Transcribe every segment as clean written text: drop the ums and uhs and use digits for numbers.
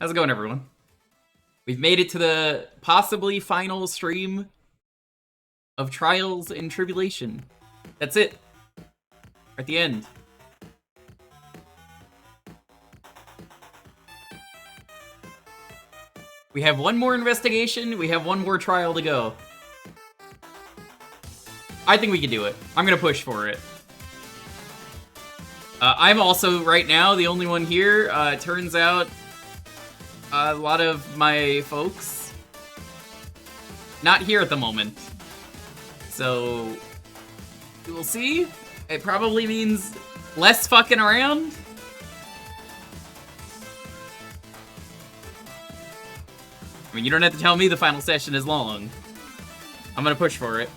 How's it going, everyone? We've made it to the possibly final stream of Trials and Tribulation. That's it. We're at the end. We have one more investigation, we have one more trial to go. I think we can do it. I'm gonna push for it. I'm also, right now, the only one here. It turns out a lot of my folks not here at the moment. So, we will see. It probably means less fucking around. I mean, you don't have to tell me the final session is long. I'm gonna push for it.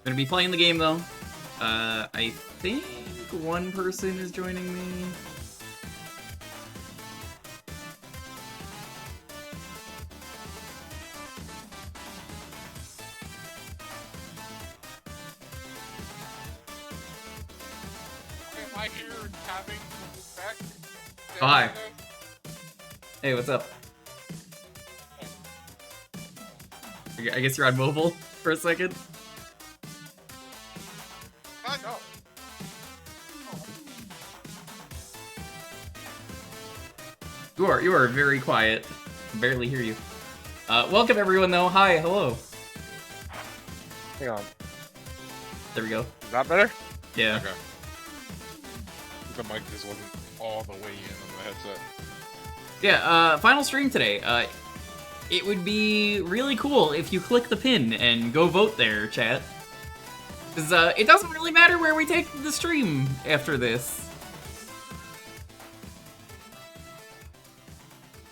Gonna be playing the game though. I think one person is joining me. Am I here having back? Oh, hi. Hey, what's up? I guess you're on mobile for a second. No. You are very quiet. I can barely hear you. Welcome everyone though. Hi, hello. Hang on. There we go. Is that better? Yeah. Okay. The mic just wasn't all the way in on the headset. Yeah, final stream today. It would be really cool if you click the pin and go vote there, chat. Because it doesn't really matter where we take the stream after this.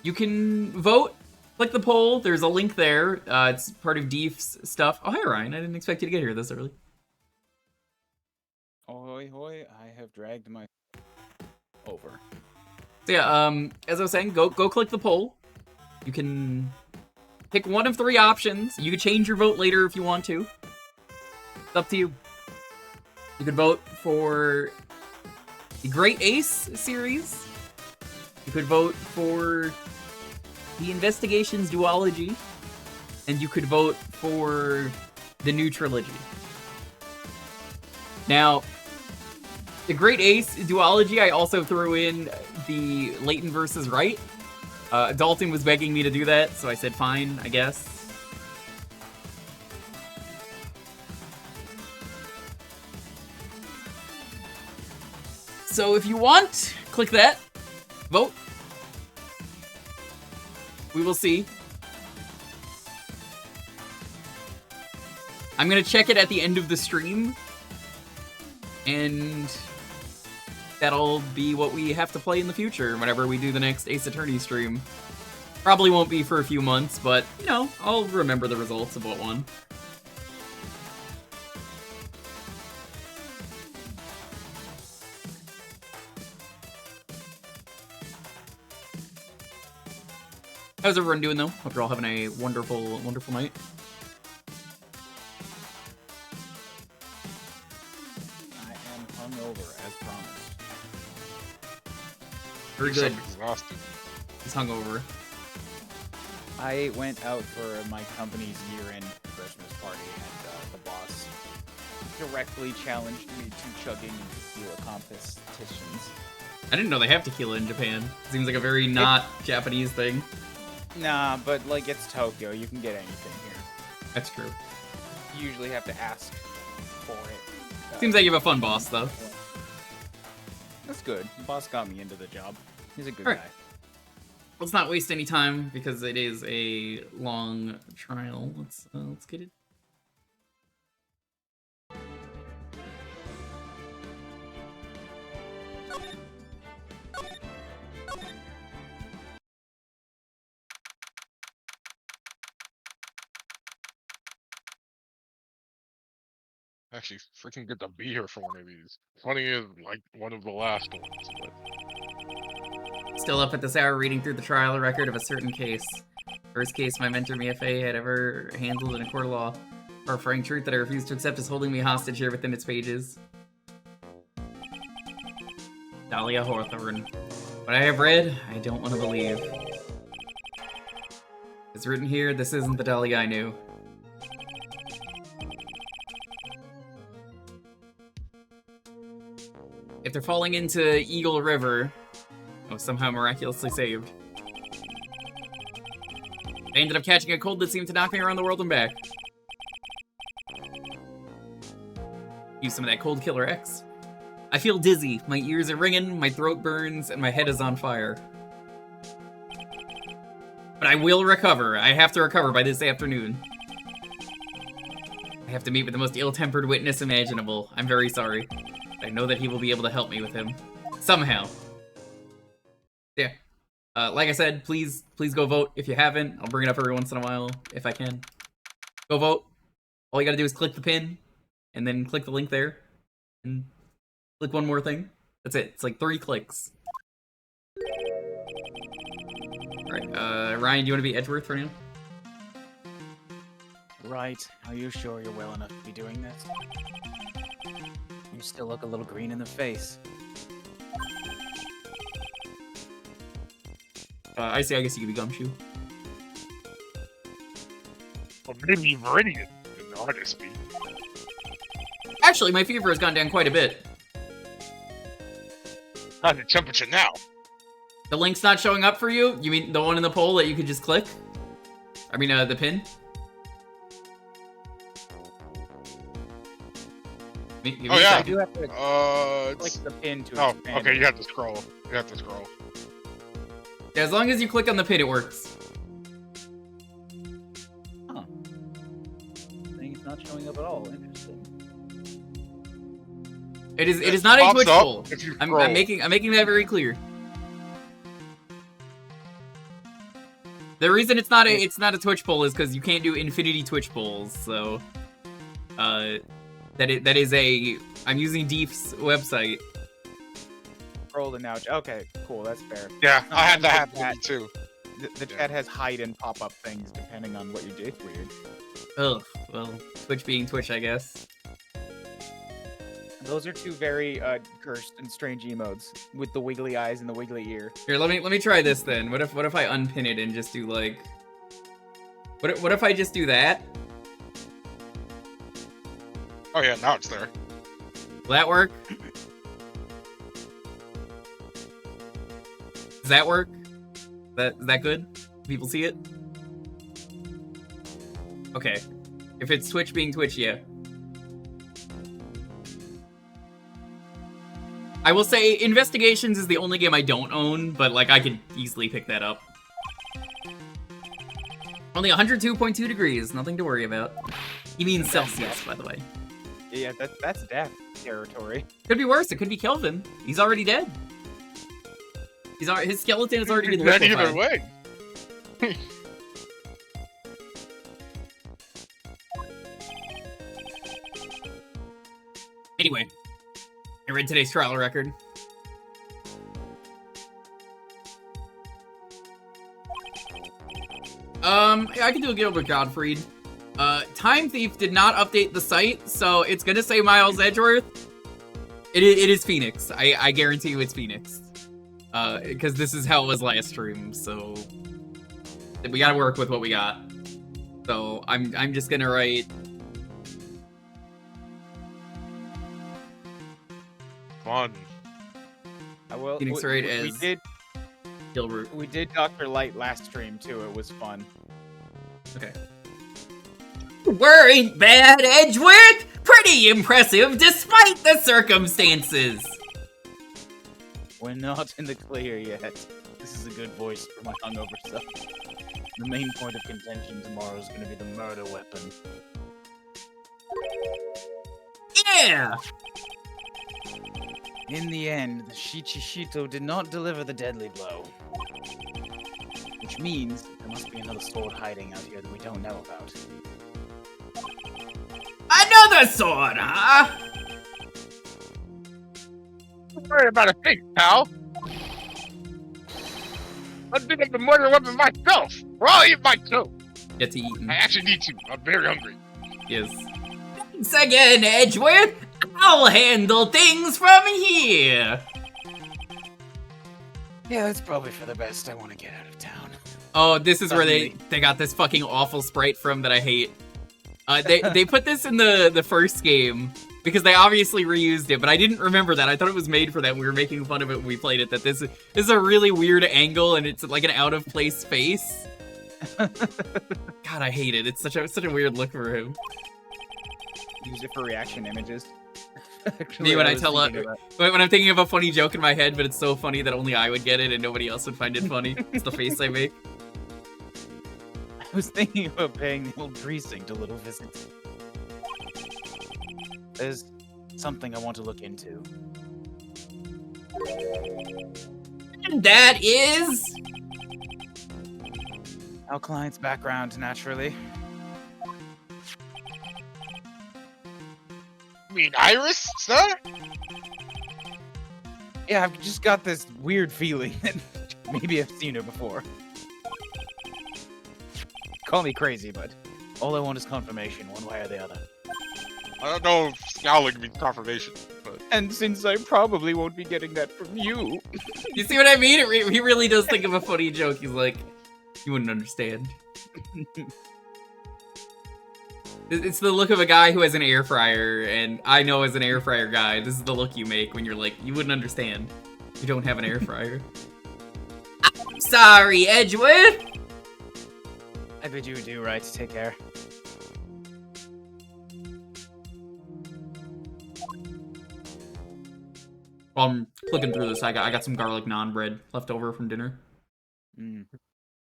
You can vote, click the poll, there's a link there. It's part of Deef's stuff. Oh, hi Ryan, I didn't expect you to get here this early. Ahoy hoy, I have dragged my over. So yeah, as I was saying, go click the poll. You can pick one of three options. You can change your vote later if you want to. It's up to you. You could vote for the Great Ace series. You could vote for the Investigations duology. And you could vote for the new trilogy. Now, the Great Ace duology, I also threw in the Layton versus Wright. Dalton was begging me to do that, so I said fine, I guess. So if you want, click that. Vote. We will see. I'm gonna check it at the end of the stream. And that'll be what we have to play in the future whenever we do the next Ace Attorney stream. Probably won't be for a few months, but, you know, I'll remember the results of what won. How's everyone doing, though? Hope you're all having a wonderful, wonderful night. I am hungover, as promised. Very good. Exhausted. He's hungover. I went out for my company's year-end Christmas party, and the boss directly challenged me to chugging tequila competitions. I didn't know they have tequila in Japan. Seems like a very not Japanese thing. Nah, but like it's Tokyo, you can get anything here. That's true. You usually have to ask for it. Seems like you have a fun boss, though. That's good. The boss got me into the job. He's a good Alright. guy. Let's not waste any time because it is a long trial. Let's get it. Actually, freaking good to be here for one of these. Funny is like one of the last ones, but Still up at this hour reading through the trial record of a certain case. First case my mentor MFA had ever handled in a court of law. Horrifying truth that I refuse to accept is holding me hostage here within its pages. Dahlia Hawthorne. What I have read, I don't want to believe. It's written here, this isn't the Dahlia I knew. If they're falling into Eagle River, I was somehow miraculously saved. I ended up catching a cold that seemed to knock me around the world and back. Use some of that cold killer X. I feel dizzy, my ears are ringing, my throat burns, and my head is on fire. But I will recover. I have to recover by this afternoon. I have to meet with the most ill-tempered witness imaginable. I'm very sorry. I know that he will be able to help me with him. Somehow. Yeah. Like I said, please go vote if you haven't. I'll bring it up every once in a while if I can. Go vote. All you gotta do is click the pin, and then click the link there, and click one more thing. That's it. It's like 3 clicks. Alright, Ryan, do you want to be Edgeworth for now? Right. Are you sure you're well enough to be doing this? You still look a little green in the face. I guess you could be Gumshoe. Or maybe Meridian in the artist speed. Actually, my fever has gone down quite a bit. How's the temperature now? The link's not showing up for you? You mean the one in the poll that you could just click? I mean, the pin? Oh, yeah. I do have to click the pin to expand. Okay, you have to scroll. You have to scroll. Yeah, as long as you click on the pin, it works. Huh. It's not showing up at all. Interesting. It is not a Twitch poll. I'm scroll. making that very clear. The reason it's not a Twitch poll is because you can't do infinity Twitch polls. So, that is a I'm using Deef's website. Scroll to now. Okay, cool. That's fair. Yeah, I had that happen that. to me too. The chat has hide and pop up things depending on what you do. Weird. Ugh. Well, Twitch being Twitch, I guess. Those are 2 very cursed and strange emotes with the wiggly eyes and the wiggly ear. Here, let me try this then. What if I unpin it and just do like what if I just do that? Oh yeah, now it's there. Will that work? Does that work? Is that good? People see it? Okay. If it's Twitch being Twitch, yeah. I will say Investigations is the only game I don't own, but like I could easily pick that up. Only 102.2 degrees, nothing to worry about. You mean Celsius, by the way. Yeah, that's death territory. Could be worse, it could be Kelvin. He's already dead. His skeleton has already been Dead liquefied. either way. Anyway, I read today's trial record. I can do a Gilbert Gottfried. Time Thief did not update the site, so it's gonna say Miles Edgeworth. It is Phoenix. I guarantee you it's Phoenix. Because this is how it was last stream, so we gotta work with what we got. So I'm just gonna write Fun. I will. Phoenix Wright as we did Gilbert. We did Dr. Light last stream too. It was fun. Okay. We're bad, Edgeworth! Pretty impressive despite the circumstances! We're not in the clear yet. This is a good voice for my hungover self. The main point of contention tomorrow is going to be the murder weapon. Yeah! In the end, the Shichishito did not deliver the deadly blow. Which means there must be another sword hiding out here that we don't know about. Another sword, huh? Don't worry about a thing, pal. I did have the murder weapon myself. We're all eating my too. Get to eating. I actually need to. I'm very hungry. Yes. Thanks again, Edgeworth. I'll handle things from here. Yeah, that's probably for the best. I want to get out of town. Oh, this is where Suddenly. they got this fucking awful sprite from that I hate. They put this in the first game because they obviously reused it, but I didn't remember that. I thought it was made for that. We were making fun of it when we played it. That this is a really weird angle and it's like an out of place face. God, I hate it. It's such a weird look for him. Use it for reaction images. Me when I was tell thinking about- when I'm thinking of a funny joke in my head, but it's so funny that only I would get it and nobody else would find it funny. It's the face I make. I was thinking about paying the old precinct a little visit. There's something I want to look into. And that is Our client's background, naturally. You mean Iris, sir? Yeah, I've just got this weird feeling that maybe I've seen her before. Call me crazy, but all I want is confirmation, one way or the other. I don't know if scowling means confirmation, but And since I probably won't be getting that from you, You see what I mean? He really does think of a funny joke. He's like, you wouldn't understand. It's the look of a guy who has an air fryer, and I know as an air fryer guy, this is the look you make when you're like, you wouldn't understand. You don't have an air fryer. I'm sorry, Edgeworth! I bid you adieu, Wright. Take care. While I'm clicking through this, I got some garlic naan bread left over from dinner. Mm.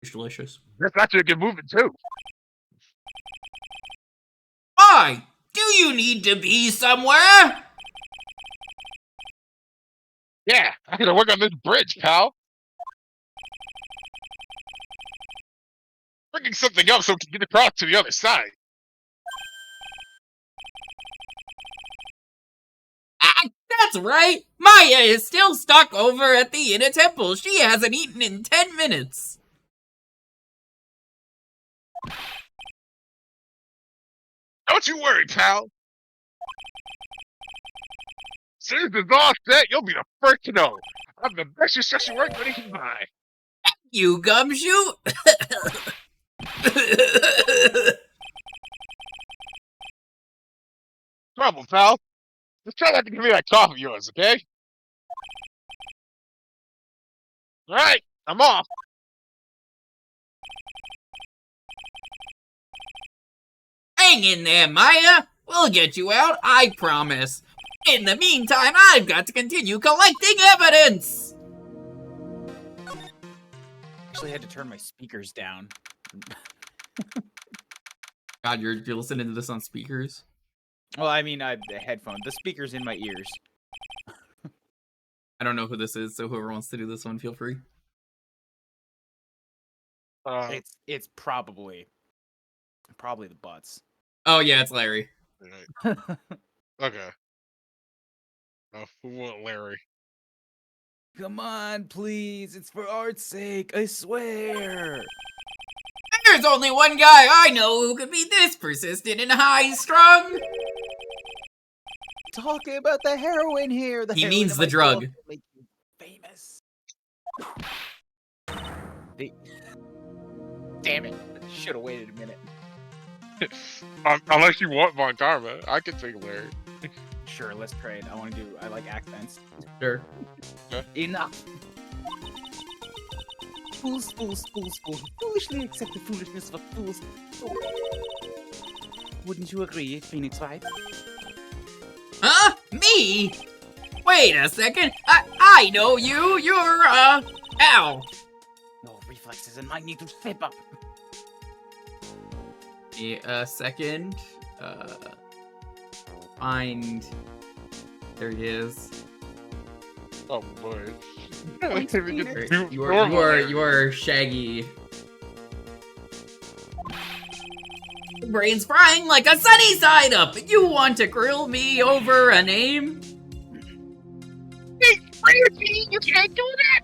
It's delicious. guess I should get moving too. Why? Do you need to be somewhere? Yeah, I gotta work on this bridge, pal. Bringing something up so we can get across to the other side. Ah, that's right! Maya is still stuck over at the Inner Temple. She hasn't eaten in 10 minutes. Don't you worry, pal. As soon as it's all set, you'll be the first to know. I have the best construction work money can buy. You gumshoe? Trouble, pal. Just try not to give me that cough of yours, okay? Alright, I'm off. Hang in there, Maya. We'll get you out, I promise. In the meantime, I've got to continue collecting evidence. Actually, had to turn my speakers down. God, you're listening to this on speakers? Well, I mean, the headphone, the speakers in my ears. I don't know who this is, so whoever wants to do this one, feel free. It's probably the butts. Oh yeah, it's Larry. Right. Okay. Oh, who want Larry? Come on, please. It's for art's sake. I swear. There's only one guy I know who could be this persistent and high-strung. Talking about the heroin here. The He heroin means in the my drug. blood will make you famous. Damn it. Should have waited a minute. Unless you want Von Karma, I can take Larry. Sure, let's trade. I like accents. Sure. Enough. Fools, fools, fools, fools. Foolishly accept the foolishness of fools. Wouldn't you agree, Phoenix Wright? Huh? Me? Wait a second. I know you. You're, Al. No reflexes and might need to step up. A second. Find. There he is. Oh boy. Thanks, Can't even Phoenix. get You normal Larry. are Shaggy. Brain's frying like a sunny side up. You want to grill me over a name? Hey, Randy, you can't do that!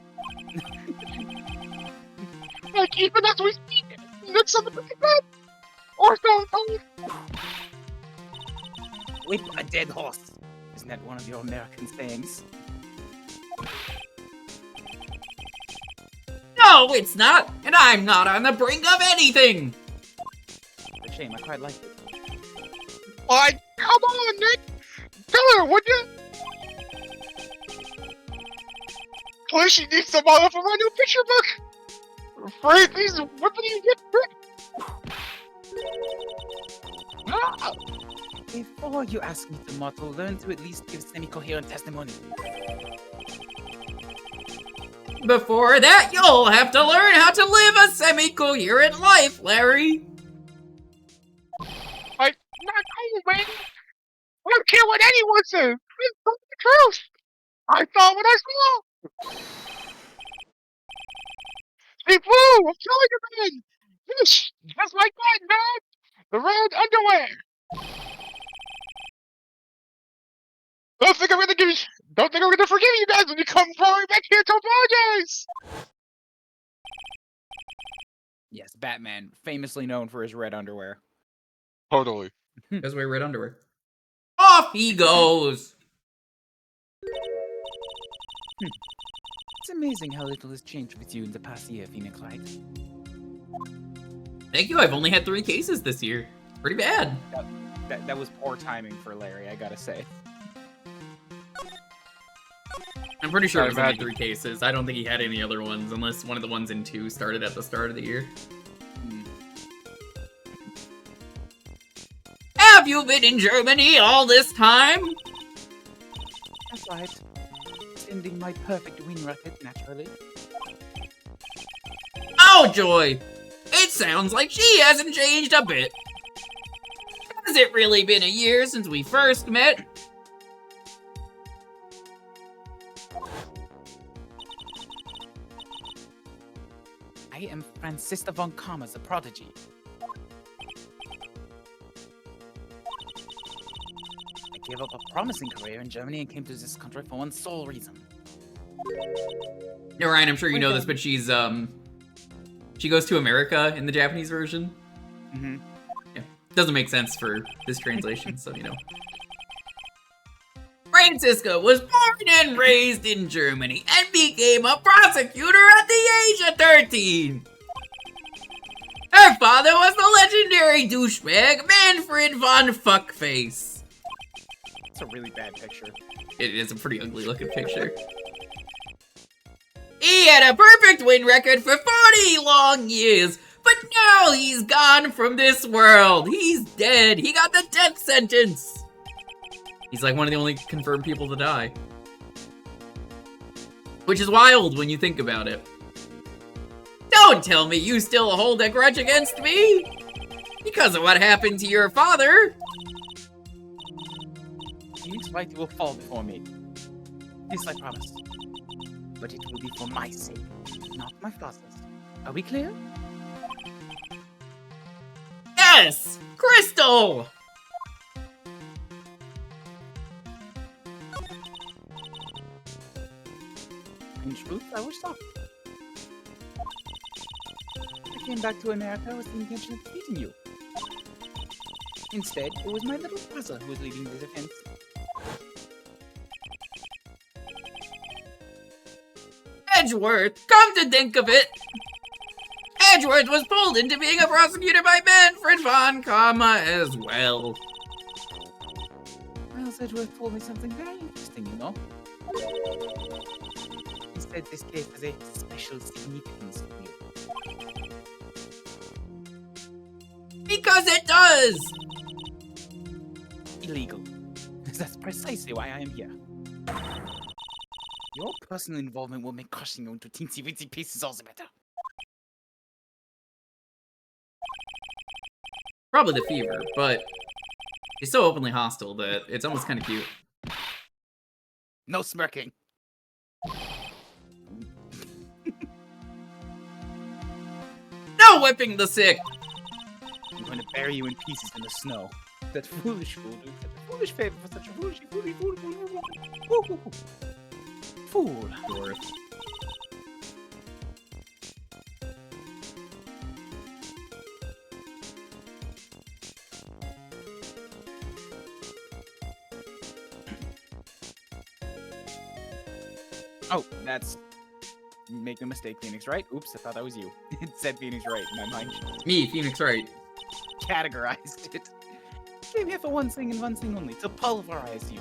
Like, even as we speak, next on the bed, or so. whip a dead horse. Isn't that one of your American sayings? No, it's not, and I'm not on the brink of anything. It's a shame, I quite like it. Like, come on, Nick! Tell her, would you? Please, she needs some model for my new picture book! Afraid these whipping you get quick! Ah! Before you ask me to model, learn to at least give semi-coherent testimony. Before that, you'll have to learn how to live a semi-coherent life, Larry. Like, not cool, man! I don't care what anyone says! It's the truth! I saw what I saw! See, Blue, I'm telling you, man! Yes, just like that, man! The red underwear! Don't think I'm gonna forgive you guys when you come rolling back here to apologize! Yes, Batman, famously known for his red underwear. Totally. Because wear red underwear. Off he goes. It's amazing how little has changed with you in the past year, Phoenix Wright. Thank you, I've only had 3 cases this year. Pretty bad. That was poor timing for Larry, I gotta say. I'm pretty sure it was only Imagine. 3 cases. I don't think he had any other ones, unless one of the ones in 2 started at the start of the year. Have you been in Germany all this time? That's right. Sending my perfect win record, naturally. Oh, joy! It sounds like she hasn't changed a bit. Has it really been a year since we first met? I am Franziska von Kammer, the prodigy. I gave up a promising career in Germany and came to this country for one sole reason. Yeah, Ryan, I'm sure you know this, but she goes to America in the Japanese version. Mm-hmm. Yeah, doesn't make sense for this translation, so you know. Franziska was born and raised in Germany and became a prosecutor at the age of 13. Her father was the legendary douchebag Manfred von Fuckface. It's a really bad picture. It is a pretty ugly looking picture. He had a perfect win record for 40 long years, but now he's gone from this world. He's dead. He got the death sentence. He's like one of the only confirmed people to die. Which is wild when you think about it. Don't tell me you still hold a grudge against me! Because of what happened to your father! Phoenix Wright will fall before me. This I promise. But it will be for my sake, not my father's. Are we clear? Yes! Crystal! In truth, I was shocked. I came back to America with the intention of defeating you. Instead, it was my little brother who was leading the defense. Edgeworth, come to think of it! Edgeworth was pulled into being a prosecutor by Manfred von Kammer as well. Miles Edgeworth told me something very interesting, you know? He said this case has a special significance to you. Because it does! Illegal. That's precisely why I am here. Your personal involvement will make crushing you into teensy-weensy pieces all the better. Probably the fever, but he's so openly hostile that it's almost kind of cute. No smirking. No whipping the sick! I'm going to bury you in pieces in the snow. That foolish fool doing such a foolish favor for such a foolish fool. Worth. Oh, that's... Make no mistake, Phoenix Wright. Oops, I thought that was you. It said Phoenix Wright in my mind. Me, Phoenix Wright. Categorized it. Came here for one thing and one thing only, to pulverize you.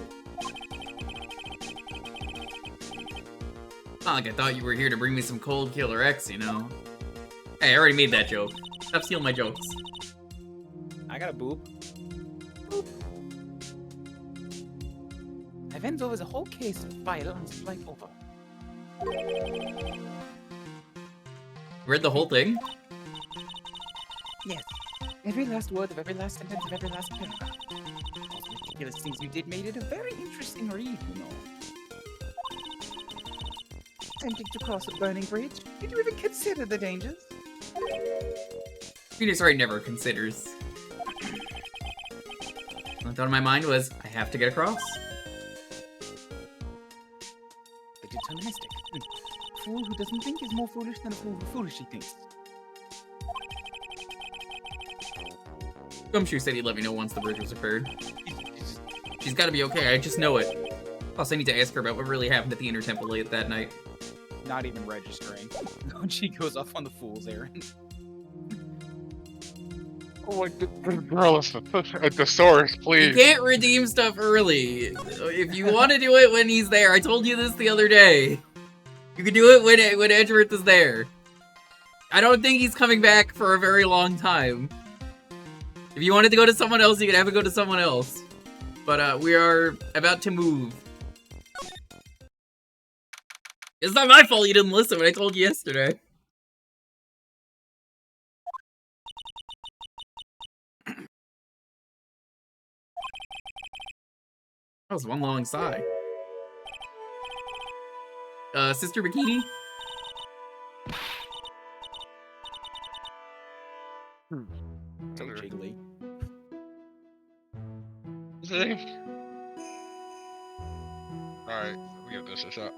Not like I thought you were here to bring me some cold Killer X, you know? Hey, I already made that joke. Stop stealing my jokes. I got a boop. Boop. I went over the whole case of file on the flight over. Read the whole thing? Yes. Every last word of every last sentence of every last paragraph. All the ridiculous things you did made it a very interesting read, you know. Attempting to cross a burning bridge? Did you even consider the dangers? Phoenix Wright never considers. What I thought in my mind was, I have to get across. The deterministic. A fool who doesn't think is more foolish than a fool who foolishly thinks. Gumshoe said he'd let me know once the bridge was repaired. She's gotta be okay, I just know it. Plus, I need to ask her about what really happened at the Inner Temple late that night. Not even registering. When she goes off on the fool's errand. Oh my god, girl, it's a thesaurus, You please. can't redeem stuff early. If you want to do it when he's there, I told you this the other day. You can do it when Edgeworth is there. I don't think he's coming back for a very long time. If you wanted to go to someone else, you could have to go to someone else. But we are about to move. It's not my fault you didn't listen when I told you yesterday. That was one long sigh. Sister Bikini? So jiggly. Alright, we give this a shot.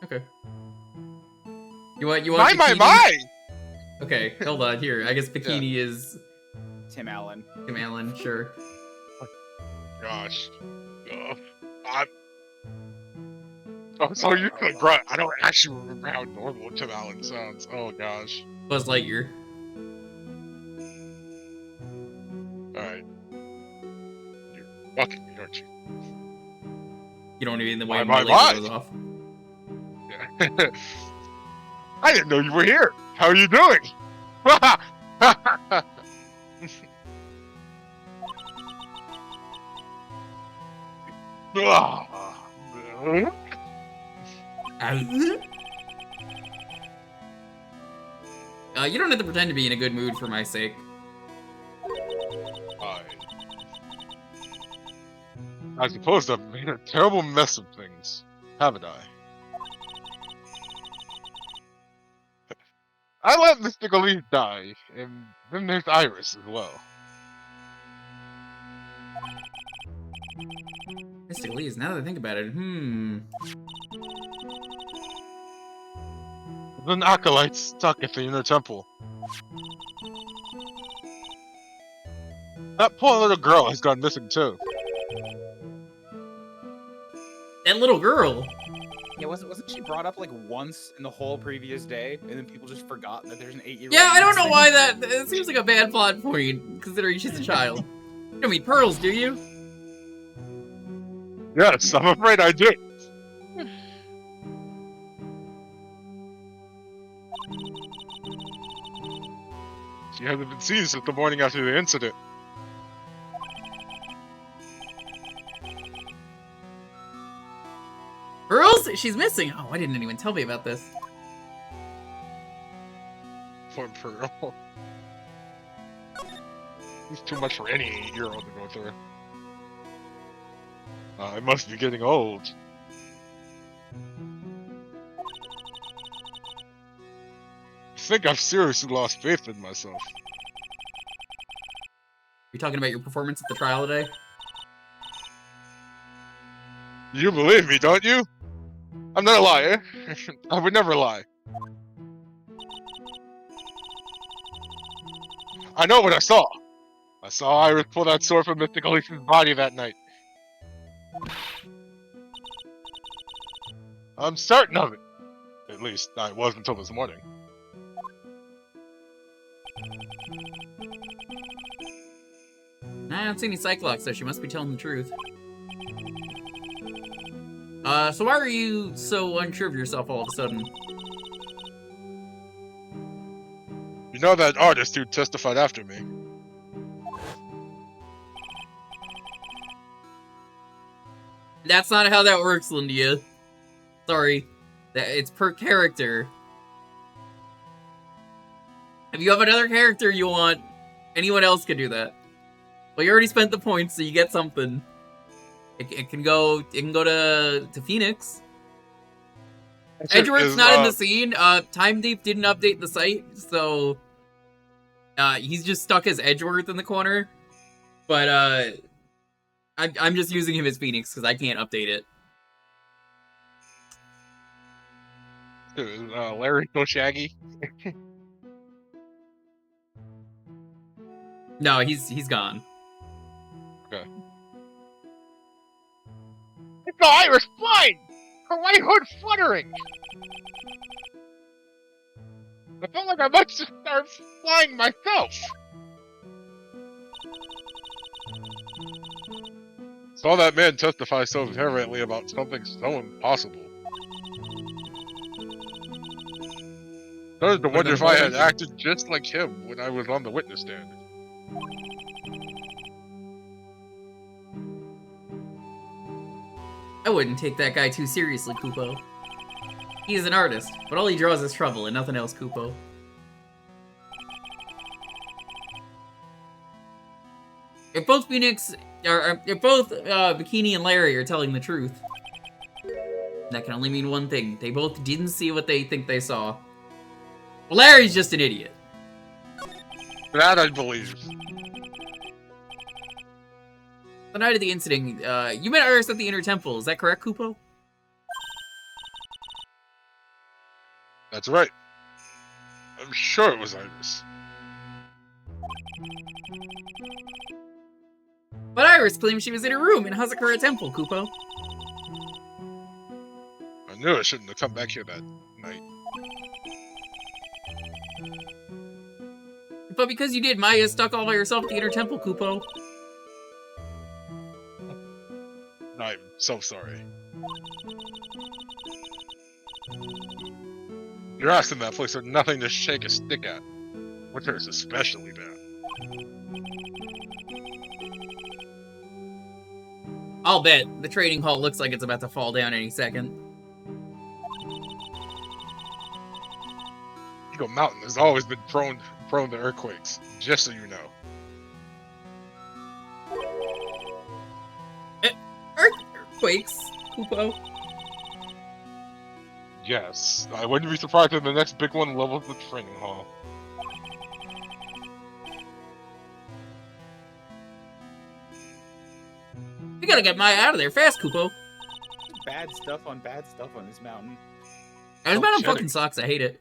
Okay. You want Bikini? My! Okay, hold on, here. I guess Bikini is Tim Allen. Tim Allen, sure. Gosh. Oh, so you could grunt. I don't actually remember how normal Tim Allen sounds. Oh gosh. Buzz Lightyear. Alright. You're fucking me, aren't you? You don't need the way My, my my. laser goes off. Yeah. I didn't know you were here. How are you doing? You don't have to pretend to be in a good mood for my sake. I suppose I've made a terrible mess of things, haven't I? I let Mr. Galise die, and then there's Iris as well. Mr. Lee's, now that I think about it, Then acolytes stuck at the Inner Temple. That poor little girl has gone missing too. That little girl! Yeah, wasn't she brought up like once in the whole previous day, and then people just forgot that there's an 8-year-old? Yeah, I don't know why that... It seems like a bad plot point, considering she's a child. You don't mean pearls, do you? Yes, I'm afraid I do. She hasn't been seen since the morning after the incident. Pearls? She's missing! Oh, why didn't anyone tell me about this? Poor Pearl. It's too much for any 8-year-old to go through. I must be getting old. I think I've seriously lost faith in myself. You talking about your performance at the trial today? You believe me, don't you? I'm not a liar. I would never lie. I know what I saw. I saw Iris pull that sword from Mr. Galise's body that night. I'm certain of it. At least I was until this morning. I don't see any Cyclops, so she must be telling the truth. So why are you so unsure of yourself all of a sudden? You know that artist who testified after me? That's not how that works, Lindia. Sorry. It's per character. If you have another character you want, anyone else can do that. Well, you already spent the points, so you get something. It can go to Phoenix. Edgeworth's not in the scene. Time Deep didn't update the site, so he's just stuck as Edgeworth in the corner. But I'm just using him as Phoenix because I can't update it. Larry still Shaggy? No, he's gone. Okay. It's the Irish flying! Her white hood fluttering! I felt like I might just start flying myself! Saw that man testify so vehemently about something so impossible. Started to wonder if I had acted just like him when I was on the witness stand. I wouldn't take that guy too seriously, Kupo. He is an artist, but all he draws is trouble and nothing else, Kupo. If both Bikini and Larry are telling the truth, that can only mean one thing. They both didn't see what they think they saw. Well, Larry's just an idiot. That I believe. The night of the incident, you met Iris at the Inner Temple, is that correct, Kupo? That's right. I'm sure it was Iris. But Iris claims she was in her room in Hazakura Temple, Kupo. I knew I shouldn't have come back here that night. But because you did, Maya is stuck all by herself at the Inner Temple, Kupo. I'm so sorry. You're asking that place for nothing to shake a stick at. Winter is especially bad. I'll bet. The trading hall looks like it's about to fall down any second. Eagle Mountain has always been prone to earthquakes, just so you know. Earthquakes, Kupo? Yes, I wouldn't be surprised if the next big one levels the training hall. We gotta get Maya out of there fast, Kupo. Bad stuff on this mountain. This mountain fucking sucks, I hate it.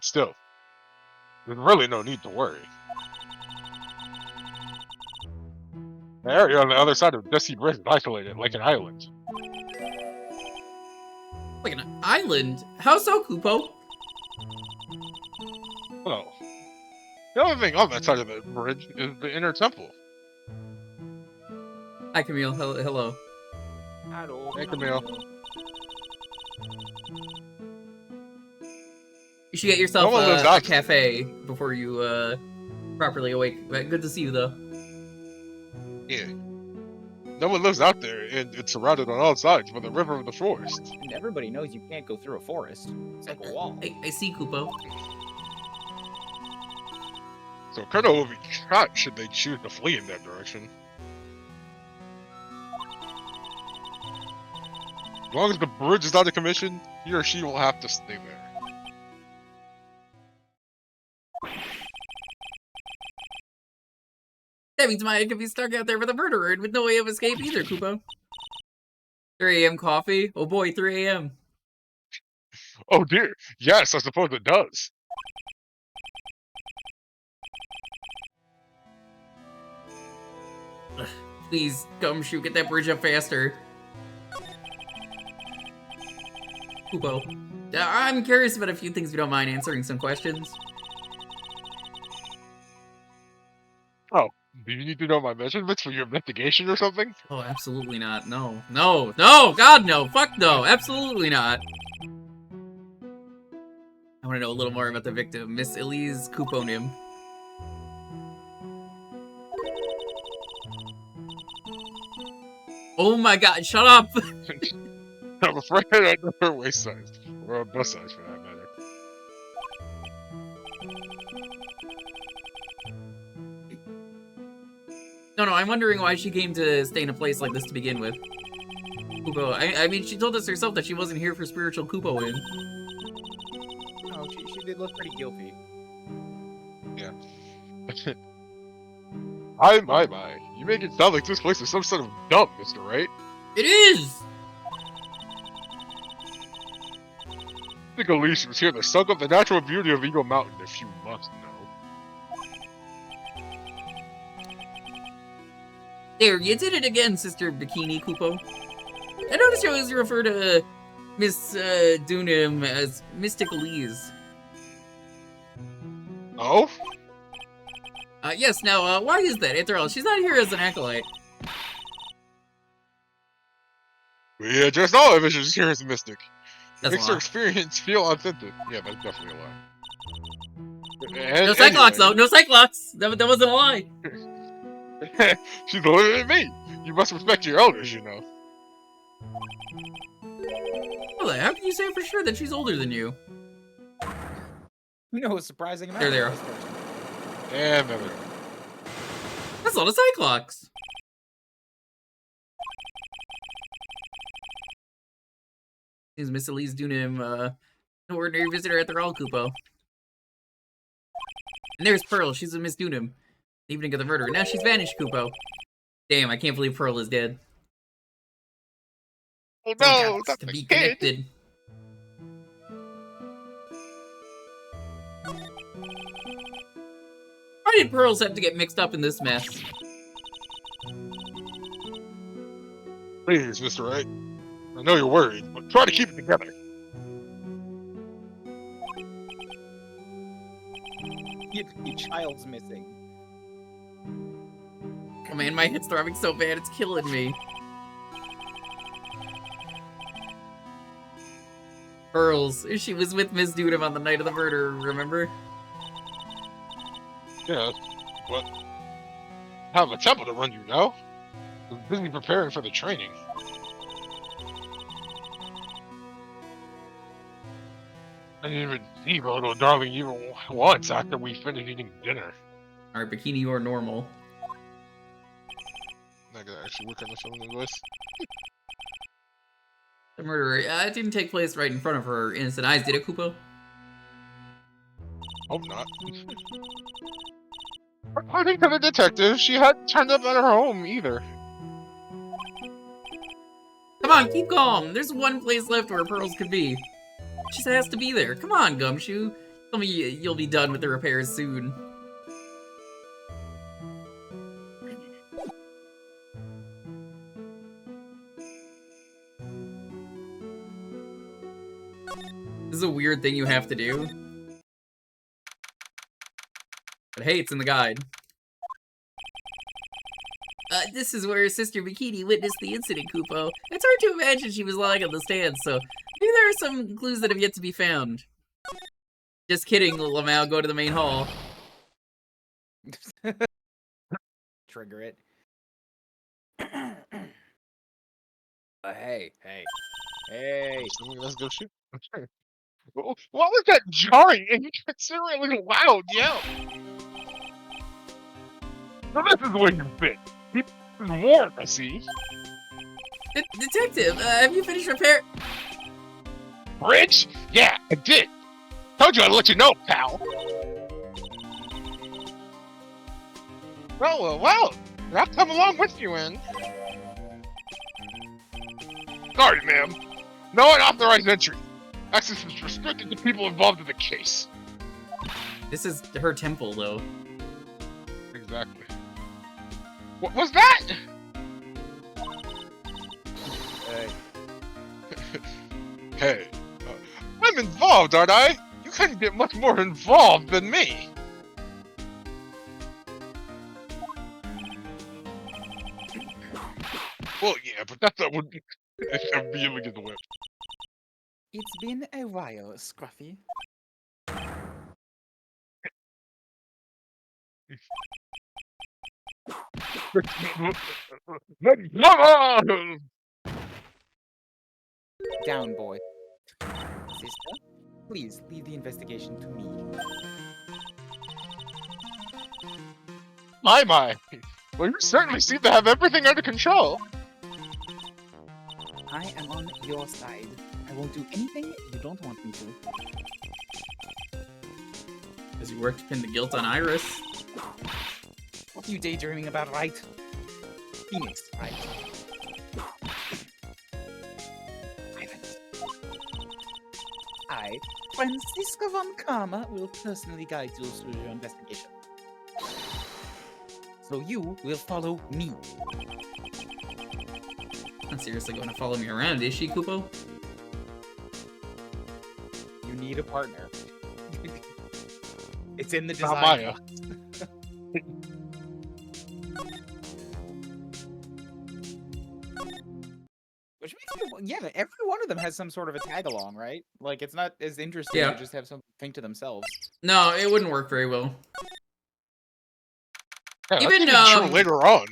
Still, there's really no need to worry. The area on the other side of Dusty Bridge is isolated like an island. Like an island? How so, Kupo? Oh. The only thing on that side of the bridge is the inner temple. Hi, Camille. Hello. Hey, Camille. You should get yourself No one lives a out- cafe before you properly awake. But good to see you, though. Yeah. No one lives out there, and it's surrounded on all sides by the river of the forest. And everybody knows you can't go through a forest. It's like a wall. I see, Kupo. So Colonel will be trapped should they choose to flee in that direction. As long as the bridge is out of commission, he or she will have to stay there. That means Maya could be stuck out there with a murderer and with no way of escape either, Kupo. 3 a.m. coffee? Oh boy, 3 a.m. Oh dear, yes, I suppose it does. Please, Gumshoe, get that bridge up faster. Kupo. I'm curious about a few things if you don't mind answering some questions. Oh, do you need to know my measurements for your investigation or something? Oh, absolutely not. No. No. No! God, no! Fuck no! Absolutely not! I want to know a little more about the victim, Miss Elise Kuponim. Oh my god, shut up! I'm afraid I know her waist size. Or her bust size, for that matter. No, I'm wondering why she came to stay in a place like this to begin with. Kupo, I mean, she told us herself that she wasn't here for spiritual Kupo-in. No, she did look pretty guilty. Yeah. My. You make it sound like this place is some sort of dump, Mr. Wright. It is! I think Elise was here to soak up the natural beauty of Eagle Mountain, if you must know. There, you did it again, Sister Bikini Kupo. I noticed you always refer to Miss Dunim as Mystic Elise. Oh? Yes, now, why is that? After all, she's not here as an acolyte. We addressed all of it, she's here as a mystic. It That's makes a her lie. experience feel authentic. Yeah, that's definitely a lie. No Cyclops, though! No Cyclops! That wasn't a lie! She's older than me! You must respect your elders, you know. Well, how can you say for sure that she's older than you? You know, a surprising amount. There they are. of this person. And there they are. That's not a Cyclops! Seems Miss Elise Dunim, no ordinary visitor at the Raul Kupo. And there's Pearl, she's with Miss Dunim. The evening of the murder. Now she's vanished, Kupo. Damn, I can't believe Pearl is dead. Oh So no, got that's to the be kid! connected. Why did Pearls have to get mixed up in this mess? Please, Mr. Wright. I know you're worried, but try to keep it together. Your child's missing. Oh man, my head's throbbing so bad, it's killing me. Pearls, she was with Miss Dunim on the night of the murder, remember? Yeah, but I have a temple to run, you know. I'm busy preparing for the training. I didn't even see my little darling even once after we finished eating dinner. Alright, Bikini or normal. I gotta actually work on the film voice. The murder, it didn't take place right in front of her innocent eyes, did it, Kupo? Hope not. According to the detective, she hadn't turned up at her home either. Come on, keep calm. There's one place left where Pearls could be. She just has to be there. Come on, Gumshoe. Tell me you'll be done with the repairs soon. This is a weird thing you have to do. But hey, it's in the guide. This is where Sister Bikini witnessed the incident, Kupo. It's hard to imagine she was lying on the stand, so maybe there are some clues that have yet to be found. Just kidding, Lamau, go to the main hall. Trigger it. Hey. Let's go shoot. Okay. What was that jarring and inconsiderately loud yell? So this is where you fit. This is warm, I see. Detective, have you finished repair? Bridge? Yeah, I did. Told you I'd let you know, pal. Well, I'll come along with you in. Sorry, ma'am. No unauthorized entry. Access is restricted to people involved in the case. This is her temple, though. Exactly. What was that? Hey. Hey, I'm involved, aren't I? You couldn't get much more involved than me. Well, yeah, but that's not what immediately get the whip. It's been a while, Scruffy. Mama! Down, boy. Sister, please leave the investigation to me. My. Well, you certainly seem to have everything under control. I am on your side. I won't do anything you don't want me to. Because you worked to pin the guilt on Iris. What are you daydreaming about, Wright? Phoenix, right? I, Francisca von Karma, will personally guide you through your investigation. So you will follow me. Not seriously going to follow me around, is she, Kupo? You need a partner. It's in the Not design. Maya. Which makes me, yeah, every one of them has some sort of a tag along, right? Like, it's not as interesting Yeah. to just have something to themselves. No, it wouldn't work very well. Yeah, that's Even, true later on.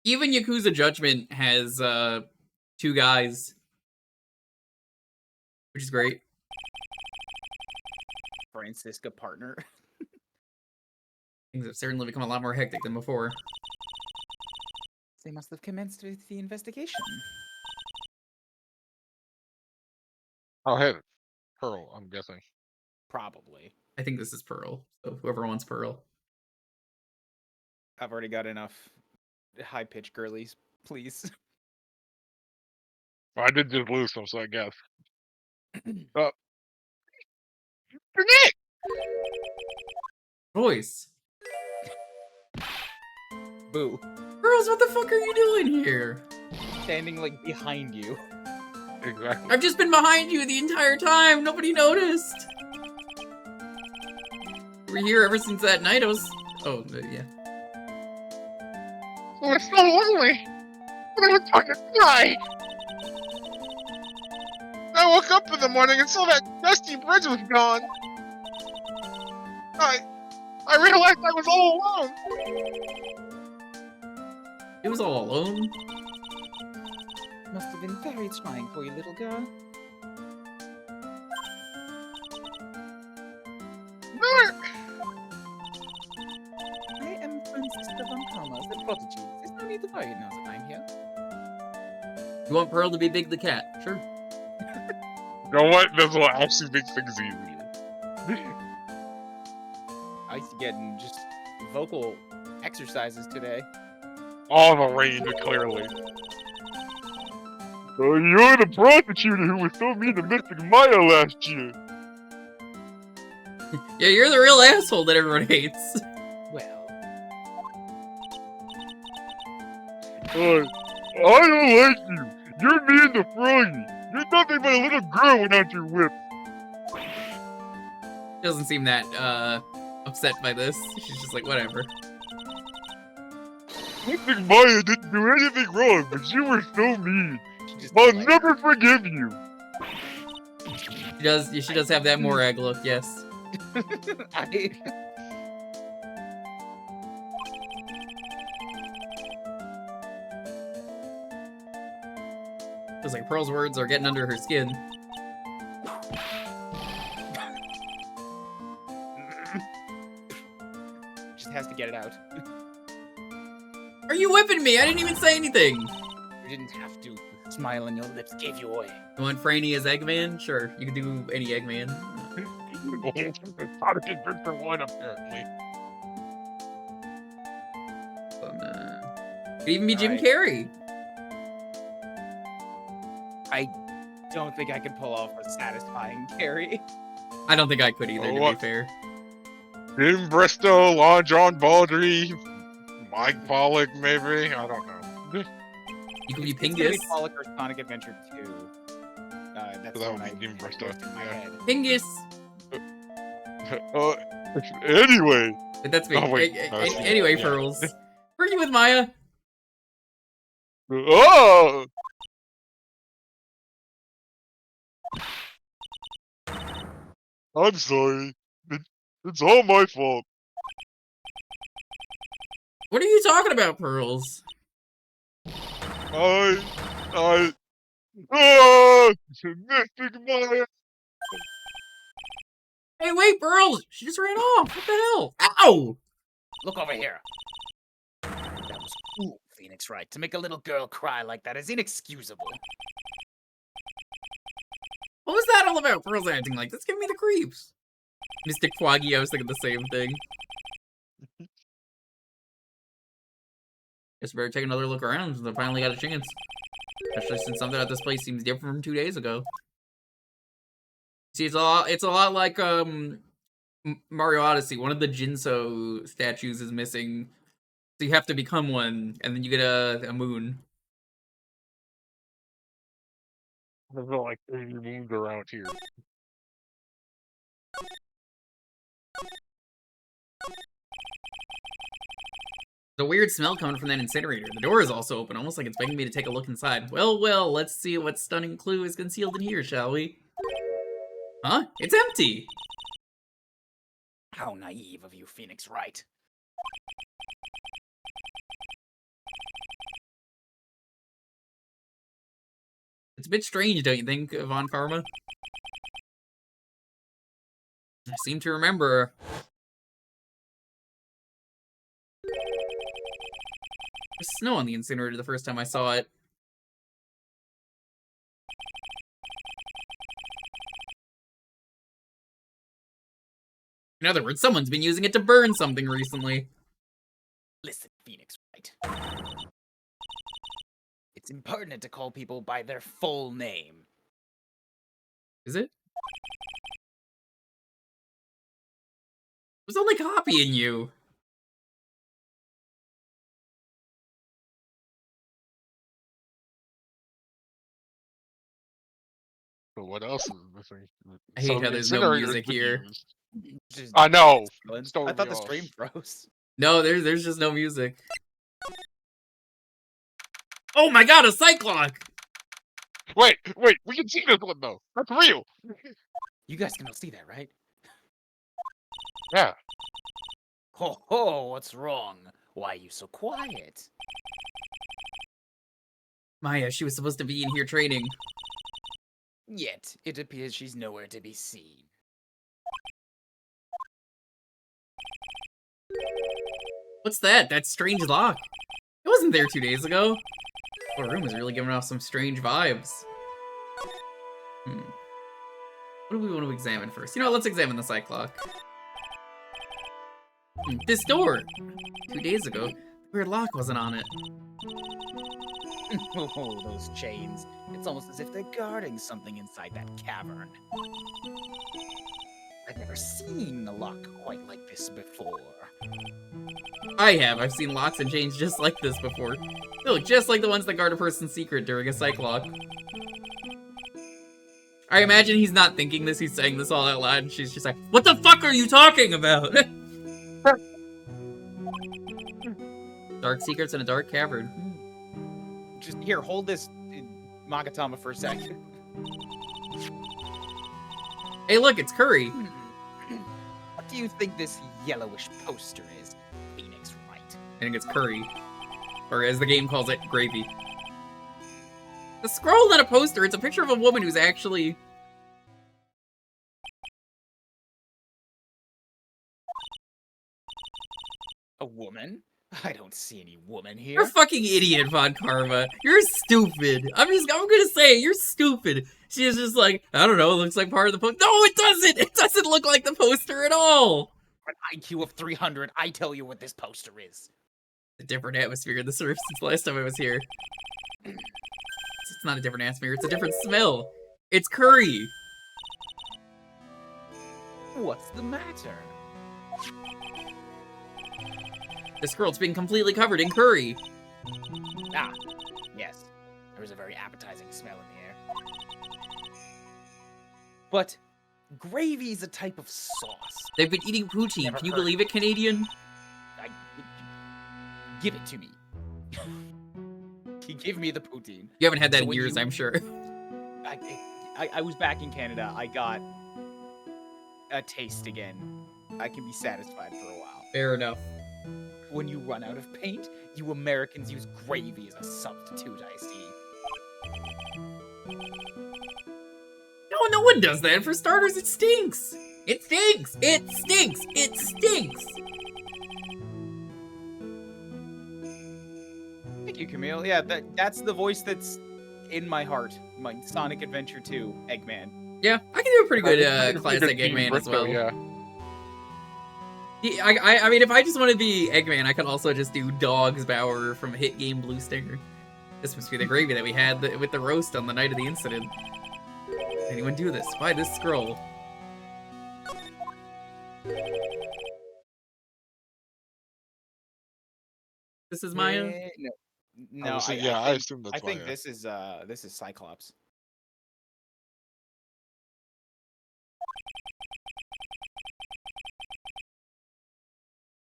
Even Yakuza Judgment has, 2 guys. Which is great. Francisca partner. Things have certainly become a lot more hectic than before. They must have commenced with the investigation. Oh, hey, Pearl, I'm guessing. Probably. I think this is Pearl, so whoever wants Pearl. I've already got enough high-pitched girlies. Please. Well, I did just lose them, so I guess. Nick! Voice. Boo. Girls, what the fuck are you doing here? Standing, like, behind you. Exactly. I've just been behind you the entire time. Nobody noticed. You were here ever since that night. I was... Oh, yeah. Oh, it's so lonely. I'm gonna fucking die. I woke up in the morning and saw that dusty bridge was gone. I realized I was all alone. It was all alone. Must have been very trying for you, little girl. No, I am Francisca von Karma, the prodigy. There's no need to worry now that I'm here. You want Pearl to be Big the Cat? Sure. You know what? This will actually make things easier. I used to get in just vocal exercises today. All the range, clearly. So you're the prostitute who was so mean to Mystic Maya last year. Yeah, you're the real asshole that everyone hates. Well, I don't like you. You're mean to Froggy. You're nothing but a little girl without your whip. Doesn't seem that, upset by this. She's just like, whatever. Mystic Maya didn't do anything wrong, but you were so mean. just I'll like, never forgive you. She does have that Morag look, yes. I... Feels like Pearl's words are getting under her skin. just has to get it out. Are you whipping me? I didn't even say anything! You didn't have to. The smile on your lips gave you away. You want Franny as Eggman? Sure, you can do any Eggman. How to get good for one, apparently. Could even be Jim Alright. Carrey. I don't think I could pull off a satisfying carry. I don't think I could either, to What? be fair. Jim Bristow, Lon John Baldry, Mike Pollock, maybe? I don't know. You could be It's gonna be Pingus. Pollock or Sonic Adventure 2. That's That what would I be Universe goes stuff, in my yeah. head. Pingus. Anyway. But that's me. Oh, wait. Anyway, Yeah. Pearls. Working with Maya. Oh! I'm sorry. It's all my fault. What are you talking about, Pearls? Mystic Maya! Hey, wait, Pearls! She just ran off. What the hell? Ow! Look over here. That was cool, Phoenix Wright. To make a little girl cry like that is inexcusable. What was that all about? Pearls acting like this. Give me the creeps. Mystic Quaggy, I was thinking the same thing. Guess we better take another look around since I finally got a chance. Especially since something about this place seems different from 2 days ago. See, it's a lot like Mario Odyssey. One of the Jinso statues is missing, so you have to become one, and then you get a moon. There's like 80 moons around here. There's a weird smell coming from that incinerator. The door is also open, almost like it's begging me to take a look inside. Well, well, let's see what stunning clue is concealed in here, shall we? Huh? It's empty! How naive of you, Phoenix Wright. It's a bit strange, don't you think, Von Karma? I seem to remember. There's snow on the incinerator the first time I saw it. In other words, someone's been using it to burn something recently. Listen, Phoenix Wright. It's impertinent to call people by their full name. Is it? I was only copying you. So what else is missing? I hate how there's no Incinerators music been here. used. Just- I know. I Throwing thought me the off. stream froze. No, there's just no music. Oh my god, a Cyclock! Wait, we can see this one though. That's real. You guys can all see that, right? Yeah. Ho ho, what's wrong? Why are you so quiet? Maya, she was supposed to be in here training. Yet, it appears she's nowhere to be seen. What's that? That strange lock. It wasn't there 2 days ago. The room is really giving off some strange vibes. What do we want to examine first? You know, let's examine the Cyclock. This door! 2 days ago, the weird lock wasn't on it. Oh, those chains. It's almost as if they're guarding something inside that cavern. I've never seen a lock quite like this before. I have. I've seen locks and chains just like this before. They look just like the ones that guard a person's secret during a Cyclock. I imagine he's not thinking this, he's saying this all out loud, and she's just like, what the fuck are you talking about? Dark secrets in a dark cavern. Just here, hold this Magatama for a second. Hey, look, it's Curry. What do you think this yellowish poster is, Phoenix Wright? I think it's Curry. Or as the game calls it, gravy. The scroll, not a poster, it's a picture of a woman who's actually... A woman? I don't see any woman here. You're a fucking idiot, Von Karma. You're stupid. I'm gonna say it, you're stupid. She's just like, I don't know, it looks like part of the poster. No, it doesn't! It doesn't look like the poster at all! An IQ of 300, I tell you what this poster is. A different atmosphere in this room since last time I was here. It's not a different atmosphere, it's a different smell. It's Curry. What's the matter? This girl's been completely covered in curry. Ah, yes. There is a very appetizing smell in the air. but gravy is a type of sauce. They've been eating poutine. Never Can you heard believe it, Canadian? Give it to me. Give me the poutine. You haven't had that So in when years, you- I'm sure. I was back in Canada. I got a taste again. I can be satisfied for a while. Fair enough. When you run out of paint, you Americans use gravy as a substitute, I see. No one does that. For starters, it stinks. It stinks. It stinks. It stinks. Thank you, Camille. Yeah, that's the voice that's in my heart. My Sonic Adventure 2, Eggman. Yeah, I can do a pretty good It's a classic good Team Eggman as Brick, though, well. Yeah. Yeah, I mean, if I just want to be Eggman, I could also just do Dog's Bower from hit game Blue Stinger. This must be the gravy that we had with the roast on the night of the incident. Did anyone do this? Why this scroll? This is Maya? No, I assume that's I think Maya. this is Cyclops.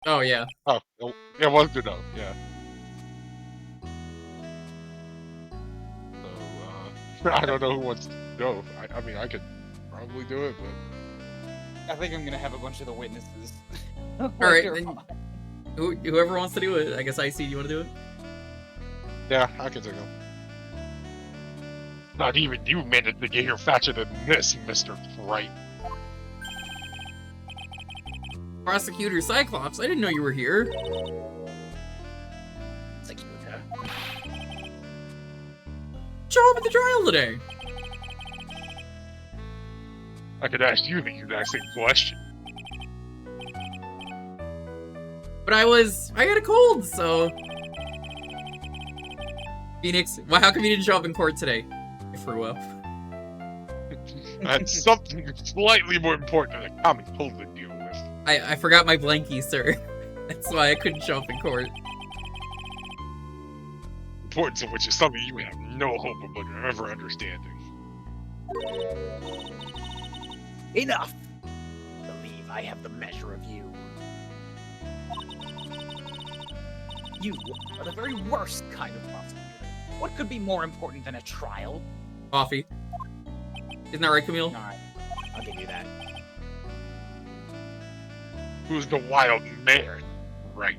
Oh, yeah. Oh, it was good though. Yeah. So I don't know who wants to go. I mean, I could probably do it, but I think I'm gonna have a bunch of the witnesses. Alright, then whoever wants to do it. I guess IC, you want to do it? yeah, I can take him. Not even you managed to get here faster than this, Mr. Wright. Prosecutor Cyclops, I didn't know you were here. Show up at the trial today. I could ask you the exact same question. But I got a cold, so... Phoenix, well, how come you didn't show up in court today? I threw up. That's something slightly more important than a common cold to deal with. I forgot my blankie, sir. That's why I couldn't show up in court. Importance of which is something you have no hope of ever understanding. Enough! Believe I have the measure of you. You are the very worst kind of prosecutor. What could be more important than a trial? Coffee. Isn't that right, Camille? Alright, I'll give you that. Who's the wild man, right?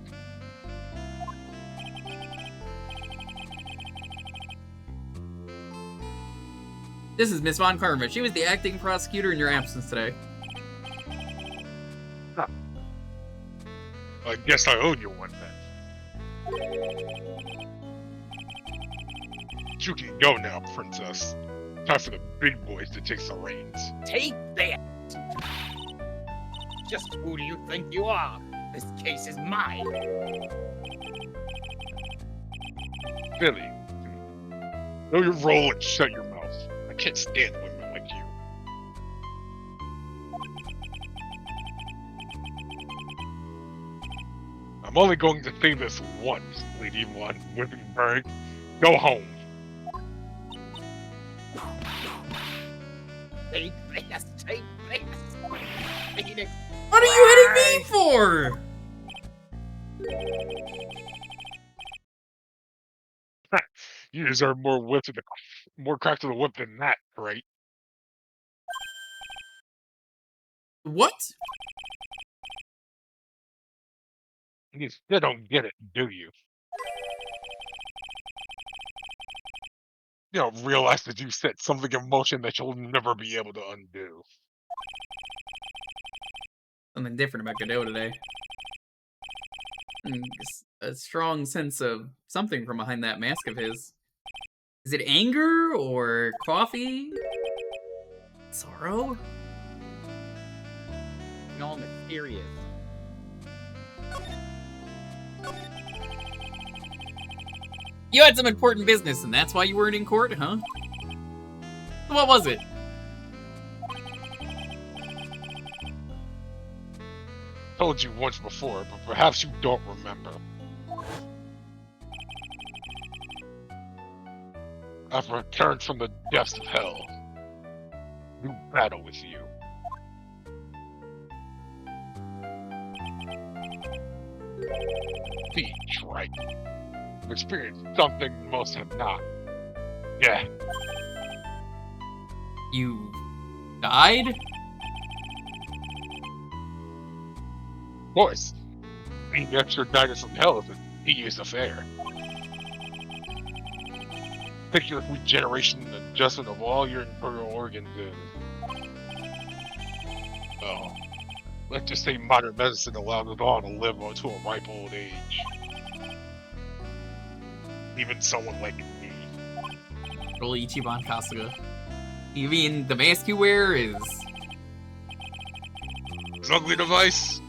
This is Miss Von Karma. She was the acting prosecutor in your absence today. I guess I owe you one then. You can go now, princess. Time for the big boys to take the reins. Take that! Just who do you think you are? This case is mine. Billy, know your role and shut your mouth. I can't stand women like you. I'm only going to say this once, Lady Von Wittenberg. Go home. Take this! Take this! Phoenix! What are you hitting me for? You deserve more more crack to the whip than that, right? What? You still don't get it, do you? You don't realize that you set something in motion that you'll never be able to undo. Something different about Godot today. A strong sense of something from behind that mask of his. Is it anger or coffee? Sorrow? And all mysterious. You had some important business, and that's why you weren't in court, huh? What was it? Told you once before, but perhaps you don't remember. I've returned from the depths of hell. do battle with you. Beach, right? I've experienced something most have not. Yeah. You died? Of course. Being extradited from hell is a tedious affair. Particular regeneration and adjustment of all your internal organs is... well, let's just say modern medicine allows us all to live to a ripe old age. Even someone like me. Roll Ichiban Kasuga. You mean the mask you wear is... This ugly device?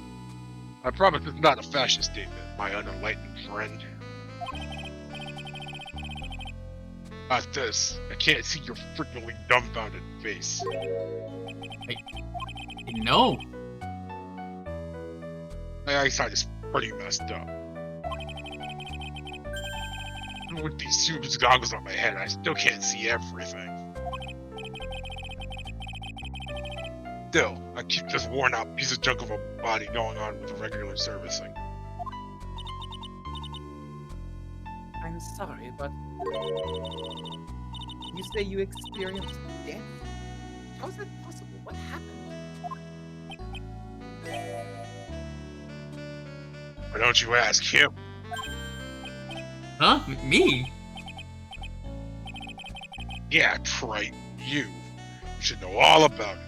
I promise it's not a fashion statement, my unenlightened friend. At this, I can't see your freakingly dumbfounded face. No. My eyesight is pretty messed up. Even with these super goggles on my head, I still can't see everything. Still, I keep this worn out piece of junk of a body going on with regular servicing. I'm sorry, but you say you experienced death? How is that possible? What happened? Why don't you ask him? Huh? Me? Yeah, Trite, you. You should know all about it.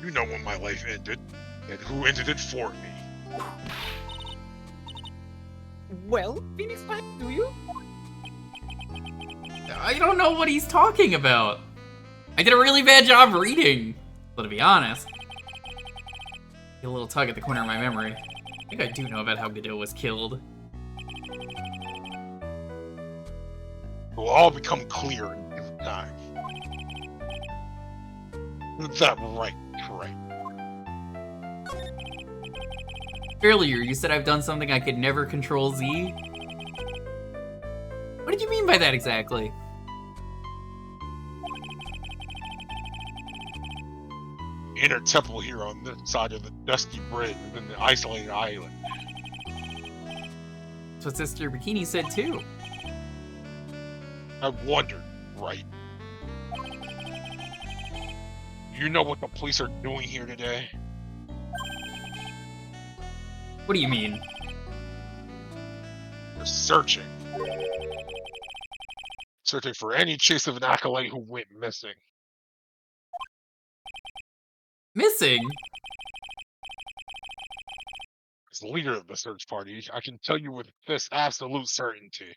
You know when my life ended, and who ended it for me. Well, Phoenix Light, do you? I don't know what he's talking about. I did a really bad job reading, but to be honest. Get a little tug at the corner of my memory. I think I do know about how Godot was killed. It will all become clear in due time. Is that right, Trite? Earlier, you said I've done something I could never control Z? What did you mean by that exactly? Inner temple here on this side of the dusty bridge within the isolated island. That's what Sister Bikini said too. I wondered, right? You know what the police are doing here today? What do you mean? They're searching. Searching for any trace of an acolyte who went missing. Missing? As the leader of the search party, I can tell you with this absolute certainty.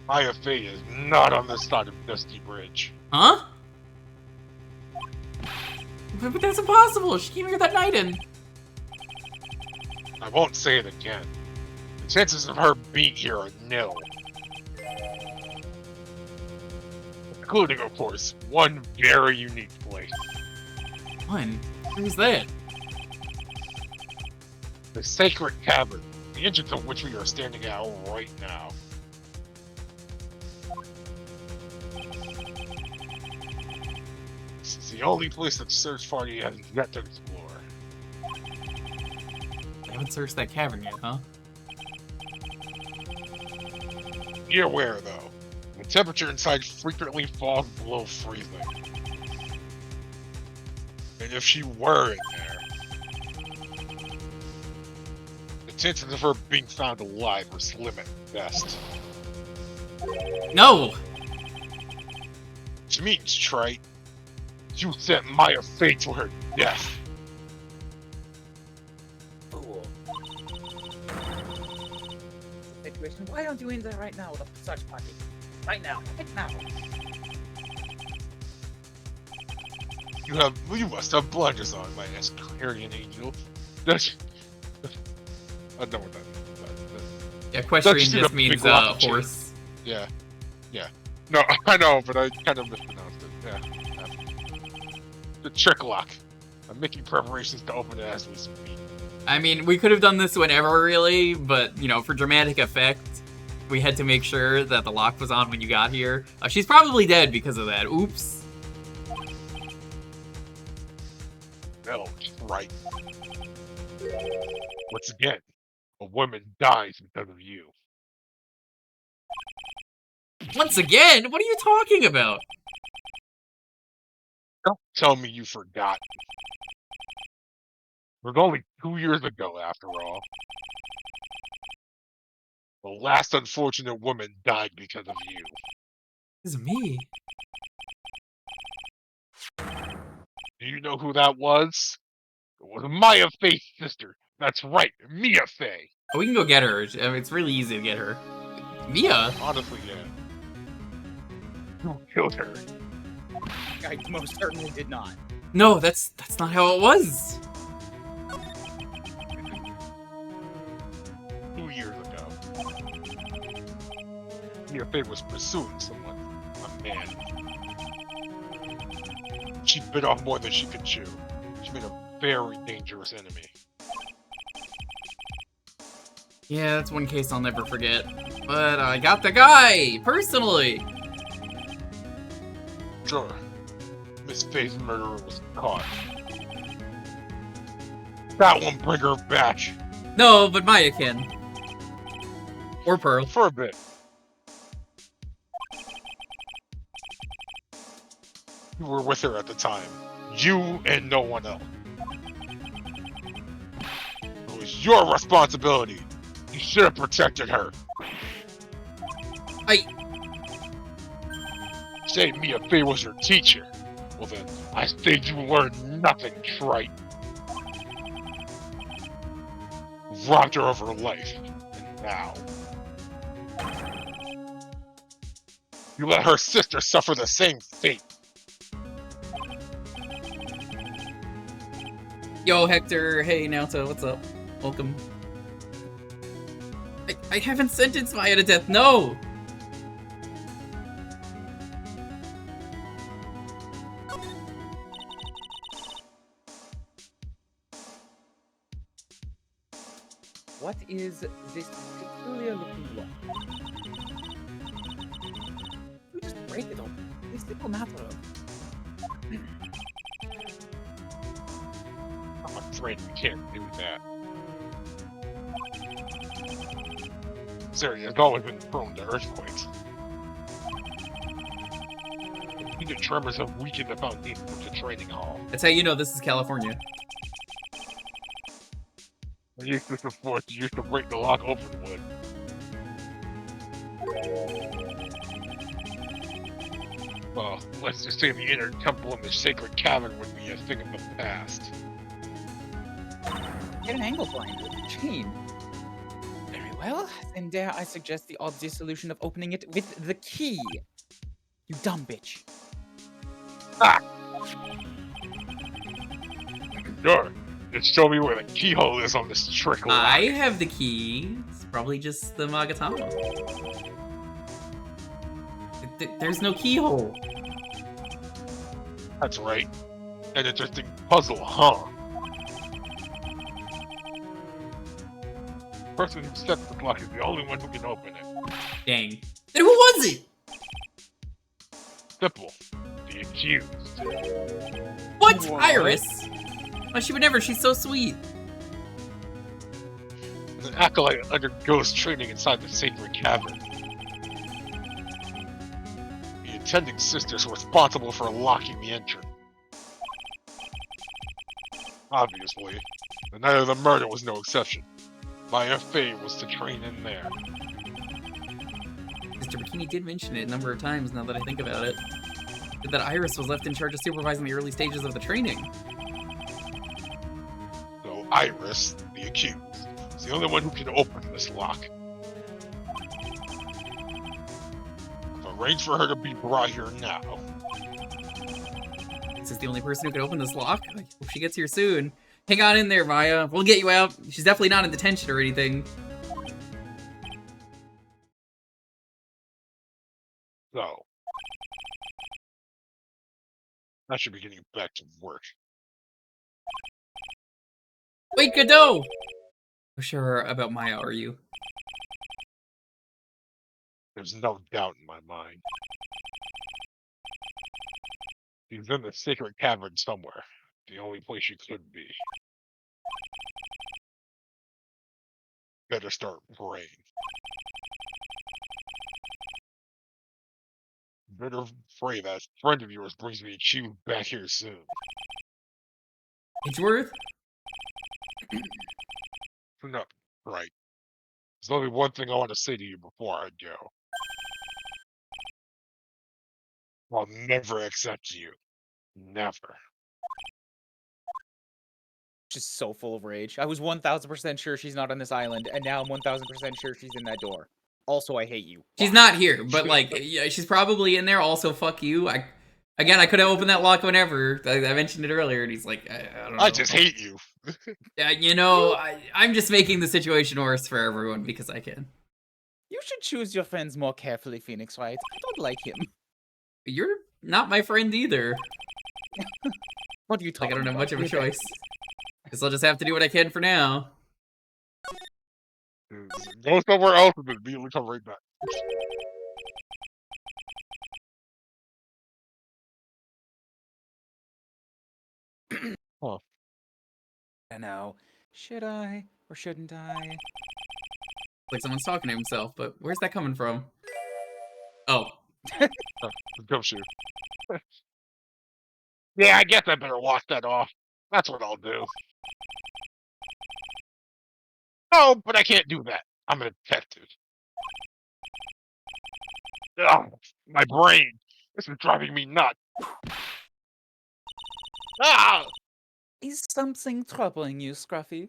Maya Fey is not on this side of Dusty Bridge. Huh? But that's impossible. She came here that night and... I won't say it again. The chances of her being here are nil. Including, of course, one very unique place. One? Who's that? The Sacred Cavern, the entrance of which we are standing at right now. This is the only place that the search party has yet to explore. I haven't searched that cavern yet, huh? Be aware, though, the temperature inside frequently falls below freezing. And if she were in there, the chances of her being found alive are slim at best. No! Which means, Trite, you sent Maya Fey to her death. Fool. Situation. Why aren't you in there right now with a search party? Right now. Right now. You must have blinders on, my Ascarian angel. That's... I don't know what that means. Yeah, equestrian That's just a means big rocket ship. horse. Yeah. No, I know, but I kind of mispronounced it. Yeah. The trick lock. I'm making preparations to open it as we speak. I mean, we could have done this whenever, really, but, you know, for dramatic effect, we had to make sure that the lock was on when you got here. She's probably dead because of that. Oops. No, right. Once again, a woman dies because of you. Once again? What are you talking about? Don't tell me you forgot. It was only 2 years ago, after all. The last unfortunate woman died because of you. This is me. Do you know who that was? It was Maya Faye's sister. That's right, Mia Faye. Oh, we can go get her. I mean, it's really easy to get her. Mia? Honestly, yeah. Who killed her? I most certainly did not. No, that's not how it was. 2 years ago. Mia Faye was pursuing someone, a man. She bit off more than she could chew. She made a very dangerous enemy. Yeah, that's one case I'll never forget. But I got the guy, personally. Sure, Miss Faye's murderer was caught. That won't bring her back. No, but Maya can. Or Pearl. For a bit. You were with her at the time. You and no one else. It was your responsibility. You should have protected her. Say Mia Faye was your teacher. Well then, I say you learned nothing, trite. Robbed her of her life. And now... you let her sister suffer the same fate. Yo, Hector. Hey, Naoto. What's up? Welcome. I haven't sentenced Maya to death. No! What is this peculiar looking block? You just break it open. It's diplomato. I'm afraid we can't do that. Syria has always been prone to earthquakes. The tremors have weakened the foundation of the training hall. That's how you know this is California. The use of force used to break the lock open would. Well, let's just say the inner temple in the sacred cavern would be a thing of the past. Get an angle blind with the chain. Very well, then dare I suggest the odd solution of opening it with the key. You dumb bitch. Ah! Sure. Just show me where the keyhole is on this trick lock. I have the key. It's probably just the Magatama. There's no keyhole. That's right. An interesting puzzle, huh? The person who sets the lock is the only one who can open it. Dang. Then who was it? Simple. The accused. What? What? Iris? Oh, she would never. She's so sweet. An acolyte undergoes training inside the sacred cavern. The attending sisters were responsible for locking the entrance. Obviously, the night of the murder was no exception. Maya Faye was to train in there. Mr. Bikini did mention it a number of times now that I think about it. That Iris was left in charge of supervising the early stages of the training. So Iris, the accused, is the only one who can open this lock. I've arranged for her to be brought here now. This is the only person who can open this lock. I hope she gets here soon. Hang on in there, Maya. We'll get you out. She's definitely not in detention or anything. So, I should be getting back to work. Wait, Godot! How sure about Maya are you? There's no doubt in my mind. He's in the secret cavern somewhere. The only place you could be. Better start praying. Better pray that friend of yours brings me a chew back here soon. Edgeworth? No, right. There's only one thing I want to say to you before I go. I'll never accept you. Never. Just so full of rage. I was 1000% sure she's not on this island, and now I'm 1000% sure she's in that door. Also, I hate you. She's not here, but like, yeah, she's probably in there. Also, fuck you. Again, I could have opened that lock whenever. I mentioned it earlier, and he's like, I don't know. I just hate you. Yeah, you know, I'm just making the situation worse for everyone because I can. You should choose your friends more carefully, Phoenix Wright. I don't like him. You're not my friend either. What are you Like, talking I don't have about? much of a We're choice. Guess I'll just have to do what I can for now. Go somewhere else and then immediately come right back. Huh. I know. Should I or shouldn't I? Like someone's talking to himself, but where's that coming from? Oh. Gumshoe. Yeah, I guess I better wash that off. That's what I'll do. No, but I can't do that. I'm a detective. Ugh, my brain. This is driving me nuts. Ah! Is something troubling you, Scruffy?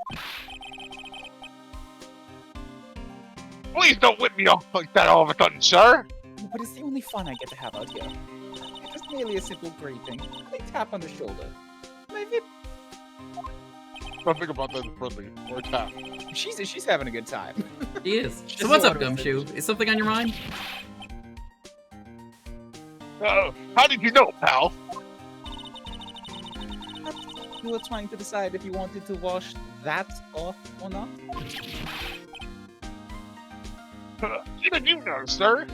Please don't whip me off like that all of a sudden, sir. But it's the only fun I get to have out here. It's merely a simple greeting. A tap on the shoulder. Maybe Don't think about that as friendly or tap. she's having a good time. He is. Just So what's up, wanted to say- Gumshoe? Is something on your mind? How did you know, pal? You were trying to decide if you wanted to wash that off or not? Even you know, sir.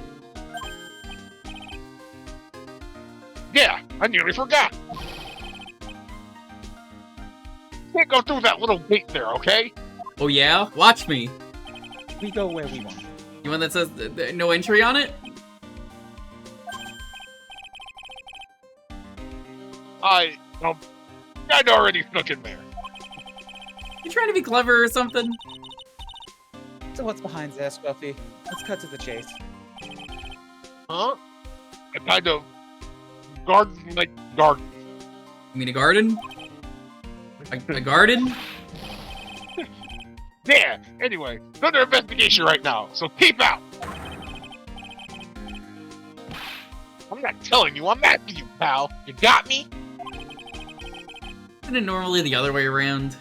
Yeah, I nearly forgot. Can't go through that little gate there, okay? Oh yeah? Watch me. We go where we want. You one that says no entry on it? I'd already snuck in there. You trying to be clever or something? So what's behind there, Scruffy? Let's cut to the chase. Huh? A kind of garden-like garden. You mean a garden? A garden? Yeah, anyway, it's under investigation right now, so keep out! I'm not telling you, I'm asking you, pal. You got me? Isn't it normally the other way around?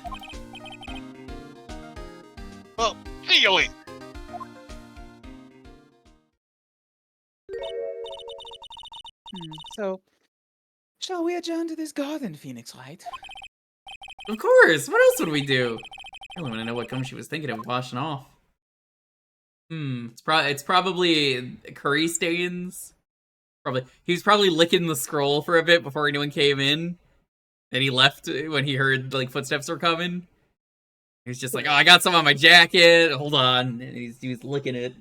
Well, see you later. So, shall we adjourn to this garden, Phoenix Wright? Of course! What else would we do? I really want to know what Gumshoe was thinking of washing off. It's probably curry stains. He was probably licking the scroll for a bit before anyone came in. And he left when he heard like footsteps were coming. He was just like, "Oh, I got some on my jacket. Hold on." And he was licking it.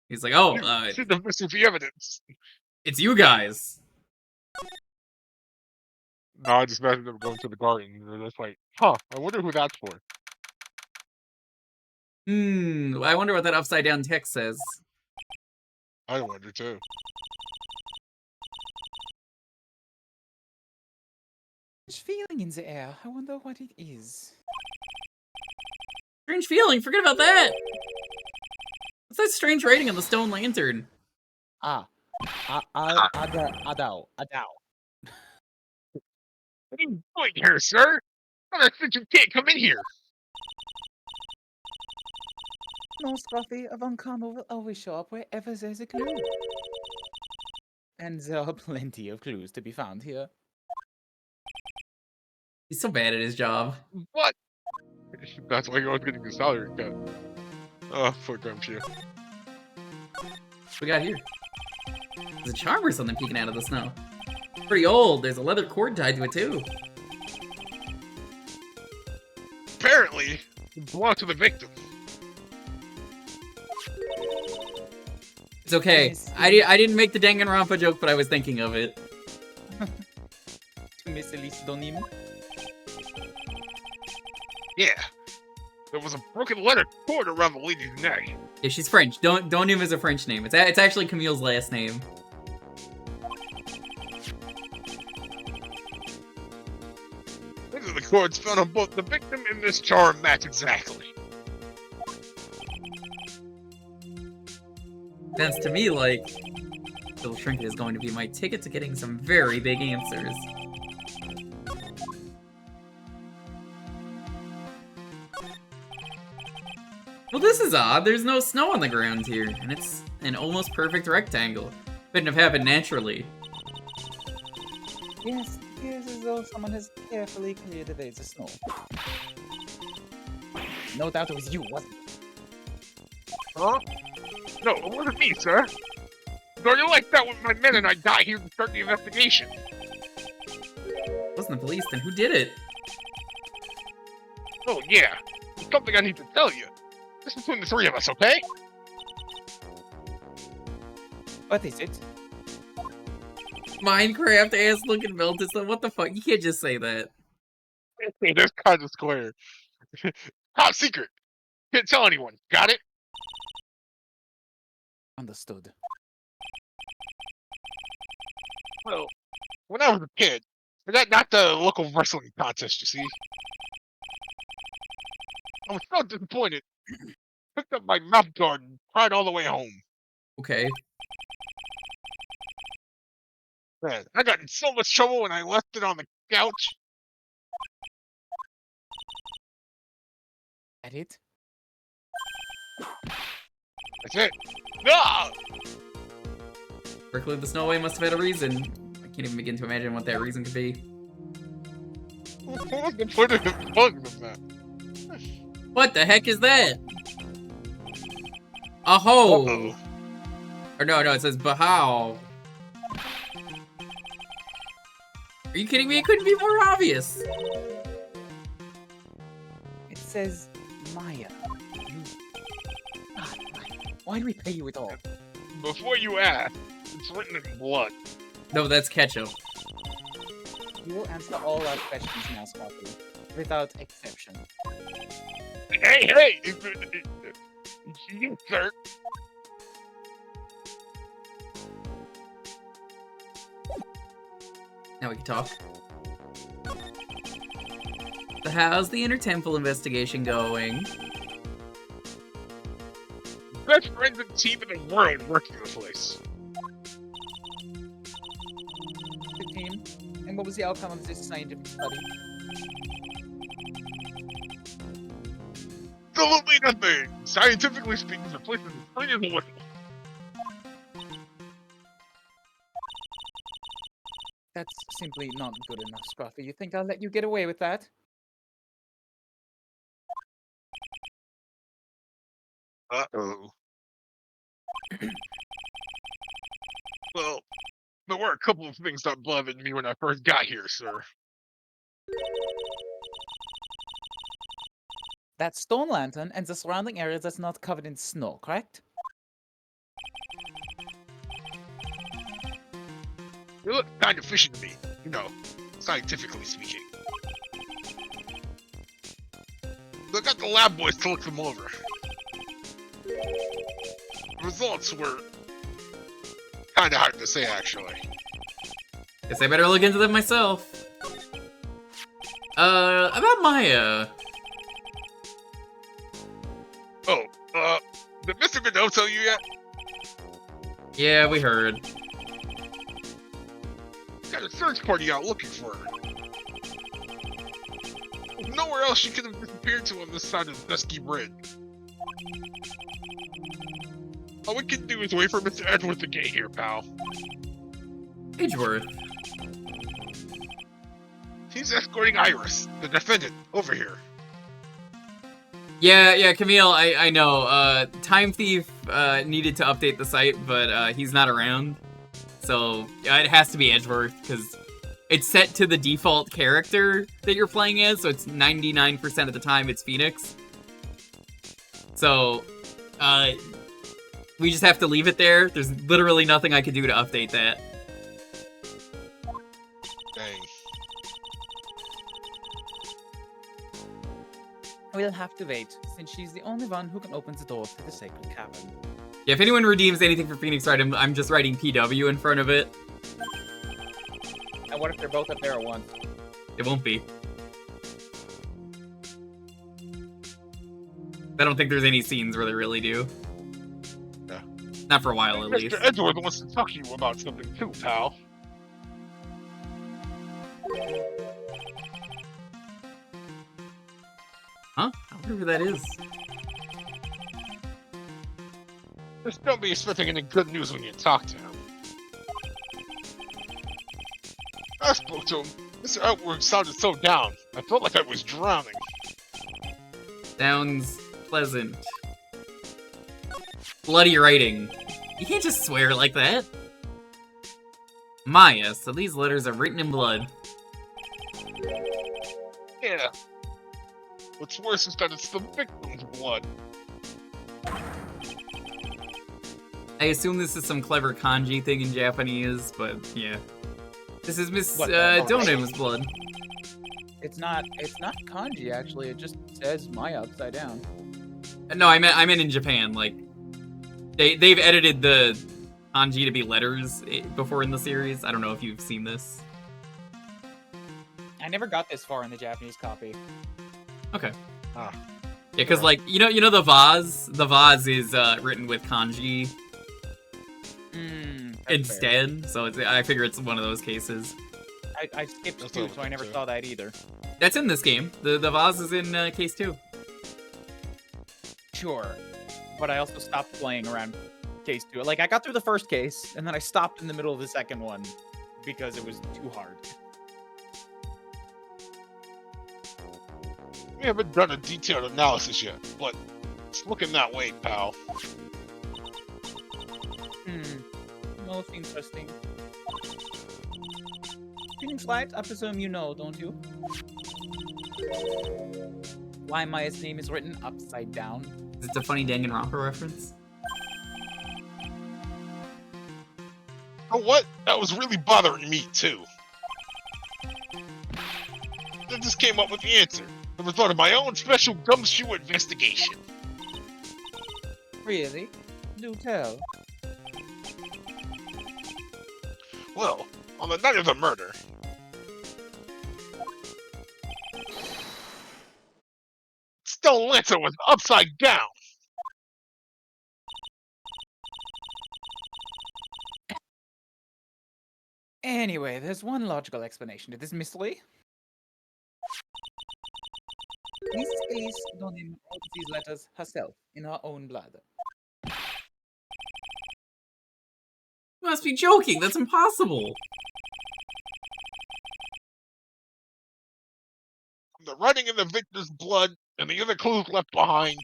He's like, "Oh, See the Mississippi evidence. it's you guys." No, I just imagined them going to the garden, and it's like, huh, I wonder who that's for. I wonder what that upside down text says. I wonder too. There's feeling in the air. I wonder what it is. Strange feeling. Forget about that. What's that strange writing on the stone lantern? Adao. What are you doing here, sir? I said you can't come in here. No, Scruffy, a Vancano will always show up wherever there's a clue. And there are plenty of clues to be found here. He's so bad at his job. What? That's why you're always getting the salary cut. Oh, poor Gumshoe. we got here? There's a charm or something peeking out of the snow. Pretty old. There's a leather cord tied to it, too. Apparently, it belonged to the victim. It's okay. I didn't make the Danganronpa joke, but I was thinking of it. To Miss Elise Donim. Yeah. There was a broken leather cord around the lady's neck. Yeah, she's French. Donim is a French name. It's actually Camille's last name. These are the cords found on both the victim and this charm match exactly. Sounds to me like Little Trinket is going to be my ticket to getting some very big answers. Well, this is odd. There's no snow on the ground here, and it's an almost perfect rectangle. Couldn't have happened naturally. Yes, it appears as though someone has carefully cleared away the snow. No doubt it was you, wasn't it? Huh? No, it wasn't me, sir. Though you like that when my men and I got here to start the investigation. It wasn't the police, then who did it? Oh, yeah. There's something I need to tell you. This is between the three of us, okay? What is it? Minecraft ass looking melted. So what the fuck? You can't just say that. Hey, that's kind of square. Top secret. Can't tell anyone. Got it? Understood. Well, when I was a kid, not the local wrestling contest, you see. I was so disappointed. Picked up my mouth guard and cried all the way home. Okay. Man, I got in so much trouble when I left it on the couch. At it? That's it. No! Berkeley the Snow White must have had a reason. I can't even begin to imagine what that reason could be. What was the point of telling them that? What the heck is that? A hole. Uh-oh. Or no, it says Bahao. Are you kidding me? It couldn't be more obvious. It says Maya. You... Ah, why do we pay you at all? Before you ask, it's written in blood. No, that's ketchup. You will answer all our questions now, Scotty, without exception. Hey! You, sir. Now we can talk. So how's the Inner Temple investigation going? Best friends and team in the world working the place. The team? And what was the outcome of this scientific study? Absolutely nothing. Scientifically speaking, the place is as clean as a whistle. That's simply not good enough, Scruffy. You think I'll let you get away with that? Uh-oh. Well, there were a couple of things that bothered me when I first got here, sir. That stone lantern and the surrounding area that's not covered in snow, correct? They look kind of fishy to me, scientifically speaking. So I got the lab boys to look them over. The results were kind of hard to say, actually. Guess I better look into them myself. About Maya. Oh, did Mr. Godot tell you yet? Yeah, we heard. Got a search party out looking for her. There's nowhere else she could have disappeared to on this side of the Dusky Bridge. All we can do is wait for Mr. Edward to get here, pal. Edgeworth. He's escorting Iris, the defendant, over here. Yeah, Camille, I know. Time Thief needed to update the site, but he's not around. So it has to be Edgeworth, because it's set to the default character that you're playing as, so it's 99% of the time it's Phoenix. So, we just have to leave it there. There's literally nothing I can do to update that. Dang. We'll have to wait, since she's the only one who can open the door to the sacred cavern. Yeah, if anyone redeems anything for Phoenix Wright, I'm just writing PW in front of it. And what if they're both up there at once? It won't be. I don't think there's any scenes where they really do. Yeah. Not for a while, at least. Mr. Edgeworth wants to talk to you about something too, pal. Huh? I wonder who that is. Just don't be expecting any good news when you talk to him. I spoke to him. Mr. Outward sounded so down. I felt like I was drowning. Sounds pleasant. Bloody writing. You can't just swear like that. Maya, so these letters are written in blood. Yeah. What's worse is that it's the victim's blood. I assume this is some clever kanji thing in Japanese, but yeah. This is Miss Donim's blood. It's not kanji, actually. It just says Maya upside down. No, I meant in Japan. Like, they've edited the kanji to be letters before in the series. I don't know if you've seen this. I never got this far in the Japanese copy. Okay. Ah. Yeah, because like you know the vase. The vase is written with kanji instead, so I figure it's one of those cases. I skipped That's 2, what so I never too. saw that either. That's in this game. The vase is in case 2. Sure, but I also stopped playing around case 2. Like, I got through the first case, and then I stopped in the middle of the second one because it was too hard. We haven't done a detailed analysis yet, but it's looking that way, pal. Most interesting. Phoenix Wright, I presume you know, don't you? Why Maya's name is written upside down. Is it a funny Danganronpa reference? You know what? That was really bothering me, too. I just came up with the answer. The result of my own special gumshoe investigation. Really? Do tell. Well, on the night of the murder, Stone Lancer was upside down. Anyway, there's one logical explanation to this mystery. Miss Ace Donim wrote these letters herself in her own blood. You must be joking. That's impossible. The writing in the victor's blood and the other clues left behind.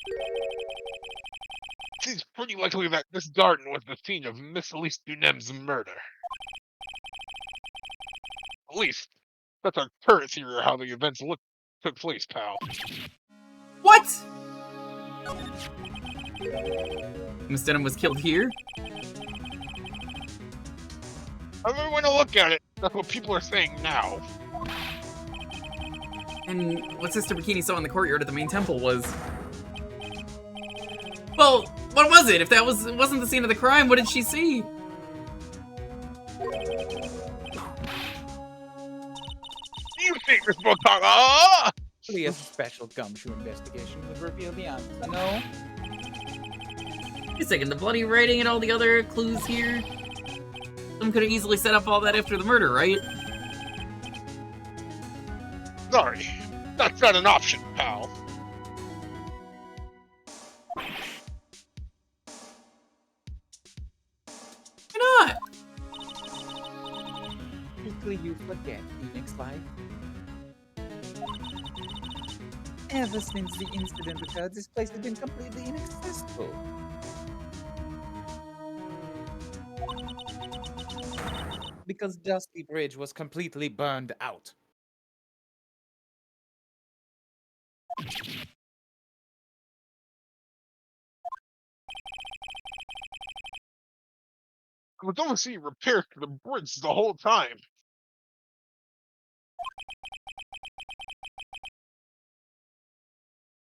It seems pretty likely that this garden was the scene of Miss Elise Dunem's murder. At least, that's our current theory of how the events took place, pal. What? Miss Denham was killed here? However you want to look at it, that's what people are saying now. And what Sister Bikini saw in the courtyard at the main temple was... Well, what was it? If that wasn't the scene of the crime, what did she see? You think this book ah! Only a special gumshoe investigation would reveal the answer, no? Wait a second, the bloody writing and all the other clues here? Someone could have easily set up all that after the murder, right? Sorry, that's not an option, pal. Why not? Quickly you forget, Phoenix Life. Ever since the incident occurred, this place has been completely inaccessible. because Dusty Bridge was completely burned out. I was only seeing repairs to the bridge the whole time.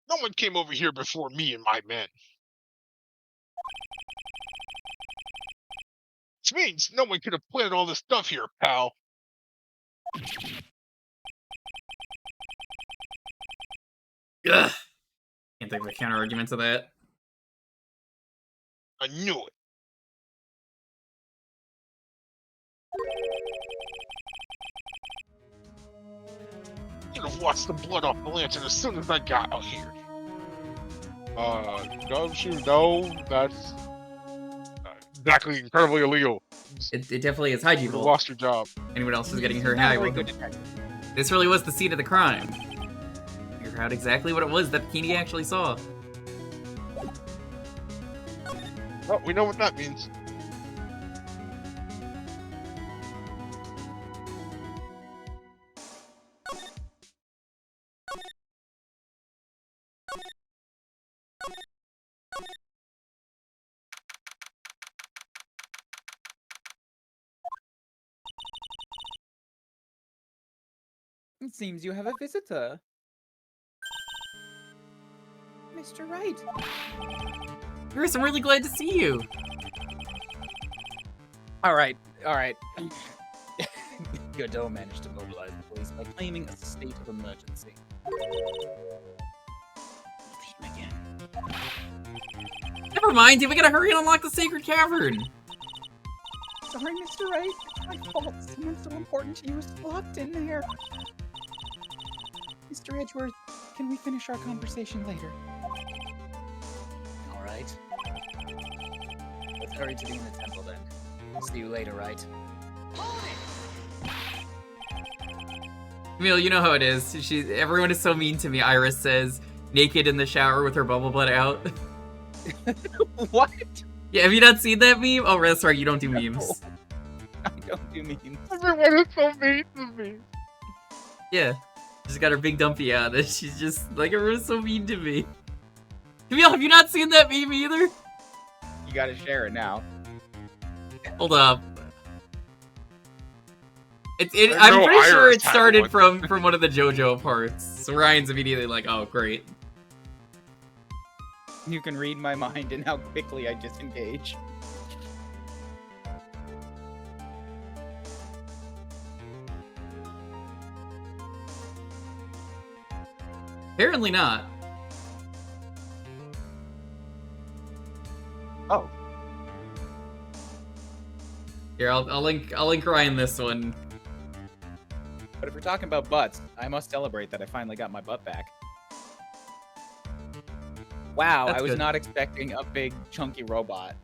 No one came over here before me and my men. Which means no one could have planted all this stuff here, pal. Ugh. Can't think of a counter argument to that. I knew it. Could have washed the blood off the lantern as soon as I got out here. Don't you know that's exactly incredibly illegal? It definitely is. Hi, You Jewker. lost your job. Anyone else is getting her Not high? very Welcome. good detective. This really was the scene of the crime. Figure out exactly what it was that Bikini actually saw. Well, we know what that means. It seems you have a visitor. Mr. Wright. Chris, I'm really glad to see you. Alright. Godot managed to mobilize the police by claiming a state of emergency. Theme again. Never mind, dude. We gotta hurry and unlock the sacred cavern. Sorry, Mr. Wright. My fault. Someone so important to you is locked in there. Mr. Edgeworth, can we finish our conversation later? Alright. Let's hurry to the inner temple then. I'll see you later, right? Emil, you know how it is. Everyone is so mean to me. Iris says, naked in the shower with her bubble butt out. What? Yeah, have you not seen that meme? Oh, that's right. You don't do memes. I don't do memes. Everyone is so mean to me. Yeah. She's got her big dumpy out, and she's just like, everyone's so mean to me. Emil, have you not seen that meme either? You gotta share it now. Hold up. There's I'm no pretty sure Iris it started type from one of the JoJo parts. So Ryan's immediately like, oh, great. You can read my mind and how quickly I disengage. Apparently not. Oh. Here, I'll link Ryan this one. But if we're talking about butts, I must celebrate that I finally got my butt back. Wow, That's I was good. not expecting a big, chunky robot.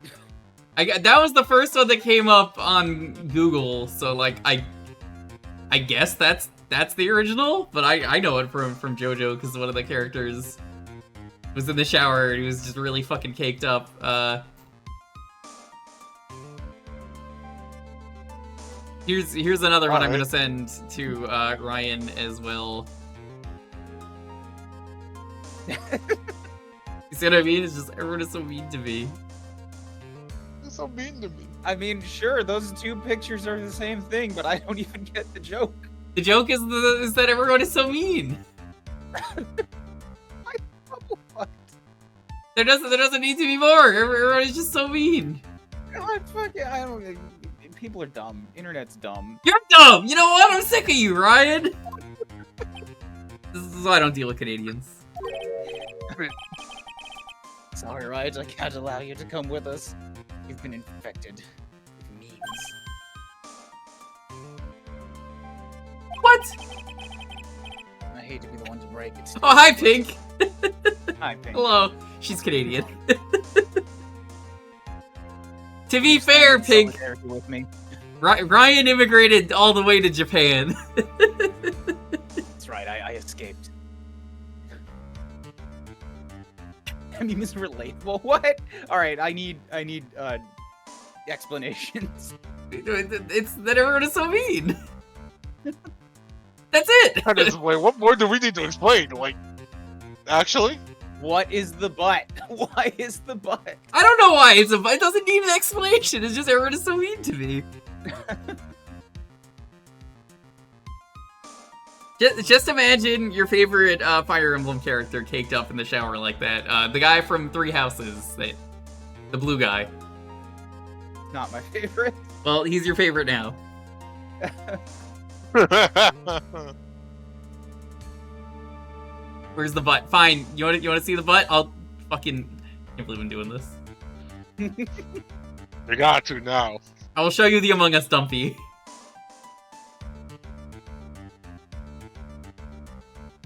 That was the first one that came up on Google, so like I guess that's the original, but I know it from JoJo because one of the characters was in the shower and he was just really fucking caked up. Here's another one I'm gonna send to Ryan as well. You see what I mean? It's just everyone is so mean to me. You're so mean to me. I mean, sure, those two pictures are the same thing, but I don't even get the joke. The joke is that everyone is so mean. What? There doesn't need to be more. Everyone is just so mean. God, fuck it, I don't. People are dumb. Internet's dumb. You're dumb. You know what? I'm sick of you, Ryan. This is why I don't deal with Canadians. Sorry, Wright, I can't allow you to come with us. You've been infected with memes. What? I hate to be the one to break it. Oh, hi, Pink. Hi, Pink. Hello. She's Canadian. To be fair, Pink, Solidarity with me. Ryan immigrated all the way to Japan. That's right, I escaped. I mean, this is relatable. What? All right, I need explanations. It's that everyone is so mean. That's it. That is, wait, what more do we need to explain? Like, actually? What is the butt? Why is the butt? I don't know why it doesn't need an explanation. It's just everyone is so mean to me. Just imagine your favorite Fire Emblem character caked up in the shower like that. The guy from Three Houses, the blue guy. Not my favorite. Well, he's your favorite now. Where's the butt? Fine. You want to see the butt? I'll fucking. I can't believe I'm doing this. You got to now. I will show you the Among Us Dumpy.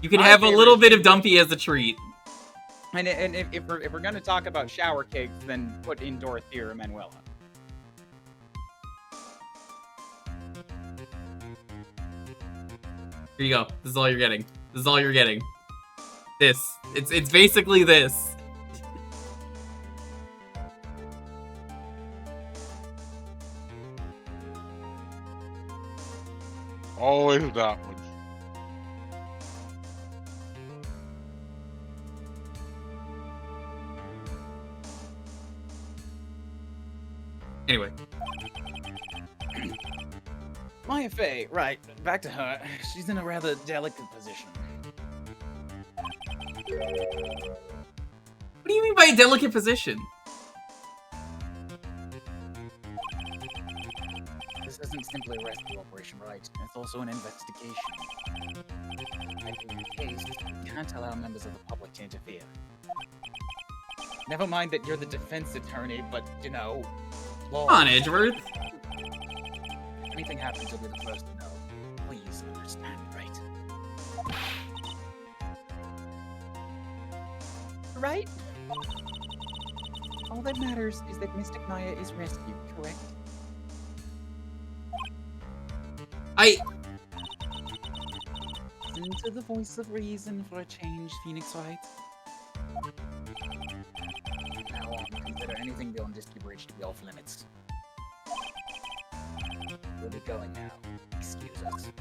You can My have a little favorite- bit of Dumpy as a treat. And if we're gonna talk about shower cakes, then put in Dorothea Manuela. Here you go. This is all you're getting. This is all you're getting. This. It's basically this. Always that one. Anyway. Maya Fey, right, back to her. She's in a rather delicate position. What do you mean by a delicate position? This isn't simply a rescue operation, right? It's also an investigation. And in your case, we can't allow members of the public to interfere. Never mind that you're the defense attorney, but, you know... Come on, Edgeworth. If anything happens, you'll be the first to know. Please understand, right? Right? All that matters is that Mystic Maya is rescued, correct? Listen to the voice of reason for a change, Phoenix Wright. From now on, consider anything beyond Disky Bridge to be off limits. We'll be going now. Excuse us.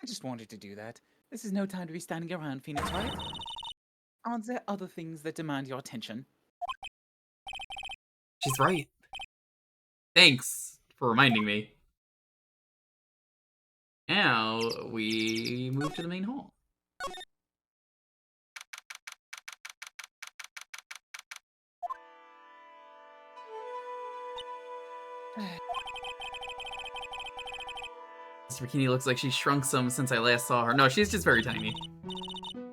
I just wanted to do that. This is no time to be standing around, Phoenix Wright. Aren't there other things that demand your attention? She's right. Thanks for reminding me. Now we move to the main hall. Mr. Bikini looks like she shrunk some since I last saw her. No, she's just very tiny.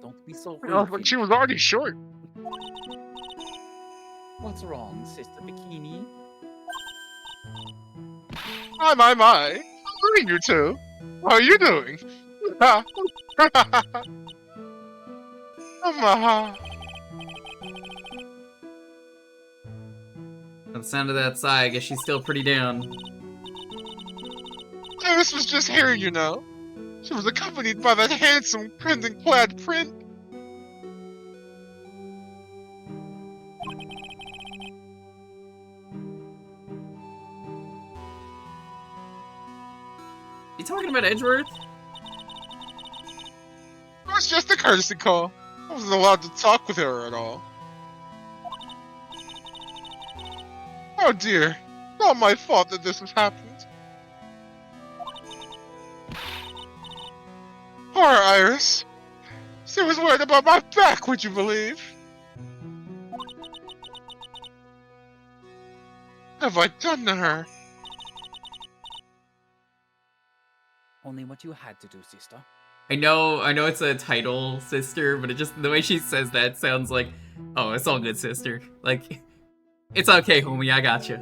Don't be so You know, rude. but she was already short. What's wrong, Sister Bikini? My. Look at you two. How are you doing? By the sound of that sigh, I guess she's still pretty down. This was just here, you know. She was accompanied by that handsome, crimson-clad prince. You talking about Edgeworth? It was just a courtesy call. I wasn't allowed to talk with her at all. Oh dear. Not my fault that this has happened. Poor Iris. She was worried about my back, would you believe? What have I done to her? Only what you had to do, sister. I know it's a title, sister, but it just the way she says that sounds like, oh, it's all good, sister. Like, it's okay, homie, I got you.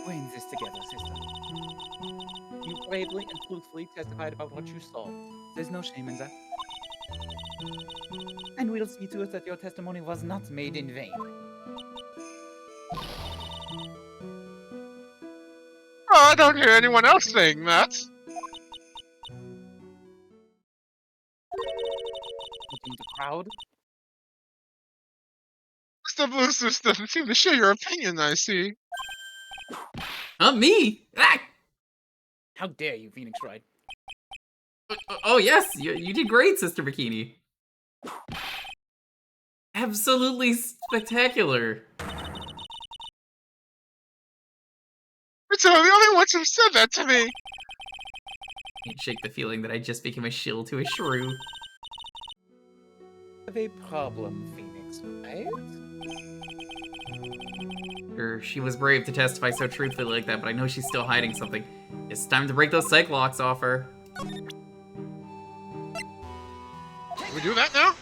We're in this together, sister. You bravely and truthfully testified about what you saw. There's no shame in that. And we'll see to it that your testimony was not made in vain. Oh, I don't hear anyone else saying that. Looking the crowd. Mr. Bluesus doesn't seem to share your opinion, I see. Me? Ah! How dare you, Phoenix Wright? Oh yes, you did great, Sister Bikini. Absolutely spectacular. But you're the only ones who said that to me. Can't shake the feeling that I just became a shill to a shrew. Have a problem, Phoenix Wright? Sure, she was brave to testify so truthfully like that, but I know she's still hiding something. It's time to break those psych locks off her. Can we do that now?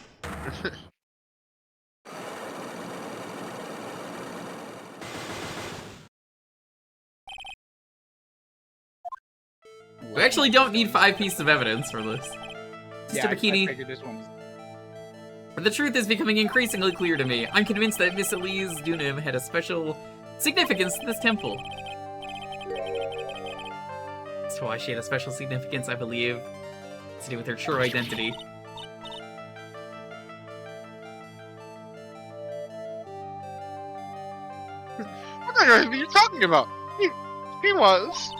We actually don't need 5 pieces of evidence for this. Sister Yeah, I Bikini, figured this one was... but the truth is becoming increasingly clear to me. I'm convinced that Miss Elise Dunim had a special significance to this temple. That's why she had a special significance, I believe. It's to do with her true identity. What on earth are you talking about? He was.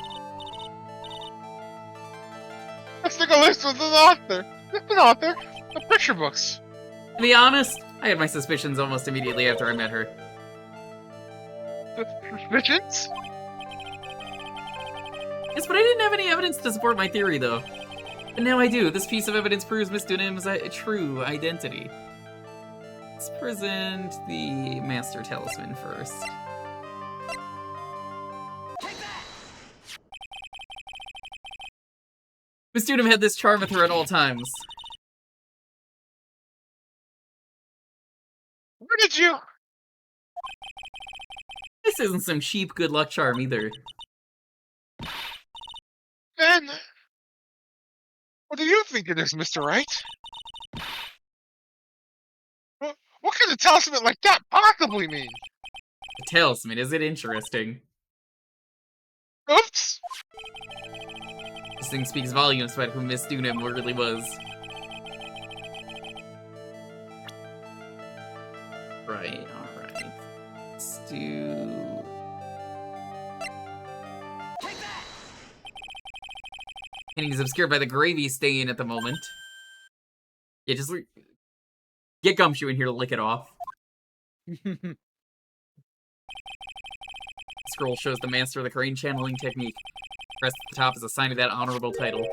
Let's take a list with an author. Just an author of picture books. To be honest, I had my suspicions almost immediately after I met her. Suspicions? Yes, but I didn't have any evidence to support my theory, though. But now I do. This piece of evidence proves Miss Dunham's true identity. Let's present the Master Talisman first. Miss Dunham had this charm with her at all times. Where did you? This isn't some cheap good luck charm either. Then, what do you think it is, Mr. Wright? What can a talisman like that possibly mean? The talisman, is it interesting? Oops! This thing speaks volumes about who Miss Dunham really was. Right, alright. Let's do... Painting is obscured by the gravy stain at the moment. Yeah, just get Gumshoe in here to lick it off. Scroll shows the master of the crane channeling technique. Crest at the top is a sign of that honorable title.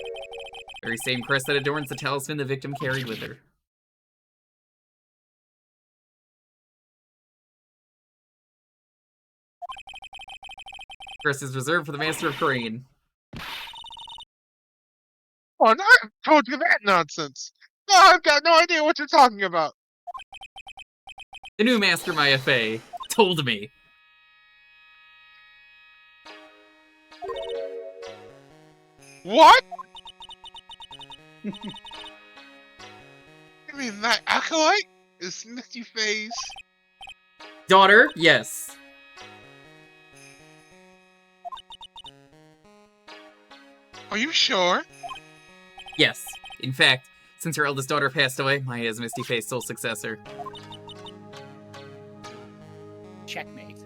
Very same crest that adorns the talisman the victim carried with her. Crest is reserved for the master of crane. Oh, I told you that nonsense. Oh, I've got no idea what you're talking about. The new master, my FA, told me. What? You mean that acolyte is Misty Faye's? Daughter, yes. Are you sure? Yes. In fact, since her eldest daughter passed away, Maya is Misty Faye's sole successor. Checkmate.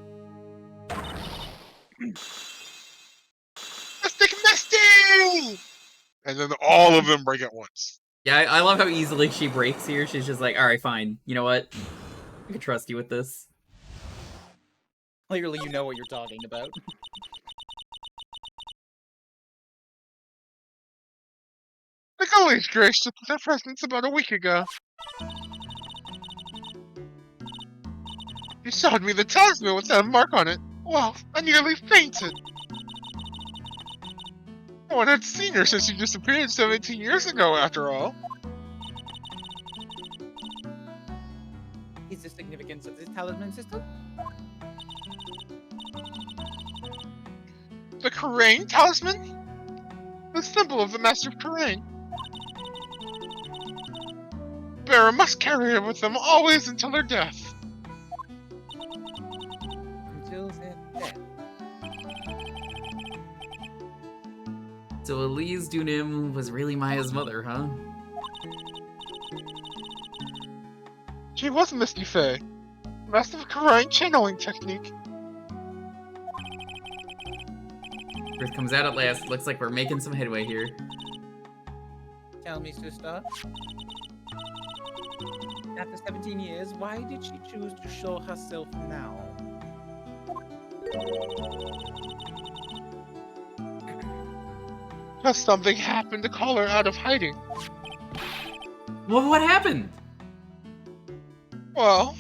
Mystic Misty! And then all of them break at once. Yeah, I love how easily she breaks here. She's just like, alright, fine. You know what? I can trust you with this. Clearly you know what you're talking about. The Gully's graced with their presence about a week ago. You showed me the talisman with that mark on it. Well, I nearly fainted. No one had seen her since she disappeared 17 years ago, after all. Is the significance of this talisman system? The Karain talisman? The symbol of the Master of Karain. Bearer must carry it with them always until their death. Until their death. So Elise Dunim was really Maya's mother, huh? She was Misty Faye, Master of correct channeling technique. Earth comes out at last. Looks like we're making some headway here. Tell me, sister. After 17 years, why did she choose to show herself now? Because something happened to call her out of hiding. Well, what happened? Well,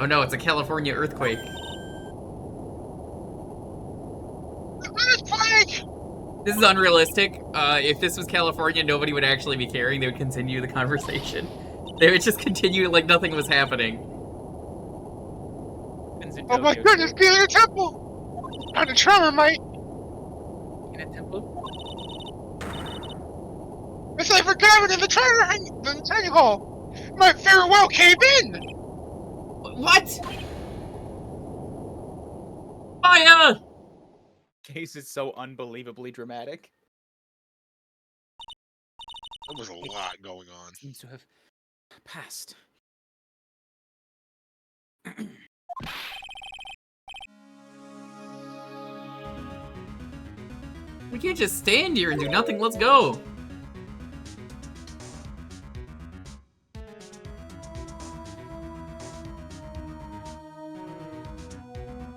Oh no, it's a California earthquake. earthquake! This is unrealistic. If this was California, nobody would actually be caring. They would continue the conversation. They would just continue like nothing was happening. Oh my goodness, be in a temple! On a tremor, mate! In a temple? It's like we're gathered in the training hall! My farewell came in! What? Fire! Case is so unbelievably dramatic. There was a lot going on. Seems to have passed. We can't just stand here and do nothing. Let's go.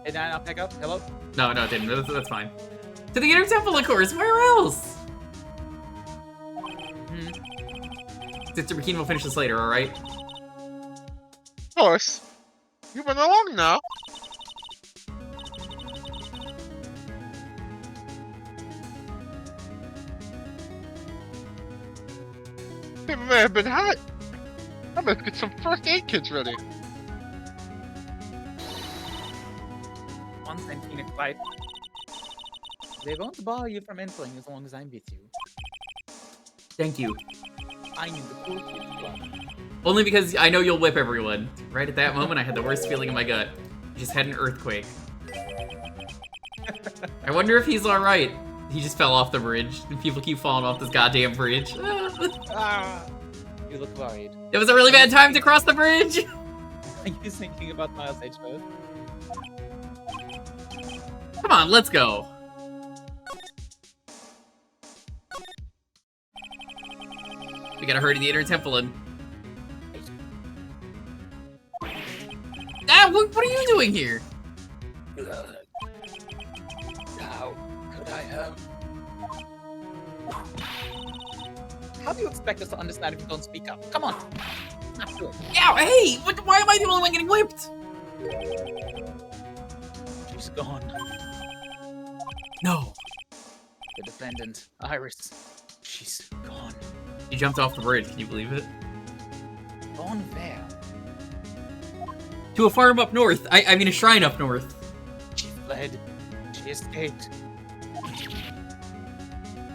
Hey, Dan, I'll pick up. Hello? No, it didn't. That's fine. To the Inner Temple, of course. Where else? Sister McKean will finish this later, alright? Of course. You've been along now. It may have been hot. I must get some first aid kits ready. One sentient fight. They won't bar you from entering as long as I'm with you. Thank you. I'm in the cool kids club. Only because I know you'll whip everyone. Right at that moment, I had the worst feeling in my gut. I just had an earthquake. I wonder if he's alright. He just fell off the bridge, and people keep falling off this goddamn bridge. Ah, you look worried. It was a really bad time to cross the bridge! Are you thinking about Miles Edgeworth? Come on, let's go. We gotta hurry the Inner Temple in. Ah, what are you doing here? How could I have? How do you expect us to understand if you don't speak up? Come on! Not good. Ow, hey! Why am I the only one getting whipped? She's gone. No. The defendant, Iris. She's gone. He jumped off the bridge, can you believe it? Gone where? To a farm up north. I mean a shrine up north. She fled. She escaped.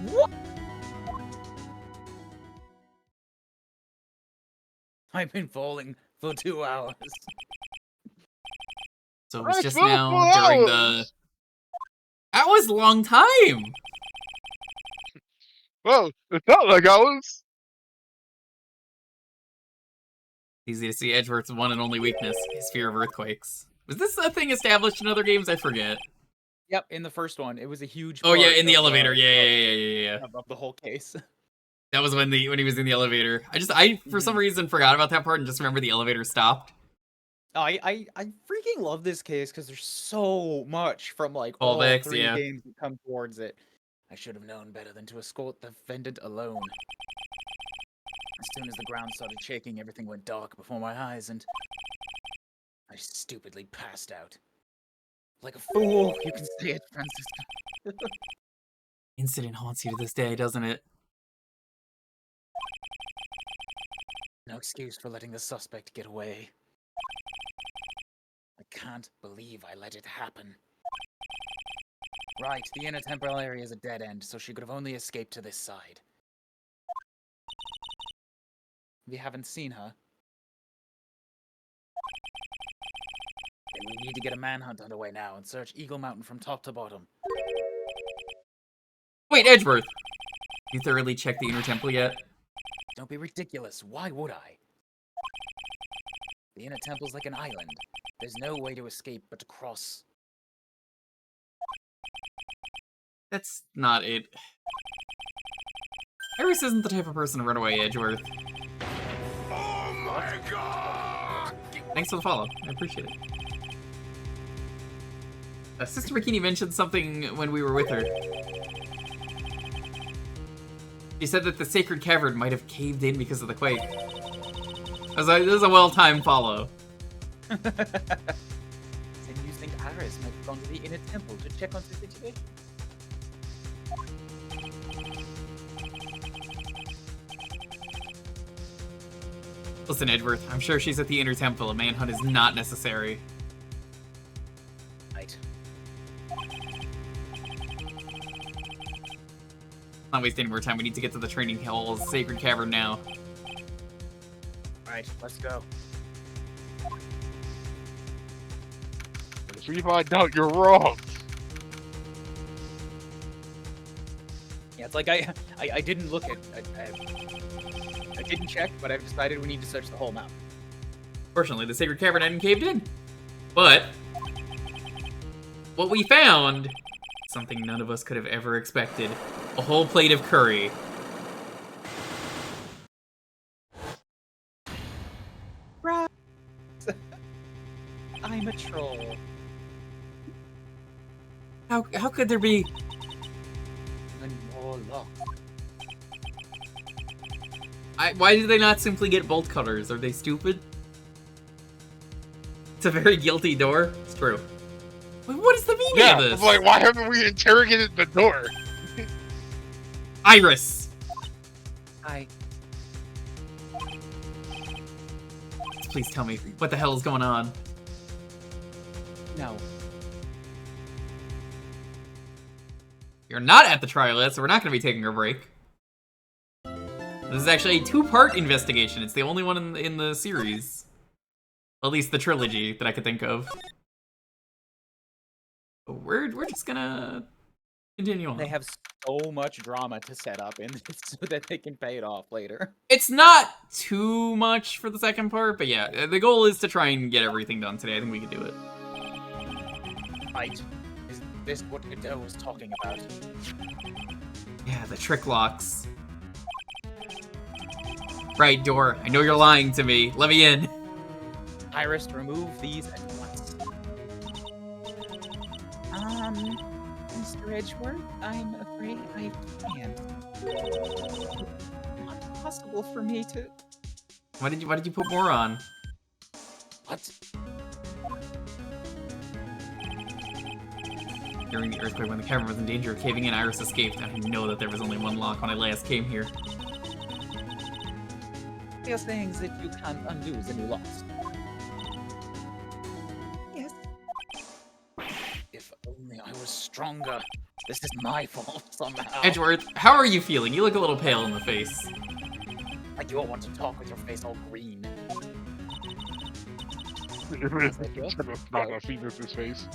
What? I've been falling for 2 hours. So it was Right, just well, now well, during the... That was a long time! Well, it felt like I was. Easy to see Edgeworth's one and only weakness, his fear of earthquakes. Was this a thing established in other games? I forget. Yep, in the first one, it was a huge. Oh yeah, part in the of, elevator. Yeah. Of the whole case. That was when he was in the elevator. I for some reason forgot about that part and just remember the elevator stopped. I freaking love this case because there's so much from like all Callbacks, 3 yeah. games that come towards it. I should have known better than to escort the defendant alone. As soon as the ground started shaking, everything went dark before my eyes, and I stupidly passed out. Like a fool, you can say it, Francisco. Incident haunts you to this day, doesn't it? No excuse for letting the suspect get away. I can't believe I let it happen. Right, the inner temporal area is a dead end, so she could have only escaped to this side. We haven't seen her. Then we need to get a manhunt underway now and search Eagle Mountain from top to bottom. Wait, Edgeworth! You thoroughly checked the inner temple yet? Don't be ridiculous. Why would I? The inner temple's like an island. There's no way to escape but to cross. That's not it. Iris isn't the type of person to run away, Edgeworth. Oh my god! Thanks for the follow. I appreciate it. Sister Bikini mentioned something when we were with her. She said that the sacred cavern might have caved in because of the quake. I was like, this is a well-timed follow. Then you think Iris might have gone to the inner temple to check on the situation? Listen, Edgeworth, I'm sure she's at the inner temple. A manhunt is not necessary. Right. Not waste any more time. We need to get to the training hall's sacred cavern now. Alright, let's go. If we find out you're wrong. Yeah, it's like I didn't look at... I didn't check, but I've decided we need to search the whole map. Fortunately, the sacred cavern hadn't caved in. But what we found, something none of us could have ever expected. A whole plate of curry. Right. I'm a troll. How could there be... And more luck. Why did they not simply get bolt cutters? Are they stupid? It's a very guilty door. It's true. Wait, what is the meaning Yeah, of this? I'm like, why haven't we interrogated the door? Iris! Please tell me, what the hell is going on? No. You're not at the trial yet, so we're not going to be taking a break. This is actually a two-part investigation. It's the only one in the series. At least the trilogy that I could think of. But we're just gonna continue on. They have so much drama to set up in this so that they can pay it off later. It's not too much for the second part, but yeah, the goal is to try and get everything done today. I think we can do it. Right. Is this what Godot was talking about? Yeah, the trick locks. Right, door. I know you're lying to me. Let me in. Iris, remove these at once. Mr. Edgeworth, I'm afraid I can't. Not possible for me to... Why did you put more on? What? During the earthquake, when the cavern was in danger of caving in, Iris escaped. I know that there was only one lock when I last came here. You're saying that you can't undo the new locks. Yes. If only I was stronger. This is my fault somehow. Edgeworth, how are you feeling? You look a little pale in the face. Like you don't want to talk with your face all green. Not gonna feed his face.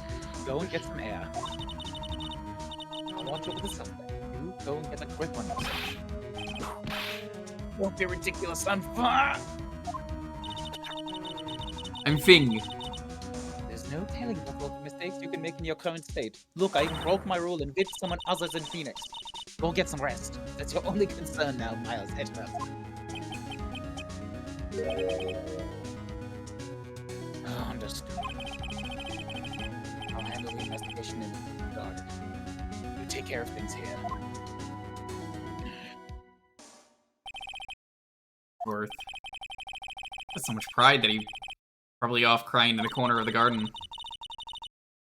Go and get some air. I want you with the suspect. You go and get a grip on yourself. Won't be ridiculous on fire! I'm Fing. There's no telling what sort of mistakes you can make in your current state. Look, I broke my rule and bit someone other than Phoenix. Go get some rest. That's your only concern now, Miles Edgeworth. Oh, understood. I'll handle the investigation in the garden. You take care of things here. Worth. Has so much pride that he probably off crying in the corner of the garden.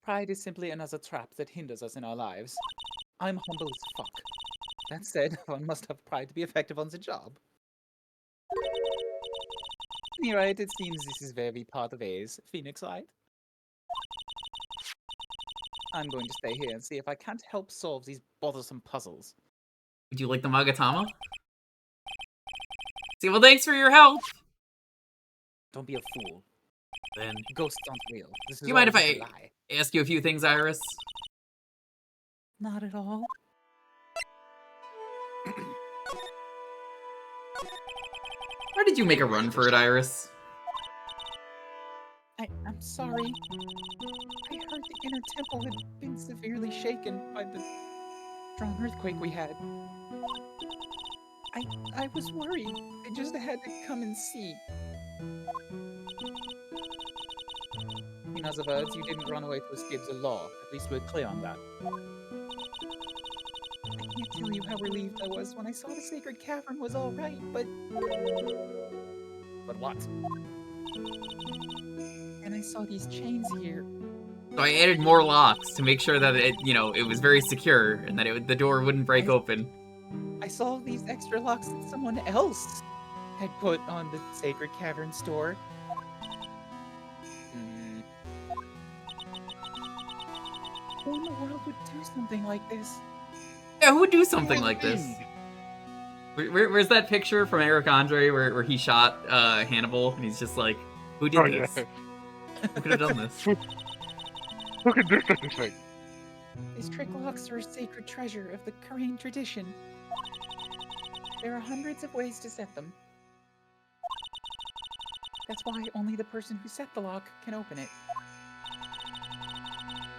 Pride is simply another trap that hinders us in our lives. I'm humble as fuck. That said, one must have pride to be effective on the job. Right, it seems this is very part of A's. Phoenix, right? I'm going to stay here and see if I can't help solve these bothersome puzzles. Would you like the Magatama? See, well, thanks for your help. Don't be a fool. Then, Ghosts aren't real. This is you mind all if just a I lie. ask you a few things, Iris? Not at all. Why did you make a run for it, Iris? I'm sorry. I heard the inner temple had been severely shaken by the strong earthquake we had. I was worried. I just had to come and see. In other words, you didn't run away to escape the law. At least we're clear on that. I can't tell you how relieved I was when I saw the sacred cavern was all right, but... But what? And I saw these chains here. So I added more locks to make sure that it, it was very secure and that the door wouldn't break open. I saw these extra locks that someone else had put on the sacred cavern store. Who in the world would do something like this? Yeah, who would do something like this? Where's that picture from Eric Andre where he shot Hannibal and he's just like, who did this? Yeah. Who could have done this? Who can do such a thing? These trick locks are a sacred treasure of the Korean tradition. There are hundreds of ways to set them. That's why only the person who set the lock can open it.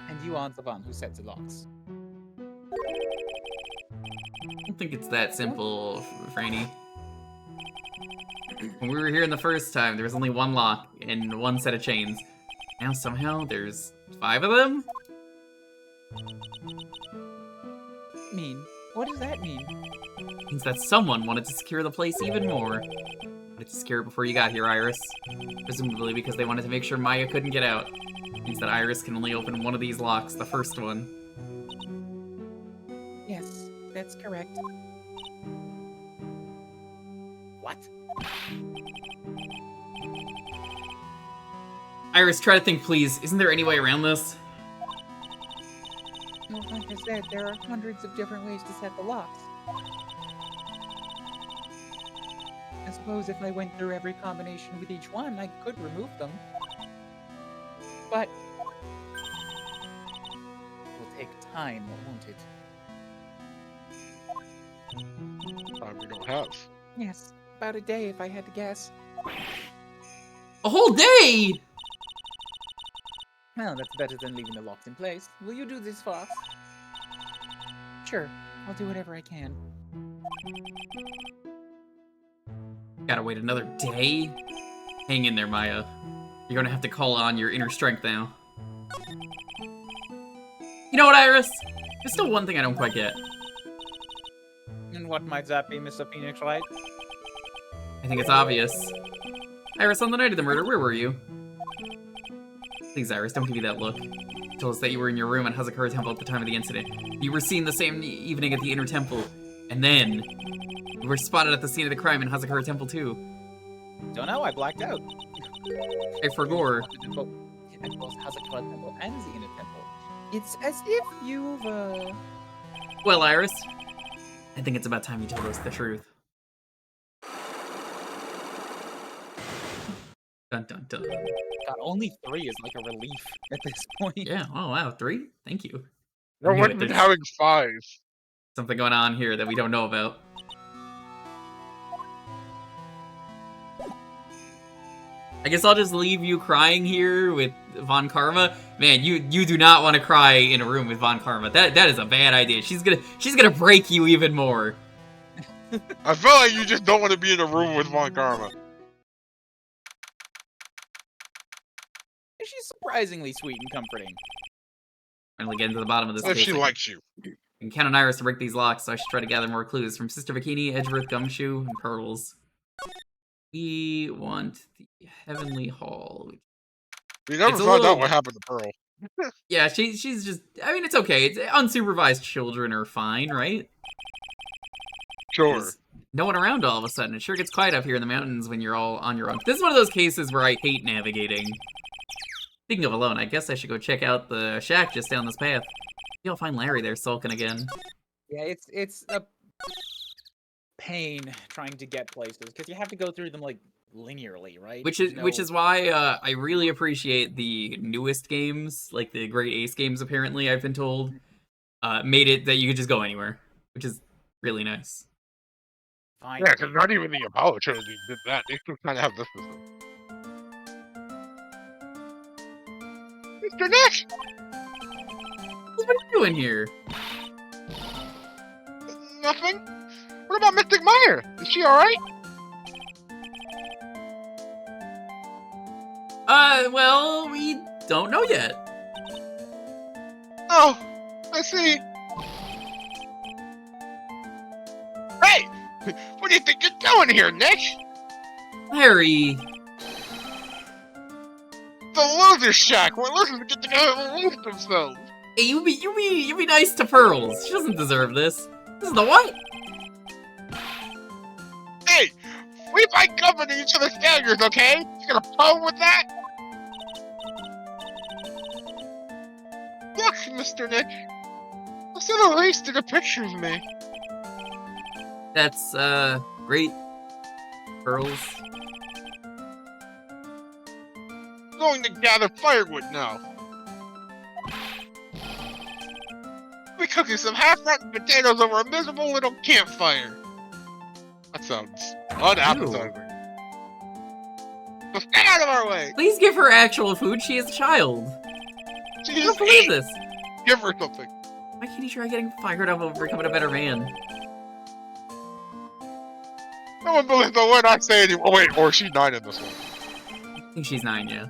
And you aren't the one who sets the locks. I don't think it's that simple, Franny. When we were here the first time, there was only one lock and one set of chains. Now somehow there's 5 of them? What does that mean? It means that someone wanted to secure the place even more. Wanted to secure it before you got here, Iris. Presumably because they wanted to make sure Maya couldn't get out. It means that Iris can only open one of these locks, the first one. Yes, that's correct. What? Iris, try to think, please. Isn't there any way around this? Well, like I said, there are hundreds of different ways to set the locks. I suppose if I went through every combination with each one, I could remove them. But... it will take time, won't it? Time we don't have. Yes, about a day if I had to guess. A whole day?! Well, that's better than leaving the locks in place. Will you do this for us? Sure, I'll do whatever I can. Gotta wait another day? Hang in there, Maya. You're gonna have to call on your inner strength now. You know what, Iris? There's still one thing I don't quite get. And what might that be, Mr. Phoenix Wright? I think it's obvious. Iris, on the night of the murder, where were you? Please, Iris, don't give me that look. Tell us that you were in your room at Hazakura Temple at the time of the incident. You were seen the same evening at the Inner Temple. And then, you were spotted at the scene of the crime in Hazakura Temple too. Don't know, I blacked out. I forgot. At both Hazakura Temple and the Inner Temple. It's as if you've, Well, Iris, I think it's about time you told us the truth. Dun dun dun. God, only 3 is like a relief at this point. Yeah, oh wow, 3? Thank you. No I knew one it. been There's having 5. something going on here that we don't know about. I guess I'll just leave you crying here with Von Karma. Man, you do not want to cry in a room with Von Karma. That is a bad idea. She's gonna break you even more. I feel like you just don't want to be in a room with Von Karma. She's surprisingly sweet and comforting. Finally getting to the bottom of this If case. she likes you. You can count on Iris to break these locks, so I should try to gather more clues from Sister Bikini, Edgeworth, Gumshoe, and Pearls. We want the Heavenly Hall. We never It's a found little- out what happened to Pearl. Yeah, she's just... I mean, it's okay. It's unsupervised children are fine, right? Sure. There's no one around all of a sudden. It sure gets quiet up here in the mountains when you're all on your own. This is one of those cases where I hate navigating. Speaking of alone, I guess I should go check out the shack just down this path. Maybe I'll find Larry there sulking again. Yeah, it's a pain trying to get places because you have to go through them like linearly, right? Which is why I really appreciate the newest games, like the Great Ace games. Apparently, I've been told made it that you could just go anywhere, which is really nice. Fine. Yeah, because not even the Apollo trilogy did that. They still kind of have this system. Mr. Nick! What are you doing here? Nothing? What about Mystic Meyer? Is she alright? Well, we don't know yet. Oh, I see. Hey! What do you think you're doing here, Nick? Larry. The loser shack where losers get together and lose themselves. Hey, you be nice to Pearls. She doesn't deserve this. This is the what? Hey! We fight company each other's failures, okay? You got a problem with that? Look, Mr. Nick. I still erased a picture of me. That's, great. Pearls. Going to gather firewood now. We're cooking some half-rotten potatoes over a miserable little campfire. That sounds unappetizing. So stay out of our way! Please give her actual food. She is a child. I She's don't believe 8. this. Give her something. Why can't you try getting fired up over becoming a better man? No one believes the word I say anymore. Oh, wait, or she's 9 in this one. I think she's 9, yeah.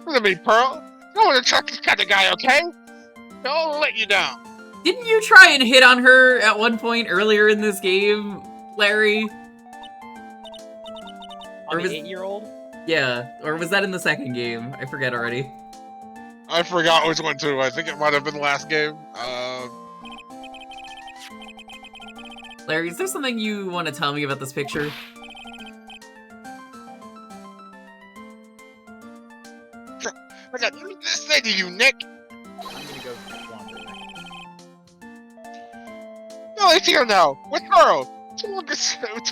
Look at me, Pearl. You don't want to trust this kind of guy, okay? Don't let you down. Didn't you try and hit on her at one point earlier in this game, Larry? On Or was- the 8-year-old? Yeah, or was that in the second game? I forget already. I forgot which one, too. I think it might have been the last game. Larry, is there something you want to tell me about this picture? I got nothing to say to you, Nick. I'm gonna go wander. No, it's here now. With Pearl. Two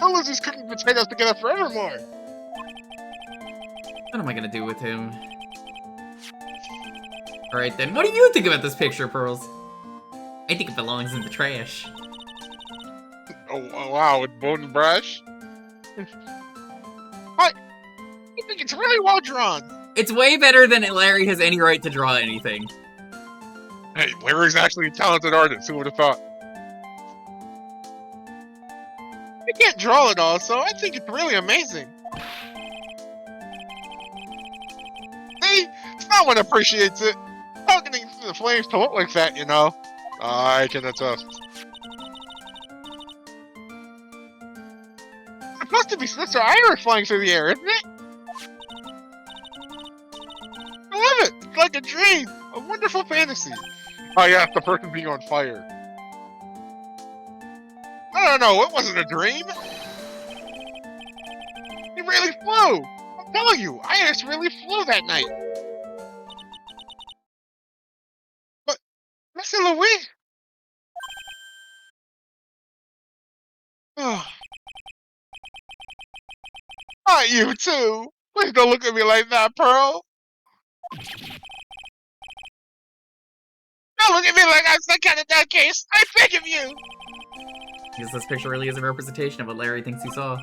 losers cooking potatoes together forevermore. What am I gonna do with him? Alright then, what do you think about this picture, Pearls? I think it belongs in the trash. Oh, wow, with bone and brush? What? I think it's really well drawn. It's way better than Larry has any right to draw anything. Hey, Larry's actually a talented artist. Who would have thought? I can't draw it all, so I think it's really amazing. See? Someone appreciates it. Targeting the flames to look like that, you know. I can attest. It's supposed to be Sister Iris flying through the air, isn't it? I love it! It's like a dream! A wonderful fantasy! Oh yeah, the person being on fire. No, it wasn't a dream! He really flew! I'm telling you, Iris really flew that night! But, Mr. Louis? Oh. Not you too! Please don't look at me like that, Pearl! Don't look at me like I'm some kind of nutcase! I beg of you! Because this picture really is a representation of what Larry thinks he saw.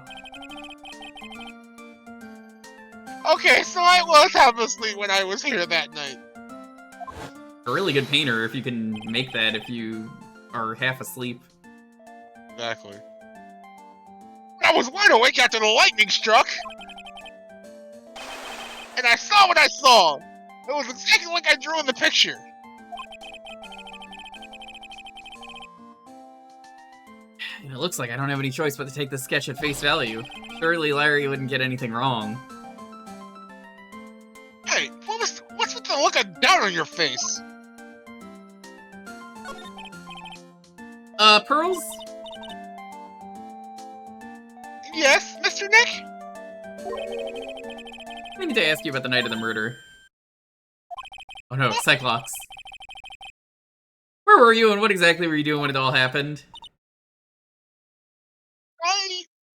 Okay, so I was half asleep when I was here that night. A really good painter if you can make that if you are half asleep. Exactly. I was wide awake after the lightning struck! And I saw what I saw! It was exactly like I drew in the picture! It looks like I don't have any choice but to take this sketch at face value. Surely Larry wouldn't get anything wrong. Hey, what's with the look of doubt on your face? Pearls? Yes, Mr. Nick? I need to ask you about the night of the murder. Oh no, Cyclops. Where were you and what exactly were you doing when it all happened?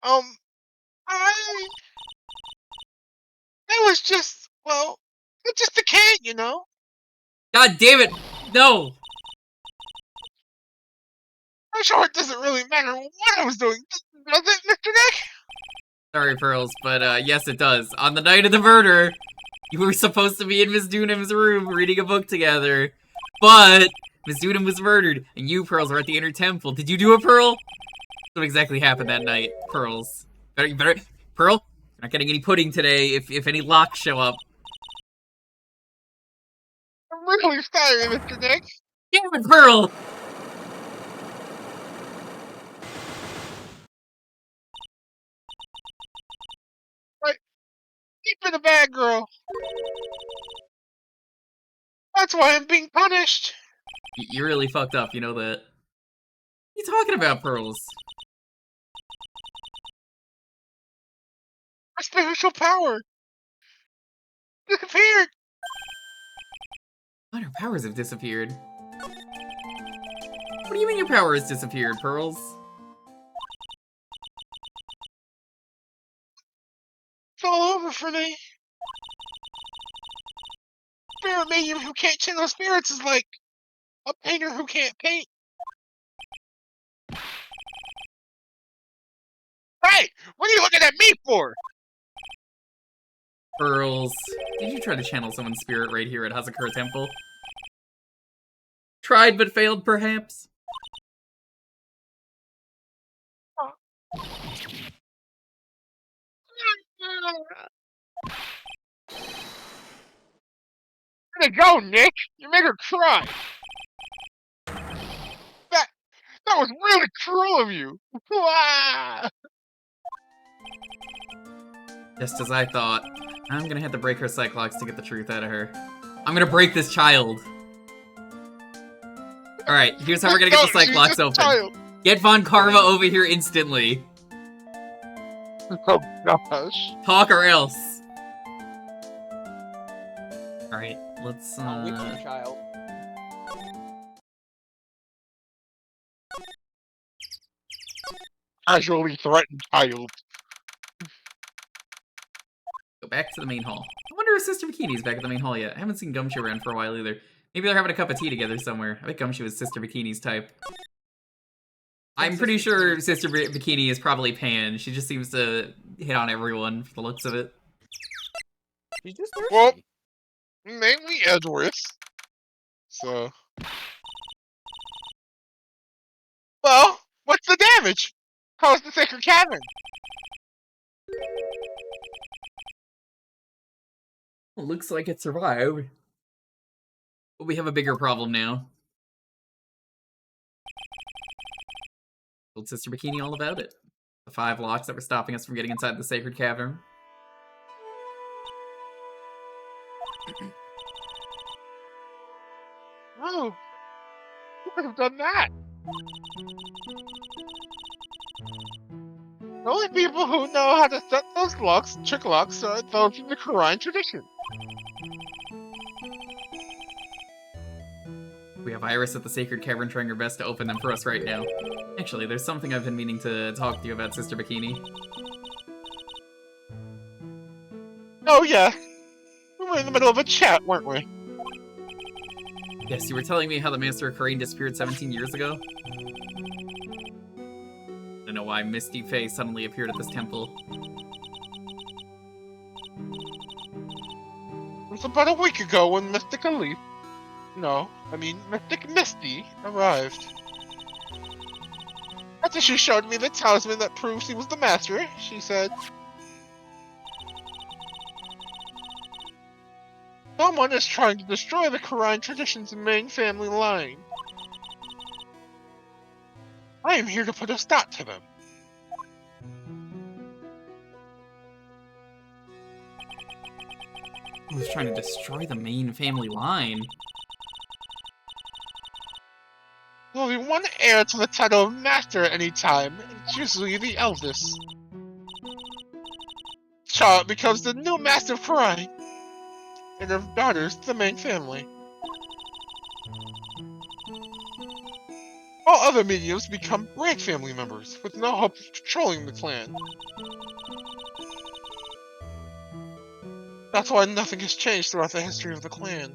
I was just, well, just a kid, you know? God damn it! No! I'm sure it doesn't really matter what I was doing, does it, Mr. Nick? Sorry, Pearls, but yes, it does. On the night of the murder, you were supposed to be in Miss Dunham's room reading a book together, but Miss Dunham was murdered, and you, Pearls, are at the Inner Temple. Did you do it, Pearl? What exactly happened that night, Pearls? Better, Pearl? You're not getting any pudding today if any locks show up. I'm really sorry, Mr. Nick. Damn it, Pearl! You've been a bad girl. That's why I'm being punished. You really fucked up, you know that. What are you talking about, Pearls? My spiritual power disappeared. What, her powers have disappeared? What do you mean your power has disappeared, Pearls? It's all over for me. Spirit medium who can't channel spirits is like a painter who can't paint. Hey, what are you looking at me for? Pearls, did you try to channel someone's spirit right here at Hazakura Temple? Tried but failed, perhaps? Way to go, Nick! You made her cry! That was really cruel of you. Wah! Just as I thought. I'm gonna have to break her Cyclops to get the truth out of her. I'm gonna break this child. Alright, here's how we're gonna get the Cyclops open. Child. Get Von Karma over here instantly. Oh gosh. Talk or else. Alright, let's I'm with you, child. Casually threatened child. go back to the main hall. I wonder if Sister Bikini's back at the main hall yet. I haven't seen Gumshoe around for a while either. Maybe they're having a cup of tea together somewhere. I bet Gumshoe is Sister Bikini's type. I'm pretty sure Sister Bikini is probably Pan. She just seems to hit on everyone for the looks of it. She's just thirsty. Well, mainly Edworth. So. Well, what's the damage? How's the Sacred Cavern? Well, looks like it survived. But we have a bigger problem now. Told Sister Bikini all about it. The 5 locks that were stopping us from getting inside the Sacred Cavern. Oh, who could have done that? The only people who know how to set those locks, trick locks, are those in the Quran tradition. We have Iris at the Sacred Cavern trying her best to open them for us right now. Actually, there's something I've been meaning to talk to you about, Sister Bikini. Oh yeah, we were in the middle of a chat, weren't we? Yes, you were telling me how the Master of Khura'in disappeared 17 years ago? I don't know why Misty Faye suddenly appeared at this temple. It was about a week ago when Mystic Elite, Mystic Misty arrived. After she showed me the talisman that proves she was the master, she said, "Someone is trying to destroy the Quran tradition's main family line. I am here to put a stop to them." Who's trying to destroy the main family line? There'll be one heir to the title of master at any time, and it's usually the eldest. Child becomes the new master of Quran, and her daughters the main family. All other mediums become break family members, with no hope of controlling the clan. That's why nothing has changed throughout the history of the clan.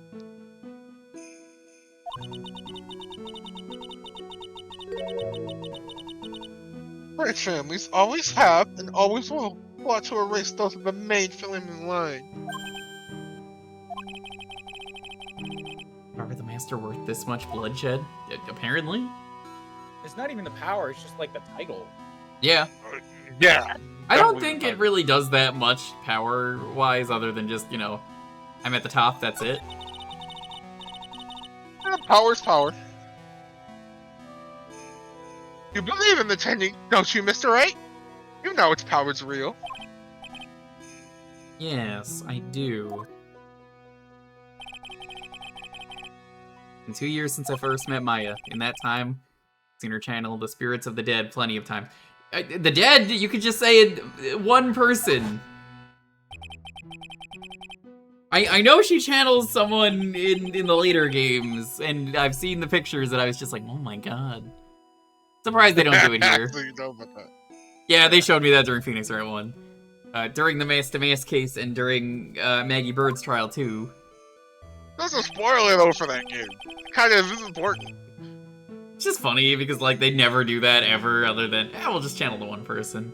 Wright families always have and always will plot to erase those of the main filming line. Are the Master worth this much bloodshed? Apparently. It's not even the power, it's just like the title. Yeah. Yeah. I don't Definitely think the it title. really does that much power-wise, other than just, you know, I'm at the top, that's it. Power's power. You believe in the technique, don't you, Mr. Wright? You know its power's real. Yes, I do. In 2 years since I first met Maya. In that time, I've seen her channel the spirits of the dead plenty of times. The dead? You could just say it, one person. I know she channels someone in the later games, and I've seen the pictures, and I was just like, oh my god. Surprised they don't do it here. Actually, you know about that. Yeah, they showed me that during Phoenix Wright 1. During the Mass to Mass case, and during Maggie Bird's trial, too. That's a spoiler, though, for that game. It kind of is important. It's just funny, because, like, they never do that ever, other than, we'll just channel the one person.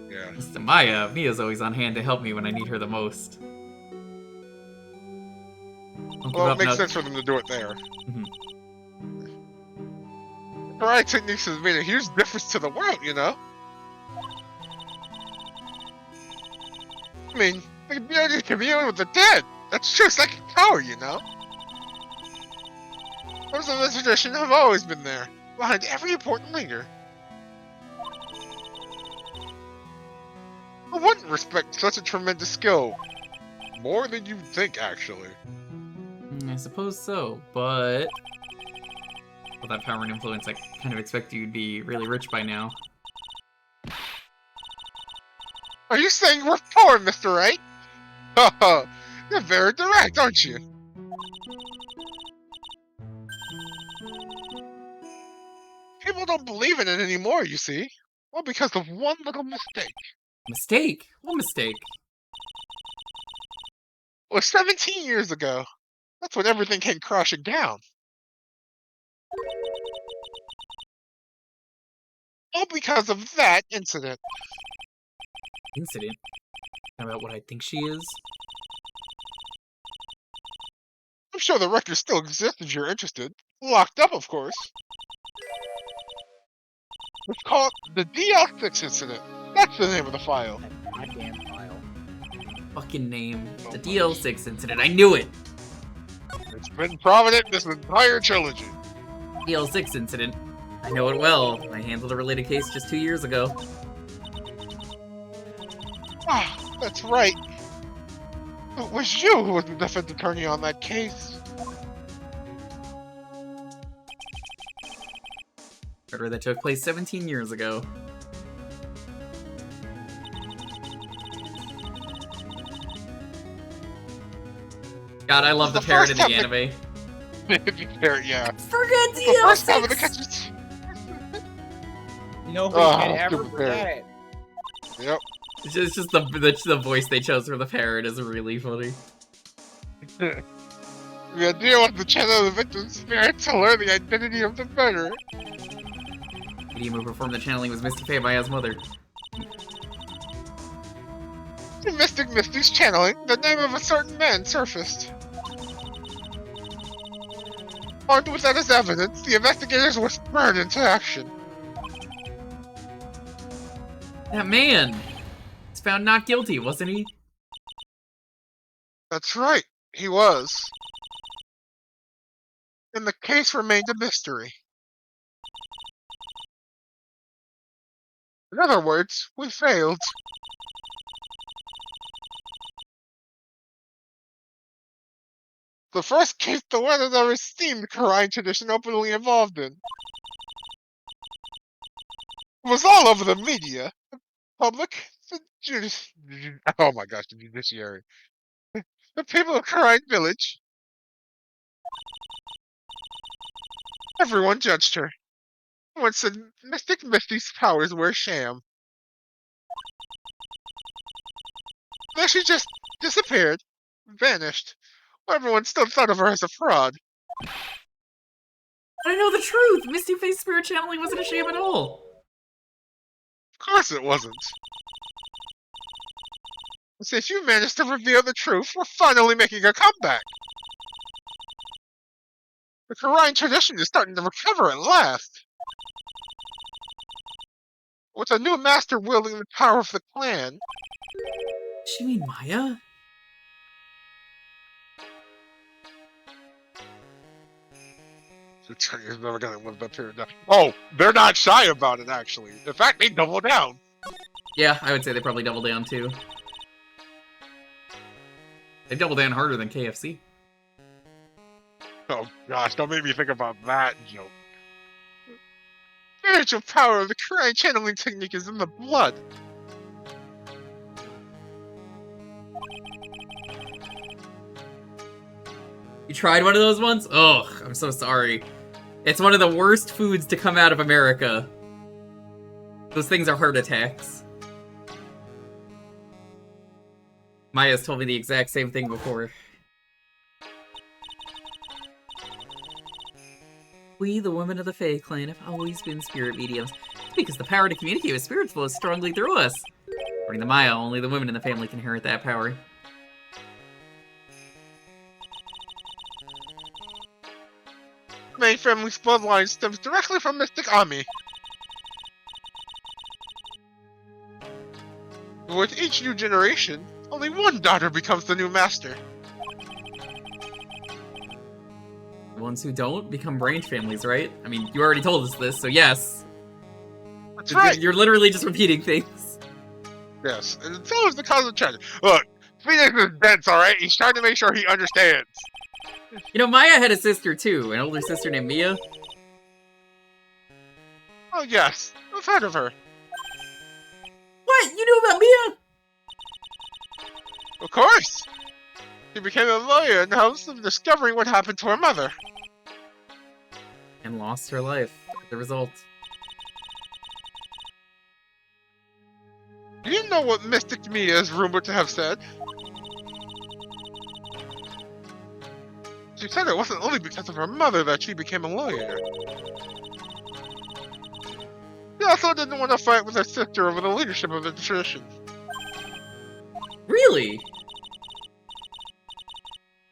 Yeah. Mr. Mia's always on hand to help me when I need her the most. Don't give Well, it up makes now- sense for them to do it there. Mhm. The right techniques has made a huge difference to the world, you know? I mean, the ability to commune with the dead. That's true psychic power, you know? Those of the tradition have always been there, behind every important leader. I wouldn't respect such a tremendous skill. More than you'd think, actually. I suppose so, but... With that power and influence, I kind of expect you'd be really rich by now. Are you saying we're poor, Mr. Wright? Haha, you're very direct, aren't you? People don't believe in it anymore, you see. Well, because of one little mistake. Mistake? What mistake? Well, 17 years ago. That's when everything came crashing down. All because of that incident. Incident? About what I think she is? I'm sure the record still exists if you're interested. Locked up, of course. It's called the DL6 incident. That's the name of the file. That goddamn file. Fucking name. Oh The my. DL6 incident. I knew it! It's been prominent this entire trilogy. DL6 incident. I know it well. I handled a related case just 2 years ago. Ah, that's right. It was you who was the defense attorney on that case. Murder that took place 17 years ago. God, I love the The parrot in first the time anime. Yeah. Forget The first time in the DL6! country. Nobody Oh, can ever stupid forget parrot. it. Yep. It's just the voice they chose for the parrot is really funny. The idea was to channel the victim's spirit to learn the identity of the murderer. The medium who performed the channeling was Misty Maya's mother. In Mystic Misty's channeling, the name of a certain man surfaced. Armed with that as evidence, the investigators were spurred into action. That man! Was found not guilty, wasn't he? That's right, he was. And the case remained a mystery. In other words, we failed. The first case the world has ever seen the Korean tradition openly involved in. It was all over the media, the public, the oh my gosh, the judiciary. The people of Korean Village. Everyone judged her. Everyone said Mystic Misty's powers were a sham. Then she just disappeared, vanished. Everyone still thought of her as a fraud. I know the truth! Misty Face Spirit channeling wasn't a sham at all! course it wasn't. Since you managed to reveal the truth, we're finally making a comeback. The Korean tradition is starting to recover at last. With a new master wielding the power of the clan. Does she mean Maya? The Chinese never gonna live up here now. Oh, they're not shy about it, actually. In fact, they double down. Yeah, I would say they probably double down too. They double down harder than KFC. Oh gosh, don't make me think about that joke. Spiritual power of the Korean channeling technique is in the blood. You tried one of those ones? Ugh, I'm so sorry. It's one of the worst foods to come out of America. Those things are heart attacks. Maya's told me the exact same thing before. We, the women of the Fae clan, have always been spirit mediums. It's because the power to communicate with spirits flows strongly through us. According to Maya, only the women in the family can inherit that power. My family's bloodline stems directly from Mystic Ami. With each new generation, only one daughter becomes the new master. The ones who don't become branch families, right? I mean, you already told us this, so yes. That's right. You're literally just repeating things. Yes, and so is the cause of tragedy. Look, Phoenix is dense, alright? He's trying to make sure he understands. You know, Maya had a sister too, an older sister named Mia. Oh yes, I've heard of her. What? You knew about Mia? Of course! She became a lawyer in the hopes of discovering what happened to her mother. And lost her life as a result. Do you know what Mystic Mia is rumored to have said? She said it wasn't only because of her mother that she became a lawyer. She also didn't want to fight with her sister over the leadership of the tradition. Really?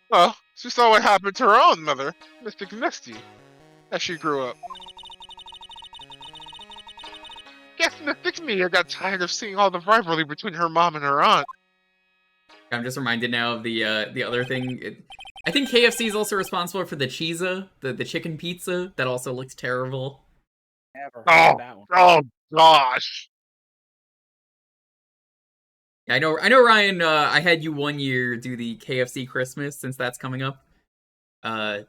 Well, she saw what happened to her own mother, Mystic Misty, as she grew up. Guess Mystic Mia got tired of seeing all the rivalry between her mom and her aunt. I'm just reminded now of the other thing. I think KFC is also responsible for the cheesa, the chicken pizza, that also looks terrible. Never heard of that one. Oh gosh! I know, Ryan. I had you one year do the KFC Christmas since that's coming up. I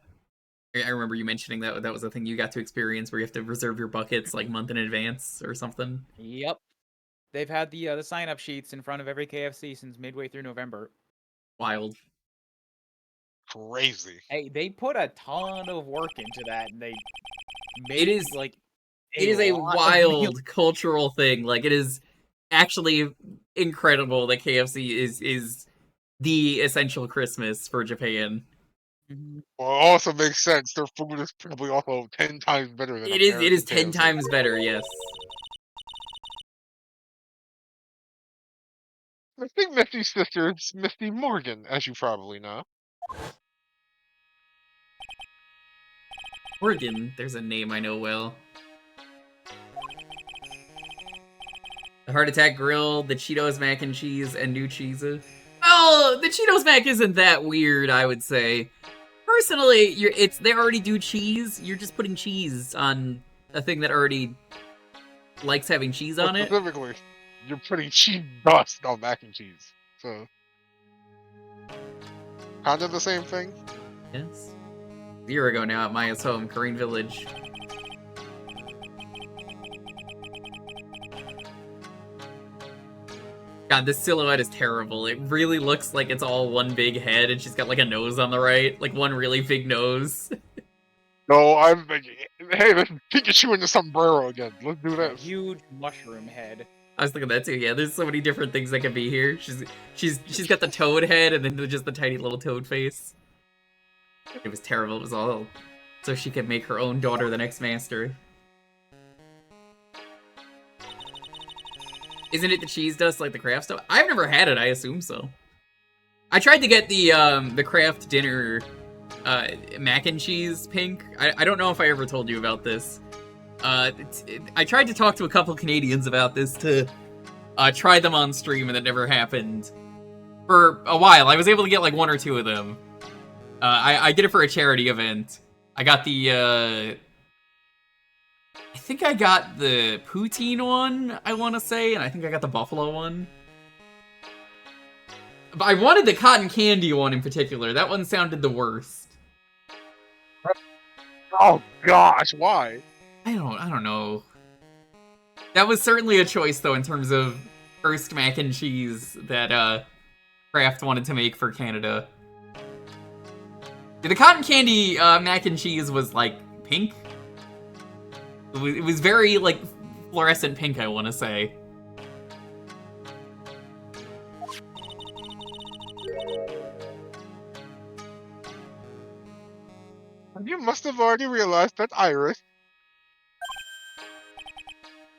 remember you mentioning that was a thing you got to experience where you have to reserve your buckets like a month in advance or something. Yep. They've had the sign-up sheets in front of every KFC since midway through November. Wild. Crazy. Hey, they put a ton of work into that, and they It made is like it is a lot of meals. wild cultural thing. Like, it is actually incredible that KFC is the essential Christmas for Japan. Mhm. Well, it also makes sense. Their food is probably also 10 times better than It is American 10 KFC. times better, yes. I think Misty's sister is Misty Morgan, as you probably know. Oregon, there's a name I know well. The Heart Attack Grill, the Cheetos Mac and Cheese, and new cheeses. Well, the Cheetos Mac isn't that weird, I would say. Personally, they already do cheese. You're just putting cheese on a thing that already likes having cheese on it. Specifically, you're putting cheese dust on mac and cheese. So, kind of the same thing. Yes. A year ago now at Maya's home, Korean Village. God, this silhouette is terrible. It really looks like it's all one big head, and she's got like a nose on the right, like one really big nose. No, I'm like, hey, let's Pikachu in the sombrero again. Let's do A this. huge mushroom head. I was thinking that too. Yeah, there's so many different things that could be here. She's got the toad head, and then just the tiny little toad face. It was terrible. It was all so she could make her own daughter the next master. Isn't it the cheese dust like the craft stuff? I've never had it. I assume so. I tried to get the craft dinner mac and cheese pink. I don't know if I ever told you about this. I tried to talk to a couple Canadians about this to try them on stream, and that never happened. For a while, I was able to get like 1 or 2 of them. I did it for a charity event. I got the I think I got the poutine one, I want to say, and I think I got the buffalo one. But I wanted the cotton candy one in particular. That one sounded the worst. Oh gosh, why? I don't know. That was certainly a choice though in terms of first mac and cheese that Kraft wanted to make for Canada. The cotton candy mac and cheese was like pink. It was very like fluorescent pink, I want to say. You must have already realized that Iris.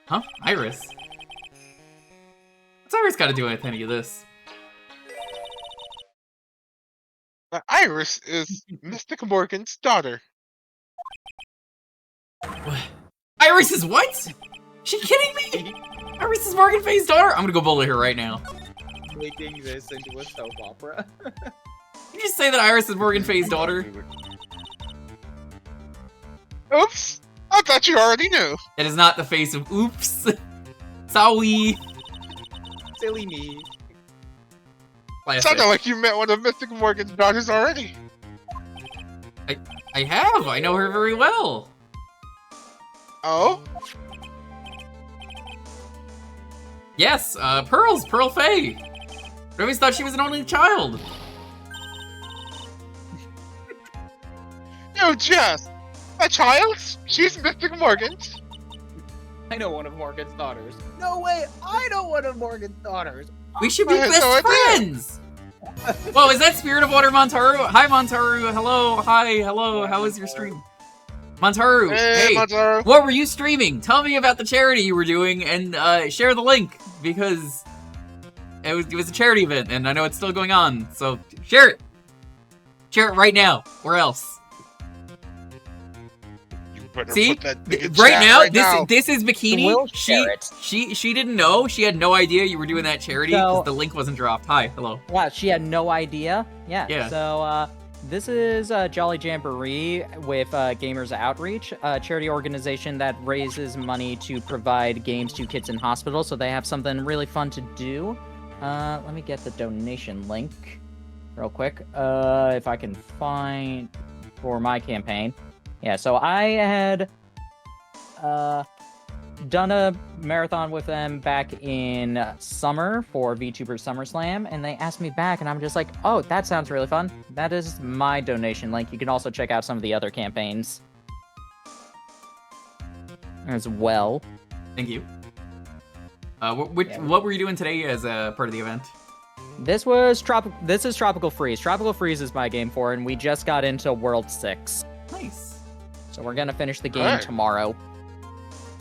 Huh? Iris? What's Iris got to do with any of this? That Iris is Mystic Morgan's daughter. What? Iris is what? She kidding me? Iris is Morgan Faye's daughter? I'm gonna go bully her right now. Making this into a soap opera. Did you say that Iris is Morgan Faye's daughter? Oops! I thought you already knew. That is not the face of oops. Sorry. Silly me. Classic. Sounded like you met one of Mystic Morgan's daughters already. I have. I know her very well. Oh? Yes, Pearl Faye. I always thought she was an only child. No, Jess! A child? She's Mystic Morgan's. I know one of Morgan's daughters. No way! I know one of Morgan's daughters. We should be I had best no idea. friends! Whoa, is that Spirit of Water Montaru? Hi, Montaru. Hello. Hi. Hello. How was your stream? Montaru. Hey, Montaru. What were you streaming? Tell me about the charity you were doing and share the link because it was a charity event and I know it's still going on. So share it. Share it right now. Where else? You better See, put that thing in right chat now, right now. this is Bikini. We'll share it. She didn't know. She had no idea you were doing that charity because the link wasn't dropped. Hi, hello. Wow, she had no idea? Yeah. So, this is Jolly Jamboree with Gamers Outreach, a charity organization that raises money to provide games to kids in hospitals, so they have something really fun to do. Let me get the donation link real quick, if I can find for my campaign. Yeah, so I had done a marathon with them back in summer for VTuber SummerSlam, and they asked me back, and I'm just like, oh, that sounds really fun. That is my donation link. You can also check out some of the other campaigns as well. Thank you. What were you doing today as a part of the event? This is Tropical Freeze. Tropical Freeze is my game for, and we just got into World 6. Nice. So we're gonna finish the game Alright. tomorrow.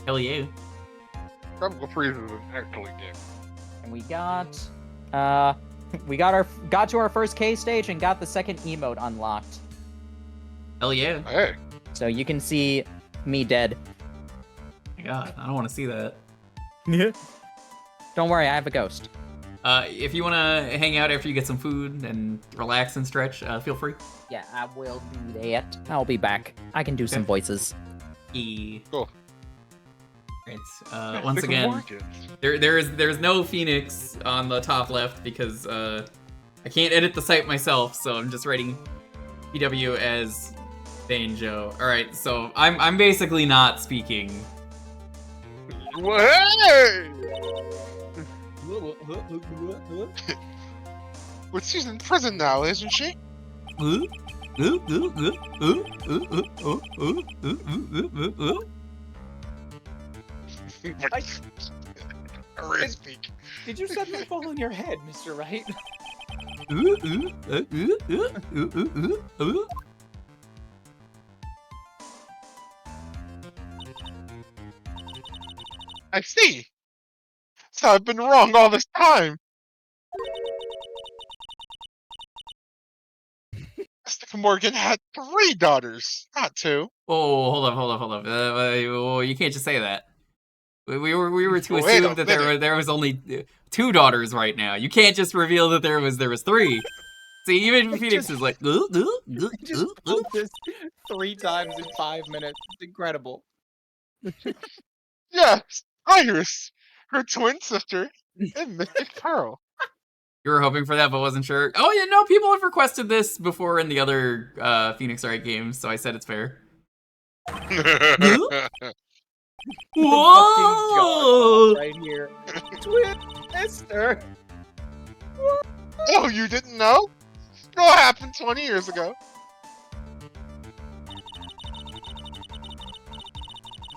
Hell yeah. Tropical Freeze is an excellent game. And we got to our first K stage and got the second emote unlocked. Hell yeah. Hey. So you can see me dead. My God, I don't want to see that. Don't worry, I have a ghost. If you want to hang out after you get some food and relax and stretch, feel free. Yeah, I will do that. I'll be back. I can do some voices. Cool. Right. Once again, there's no Phoenix on the top left because I can't edit the site myself, so I'm just writing PW as Banjo. All right, so I'm basically not speaking. Hey! But she's in prison now, isn't she? Speak. Did you suddenly fall on your head, Mr. Wright? I see. So I've been wrong all this time. Mr. Morgan had 3 daughters, not 2. Oh, hold up. You can't just say that. We were to Wait assume a that minute. there was only 2 daughters right now. You can't just reveal that there was 3. See, even They Phoenix just- is like, Just pulled this 3 times in 5 minutes. It's incredible. Yes, Iris, her twin sister, and Mystic Pearl. You were hoping for that, but wasn't sure. Oh yeah, no, people have requested this before in the other Phoenix Wright games, so I said it's fair. Whoa! Right here. Twin sister. Oh, you didn't know? What happened 20 years ago?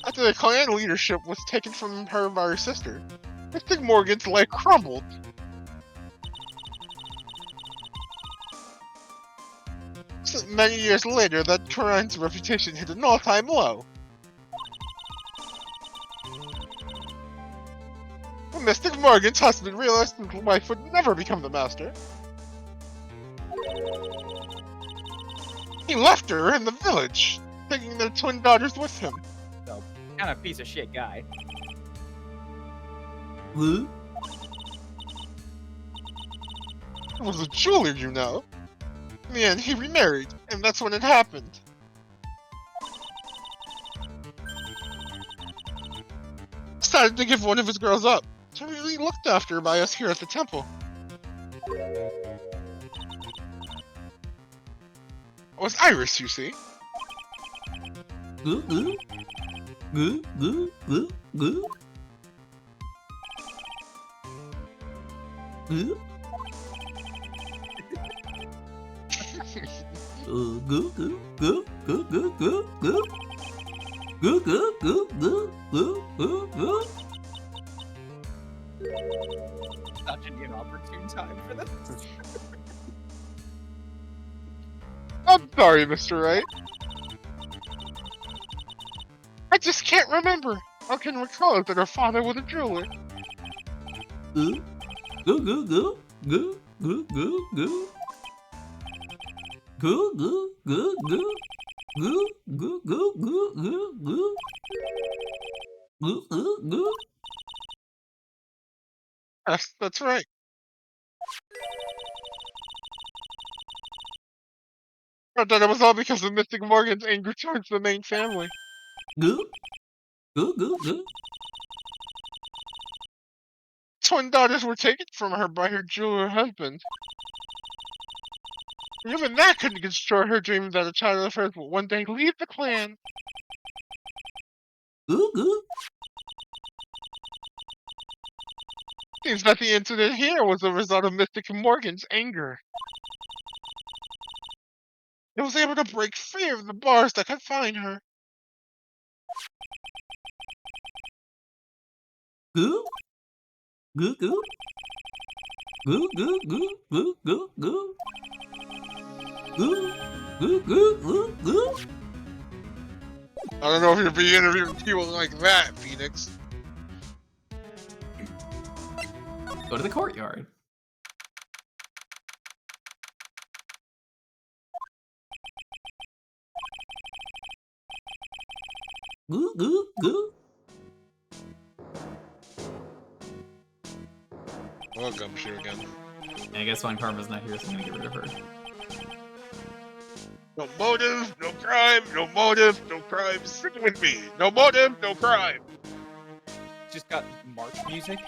After the clan leadership was taken from her by her sister, Mystic Morgan's life crumbled. So many years later, that crime's reputation hit an all-time low. When Mystic Morgan's husband realized his wife would never become the master, he left her in the village, taking their twin daughters with him. Kind of piece of shit guy. Huh? He was a jeweler, you know. In the end, he remarried, and that's when it happened. Decided to give one of his girls up, to be looked after by us here at the temple. It was Iris, you see. Goo goo. Goo goo goo goo. Goo. Goo goo goo goo goo goo goo goo. Goo goo goo goo goo goo goo. Such an inopportune time for this. I'm sorry, Mr. Wright. I just can't remember. I can recall that her father was a jeweler. Goo goo goo goo goo goo goo goo. Goo goo goo goo. Goo goo goo goo goo goo. Goo goo goo. Yes, that's right. I thought it was all because of Mystic Morgan's anger towards the main family. Goo goo goo goo. Twin daughters were taken from her by her jeweler husband. Even that couldn't destroy her dream that a child of hers would one day leave the clan. Goo goo. Seems that the incident here was a result of Mystic Morgan's anger. It was able to break free of the bars that confine her. Goo goo goo. Goo goo goo goo goo goo. Goo goo goo goo goo. I don't know if you'll be interviewing people like that, Phoenix. Go to the courtyard. Goo goo goo. Oh, Gumshoe again. And I guess Von Karma's not here, so I'm gonna get rid of her. No motive, no crime, no motive, no crime. Stick with me. No motive, no crime. Just got march music.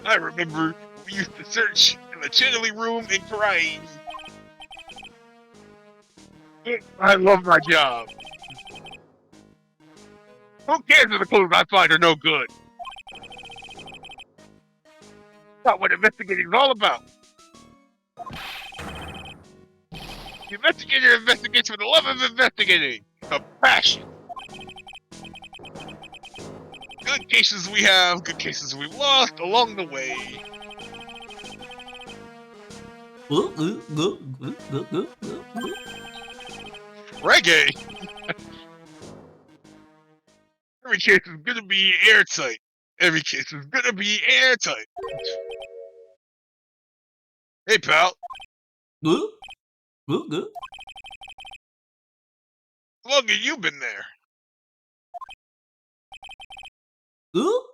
I remember we used to search in the channeling room and crying. I love my job. Who cares if the clues I find are no good? That's not what investigating is all about. The investigator investigates for the love of investigating, a passion. Good cases we have, good cases we've lost along the way. Goo goo goo goo goo goo goo goo. Reggae! Every case is gonna be airtight. Every case is gonna be airtight. Hey, pal. Goo? Goo, goo? How long have you been there? Goo?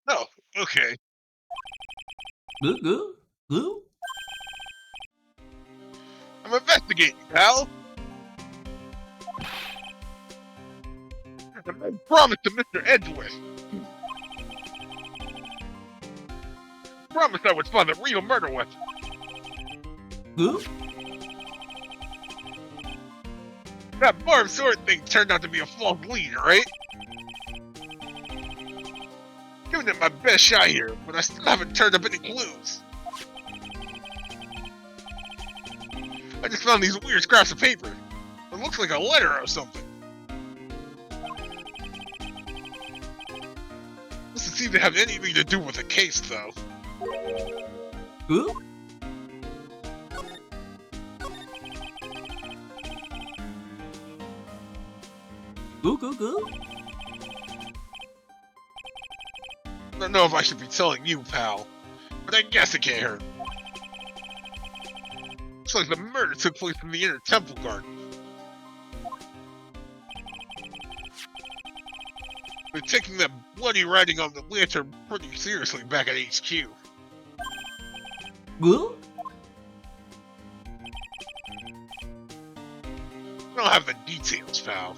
Oh, okay. Goo, goo? Goo? I'm investigating, pal. And I promised to Mr. Edgeworth. Promised I would find the real murder weapon. Goo? That barbed sword thing turned out to be a false lead, right? Giving it my best shot here, but I still haven't turned up any clues. I just found these weird scraps of paper. It looks like a letter or something. Doesn't seem to have anything to do with the case, though. Goo? Goo, goo, goo? I don't know if I should be telling you, pal, but I guess it can't hurt. Looks like the murder took place in the inner temple garden. They're taking that bloody writing on the lantern pretty seriously back at HQ. Goo? I don't have the details, pal.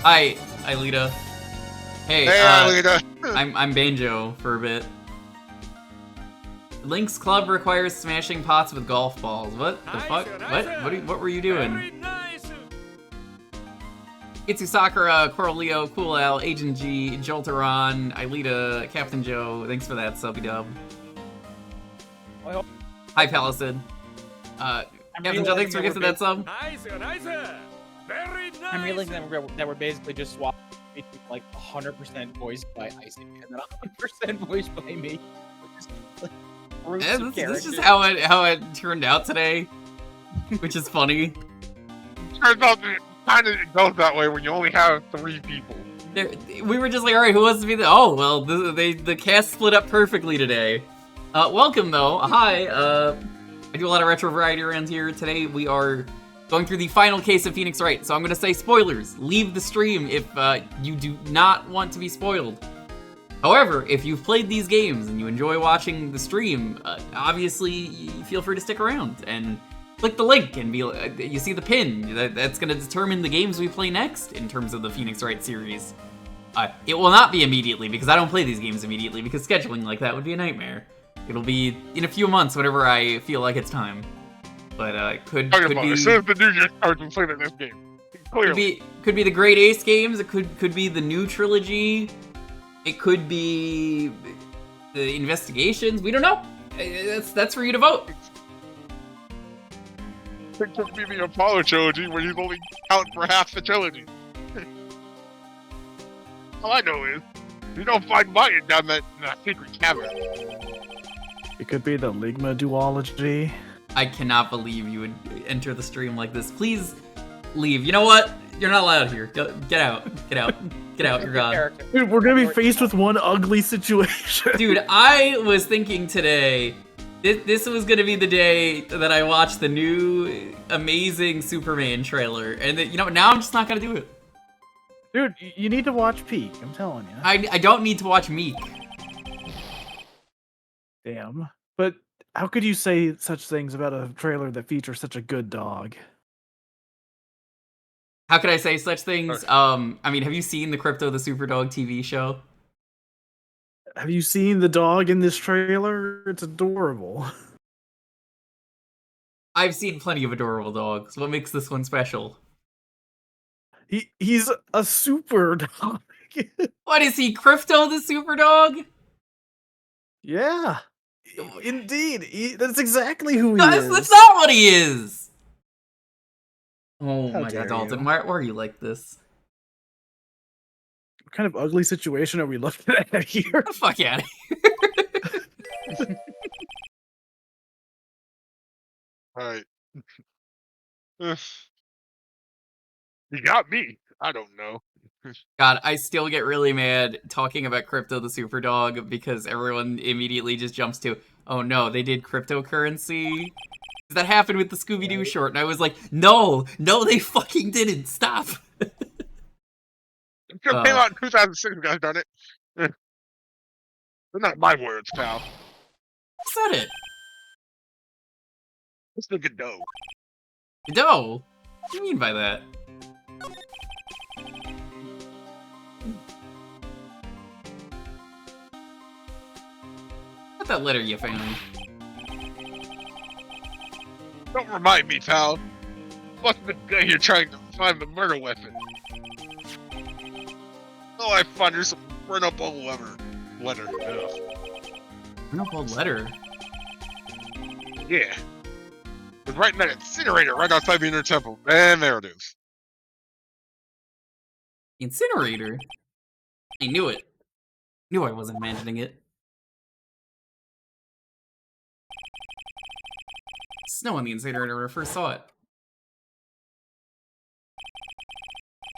Hi, Lita. Hey, Hey, Alita. I'm Banjo for a bit. Link's club requires smashing pots with golf balls. What the fuck? What were you doing? Itsu Sakura, Coral Leo, Cool Al, Agent G, Jolteron, Ilita, Captain Joe. Thanks for that subby dub. Well, Hi, Palisade. Captain Joe, thanks for gifting that sub. I'm realizing that we're basically just swapping between like 100% voiced by Isaac and then 100% voiced by me. Just, like, groups Yeah, of this is just characters. how it turned out today, which is funny. Turns out that it kind of goes that way when you only have 3 people. We were just like, all right, who wants to be the? Oh, well, the cast split up perfectly today. Welcome though. Hi. I do a lot of retro variety around here. Today we are going through the final case of Phoenix Wright. So I'm gonna say spoilers. Leave the stream if you do not want to be spoiled. However, if you've played these games and you enjoy watching the stream, obviously you feel free to stick around and click the link and be. You see the pin. That's gonna determine the games we play next in terms of the Phoenix Wright series. It will not be immediately because I don't play these games immediately because scheduling like that would be a nightmare. It'll be in a few months, whenever I feel like it's time. But could be. As soon as the new year starts, we're playing this game. Clearly. Could be the Great Ace games. It could be the new trilogy. It could be the investigations. We don't know. That's for you to vote. It could be the Apollo trilogy where he's only counting for half the trilogy. All I know is you don't find Maya down that secret cavern. It could be the Ligma duology. I cannot believe you would enter the stream like this. Please leave. You know what? You're not allowed here. Get out. Get out. Get out. You're gone. Dude, we're gonna be faced with one ugly situation. Dude, I was thinking today, this was gonna be the day that I watched the new amazing Superman trailer, and that, now I'm just not gonna do it. Dude, you need to watch Peak. I'm telling you. I don't need to watch Meek. Damn. But how could you say such things about a trailer that features such a good dog? How could I say such things? I mean, have you seen the Crypto the Superdog TV show? Have you seen the dog in this trailer? It's adorable. I've seen plenty of adorable dogs. What makes this one special? He's a super dog. What is he, Crypto the Superdog? Yeah. Indeed. That's exactly who he No, is. that's not what he is! Oh How my dare god, Dalton, you. why are you like this? What kind of ugly situation are we looking at here? Get the fuck out of here. Alright. You got me. I don't know. God, I still get really mad talking about Crypto the Superdog because everyone immediately just jumps to, oh no, they did cryptocurrency. That happened with the Scooby-Doo Right. short, and I was like, no, they fucking didn't. Stop. It just came out in 2006, guys, darn it. They're not my words, pal. Who said it? Let's look at dough. No. What do you mean by that? What's that letter you found? Don't remind me, pal. What's the guy here trying to find the murder weapon? Oh, I found her some burn up old letter. I know what letter. Yeah. Was right in that incinerator right outside the inner temple. And there it is. Incinerator? I knew it. Knew I wasn't imagining it. Snow on the incinerator when I first saw it.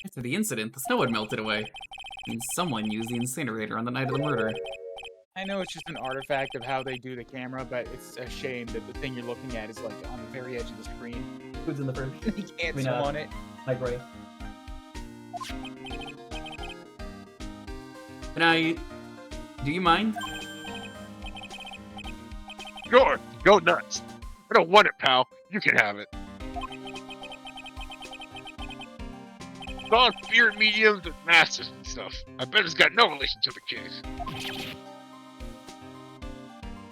After the incident, the snow had melted away. I mean, someone used the incinerator on the night of the murder. I know it's just an artifact of how they do the camera, but it's a shame that the thing you're looking at is like on the very edge of the screen. Who's in the fridge? You can't mean, zoom on it. Like, right. Can I... Do you mind? Sure, go nuts. I don't want it, pal. You can have it. It's all spirit mediums and masters and stuff. I bet it's got no relation to the case.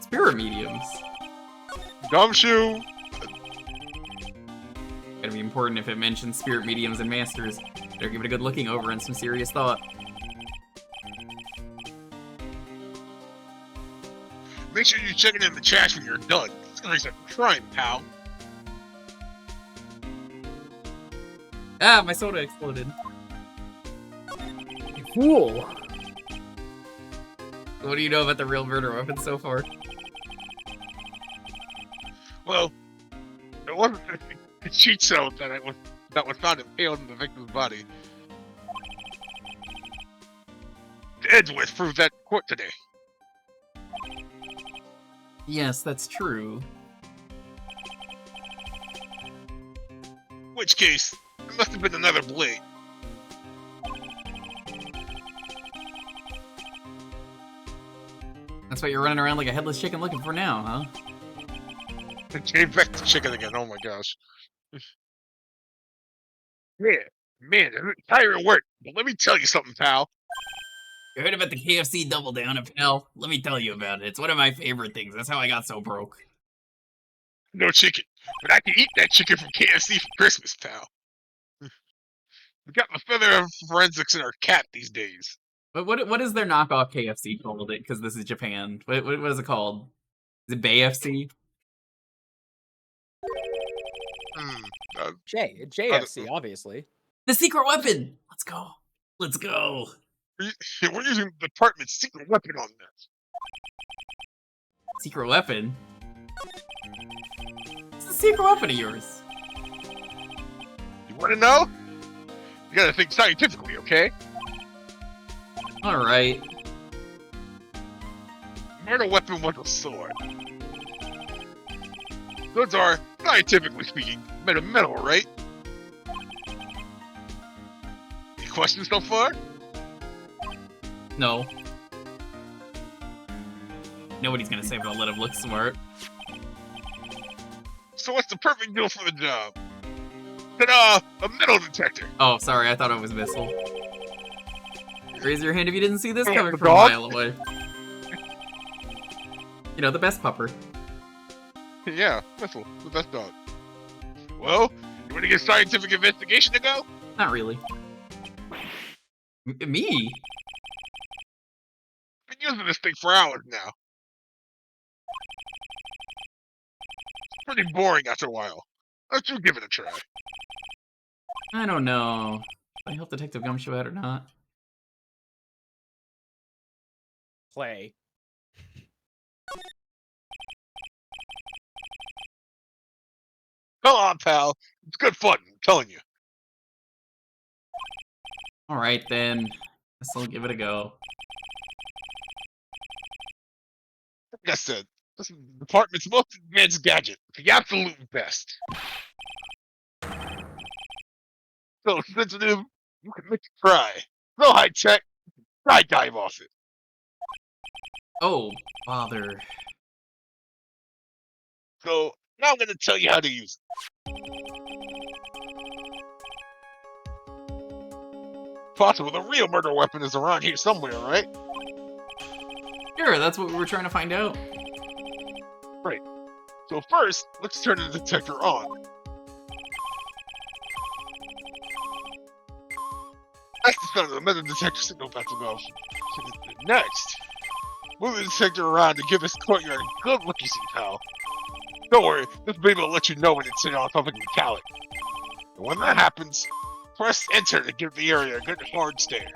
Spirit mediums. Gumshoe. Gotta be important if it mentions spirit mediums and masters. Better give it a good looking over and some serious thought. Make sure you check it in the trash when you're done. It's gonna be a crime, pal. Ah, my soda exploded. You fool. What do you know about the real murder weapon so far? Well, it wasn't the cheat cell that was found impaled in the victim's body. Edgeworth proved that in court today. Yes, that's true. In which case, it must have been another blade. That's what you're running around like a headless chicken looking for now, huh? It came back to chicken again. Oh my gosh. Yeah, man, it's tiring work. But let me tell you something, pal. You heard about the KFC Double Down at Pal? Let me tell you about it. It's one of my favorite things. That's how I got so broke. No chicken, but I can eat that chicken from KFC for Christmas, pal. We got the feather of forensics in our cap these days. But what is their knockoff KFC called it? Because this is Japan. What is it called? Is it BayFC? JFC, obviously. The secret weapon! Let's go. Let's go. We're using the department's secret weapon on this. Secret weapon? What's the secret weapon of yours? You want to know? You gotta think scientifically, okay? Alright. Murder weapon was a sword. Swords are, scientifically speaking, made of metal, right? Any questions so far? No. Nobody's gonna say, but I'll let him look smart. So what's the perfect deal for the job? Ta-da! A metal detector! Oh, sorry, I thought it was missile. Raise your hand if you didn't see this Oh, coming the from a dog? mile away. You know, the best pupper. Yeah, missile. The best dog. Well, you want to get scientific investigation to go? Not really. Me? Been using this thing for hours now. It's pretty boring after a while. Let's just give it a try. I don't know. Should I help Detective Gumshoe out or not? Play. Come on, pal. It's good fun, I'm telling you. Alright then. Guess I'll give it a go. Like I said, this is the department's most advanced gadget. The absolute best. So sensitive, you can make it cry. So high tech, try dive off it. Oh, bother. So now I'm gonna tell you how to use it. Possible the real murder weapon is around here somewhere, right? Sure, that's what we were trying to find out. So first, let's turn the detector on. That's the sound of the metal detector signal about to go. Next, move the detector around to give this courtyard a good look-see, pal. Don't worry, this baby will let you know when it's sitting on something metallic. And when that happens, press enter to give the area a good hard stare.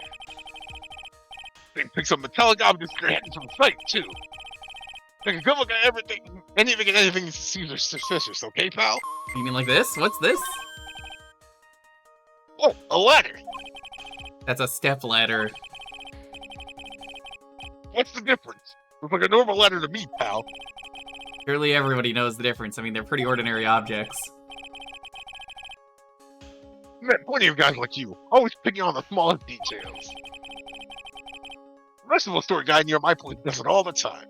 Then pick some metallic objects that are heading from sight, too. Take a good look at everything, anything that seems suspicious, okay, pal? You mean like this? What's this? Oh, a ladder! That's a step ladder. What's the difference? Looks like a normal ladder to me, pal. Surely everybody knows the difference. I mean, they're pretty ordinary objects. Met plenty of guys like you, always picking on the smallest details. The rest of the store guy near my place does it all the time.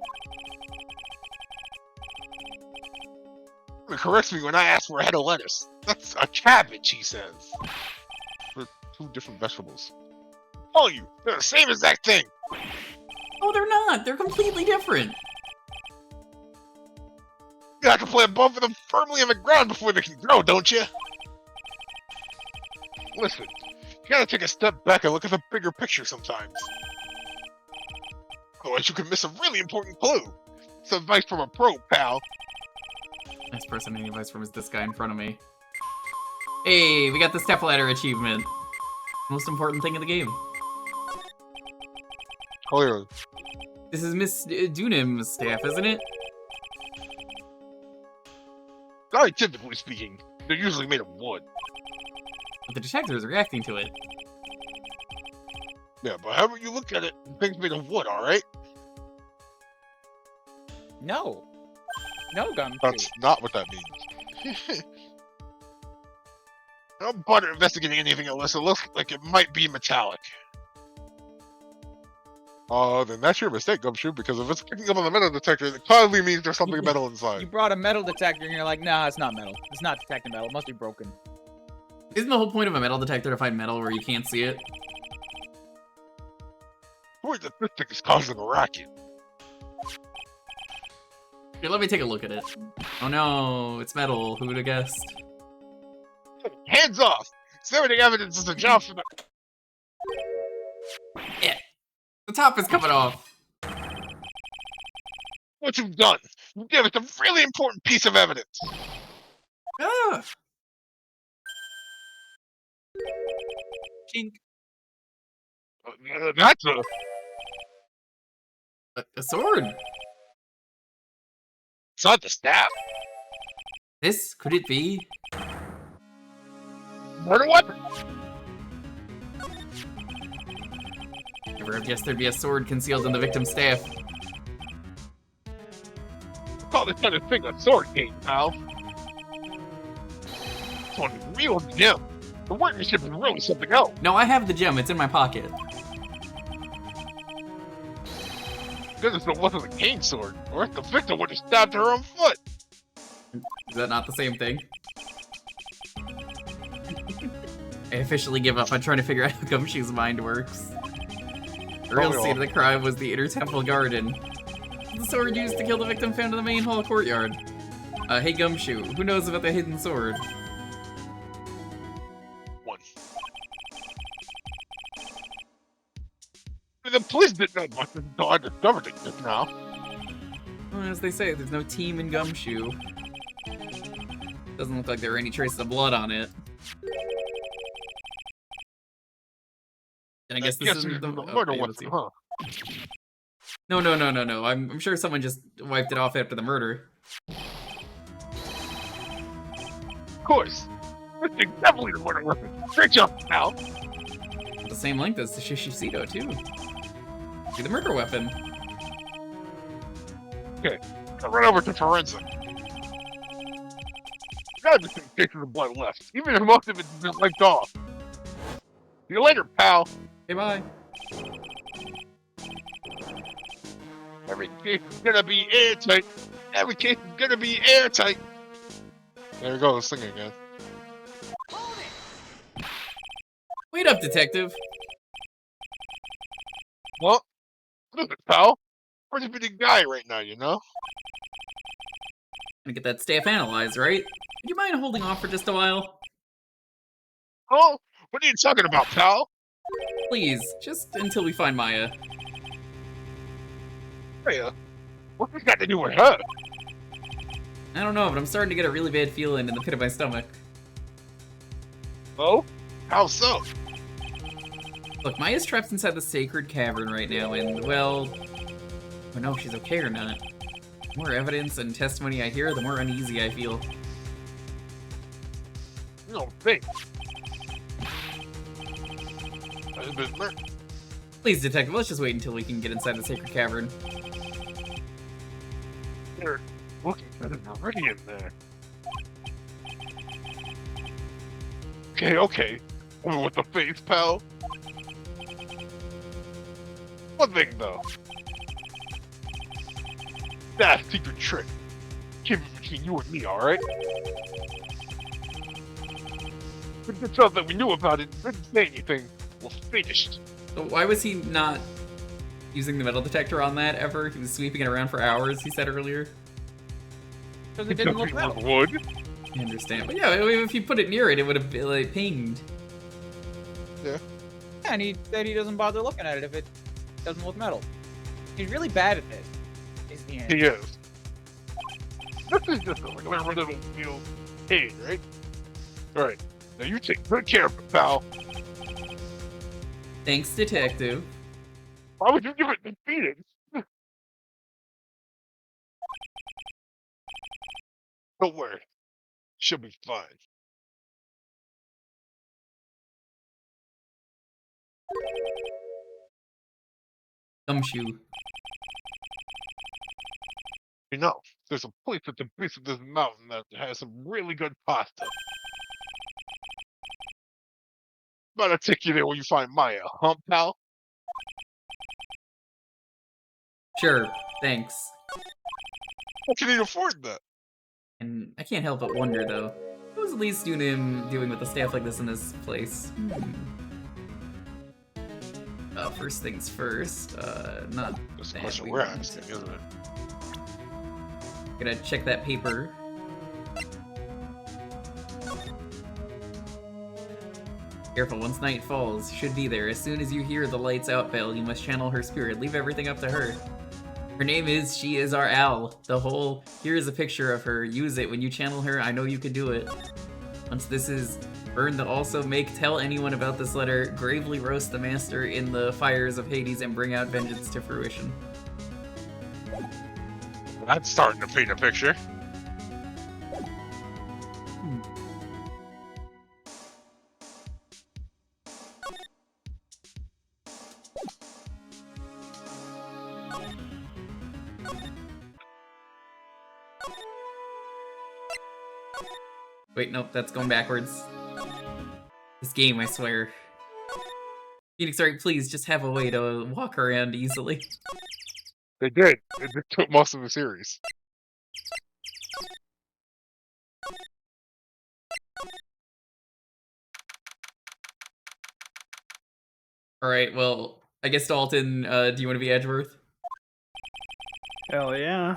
He corrects me when I ask for a head of lettuce. That's a cabbage, he says. They're two different vegetables. Oh, they're the same exact thing. Oh, they're not. They're completely different. You have to plant both of them firmly on the ground before they can grow, don't you? Listen, you gotta take a step back and look at the bigger picture sometimes. Otherwise you could miss a really important clue. It's advice from a pro, pal. Nice person any advice from is this guy in front of me. Hey, we got the step ladder achievement. Most important thing in the game. Clearly. This is Miss Dunham's staff, isn't it? Scientifically speaking, they're usually made of wood. But the detector is reacting to it. Yeah, but however you look at it, the thing's made of wood, alright? No. No, Gumshoe. That's not what that means. Don't bother investigating anything unless it looks like it might be metallic. Then that's your mistake, Gumshoe, because if it's picking up on the metal detector, it probably means there's something metal You inside. brought a metal detector and you're like, nah, it's not metal. It's not detecting metal. It must be broken. Isn't the whole point of a metal detector to find metal where you can't see it? Who is the thing is causing a racket? Here, let me take a look at it. Oh no, it's metal. Who would have guessed? Hands off! Examining evidence is a job for the... Yeah. The top is coming off. What you've done! You gave us a really important piece of evidence! Ah. Chink. That's A sword. It's not the staff. This, could it be? Murder weapon! Never have guessed there'd be a sword concealed in the victim's staff. Call this kind of thing a sword game, pal. This one's real gem. The workmanship is really something else. No, I have the gem. It's in my pocket. Goodness, it wasn't a cane sword, or the victim would have stabbed her own foot. Is that not the same thing? I officially give up on trying to figure out how Gumshoe's mind works. The real scene of the crime was the inner temple garden. The sword used to kill the victim found in the main hall courtyard. Hey Gumshoe, who knows about the hidden sword? One. The police didn't know much until I discovered it just now. Well, as they say, there's no team in Gumshoe. Doesn't look like there were any traces of blood on it. And I guess this is the murder okay, weapon, let's see. huh? No. I'm sure someone just wiped it off after the murder. Of course. This thing's definitely the murder weapon. Great job, pal. the same length as the Shishishito, too. See the murder weapon. Okay, I'll run over to forensic. Gotta be some cases of blood left, even if most of it's been licked off. See you later, pal. Okay, bye. Every case is gonna be airtight. Every case is gonna be airtight. There we go, let's sing again. Wait up, detective. Well, look, pal. Pretty busy guy right now, you know? Gonna get that staff analyzed, right? Would you mind holding off for just a while? Oh, what are you talking about, pal? Please, just until we find Maya. Hey, what's this got to do with her? I don't know, but I'm starting to get a really bad feeling in the pit of my stomach. Oh? How so? Look, Maya's trapped inside the sacred cavern right now, and, well, I don't know if she's okay or not. The more evidence and testimony I hear, the more uneasy I feel. You don't think. But Please, detective, let's just wait until we can get inside the sacred cavern. you're looking for the meridian there. Okay. Over with the face, pal. One thing, though. That's a secret trick. Keep it between you and me, alright? But the stuff that we knew about it didn't say anything. We're finished. So why was he not using the metal detector on that ever? He was sweeping it around for hours, he said earlier. Because it didn't look metal. Wood. I understand. But yeah, if you put it near it, it would have like, pinged. Yeah, and he said he doesn't bother looking at it if it doesn't look metal. He's really bad at this. Is the answer. He is. This is just a regular run-of-the-mill pain, right? Alright, now you take good care of it, pal. Thanks, detective. Why would you give it to Phoenix? Don't worry. She'll be fine. Gumshoe. You know, there's a place at the base of this mountain that has some really good pasta. But I'll take you there when you find Maya, huh, pal? Sure, thanks. How can you afford that? And I can't help but wonder, though, what was at least doing with a staff like this in this place? First things first, not That's the that. question We we're want asking, to- isn't it? Gonna check that paper. Careful, once night falls, should be there. As soon as you hear the lights out bell, you must channel her spirit. Leave everything up to her. Her name is She Is Our Owl. Here is a picture of her. Use it when you channel her. I know you can do it. Once this is burned, also tell anyone about this letter. Gravely roast the master in the fires of Hades and bring out vengeance to fruition. That's starting to paint a picture. Wait, nope, that's going backwards. This game, I swear. Phoenix Wright, please just have a way to walk around easily. They did. It took most of the series. Alright, well, I guess Dalton, do you want to be Edgeworth? Hell yeah.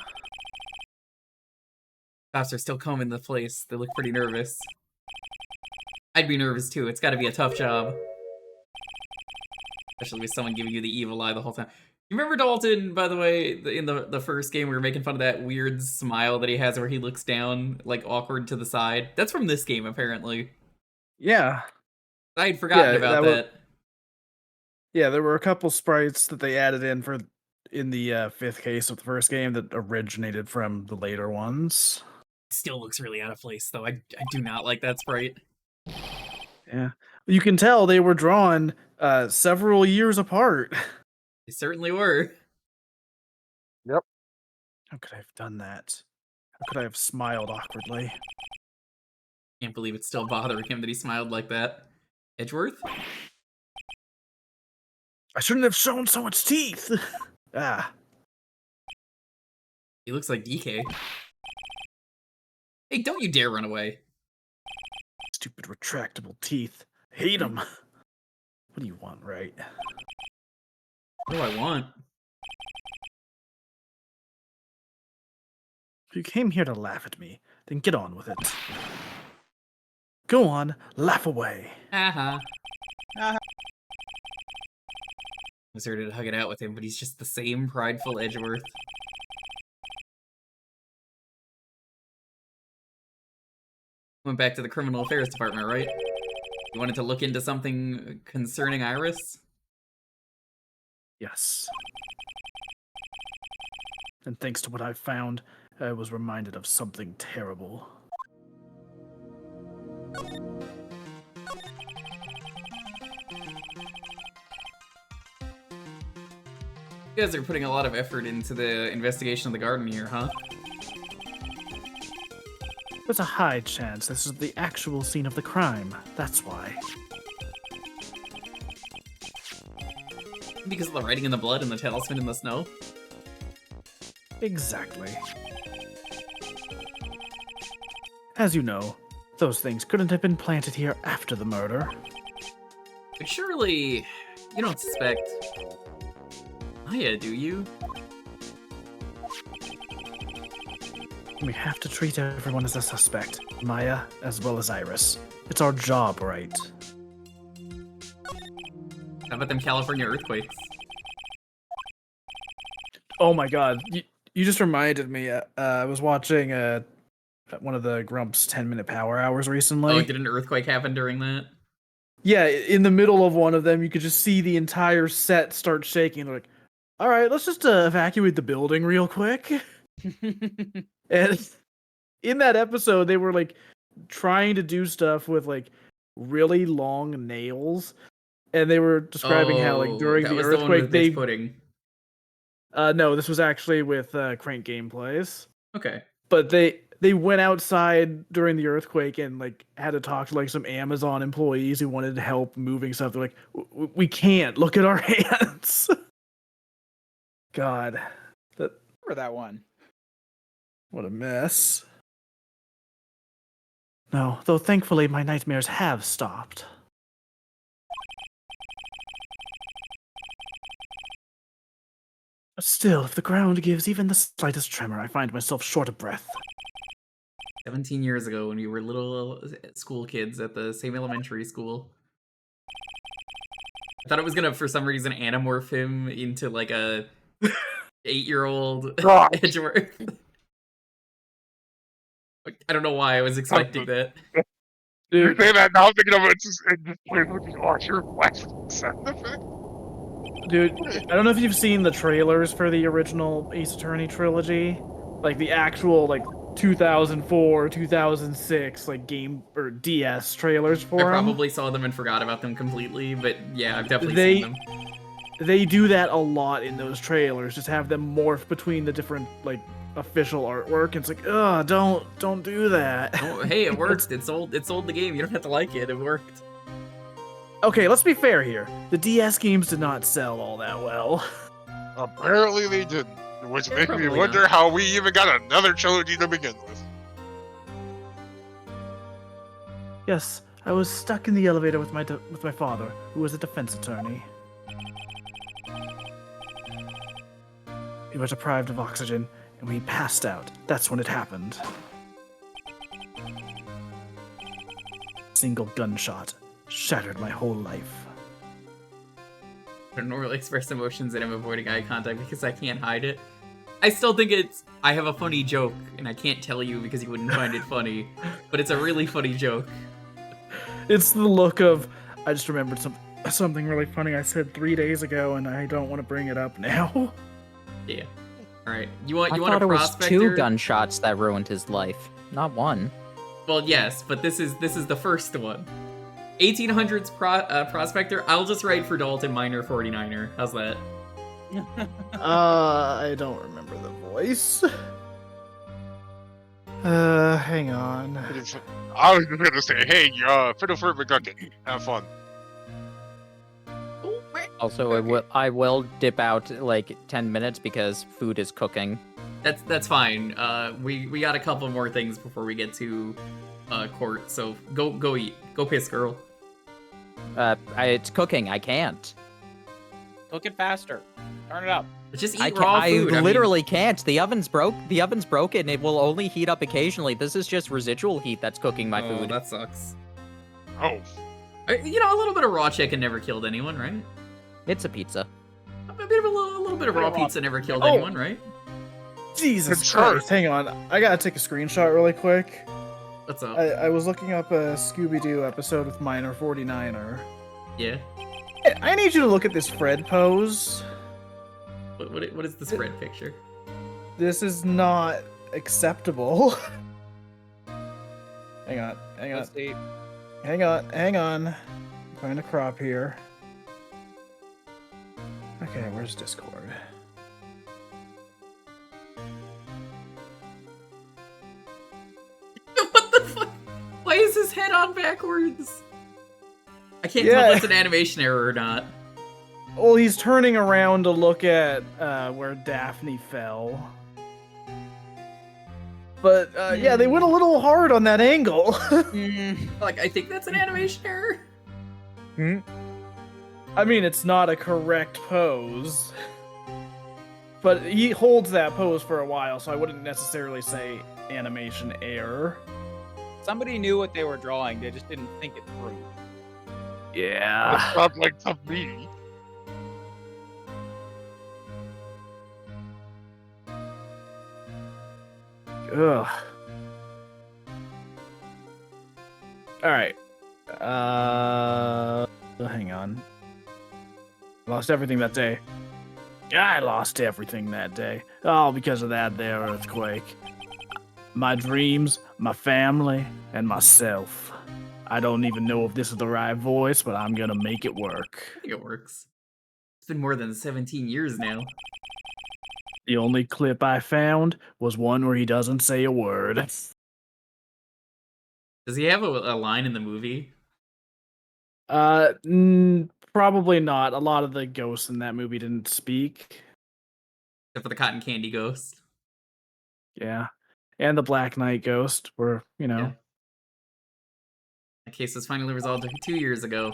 Cops are still combing the place. They look pretty nervous. I'd be nervous too. It's gotta be a tough job. Especially with someone giving you the evil eye the whole time. You remember Dalton, by the way, in the first game we were making fun of that weird smile that he has where he looks down, like, awkward to the side? That's from this game, apparently. Yeah. I'd forgotten Yeah, about that that. Yeah, there were a couple sprites that they added in the fifth case of the first game that originated from the later ones. Still looks really out of place, though. I do not like that sprite. Yeah. You can tell they were drawn Several years apart. They certainly were. How could I have done that? How could I have smiled awkwardly? Can't believe it's still bothering him that he smiled like that. Edgeworth? I shouldn't have shown so much teeth. Ah, He looks like DK. Hey, don't you dare run away. stupid retractable teeth. Hate them. What do you want, Wright? What do I want? If you came here to laugh at me, then get on with it. Go on, laugh away. Haha. I was ready to hug it out with him, but he's just the same prideful Edgeworth. Went back to the criminal affairs department, right? You wanted to look into something concerning Iris? Yes. And thanks to what I found, I was reminded of something terrible. You guys are putting a lot of effort into the investigation of the garden here, huh? There's a high chance this is the actual scene of the crime. That's why. Because of the writing in the blood and the talisman in the snow? Exactly. As you know, those things couldn't have been planted here after the murder. But surely, you don't suspect Maya, do you? We have to treat everyone as a suspect, Maya as well as Iris. It's our job, right? How about them California earthquakes? Oh my god, you just reminded me. I was watching one of the Grump's 10-minute power hours recently. Oh, did an earthquake happen during that? Yeah, in the middle of one of them, you could just see the entire set start shaking. They're like, all right, let's just evacuate the building real quick. And in that episode, they were like trying to do stuff with like really long nails. And they were describing how like during the earthquake, they pudding. No, this was actually with Crank Gameplays. Okay. But they went outside during the earthquake and like had to talk to like some Amazon employees who wanted help moving stuff. They're like, we can't, look at our hands. God, For that one. what a mess. No, though thankfully my nightmares have stopped. But still, if the ground gives even the slightest tremor, I find myself short of breath. 17 years ago when we were little school kids at the same elementary school. I thought it was gonna, for some reason, anamorph him into like a 8-year-old Edgeworth. I don't know why I was expecting that. You say that now, I'm thinking of it just plays with the Archer flash sound effect. Dude, I don't know if you've seen the trailers for the original Ace Attorney trilogy. Like the actual like 2004, 2006 like game or DS trailers for I 'em. probably saw them and forgot about them completely, but yeah, I've definitely seen them. They do that a lot in those trailers. Just have them morph between the different like official artwork. It's like, ugh, don't do that. Oh, hey, it worked. It sold the game. You don't have to like it. It worked. Okay, let's be fair here. The DS games did not sell all that well. Apparently they didn't, which They're makes me probably wonder not. how we even got another trilogy to begin with. Yes, I was stuck in the elevator with my father, who was a defense attorney. We were deprived of oxygen, and we passed out. That's when it happened. Single gunshot shattered my whole life. I don't normally express emotions and I'm avoiding eye contact because I can't hide it. I still think I have a funny joke, and I can't tell you because you wouldn't find it funny, but it's a really funny joke. It's the look of, I just remembered something really funny I said 3 days ago, and I don't want to bring it up now. Yeah. All right. You want I a thought it was prospector? 2 gunshots that ruined his life, not 1. Well, yes, but this is the first one. 1800s prospector. I'll just write for Dalton Minor 49er. How's that? I don't remember the voice. Hang on. I was just gonna say, hey, Fiddle for McGucket, have fun. Also, I will dip out like 10 minutes because food is cooking. That's fine. We got a couple more things before we get to court. So go eat. Go piss, girl. It's cooking. I can't. Cook it faster. Turn it up. Just eat I raw food. I literally can't. The oven's broke. The oven's broken. It will only heat up occasionally. This is just residual heat that's cooking my food. That sucks. Oh, A little bit of raw chicken never killed anyone, right? It's a pizza. A little bit of raw pizza never killed Oh. anyone, right? Jesus It's Christ, hang on. I gotta take a screenshot really quick. What's up? I was looking up a Scooby-Doo episode with Minor 49er. Yeah. Hey, I need you to look at this Fred pose. What is the spread picture? This is not acceptable. Hang on. Let's see. Hang on. I'm trying to crop here. Okay, where's Discord? What the fuck? Why is his head on backwards? I can't tell Yeah. if it's an animation error or not. Well, he's turning around to look at where Daphne fell. But yeah, they went a little hard on that angle. Like, I think that's an animation error. I mean, it's not a correct pose. But he holds that pose for a while, so I wouldn't necessarily say animation error. Somebody knew what they were drawing. They just didn't think it through. Yeah. that sounds like tough meaty. Ugh. Alright. Hang on. Lost everything that day. I lost everything that day. All because of that there earthquake. My dreams, my family, and myself. I don't even know if this is the right voice, but I'm gonna make it work. I think it works. It's been more than 17 years now. The only clip I found was one where he doesn't say a word. Does he have a line in the movie? Probably not. A lot of the ghosts in that movie didn't speak. Except for the cotton candy ghost. Yeah. And the Black Knight ghost were, Yeah. That case was finally resolved 2 years ago.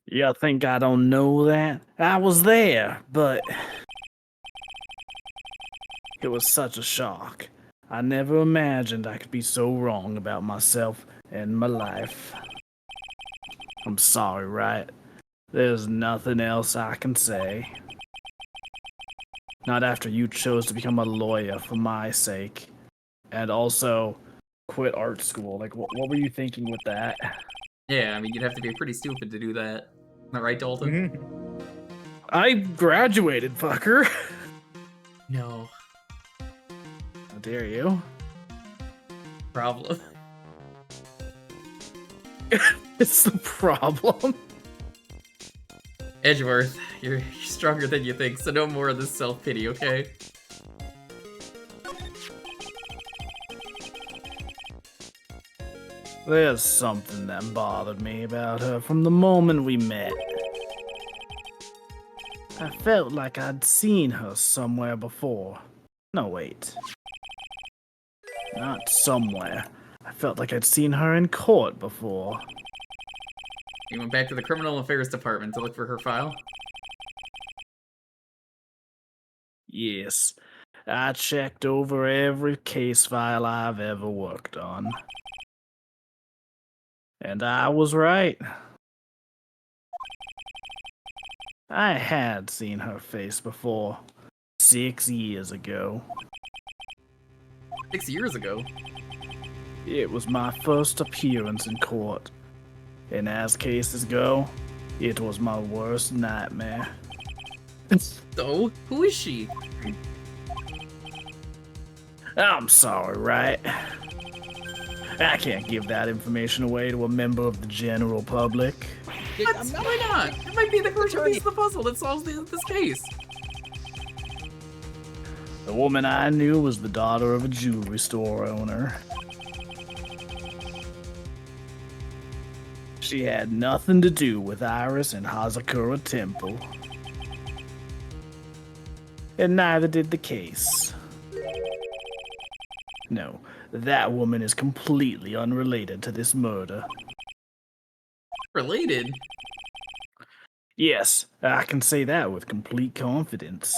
You think I don't know that? I was there, but it was such a shock. I never imagined I could be so wrong about myself and my life. I'm sorry, Wright. There's nothing else I can say. Not after you chose to become a lawyer for my sake. And also quit art school. Like, what were you thinking with that? Yeah, I mean, you'd have to be pretty stupid to do that. Am I right, Dalton? I graduated, fucker. No. How dare you? Problem. It's the problem. Edgeworth, you're stronger than you think, so no more of this self-pity, okay? There's something that bothered me about her from the moment we met. I felt like I'd seen her somewhere before. No, wait. Not somewhere. I felt like I'd seen her in court before. You went back to the criminal affairs department to look for her file? Yes, I checked over every case file I've ever worked on. And I was right. I had seen her face before, 6 years ago. 6 years ago? It was my first appearance in court. And as cases go, it was my worst nightmare. So, who is she? I'm sorry, right? I can't give that information away to a member of the general public. Why not? It might be the crucial piece of the puzzle that solves this case. The woman I knew was the daughter of a jewelry store owner. She had nothing to do with Iris and Hazakura Temple. And neither did the case. No, that woman is completely unrelated to this murder. Related? Yes, I can say that with complete confidence.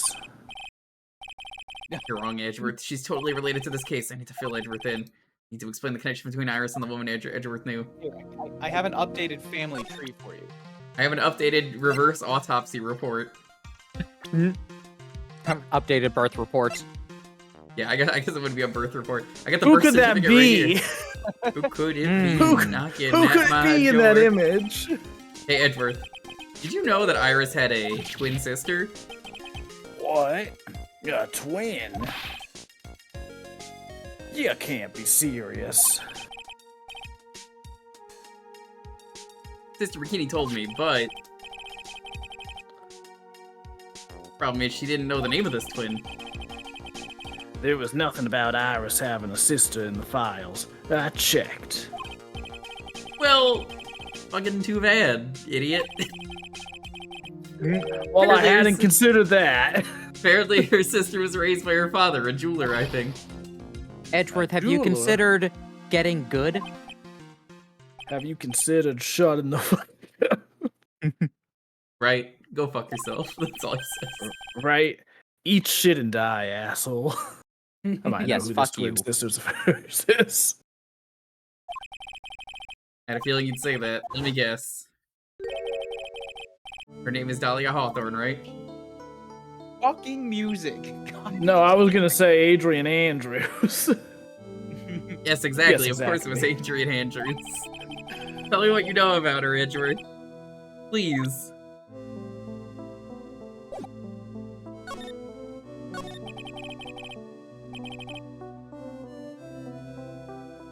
You're wrong, Edgeworth. She's totally related to this case. I need to fill Edgeworth in. Need to explain the connection between Iris and the woman Edgeworth knew. I have an updated family tree for you. I have an updated reverse autopsy report. Updated birth reports. Yeah, I guess it would be a birth report. I got the Who birth could that certificate be? right here. Who could it be? Who Knocking Who at could my be in that door. image? Hey, Edgeworth. Did you know that Iris had a twin sister? What? A twin? You can't be serious. Sister Bikini told me, but... Problem is, she didn't know the name of this twin. There was nothing about Iris having a sister in the files. I checked. Well, fucking too bad, idiot. Well, I There's- hadn't considered that. Apparently, her sister was raised by her father, a jeweler, I think. Edgeworth, have you Jeweler? considered getting good? Have you considered shutting the fuck up? Right? Go fuck yourself. That's all he says. Right? Eat shit and die, asshole. I might Yes, know who fuck this you. twin sister's of hers is. I had a feeling you'd say that. Let me guess. Her name is Dahlia Hawthorne, right? Fucking music. God. No, I was gonna say Adrian Andrews. Yes, exactly. Yes, Of course it was exactly. Adrian Andrews. Tell me what you know about her, Edgeworth. Please.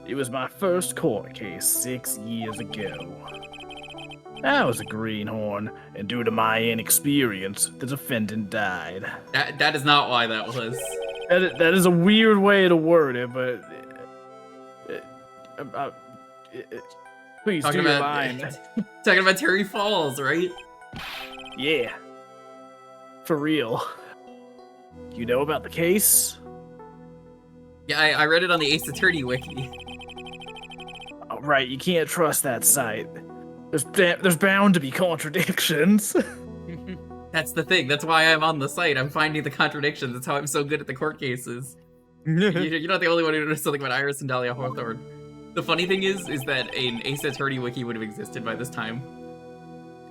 It was my first court case 6 years ago. I was a greenhorn, and due to my inexperience, the defendant died. That is not why that was. That is a weird way to word it, but... please Talking do your about line. talking about Terry Falls, right? Yeah. For real. You know about the case? Yeah, I read it on the Ace Attorney wiki. Oh, right, you can't trust that site. There's bound to be contradictions. That's the thing. That's why I'm on the site. I'm finding the contradictions. That's how I'm so good at the court cases. You're not the only one who knows something about Iris and Dahlia Hawthorne. The funny thing is that an Ace Attorney wiki would have existed by this time.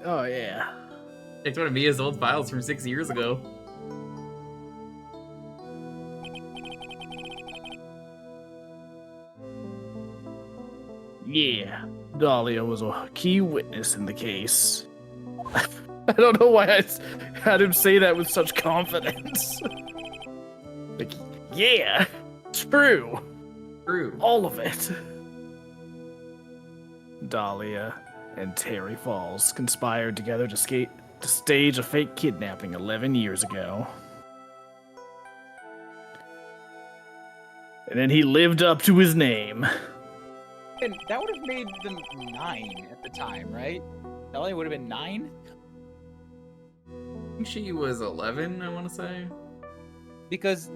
Oh, yeah. It's one of Mia's old files from 6 years ago. Yeah, Dahlia was a key witness in the case. I don't know why I had him say that with such confidence. Like, yeah, true. True. All of it. Dahlia and Terry Falls conspired together to stage a fake kidnapping 11 years ago. And then he lived up to his name. And that would have made them 9 at the time, right? Ellie would have been 9? I think she was 11, I want to say. Because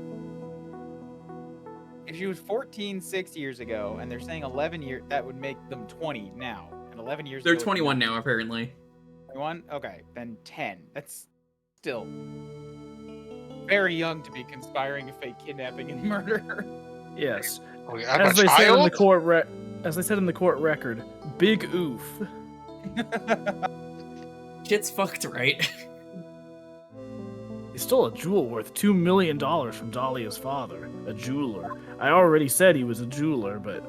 if she was 14 6 years ago, and they're saying 11 years, that would make them 20 now. And 11 years They're ago. 21 now, apparently. 21? Okay, then 10. That's still very young to be conspiring a fake kidnapping and murder. Yes. Oh, yeah, I'm As a they said in the child? as they said in the court record, big oof. Shit's fucked, right? He stole a jewel worth $2 million from Dahlia's father, a jeweler. I already said he was a jeweler, but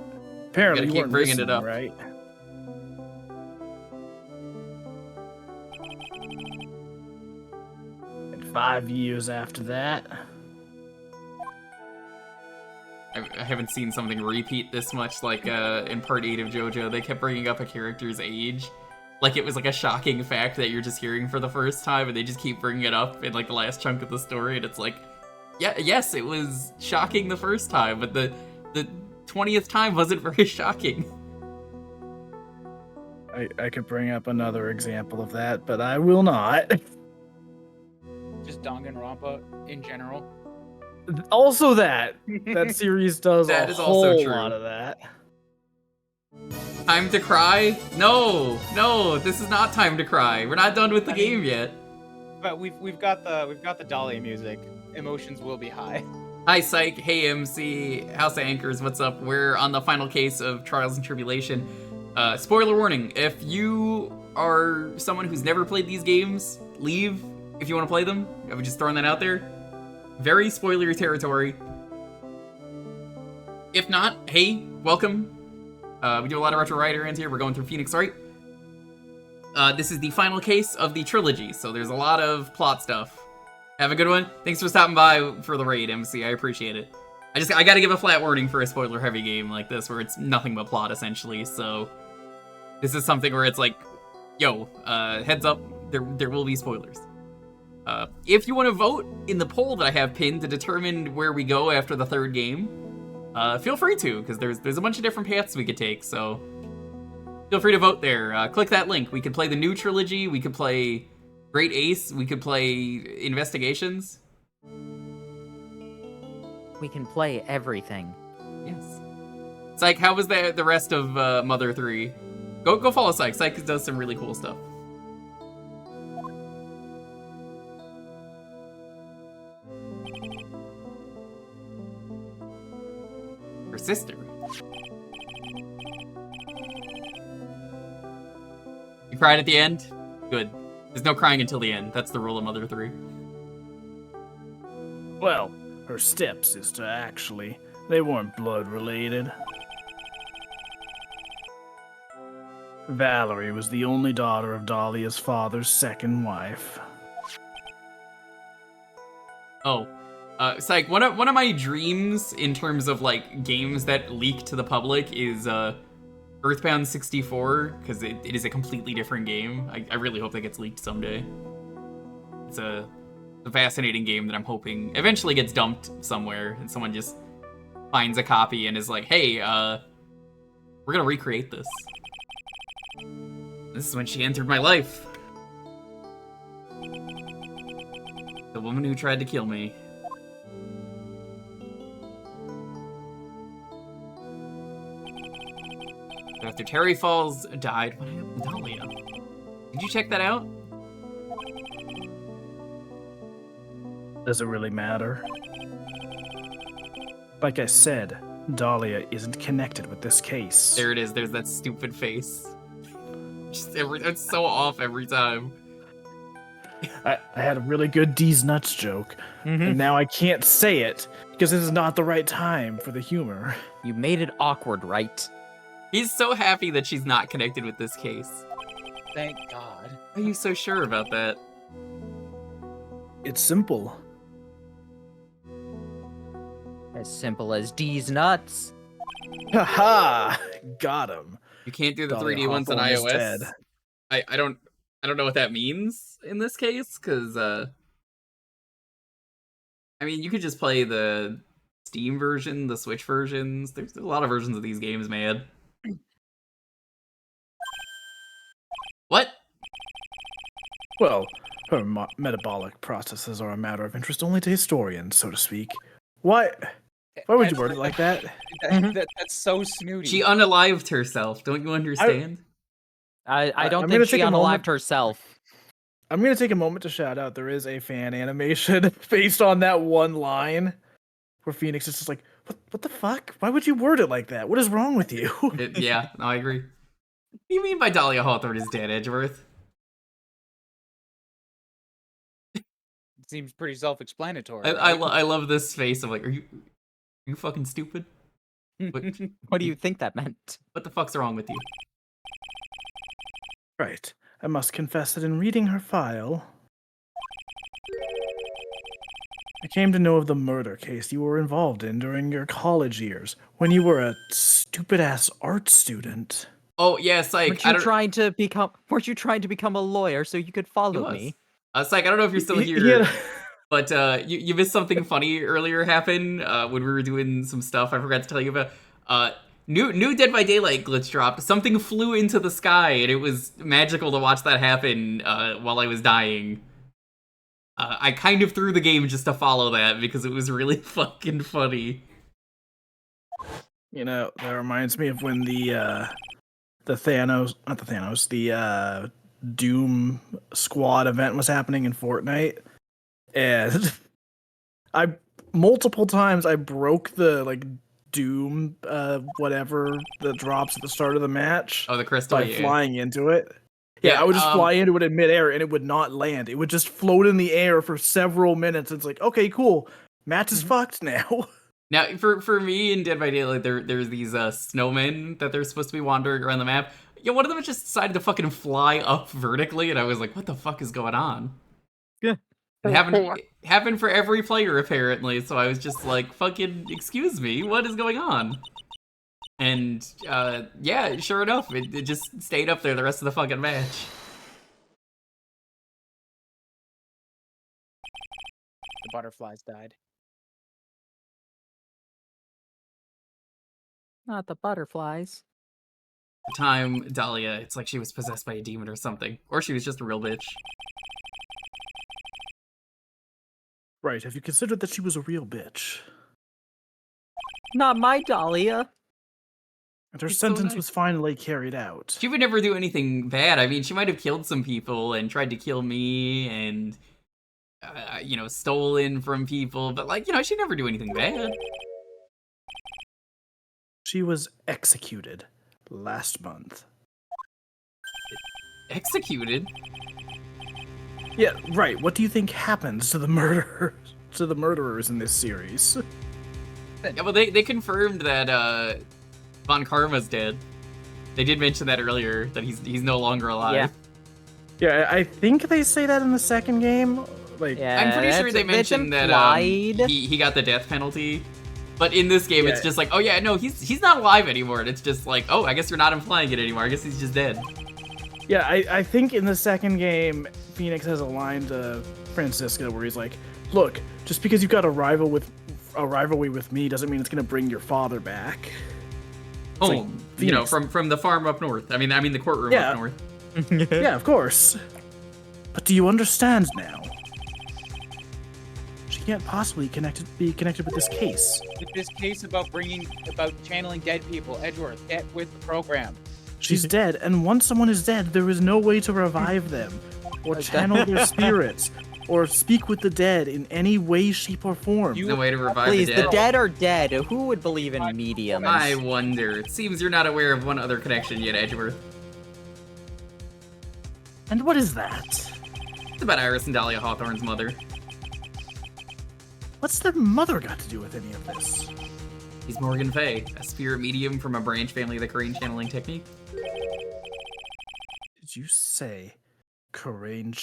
apparently Gotta you keep weren't bringing it listening, up. right? And 5 years after that, I haven't seen something repeat this much. Like in Part 8 of JoJo, they kept bringing up a character's age, like it was like a shocking fact that you're just hearing for the first time, and they just keep bringing it up in like the last chunk of the story, and it's like, yeah, yes, it was shocking the first time, but the 20th time wasn't very shocking. I could bring up another example of that, but I will not. Just Danganronpa in general. Also that series does That a is also whole true. lot of that. Time to cry? No, this is not time to cry. We're not done with the game yet. But we've got the Dahlia music. Emotions will be high. Hi, Psych. Hey, MC. House of Anchors. What's up? We're on the final case of Trials and Tribulation. Spoiler warning. If you are someone who's never played these games, leave if you want to play them. I'm just throwing that out there. Very spoilery territory. If not, hey, welcome. We do a lot of retro write-ins here. We're going through Phoenix Wright. This is the final case of the trilogy, so there's a lot of plot stuff. Have a good one. Thanks for stopping by for the raid, MC. I appreciate it. I gotta give a flat warning for a spoiler-heavy game like this, where it's nothing but plot, essentially, so... This is something where it's like, yo, heads up, there will be spoilers. If you want to vote in the poll that I have pinned to determine where we go after the third game, feel free to, because there's a bunch of different paths we could take, so feel free to vote there. Click that link. We could play the new trilogy, we could play Great Ace, we could play Investigations. We can play everything. Yes. Psych, how was the rest of Mother 3? Go follow Psych. Psych does some really cool stuff. Her sister. You cried at the end? Good. There's no crying until the end. That's the rule of Mother 3. Well, her stepsister, actually. They weren't blood related. Valerie was the only daughter of Dahlia's father's second wife. Oh. Psych, one of my dreams in terms of, like, games that leak to the public is, Earthbound 64, because it is a completely different game. I really hope that gets leaked someday. It's a fascinating game that I'm hoping eventually gets dumped somewhere, and someone just finds a copy and is like, hey, we're gonna recreate this. This is when she entered my life. The woman who tried to kill me. After Terry Falls died, what happened to Dahlia? Did you check that out? Does it really matter? Like I said, Dahlia isn't connected with this case. There it is. There's that stupid face. It's so off every time. I had a really good D's nuts joke, and now I can't say it because this is not the right time for the humor. You made it awkward, right? He's so happy that she's not connected with this case. Thank God. Why are you so sure about that? It's simple. As simple as D's nuts. Haha! Got him. You can't do the Dahlia 3D ones on Hawthorne is iOS. dead. I don't know what that means in this case, because I mean, you could just play the Steam version, the Switch versions. There's a lot of versions of these games, man. What? Well, her metabolic processes are a matter of interest only to historians, so to speak. Why would you word it like that? That's so snooty. She unalived herself. Don't you understand? I don't I'm think gonna she take a moment- unalived herself. I'm going to take a moment to shout out there is a fan animation based on that one line where Phoenix is just like, what the fuck? Why would you word it like that? What is wrong with you? Yeah, no, I agree. What do you mean by Dahlia Hawthorne is dead, Edgeworth? Seems pretty self-explanatory. I right? love this face of like, are you fucking stupid? What do you think that meant? What the fuck's wrong with you? Right. I must confess that in reading her file, I came to know of the murder case you were involved in during your college years, when you were a stupid-ass art student. Oh yeah, Psych. Weren't you trying to become a lawyer so you could He follow was. me? Psych, I don't know if you're still He here, had- but you missed something funny earlier happen when we were doing some stuff I forgot to tell you about. New Dead by Daylight glitch dropped. Something flew into the sky, and it was magical to watch that happen while I was dying. I kind of threw the game just to follow that because it was really fucking funny. You know, that reminds me of when the Doom Squad event was happening in Fortnite, and multiple times I broke the Doom whatever that drops at the start of the match Oh, the crystal, by yeah. flying into it. Yeah, Yeah, I would just fly into it in midair and it would not land. It would just float in the air for several minutes. It's like, okay, cool. Match is fucked now. Now, for me in Dead by Daylight, there's these snowmen that they're supposed to be wandering around the map. Yeah, one of them just decided to fucking fly up vertically, and I was like, what the fuck is going on? Yeah. It happened for every player, apparently, so I was just like, fucking, excuse me, what is going on? And, yeah, sure enough, it just stayed up there the rest of the fucking match. The butterflies died. Not the butterflies. The time, Dahlia, it's like she was possessed by a demon or something. Or she was just a real bitch. Right, have you considered that she was a real bitch? Not my Dahlia. And her She's so sentence nice. was finally carried out. She would never do anything bad. I mean, she might have killed some people and tried to kill me and, stolen from people, but, she'd never do anything bad. She was executed last month. Executed? Yeah, right. What do you think happens to the murderers in this series? Yeah, well, they confirmed that, Von Karma's dead. They did mention that earlier, that he's no longer alive. Yeah, I think they say that in the second game. Yeah, I'm pretty sure that's- they that's mentioned that implied. he got the death penalty. But in this game, it's Yeah. just like, oh yeah, no, he's not alive anymore. And it's just like, oh, I guess you're not implying it anymore. I guess he's just dead. Yeah, I think in the second game, Phoenix has a line to Francisca where he's like, "Look, just because you've got a rivalry with me doesn't mean it's gonna bring your father back." Home, Phoenix. from the farm up north. I mean the courtroom Yeah. up north. Yeah, of course. But do you understand now? She can't possibly be connected with this case. With this case about channeling dead people, Edgeworth, get with the program. She's dead, and once someone is dead, there is no way to revive them, or channel their spirits, or speak with the dead in any way, shape, or form. No way to revive Please, the the dead. dead are dead. Who would believe in mediums? I wonder. It seems you're not aware of one other connection yet, Edgeworth. And what is that? It's about Iris and Dahlia Hawthorne's mother. What's their mother got to do with any of this? He's Morgan Fay, a spirit medium from a branch family of the Korean channeling technique. Did you say Korean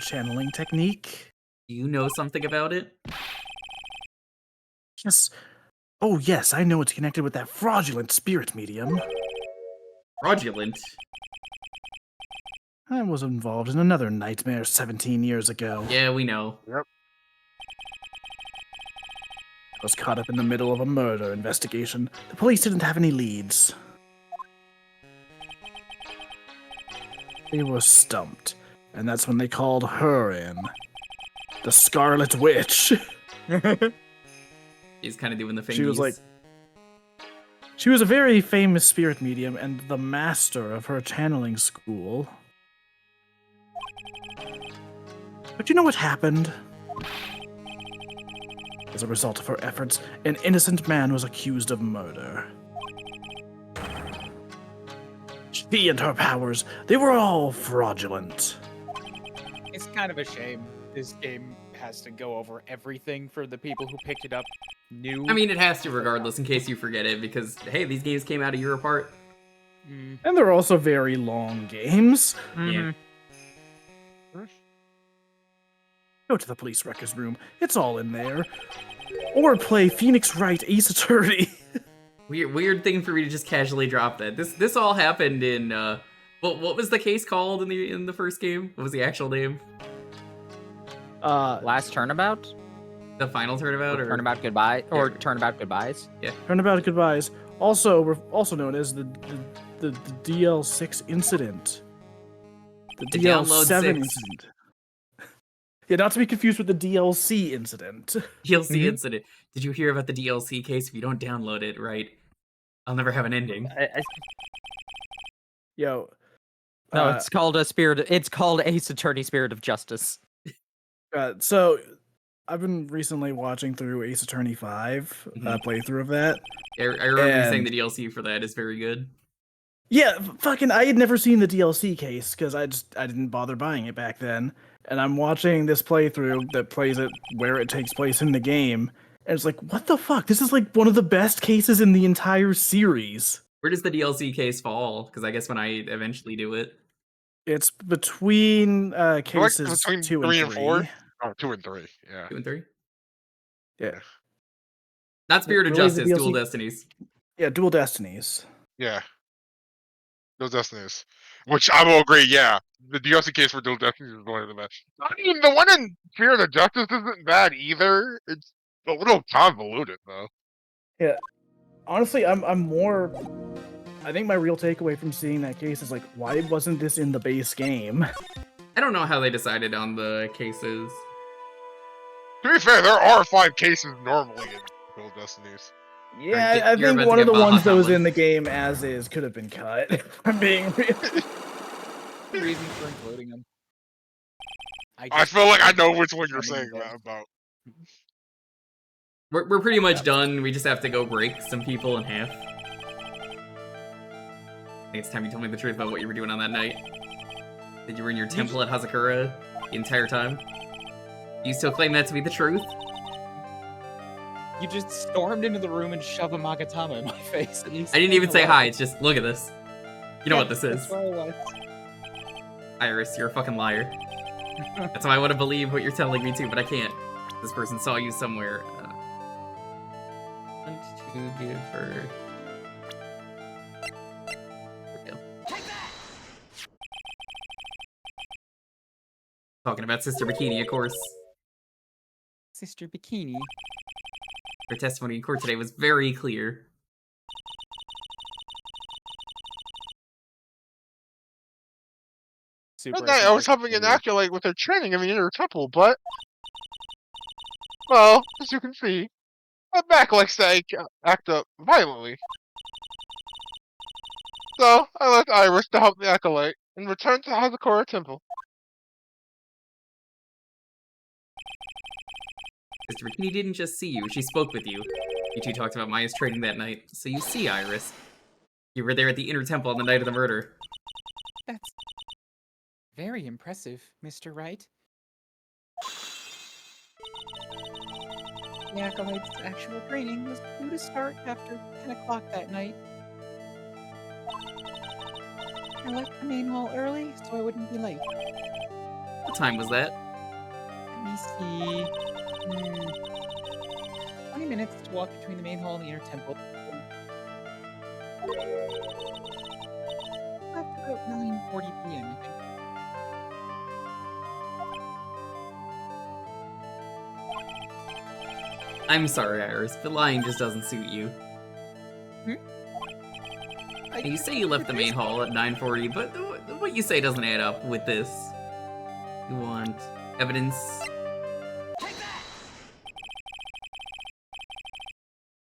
channeling technique? Do you know something about it? Yes. Oh, yes, I know it's connected with that fraudulent spirit medium. Fraudulent? I was involved in another nightmare 17 years ago. Yeah, we know. I was caught up in the middle of a murder investigation. The police didn't have any leads. They were stumped, and that's when they called her in. The Scarlet Witch. He's kind of doing the fingies. She was a very famous spirit medium and the master of her channeling school. But you know what happened? As a result of her efforts, an innocent man was accused of murder. She and her powers, they were all fraudulent. It's kind of a shame this game has to go over everything for the people who picked it up new. I mean, it has to regardless, in case you forget it, because, hey, these games came out a year apart. And they're also very long games. Yeah. Go to the police records room. It's all in there. Or play Phoenix Wright Ace Attorney. Weird thing for me to just casually drop that. This all happened in what was the case called in the first game? What was the actual name? Last turnabout? The final turnabout or Turnabout goodbye or turnabout goodbyes? Turnabout Goodbyes. Also known as the DL6 incident. The Download DL7 6. incident. Yeah, not to be confused with the DLC incident. DLC incident. Did you hear about the DLC case? If you don't download it, right, I'll never have an ending. Yo. No, it's called It's called Ace Attorney: Spirit of Justice. So I've been recently watching through Ace Attorney 5, playthrough of that. I remember you saying the DLC for that is very good. Yeah, fucking, I had never seen the DLC case because I didn't bother buying it back then. And I'm watching this playthrough that plays it where it takes place in the game. And it's like, what the fuck? This is like one of the best cases in the entire series. Where does the DLC case fall? Because I guess when I eventually do it. It's between cases between 2 3 and and 3. 4? Oh, 2 and 3, yeah. 2 and 3? Yeah. Not Spirit of Really, the Justice, Dual DLC? Destinies. Yeah, Dual Destinies. Yeah. Those Destinies. Which I will agree, yeah. The DLC case for Dual Destinies is one of the best. I mean, the one in Fear of the Justice isn't bad either. It's a little convoluted, though. Yeah. Honestly, I'm more... I think my real takeaway from seeing that case is like, why wasn't this in the base game? I don't know how they decided on the cases. To be fair, there are 5 cases normally in Dual Destinies. Yeah, I You're think about to one of get the ones that was Baja in the game as is could have been cut. If I'm being real. The reason for including them. I feel like I know which one you're saying Running that about. We're pretty much done. We just have to go break some people in half. I think it's time you told me the truth about what you were doing on that night. That you were in your temple at Hazakura the entire time. Do you still claim that to be the truth? You just stormed into the room and shoved a Magatama in my face. And I didn't even say hi, it's just, look at this. You know what this is. That's where I was. Iris, you're a fucking liar. That's why I want to believe what you're telling me too, but I can't. This person saw you somewhere. Want to give her... There we go. Talking about Sister Bikini, of course. Sister Bikini. Her testimony in court today was very clear. That night I was helping an acolyte with her training in the inner temple, but... Well, as you can see, my back likes to act up violently. So, I left Iris to help the acolyte, and returned to Hazakura Temple. Sister Bikini didn't just see you, she spoke with you. You two talked about Maya's training that night, so you see Iris. You were there at the inner temple on the night of the murder. That's very impressive, Mr. Wright. The Acolyte's actual training was due to start after 10 o'clock that night. I left the main hall early so I wouldn't be late. What time was that? Let me see. 20 minutes to walk between the main hall and the inner temple. Left about 9:40 p.m. I think. I'm sorry, Iris, but lying just doesn't suit you. You say you left the main hall at 9:40, but what you say doesn't add up with this. You want evidence?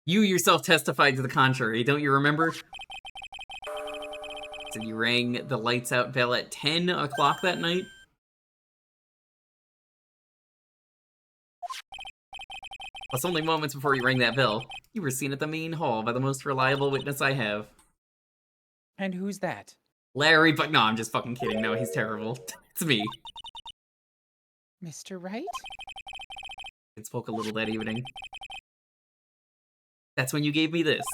You yourself testified to the contrary, don't you remember? So you rang the lights out bell at 10 o'clock that night? Plus, only moments before you rang that bell, you were seen at the main hall by the most reliable witness I have. And who's that? Larry, but no, I'm just fucking kidding. No, he's terrible. It's me. Mr. Wright? It spoke a little that evening. That's when you gave me this.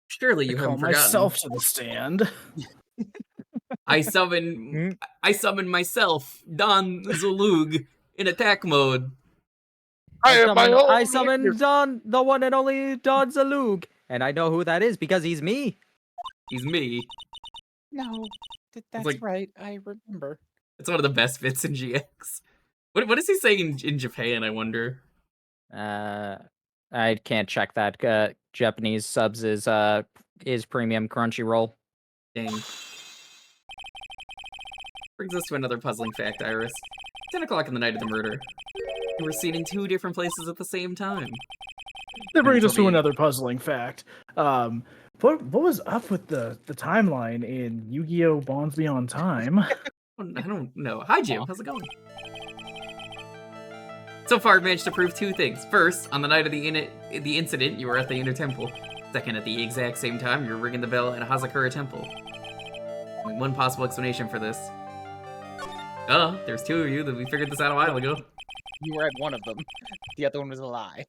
Surely you I haven't call forgotten. myself to the stand. I summon myself, Don Zalug, in attack mode. I am my own. I summoned Don, the one and only Don Zalug, and I know who that is because he's me. He's me. No, that's like- right. I remember. It's one of the best bits in GX. What is he saying in Japan, I wonder? I can't check that. Japanese subs is premium Crunchyroll. Dang. Brings us to another puzzling fact, Iris. 10 o'clock in the night of the murder. You were seen in 2 different places at the same time. That brings us to Toby. another puzzling fact. What was up with the timeline in Yu-Gi-Oh! Bonds Beyond Time? I don't know. Hi, Jim. How's it going? So far, I've managed to prove 2 things. First, on the night of the incident, you were at the Inner Temple. Second, at the exact same time, you were ringing the bell at Hazakura Temple. Only one possible explanation for this. Oh, there's 2 of you that we figured this out a while ago. You were at one of them. The other one was a lie.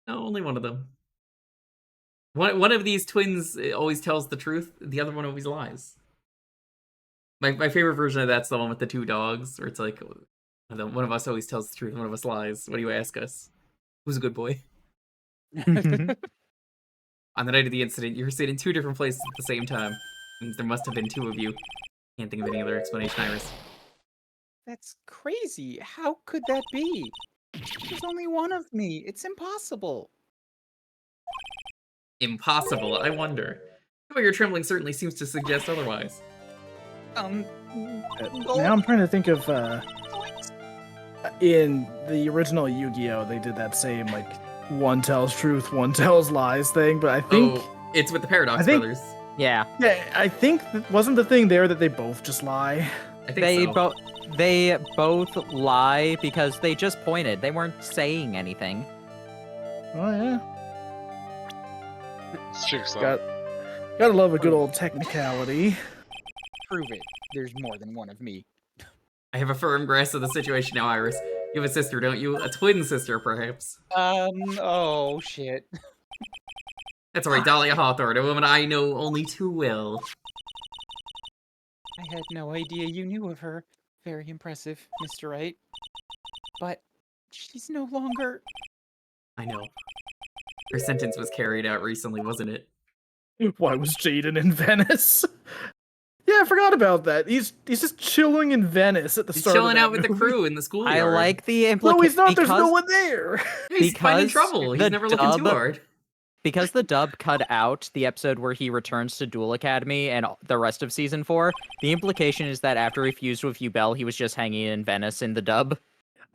No, only one of them. One of these twins always tells the truth. The other one always lies. My favorite version of that's the one with the 2 dogs, where it's like, one of us always tells the truth, one of us lies. What do you ask us? Who's a good boy? On the night of the incident, you were seen in 2 different places at the same time. Means there must have been 2 of you. Can't think of any other explanation, Iris. That's crazy. How could that be? There's only one of me. It's impossible. Impossible, I wonder. The way you're trembling certainly seems to suggest otherwise. Now I'm trying to think of in the original Yu-Gi-Oh! They did that same like one tells truth, one tells lies thing, but I think It's with the Paradox Brothers. Yeah, I think wasn't the thing there that they both just lie. I think they both lie because they just pointed. They weren't saying anything. Oh yeah, It's Jigsaw. gotta love a good old technicality. Prove it. There's more than one of me. I have a firm grasp of the situation now, Iris. You have a sister, don't you? A twin sister, perhaps. Oh shit. That's right, Dahlia Hawthorne, a woman I know only too well. I had no idea you knew of her. Very impressive, Mr. Wright. But she's no longer... I know. Her sentence was carried out recently, wasn't it? Why was Jaden in Venice? Yeah, I forgot about that. He's just chilling in Venice at the He's start. chilling of out with the movie. crew in the schoolyard. I like the implication. No, he's not. There's no one there. He's finding because trouble. He's the never looking too dub- hard. Because the dub cut out the episode where he returns to Duel Academy and the rest of season 4, the implication is that after he fused with Yubel, he was just hanging in Venice in the dub.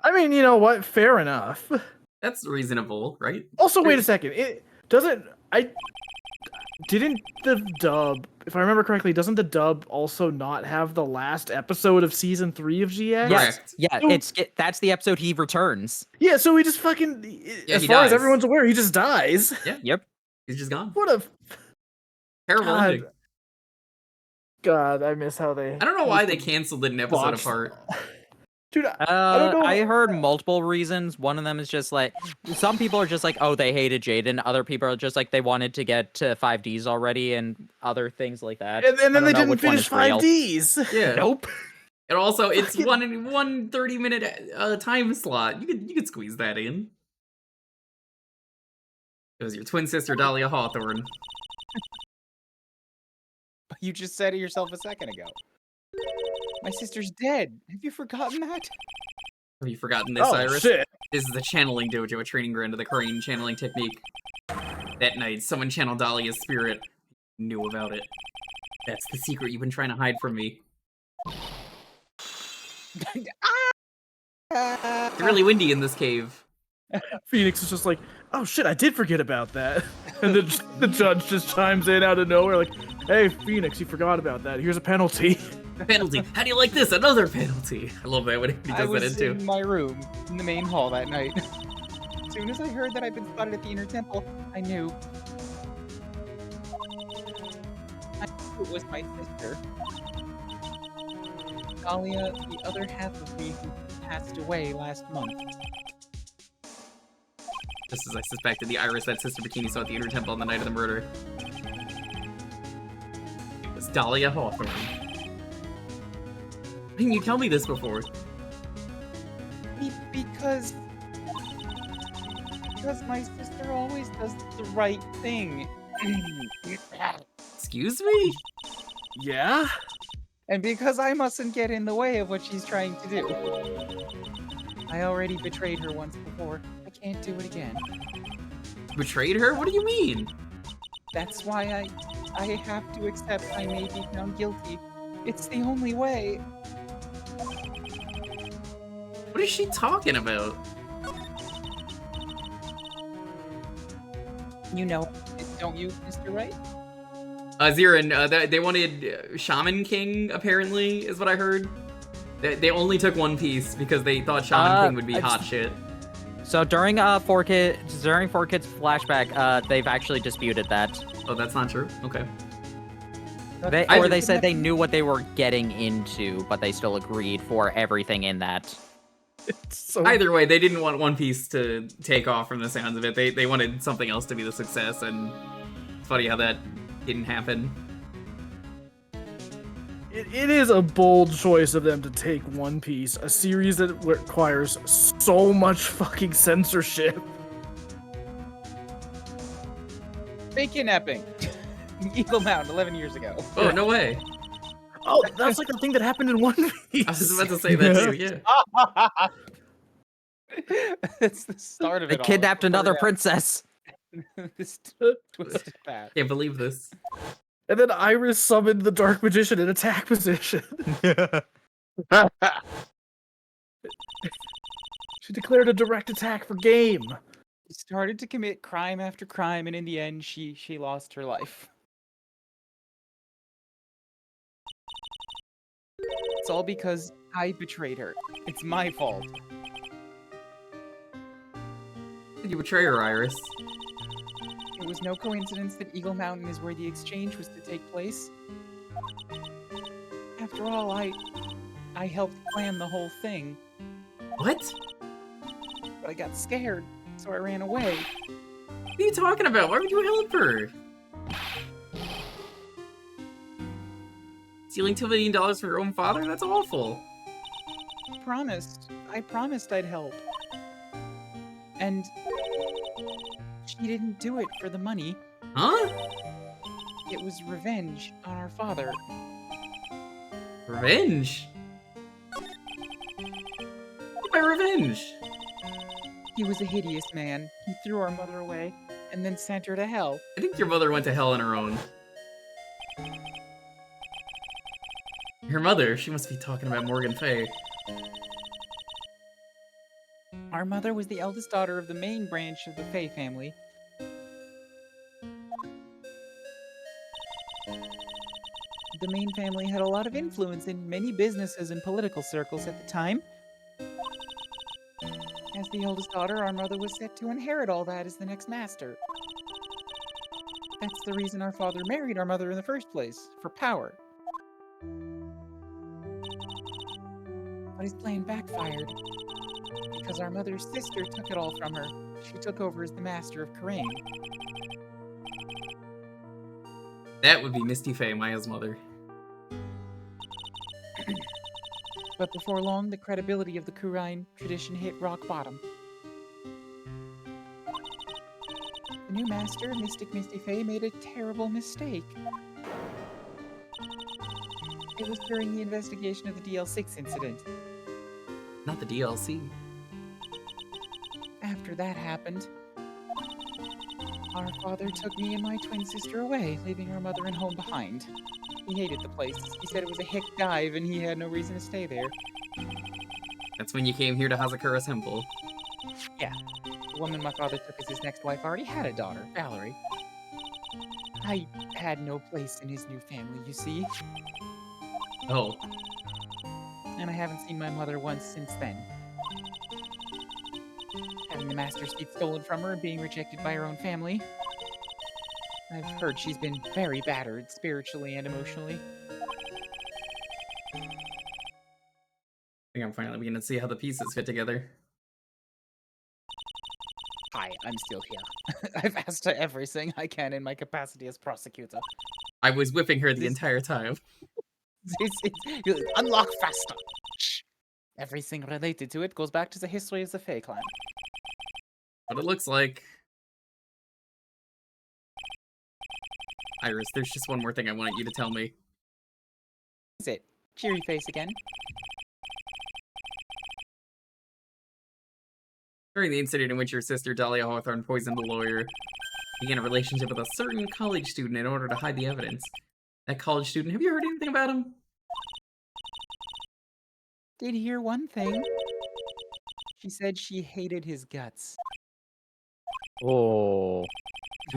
I mean, you know what? Fair enough. That's reasonable, right? Also, wait a second. It doesn't. Didn't the dub, if I remember correctly, doesn't the dub also not have the last episode of season 3 of GX? Correct. Yeah, So- that's the episode he returns. Yeah, so he just fucking, Yeah, as he far as dies. everyone's aware, he just dies. Yep. He's just gone. What a Terrible God. ending. God, I miss how they. I don't know why they canceled it an episode botched- apart. Dude, I don't know. I heard multiple reasons. One of them is just like, some people are just like, oh, they hated Jaden. Other people are just like, they wanted to get to 5Ds already and other things like that. And then I they don't know didn't which one finish is real. 5Ds. Yeah. Nope. And also, it's Fucking- one 30-minute time slot. You could squeeze that in. It was your twin sister, Dahlia Hawthorne. You just said it yourself a second ago. My sister's dead. Have you forgotten that? Have you forgotten this, Oh Iris? shit! This is the channeling dojo, a training ground of the crane channeling technique. That night, someone channeled Dahlia's spirit. Knew about it. That's the secret you've been trying to hide from me. It's really windy in this cave. Phoenix is just like, oh shit, I did forget about that. And the judge just chimes in out of nowhere, like, hey, Phoenix, you forgot about that. Here's a penalty. Penalty. How do you like this? Another penalty. I love that when he I does that was in too. in my room in the main hall that night. As soon as I heard that I'd been spotted at the Inner Temple, I knew. I knew it was my sister. Dahlia, the other half of me who passed away last month. Just as I suspected, the Iris that Sister Bikini saw at the Inner Temple on the night of the murder. It was Dahlia Hawthorne. Didn't you tell me this before? Because my sister always does the right thing. Excuse me? Yeah? And because I mustn't get in the way of what she's trying to do. I already betrayed her once before. I can't do it again. Betrayed her? What do you mean? That's why I have to accept I may be found guilty. It's the only way. What is she talking about? You know, don't you, Mr. Wright? Zirin, they wanted Shaman King, apparently, is what I heard. They only took one piece because they thought Shaman King would be hot shit. So during 4Kids flashback, they've actually disputed that. Oh, that's not true? Okay. They said they knew what they were getting into, but they still agreed for everything in that. So Either way, they didn't want One Piece to take off from the sounds of it. They wanted something else to be the success, and it's funny how that didn't happen. it is a bold choice of them to take One Piece, a series that requires so much fucking censorship. Fake kidnapping. Eagle Mountain, 11 years ago. Oh, no way. Oh, that's like a thing that happened in One Piece. I was about to say that too, yeah. It's the start of They it all. kidnapped another Yeah. princess. This twisted path. Can't believe this. And then Iris summoned the Dark Magician in attack position. She declared a direct attack for game. She started to commit crime after crime, and in the end, she lost her life. It's all because I betrayed her. It's my fault. Did you betray her, Iris? It was no coincidence that Eagle Mountain is where the exchange was to take place. After all, I helped plan the whole thing, What? but I got scared, so I ran away. What are you talking about? Why would you help her? Stealing $2 million from your own father? That's awful. I promised I'd help. And she didn't do it for the money. Huh? It was revenge on our father. Revenge? What by revenge? He was a hideous man. He threw our mother away and then sent her to hell. I think your mother went to hell on her own. Her mother? She must be talking about Morgan Fay. Our mother was the eldest daughter of the main branch of the Fay family. The main family had a lot of influence in many businesses and political circles at the time. As the eldest daughter, our mother was set to inherit all that as the next master. That's the reason our father married our mother in the first place, for power. But his plan backfired. Because our mother's sister took it all from her. She took over as the master of Karain. That would be Misty Fay, Maya's mother. But before long, the credibility of the Kurain tradition hit rock bottom. The new master, Mystic Misty Fay, made a terrible mistake. It was during the investigation of the DL6 incident. Not the DLC. After that happened, our father took me and my twin sister away, leaving our mother and home behind. He hated the place. He said it was a hick dive and he had no reason to stay there. That's when you came here to Hazakura's temple. The woman my father took as his next wife already had a daughter, Valerie. I had no place in his new family, you see, Oh. and I haven't seen my mother once since then. Having the master seat stolen from her and being rejected by her own family. I've heard she's been very battered, spiritually and emotionally. I think I'm finally beginning to see how the pieces fit together. Hi, I'm still here. I've asked her everything I can in my capacity as prosecutor. I was whipping her the This- entire time. Unlock faster. Everything related to it goes back to the history of the Fae clan. What it looks like. Iris, there's just one more thing I want you to tell me. Is it cheery face again? During the incident in which your sister, Dahlia Hawthorne, poisoned the lawyer, began a relationship with a certain college student in order to hide the evidence. That college student, have you heard anything about him? Did hear one thing. She said she hated his guts. Oh.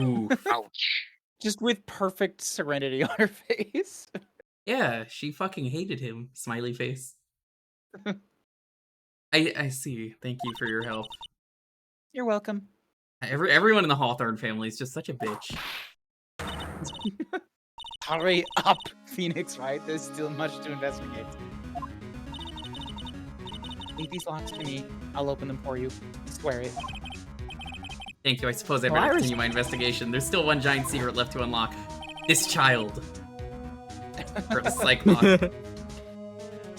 Ooh. Ouch. Just with perfect serenity on her face. Yeah, she fucking hated him. Smiley face. I see. Thank you for your help. You're welcome. Everyone in the Hawthorne family is just such a bitch. Hurry up, Phoenix, right? There's still much to investigate. Leave these locks to me. I'll open them for you. Swear it. Thank you. I suppose I Well, better Iris- continue my investigation. There's still one giant secret left to unlock. This child. Or the Cyclops.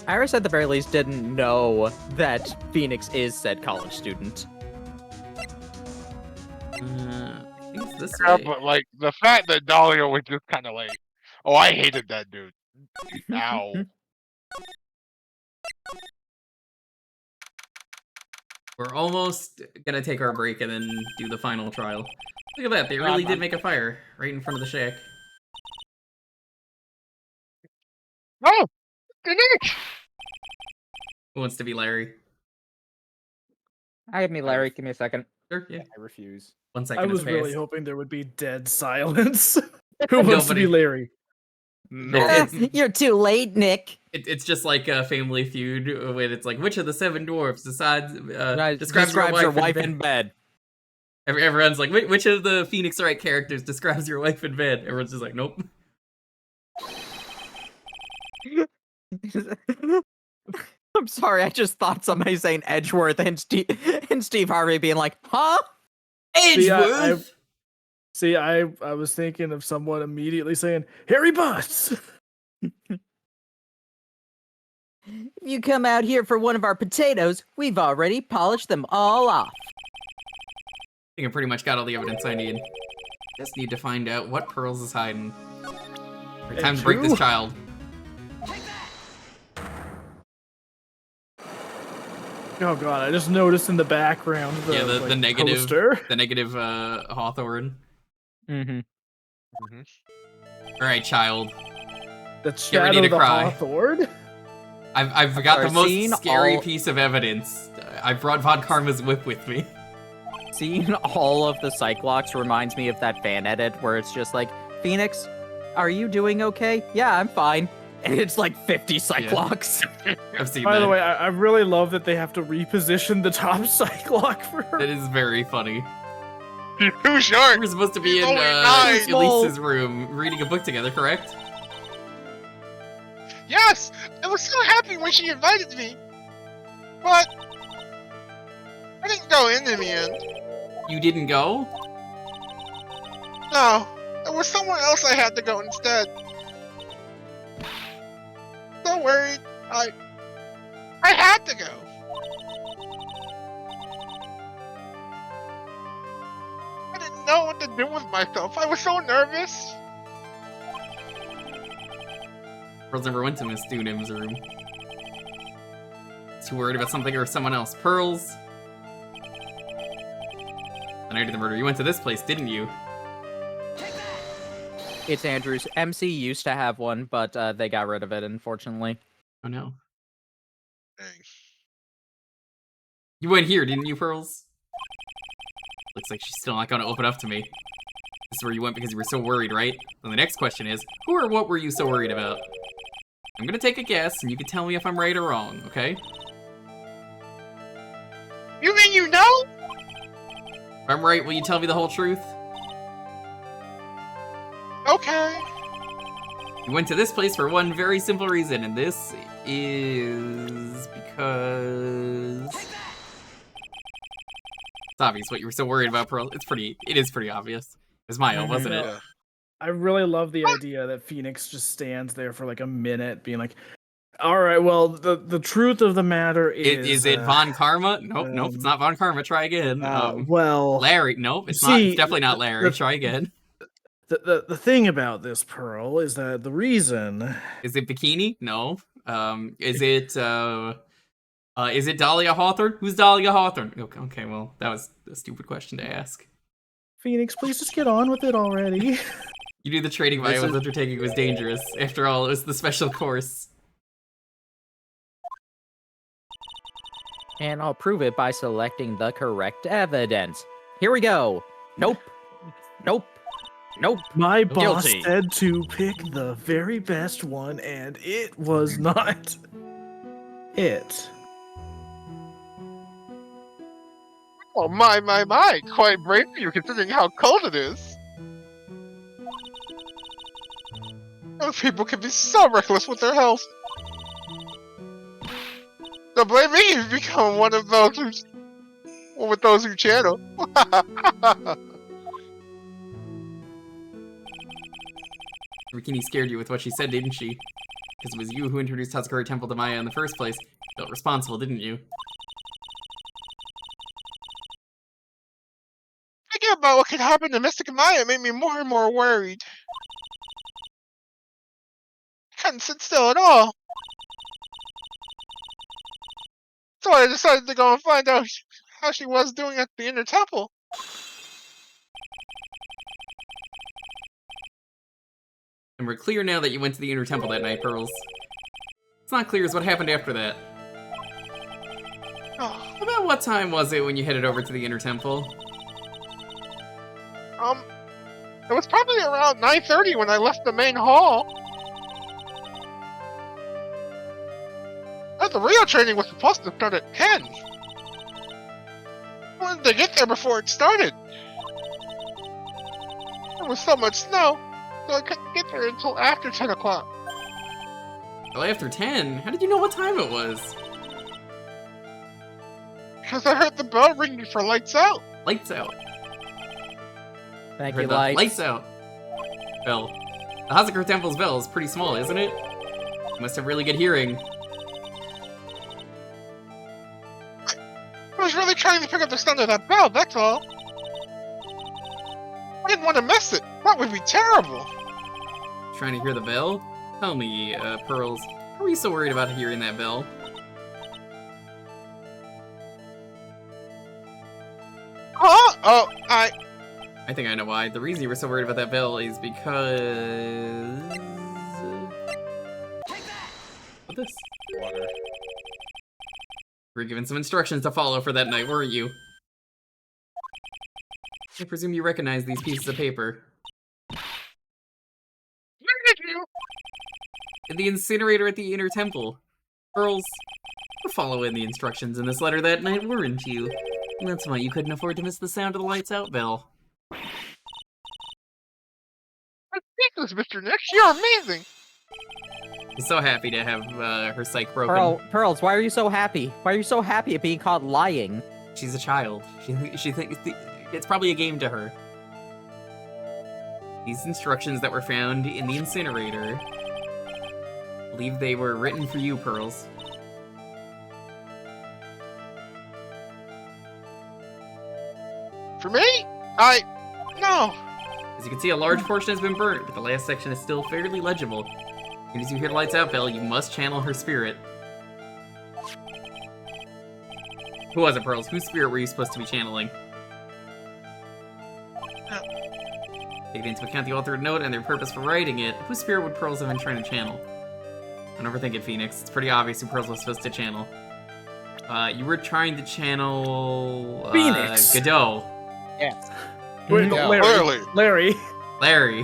Iris, at the very least, didn't know that Phoenix is said college student. I think it's this Yeah, way. but like the fact that Dahlia was just kind of like, oh, I hated that dude. Ow. We're almost gonna take our break and then do the final trial. Look at that, they really did make a fire right in front of the shack. Oh, Nick. Who wants to be Larry? Give me Larry. Give me a second. Sure, yeah. I refuse. 1 second I was has really passed. hoping there would be dead silence. Who wants to be Nobody. Larry? You're too late, Nick. It's just like a Family Feud when it's like, which of the 7 dwarfs Describes describes your wife in in bed. Everyone's like, which of the Phoenix Wright characters describes your wife in bed? Everyone's just like, nope. I'm sorry, I just thought somebody saying Edgeworth and Steve Harvey being like, huh? Edgeworth! See, I was thinking of someone immediately saying, Harry Butts! If you come out here for one of our potatoes, we've already polished them all off. I think I pretty much got all the evidence I need. Just need to find out what Pearls is hiding. Right, time to break this Andrew? child. Oh god, I just noticed in the background the, Yeah, the like, negative, poster. the negative Hawthorne. Mm-hmm. All right, child. The Get ready shadow to the cry. Hawthorne. I've got the sorry, seeing most scary all- piece of evidence. I brought Von Karma's whip with me. Seeing all of the Cyclops reminds me of that fan edit where it's just like, Phoenix, are you doing okay? Yeah, I'm fine. And it's like 50 Cyclops. I've seen By that. the way, I really love that they have to reposition the top Cyclops for her. That is very funny. He's too short. We're supposed to be He's in only 9. Elise's room reading a book together, correct? Yes, I was so happy when she invited me, but I didn't go in the end. You didn't go? No, there was somewhere else I had to go instead. So worried. I had to go. I didn't know what to do with myself. I was so nervous. Pearls never went to Miss Dunham's room. Too worried about something or someone else. Pearls. The night of the murder, you went to this place, didn't you? It's Andrew's. MC used to have one, but they got rid of it, unfortunately. Oh no. Dang. You went here, didn't you, Pearls? Looks like she's still not going to open up to me. This is where you went because you were so worried, right? Then the next question is, who or what were you so worried about? I'm gonna take a guess, and you can tell me if I'm right or wrong, okay? You mean you know? If I'm right, will you tell me the whole truth? Okay. You went to this place for one very simple reason, and this is because it's obvious what you were so worried about, Pearl. It is pretty obvious. It was Maya, wasn't it? Yeah. I really love the idea that Phoenix just stands there for like a minute, being like, "All right, well, the truth of the matter Is it Von Karma? Nope, nope, it's not Von Karma. Try again. well, Larry. Nope, it's not. see, It's definitely not Larry. Try again. the thing about this, Pearl, is that the reason Is it Bikini? No. Is it Dahlia Hawthorne? Who's Dahlia Hawthorne? Okay, well, that was a stupid question to ask. Phoenix, please just get on with it already. You knew the trading This violence is- undertaking was dangerous. After all, it was the special course. And I'll prove it by selecting the correct evidence. Here we go. Nope. Nope. Nope. My boss Guilty. said to pick the very best one, and it was not it. Oh my! Quite brave of you considering how cold it is. Those people can be so reckless with their health. Don't blame me if you become one of those who channel. Rikini scared you with what she said, didn't she? Because it was you who introduced Hazakura Temple to Maya in the first place. You felt responsible, didn't you? Thinking about what could happen to Mystic Maya made me more and more worried. I couldn't sit still at all. So I decided to go and find out how she was doing at the inner temple. And we're clear now that you went to the inner temple that night, Pearls. It's not clear as what happened after that. Oh, About what time was it when you headed over to the inner temple? it was probably around 9:30 when I left the main hall. But the real training was supposed to start at 10. I wanted to get there before it started. There was so much snow, so I couldn't get there until after 10 o'clock. Well, after 10? How did you know what time it was? Because I heard the bell ringing for lights out. Lights out. Thank Heard you, the Lights. lights out. Bell. The Hazakura Temple's bell is pretty small, isn't it? You must have really good hearing. I was really trying to pick up the sound of that bell, that's all. I didn't want to miss it. That would be terrible. Trying to hear the bell? Tell me, Pearls, how are you so worried about hearing that bell? Huh? Oh, I think I know why. The reason you were so worried about that bell is because... What this? Water. You were given some instructions to follow for that night, weren't you? I presume you recognize these pieces of paper. where did you? In the incinerator at the inner temple. Pearls, you were following the instructions in this letter that night, weren't you? And that's why you couldn't afford to miss the sound of the lights out bell. Ridiculous, Mr. Nick. You're amazing. He's so happy to have her psyche broken. Pearls, why are you so happy? Why are you so happy at being caught lying? She's a child. She thinks it's probably a game to her. These instructions that were found in the incinerator, I believe they were written for you, Pearls. For me? No. As you can see, a large portion has been burnt, but the last section is still fairly legible. As soon as you hear the lights out bell, you must channel her spirit. Who was it, Pearls? Whose spirit were you supposed to be channeling? Taking into account the authored note and their purpose for writing it, whose spirit would Pearls have been trying to channel? Don't overthink it, Phoenix. It's pretty obvious who Pearls was supposed to channel. You were trying to channel... Phoenix! Godot. Yes. Wait, No. Larry. Clearly. Larry.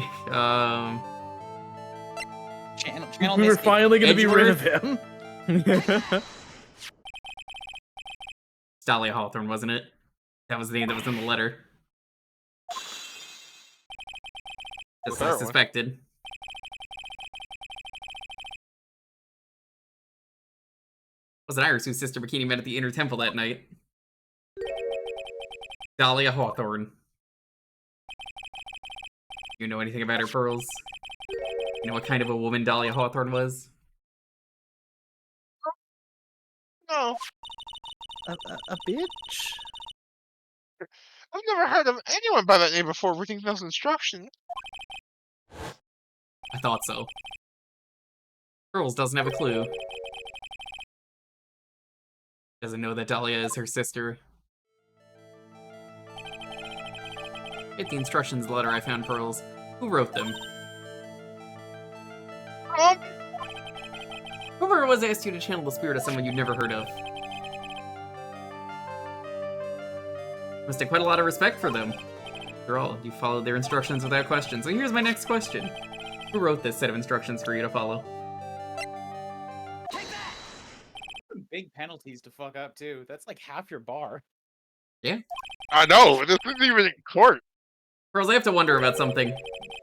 Channel We were Misty. finally going to be rid of Edgeworth? him. Dahlia Hawthorne, wasn't it? That was the name that was in the letter. Just as I Well, suspected. Was it Iris whose sister Bikini met at the inner temple that night? Dahlia Hawthorne. You know anything about her, Pearls? You know what kind of a woman Dahlia Hawthorne was? No, A bitch? I've never heard of anyone by that name before reading those instructions. I thought so. Pearls doesn't have a clue. Doesn't know that Dahlia is her sister. Get the instructions letter I found, Pearls. Who wrote them? Whoever it was asked you to channel the spirit of someone you'd never heard of. Must have quite a lot of respect for them. After all, you followed their instructions without question. So here's my next question. Who wrote this set of instructions for you to follow? Big penalties to fuck up too. That's like half your bar. I know, this isn't even in court. Pearls, I have to wonder about something.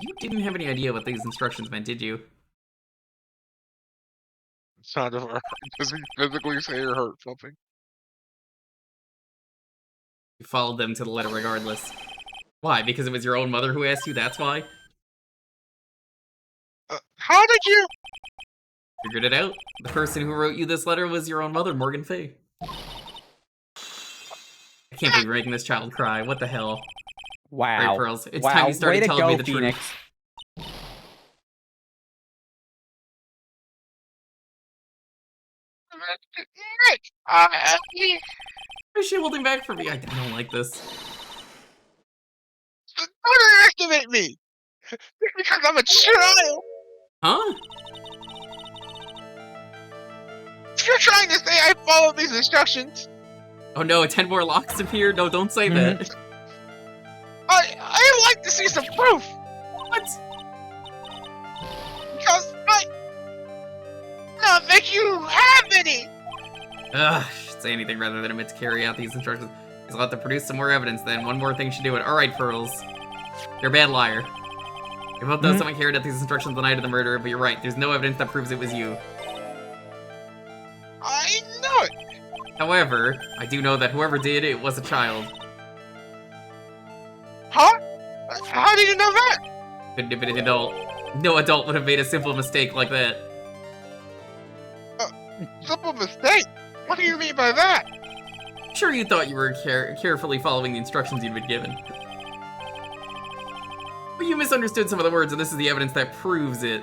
You didn't have any idea what these instructions meant, did you? It's not of her. Does he physically say or hurt something? You followed them to the letter regardless. Why? Because it was your own mother who asked you, that's why? How did you? Figured it out. The person who wrote you this letter was your own mother, Morgan Fay. I can't believe you're making this child cry. What the hell? Wow. Right, Pearls. It's wow. time you started Way to telling go, me the Phoenix. truth. Nick, Why is she holding back from me? I don't like this. don't underestimate me. Just because I'm a child. Huh? If you're trying to say I followed these instructions, Oh no, 10 more locks appear? No, don't say that. I'd like to see some proof. What? Because I don't think you have any. Ugh, should say anything rather than admit to carry out these instructions. He'll have to produce some more evidence then. One more thing should do it. Alright, Pearls. You're a bad liar. You both know someone carried out these instructions the night of the murder, but you're right. There's no evidence that proves it was you. I know it. However, I do know that whoever did it was a child. Huh? How do you know that? Couldn't have been an adult. No adult would have made a simple mistake like that. Simple mistake. What do you mean by that? Sure, you thought you were carefully following the instructions you'd been given. But you misunderstood some of the words, and this is the evidence that proves it.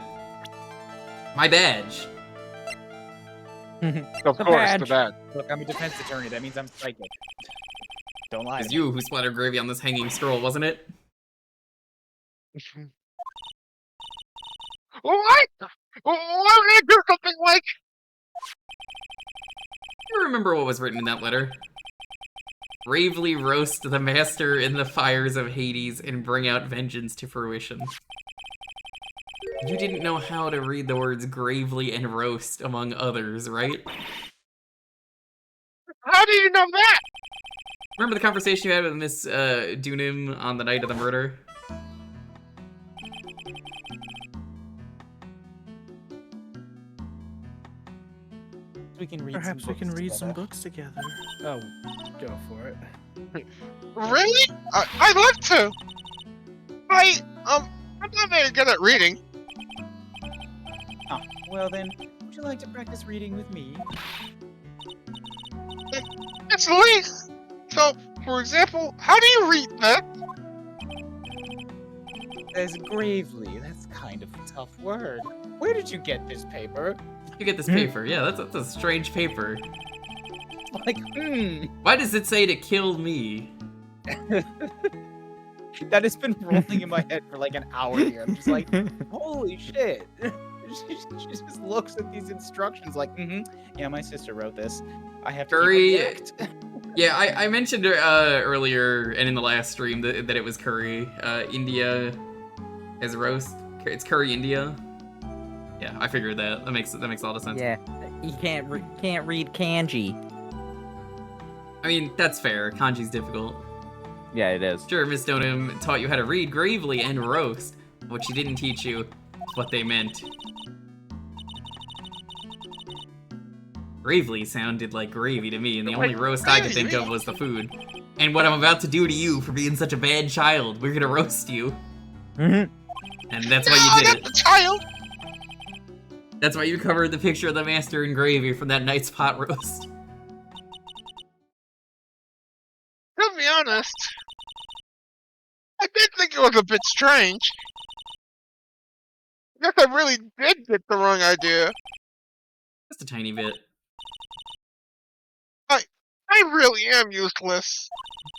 My badge. Of The course, badge. the bad. Look, I'm a defense attorney. That means I'm psychic. Don't lie. It was you who splattered gravy on this hanging scroll, wasn't it? What? Why would I do something like? You remember what was written in that letter? Bravely roast the master in the fires of Hades and bring out vengeance to fruition. You didn't know how to read the words gravely and roast, among others, right? How do you know that? Remember the conversation you had with Miss Dunim on the night of the murder? We can read Perhaps some we can books read some together. books together. Oh, go for it. Really? I'd love to. I'm not very good at reading. Oh, well then, would you like to practice reading with me? It's least. So, for example, how do you read that? As gravely. That's kind of a tough word. Where did you get this paper? You get this paper. Yeah, that's a strange paper. Like, Why does it say to kill me? that has been rolling in my head for like an hour here. I'm just like, holy shit. She just looks at these instructions like, yeah, my sister wrote this. I have to Curry. keep it locked." Yeah, I mentioned earlier and in the last stream that it was curry. India as roast. It's curry India. Yeah, I figured that. That makes a lot of sense. Yeah, you can't read kanji. I mean, that's fair. Kanji's difficult. Yeah, it is. Sure, Miss Stoneham taught you how to read gravely and roast. What she didn't teach you is what they meant. Gravely sounded like gravy to me, and the only Like roast I could gravy to think of me? was the food. And what I'm about to do to you for being such a bad child, we're gonna roast you. And that's No, why you not did the it. child. That's why you covered the picture of the master in gravy from that night's pot roast. To be honest, I did think it was a bit strange. I guess I really did get the wrong idea. Just a tiny bit. I really am useless.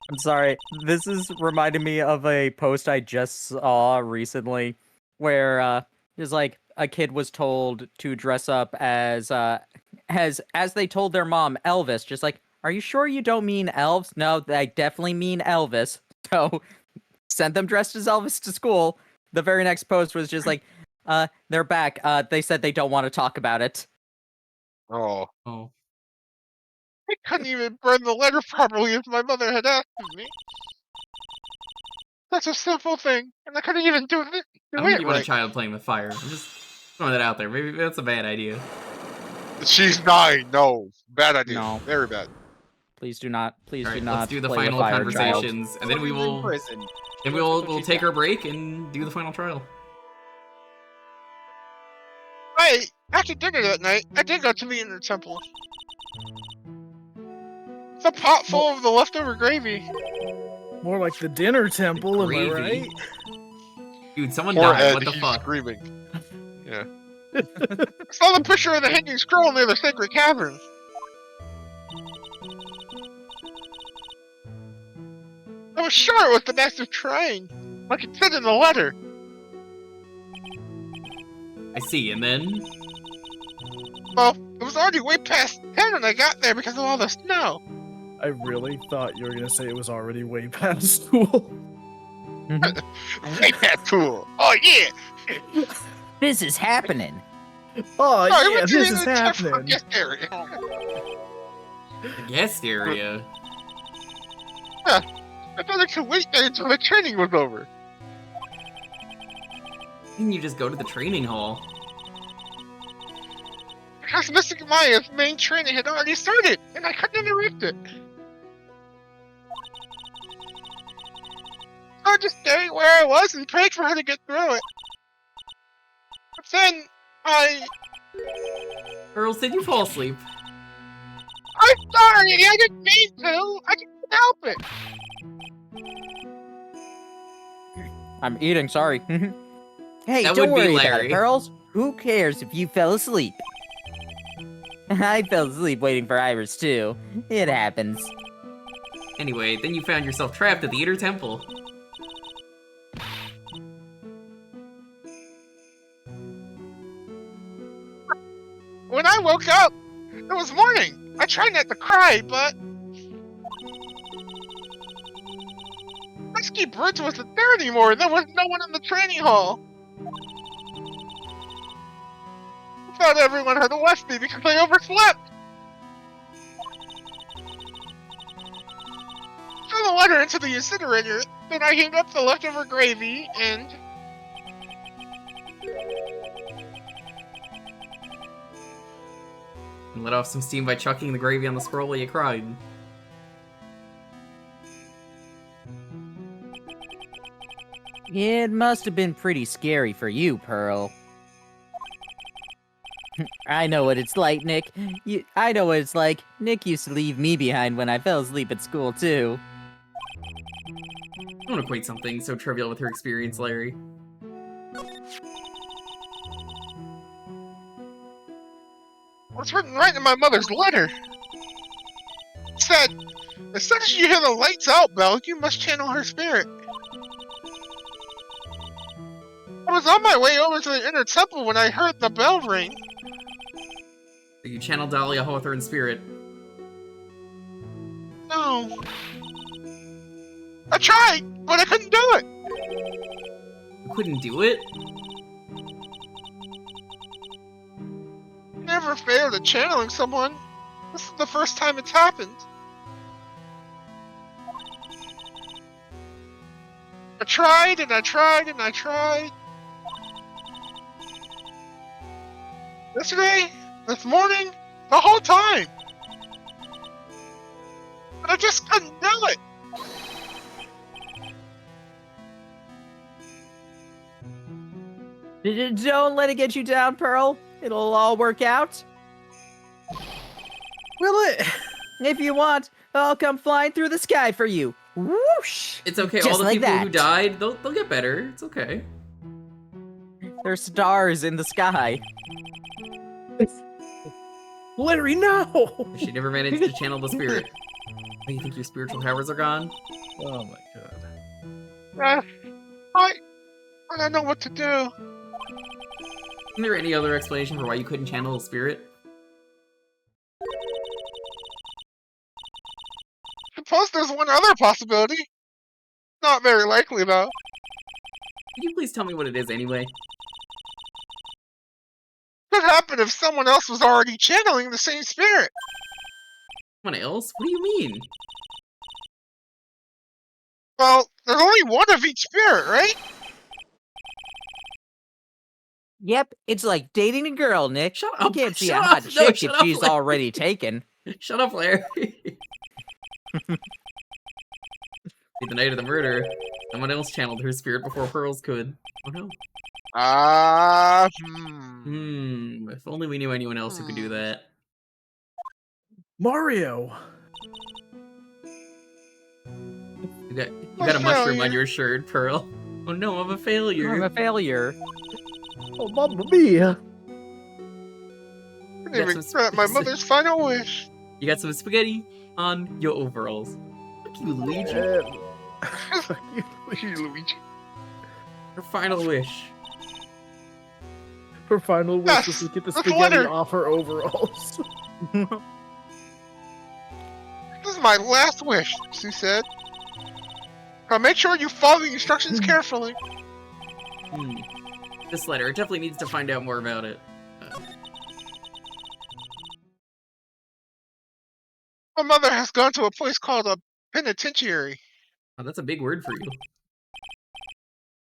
I'm sorry. This is reminding me of a post I just saw recently where there's like a kid was told to dress up as they told their mom Elvis, just like, "Are you sure you don't mean elves?" "No, I definitely mean Elvis." So sent them dressed as Elvis to school. The very next post was just like, they're back. They said they don't want to talk about it." Oh. Oh. I couldn't even burn the letter properly if my mother had asked of me. That's a simple thing, and I couldn't even do I don't think it you want a right. child playing with fire. I'm just throwing that out there. Maybe that's a bad idea. She's 9. No, bad idea. No. Very bad. Please do not. Please do Alright, not let's do the play with final fire, child. conversations, and then we She's in will prison. then She we'll knows what we'll she's take done. our break and do the final trial. Right, after dinner that night, I did go to the inner temple. It's a pot full of the leftover gravy. More like the dinner temple, am I Gravy. right? Dude, someone Poor died. Ed, What the he's fuck? screaming. I saw the picture of the hanging scroll near the sacred cavern. I was sure it was the massive shrine, like it said in the letter. I see, and then Well, it was already way past 10 when I got there because of all the snow. I really thought you were gonna say it was already way past school. Way past cool. Oh yeah! This is happening. Oh I yeah, went to this the is inner temple happening. guest area. the guest area. I thought I could wait there until the training was over. Can you just go to the training hall? Because Mystic Maya's main training had already started, and I couldn't interrupt it. So I just stayed where I was and prayed for her to get through it. But then, Earls, did you fall asleep? I'm sorry, I didn't mean to. I couldn't help it. I'm eating, sorry. Hey, That don't would be worry about Larry. it, Pearls. Who cares if you fell asleep? I fell asleep waiting for Iris, too. It happens. Anyway, then you found yourself trapped at the inner temple. When I woke up, it was morning. I tried not to cry, but Risky Bridge wasn't there anymore. There was no one in the training hall. I thought everyone had left me because I overslept. Threw the letter into the incinerator, then I heated up the leftover gravy and And let off some steam by chucking the gravy on the scroll while you cried. It must have been pretty scary for you, Pearl. I know what it's like, Nick. I know what it's like. Nick used to leave me behind when I fell asleep at school, too. Don't equate something so trivial with her experience, Larry. what's written right in my mother's letter. It said, as soon as you hear the lights out bell, you must channel her spirit. I was on my way over to the inner temple when I heard the bell ring. So you channel Dahlia Hawthorne spirit. No. I tried, but I couldn't do it. You couldn't do it? Never failed at channeling someone. This is the first time it's happened. I tried and I tried and I tried. Yesterday, this morning, the whole time. But I just couldn't do it. Don't let it get you down, Pearl. It'll all work out. Will it? If you want, I'll come flying through the sky for you. Whoosh! It's okay. Just All the like people who that. died, they'll get better. It's okay. There's stars in the sky. Larry, no! She never managed to channel the spirit. Oh, you think your spiritual powers are gone? Oh my god. I don't know what to do. Isn't there any other explanation for why you couldn't channel a spirit? Suppose there's one other possibility. Not very likely, though. Could you please tell me what it is anyway? Could happen if someone else was already channeling the same spirit. Someone else? What do you mean? Well, there's only one of each spirit, right? Yep, it's like dating a girl, Nick. Shut You up, can't see shut a up, hot no, chick shut if up, she's Larry. already taken. Shut up, Larry. The night of the murder, someone else channeled her spirit before Pearls could. Oh no. If only we knew anyone else who could do that. Mario. You got a mushroom on failure. your shirt, Pearl. Oh no, I'm a failure. I'm a failure. Oh, mamma mia. Didn't even grant my mother's final wish. You got some spaghetti on your overalls. Fuck you, Luigi. Fuck you, Luigi. Your final wish. Her final wish Yes, was to get the the spaghetti letter. off her overalls. This is my last wish, she said. Now make sure you follow the instructions carefully. This letter, it definitely needs to find out more about it. My mother has gone to a place called a penitentiary. Oh, that's a big word for you.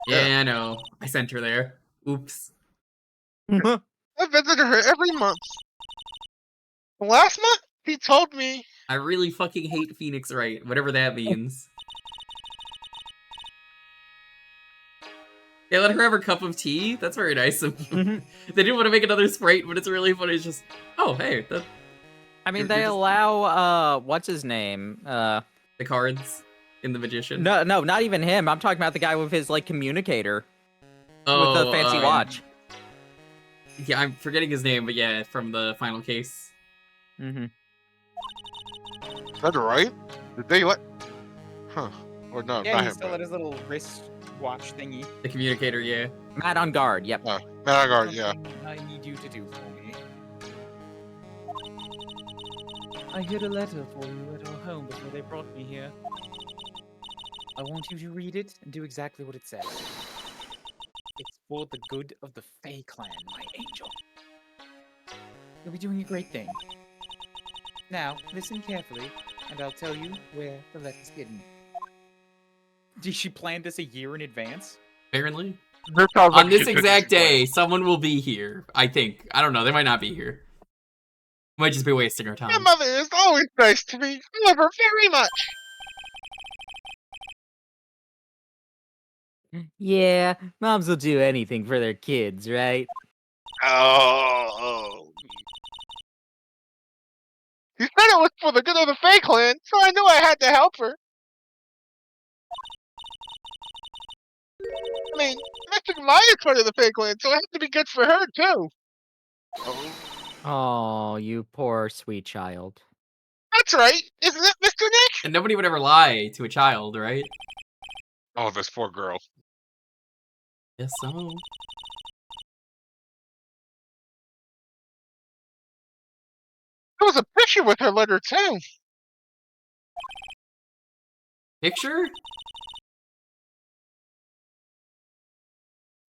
Yeah. Yeah, I know. I sent her there. Oops. I visit her every month. Last month, he told me I really fucking hate Phoenix Wright, whatever that means. Yeah, let her have her cup of tea. That's very nice of them. They didn't want to make another Sprite, but it's really funny. It's just, oh, hey, I mean, You're they just- allow, what's his name? the cards in the Magician. No, not even him. I'm talking about the guy with his, like, communicator. Oh, with the fancy watch. Yeah, I'm forgetting his name, but yeah, from the final case. Mm-hmm. Is that right? Did they let... Huh. Or no, Yeah, not he him. still But... had his little wrist watch thingy. The communicator, yeah. Matt on guard, yep. Managard, yeah. Something I need you to do for me. I hid a letter for you at our home before they brought me here. I want you to read it and do exactly what it says. It's for the good of the Fae clan, my angel. You'll be doing a great thing. Now, listen carefully, and I'll tell you where the letter's hidden. Did she plan this a year in advance? Apparently. This sounds like On a this contingency exact plan. day, someone will be here. I think. I don't know. They might not be here. Might just be wasting our My time. mother is always nice to me. I love her very much. Yeah, moms will do anything for their kids, right? Oh. He said it was for the good of the Fae clan, so I knew I had to help her. I mean, Mr. Maya's part of the Fae clan, so it had to be good for her, too. Oh. Oh, you poor sweet child. That's right, isn't it, Mr. Nick? And nobody would ever lie to a child, right? Oh, this poor girl. Yes, so. There was a picture with her letter, too. Picture?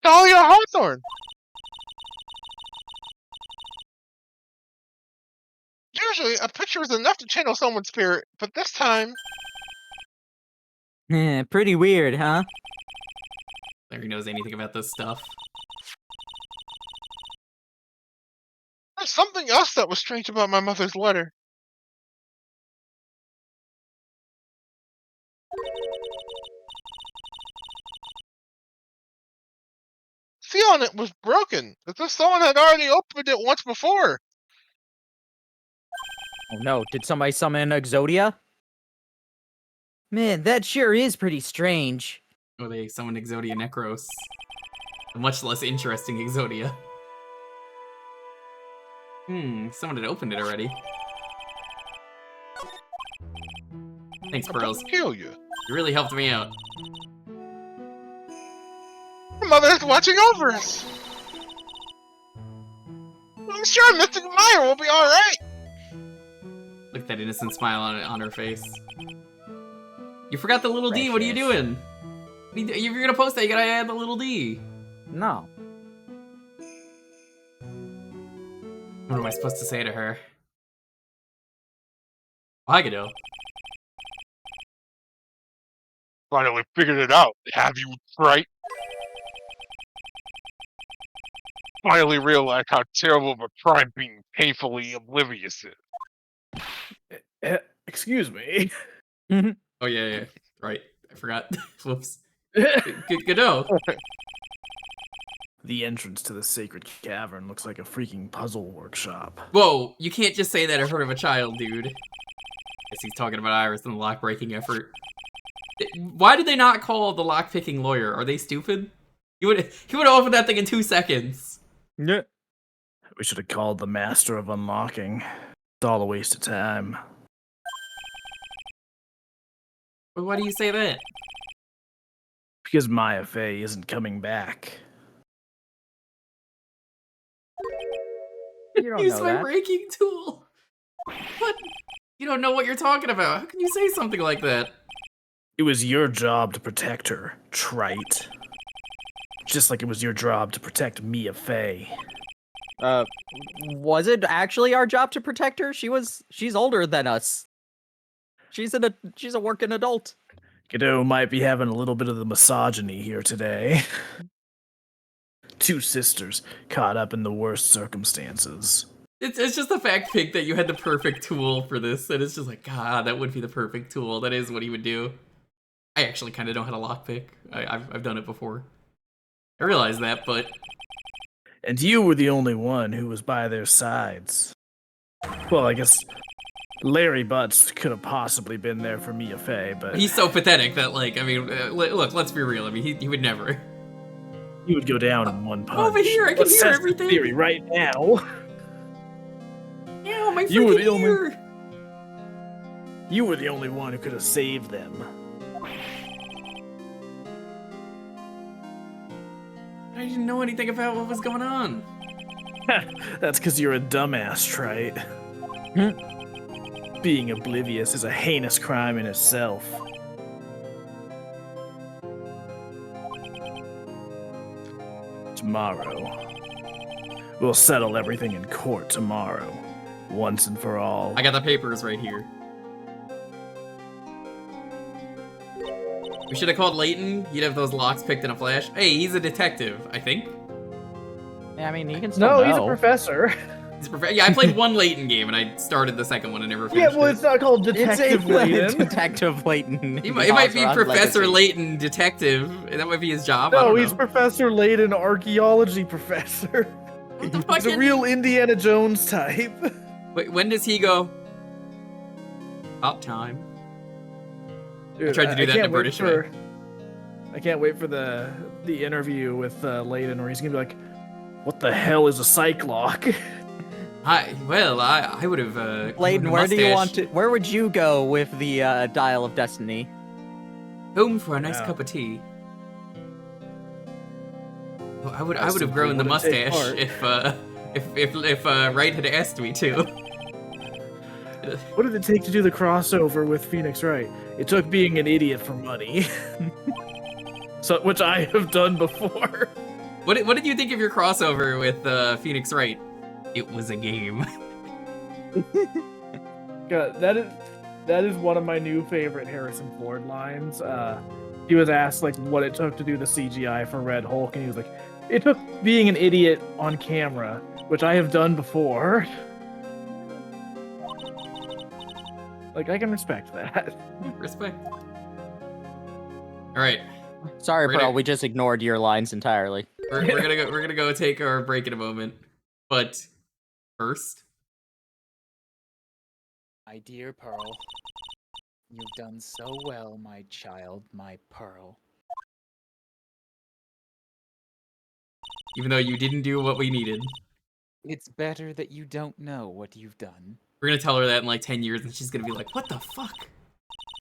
Dahlia Hawthorne. Usually, a picture is enough to channel someone's spirit, but this time... Pretty weird, huh? Larry knows anything about this stuff. There's something else that was strange about my mother's letter. See on it was broken. As if someone had already opened it once before. Oh no, did somebody summon Exodia? Man, that sure is pretty strange. Oh, they summoned Exodia Necros. A much less interesting Exodia. Someone had opened it already. Thanks, Pearls. Kill you. You really helped me out. Your mother's watching over us. I'm sure Mystic Meyer will be alright. Look at that innocent smile on her face. You forgot the little D, what are you doing? If you're gonna post that, you gotta add the little D. No. What am I supposed to say to her? Agado. Finally figured it out. Have you, Wright? Finally realized how terrible of a crime being painfully oblivious is. Excuse me. Oh yeah, right. I forgot. Whoops. Good know. The entrance to the sacred cavern looks like a freaking puzzle workshop. Whoa, you can't just say that in front of a child, dude. Guess he's talking about Iris and the lock-breaking effort. Why did they not call the lock-picking lawyer? Are they stupid? He would have opened that thing in 2 seconds. Yeah. We should have called the master of unlocking. It's all a waste of time. But why do you say that? Because Maya Fey isn't coming back. You don't Use know my that. breaking tool. What? You don't know what you're talking about. How can you say something like that? It was your job to protect her, trite. Just like it was your job to protect Mia Fey. Was it actually our job to protect her? She's older than us. She's a working adult. Godot might be having a little bit of the misogyny here today. 2 sisters caught up in the worst circumstances. It's just the fact, Pink, that you had the perfect tool for this, and it's just like, God, that would be the perfect tool. That is what he would do. I actually kind of know how to lockpick. I've done it before. I realize that, but... And you were the only one who was by their sides. Well, I guess Larry Butts could have possibly been there for Mia Fey, but... He's so pathetic that, like, I mean, look, let's be real. I mean, he would never. He would go down in one punch. Over here, I can Let's hear test the everything. theory right now. Yeah, my You were freaking the only- ear. You were the only one who could have saved them. I didn't know anything about what was going on. That's because you're a dumbass, trite. Being oblivious is a heinous crime in itself. Tomorrow. We'll settle everything in court tomorrow. Once and for all. I got the papers right here. We should have called Leighton. He'd have those locks picked in a flash. Hey, he's a detective, I think. Yeah, I mean, he can still No, know. he's a professor. Yeah, I played one Leighton game, and I started the second one and never Yeah, finished well, it. it's not called Detective Layton. Detective Layton. He might be Professor Leighton Detective. That might be his job. I No, don't he's know. Professor Layton, archaeology professor. What the fuck He's a is- real Indiana Jones type. Wait, when does he go? Up time. Dude, tried to do that in a can't wait British way. I can't wait for the interview with Layton where he's gonna be like, "What the hell is a cyclock?" I would have. Layton, where do you want to? Where would you go with the Dial of Destiny? Home for a nice Yeah. cup of tea. Well, I would I have simply grown the wouldn't take mustache part. if Wright had asked me to. What did it take to do the crossover with Phoenix Wright? It took being an idiot for money. So, which I have done before. What did you think of your crossover with Phoenix Wright? It was a game. God, that is one of my new favorite Harrison Ford lines. He was asked like what it took to do the CGI for Red Hulk, and he was like, "It took being an idiot on camera, which I have done before." Like, I can respect that. Respect. All right. Sorry, We're Pearl, gonna- we just ignored your lines entirely. We're gonna go take our break in a moment, but first, My dear Pearl, you've done so well, my child, my Pearl. even though you didn't do what we needed, It's better that you don't know what you've done. we're gonna tell her that in like 10 years, and she's gonna be like, "What the fuck?"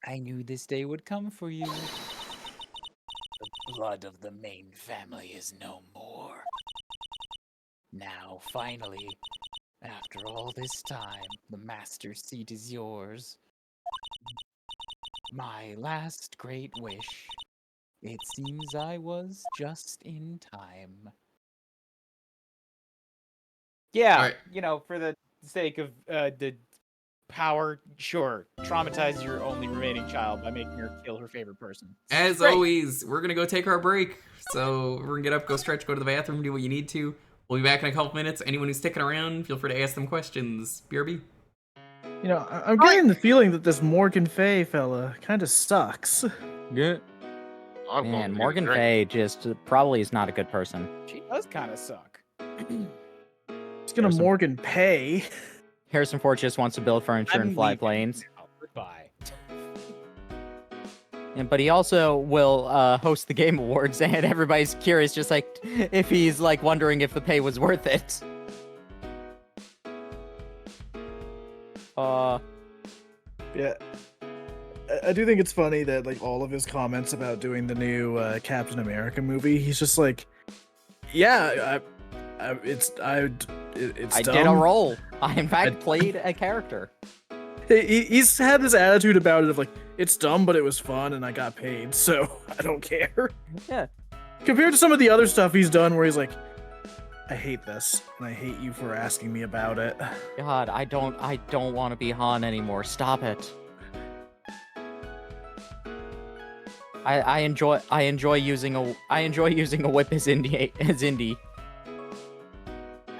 I knew this day would come for you. The blood of the main family is no more. Now, finally, after all this time, the master seat is yours. My last great wish. It seems I was just in time. Yeah, Alright. you know, for the sake of the power, sure, traumatize your only remaining child by making her kill her favorite person. As Great. always, we're gonna go take our break. So we're gonna get up, go stretch, go to the bathroom, do what you need to. We'll be back in a couple minutes. Anyone who's sticking around, feel free to ask them questions. BRB. You know, I'm getting the feeling that this Morgan Fay fella kind of sucks. Yeah. I'm going Man, to get a Morgan drink. Fay just probably is not a good person. She does kind of suck. He's gonna There's Morgan Pay. Harrison Ford just wants to build furniture and fly leaving planes. now. Goodbye. But he also will host the Game Awards, and everybody's curious, just like if he's like wondering if the pay was worth it. Yeah. I do think it's funny that like all of his comments about doing the new Captain America movie, he's just like, yeah, it's I dumb. did a role. I in fact played a character. He's had this attitude about it of like, it's dumb, but it was fun, and I got paid, so I don't care. Yeah. Compared to some of the other stuff he's done, where he's like, I hate this, and I hate you for asking me about it. God, I don't want to be Han anymore. Stop it. I enjoy using a whip as Indy.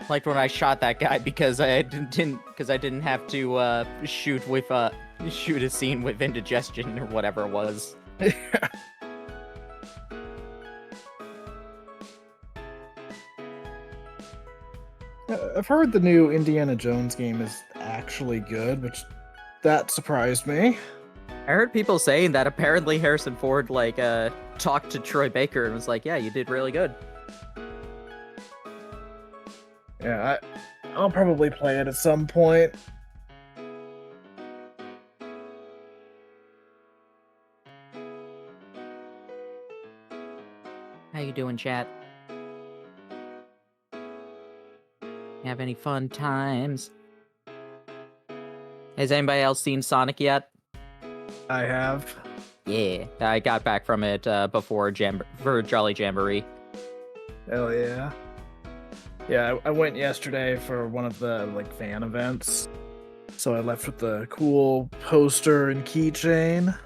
Like when I shot that guy because I didn't have to shoot a scene with indigestion or whatever it was. I've heard the new Indiana Jones game is actually good, which that surprised me. I heard people saying that apparently Harrison Ford talked to Troy Baker and was like, "Yeah, you did really good." Yeah, I'll probably play it at some point. How you doing, chat? Have any fun times? Has anybody else seen Sonic yet? I have. Yeah, I got back from it before for Jolly Jamboree. Hell yeah. Yeah, I went yesterday for one of the like fan events. So I left with the cool poster and keychain.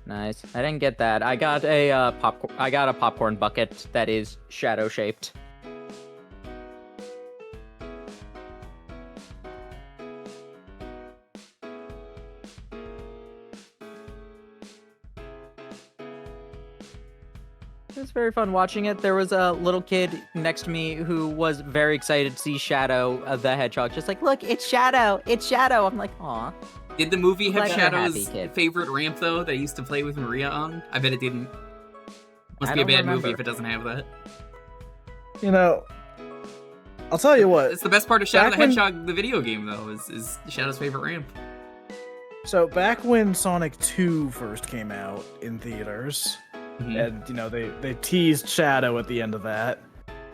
Nice. I didn't get that. I got a popcorn bucket that is shadow shaped. It was very fun watching it. There was a little kid next to me who was very excited to see Shadow the Hedgehog. Just like, look, it's Shadow! It's Shadow! I'm like, aw. Did the movie have Glad you're happy, Shadow's kid. favorite ramp though that I used to play with Maria on? I bet it didn't. Must I be a don't bad movie remember. if it doesn't have that. You know, I'll tell you what. It's the best part of Shadow Back the when- Hedgehog, the video game though, is Shadow's favorite ramp. So back when Sonic 2 first came out in theaters, Mhm. and you know they teased Shadow at the end of that,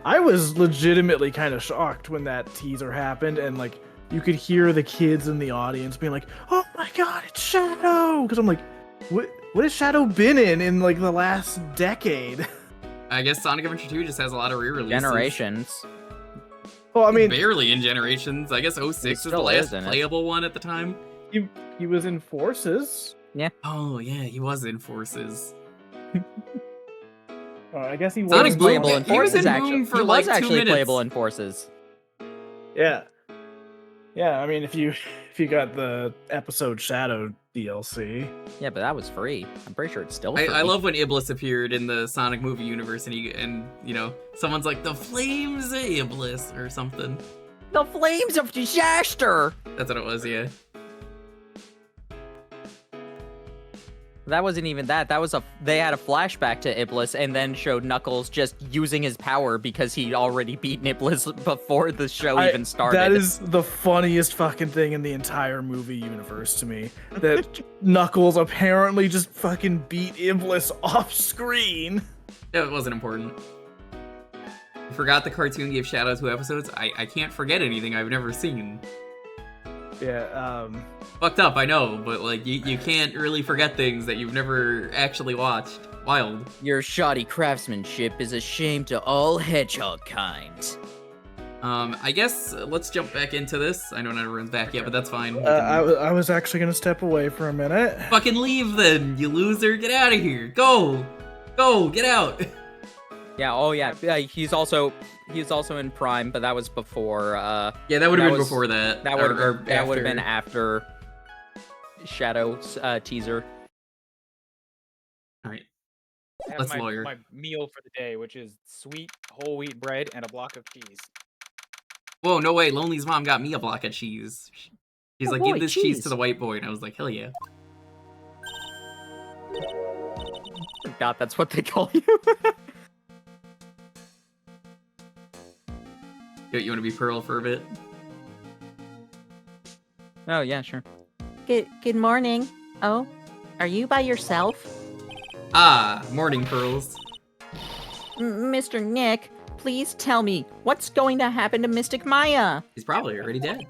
I was legitimately kind of shocked when that teaser happened, and like you could hear the kids in the audience being like, "Oh my god, it's Shadow!" Because I'm like, what has Shadow been in like the last decade? I guess Sonic Adventure 2 just has a lot of re-releases. Generations. Well, I mean, barely in Generations. I guess 06 It is the still last is, isn't it? playable one at the time. he was in Forces. Oh yeah, he was in Forces. I guess he was Sonic Boom, Playable in he was Forces, in actually. Boom for He like was 2 actually minutes. playable in Forces. Yeah. I mean, if you got the episode Shadow DLC. Yeah, but that was free. I'm pretty sure it's still free. I love when Iblis appeared in the Sonic movie universe, and you know, someone's like, the flames of Iblis or something. The flames of disaster! That's what it was, yeah. That wasn't even that. That was they had a flashback to Iblis and then showed Knuckles just using his power because he'd already beaten Iblis before the show even started. That is the funniest fucking thing in the entire movie universe to me. That Knuckles apparently just fucking beat Iblis off screen. That wasn't important. I forgot the cartoon gave Shadow 2 episodes. I can't forget anything I've never seen. Yeah, Fucked up, I know, but like you can't really forget things that you've never actually watched. Wild. Your shoddy craftsmanship is a shame to all hedgehog kind. I guess let's jump back into this. I know not everyone's back yet, but that's fine. I was actually gonna step away for a minute. Fucking leave then, you loser. Get out of here. Go, get out. Yeah. Oh yeah. Yeah. He's also in Prime, but that was before. Yeah, that would have been before that. That would have after. been after Shadow's teaser. All right. I have Let's my, lawyer. my meal for the day, which is sweet whole wheat bread and a block of cheese. Whoa, no way. Lonely's mom got me a block of cheese. She's Oh like, boy, give this cheese cheese. to the white boy, and I was like, hell yeah. God, that's what they call you. You want to be Pearl for a bit? Oh yeah, sure. Good morning. Oh, are you by yourself? Ah, morning Pearls. Mr. Nick, please tell me, what's going to happen to Mystic Maya? He's probably already dead.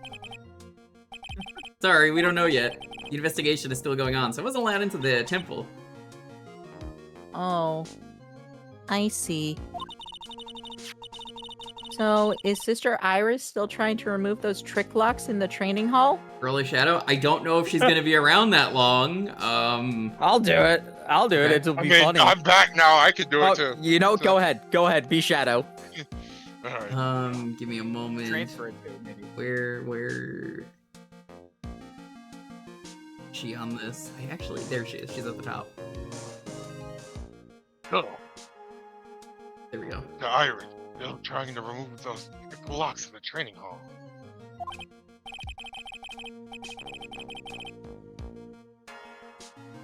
Sorry, we don't know yet. The investigation is still going on, so I wasn't allowed into the temple. Oh, I see. So, is Sister Iris still trying to remove those trick locks in the training hall? Early Shadow, I don't know if she's gonna be around that long. I'll do it. I'll do it. Okay. It'll I be mean, funny. I'm back now. I can do Oh, it too. you know, So- go ahead. Be Shadow. All right. Give me a moment. Transfer it to maybe. Where? Is she on this? There she is. She's at the top. Go. There we go. The Iris. They're trying to remove those locks in the training hall.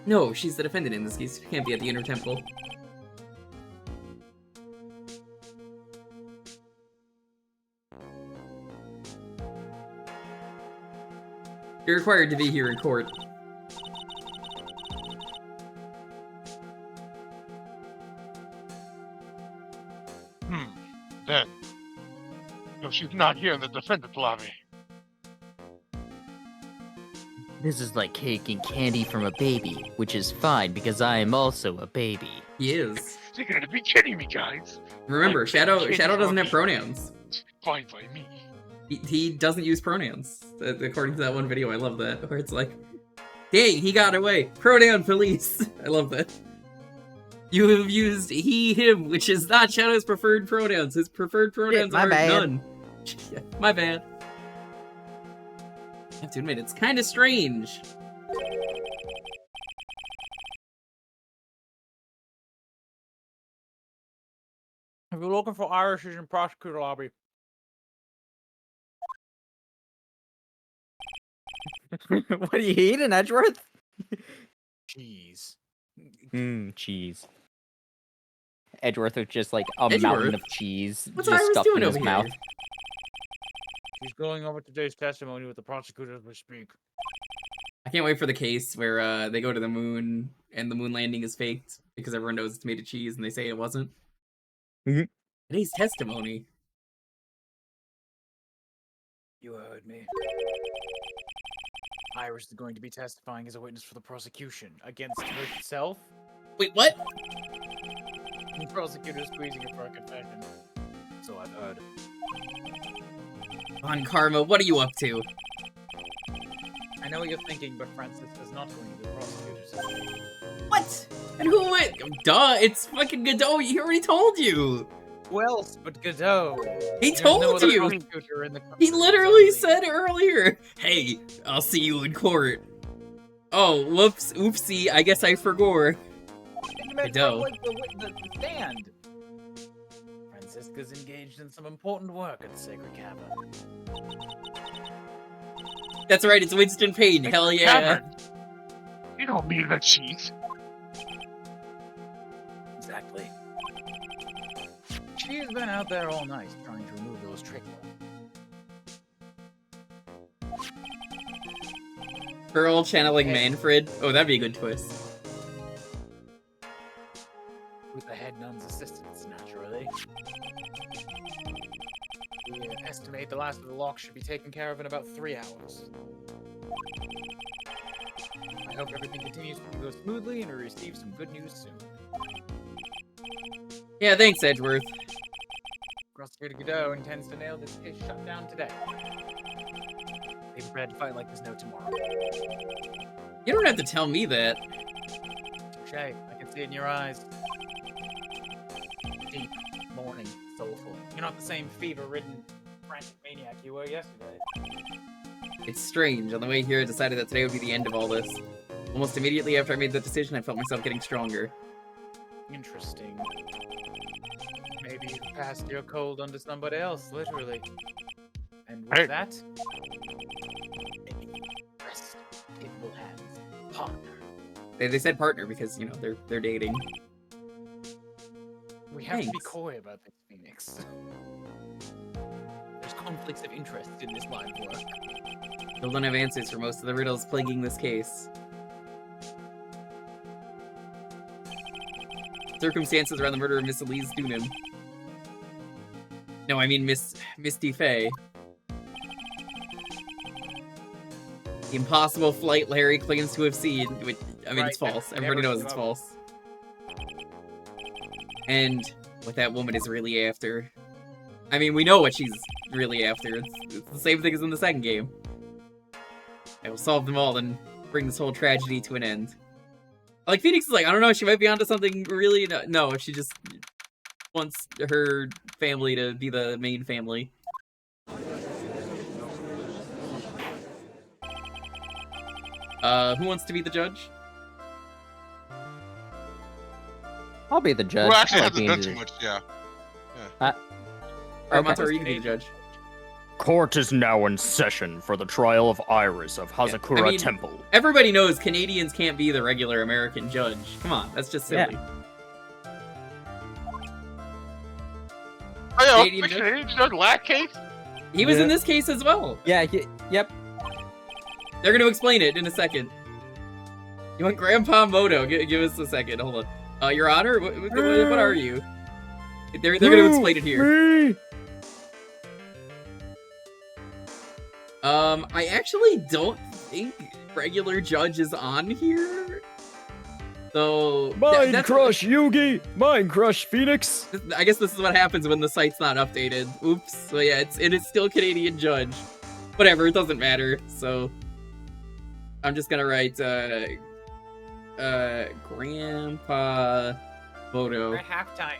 No, she's the defendant in this case. She can't be at the inner temple. You're required to be here in court. Then. No, she's not here in the defendant's lobby. This is like cake and candy from a baby, which is fine because I am also a baby. He is. You gotta be kidding me, guys. Remember, Shadow Kid doesn't have Rocky. pronouns. Fine by me. He doesn't use pronouns. According to that one video, I love that. Where it's like, dang, he got away. Pronoun police. I love that. You have used he, him, which is not Shadow's preferred pronouns. His preferred pronouns my are bad. none. Yeah, my bad. I have to admit, it's kind of strange. If you're looking for Irish, she's in prosecutor lobby. What are you eating, Edgeworth? Cheese. Cheese. Edgeworth with just like a Edgeworth? mountain of cheese What's just Iris stuffed doing in his over mouth. here? She's going over today's testimony with the prosecutor as we speak. I can't wait for the case where they go to the moon and the moon landing is faked because everyone knows it's made of cheese and they say it wasn't. Mhm. Today's testimony. You heard me. Iris is going to be testifying as a witness for the prosecution against herself. Wait, what? The prosecutor squeezing her for a confession. So I've heard. On Karma, what are you up to? I know what you're thinking, but Francis is not going to be the prosecutor today. What? And who am I? Duh, it's fucking Godot. He already told you. Who else but Godot? He There's no told other you. prosecutor in the He country, literally exactly. said earlier, hey, I'll see you in court. Oh, whoops, oopsie, I guess I forgot. You meant Dough. from, like, the stand. Francisca's engaged in some important work at the Sacred Cavern. That's right, it's Winston Payne, hell yeah. Cavern. You don't mean the cheese. Exactly. She's been out there all night trying to remove those trick balls. Pearl channeling Manfred. Oh, that'd be a good twist. With the head nun's assistance, naturally. We estimate the last of the locks should be taken care of in about 3 hours. I hope everything continues to go smoothly and we receive some good news soon. Yeah, thanks, Edgeworth. Prosecutor Godot intends to nail this case shut down today. They've prepared to fight like there's no tomorrow. You don't have to tell me that. Touche, I can see it in your eyes. Deep, mourning, soulful. You're not the same fever-ridden, frantic maniac you were yesterday. It's strange. On the way here, I decided that today would be the end of all this. Almost immediately after I made that decision, I felt myself getting stronger. Interesting. Maybe you passed your cold onto somebody else, literally. And with Hey. that, rest capable hands, partner. They said partner because, you know, they're dating. We have to be Thanks. coy about this, Phoenix. There's conflicts of interest in this line of work. Still don't have answers for most of the riddles plaguing this case. Circumstances around the murder of Miss Elise Dunham. No, I mean Misty Faye. The impossible flight Larry claims to have seen, which, I mean, it's Right, false. never Everybody knows give it's up. false. And what that woman is really after. I mean, we know what she's really after. It's the same thing as in the second game. I will solve them all and bring this whole tragedy to an end. Like, Phoenix is like, I don't know, she might be onto something really... No, she just wants her family to be the main family. Who wants to be the judge? I'll be the judge. Well, actually, I like hasn't being done the too judge. much. Yeah. Or Okay. Masaru, you can be the judge. Court is now in session for the trial of Iris of Hazakura I mean- Temple. Everybody knows Canadians can't be the regular American judge. Come on, that's just silly. Oh, yeah, Canadian the judge? Canadian judge last case? He was in Yeah. this case as well. Yeah, yep. They're gonna explain it in a second. You want Grandpa Moto? Give us a second. Hold on. Your Honor, what are you? They're gonna explain it here. Me? I actually don't think regular judge is on here. So Mind that's- Crush Yugi! Mind Crush Phoenix! I guess this is what happens when the site's not updated. Oops. So yeah, it is still Canadian judge. Whatever, it doesn't matter. So I'm just gonna write Grandpa Moto. At halftime.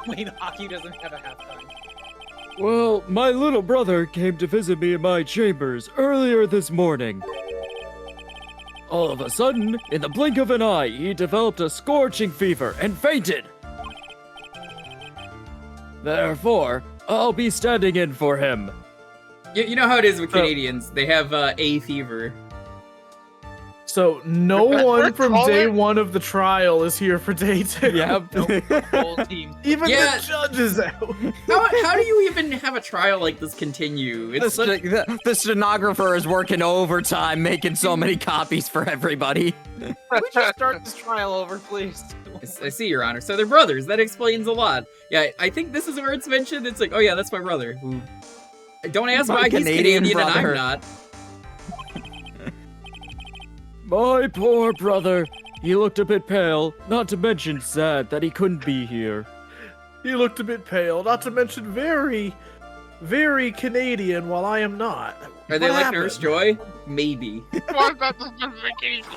Wait, hockey doesn't have a halftime. Well, my little brother came to visit me in my chambers earlier this morning. All of a sudden, in the blink of an eye, he developed a scorching fever and fainted. Therefore, I'll be standing in for him. You know how it is with Canadians. They have A fever. So no That's one what from call day it? one of the trial is here for day two. Yep. Whole team. Even Yeah. the judge is out. How do you even have a trial like this continue? The, It's such, the stenographer is working overtime, making so many copies for everybody. Can we just start this trial over, please? I see, Your Honor. So they're brothers. That explains a lot. Yeah, I think this is where it's mentioned. It's like, oh yeah, that's my brother. Who... Don't ask My why he's Canadian Canadian and brother. I'm not. My poor brother. He looked a bit pale, not to mention sad that he couldn't be here. He looked a bit pale, not to mention very, very Canadian, while I am not. Are they What like happened? Nurse Joy? Maybe. Why is that doesn't make any sense?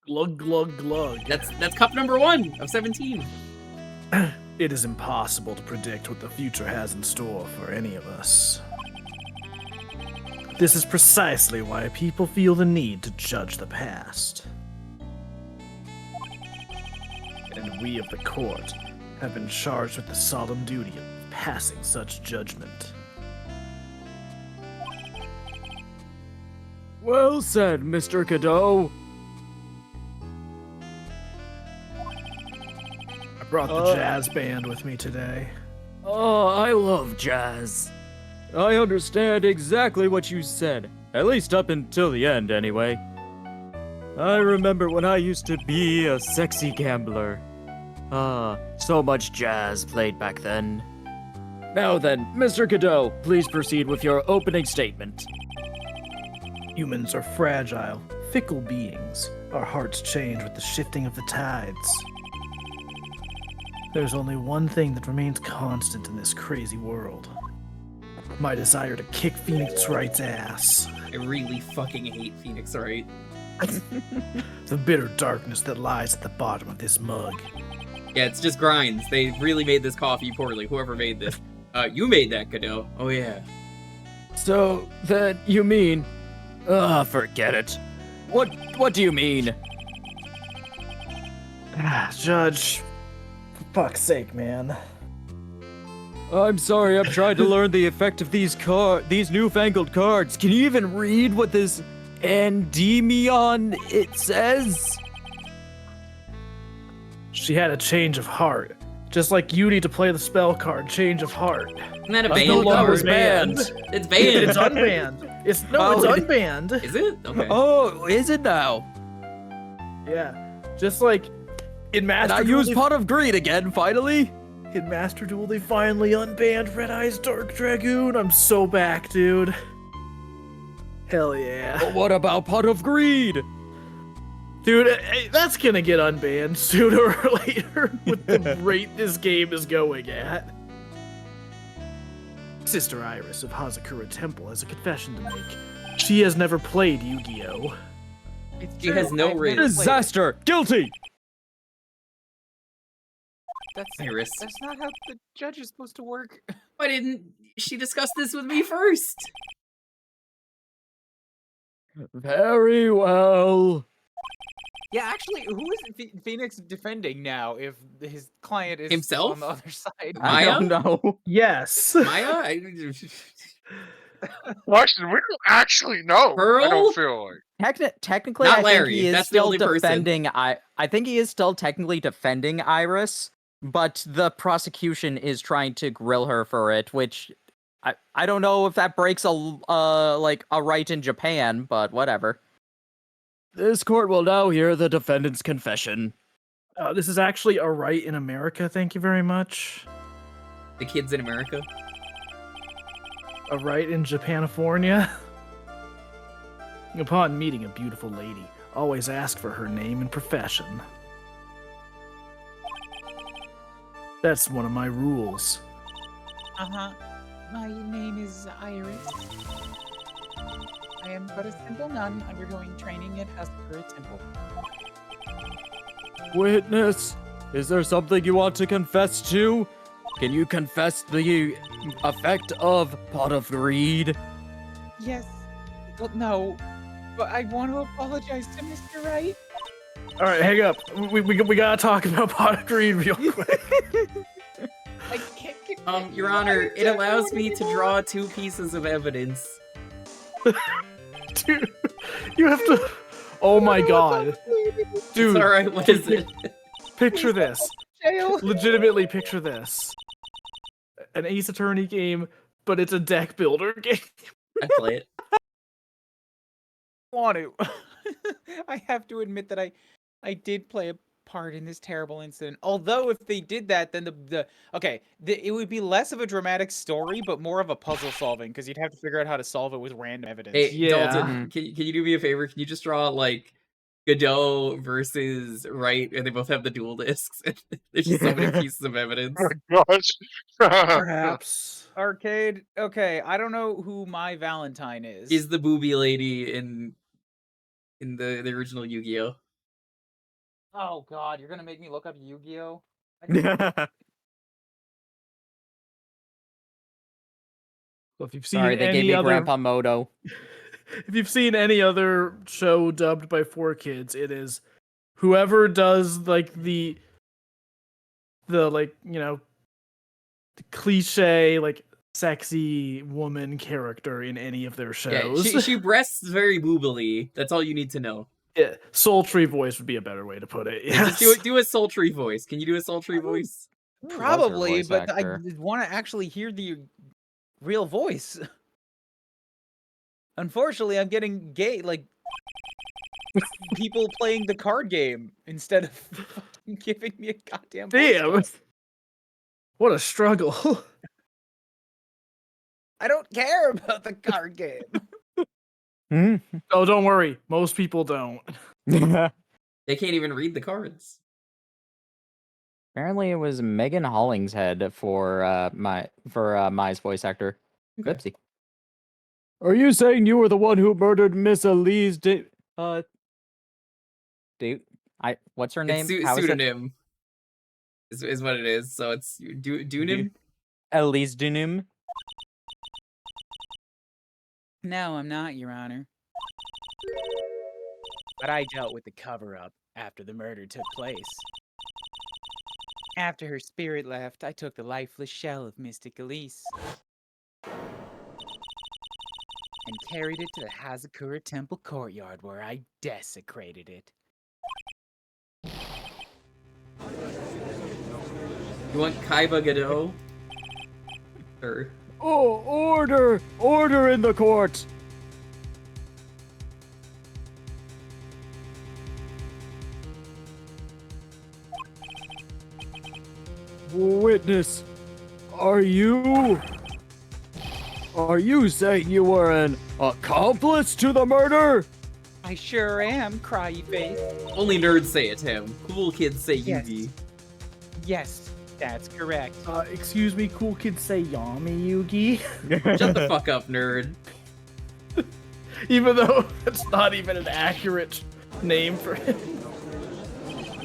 Glug glug glug. That's cup number 1 of 17. It is impossible to predict what the future has in store for any of us. This is precisely why people feel the need to judge the past. And we of the court have been charged with the solemn duty of passing such judgment. Well said, Mr. Cadeau. I brought the jazz band with me today. Oh, I love jazz. I understand exactly what you said, at least up until the end, anyway. I remember when I used to be a sexy gambler. Ah, so much jazz played back then. Now then, Mr. Cadeau, please proceed with your opening statement. Humans are fragile, fickle beings. Our hearts change with the shifting of the tides. There's only one thing that remains constant in this crazy world. My desire to kick Phoenix Wright's ass. I really fucking hate Phoenix Wright. The bitter darkness that lies at the bottom of this mug. Yeah, it's just grinds. They really made this coffee poorly, whoever made this. You made that, Cadeau. Oh yeah. So, then you mean... forget it. What do you mean? Judge, for fuck's sake, man. I'm sorry, I'm trying to learn the effect of these newfangled cards. Can you even read what this Endymion it says? She had a change of heart. Just like you need to play the spell card, Change of Heart. Isn't that a I'm banned no longer card? banned. It's banned. It's unbanned. It's unbanned. Is it? Okay. Oh, is it now? Yeah. Just like in And Master I Duel, use Pot of Greed again, finally? in Master Duel, they finally unbanned Red Eye's Dark Dragoon. I'm so back, dude. Hell yeah. But what about Pot of Greed? Dude, that's gonna get unbanned sooner or later with the rate this game is going at. Sister Iris of Hazakura Temple has a confession to make. She has never played Yu-Gi-Oh! She has no ring. Disaster! Guilty! Iris. That's not how the judge is supposed to work. Why didn't she discuss this with me first? Very well. Yeah, actually, who is Phoenix defending now if his client is Himself? on the other side? I don't know. Yes. Maya? Question, we don't actually know. I Pearl? don't feel like. Technically, Not I Larry, think he is that's the still only person. defending. I think he is still technically defending Iris, but the prosecution is trying to grill her for it, which I don't know if that breaks a right in Japan, but whatever. This court will now hear the defendant's confession. This is actually a right in America, thank you very much. The kids in America? A right in Japanifornia. Upon meeting a beautiful lady, always ask for her name and profession. That's one of my rules. Uh-huh. My name is Iris. I am but a simple nun undergoing training at Hazakura Temple. Witness, is there something you want to confess to? Can you confess the effect of Pot of Greed? Yes. Well, no. But I want to apologize to Mr. Wright. All right, hang up. We gotta talk about Pot of Greed real quick. I can't get Your Honor, it allows me to draw two pieces of evidence. Dude, you have to. Oh my god, dude! It's alright, what is it? Picture this. jail. Legitimately, picture this. An Ace Attorney game, but it's a deck builder game. I play it. Want to. I have to admit that I did play a part in this terrible incident. Although if they did that, then it would be less of a dramatic story, but more of a puzzle solving because you'd have to figure out how to solve it with random evidence. Hey, Yeah. Dalton, can you do me a favor? Can you just draw, like, Godot versus Wright, and they both have the dual discs? There's just so many pieces of evidence. Oh my gosh. Perhaps. Arcade. Okay, I don't know who my Valentine is. Is the booby lady in the original Yu-Gi-Oh? Oh God, you're gonna make me look up Yu-Gi-Oh. So if you've seen Sorry, they gave any me other, Grandpa Moto. if you've seen any other show dubbed by 4Kids, it is whoever does like the like the cliche like sexy woman character in any of their Yeah, shows. she breasts very boobily. That's all you need to know. Yeah, sultry voice would be a better way to put it. Yeah, just Yes. do a sultry voice. Can you do a sultry voice? Who was her Probably, voice but I actor? want to actually hear the real voice. Unfortunately, I'm getting gay, like people playing the card game instead of fucking giving me a goddamn voice Damn. box. What a struggle. I don't care about the card game. Oh, don't worry. Most people don't. They can't even read the cards. Apparently, it was Megan Hollingshead for Mai's voice actor. Oopsie. Are you saying you were the one who murdered Miss Elise? Dude, what's her name? It's How is it? pseudonym. Is what it is. So it's Dunim. Elise Dunum. No, I'm not, Your Honor. But I dealt with the cover-up after the murder took place. After her spirit left, I took the lifeless shell of Mystic Elise and carried it to the Hazakura Temple courtyard where I desecrated it. You want Kaiba Godot? Or Oh, order! Order in the court! Witness, are you saying you were an accomplice to the murder? I sure am, cryy face. only nerds say it, Tim. Cool kids say Yes. Yugi. Yes, that's correct. Excuse me, cool kids say Yami Yugi. Shut the fuck up, nerd. Even though it's not even an accurate name for him.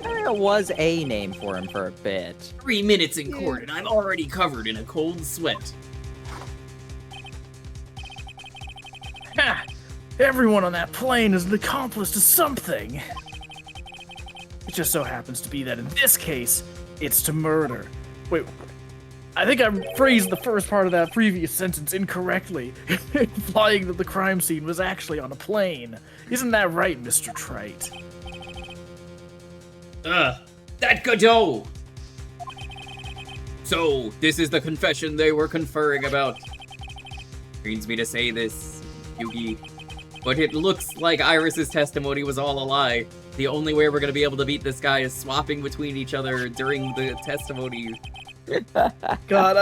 There was a name for him for a bit. 3 minutes in court and I'm already covered in a cold sweat. Ha! Everyone on that plane is an accomplice to something. It just so happens to be that in this case, it's to murder. Wait, I think I phrased the first part of that previous sentence incorrectly, implying that the crime scene was actually on a plane. Isn't that right, Mr. Trite? That Godot! So, this is the confession they were conferring about. Pains me to say this, Yugi, but it looks like Iris's testimony was all a lie. The only way we're gonna be able to beat this guy is swapping between each other during the testimony. God,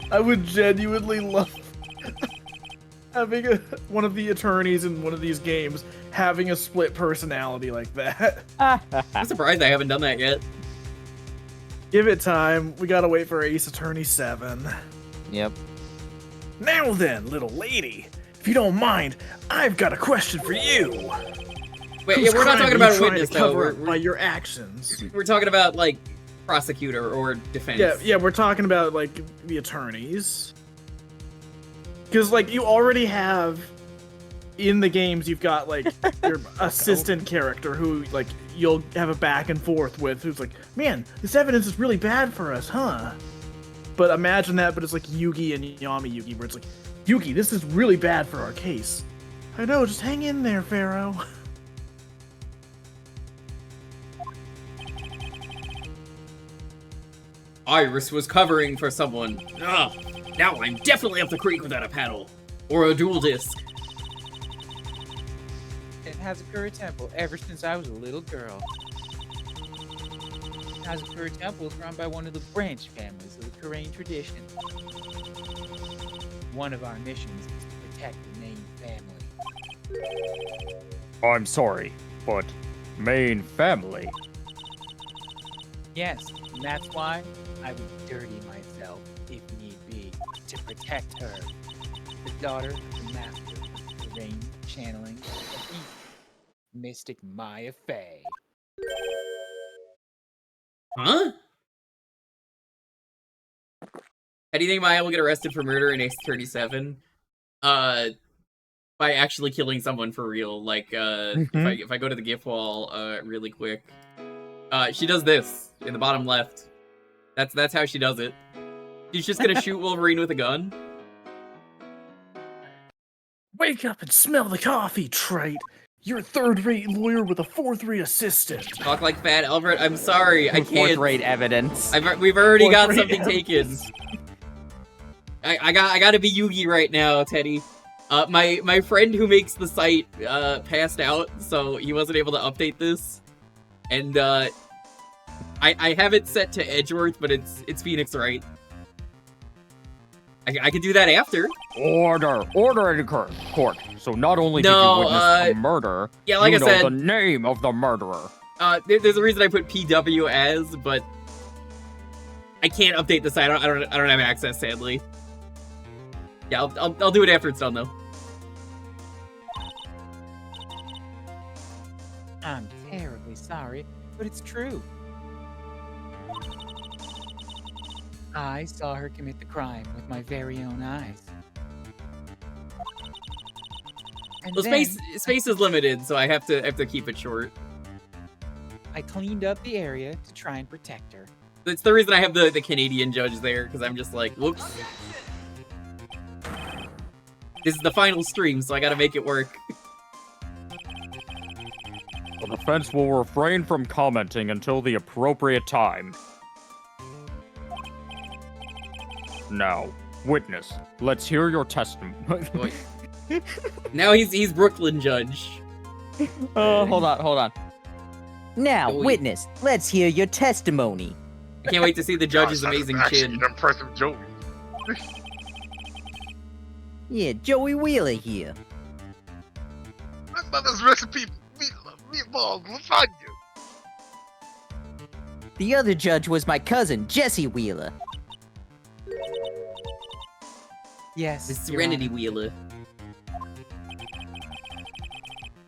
I would genuinely love having one of the attorneys in one of these games having a split personality like that. I'm surprised I haven't done that yet. Give it time. We gotta wait for Ace Attorney 7. Yep. Now then, little lady, if you don't mind, I've got a question for you. Wait, Whose yeah, we're not crime talking are about you a trying witness, to though. cover We're, up by your actions. we're talking about, like, prosecutor or defense. Yeah, we're talking about like the attorneys. Because like you already have in the games, you've got like your assistant character who like you'll have a back and forth with, who's like, man, this evidence is really bad for us, huh? But imagine that, but it's like Yugi and Yami Yugi, where it's like, Yugi, this is really bad for our case. I know, just hang in there, Pharaoh. Iris was covering for someone. Ugh. Now I'm definitely up the creek without a paddle. Or a dual disc. It Hazakura Temple ever since I was a little girl. Hazakura Temple is run by one of the branch families of the Korean tradition. One of our missions is to protect the main family. I'm sorry, but main family. Yes, and that's why I would dirty myself, if need be, to protect her. The daughter of the master of the rain channeling of Eve, Mystic Maya Fey. Huh? How do you think Maya will get arrested for murder in Ace 37? By actually killing someone for real. Like, if I go to the GIF wall, really quick, she does this in the bottom left. That's how she does it. She's just gonna shoot Wolverine with a gun. Wake up and smell the coffee, Trite. You're a third-rate lawyer with a fourth-rate assistant. Talk like Fat Albert. I'm sorry, I can't. Fourth-rate evidence. We've already got Fourth-rate something evidence. taken. I gotta be Yugi right now, Teddy. My friend who makes the site passed out, so he wasn't able to update this. And I have it set to Edgeworth, but it's Phoenix Wright. I could do that after. Order in court. So not only did No, you witness a murder, yeah, like you I know said, the name of the murderer. There's a reason I put PW as, but I can't update the site. I don't have access, sadly. Yeah, I'll do it after it's done though. I'm terribly sorry, but it's true. I saw her commit the crime with my very own eyes. And Well, then space is limited, so I have to keep it short. I cleaned up the area to try and protect her. That's the reason I have the Canadian judge there, because I'm just like, whoops. This is the final stream, so I gotta make it work. The defense will refrain from commenting until the appropriate time. Now, witness, let's hear your testimony. Now he's Brooklyn judge. Oh, hold on. Now, Joey. witness, let's hear your testimony. I can't wait to see the judge's Gosh, that is amazing actually chin. an impressive Joey. Yeah, Joey Wheeler here. My mother's recipe meatballs, lasagna. The other judge was my cousin, Jesse Wheeler. Yes, The Your Serenity Honor. Wheeler.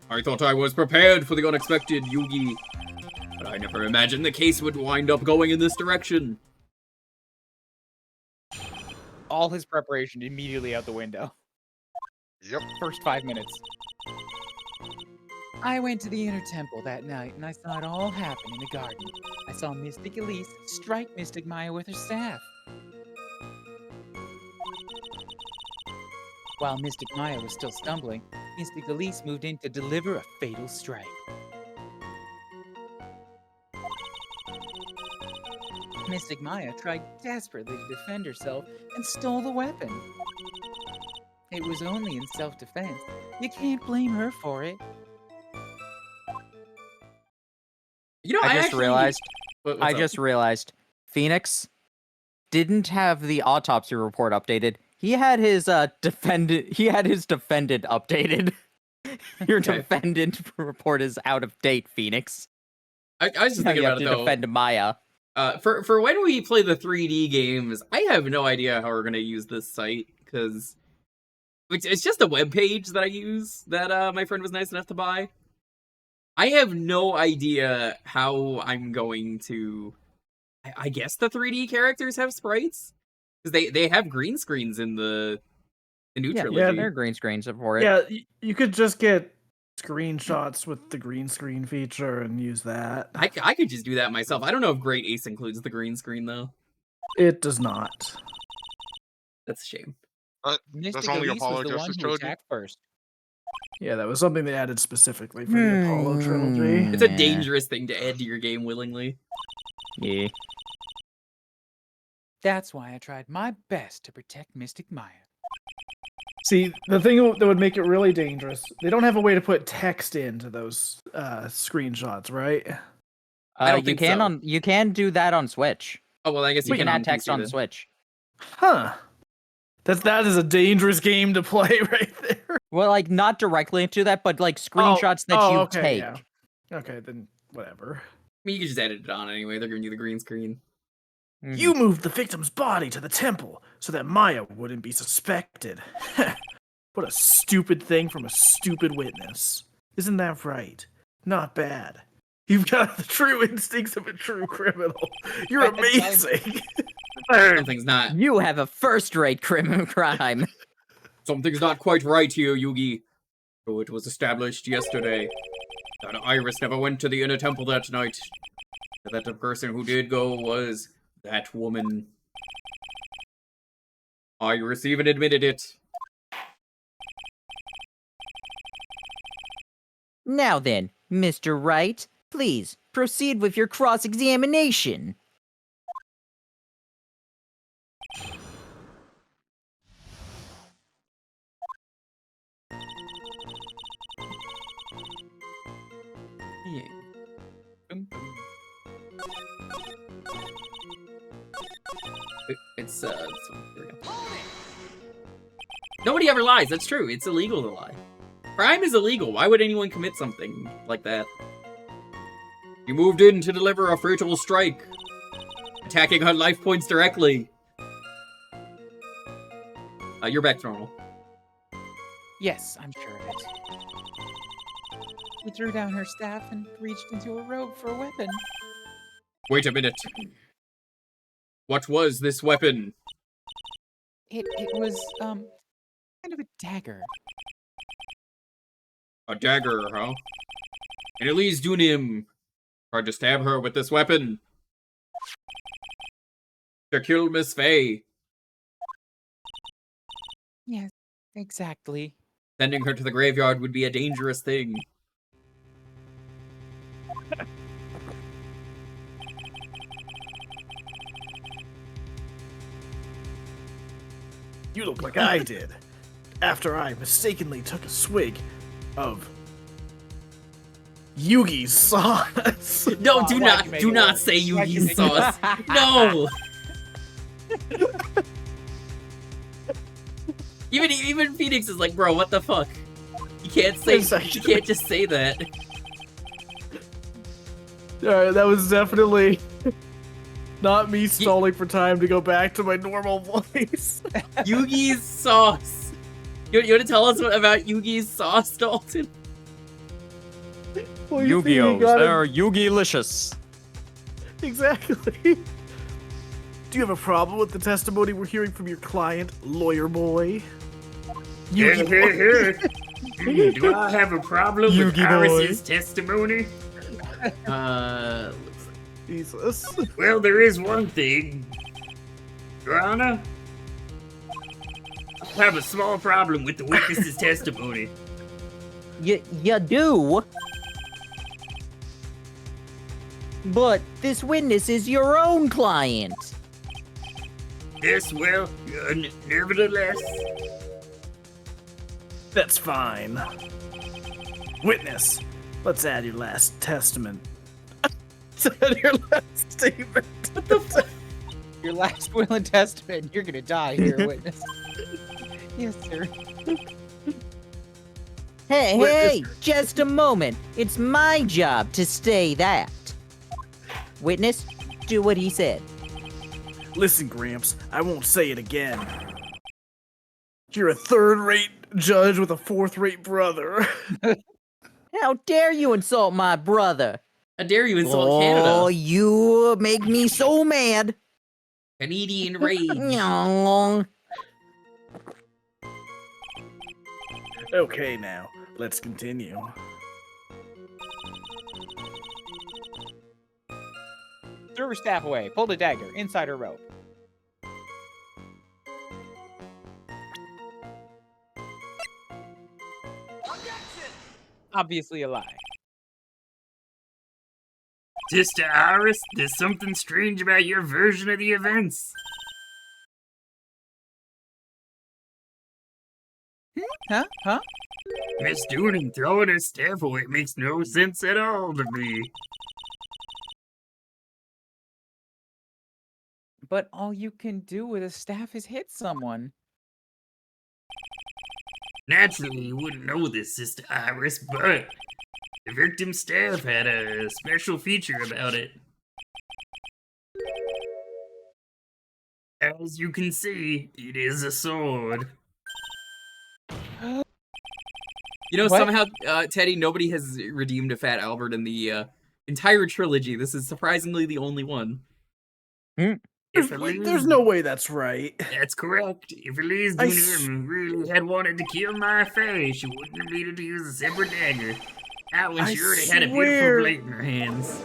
I thought I was prepared for the unexpected, Yugi. But I never imagined the case would wind up going in this direction. All his preparation immediately out the window. Yep. First 5 minutes. I went to the inner temple that night and I saw it all happen in the garden. I saw Mystic Elise strike Mystic Maya with her staff. While Mystic Maya was still stumbling, Mystic Elise moved in to deliver a fatal strike. Mystic Maya tried desperately to defend herself and stole the weapon. It was only in self-defense. You can't blame her for it. You know, I just actually... realized. What's I up? just realized. Phoenix didn't have the autopsy report updated. He had his defendant. He had his defendant updated. Your Okay. defendant report is out of date, Phoenix. I was just Now thinking you about have it to though. defend Maya. For when we play the 3D games, I have no idea how we're gonna use this site because it's just a web page that I use that my friend was nice enough to buy. I have no idea how I'm going to. I guess the 3D characters have sprites because they have green screens in the new Yeah, trilogy. they're green screens for it. Yeah, you could just get screenshots with the green screen feature and use that. I could just do that myself. I don't know if Great Ace includes the green screen though. It does not. That's a shame. Mystic only Elise was Apollo the one Justice who Trilogy? attacked first. Yeah, that was something they added specifically for the Apollo trilogy. It's a Yeah. dangerous thing to add to your game willingly. Yeah. That's why I tried my best to protect Mystic Maya. See, the thing that would make it really dangerous, they don't have a way to put text into those screenshots, right? I don't You think can so. you can do that on Switch. Oh well, I guess You can add on text PC on then. Switch. Huh. That is a dangerous game to play right there. Well, like not directly into that, but like screenshots that you okay, take. yeah. Okay, then whatever. I mean, you can just edit it on anyway. They're giving you the green screen. Mhm. You moved the victim's body to the temple so that Maya wouldn't be suspected. What a stupid thing from a stupid witness. Isn't that right? Not bad. You've got the true instincts of a true criminal. You're amazing. Something's not. You have a first-rate crime. Something's not quite right here, Yugi. So it was established yesterday that Iris never went to the inner temple that night. That the person who did go was that woman. Iris even admitted it. Now then, Mr. Wright, please proceed with your cross-examination. Yeah. It's there we go. Nobody ever lies, that's true. It's illegal to lie. Crime is illegal. Why would anyone commit something like that? You moved in to deliver a fatal strike, attacking her life points directly. You're back to normal. Yes, I'm sure of it. She threw down her staff and reached into a robe for a weapon. Wait a minute. What was this weapon? It was, kind of a dagger. A dagger, huh? And Elise Dunim tried to stab her with this weapon to kill Miss Faye. Yes, exactly. Sending her to the graveyard would be a dangerous thing. You look like I did. After I mistakenly took a swig of Yugi's sauce. No, do why'd you make not it worse? say Why'd you Yugi's make it sauce. No. Even Phoenix is like, bro, what the fuck? You can't say. You can't just say that. Alright, that was definitely not me stalling for time to go back to my normal voice. Yugi's sauce. You want to tell us about Yugi's sauce, Dalton? Well, you think you Yu-Gi-Ohs, got it- they're Yugi-licious. Exactly. Do you have a problem with the testimony we're hearing from your client, lawyer boy? Yugi boy. Do I have a problem with Yugi boy. Iris's testimony? Jesus. Well, there is one thing. Your Honor, I have a small problem with the witness's testimony. You do? But this witness is your own client. Yes, well, nevertheless. That's fine. Witness, let's add your last testament. Let's add your last statement. Your last will and testament. You're gonna die here, witness. Yes, sir. Hey, just a moment. It's my job to say that. Witness, do what he said. Listen, Gramps, I won't say it again. You're a third-rate judge with a fourth-rate brother. How dare you insult my brother? How dare you insult Oh, Canada? you make me so mad. Canadian rage. Nyong. Okay, now, let's continue. Threw her staff away, pulled a dagger inside her robe. Obviously a lie. Sister Iris, there's something strange about your version of the events. Huh? Huh? Miss Dooning throwing her staff away makes no sense at all to me. But all you can do with a staff is hit someone. Naturally, you wouldn't know this, Sister Iris, but the victim's staff had a special feature about it. As you can see, it is a sword. You know, What? somehow, Teddy, nobody has redeemed a Fat Albert in the entire trilogy, this is surprisingly the only one. There's no way that's right. That's correct. If Elise I Dunham really had wanted to kill my fae, she wouldn't have needed to use a separate dagger. That one I she already had a swear- beautiful blade in her hands.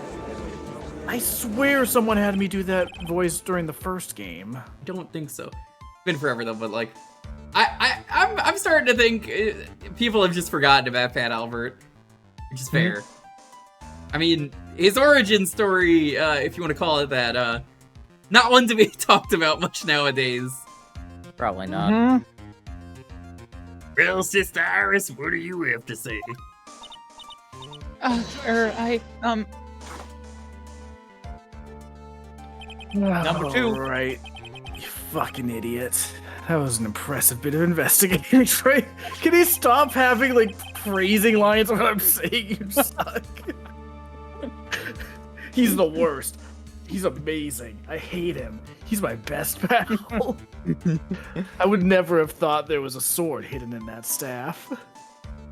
I swear someone had me do that voice during the first game. Don't think so. Been forever though, but like, I'm starting to think people have just forgotten about Fat Albert, which is fair. I mean, his origin story, if you want to call it that, not one to be talked about much nowadays. Probably not. Well, Sister Iris, what do you have to say? Number 2. Right. You fucking idiot. That was an impressive bit of investigating, Trey. Can he stop having, like, phrasing lines when I'm saying you suck? He's the worst. He's amazing. I hate him. He's my best pal. I would never have thought there was a sword hidden in that staff.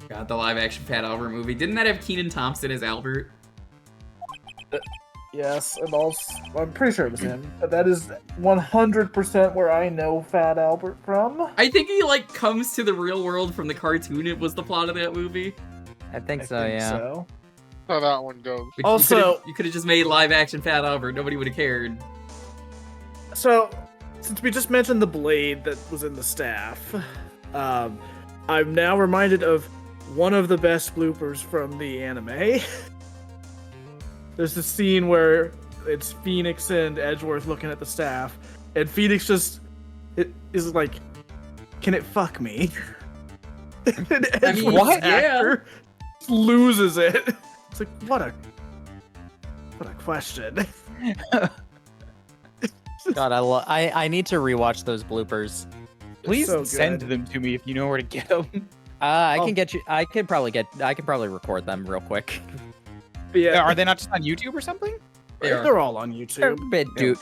God, the live-action Fat Albert movie. Didn't that have Kenan Thompson as Albert? Yes, and also, I'm pretty sure it was him. But that is 100% where I know Fat Albert from. I think he, like, comes to the real world from the cartoon. It was the plot of that movie. I think so, yeah. So. How that one goes. Which Also- you could have just made live-action Fat Albert. Nobody would have cared. So, since we just mentioned the blade that was in the staff, I'm now reminded of one of the best bloopers from the anime. There's this scene where it's Phoenix and Edgeworth looking at the staff, and Phoenix just is like, "Can it fuck me?" And Edgeworth's what? actor loses it. It's like, what a question. God, I need to rewatch those bloopers. Please so send good. them to me if you know where to get them. I Oh. can get you. I could probably record them real quick. But yeah, Are they not just on YouTube or something? they're all on They're YouTube. a bit, dude.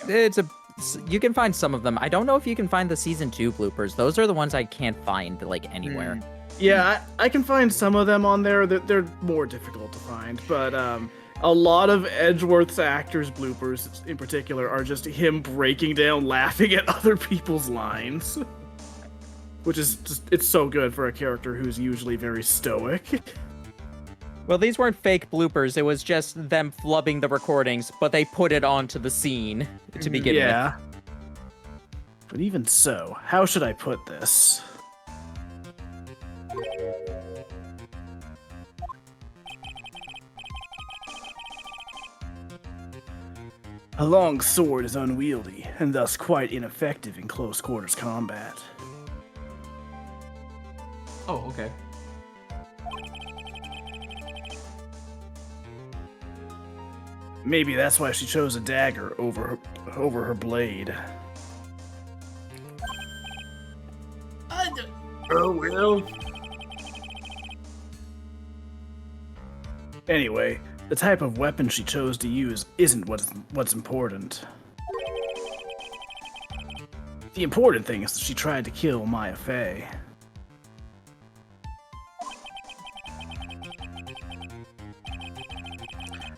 You can find some of them. I don't know if you can find the season 2 bloopers. Those are the ones I can't find like anywhere. Yeah, I can find some of them on there. They're more difficult to find, but a lot of Edgeworth's actors' bloopers, in particular, are just him breaking down, laughing at other people's lines, which is just—it's so good for a character who's usually very stoic. Well, these weren't fake bloopers. It was just them flubbing the recordings, but they put it onto the scene to begin with. Yeah. But even so, how should I put this? A long sword is unwieldy, and thus quite ineffective in close quarters combat. Oh, okay. Maybe that's why she chose a dagger over her blade. Oh, well. Anyway, the type of weapon she chose to use isn't what's important. The important thing is that she tried to kill Maya Fey.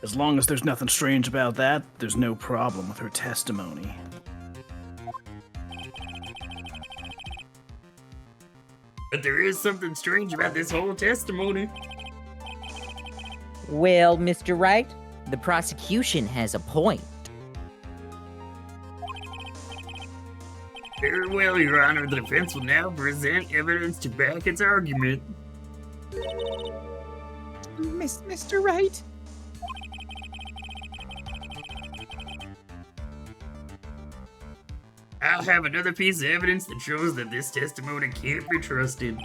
As long as there's nothing strange about that, there's no problem with her testimony. But there is something strange about this whole testimony. Well, Mr. Wright, the prosecution has a point. Very well, Your Honor. The defense will now present evidence to back its argument. Mr. Wright? I'll have another piece of evidence that shows that this testimony can't be trusted.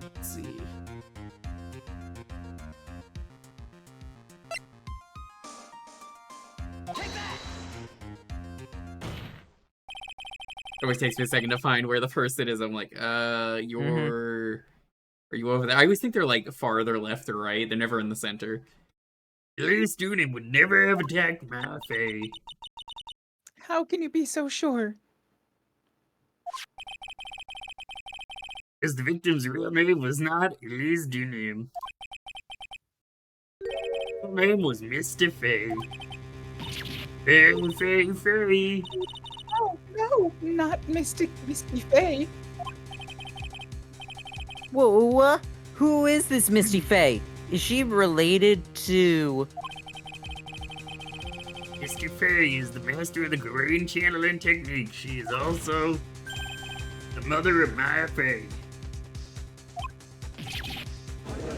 Let's see. It always takes me a second to find where the person is. I'm like, you're... Are you over there? I always think they're like farther left or right. They're never in the center. Elise Dunham would never have attacked my fae. How can you be so sure? As the victim's real name was not Elise Dunim. Her name was Mr. Fay. Fay. Oh, no, not Misty Fay. Whoa, who is this Misty Fay? Is she related to... Mr. Fay is the master of the Korean channeling technique. She is also the mother of Maya Fay.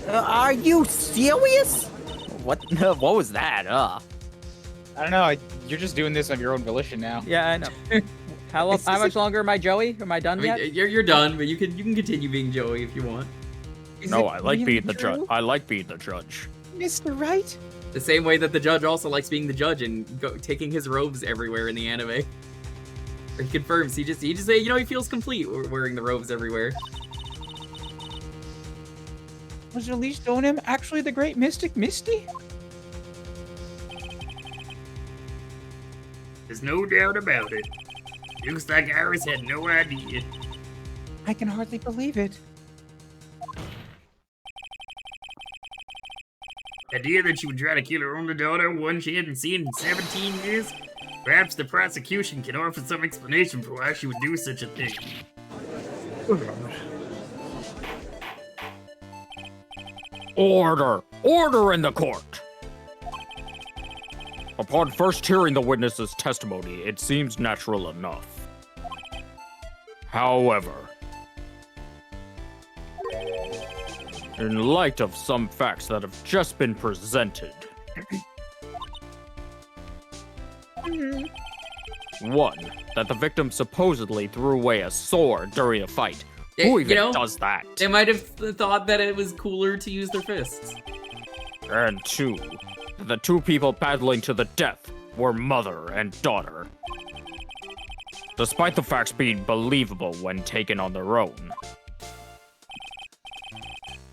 Are you serious? What? What was that? I don't know. You're just doing this of your own volition now. Yeah, I know. How much longer am I Joey? Am I done I mean, yet? you're done, but you can continue being Joey if you want. No, I like being the judge. I like being the judge. Mr. Wright? The same way that the judge also likes being the judge and taking his robes everywhere in the anime. Or he confirms, he just say, you know, he feels complete wearing the robes everywhere. Was Elise Donim actually the great mystic Misty? There's no doubt about it. Looks like Iris had no idea. I can hardly believe it. The idea that she would try to kill her only daughter, one she hadn't seen in 17 years? Perhaps the prosecution can offer some explanation for why she would do such a thing. Order! Order in the court! Upon first hearing the witness's testimony, it seems natural enough. However, in light of some facts that have just been presented, one, that the victim supposedly threw away a sword during a fight. Who You even know, does that? They might have thought that it was cooler to use their fists. And two, that the two people battling to the death were mother and daughter. Despite the facts being believable when taken on their own.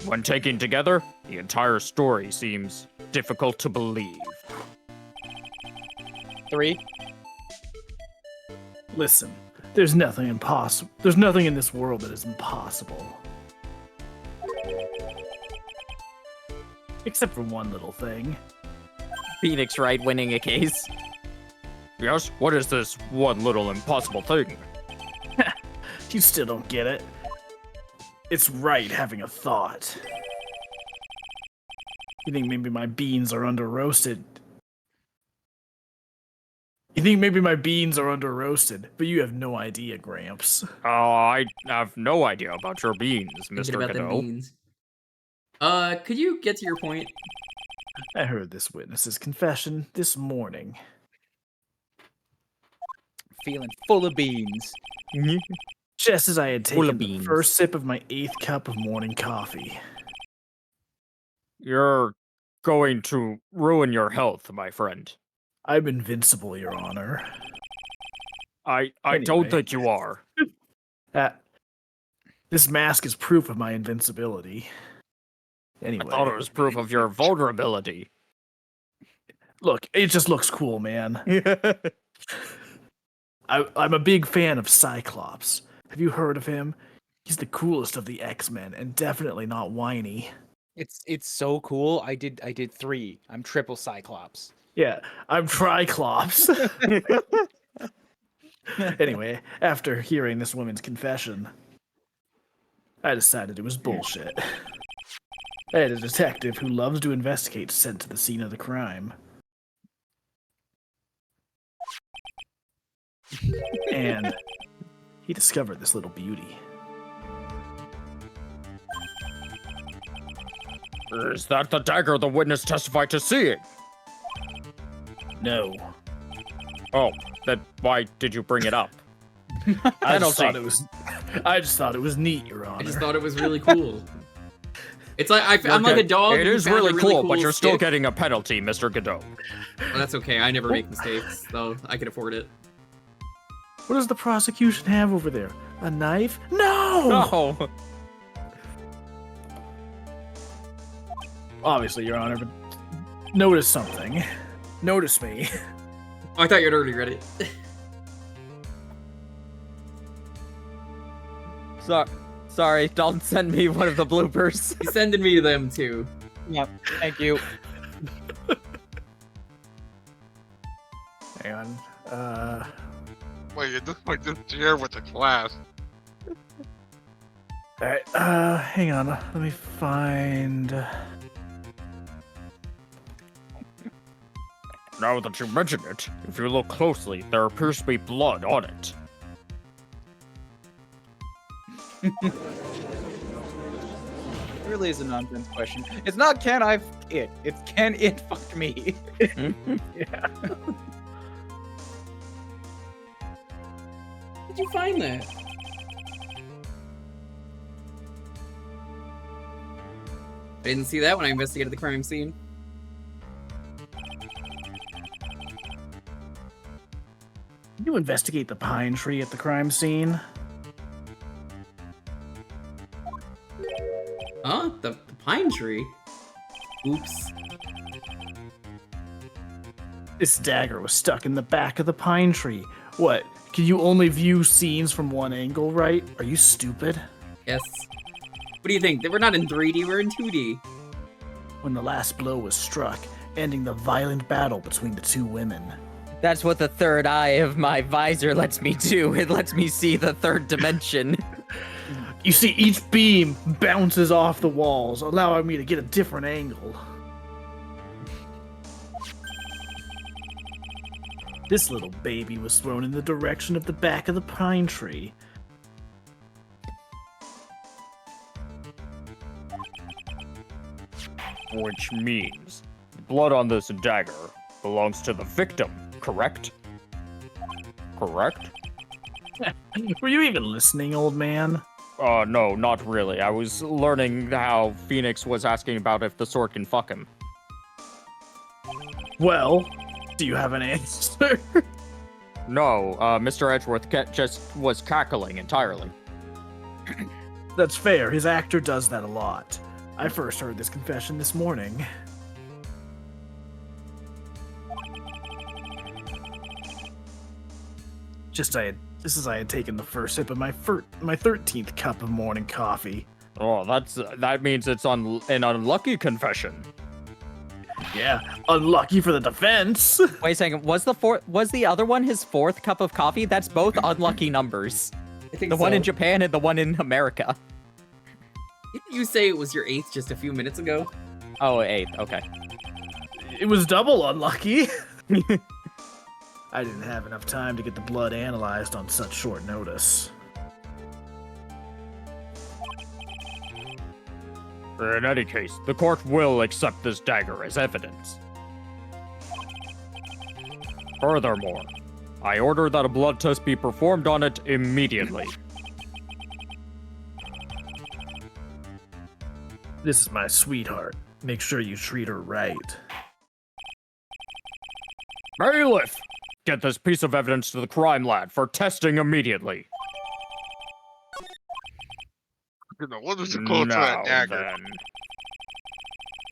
When taken together, the entire story seems difficult to believe. 3. Listen, there's nothing impossible. There's nothing in this world that is impossible. Except for one little thing. Phoenix Wright winning a case. Yes, what is this one little impossible thing? You still don't get it. It's Wright having a thought. You think maybe my beans are under roasted? You think maybe my beans are under roasted, but you have no idea, Gramps. Oh, I have no idea about your beans, Thinking Mr. about them Cadeau. beans. Could you get to your point? I heard this witness's confession this morning. Feeling full of beans. Just as I had Full of taken the beans. first sip of my 8th cup of morning coffee. You're going to ruin your health, my friend. I'm invincible, Your Honor. I Anyway. don't think you are. This mask is proof of my invincibility. Anyway. I thought it was proof of your vulnerability. Look, it just looks cool, man. I'm a big fan of Cyclops. Have you heard of him? He's the coolest of the X-Men, and definitely not whiny. It's so cool. I did 3. I'm triple Cyclops. Yeah, I'm Triclops. Anyway, after hearing this woman's confession, I decided it was bullshit. I had a detective who loves to investigate sent to the scene of the crime. And he discovered this little beauty. Is that the dagger the witness testified to seeing? No. Oh, then why did you bring it up? I just thought it was neat, Your Honor. I just thought it was really cool. It's like I'm like a dog. It who is found a really cool, but you're still stick. getting a penalty, Mr. Godot. Well, that's okay. I never make mistakes, so I can afford it. What does the prosecution have over there? A knife? No! No! Obviously, Your Honor, but notice something. Notice me. Oh, I thought you'd already read it. So, Sorry, Dalton sent me one of the bloopers. He's sending me them too. Yep. Thank you. Hang on. Wait, at this point, just share with the class. Alright, hang on. Let me find. Now that you mention it, if you look closely, there appears to be blood on it. It really is a nonsense question. It's not can I f it. It's can it fuck me. Yeah. Did you find that? I didn't see that when I investigated the crime scene. Did you investigate the pine tree at the crime scene? Huh? The pine tree? Oops. This dagger was stuck in the back of the pine tree. What? Can you only view scenes from one angle, right? Are you stupid? Yes. What do you think? We're not in 3D, we're in 2D. When the last blow was struck, ending the violent battle between the two women. That's what the third eye of my visor lets me do. It lets me see the third dimension. You see, each beam bounces off the walls, allowing me to get a different angle. This little baby was thrown in the direction of the back of the pine tree. Which means, blood on this dagger belongs to the victim, correct? Correct? Were you even listening, old man? No, not really. I was learning how Phoenix was asking about if the sword can fuck him. Well, do you have an answer? No, Mr. Edgeworth just was cackling entirely. That's fair. His actor does that a lot. I first heard this confession this morning. Just as I had taken the first sip of my 13th cup of morning coffee. Oh, that means it's an unlucky confession. Yeah, unlucky for the defense. Wait a second, was the other one his fourth cup of coffee? That's both unlucky numbers. I think The so. one in Japan and the one in America. Didn't you say it was your 8th just a few minutes ago? Oh, eighth, okay. It was double unlucky. I didn't have enough time to get the blood analyzed on such short notice. In any case, the court will accept this dagger as evidence. Furthermore, I order that a blood test be performed on it immediately. This is my sweetheart. Make sure you treat her right. Bailiff! Get this piece of evidence to the crime lab for testing immediately. What was the code for that Now dagger? then.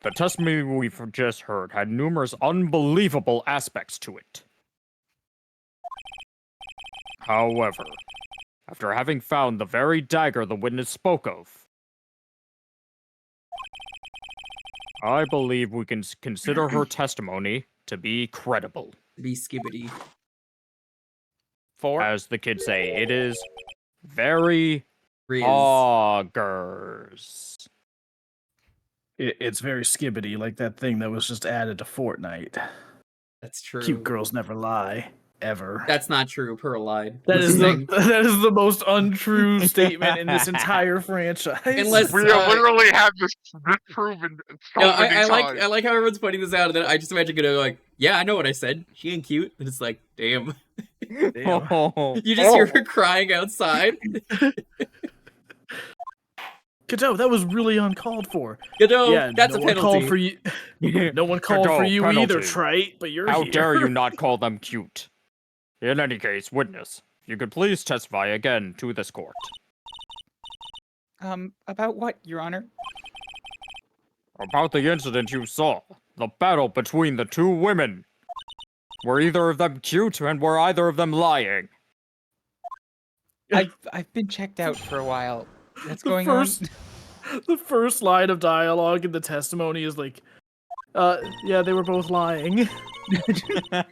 The testimony we've just heard had numerous unbelievable aspects to it. However, after having found the very dagger the witness spoke of, I believe we can consider her testimony to be credible. Be skibbity. As the kids say, it is very Riz. augers. It's very skibbity, like that thing that was just added to Fortnite. That's true. Cute girls never lie, ever. That's not true. Pearl lied. That is Listening. that is the most untrue statement in this entire franchise. Unless We literally have this proven. No, I like how everyone's pointing this out, and then I just imagine going like, yeah, I know what I said. She ain't cute. And it's like, damn. Damn. You just hear her crying outside. Cadeau, that was really uncalled for. Godot, Yeah, that's no a one called penalty. for you. No one called Cadeau, for you penalty. either, Trite. But you're How here. dare you not call them cute? In any case, witness, if you could please testify again to this court. About what, Your Honor? About the incident you saw, the battle between the two women. Were either of them cute, and were either of them lying? I've been checked out for a while. What's The going first, the first line of dialogue in the testimony is like, yeah, they were both lying. on?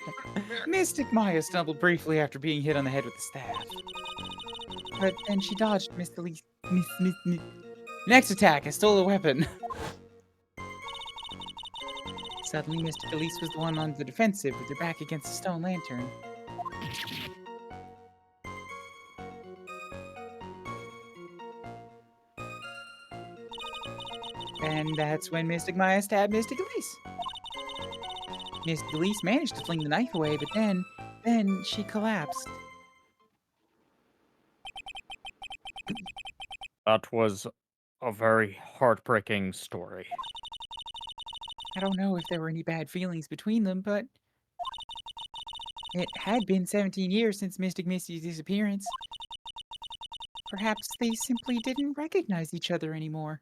Mystic Maya stumbled briefly after being hit on the head with the staff. But then she dodged Mr. Lee's next attack. I stole a weapon. Suddenly, Mr. Felice was the one on the defensive with her back against the stone lantern. And that's when Mystic Maya stabbed Mystic Elise. Mystic Elise managed to fling the knife away, but then she collapsed. That was a very heartbreaking story. I don't know if there were any bad feelings between them, but it had been 17 years since Mystic Misty's disappearance. Perhaps they simply didn't recognize each other anymore.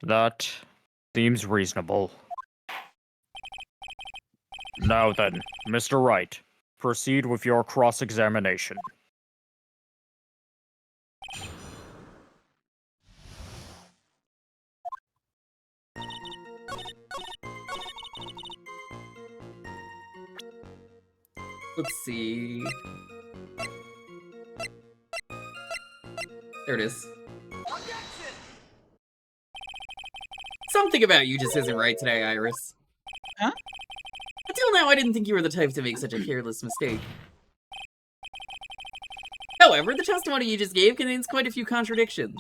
That seems reasonable. Now then, Mr. Wright, proceed with your cross-examination. Let's see. There it is. Something about you just isn't right today, Iris. Huh? Until now, I didn't think you were the type to make such a careless mistake. However, the testimony you just gave contains quite a few contradictions.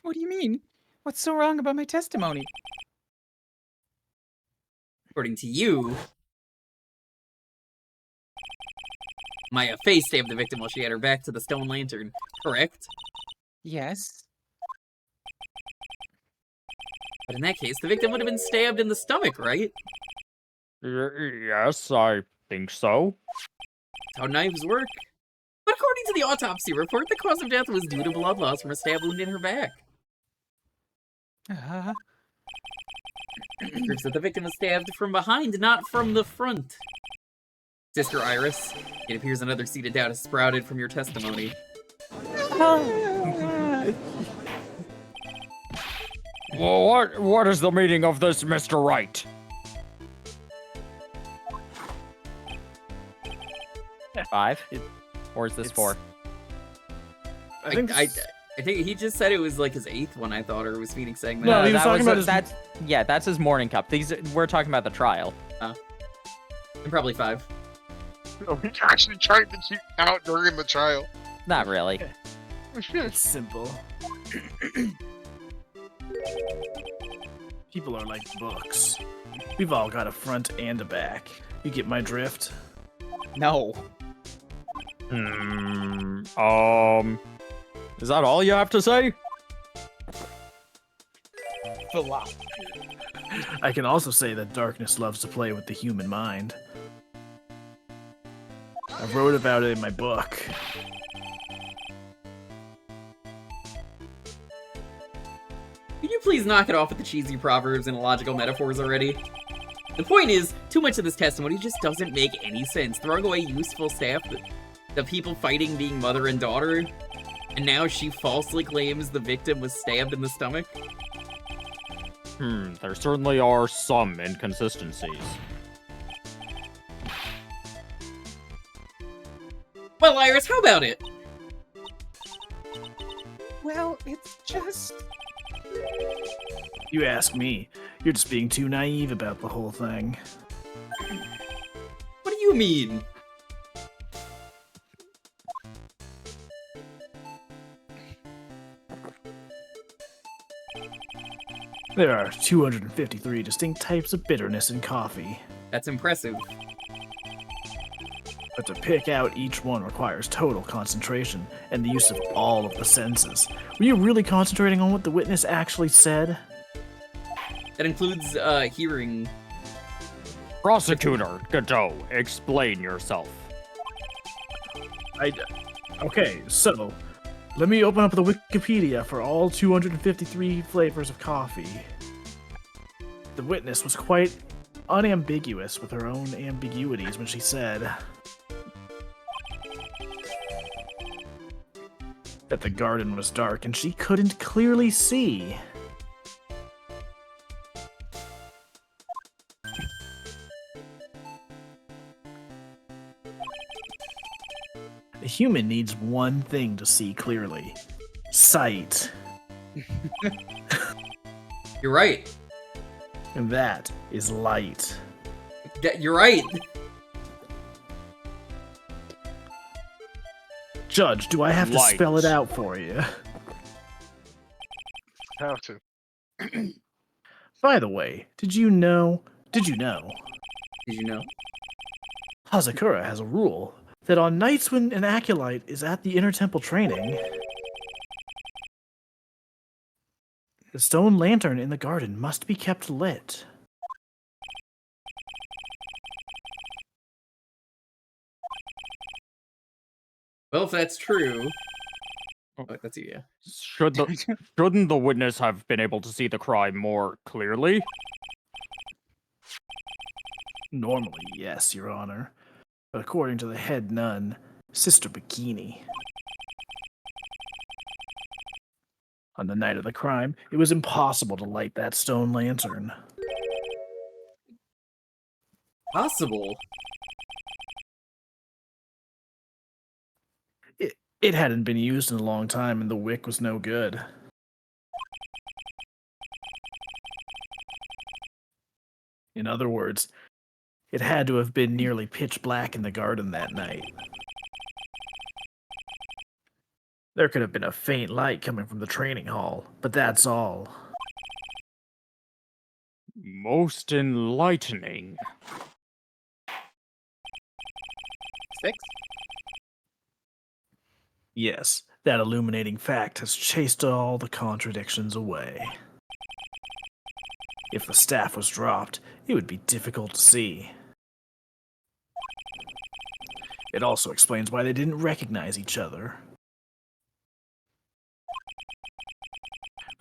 What do you mean? What's so wrong about my testimony? According to you, Maya face stabbed the victim while she had her back to the stone lantern, correct? Yes. But in that case, the victim would have been stabbed in the stomach, right? Yes, I think so. That's how knives work. But according to the autopsy report, the cause of death was due to blood loss from a stab wound in her back. Proves that the victim was stabbed from behind, not from the front. Sister Iris, it appears another seed of doubt has sprouted from your testimony. Well, what is the meaning of this, Mr. Wright? Five? Or is this It's- 4? I think I think he just said it was like his 8th one, I thought, or was Phoenix saying that. No, he was talking about his- that's his morning cup. We're talking about the trial. And probably 5. No, he actually tried to keep out during the trial. Not really. It's simple. People are like books. We've all got a front and a back. You get my drift? No. Is that all you have to say? Philosophy. I can also say that darkness loves to play with the human mind. I wrote about it in my book. Can you please knock it off with the cheesy proverbs and illogical metaphors already? The point is, too much of this testimony just doesn't make any sense. Throwing away useful staff, the people fighting being mother and daughter, and now she falsely claims the victim was stabbed in the stomach? There certainly are some inconsistencies. Well, Iris, how about it? Well, it's just... You ask me. You're just being too naive about the whole thing. What do you mean? There are 253 distinct types of bitterness in coffee, That's impressive. but to pick out each one requires total concentration and the use of all of the senses. Were you really concentrating on what the witness actually said? That includes, hearing. Prosecutor Godot, explain yourself. Okay, so let me open up the Wikipedia for all 253 flavors of coffee. The witness was quite unambiguous with her own ambiguities when she said, that the garden was dark and she couldn't clearly see. A human needs one thing to see clearly. Sight. You're right. And that is light. You're right. Judge, do I have to Light. spell it out for you? Have to. By the way, did you know Did you know? Hazakura has a rule that on nights when an acolyte is at the intertemple training, the stone lantern in the garden must be kept lit. Well, if that's true. Oh, that's you, yeah. Shouldn't the witness have been able to see the crime more clearly? Normally, yes, Your Honor. But according to the head nun, Sister Bikini, on the night of the crime, it was impossible to light that stone lantern. Possible. It hadn't been used in a long time and the wick was no good. In other words, it had to have been nearly pitch black in the garden that night. There could have been a faint light coming from the training hall, but that's all. Most enlightening. 6? Yes, that illuminating fact has chased all the contradictions away. If the staff was dropped, it would be difficult to see. It also explains why they didn't recognize each other.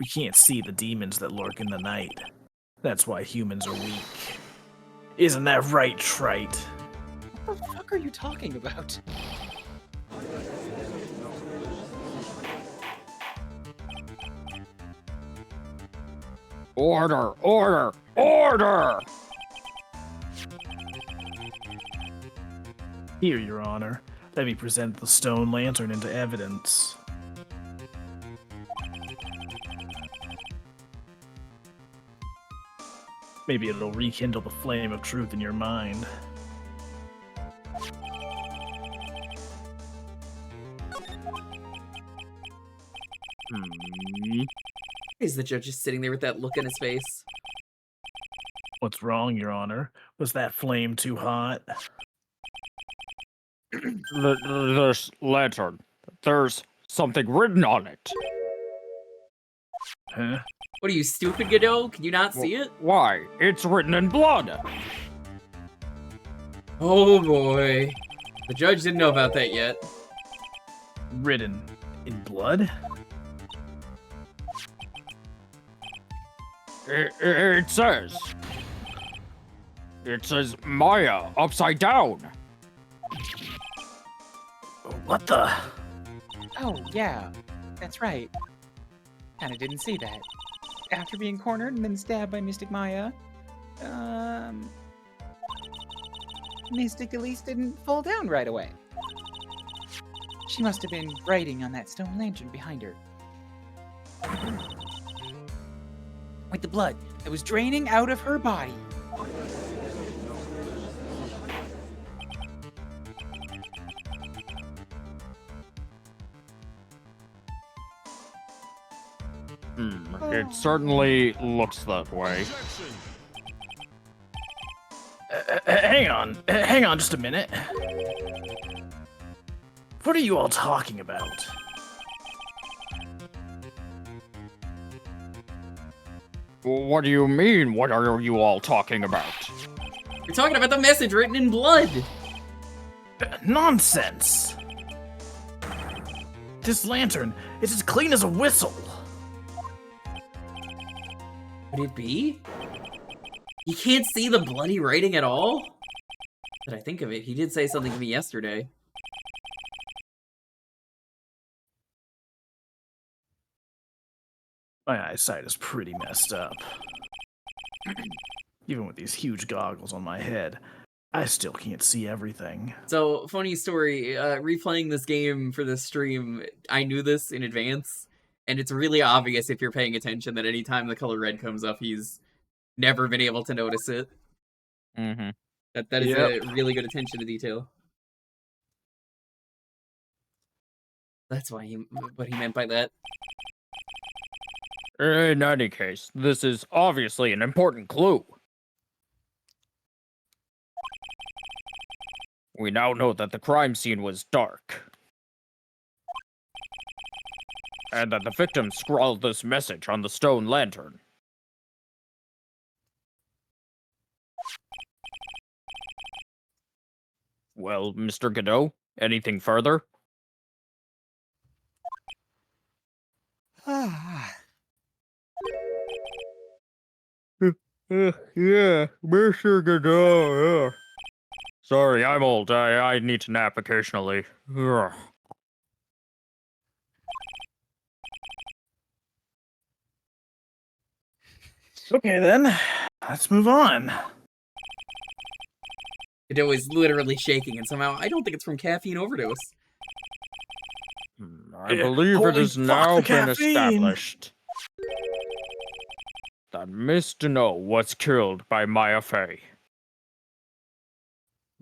We can't see the demons that lurk in the night. That's why humans are weak. Isn't that right, Trite? What the fuck are you talking about? Order! Order! Order! Here, Your Honor. Let me present the stone lantern into evidence. Maybe it'll rekindle the flame of truth in your mind. Is the judge just sitting there with that look in his face? What's wrong, Your Honor? Was that flame too hot? This lantern. There's something written on it. Huh? What are you, stupid, Godot? Can you not see it? Why? It's written in blood. Oh boy. The judge didn't know about that yet. Written in blood? It says. It says Maya upside down. What the? Oh, yeah. That's right. Kinda didn't see that. After being cornered and then stabbed by Mystic Maya, Mystic Elise didn't fall down right away. She must have been writing on that stone lantern behind her. With the blood that was draining out of her body. It certainly looks that way. Hang on just a minute. What are you all talking about? What do you mean? What are you all talking about? You're talking about the message written in blood! Nonsense! This lantern is as clean as a whistle. Could it be? You can't see the bloody writing at all? Did I think of it? He did say something to me yesterday. My eyesight is pretty messed up. Even with these huge goggles on my head, I still can't see everything. So, funny story, replaying this game for this stream, I knew this in advance, and it's really obvious if you're paying attention that anytime the color red comes up, he's never been able to notice it. Mm-hmm. That is Yep. a really good attention to detail. That's what he meant by that. In any case, this is obviously an important clue. We now know that the crime scene was dark. And that the victim scrawled this message on the stone lantern. Well, Mr. Godot, anything further? Yeah, Mr. Godot, yeah. Sorry, I'm old. I need to nap occasionally. Ugh. Okay then, let's move on. Godot is literally shaking, and somehow I don't think it's from caffeine overdose. I believe it Holy has fuck, now the been caffeine! established that Miss Deneau was killed by Maya Fey.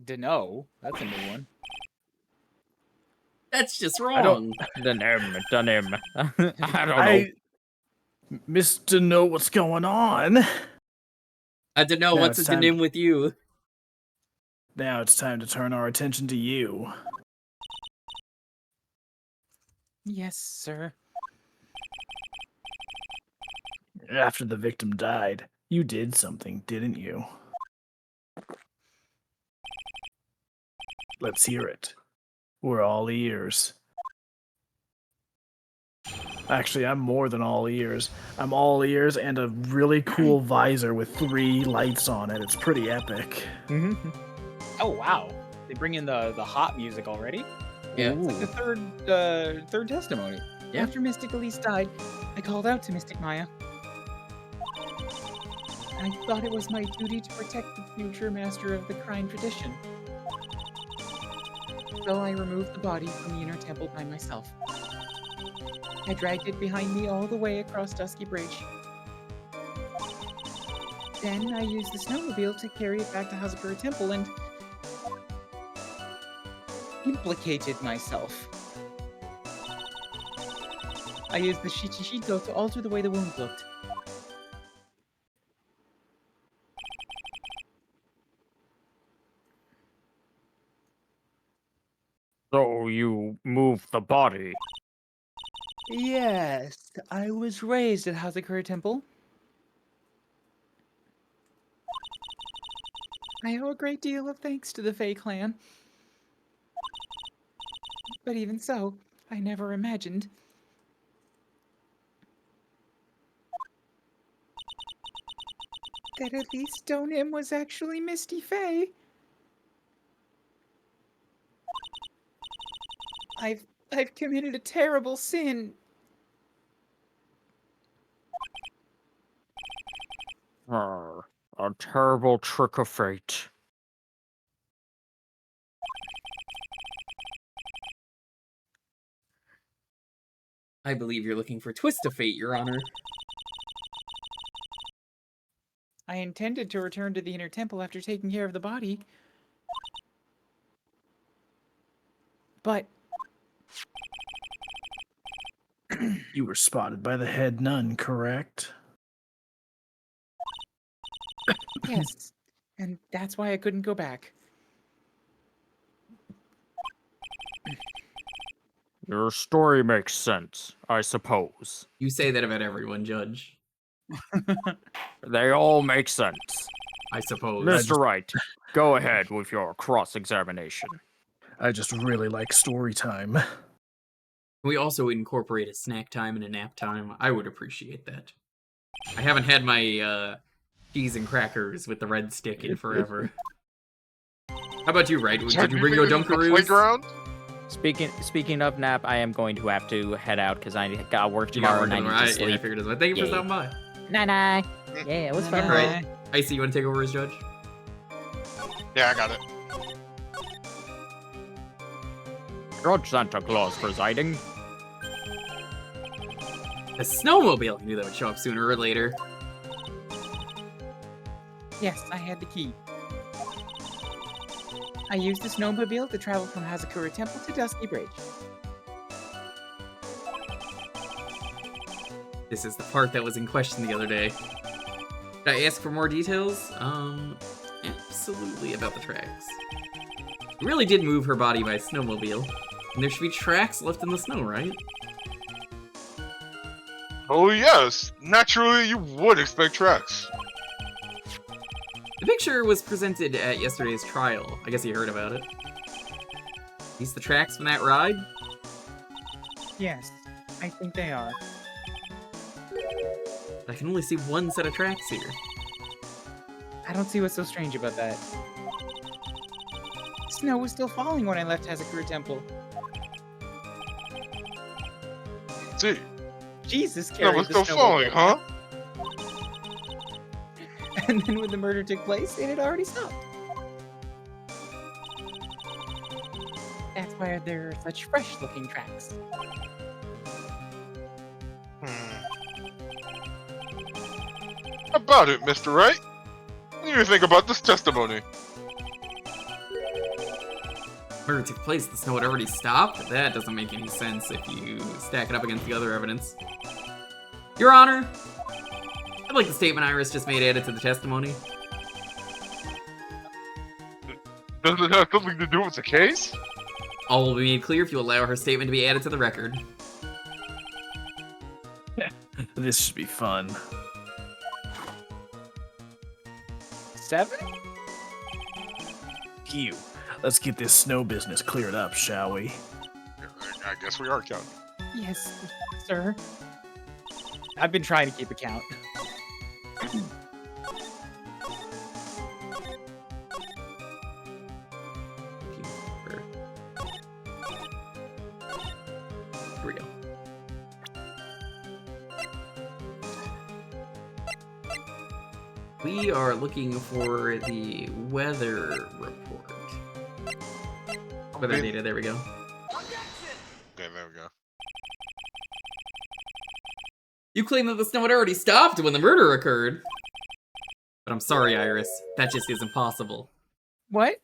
Deneau? That's a new one. That's just wrong. I don't- Denim. I don't know. Mr. Know what's going on. I don't know Now what's it's a time denim with you. Now it's time to turn our attention to you. Yes, sir. After the victim died, you did something, didn't you? Let's hear it. We're all ears. Actually, I'm more than all ears. I'm all ears and a really cool visor with 3 lights on it. It's pretty epic. Oh wow, they bring in the hot music already. Yeah. It's like the third testimony. Yeah. After Mystic Elise died, I called out to Mystic Maya. I thought it was my duty to protect the future master of the crime tradition. So I removed the body from the inner temple by myself. I dragged it behind me all the way across Dusky Bridge. Then I used the snowmobile to carry it back to Hazakura Temple and implicated myself. I used the Shichishito to alter the way the wound looked. So you moved the body. Yes, I was raised at Hazakura Temple. I owe a great deal of thanks to the Fey clan. But even so, I never imagined that at least Stoneim was actually Misty Fey. I've committed a terrible sin. A terrible trick of fate. I believe you're looking for Twist of Fate, Your Honor. I intended to return to the inner temple after taking care of the body. But You were spotted by the head nun, correct? yes, and that's why I couldn't go back. Your story makes sense, I suppose. You say that about everyone, Judge. They all make sense. I suppose. Mr. Wright, go ahead with your cross-examination. I just really like story time. We also incorporate a snack time and a nap time. I would appreciate that. I haven't had my cheese and crackers with the red stick in forever. How about you, Wright? Did you bring your Dunkaroos? Playground? Speaking of nap, I am going to have to head out because I got work You got tomorrow work and I need tomorrow. to Yeah, I sleep. figured as well. Thank you for Yeah. stopping by. Night. Yeah, it was fun. Alright. Icy, you want to take over as judge? Yeah, I got it. Judge Santa Claus presiding. The snowmobile. I knew that would show up sooner or later. Yes, I had the key. I used the snowmobile to travel from Hazakura Temple to Dusky Bridge. This is the part that was in question the other day. Did I ask for more details? Absolutely about the tracks. You really did move her body by snowmobile. And there should be tracks left in the snow, right? Oh yes, naturally you would expect tracks. The picture was presented at yesterday's trial. I guess you heard about it. These the tracks from that ride? Yes, I think they are. I can only see one set of tracks here. I don't see what's so strange about that. Snow was still falling when I left Hazakura Temple. See, Jesus, no, carried was the still falling, snowmobile. huh? And then when the murder took place, it had already stopped. That's why there are such fresh-looking tracks. How about it, Mr. Wright? What do you think about this testimony? Murder took place, the snow had already stopped? That doesn't make any sense if you stack it up against the other evidence. Your Honor, I'd like the statement Iris just made added to the testimony. Does it have something to do with the case? All will be made clear if you allow her statement to be added to the record. This should be fun. 7? Phew. Let's get this snow business cleared up, shall we? I guess we are counting. Yes, sir. I've been trying to keep account. Here we go. We are looking for the weather report. Weather data, there we go. Okay, there we go. You claim that the snow had already stopped when the murder occurred. But I'm sorry, Iris. That just isn't possible. What?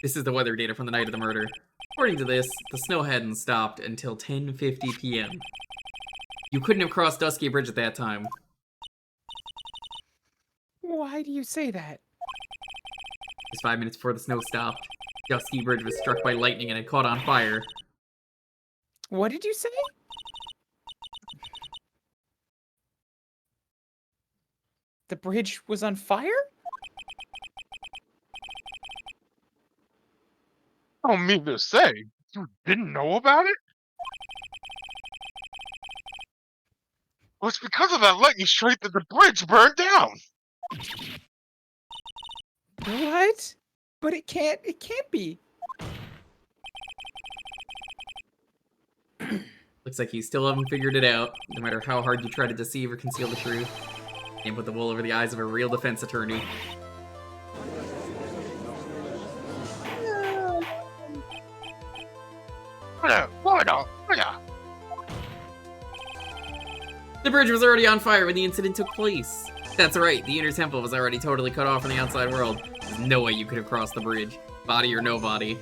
This is the weather data from the night of the murder. According to this, the snow hadn't stopped until 10:50 p.m. You couldn't have crossed Dusky Bridge at that time. Why do you say that? Just 5 minutes before the snow stopped, Dusky Bridge was struck by lightning and had caught on fire. What did you say? The bridge was on fire? I don't mean to say, you didn't know about it? Well, it's because of that lightning strike that the bridge burned down. What? But it can't be. Looks like you still haven't figured it out, no matter how hard you try to deceive or conceal the truth. Can't put the wool over the eyes of a real defense attorney. The bridge was already on fire when the incident took place. That's right, the inner temple was already totally cut off from the outside world. There's no way you could have crossed the bridge, body or no body.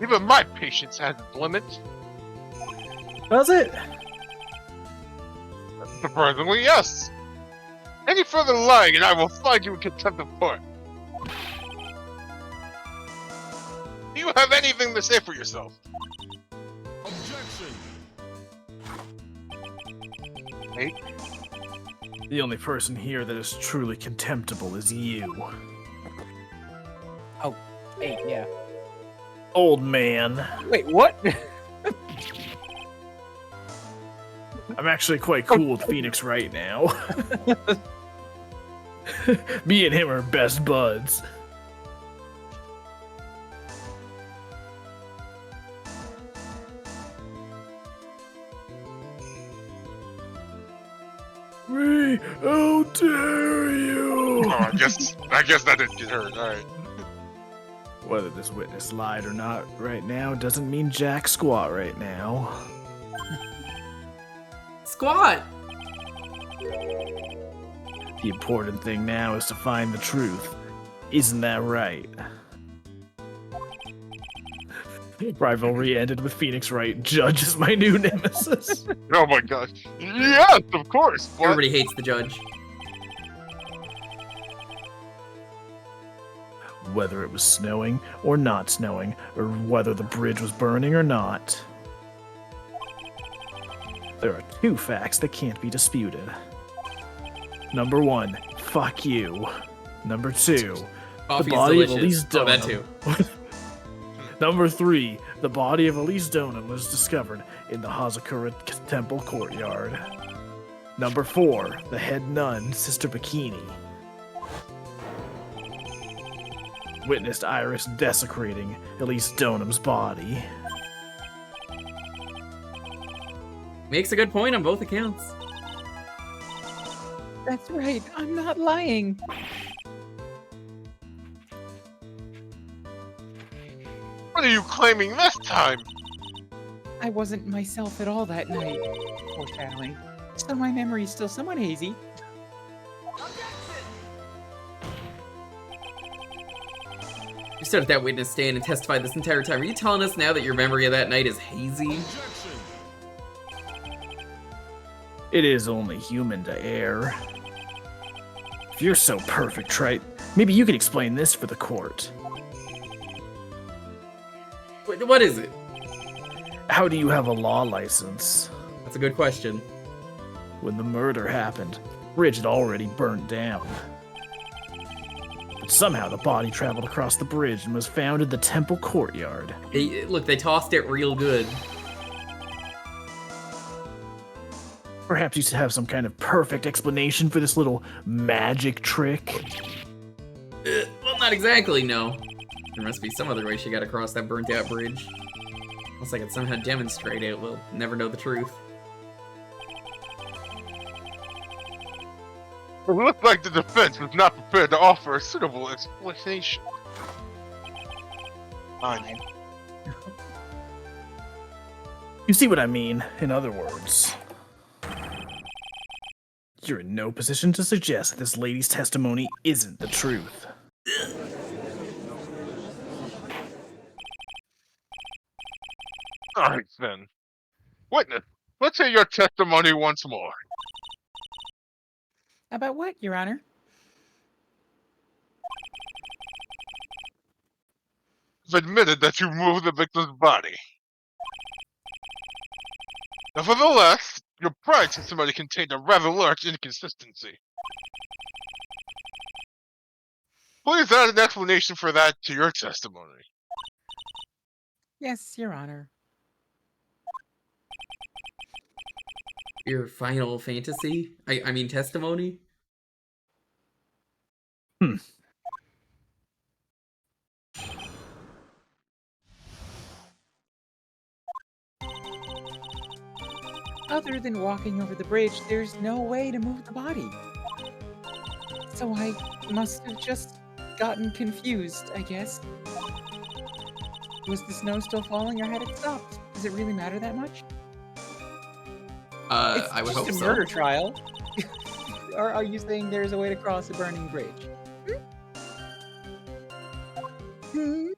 Even my patience has its limits. Does it? Surprisingly, yes. Any further lying and I will find you in contempt of court. Do you have anything to say for yourself? Hey, The only person here that is truly contemptible is you. Hey, yeah. Old man. Wait, what? I I'm actually quite cool with Phoenix Wright now. Me and him are best buds. Me, how dare you! Oh, I guess that didn't get hurt. All right. Whether this witness lied or not right now doesn't mean jack squat right now. Squat! The important thing now is to find the truth. Isn't that right? Rivalry ended with Phoenix Wright. Judge is my new nemesis. Oh my gosh. Yes, of course. What? Everybody hates the judge. Whether it was snowing or not snowing, or whether the bridge was burning or not, there are two facts that can't be disputed. Number one, fuck you. Number two, Coffee's the body delicious. of Elise Oh, that Donham. too. Number three, the body of Elise Donham was discovered in the Hazakura Temple courtyard. Number four, the head nun, Sister Bikini, witnessed Iris desecrating Elise Donham's body. Makes a good point on both accounts. That's right. I'm not lying. What are you claiming this time? I wasn't myself at all that night. Foreshadowing. So my memory's still somewhat hazy. You stood at that witness stand and testified this entire time. Are you telling us now that your memory of that night is hazy? It is only human to err. If you're so perfect, Trite, maybe you can explain this for the court. What is it? How do you have a law license? That's a good question. When the murder happened, bridge had already burnt down. But somehow the body traveled across the bridge and was found in the temple courtyard. Look, they tossed it real good. Perhaps you should have some kind of perfect explanation for this little magic trick. Well, not exactly, no. There must be some other way she got across that burnt out bridge. Unless I could somehow demonstrate it, we'll never know the truth. It looked like the defense was not prepared to offer a suitable explanation. Fine. You see what I mean? In other words, you're in no position to suggest that this lady's testimony isn't the truth. Alright then. Witness, let's hear your testimony once more. About what, Your Honor? You've admitted that you moved the victim's body. Nevertheless, your prior testimony contained a rather large inconsistency. Please add an explanation for that to your testimony. Yes, Your Honor. Your final fantasy? I mean testimony? Other than walking over the bridge, there's no way to move the body. So I must have just gotten confused, I guess. Was the snow still falling or had it stopped? Does it really matter that much? It's I would just hope a so. murder trial. Or are you saying there's a way to cross a burning bridge? Hmm?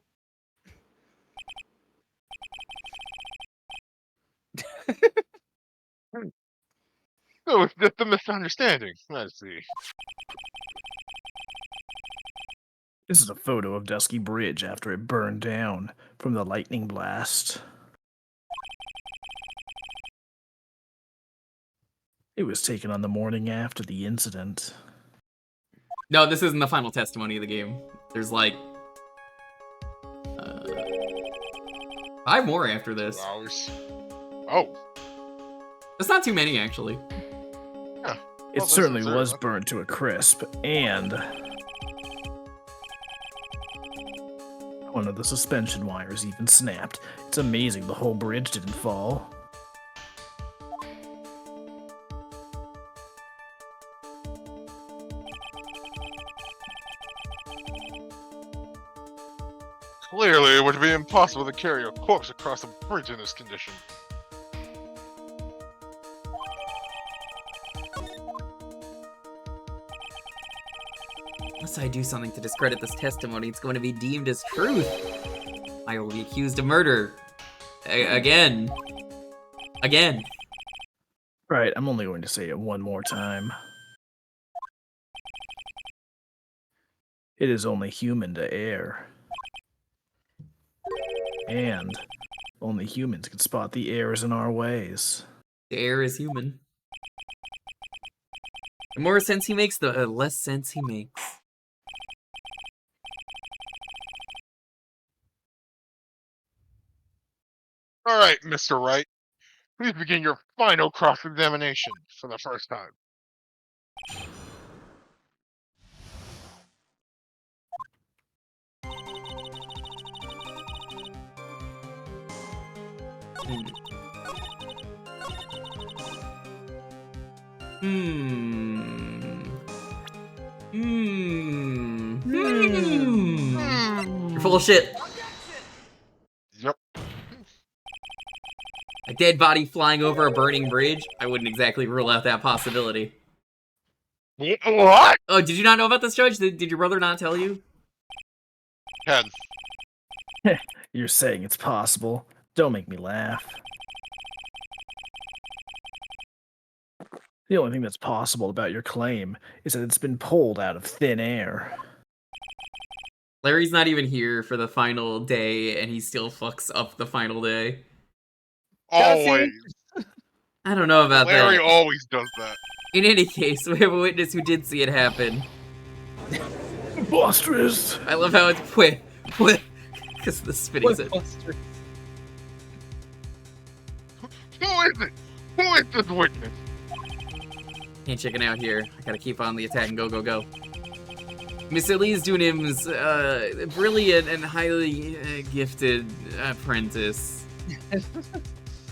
It was just a misunderstanding. Let's see. This is a photo of Dusky Bridge after it burned down from the lightning blast. It was taken on the morning after the incident. No, this isn't the final testimony of the game. There's like 5 more after this. Hours. Oh. That's not too many, actually. Yeah. It Well, certainly that's was absurd. burned to a crisp, and one of the suspension wires even snapped. It's amazing the whole bridge didn't fall. Clearly, it would be impossible to carry a corpse across a bridge in this condition. Unless I do something to discredit this testimony, it's going to be deemed as truth. I will be accused of murder. Again. Again. Right, I'm only going to say it one more time. It is only human to err. And only humans can spot the errors in our ways. The air is human. The more sense he makes, the less sense he makes. All right, Mr. Wright. Please begin your final cross-examination for the first time. You're full of shit. Yep. A dead body flying over a burning bridge? I wouldn't exactly rule out that possibility. What? Oh, did you not know about this, Judge? Did your brother not tell you? Ken. You're saying it's possible. Don't make me laugh. The only thing that's possible about your claim is that it's been pulled out of thin air. Larry's not even here for the final day, and he still fucks up the final day. Always. I don't know about Larry that. always does that. In any case, we have a witness who did see it happen. Monstrous! I love how it's because the spitting set. Who is it? Who is this witness? Ain't checking out here. I gotta keep on the attack and go, go, go. Mr. Lee's Dunham's brilliant and highly gifted apprentice.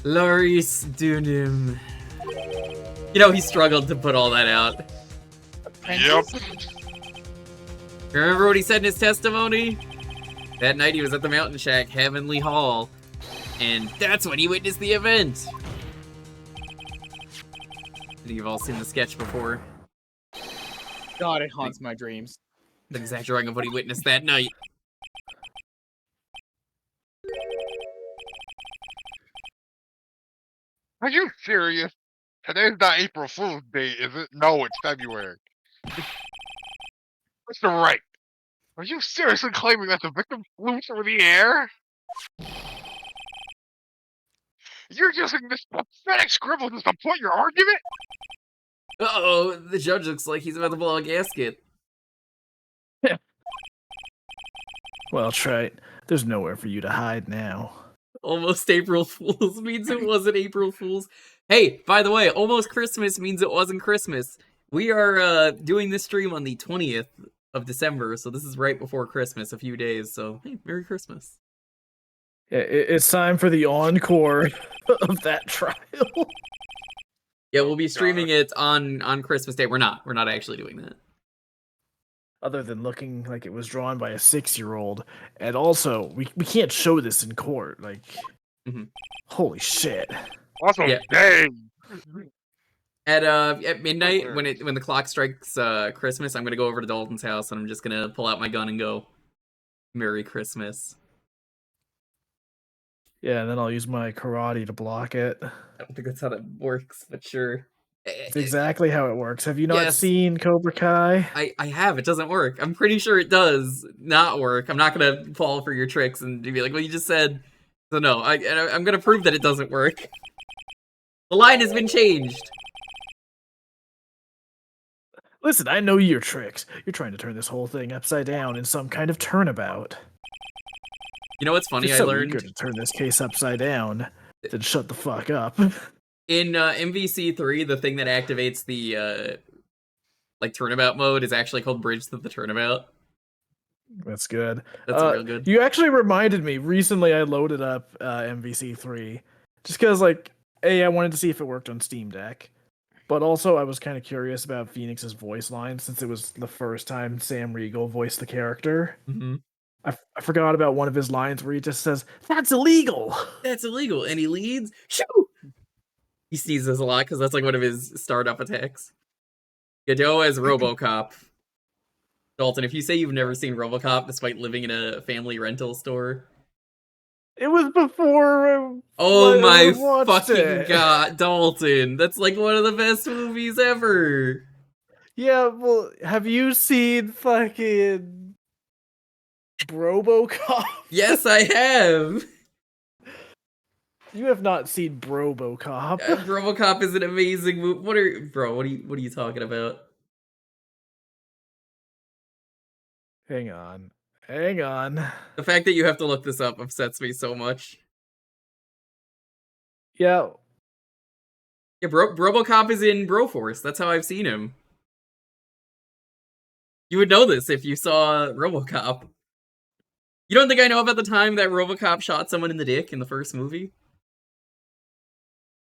Laurice Dunham. You know, he struggled to put all that out. Yep. Remember what he said in his testimony? That night he was at the Mountain Shack, Heavenly Hall. And that's when he witnessed the event. I think you've all seen the sketch before. God, it haunts my dreams. The exact drawing of what he witnessed that night. Are you serious? Today's not April Fool's Day, is it? No, it's February. Mr. Wright, are you seriously claiming that the victim flew through the air? You're using this pathetic scribble to support your argument? Uh-oh, the judge looks like he's about to blow a gasket. Well, Trite, there's nowhere for you to hide now. Almost April Fool's means it wasn't April Fool's. Hey, by the way, almost Christmas means it wasn't Christmas. We are doing this stream on the 20th of December, so this is right before Christmas, a few days, so hey, Merry Christmas. Yeah, it's time for the encore of that trial. Yeah, we'll be streaming it on Christmas Day. We're not actually doing that. Other than looking like it was drawn by a 6-year-old. And also, we can't show this in court. Like, holy shit. Also, Yeah. dang. At midnight, when the clock strikes Christmas, I'm gonna go over to Dalton's house and I'm just gonna pull out my gun and go, Merry Christmas. Yeah, and then I'll use my karate to block it. I don't think that's how that works, but sure. It's exactly how it works. Have you not Yes. seen Cobra Kai? I have. It doesn't work. I'm pretty sure it does not work. I'm not gonna fall for your tricks and be like, well, you just said. So no, I'm gonna prove that it doesn't work. The line has been changed. Listen, I know your tricks. You're trying to turn this whole thing upside down in some kind of turnabout. You know what's funny? You're I so learned. eager to turn this case upside down, then shut the fuck up. In MVC3, the thing that activates the like turnabout mode is actually called Bridge to the Turnabout. That's good. That's real good. You actually reminded me. Recently, I loaded up MVC3 just because, like, I wanted to see if it worked on Steam Deck, but also I was kind of curious about Phoenix's voice line since it was the first time Sam Riegel voiced the character. Mm-hmm. I forgot about one of his lines where he just says, "That's illegal." That's illegal, and he leads. Shoo! He sneezes a lot because that's like one of his startup attacks. Godot as RoboCop. Dalton, if you say you've never seen RoboCop despite living in a family rental store, It was before. oh I my watched fucking it. god, Dalton! That's like one of the best movies ever. Yeah, well, have you seen fucking RoboCop? Yes, I have. You have not seen RoboCop. RoboCop is an amazing movie. What are you talking about? Hang on. Hang on. The fact that you have to look this up upsets me so much. Yeah. Yeah, RoboCop is in Broforce. That's how I've seen him. You would know this if you saw RoboCop. You don't think I know about the time that RoboCop shot someone in the dick in the first movie?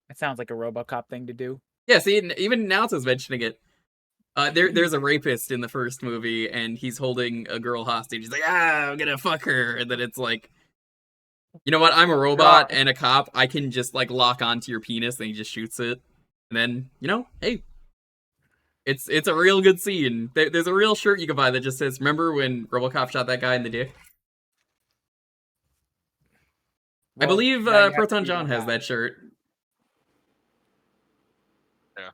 That sounds like a RoboCop thing to do. Yeah, see, even Naoto's mentioning it. There's a rapist in the first movie, and he's holding a girl hostage. He's like, I'm gonna fuck her. And then it's like, you know what? I'm a robot and a cop. I can just, like, lock onto your penis, and he just shoots it. And then, you know, hey. It's a real good scene. There's a real shirt you can buy that just says, remember when RoboCop shot that guy in the dick? I believe Proton John has that shirt.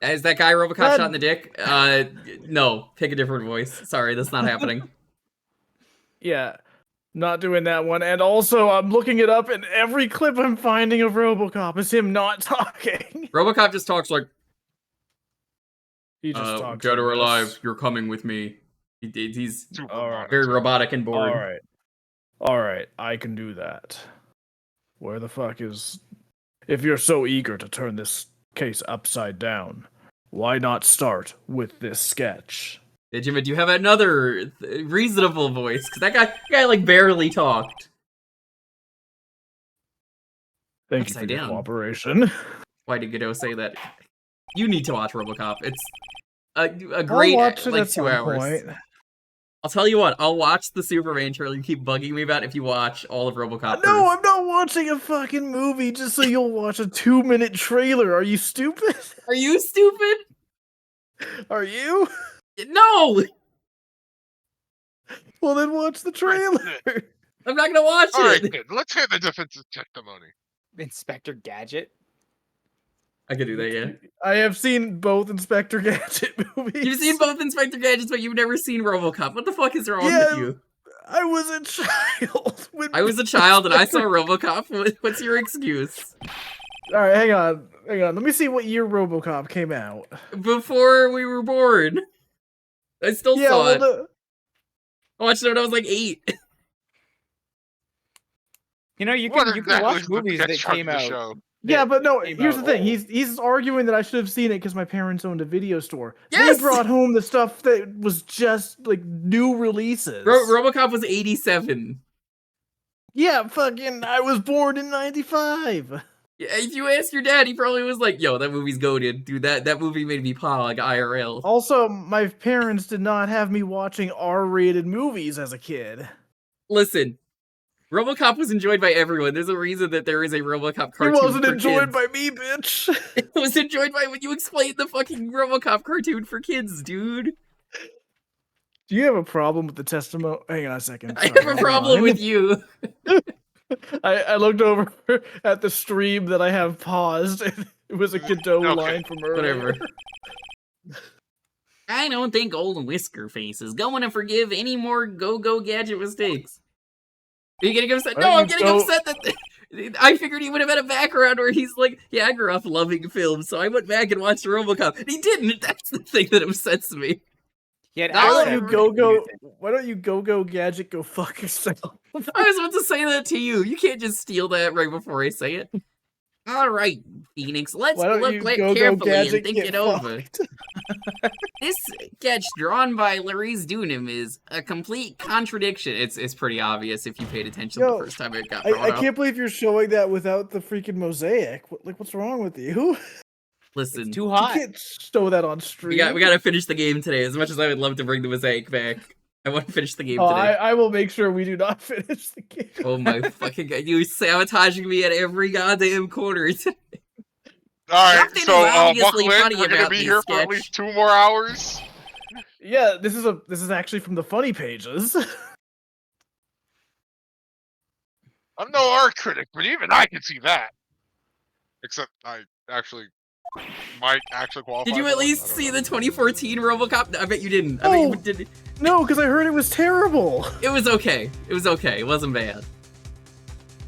Yeah. Is that guy RoboCop shot in the dick? No. Pick a different voice. Sorry, that's not happening. Yeah. Not doing that one. And also, I'm looking it up, and every clip I'm finding of RoboCop is him not talking. RoboCop just talks like, He just talks. dead or like alive, this. you're coming with me. He's Super All right. very robotic and bored. All right. I can do that. Where the fuck is... If you're so eager to turn this case upside down, why not start with this sketch? Hey, Jimmy, do you have another reasonable voice? Because that guy like barely talked. Thank you for Upside your down. cooperation. Why did Godot say that? You need to watch RoboCop. It's a great, I'll watch it like, at 2 some hours. point. I'll tell you what, I'll watch the Superman trailer you keep bugging me about if you watch all of RoboCop No, first. I'm not watching a fucking movie just so you'll watch a 2-minute trailer. Are you stupid? Are you stupid? Are you? No! Well, then watch the trailer. I'm not gonna watch All right, it! good. Let's hear the defense's testimony. Inspector Gadget. I could do that, yeah. I have seen both Inspector Gadget movies. You've seen both Inspector Gadgets, but you've never seen RoboCop. What the fuck is wrong Yeah, with you? I was a child. When I was a child and I saw RoboCop. What's your excuse? All right, hang on. Let me see what year RoboCop came out. Before we were born. I still Yeah, saw well, it. I watched it when I was like 8. You know, you What can exactly watch is the movies that sketch chart came of the out. show? yeah, but no. came Here's out the thing. old. He's arguing that I should have seen it because my parents owned a video store. Yes! They brought home the stuff that was just like new releases. RoboCop was 87. Yeah, fucking. I was born in '95. Yeah, if you ask your dad, he probably was like, yo, that movie's goated. Dude, that movie made me pog IRL. Also, my parents did not have me watching R-rated movies as a kid. Listen, RoboCop was enjoyed by everyone. There's a reason that there is a RoboCop It cartoon wasn't for enjoyed kids. by me, bitch. It was enjoyed by when you explained the fucking RoboCop cartoon for kids, dude. Do you have a problem with the testimony? Hang on a second. I Sorry, have a problem with you. I looked over at the stream that I have paused. And it was a Godot Okay. line from earlier. Whatever. I don't think old Whisker Face is going to forgive any more Go-Go Gadget mistakes. Are you getting upset? Well, No, I'm you getting don't- upset that I figured he would have had a background where he's like, yeah, I grew up loving films, so I went back and watched RoboCop. And he didn't. That's the thing that upsets me. He had Why Why access don't you to go? music. Why don't you go Gadget go fuck yourself? I was about to say that to you. You can't just steal that right before I say it. All right, Phoenix, let's Why don't look you at go carefully gadget and think get it over. fucked? This sketch drawn by Larice Dunham is a complete contradiction. It's pretty obvious if you paid attention Yo, the first time it got I brought up. can't believe you're showing that without the freaking mosaic. What's wrong with you? Listen, It's too You hot. can't show that on stream. we gotta finish the game today. As much as I would love to bring the mosaic back, I want to finish the game Oh, today. I will make sure we do not finish the game. Oh my fucking god, you sabotaging me at every goddamn corner. Alright, Something so is obviously buckle in. funny We're gonna about be this here for at sketch. least 2 more hours. Yeah, this is actually from the funny pages. I'm no art critic, but even I can see that. Except I actually might actually qualify. Did you for at it. least I don't see know. the 2014 RoboCop? I bet you didn't. I bet you Oh. did. No, because I heard it was terrible. It was okay. It was okay. It wasn't bad.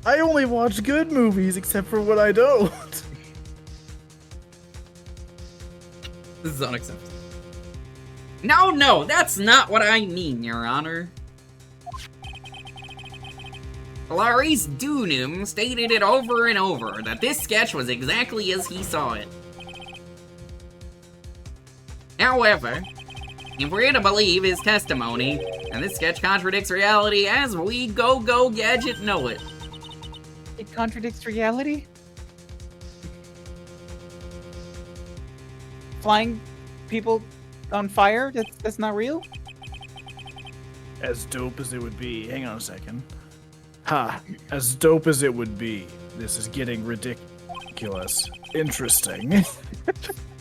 I only watch good movies, except for when I don't. This is unacceptable. No, that's not what I mean, Your Honor. Larice Dunham stated it over and over that this sketch was exactly as he saw it. However, if we're to believe his testimony, then this sketch contradicts reality as we go gadget know it. It contradicts reality? Flying people on fire? That's not real? As dope as it would be. Hang on a second. Ha. As dope as it would be. This is getting ridiculous. Interesting.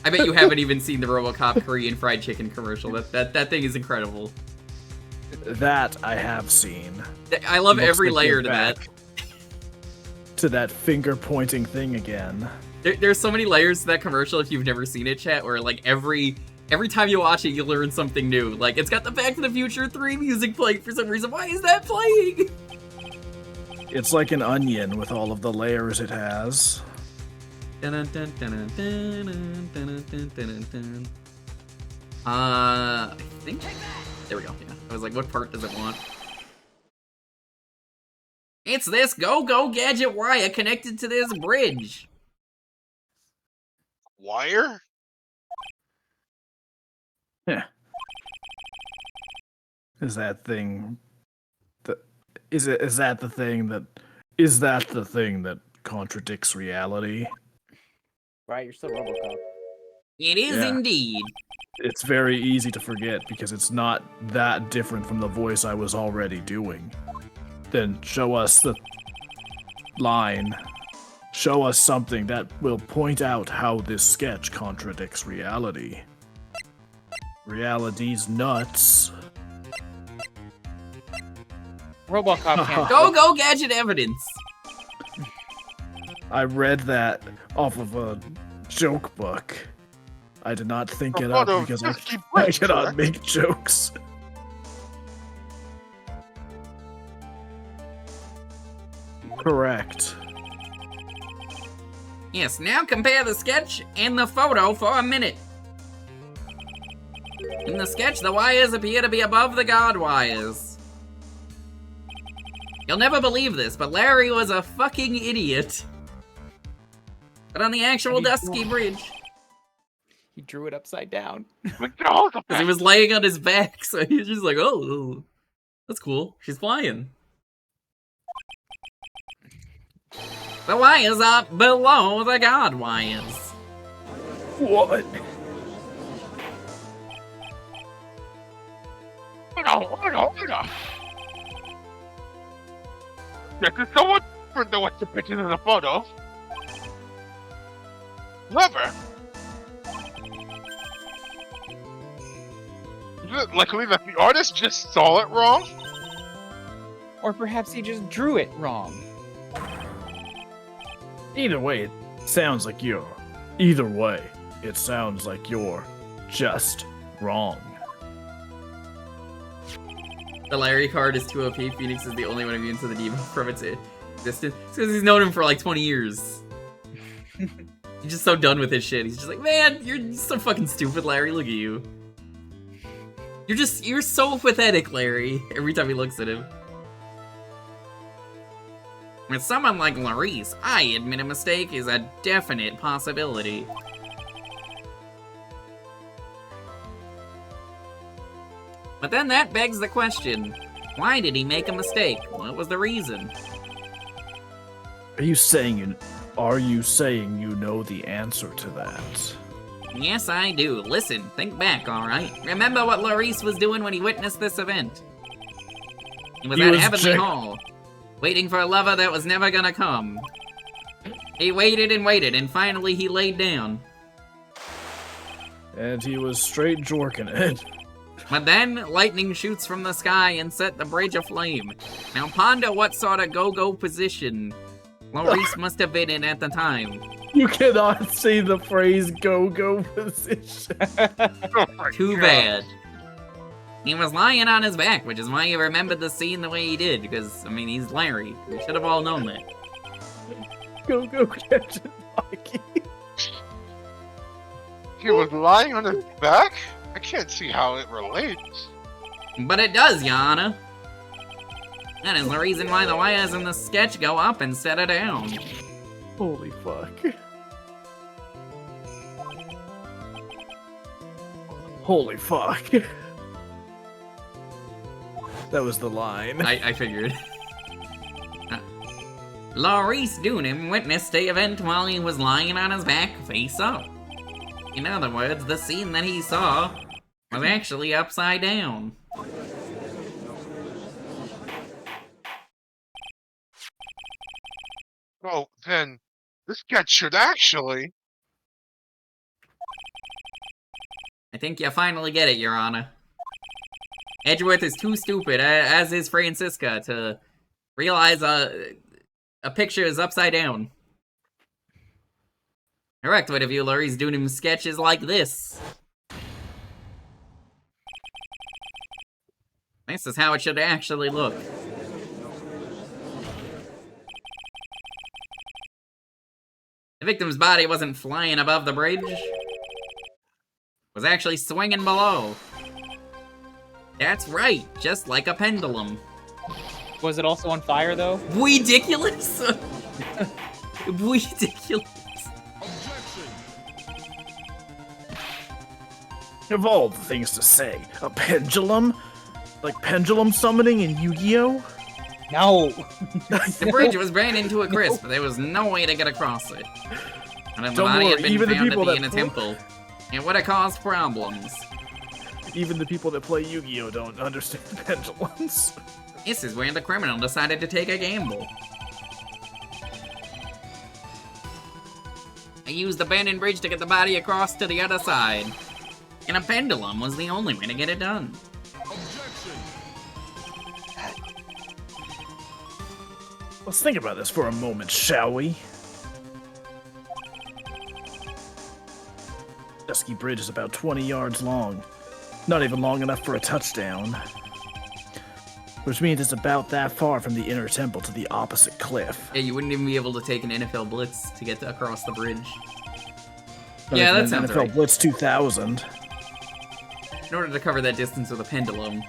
I bet you haven't even seen the RoboCop Korean fried chicken commercial. That thing is incredible. That I have seen. I love Looks every like layer you're to that. back to that finger pointing thing again. There's so many layers to that commercial if you've never seen it, chat, where like every time you watch it, you learn something new. Like, it's got the Back to the Future 3 music playing for some reason. Why is that playing? It's like an onion with all of the layers it has. I think... There we go, yeah. I was like, what part does it want? It's this go gadget wire connected to this bridge. Wire? Is that thing is that the thing that contradicts reality? Right, you're still RoboCop. It is Yeah. indeed. It's very easy to forget because it's not that different from the voice I was already doing. Then show us the line. Show us something that will point out how this sketch contradicts reality. Reality's nuts. RoboCop can't. Go gadget evidence. I read that off of a joke book. I did not think it up because I cannot make jokes. Correct. Yes, now compare the sketch and the photo for a minute. In the sketch, the wires appear to be above the guard wires. You'll never believe this, but Larry was a fucking idiot. But on the actual Dusky Bridge, He drew it upside down. because he was laying on his back, so he was just like, oh, that's cool. She's flying. The wires are below the guard wires. What? Hold on. This is somewhat different than what's depicted in the photo. However, is it likely that the artist just saw it wrong? Or perhaps he just drew it wrong. Either way, it sounds like you're just wrong. The Larry card is too OP. Phoenix is the only one immune to the demon from its existence. Because he's known him for like 20 years. He's just so done with his shit. He's just like, man, you're so fucking stupid, Larry. Look at you. You're so pathetic, Larry. Every time he looks at him. With someone like Larice, I admit a mistake is a definite possibility. But then that begs the question, why did he make a mistake? What was the reason? Are you saying you know the answer to that? Yes, I do. Listen, think back, alright? Remember what Larice was doing when he witnessed this event? He was at Heavenly Hall, waiting for a lover that was never gonna come. He waited and waited, and finally he laid down. And he was straight jorking it. But then, lightning shoots from the sky and set the bridge aflame. Now ponder what sort of go-go position Larice must have been in at the time. You cannot say the phrase go-go position. Too bad. He was lying on his back, which is why he remembered the scene the way he did, because, I mean, he's Larry. We should have all known that. Go-go catching Mikey. He was lying on his back? I can't see how it relates. But it does, Your Honor. That is the reason why the wires in the sketch go up instead of down. Holy fuck. Holy fuck. That was the line. I figured. Larice Doonan witnessed the event while he was lying on his back, face up. In other words, the scene that he saw was actually upside down. Well, then, this sketch should actually... I think you finally get it, Your Honor. Edgeworth is too stupid, as is Francisca, to realize a picture is upside down. Correct, what if you Larice Doonan sketches like this? This is how it should actually look. The victim's body wasn't flying above the bridge. It was actually swinging below. That's right, just like a pendulum. Was it also on fire, though? Ridiculous! Ridiculous. Of all the things to say, a pendulum? Like pendulum summoning in Yu-Gi-Oh? No! The bridge was burned into a crisp, but there was no way to get across it. And if the Don't body worry, had been even the found to people be that in a put- temple, it would have caused problems. Even the people that play Yu-Gi-Oh don't understand pendulums. This is where the criminal decided to take a gamble. I used the abandoned bridge to get the body across to the other side. And a pendulum was the only way to get it done. Let's think about this for a moment, shall we? Dusky Bridge is about 20 yards long. Not even long enough for a touchdown. Which means it's about that far from the inner temple to the opposite cliff. Yeah, you wouldn't even be able to take an NFL blitz to get across the bridge. Not Yeah, even that an sounds NFL right. Blitz 2000. In order to cover that distance with a pendulum.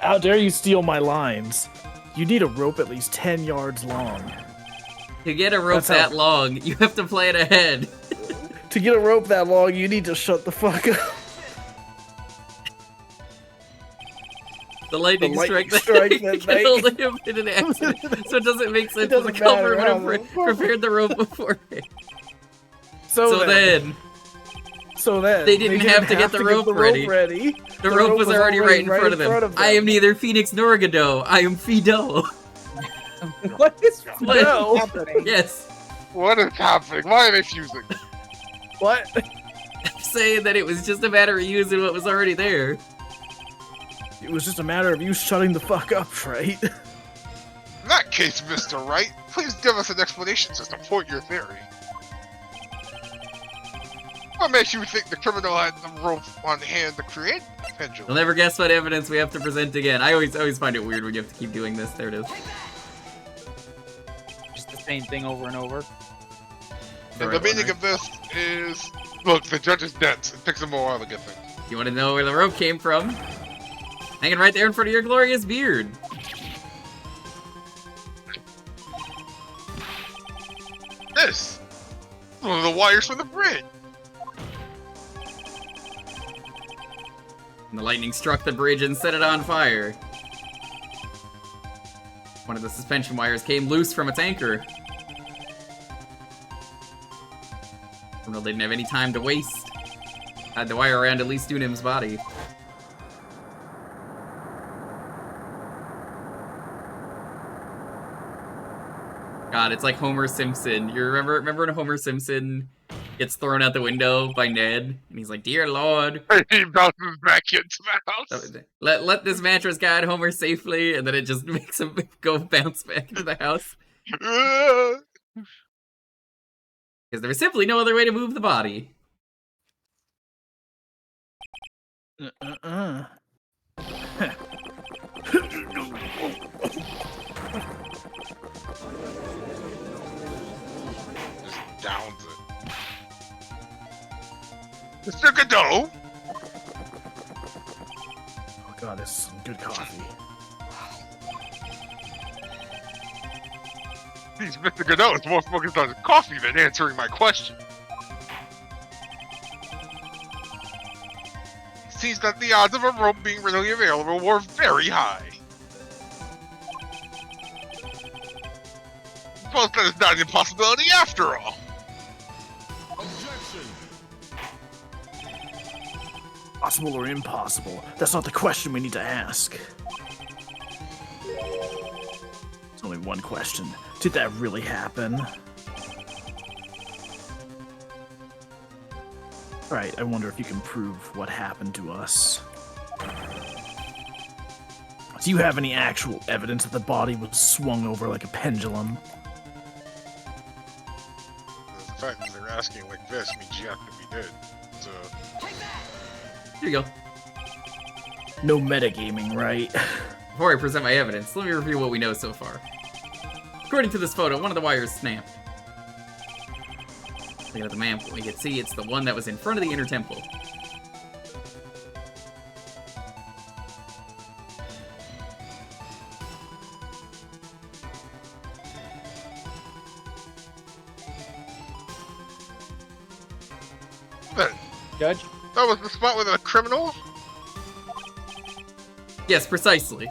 How dare you steal my lines? You need a rope at least 10 yards long. To get a rope That's how- that long, you have to play it ahead. To get a rope that long, you need to shut the fuck up. The lightning strike that that killed him in an accident. So it doesn't make sense doesn't that the culprit matter would how have the- prepared the rope beforehand. So then They didn't have to get the rope ready. The rope was already right in front of them. I am neither Phoenix nor Godot. I am Fido. What is No. happening? Yes. What is happening? Why are they fusing? What? I'm saying that it was just a matter of using what was already there. It was just a matter of you shutting the fuck up, right? In that case, Mr. Wright, please give us an explanation to support your theory. What makes you think the criminal had the rope on hand to create the You'll pendulum? never guess what evidence we have to present again. I always find it weird when you have to keep doing this. There it is. Just the same thing over and over. And Right the meaning one, of this is... Look, the judge is dense. It takes him a while to get things. right? You want to know where the rope came from? Hanging right there in front of your glorious beard. one of the wires from the bridge. And the lightning struck the bridge and set it on fire. One of the suspension wires came loose from its anchor. Well, they didn't have any time to waste. Had the wire around Elise Dunham's body. God, it's like Homer Simpson. You remember when Homer Simpson gets thrown out the window by Ned? And he's like, "Dear Lord." He bounces back into the house. Let this mattress guide Homer safely, and then it just makes him go bounce back into the house. Because there was simply no other way to move the body. Just downs it. Mr. Godot! Oh god, this is some good coffee. These Mr. Godot is more focused on coffee than answering my question. It seems that the odds of a rope being readily available were very high. Suppose that is not an impossibility after all. Possible or impossible? That's not the question we need to ask. It's only one question. Did that really happen? Alright, I wonder if you can prove what happened to us. Do you have any actual evidence that the body was swung over like a pendulum? The fact that they're asking like this means you have to be dead. So... Here you go. No metagaming, right? Before I present my evidence, let me review what we know so far. According to this photo, one of the wires snapped. Looking at the map, we can see it's the one that was in front of the inner temple. Judge? That was the spot with the criminal? Yes, precisely.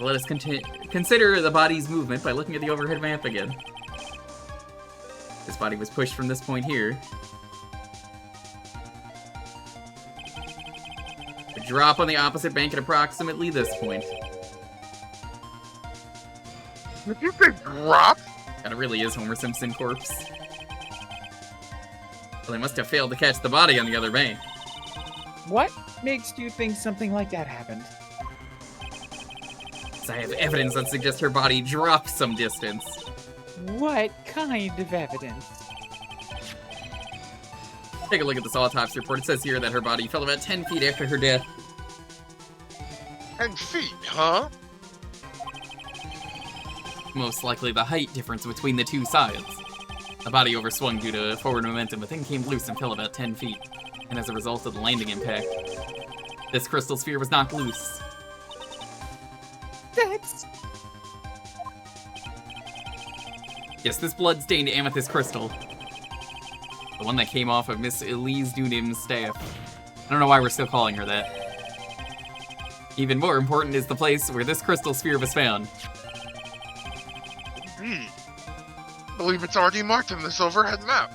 Let us consider the body's movement by looking at the overhead map again. This body was pushed from this point here. A drop on the opposite bank at approximately this point. Did you say drop? That really is Homer Simpson corpse. Well, they must have failed to catch the body on the other bank. What makes you think something like that happened? So I have evidence that suggests her body dropped some distance. What kind of evidence? Take a look at this autopsy report. It says here that her body fell about 10 feet after her death. 10 feet, huh? Most likely the height difference between the two sides. The body overswung due to forward momentum, but then came loose and fell about 10 feet. And as a result of the landing impact, this crystal sphere was knocked loose. That's... Yes, this blood-stained amethyst crystal. The one that came off of Miss Elise Dunham's staff. I don't know why we're still calling her that. Even more important is the place where this crystal sphere was found. I believe it's already marked in this overhead map.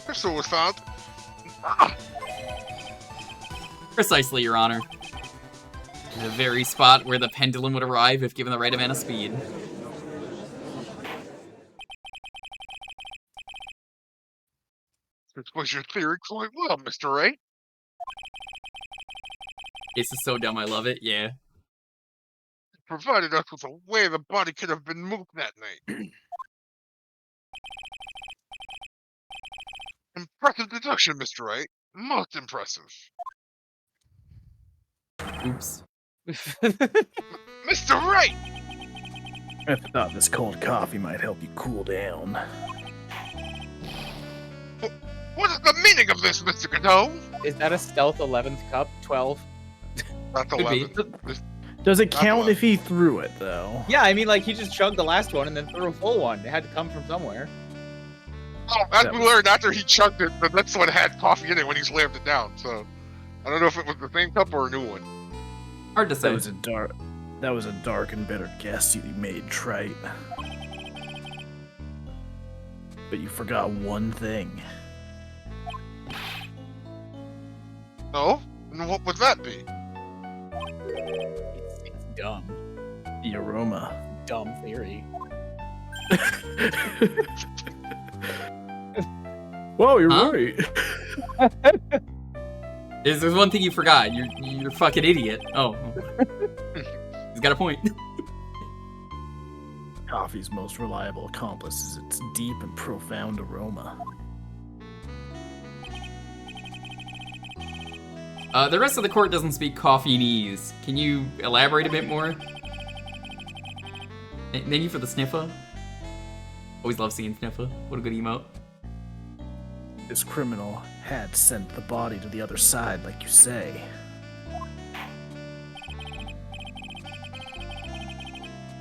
Crystal was found. Precisely, Your Honor. The very spot where the pendulum would arrive if given the right amount of speed. This was your theory quite well, Mr. Wright. This is so dumb, I love it, yeah. Provided us with a way the body could have been moved that night. Impressive deduction, Mr. Wright. Most impressive. Oops. Mr. Wright! I thought this cold coffee might help you cool down. What is the meaning of this, Mr. Godot? Is that a stealth 11th cup? 12? That's Could be. 11. Does it Not count one. if he threw it though? Yeah, I mean, like, he just chugged the last one and then threw a full one. It had to come from somewhere. Oh, as That we was- learned after he chugged it, the next one had coffee in it when he slammed it down. So I don't know if it was the same cup or a new one. Hard to say. That was a dark and bitter guess you made, Trite. But you forgot one thing. No? And what would that be? It's dumb. The aroma. Dumb theory. Whoa, you're Huh? right. There's one thing you forgot. You're a fucking idiot. Oh. He's got a point. Coffee's most reliable accomplice is its deep and profound aroma. The rest of the court doesn't speak Coffeenese. Can you elaborate a bit more? Thank you for the sniffer. Always love seeing sniffer. What a good emote. This criminal had sent the body to the other side, like you say.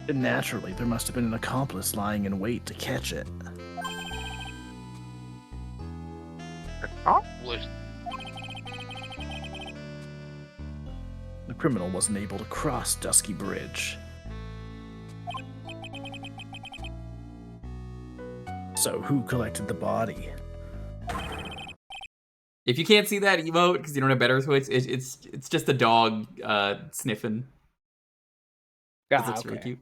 And naturally, there must have been an accomplice lying in wait to catch it. Accomplice? The criminal wasn't able to cross Dusky Bridge. So who collected the body? If you can't see that emote because you don't have better twits, it's just a dog sniffing. It looks really cute.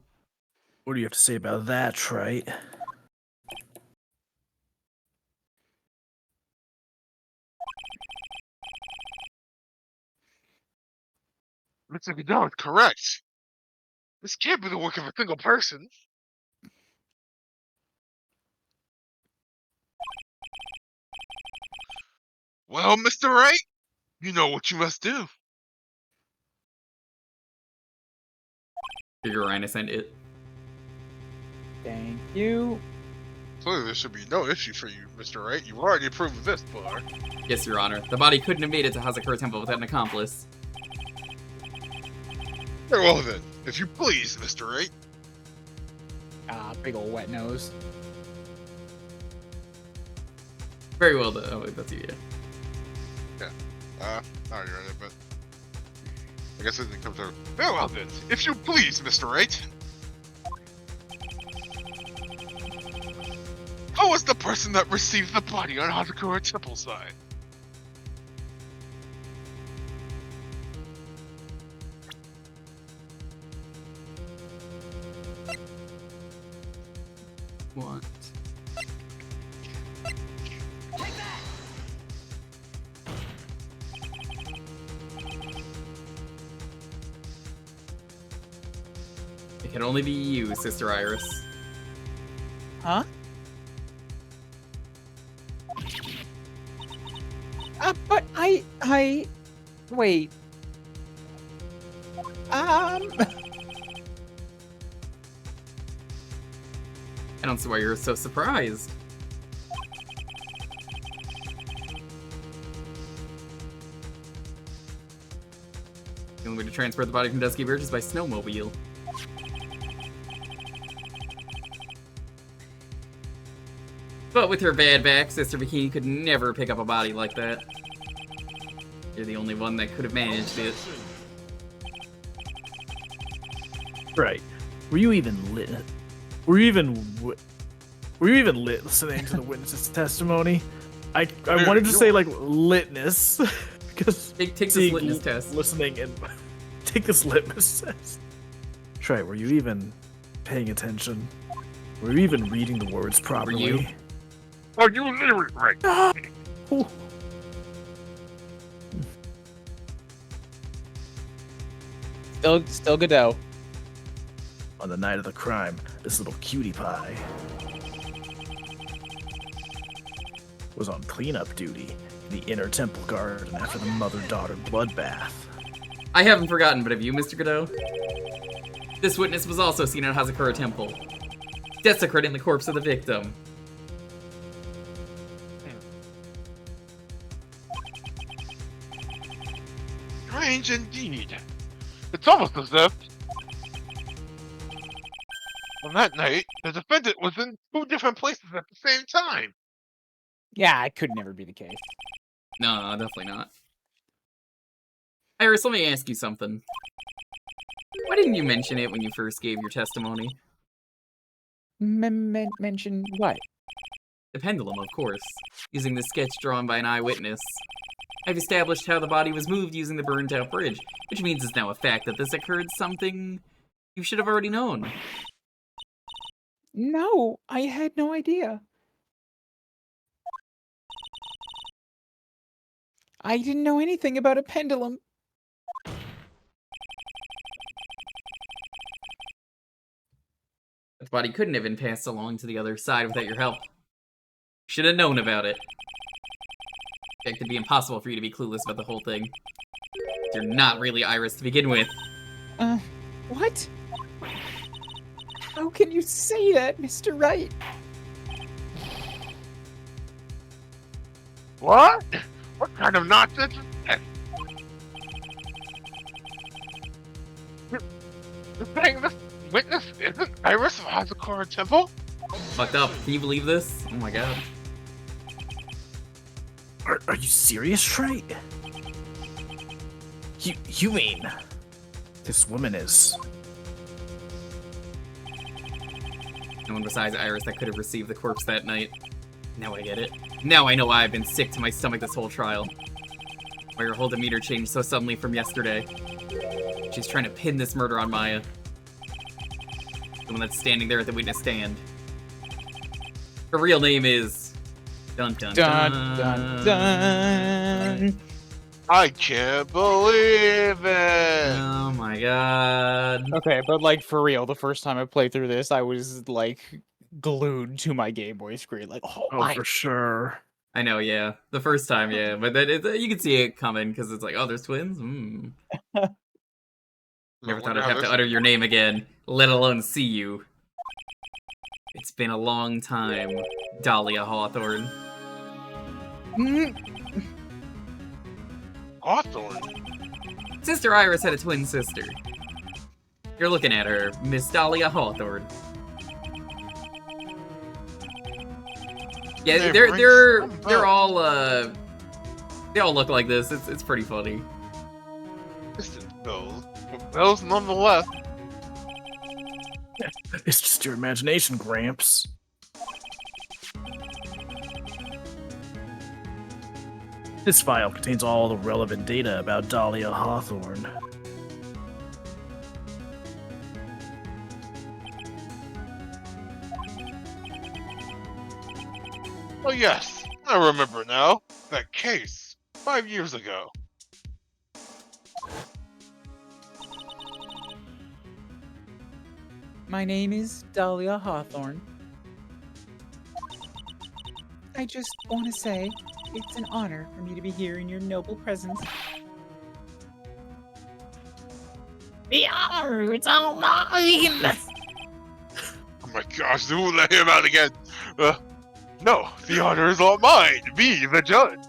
What do you have to say about that, Trite? Mr. Godot is correct. This can't be the work of a single person. Well, Mr. Wright, you know what you must do. Figure Rhinus and it. Thank you. Clearly, there should be no issue for you, Mr. Wright. You've already approved this bar. Yes, Your Honor. The body couldn't have made it to Hazakura Temple without an accomplice. Very well then, if you please, Mr. Wright. Ah, big ol' wet nose. Very well done. Oh, wait, that's you, yeah. I already read it, but I guess it didn't come through. Very well then, if you please, Mr. Wright. Who was the person that received the body on Hazakura Temple side? What? It can only be you, Sister Iris. Huh? But wait. I don't see why you're so surprised. The only way to transport the body from Dusky Bridge is by snowmobile. But with her bad back, Sister Bikini could never pick up a body like that. You're the only one that could have managed it. Right. Were you even lit? Were you even listening to the witness's testimony? I wanted to say like litness because Take this seeing litmus test. listening and take this litmus test. Try. Were you even paying attention? Were you even reading the words properly? you? Oh, you literally right. Ooh. Still Godot. On the night of the crime, this little cutie pie was on cleanup duty in the inner temple garden after the mother-daughter bloodbath. I haven't forgotten, but have you, Mr. Godot? This witness was also seen at Hazakura Temple, desecrating the corpse of the victim. Strange indeed. It's almost as if On that night, the defendant was in 2 different places at the same time. Yeah, it could never be the case. No, definitely not. Iris, let me ask you something. Why didn't you mention it when you first gave your testimony? Mention what? The pendulum, of course, using the sketch drawn by an eyewitness. I've established how the body was moved using the burned-out bridge, which means it's now a fact that this occurred something you should have already known. No, I had no idea. I didn't know anything about a pendulum. The body couldn't have been passed along to the other side without your help. You should have known about it. It could be impossible for you to be clueless about the whole thing. You're not really Iris to begin with. What? How can you say that, Mr. Wright? What? What kind of nonsense is this? You're saying this witness isn't Iris of Hazakura Temple? Fucked up. Can you believe this? Oh my god. Are you serious, Wright? You mean this woman is? No one besides Iris that could have received the corpse that night. Now I get it. Now I know why I've been sick to my stomach this whole trial. Why your whole demeanor changed so suddenly from yesterday. She's trying to pin this murder on Maya. The one that's standing there at the witness stand. Her real name is... Dun dun dun. Dun, dun, dun. I can't believe it! Oh my god. Okay, but like for real, the first time I played through this, I was like glued to my Game Boy screen. Like, oh my. For sure. I know, yeah. The first time, yeah. But then you can see it coming, because it's like, oh, there's twins? Hmm. Never thought I'd have to utter your name again, let alone see you. It's been a long time, Dahlia Hawthorne. Hawthorne? Sister Iris had a twin sister. You're looking at her, Miss Dahlia Hawthorne. Yeah, Hey, they're all they all look like this. It's pretty funny. Distant bells, but bells nonetheless. It's just your imagination, Gramps. This file contains all the relevant data about Dahlia Hawthorne. Oh yes, I remember now. That case, 5 years ago. My name is Dahlia Hawthorne. I just want to say it's an honor for me to be here in your noble presence. The honor, it's all mine! Oh my gosh, they won't let him out again. No, the honor is all mine. Be the judge.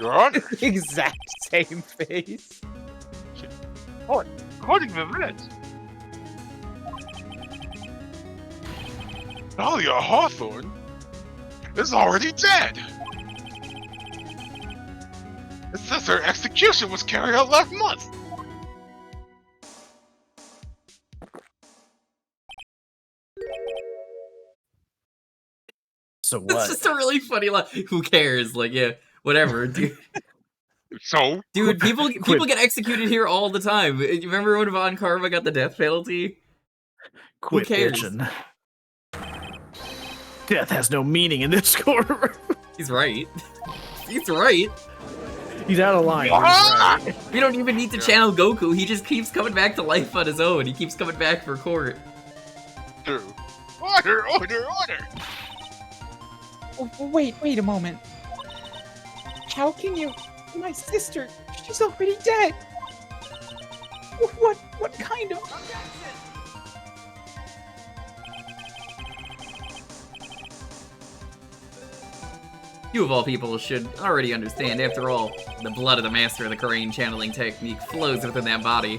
Your Honor. Exact same face. According to this, Dahlia Hawthorne is already dead. It says her execution was carried out last month. So It's what? just a really funny line. Who cares? Like, yeah, whatever, dude. So, Dude, people get executed here all the time. You remember when Von Karma got the death penalty? Quit cares? bitching. Death has no meaning in this courtroom. He's right. He's right. He's out of line. Ah! He's right. We don't even need to channel Goku. He just keeps coming back to life on his own. He keeps coming back for court. True. Order, order, order. Oh, wait a moment. How can you... My sister, she's already dead. What kind of... You of all people should already understand. After all, the blood of the master of the Korean channeling technique flows within that body.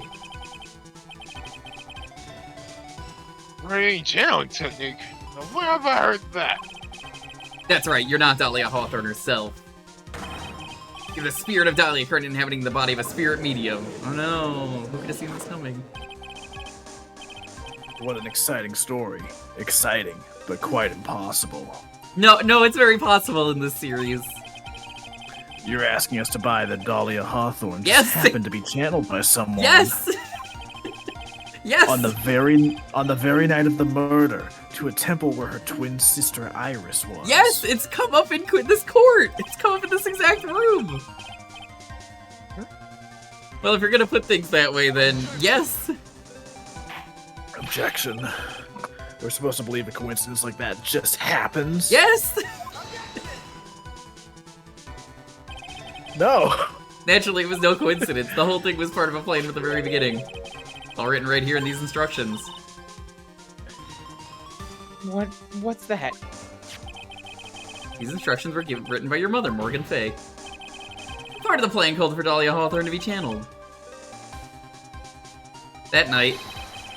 Strange channeling technique. Now, where have I heard that? That's right, you're not Dahlia Hawthorne herself. You're the spirit of Dahlia currently inhabiting the body of a spirit medium. Oh no, who could have seen this coming? What an exciting story. Exciting, but quite impossible. No, it's very possible in this series. You're asking us to buy the Dahlia Hawthorne Yes! just happened to be channeled by someone. Yes! Yes! On the very night of the murder, to a temple where her twin sister Iris was. Yes, it's come up in this court. It's come up in this exact room. Well, if you're gonna put things that way, then yes. Objection. We're supposed to believe a coincidence like that just happens? Yes! No. Naturally, it was no coincidence. The whole thing was part of a plan from the very beginning. All written right here in these instructions. What's that? These instructions were written by your mother, Morgan Fay. Part of the plan called for Dahlia Hawthorne to be channeled. That night,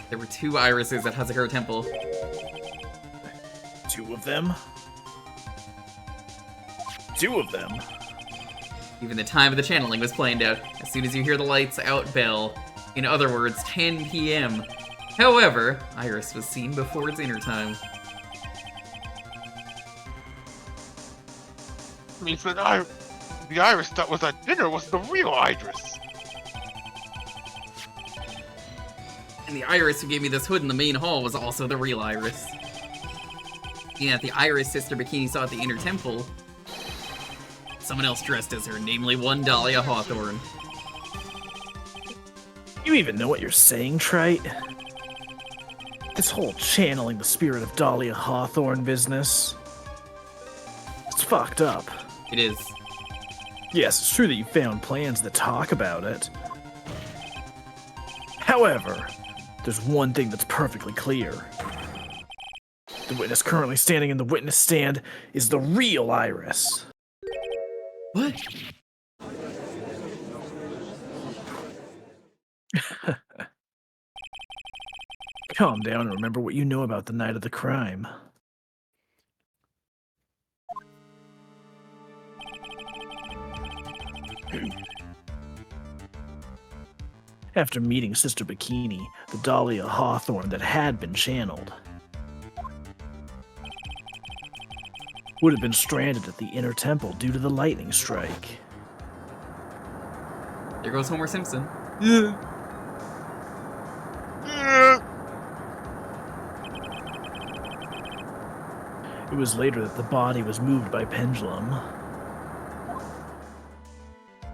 there were 2 irises at Hazakura Temple. 2 of them? 2 of them? Even the time of the channeling was planned out, as soon as you hear the lights out bell. In other words, 10 p.m. However, Iris was seen before its inner time. Means that the Iris that was at dinner was the real Idris. And the Iris who gave me this hood in the main hall was also the real Iris. Yeah, the Iris Sister Bikini saw at the inner temple. Someone else dressed as her, namely one Dahlia Hawthorne. You even know what you're saying, Trite? This whole channeling the spirit of Dahlia Hawthorne business. It's fucked up. It is. Yes, it's true that you found plans that talk about it. However, there's one thing that's perfectly clear. The witness currently standing in the witness stand is the real Iris. What? Calm down and remember what you know about the night of the crime. After meeting Sister Bikini, the Dahlia Hawthorne that had been channeled would have been stranded at the inner temple due to the lightning strike. There goes Homer Simpson. It was later that the body was moved by pendulum.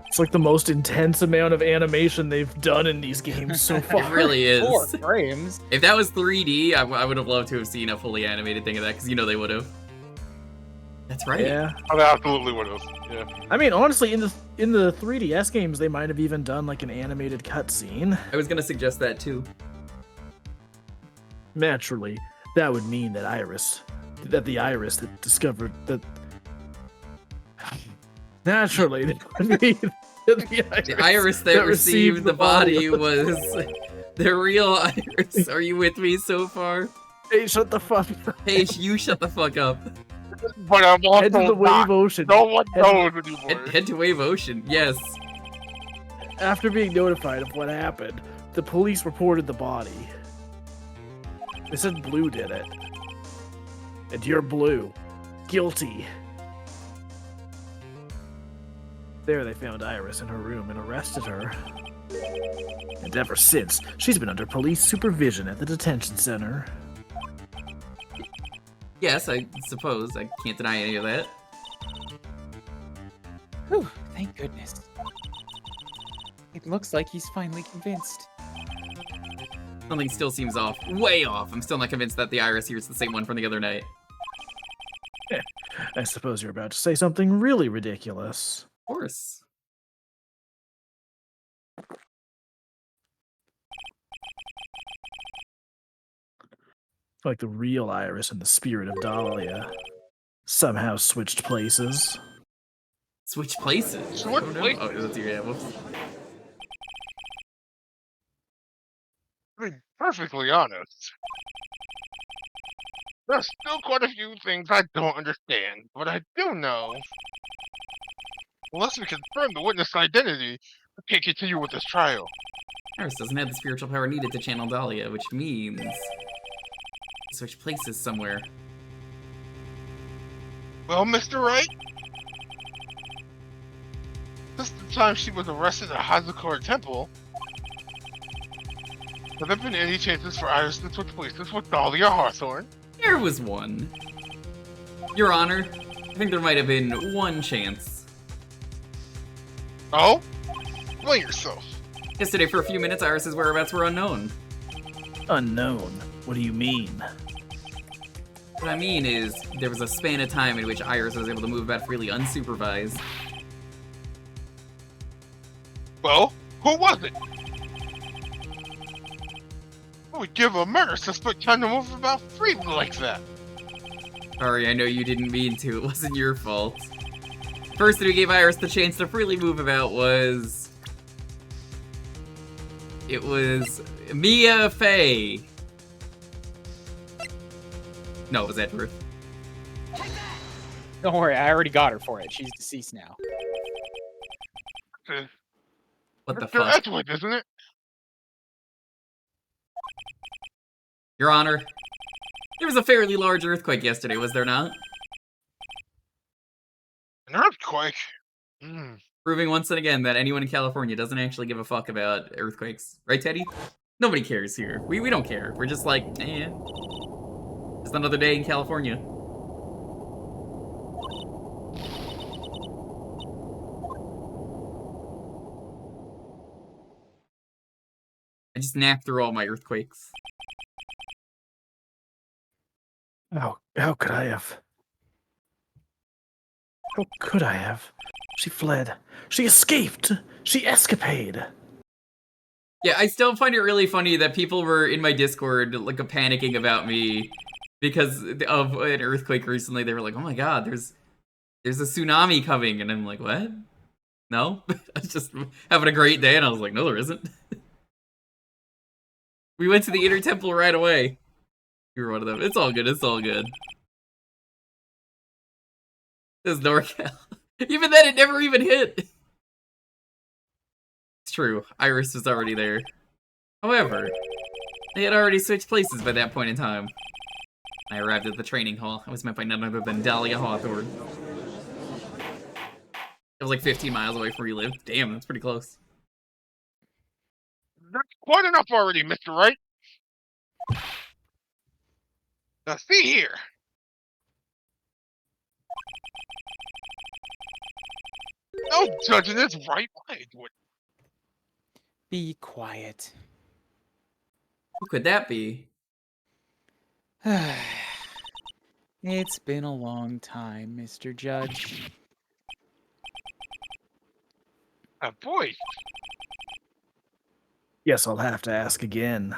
It's like the most intense amount of animation they've done in these games so far. It really is. 4 frames. If that was 3D, I would have loved to have seen a fully animated thing of that, because you know they would have. That's right. Yeah. I absolutely would have. Yeah. I mean, honestly, in the 3DS games, they might have even done like an animated cutscene. I was gonna suggest that too. Naturally, that would mean that the Iris that discovered that. Naturally, that would mean that The Iris that received the body was the real Iris. Are you with me so far? Hey, shut the fuck up. Hey, you shut the fuck up. But I'm also Head to the not. Wave Ocean. No one knows anymore. Head to Wave Ocean. Yes. After being notified of what happened, the police reported the body. They said Blue did it. And you're Blue. Guilty. There they found Iris in her room and arrested her. And ever since, she's been under police supervision at the detention center. Yes, I suppose. I can't deny any of that. Whew, thank goodness. It looks like he's finally convinced. Something still seems off. Way off. I'm still not convinced that the Iris here is the same one from the other night. I suppose you're about to say something really ridiculous. Of course. Like the real Iris and the spirit of Dahlia somehow switched places. Switch places. Switch Oh, no. places? Oh, that's your, yeah, whoops. To be perfectly honest, There's still quite a few things I don't understand, but I do know. Unless we confirm the witness identity, we can't continue with this trial. Iris doesn't have the spiritual power needed to channel Dahlia, which means switch places somewhere. Well, Mr. Wright? Since the time she was arrested at Hazakura Temple, have there been any chances for Iris to switch places with Dahlia Hawthorne? There was one. Your Honor, I think there might have been one chance. Oh? Explain yourself. Yesterday, for a few minutes, Iris's whereabouts were unknown. Unknown. What do you mean? What I mean is, there was a span of time in which Iris was able to move about freely unsupervised. Well, who was it? Who would give a murder suspect time to move about freely like that? Sorry, I know you didn't mean to. It wasn't your fault. First thing who gave Iris the chance to freely move about was... It was Mia Fey. No, it was Edward. Don't worry, I already got her for it. She's deceased now. What the Mr. fuck? Edward, isn't it? Your Honor, there was a fairly large earthquake yesterday, was there not? An earthquake? Hmm. Proving once and again that anyone in California doesn't actually give a fuck about earthquakes. Right, Teddy? Nobody cares here. We don't care. We're just like, eh. Just another day in California. I just napped through all my earthquakes. How could I have? How could I have? She fled. She escaped. She escapade. Yeah, I still find it really funny that people were in my Discord like panicking about me because of an earthquake recently. They were like, "Oh my god, there's a tsunami coming," and I'm like, "What? No, I was just having a great day," and I was like, "No, there isn't." We went to the Inner Temple right away. You were one of them. It's all good. It's all good. This is NorCal. Even then, it never even hit. It's true. Iris was already there. However, they had already switched places by that point in time. I arrived at the training hall. I was met by none other than Dahlia Hawthorne. It was like 15 miles away from where you lived. Damn, that's pretty close. That's quite enough already, Mr. Wright. Now see here. No judging this, right? Be quiet. Who could that be? It's been a long time, Mr. Judge. A voice. Guess I'll have to ask again.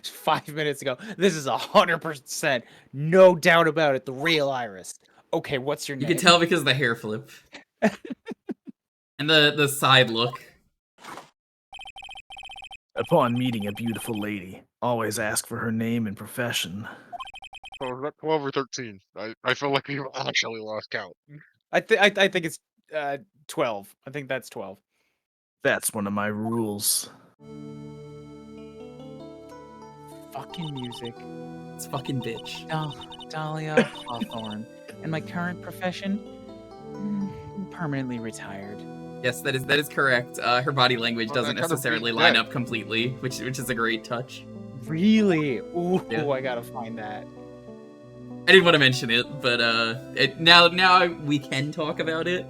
5 minutes ago. This is 100%, no doubt about it, the real Iris. Okay, what's your You name? can tell because of the hair flip. And the side look. Upon meeting a beautiful lady, always ask for her name and profession. So is that 12 or 13? I feel like we've actually lost count. I think it's 12. I think that's 12. That's one of my rules. Fucking music. It's fucking bitch. Dahlia Hawthorne. And my current profession? Permanently retired. Yes, that is correct. Her body language Well, doesn't that kind of necessarily beats line that. up completely, which is a great touch. Really? Ooh, Yeah. I gotta find that. I didn't want to mention it, but now we can talk about it.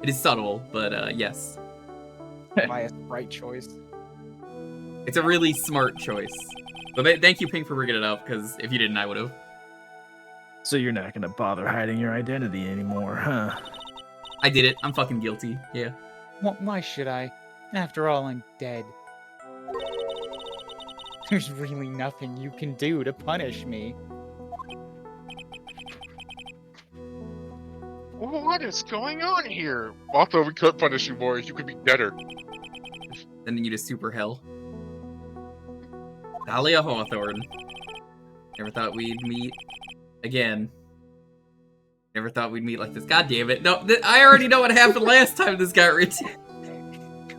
It is subtle, but yes, Biased right choice. it's a really smart choice. But thank you, Pink, for bringing it up, because if you didn't, I would have. So you're not gonna bother hiding your identity anymore, huh? I did it. I'm fucking guilty. Yeah. Why should I? After all, I'm dead. There's really nothing you can do to punish me. What is going on here? Also, we could punish you more. You could be deader. Sending you to super hell. Dahlia Hawthorne. Never thought we'd meet again. Never thought we'd meet like this. God damn it. No, I already know what happened last time this got written.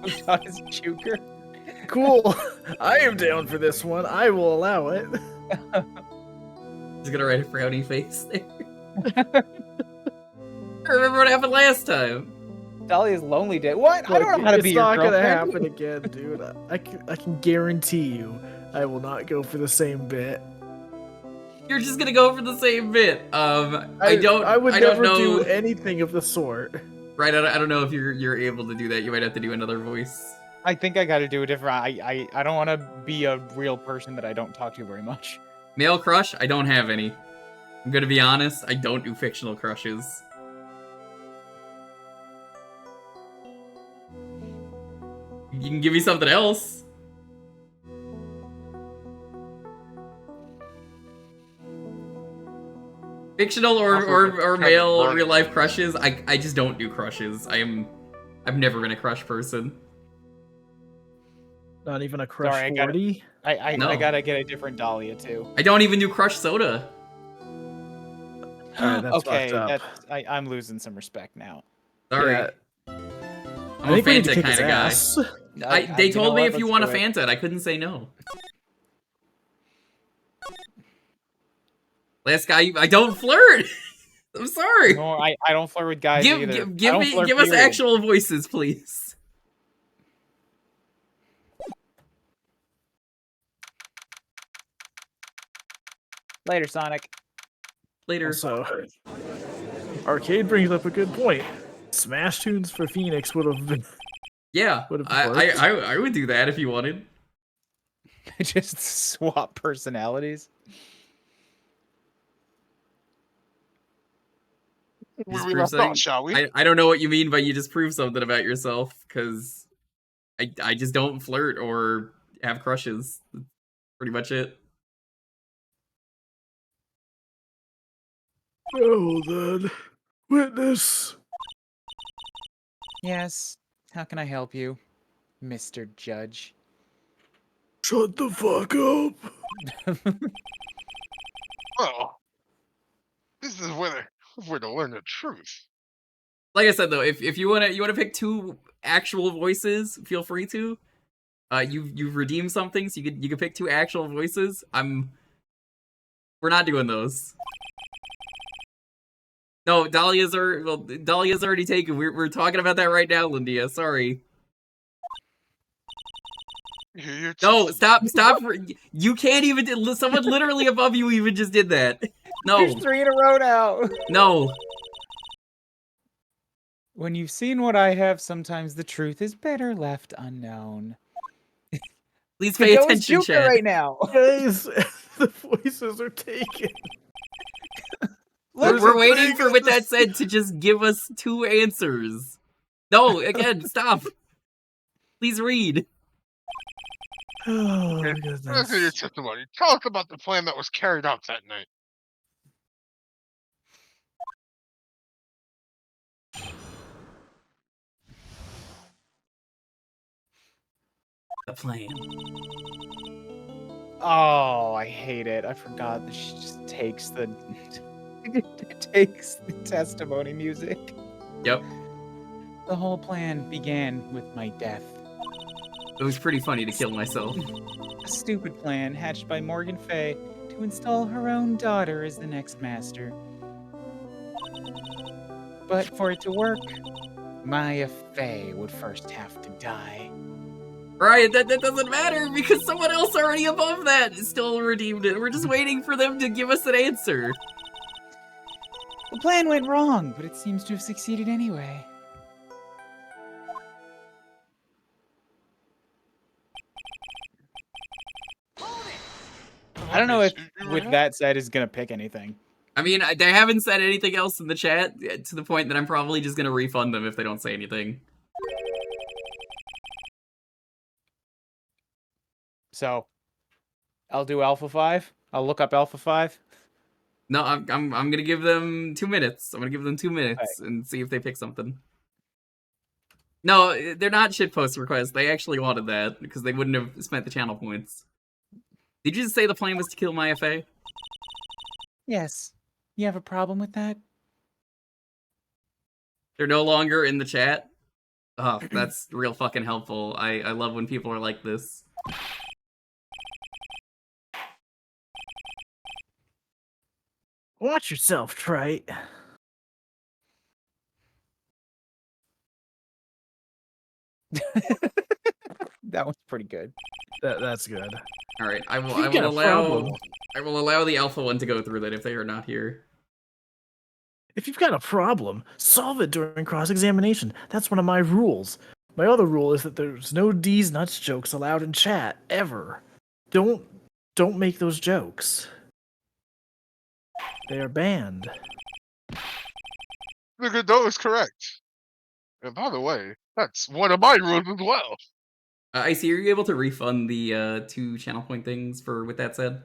It's Jewker. Cool. I am down for this one. I will allow it. Just gonna write a frowny face there. I remember what happened last time. Dahlia's lonely day. What? I don't know how to It's be your not gonna girlfriend. happen again, dude. I can guarantee you, I will not go for the same bit. You're just gonna go for the same bit. I would don't never know. do anything of the sort. Right, I don't know if you're able to do that. You might have to do another voice. I think I gotta do a different. I don't want to be a real person that I don't talk to very much. Male crush? I don't have any. I'm gonna be honest, I don't do fictional crushes. You can give me something else. Fictional or male real life crushes? I just don't do crushes. I've never been a crush person. Not even a crush Sorry, 40. No. I gotta get a different Dahlia too. I don't even do crush soda. Alright, that's Okay, fucked up. I'm losing some respect now. Sorry. Yeah. I'm a think we need to Fanta kick kind his of guy. ass. They you told know me what? if you Let's want a do it. Fanta, I couldn't say no. Last guy, I don't flirt. I'm sorry. No, I don't flirt with guys either. Give I don't flirt, us period. actual voices, please. Later, Sonic. Later. Also, Arcade brings up a good point. Smash Tunes for Phoenix would have been. Yeah, Would've I worked. would do that if you wanted. Just swap personalities. Where Just we prove left something. off, shall we? I don't know what you mean by you just prove something about yourself, because I just don't flirt or have crushes. That's pretty much it. Oh, then. Witness. Yes. How can I help you, Mr. Judge? Shut the fuck up. Well, this is where to learn the truth. Like I said though, if you wanna pick two actual voices, feel free to. You've redeemed something, so you could pick two actual voices. We're not doing those. No, Dahlia's already taken. We're talking about that right now, Lindia. Sorry. You're No, just- stop. You can't even. Someone literally above you even just did that. No, There's 3 in a row now. no. When you've seen what I have, sometimes the truth is better left unknown. Please pay Go as attention, Jewker chat. right now. Guys, the voices are taken. We're, There's we're a waiting thing for in With this- That Said to just give us two answers. No, again, stop. Please read. Oh, Let's hear your goodness. testimony. Tell us about the plan that was carried out that night. The plan. Oh, I hate it. I forgot that she just takes the takes the testimony music. Yep. The whole plan began with my death. It was pretty funny to kill myself. A stupid plan hatched by Morgan Fay to install her own daughter as the next master. But for it to work, Maya Fey would first have to die. Right, that doesn't matter because someone else already above that still redeemed it. We're just waiting for them to give us an answer. The plan went wrong, but it seems to have succeeded anyway. I don't know if With That Said is gonna pick anything. I mean, they haven't said anything else in the chat to the point that I'm probably just gonna refund them if they don't say anything. So, I'll do Alpha 5. I'll look up Alpha 5. No, I'm gonna give them 2 minutes. I'm gonna give them 2 minutes and see if they pick something. No, they're not shitpost requests. They actually wanted that because they wouldn't have spent the channel points. Did you just say the plan was to kill Maya Fey? Yes. You have a problem with that? They're no longer in the chat. Oh, that's real fucking helpful. I love when people are like this. Watch yourself, Trite. That one's pretty good. That's good. All right, I You've got a problem. will allow the alpha one to go through that if they are not here. If you've got a problem, solve it during cross-examination. That's one of my rules. My other rule is that there's no D's nuts jokes allowed in chat ever. Don't make those jokes. They are banned. The Godot is correct. And by the way, that's one of my rules as well. I see. Are you able to refund the 2 channel point things for with that said?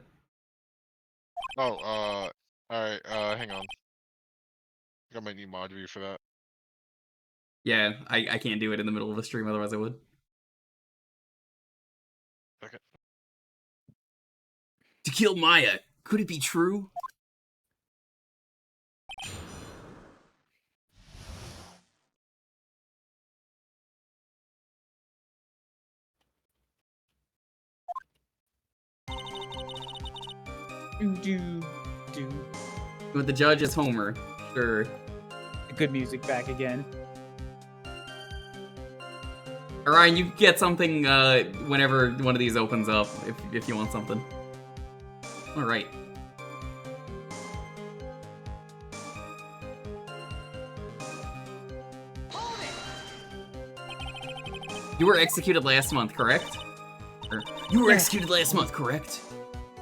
Oh, alright, hang on. I might need mod review for that. Yeah, I can't do it in the middle of a stream, otherwise I would. Okay. To kill Maya, could it be true? Do. With the judge as Homer. Sure. Good music back again. Ryan, you get something whenever one of these opens up, if you want something. Alright. You were executed last month, correct? Or, you were Yeah. executed last month, correct?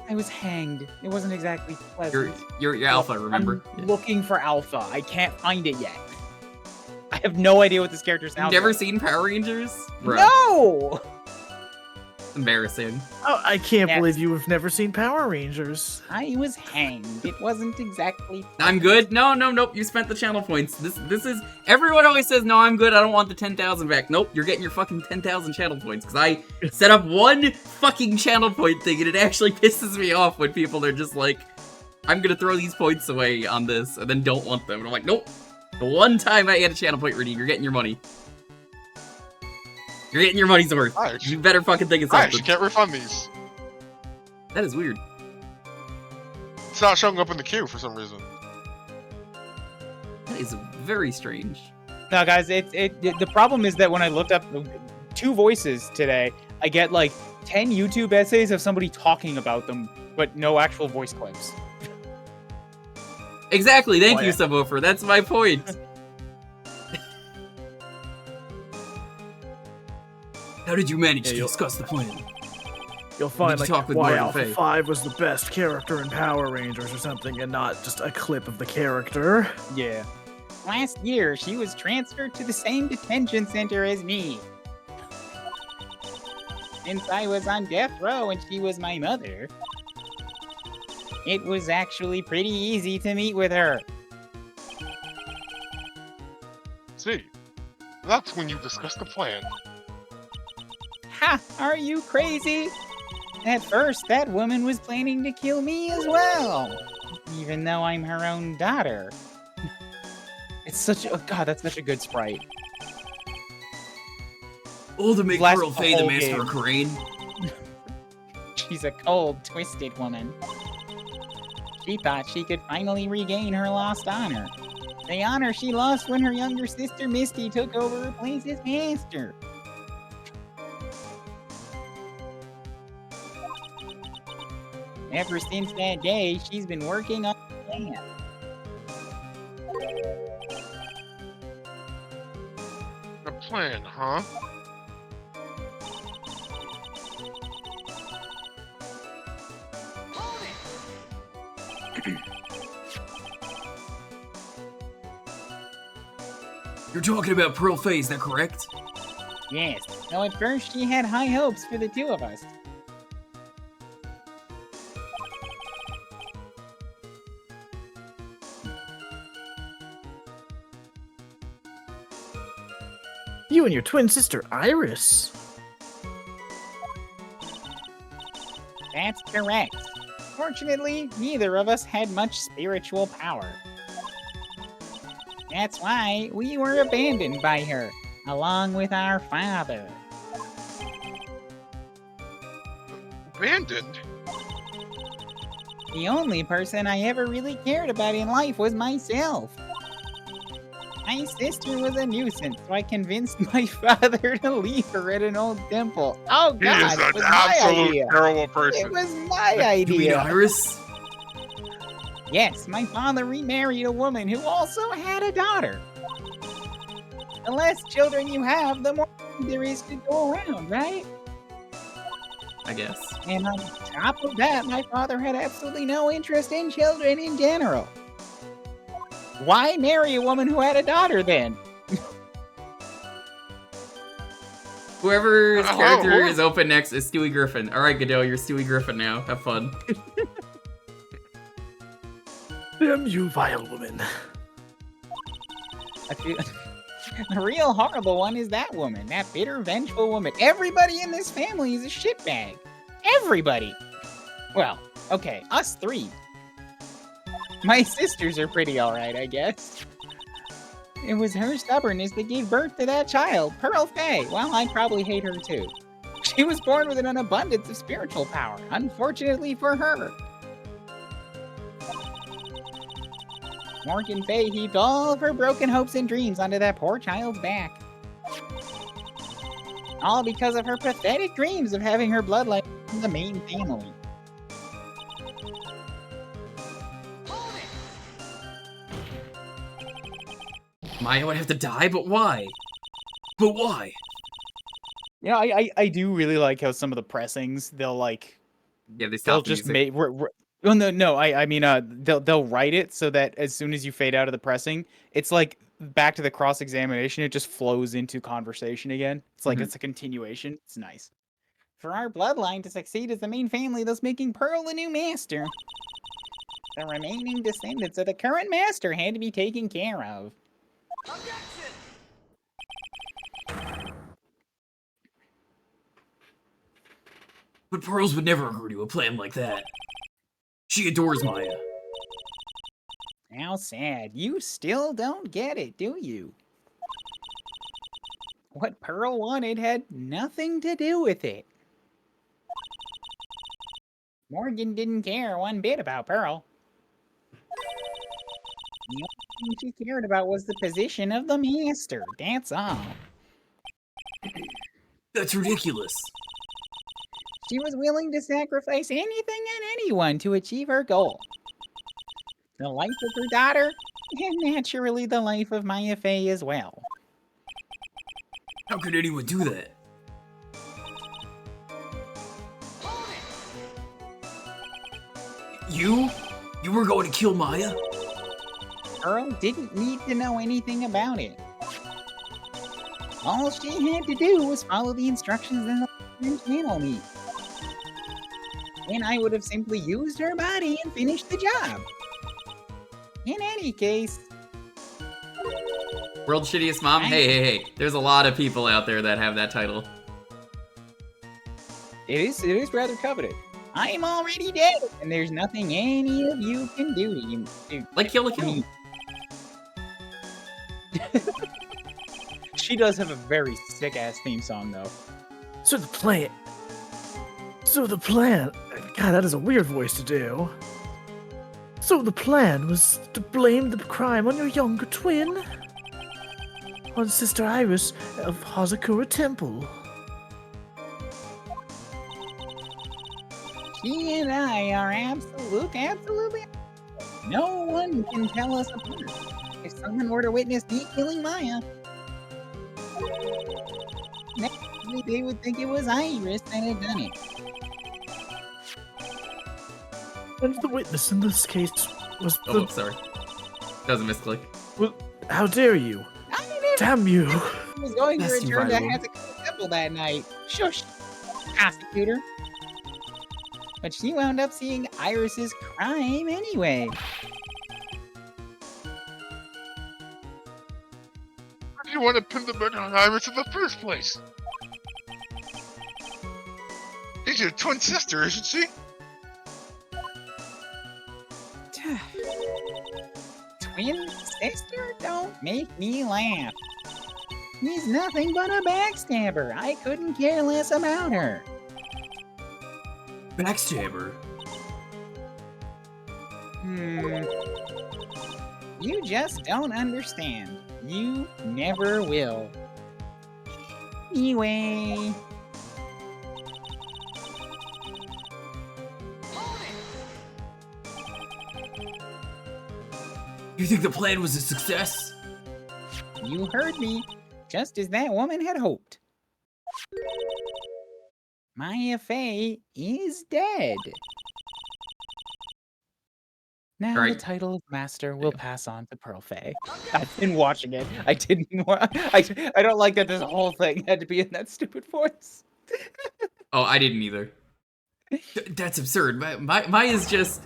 I was hanged. It wasn't exactly pleasant. You're Alpha, remember? I'm looking for Alpha. I can't find it yet. I have no idea what this character sounds You've never like. seen Power Rangers? Bro, No! it's embarrassing. Oh, I can't Yes. believe you have never seen Power Rangers. I was hanged. It wasn't exactly. I'm good? No, nope, you spent the channel points. This is... Everyone always says, no, I'm good, I don't want the 10,000 back. Nope, you're getting your fucking 10,000 channel points, because I set up one fucking channel point thing, and it actually pisses me off when people are just like, I'm gonna throw these points away on this, and then don't want them. And I'm like, nope. The one time I had a channel point reading, you're getting your money. You're getting your money's worth. I actually, You better fucking think of I something. actually can't refund these. That is weird. It's not showing up in the queue for some reason. That is very strange. No, guys, the problem is that when I looked up 2 voices today, I get like 10 YouTube essays of somebody talking about them, but no actual voice clips. Exactly, thank Oh, you, yeah. Subwoofer. That's my point. How did you manage to you'll- discuss the plan? You'll find Did you like talk with why Morgan Alpha Fay? 5 was the best character in Power Rangers or something, and not just a clip of the character. Yeah. Last year, she was transferred to the same detention center as me. Since I was on death row and she was my mother, it was actually pretty easy to meet with her. See, that's when you discuss the plan. Ha! Are you crazy? At first, that woman was planning to kill me as well. Even though I'm her own daughter. It's such a... Oh God, that's such a good sprite. Ultimate Last Girl the Faye, the whole Master game. of Crane. She's a cold, twisted woman. She thought she could finally regain her lost honor. The honor she lost when her younger sister Misty took over her place as master. Ever since that day, she's been working on the plan. The plan, huh? You're talking about Pearl Faye, is that correct? Yes, though at first she had high hopes for the 2 of us. You and your twin sister Iris. That's correct. Unfortunately, neither of us had much spiritual power. That's why we were abandoned by her, along with our father. Abandoned? The only person I ever really cared about in life was myself. My sister was a nuisance, so I convinced my father to leave her at an old temple. Oh He God, is it an was my absolute idea. terrible It person. was my Do we know idea. Iris? Yes, my father remarried a woman who also had a daughter. The less children you have, the more there is to go around, right? I guess. And on top of that, my father had absolutely no interest in children in general. Why marry a woman who had a daughter then? Whoever's Oh, character oh. is open next is Stewie Griffin. Alright, Godot, you're Stewie Griffin now. Have fun. Damn you, vile woman. I feel the real horrible one is that woman, that bitter, vengeful woman. Everybody in this family is a shitbag. Everybody. Well, okay, us three. My sisters are pretty alright, I guess. It was her stubbornness that gave birth to that child, Pearl Fay. Well, I probably hate her too. She was born with an abundance of spiritual power, unfortunately for her. Morgan Fay heaped all of her broken hopes and dreams onto that poor child's back. All because of her pathetic dreams of having her bloodline in the main family. Maya would have to die, but why? But why? You know, I do really like how some of the pressings, they'll like, Yeah, they they'll stopped the just music. make, well, no, I mean, they'll write it so that as soon as you fade out of the pressing, it's like back to the cross-examination, it just flows into conversation again. It's like, Mhm. it's a continuation. It's nice. For our bloodline to succeed as the main family, thus making Pearl the new master. The remaining descendants of the current master had to be taken care of. But Pearls would never agree to a plan like that. She adores Maya. How sad. You still don't get it, do you? What Pearl wanted had nothing to do with it. Morgan didn't care one bit about Pearl. The only thing she cared about was the position of the master. That's all. That's ridiculous. She was willing to sacrifice anything and anyone to achieve her goal. The life of her daughter, and naturally the life of Maya Fey as well. How could anyone do that? You? You were going to kill Maya? Pearl didn't need to know anything about it. All she had to do was follow the instructions in the channel me. And I would have simply used her body and finished the job. In any case, World's Shittiest Mom? Hey. There's a lot of people out there that have that title. it is rather coveted. I am already dead, and there's nothing any of you can do to Like Kill la Kill. She does have a very sick-ass theme song, though. So the plan. God, that is a weird voice to do. So the plan was to blame the crime on your younger twin? On Sister Iris of Hazakura Temple. She and I are absolutely. No one can tell us apart. If someone were to witness me killing Maya, naturally they would think it was Iris that had done it. And the witness in this case was Oh, sorry. That was a misclick. How dare you? I never Damn you! was going to That's too return to violent. Hazakura Temple that night. Shush, prosecutor. But she wound up seeing Iris's crime anyway. Why do you want to pin the murder on Iris in the first place? She's your twin sister, isn't she? twin sister? Don't make me laugh. He's nothing but a backstabber. I couldn't care less about her. Backstabber. You just don't understand. You never will. Anyway. You think the plan was a success? You heard me, just as that woman had hoped. Maya Fey is dead. Now Right. the title of master will pass on to Pearl Fey. I've been watching it. I didn't want. I don't like that this whole thing had to be in that stupid voice. Oh, I didn't either. That's absurd. Maya's just...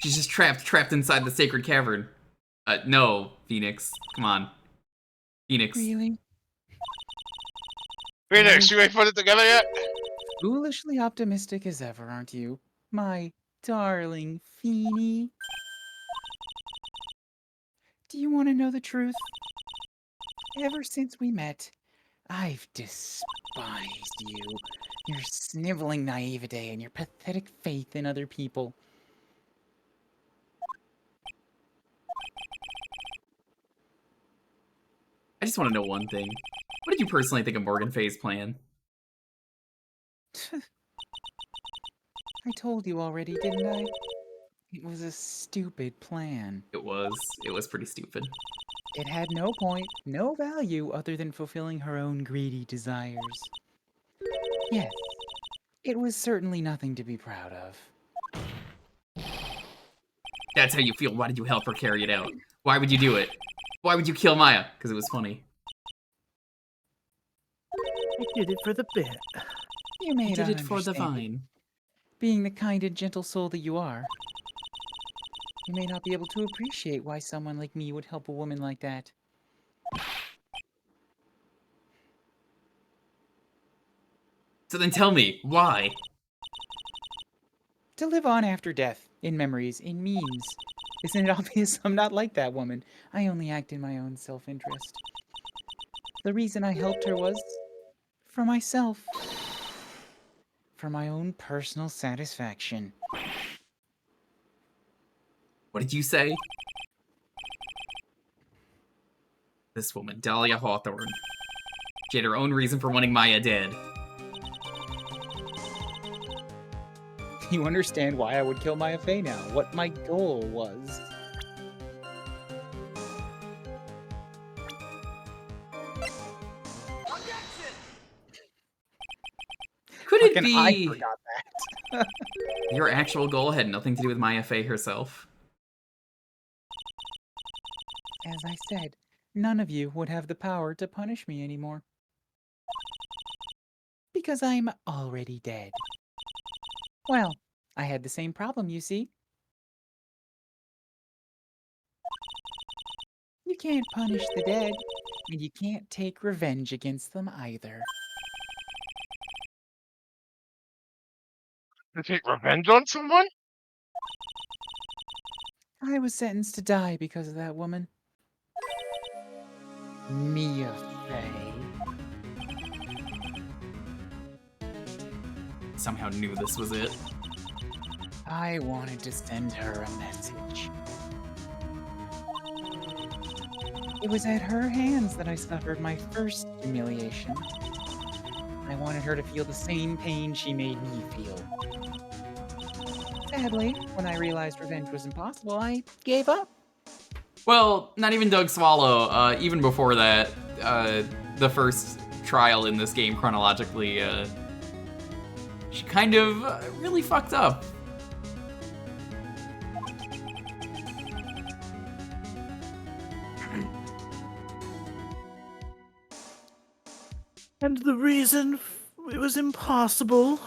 She's just trapped inside the sacred cavern. No, Phoenix. Come on. Phoenix. Really? Phoenix, you ain't put it together yet? Foolishly optimistic as ever, aren't you? My darling Feeny. Do you want to know the truth? Ever since we met, I've despised you. Your sniveling naivete and your pathetic faith in other people. I just want to know one thing. What did you personally think of Morgan Fay's plan? I told you already, didn't I? It was a stupid plan. It was pretty stupid. It had no point, no value other than fulfilling her own greedy desires. Yes, it was certainly nothing to be proud of. That's how you feel. Why did you help her carry it out? Why would you do it? Why would you kill Maya? Because it was funny. I did it for the bit. You may You not did it for the understand it. vine. Being the kind and gentle soul that you are, you may not be able to appreciate why someone like me would help a woman like that. So then tell me, why? To live on after death, in memories, in memes. Isn't it obvious I'm not like that woman? I only act in my own self-interest. The reason I helped her was for myself. For my own personal satisfaction. What did you say? This woman, Dahlia Hawthorne. She had her own reason for wanting Maya dead. You understand why I would kill Maya Fey now, what my goal was. Could it Fucking I be forgot that. your actual goal had nothing to do with Maya Fey herself? As I said, none of you would have the power to punish me anymore. Because I'm already dead. Well, I had the same problem, you see. You can't punish the dead, and you can't take revenge against them either. To take revenge on someone? I was sentenced to die because of that woman. Mia Fey. Somehow knew this was it. I wanted to send her a message. It was at her hands that I suffered my first humiliation. I wanted her to feel the same pain she made me feel. Sadly, when I realized revenge was impossible, I gave up. Well, not even Doug Swallow. Even before that, the first trial in this game chronologically, she kind of really fucked up. And the reason it was impossible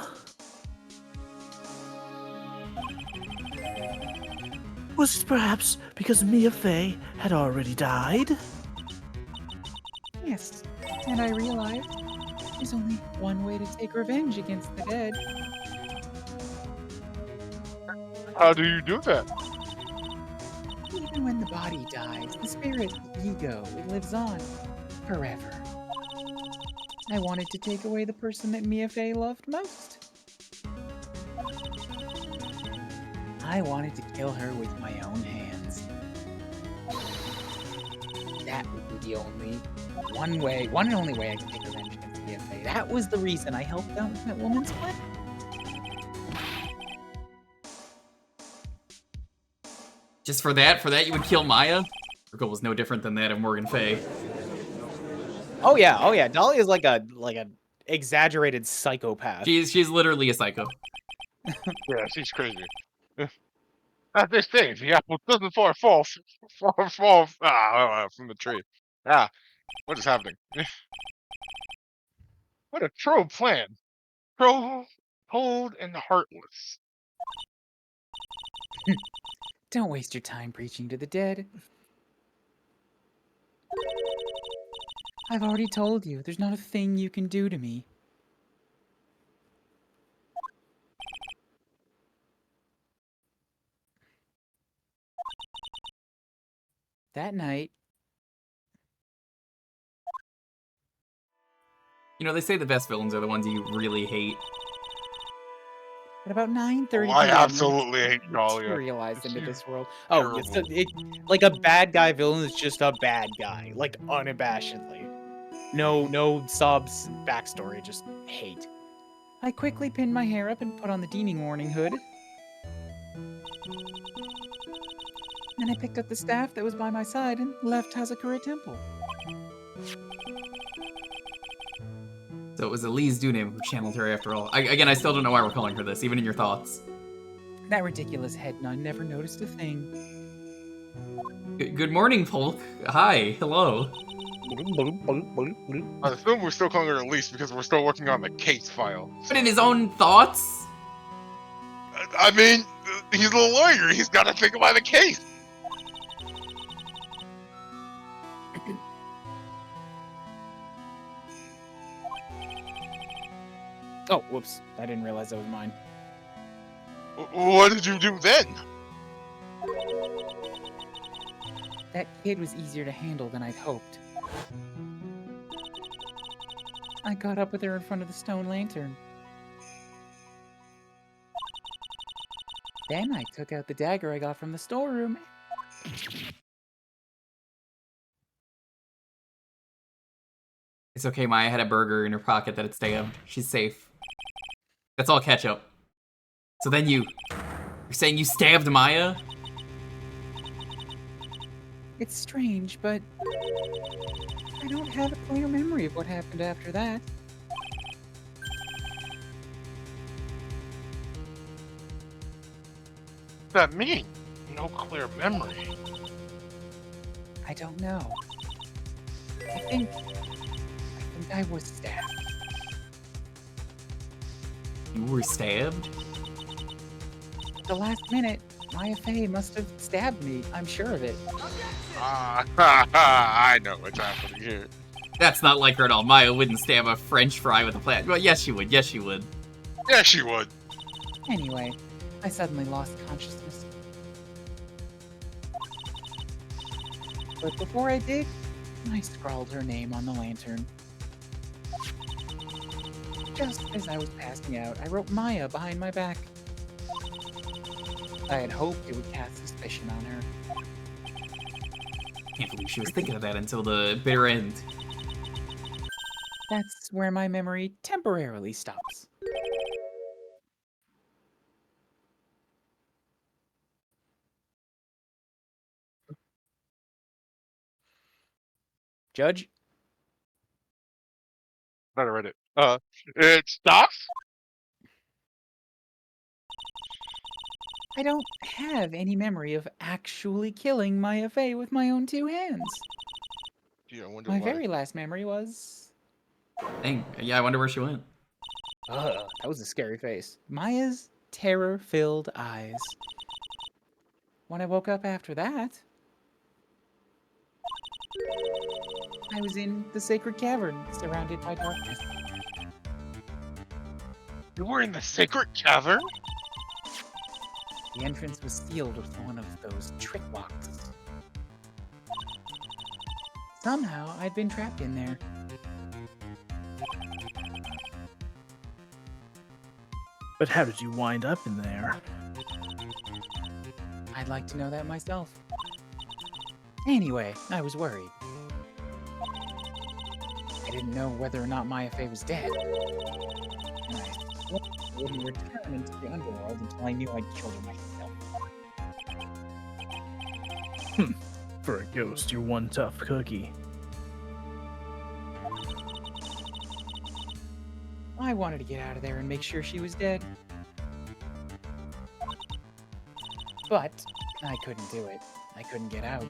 was perhaps because Mia Fey had already died? Yes, and I realized there's only one way to take revenge against the dead. How do you do that? Even when the body dies, the spirit, the ego, it lives on forever. I wanted to take away the person that Mia Fey loved most. I wanted to kill her with my own hands. That would be the one and only way I could take revenge against Mia Fey. That was the reason I helped out with that woman's plan. Just for that you would kill Maya? Her goal was no different than that of Morgan Fay. Oh yeah. Dolly is like a exaggerated psychopath. She's literally a psycho. Yeah, she's crazy. As they say, the apple doesn't fall from the tree. Ah, what is happening? What a troll plan. Troll, cold, and heartless. Don't waste your time preaching to the dead. I've already told you, there's not a thing you can do to me. That night, You know, they say the best villains are the ones you really hate. at about 9:30 Oh, I p.m., absolutely hate Dahlia. materialized into She's this world. terrible. Like a bad guy villain is just a bad guy, like unabashedly. No subs, backstory, just hate. I quickly pinned my hair up and put on the deeming warning hood. Then I picked up the staff that was by my side and left Hazakura Temple. So it was Elise Dunim who channeled her after all. Again, I still don't know why we're calling her this, even in your thoughts. That ridiculous head nun never noticed a thing. Good morning, Polk. Hi, hello. I assume we're still calling her Elise because we're still working on the case file. But in his own thoughts? I mean, he's a lawyer. He's got to think about the case. Oh, whoops. I didn't realize that was mine. What did you do then? That kid was easier to handle than I'd hoped. I got up with her in front of the stone lantern. Then I took out the dagger I got from the storeroom. It's okay, Maya had a burger in her pocket that it stabbed. She's safe. That's all ketchup. So then you're saying you stabbed Maya? It's strange, but I don't have a clear memory of what happened after that. What's that mean? No clear memory. I don't know. I think I was stabbed. You were stabbed? At the last minute, Maya Fey must have stabbed me. I'm sure of it. I know what's happening here. That's not like her at all. Maya wouldn't stab a French fry with a plat. Well, yes, she would. Yes, she would. Yeah, she would. Anyway, I suddenly lost consciousness. But before I did, I scrawled her name on the lantern. Just as I was passing out, I wrote Maya behind my back. I had hoped it would cast suspicion on her. Can't believe she was thinking of that until the bitter end. That's where my memory temporarily stops. Judge? I read it. It stops? I don't have any memory of actually killing Maya Fey with my own two hands. Gee, I wonder My why. very last memory was... Dang, yeah, I wonder where she went. That was a scary face. Maya's terror-filled eyes. When I woke up after that, I was in the sacred cavern, surrounded by darkness. You were in the sacred cavern? The entrance was sealed with one of those trick locks. Somehow, I'd been trapped in there. But how did you wind up in there? I'd like to know that myself. Anyway, I was worried. I didn't know whether or not Maya Fey was dead. And I swore I wouldn't return into the underworld until I knew I'd killed her myself. For a ghost, you're one tough cookie. I wanted to get out of there and make sure she was dead. But I couldn't do it. I couldn't get out.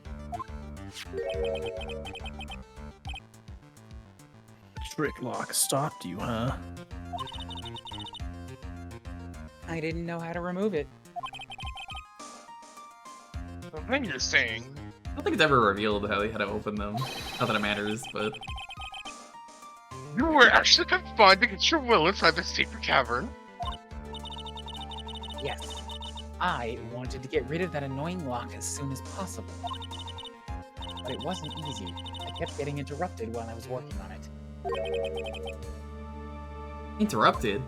Trick lock stopped you, huh? I didn't know how to remove it. So then you're saying I don't think it's ever revealed how to open them. Not that it matters, but You were actually confined against your will inside the secret cavern. Yes. I wanted to get rid of that annoying lock as soon as possible. But it wasn't easy. I kept getting interrupted while I was working on it. interrupted.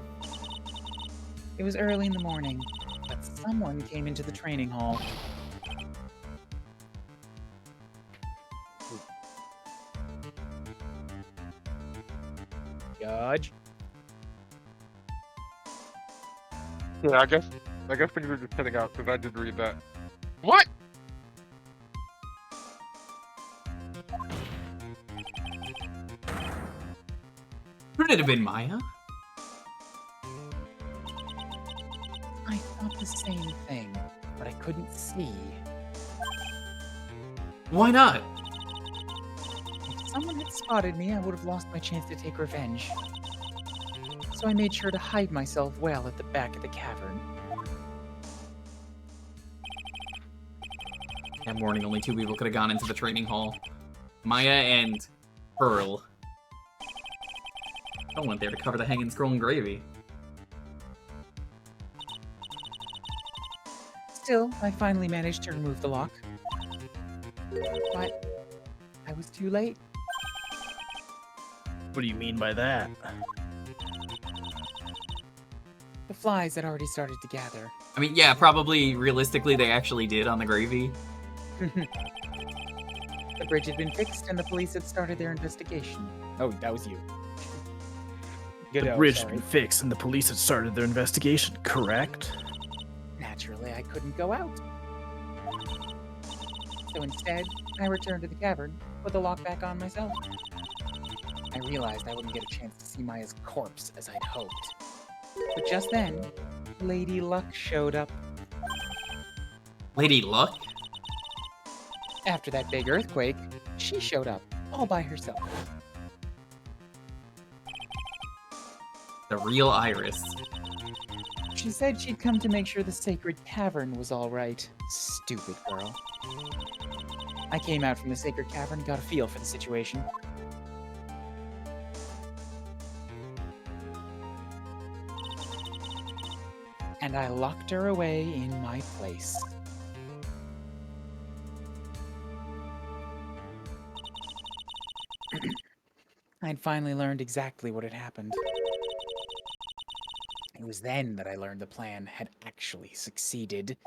It was early in the morning, but someone came into the training hall. Judge? Yeah, I guess things are just heading out because I did read that. What? Couldn't it have been Maya? I thought the same thing, but I couldn't see. Why not? If someone had spotted me, I would have lost my chance to take revenge. So I made sure to hide myself well at the back of the cavern. That morning, only two people could have gone into the training hall. Maya and Pearl. I went there to cover the hanging scroll and gravy. Still, I finally managed to remove the lock. But I was too late. What do you mean by that? The flies had already started to gather. I mean, yeah, probably realistically they actually did on the gravy. The bridge had been fixed and the police had started their investigation. Oh, that was you. The bridge had been fixed and the police had started their investigation, correct? Naturally, I couldn't go out. So instead, I returned to the cavern, put the lock back on myself. I realized I wouldn't get a chance to see Maya's corpse as I'd hoped. But just then, Lady Luck showed up. Lady Luck? After that big earthquake, she showed up, all by herself. The real Iris. She said she'd come to make sure the sacred cavern was all right. Stupid girl. I came out from the sacred cavern and got a feel for the situation. And I locked her away in my place. I'd finally learned exactly what had happened. It was then that I learned the plan had actually succeeded.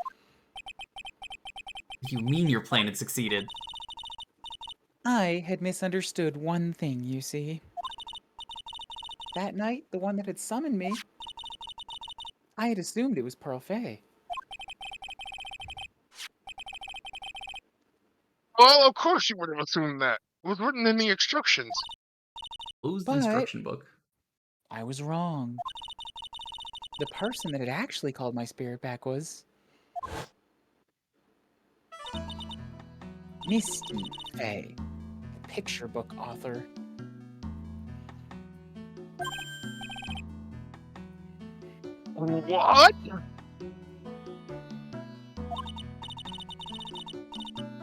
You mean your plan had succeeded? I had misunderstood one thing, you see. That night, the one that had summoned me, I had assumed it was Pearl Fey. Well, of course you would have assumed that. It was written in the instructions. Who's the But- instruction book? I was wrong. The person that had actually called my spirit back was... Misty Fey, the picture book author. What?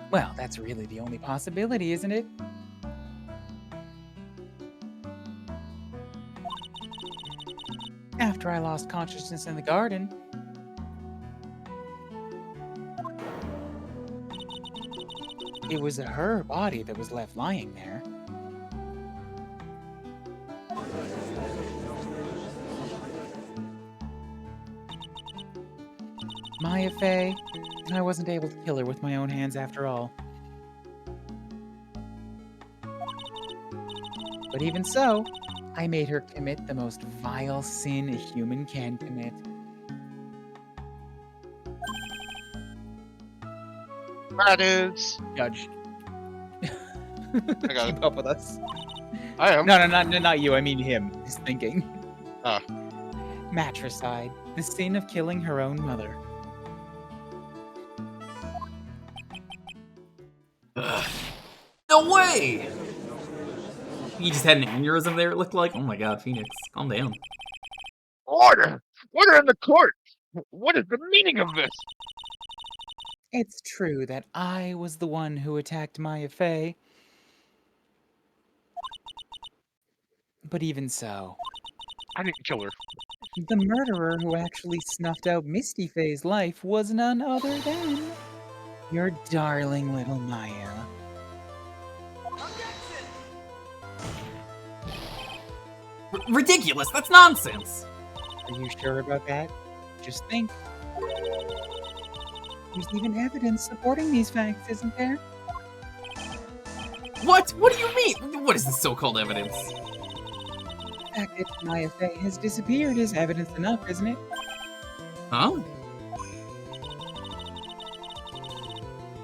Well, that's really the only possibility, isn't it? After I lost consciousness in the garden, It was her body that was left lying there. Maya Fey, I wasn't able to kill her with my own hands after all. But even so, I made her commit the most vile sin a human can commit. That is. Judge. I got it. Keep up with us. I am. No, not you. I mean him. He's thinking. Ah. Matricide, the sin of killing her own mother. Ugh. No way! He just had an aneurysm there, it looked like. Oh my god, Phoenix, calm down. Order! Order in the court! What is the meaning of this? It's true that I was the one who attacked Maya Fey. But even so, I didn't kill her. the murderer who actually snuffed out Misty Fey's life was none other than your darling little Maya. Ridiculous, that's nonsense! Are you sure about that? Just think. There's even evidence supporting these facts, isn't there? What? What do you mean? What is this so-called evidence? The fact that Maya Fey has disappeared is evidence enough, isn't it? Huh?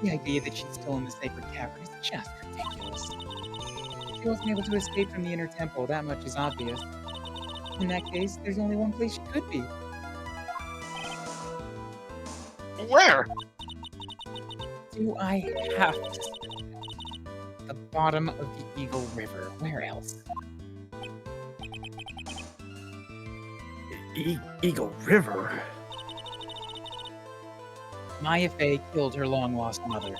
The idea that she's still in the sacred cavern is just ridiculous. She wasn't able to escape from the inner temple, that much is obvious. In that case, there's only one place she could be. Where? Do I have to say the bottom of the Eagle River? Where else? Eagle River? Maya Fey killed her long-lost mother.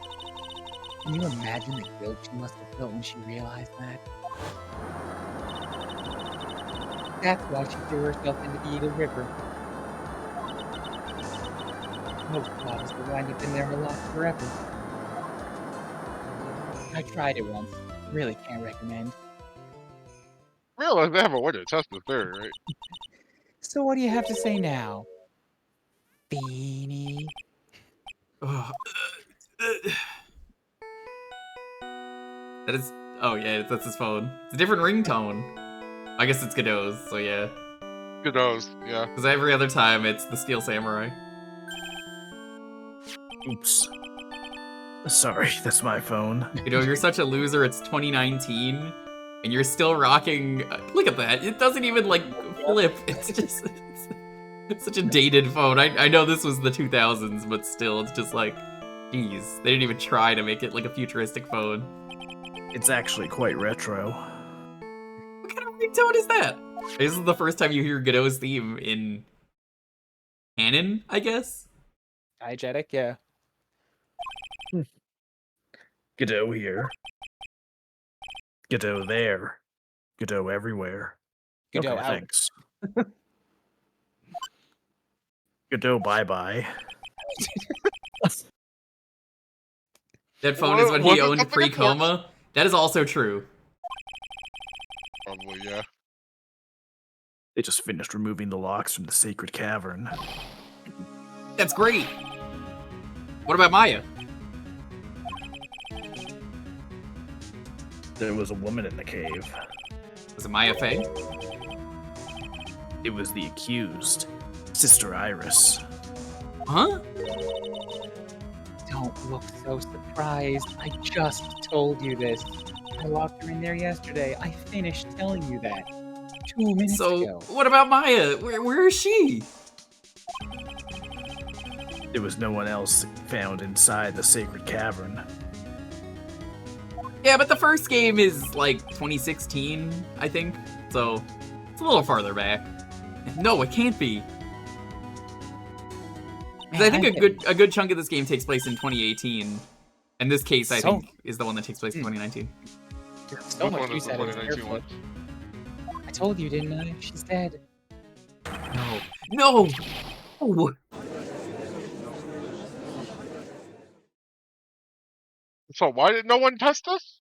Can you imagine the guilt she must have felt when she realized that? That's why she threw herself into the Eagle River. Most bodies will wind up in there lost forever. I tried it once. Really can't recommend. Realize they have a way to test the theory, right? So what do you have to say now? Beanie? Ugh. That is... Oh yeah, that's his phone. It's a different ringtone. I guess it's Godot's, so yeah. Who knows? Yeah. Because every other time it's the Steel Samurai. Oops. Sorry, that's my phone. You know, you're such a loser, it's 2019, and you're still rocking... Look at that, it doesn't even, like, flip. It's just... It's such a dated phone. I know this was the 2000s, but still, it's just like... Jeez, they didn't even try to make it, like, a futuristic phone. It's actually quite retro. What kind of ringtone is that? This is the first time you hear Godot's theme in... canon, I guess? Diegetic, yeah. Godot here. Godot there. Godot everywhere. Godot Okay, out. thanks. Godot bye-bye. That phone is what he Was it owned something pre-coma? That is also true. Probably, yeah. They just finished removing the locks from the sacred cavern. That's great! What about Maya? There was a woman in the cave. Was it Maya Fey? It was the accused, Sister Iris. Huh? Don't look so surprised. I just told you this. I locked her in there yesterday. I finished telling you that 2 minutes So, ago. what about Maya? Where is she? There was no one else found inside the sacred cavern. Yeah, but the first game is, like, 2016, I think. So, it's a little farther back. No, it can't be. 'Cause I think a good chunk of this game takes place in 2018. And this case, I think, is the one that takes place in 2019. So Which much one you is the said it was 2019 one? careful. I told you, didn't I? She's dead. No. No! Oh. So why did no one test us?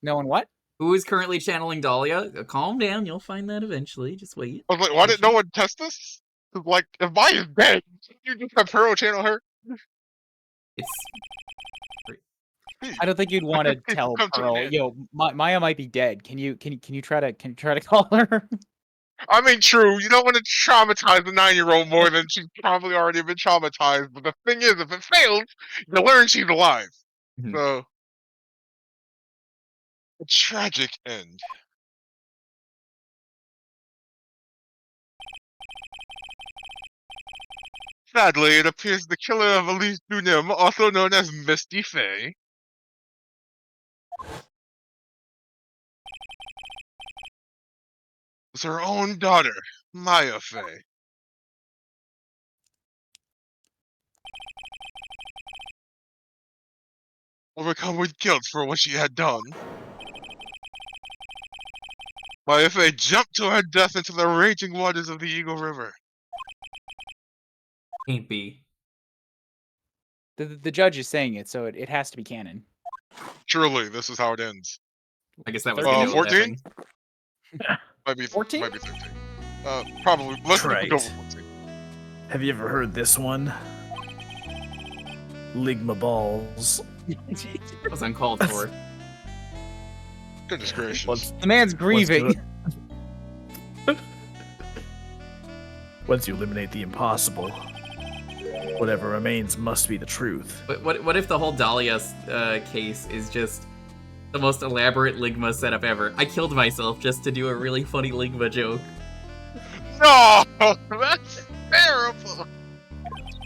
No one what? Who is currently channeling Dahlia? Calm down, you'll find that eventually. Just wait. I was like, why did no one test us? 'Cause, like, if Maya's dead, you just have Pearl channel her. It's I don't think you'd want to It's tell come to an Pearl, end. yo, Maya might be dead. Can you try to call her? I mean, true, you don't want to traumatize the 9-year-old more than she's probably already been traumatized. But the thing is, if it fails, you learn she's alive. Mhm. So, a tragic end. Sadly, it appears the killer of Elise Dunim, also known as Misty Faye, was her own daughter, Maya Faye. Overcome with guilt for what she had done, Maya Faye jumped to her death into the raging waters of the Eagle River. can't be. The judge is saying it, so it has to be canon. Surely, this is how it ends. I guess that was the note 14? laughing. Might be 14? Might be 13. Probably. Let's Right. go with 14. Have you ever heard this one? Ligma balls. That was uncalled for. Goodness gracious. The man's grieving. Once you eliminate the impossible, whatever remains must be the truth. But what if the whole Dahlia case is just the most elaborate Ligma setup ever? I killed myself just to do a really funny Ligma joke. No! That's terrible!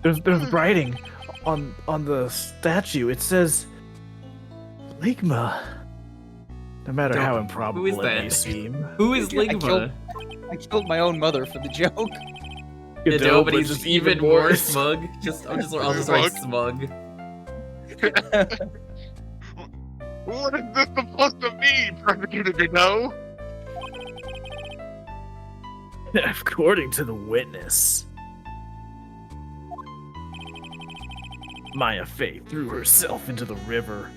There's writing on the statue. It says Ligma. No matter Don't- how improbable who is it may that? seem. Who is I Ligma? killed- I killed my own mother for the joke. Yeah, Godot, but but he's just even more smug. I'll just write smug. What is this supposed to mean, Prosecutor Godot? According to the witness, Maya Faye threw herself into the river.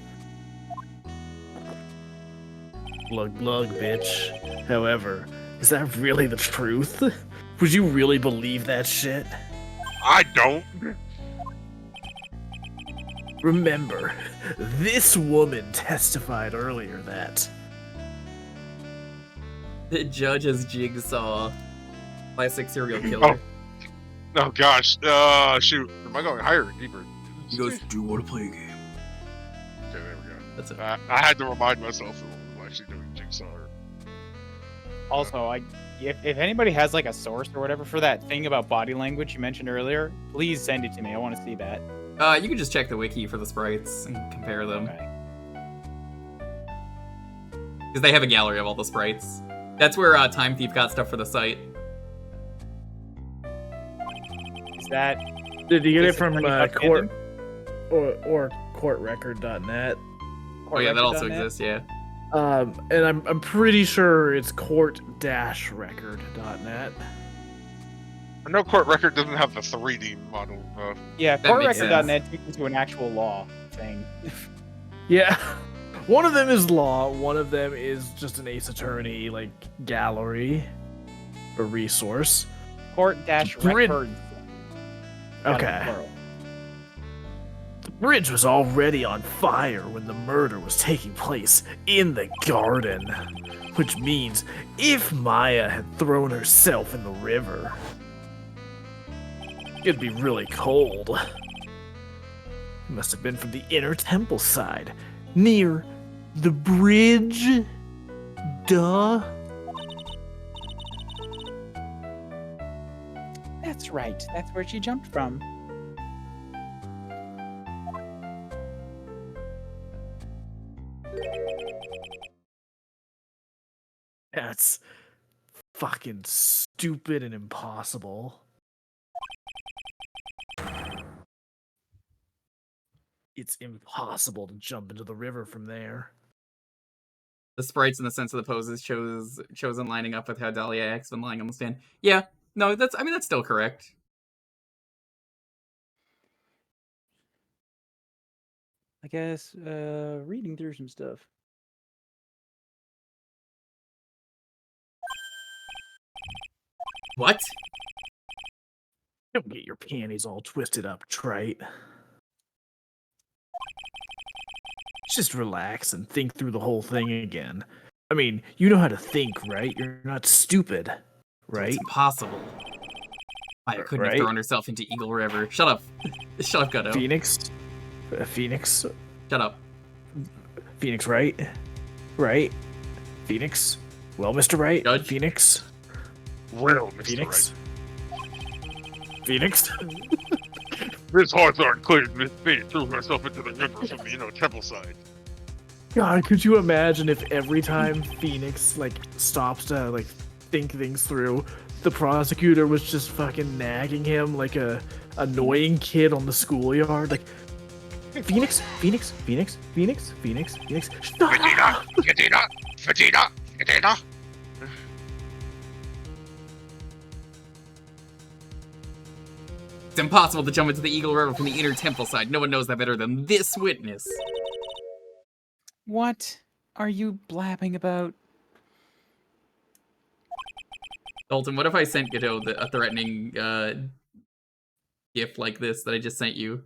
Glug glug, bitch. However, is that really the truth? Would you really believe that shit? I don't. Remember, this woman testified earlier that The judge is Jigsaw, classic serial killer. Oh gosh. Shoot. Am I going higher or deeper? He goes, "Do you want to play a game?" Okay, there we go. That's it. I had to remind myself that I'm actually doing Jigsaw. Also, if anybody has like a source or whatever for that thing about body language you mentioned earlier, please send it to me. I want to see that. You can just check the wiki for the sprites and compare them. Okay. Because they have a gallery of all the sprites. That's where Time Thief got stuff for the site. Is that did you get it Is it from pretty much court or courtrecord.net? Oh yeah, that also Courtrecord.net? exists, yeah. And I'm pretty sure it's court-record.net. I know Court Record doesn't have the 3D model, though. Yeah, That makes courtrecord.net takes you to an actual law thing. Yeah. One of them is law, one of them is just an Ace Attorney, like, gallery or resource. Court-records. Okay. The bridge was already on fire when the murder was taking place in the garden. Which means if Maya had thrown herself in the river, it'd be really cold. It must have been from the inner temple side, near the bridge. Duh. That's right. That's where she jumped from. That's fucking stupid and impossible. It's impossible to jump into the river from there. The sprites in the sense of the poses chosen lining up with how Dahlia acts when lying on the stand. Yeah, no, that's still correct. guess reading through some stuff. What? Don't get your panties all twisted up, Trite. Just relax and think through the whole thing again. I mean, you know how to think, right? You're not stupid, right? It's impossible. Maya couldn't have Right? thrown herself into Eagle River. Shut up. Shut up, Gutto. Phoenix? Phoenix? Shut up. Phoenix, right? Right? Phoenix? Well, Mr. Wright? Judge? Phoenix? Well, Mr. Phoenix? Phoenix? Miss Hawthorne cleared Miss Fate threw herself into the river from the temple side. God, could you imagine if every time Phoenix, like, stops to, like, think things through, the prosecutor was just fucking nagging him like a annoying kid on the schoolyard? Like, Phoenix, Phoenix, Phoenix, Phoenix, Phoenix, Phoenix, stop! Vegeta! Vegeta! Vegeta! Vegeta! It's impossible to jump into the Eagle River from the inner temple side. No one knows that better than this witness. What are you blabbing about? Dalton, what if I sent Godot a threatening gift like this that I just sent you?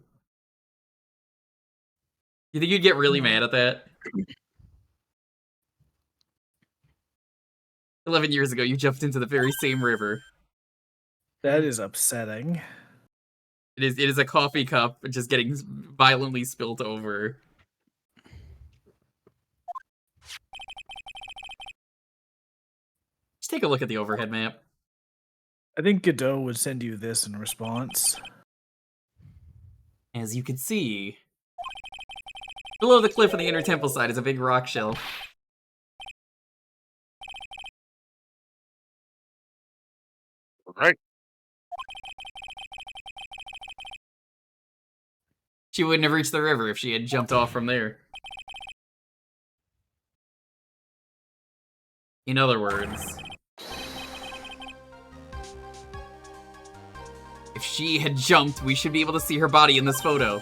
You think you'd get really mad at that? 11 years ago, you jumped into the very same river. That is upsetting. It is a coffee cup just getting violently spilt over. Just take a look at the overhead map. I think Godot would send you this in response. As you can see, below the cliff on the inner temple side is a big rock shelf. Right. She wouldn't have reached the river if she had jumped off from there. In other words, if she had jumped, we should be able to see her body in this photo.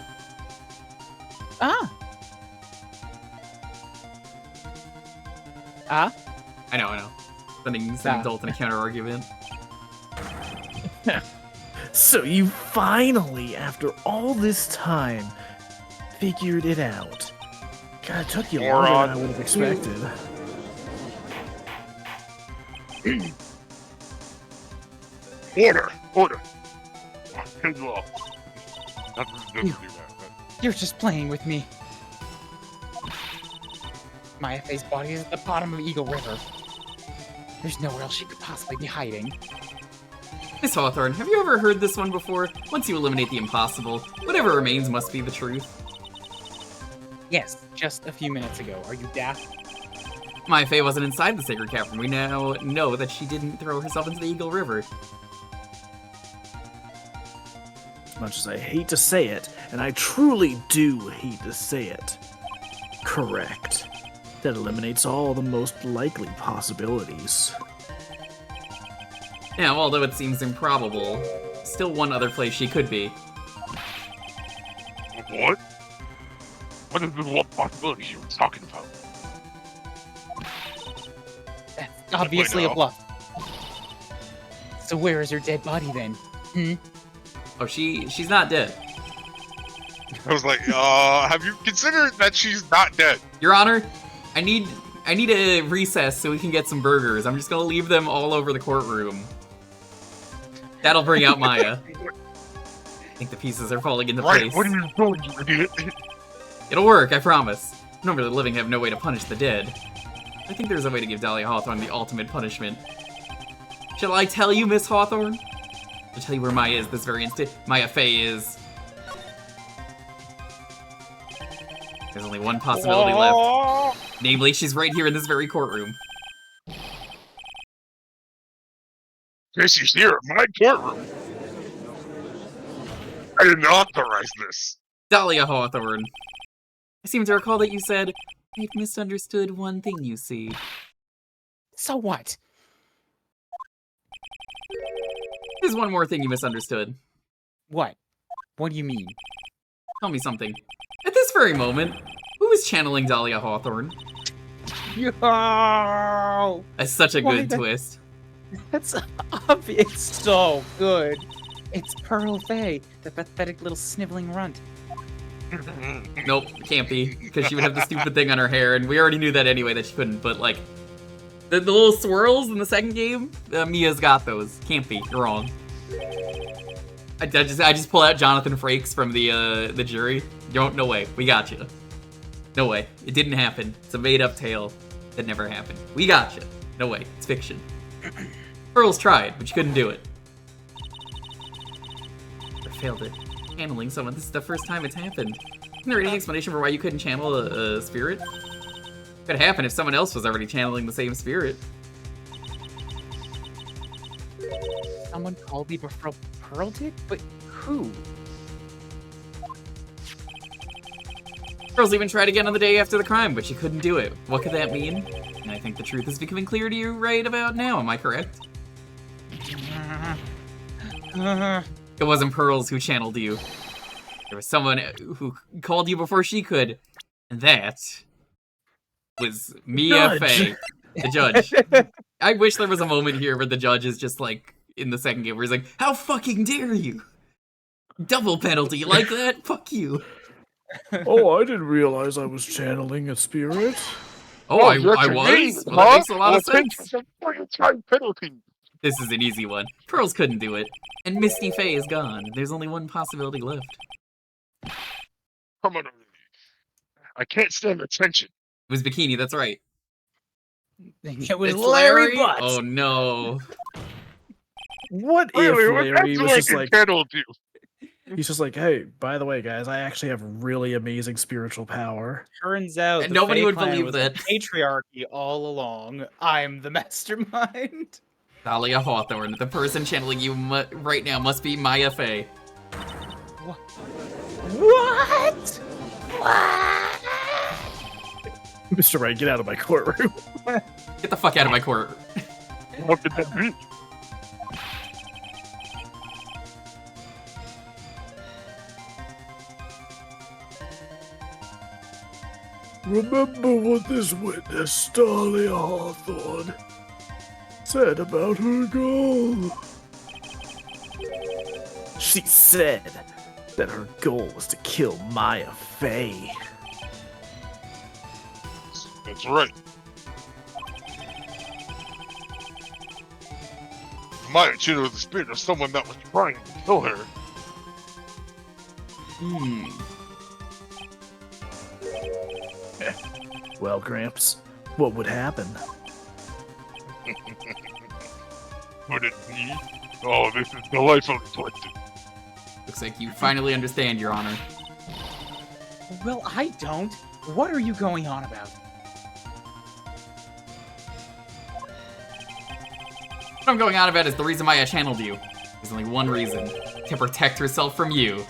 Ah. Ah? I know. Sending Dalton a counter argument. So you finally, after all this time, figured it out. God, it took you longer than I would have expected. Order! Hands off. Doesn't do that. You're just playing with me. Maya Faye's body is at the bottom of Eagle River. There's nowhere else she could possibly be hiding. Miss Hawthorne, have you ever heard this one before? Once you eliminate the impossible, whatever remains must be the truth. Yes, just a few minutes ago. Are you daft? Maya Fey wasn't inside the sacred cavern. We now know that she didn't throw herself into the Eagle River. As much as I hate to say it, and I truly do hate to say it, correct. That eliminates all the most likely possibilities. Now, although it seems improbable, still one other place she could be. What? What is the one possibility you were talking about? That's obviously a bluff. So where is her dead body then? Oh, she's not dead. I was like, have you considered that she's not dead? Your Honor, I need a recess so we can get some burgers. I'm just gonna leave them all over the courtroom. That'll bring out Maya. I think the pieces are falling into Right, place. what are you doing, you idiot? It'll work, I promise. Normally the living have no way to punish the dead. I think there's a way to give Dahlia Hawthorne the ultimate punishment. Shall I tell you, Miss Hawthorne? I'll tell you where Maya is this very instant. Maya Fey is... There's only one possibility left. Namely, she's right here in this very courtroom. She's here in my courtroom. I didn't authorize this. Dahlia Hawthorne. I seem to recall that you said, I've misunderstood one thing, you see. So what? There's one more thing you misunderstood. What? What do you mean? Tell me something. At this very moment, who was channeling Dahlia Hawthorne? Yo! That's such a Why good the- twist. That's obvious. It's so good. It's Pearl Fay, the pathetic little sniveling runt. Nope, can't be, because she would have the stupid thing on her hair, and we already knew that anyway that she couldn't. But like, the little swirls in the second game, Mia's got those. Can't be. You're wrong. I just pull out Jonathan Frakes from the jury. No way. We got you. No way. It didn't happen. It's a made-up tale that never happened. We got you. No way. It's fiction. Pearls tried, but she couldn't do it. I failed it. Channeling someone. This is the first time it's happened. Isn't there any explanation for why you couldn't channel a spirit? Could happen if someone else was already channeling the same spirit. Someone called me before Pearl did? But who? Pearls even tried again on the day after the crime, but she couldn't do it. What could that mean? And I think the truth is becoming clear to you right about now, am I correct? It wasn't Pearls who channeled you. There was someone who called you before she could, and that was Mia Fey, the judge. I wish there was a moment here where the judge is just like, in the second game, where he's like, how fucking dare you? Double penalty, you like that? Fuck you. Oh, I didn't realize I was channeling a spirit. Oh, I was? Well, that makes a lot of sense. Penalty. This is an easy one. Pearls couldn't do it. And Misty Faye is gone. There's only one possibility left. Come on. I can't stand the tension. It was Bikini, that's right. It was It's Larry Butts. Oh no. What if Larry Larry was just like, channeled you. he's just like, hey, by the way, guys, I actually have really amazing spiritual power. Turns out And the nobody Fey would clan believe was that. patriarchy all along. I'm the mastermind. Dahlia Hawthorne, the person channeling you right now must be Maya Fey. What? Mr. Wright, get out of my courtroom. Get the fuck out of my court. What could that be? Remember what this witness, Dahlia Hawthorne, said about her goal. She said that her goal was to kill Maya Fey. That's right. Maya channeled the spirit of someone that was trying to kill her. Well, Gramps, what would happen? Would it be? Oh, this is delightfully twisted. Looks like you finally understand, Your Honor. Well, I don't. What are you going on about? What I'm going on about is the reason Maya channeled you. There's only one reason. To protect herself from you.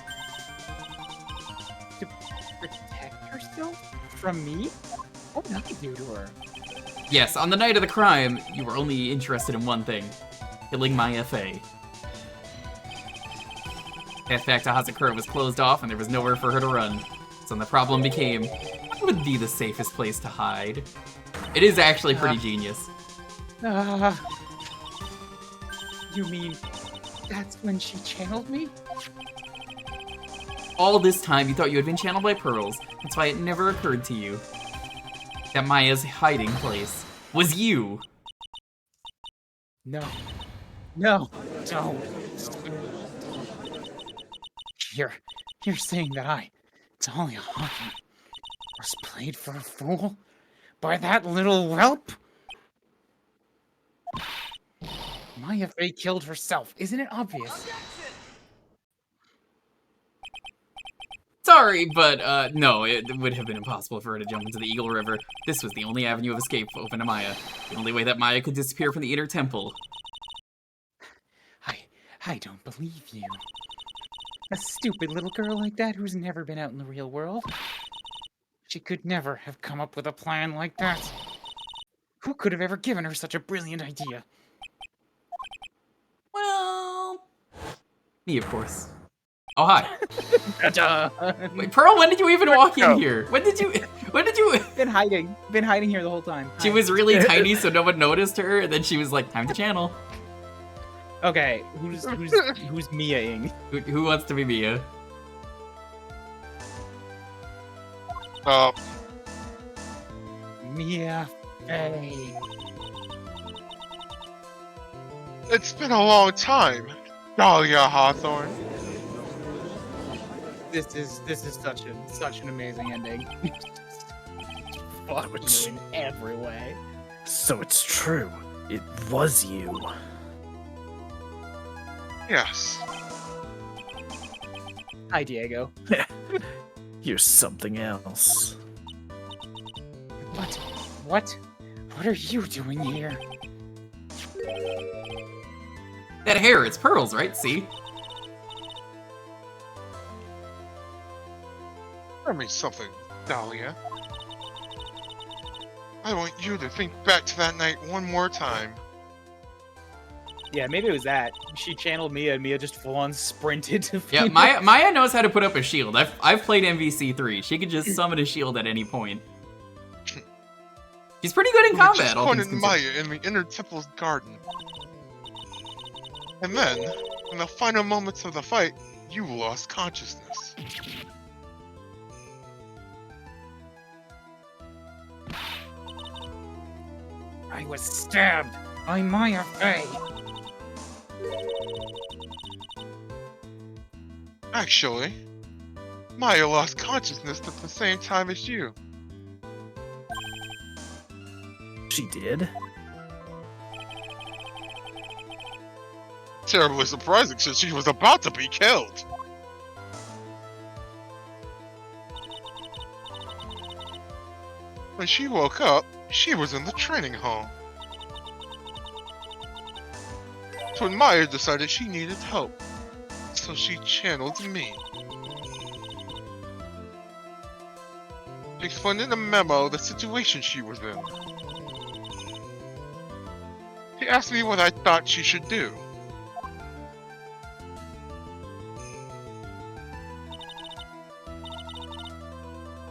To protect herself from me? What did I do to her? Yes, on the night of the crime, you were only interested in one thing. Killing Maya Fey. Path back to Hazakura was closed off and there was nowhere for her to run. So the problem became, what would be the safest place to hide? It is actually pretty genius. You mean that's when she channeled me? All this time you thought you had been channeled by Pearls. That's why it never occurred to you that Maya's hiding place was you. No. No. Don't. You're saying that I, Dahlia Hawthorne, was played for a fool by that little whelp? Maya Fey killed herself. Isn't it obvious? Sorry, but no, it would have been impossible for her to jump into the Eagle River. This was the only avenue of escape open to Maya. The only way that Maya could disappear from the inner temple. I don't believe you. A stupid little girl like that who's never been out in the real world. She could never have come up with a plan like that. Who could have ever given her such a brilliant idea? Well, me, of course. Oh, hi. Wait, Pearl, when did you even walk in here? When did you... Been hiding here the whole time. She was really tiny, so no one noticed her, and then she was like, time to channel. Okay, who's Mia-ing? Who wants to be Mia? Mia Fey. It's been a long time, Dahlia Hawthorne. This is such an amazing ending. Fuck with you in every way. So it's true. It was you. Yes. Hi, Diego. You're something else. What are you doing here? That hair, it's Pearl's, right? See? Tell me something, Dahlia. I want you to think back to that night one more time. Yeah, maybe it was that. She channeled Mia, and Mia just full-on sprinted to Yeah, Phoenix. Maya knows how to put up a shield. I've played MVC3. She could just summon a shield at any point. She's pretty good in We combat, just all things cornered considered. Maya in the inner temple's garden. And then, in the final moments of the fight, you lost consciousness. I was stabbed by Maya Fey. Actually, Maya lost consciousness at the same time as you. She did? Terribly surprising since she was about to be killed. When she woke up, she was in the training hall. So when Maya decided she needed help, so she channeled me. She explained in a memo the situation she was in. She asked me what I thought she should do.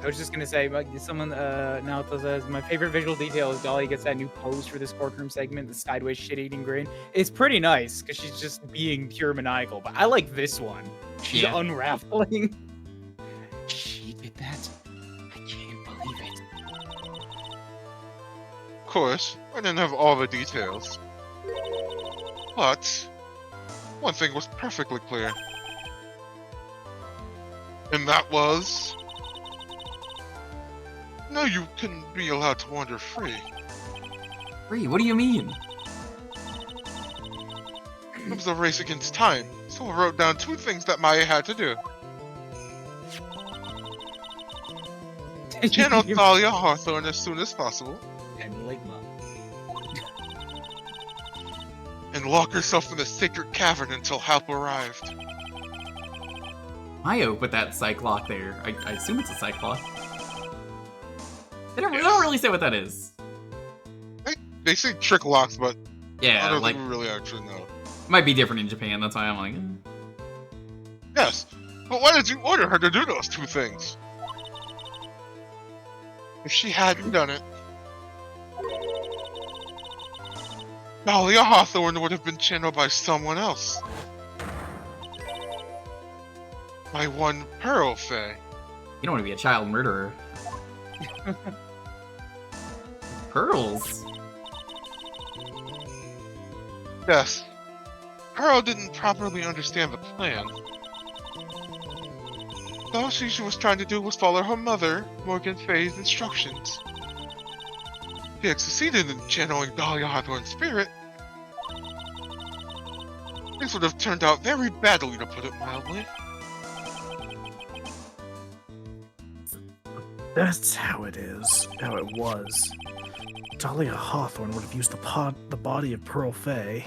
I was just gonna say, someone now says my favorite visual detail is Dolly gets that new pose for this courtroom segment, the sideways shit-eating grin. It's pretty nice because she's just being pure maniacal, but I like this one. She's Yeah. unraveling. She did that. I can't believe it. Of course, I didn't have all the details. But one thing was perfectly clear. And that was... No, you couldn't be allowed to wander free. Free, what do you mean? It was a race against time, so I wrote down two things that Maya had to do. Channel Thalia Hawthorne as soon as possible, and lock herself in the sacred cavern until help arrived. Maya put that psych lock there. I assume it's a psych lock. They don't really say what that is. They say trick locks, but I Yeah, don't like, think we really actually know. might be different in Japan, that's why I'm like... Yes, but why did you order her to do those two things? If she hadn't done it, Dahlia Hawthorne would have been channeled by someone else. By one Pearl Fey. You don't want to be a child murderer. Pearls? Yes. Pearl didn't properly understand the plan. All she was trying to do was follow her mother, Morgan Fey's instructions. She had succeeded in channeling Dahlia Hawthorne's spirit. Things would have turned out very badly, to put it mildly. That's how it is. How it was. Dahlia Hawthorne would have used the body of Pearl Fey.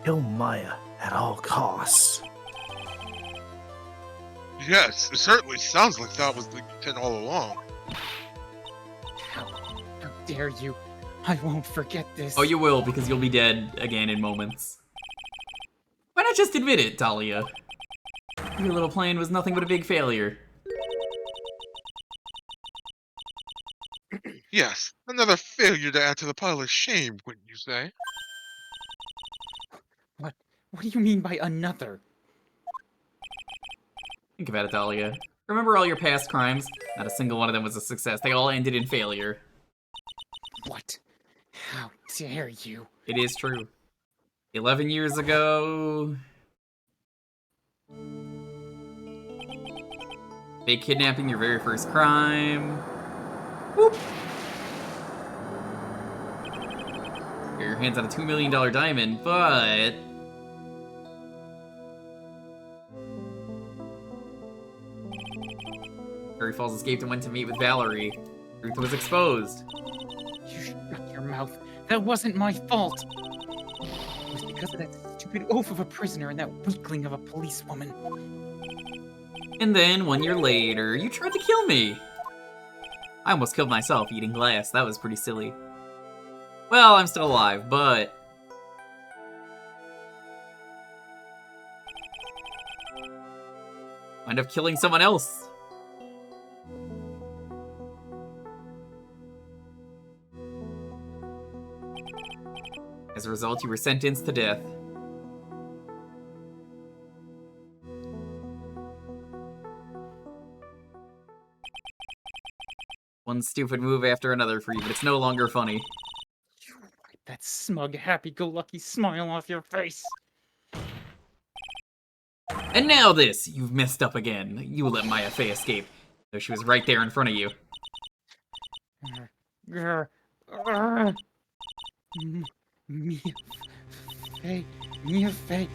Kill Maya at all costs. Yes, it certainly sounds like that was the intent all along. How dare you? I won't forget this. Oh, you will, because you'll be dead again in moments. just admit it, Dahlia. Your little plan was nothing but a big failure. Yes, another failure to add to the pile of shame, wouldn't you say? What do you mean by another? Think about it, Dahlia. Remember all your past crimes? Not a single one of them was a success. They all ended in failure. What? How dare you? It is true. 11 years ago... fake kidnapping, your very first crime. Whoop! Get your hands on a $2 million diamond, but... Harry Falls escaped and went to meet with Valerie. Truth was exposed. You shut your mouth. That wasn't my fault. It was because of that stupid oaf of a prisoner and that weakling of a policewoman. And then, 1 year later, you tried to kill me! I almost killed myself eating glass. That was pretty silly. Well, I'm still alive, but... Wind up killing someone else. As a result, you were sentenced to death. One stupid move after another for you, but it's no longer funny. You wipe that smug, happy-go-lucky smile off your face. And now this! You've messed up again. You let Maya Fey escape, though she was right there in front of you. Mia Fey.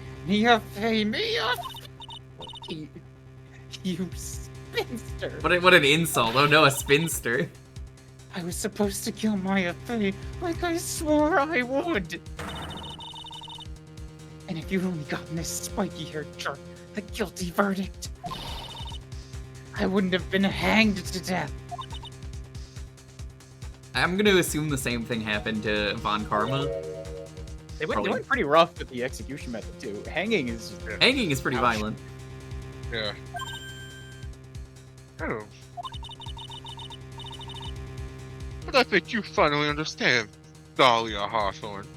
You spinster. What an insult. Oh no, a spinster. I was supposed to kill Maya Fey like I swore I would. And if you'd only gotten this spiky-haired jerk the guilty verdict, I wouldn't have been hanged to death. I'm gonna assume the same thing happened to Von Karma. They Probably. went pretty rough with the execution method, too. Hanging is just... Hanging is pretty violent. Yeah. Oh. But I think you finally understand, Dahlia Hawthorne.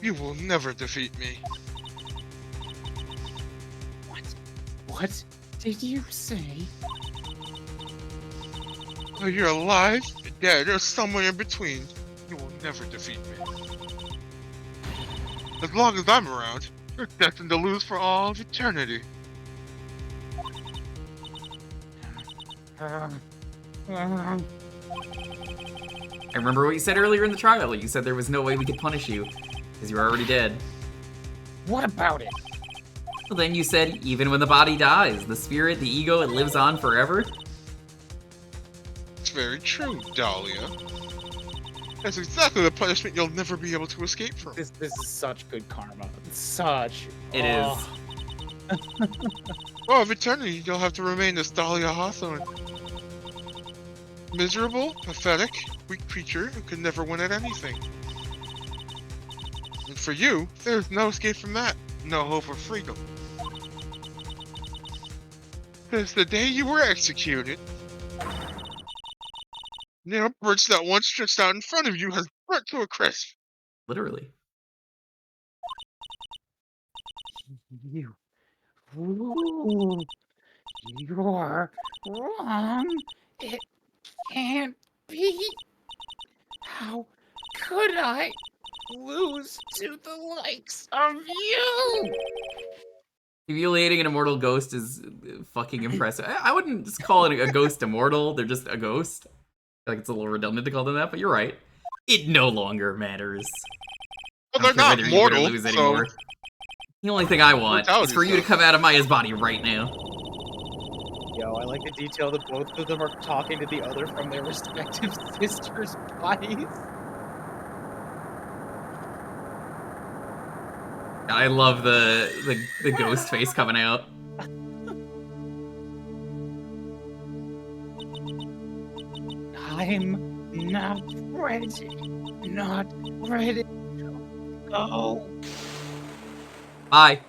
You will never defeat me. What did you say? Whether you're alive, dead, or somewhere in between, you will never defeat me. As long as I'm around, you're destined to lose for all of eternity. I remember what you said earlier in the trial. You said there was no way we could punish you, because you were already dead. What about it? Well, then you said, even when the body dies, the spirit, the ego, it lives on forever? It's very true, Dahlia. That's exactly the punishment you'll never be able to escape from. This is such good karma. Such. It is. All of eternity, you'll have to remain this Dahlia Hawthorne. Miserable, pathetic, weak creature who can never win at anything. And for you, there's no escape from that. No hope of freedom. Since the day you were executed, the bridge that once stretched out in front of you has burnt to a crisp. Literally. You. Ooh, you're wrong. It can't be. How could I lose to the likes of you? Humiliating an immortal ghost is fucking impressive. I wouldn't just call it a ghost immortal. They're just a ghost. I feel like it's a little redundant to call them that, but you're right. It no longer matters. Well, they're not mortal, lose so... anymore. The only thing I want is for you to come out of Maya's body right now. Yo, I like the detail that both of them are talking to the other from their respective sisters' bodies. I love the ghost face coming out. I'm not ready. Not ready to Oh. Bye.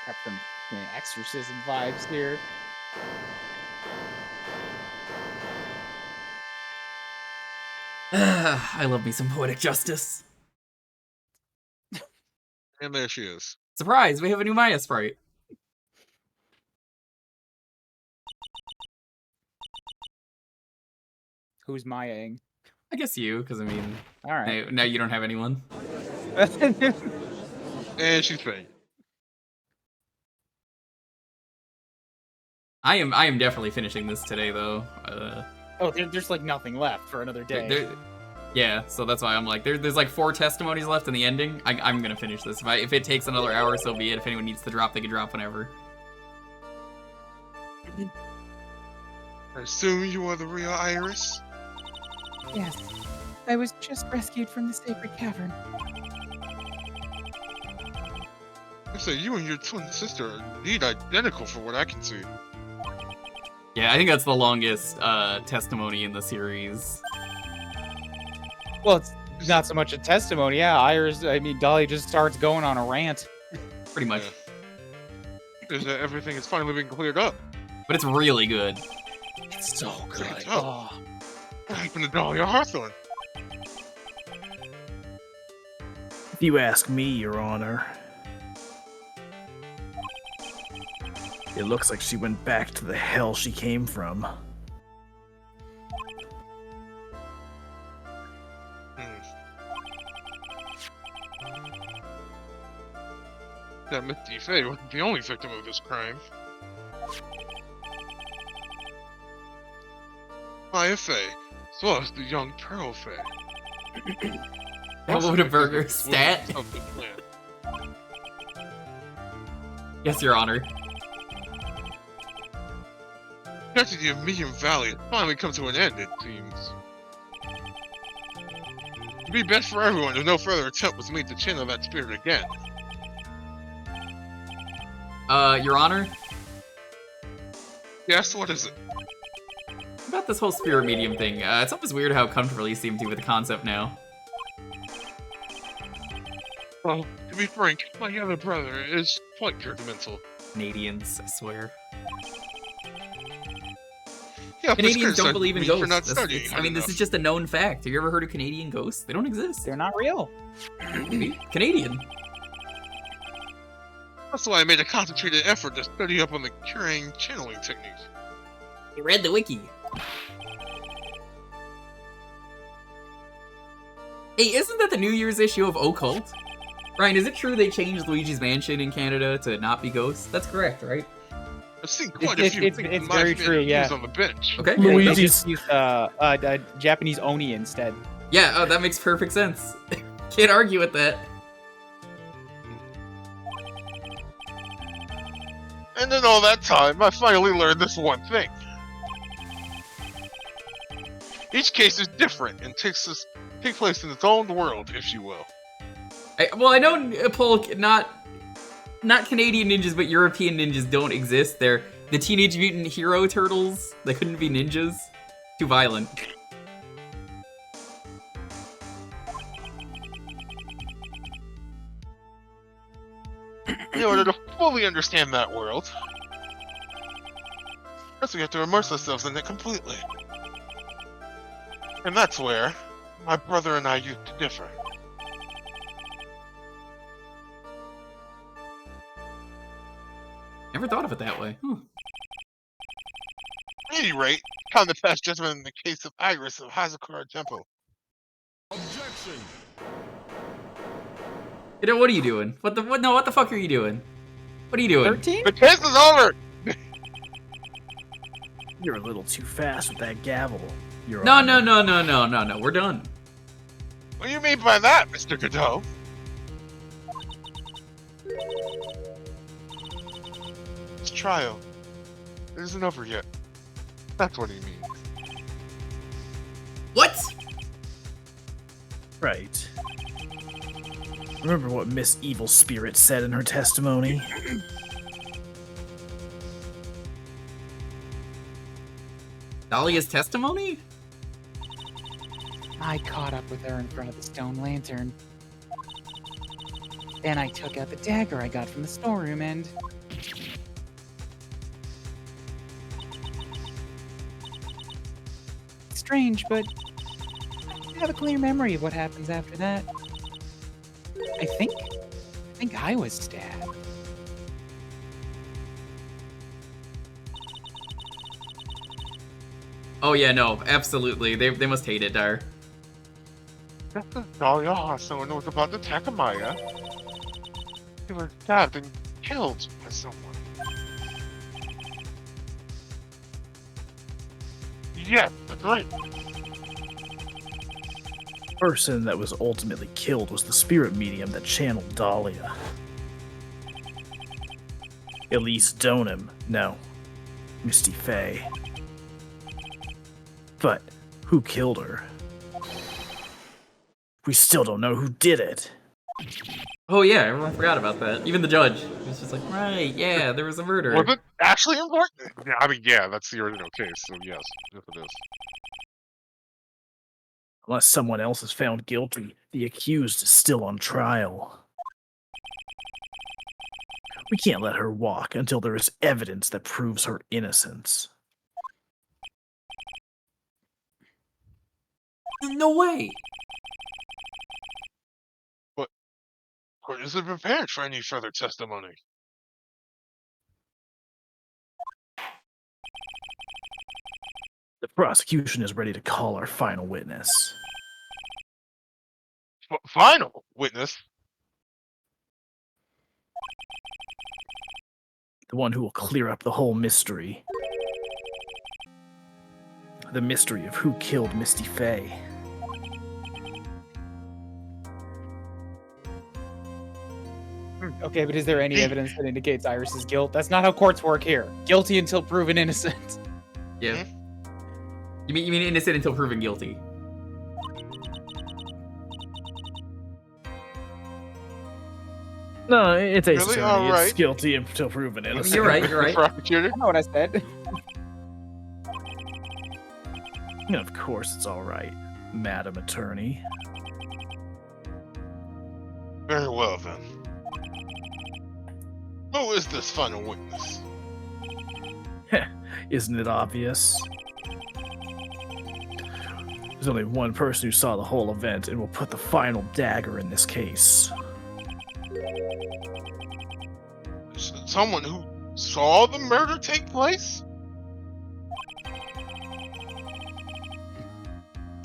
Got some exorcism vibes here. I love me some poetic justice. And there she is. Surprise, we have a new Maya sprite. Who's Mayaing? I guess you, because I mean, All right. now you don't have anyone. And she's fake. I am definitely finishing this today, though. Oh, there's like nothing left for another day. Yeah, so that's why I'm like, there's like 4 testimonies left in the ending. I'm gonna finish this. If it takes another hour, so be it. If anyone needs to drop, they can drop whenever. I assume you are the real Iris? Yes. I was just rescued from the sacred cavern. I say you and your twin sister are indeed identical from what I can see. Yeah, I think that's the longest testimony in the series. Well, it's not so much a testimony. Yeah, Dolly just starts going on a rant. Pretty much. Yeah. Is that everything is finally being cleared up? But it's really good. It's so good. Oh. What happened to Dolly Hawthorne? If you ask me, Your Honor, it looks like she went back to the hell she came from. That Miss Faye wasn't the only victim of this crime. Maya Faye, as well as the young Pearl Faye. Hello Burger stat. Of the plan. Yes, Your Honor. The tragedy of Medium Valley has finally come to an end, it seems. It'd be best for everyone if no further attempt was made to channel that spirit again. Your Honor? Yes, what is it? About this whole spirit medium thing, it's always weird how comfortable you seem to with the concept now. Well, to be frank, my other brother is quite judgmental. Canadians, I swear. Yeah, Canadians don't believe in for ghosts. not studying I hard mean, this enough. is just a known fact. Have you ever heard of Canadian ghosts? They don't exist. They're not real. Canadian. That's why I made a concentrated effort to study up on the curing channeling techniques. You read the wiki. Hey, isn't that the New Year's issue of Occult? Ryan, is it true they changed Luigi's Mansion in Canada to not be ghosts? That's correct, right? I've seen quite a few It's very true, yeah. on the bench. Okay. They Luigi's- just used Japanese Oni instead. Yeah, oh, that makes perfect sense. Can't argue with that. And in all that time, I finally learned this one thing. Each case is different and take place in its own world, if you will. I know, Paul, not Canadian ninjas, but European ninjas don't exist. They're the Teenage Mutant Hero Turtles. They couldn't be ninjas. Too violent. In order to fully understand that world, first we have to immerse ourselves in it completely. And that's where my brother and I used to differ. Never thought of it that way. At any rate, time to pass judgment in the case of Iris of Hazakura Temple. You know, what are you doing? What the fuck are you doing? What are you doing? 13? The case is over! You're a little too fast with that gavel. Your No, Honor. no. We're done. What do you mean by that, Mr. Godot? This trial, it isn't over yet. That's what he means. What? Right. Remember what Miss Evil Spirit said in her testimony? Dahlia's testimony? I caught up with her in front of the stone lantern. Then I took out the dagger I got from the storeroom and... Strange, but I have a clear memory of what happens after that. I think I was stabbed. Oh yeah, no, absolutely. They must hate it, Dar. Just as Dahlia someone was about to attack Amaya, he was stabbed and killed by someone. Yes, that's right. The person that was ultimately killed was the spirit medium that channeled Dahlia. Elise Donham, no. Misty Faye. But who killed her? We still don't know who did it. Oh yeah, everyone forgot about that. Even the judge was just like, right, yeah, there was a murder. Was it actually important? Yeah, I mean, yeah, that's the original case, so yes, it is. Unless someone else is found guilty, the accused is still on trial. We can't let her walk until there is evidence that proves her innocence. No way. Court isn't prepared for any further testimony. The prosecution is ready to call our final witness. Final witness? The one who will clear up the whole mystery. The mystery of who killed Misty Faye. Okay, but is there any evidence that indicates Iris's guilt? That's not how courts work here. Guilty until proven innocent. Yeah. You mean innocent until proven guilty? No, it's a Really? All right. It's guilty until proven innocent. You're right, you're right. Prosecutor? I know what I said. And of course it's alright, Madam Attorney. Very well then. Who is this final witness? Isn't it obvious? There's only one person who saw the whole event and will put the final dagger in this case. Someone who saw the murder take place?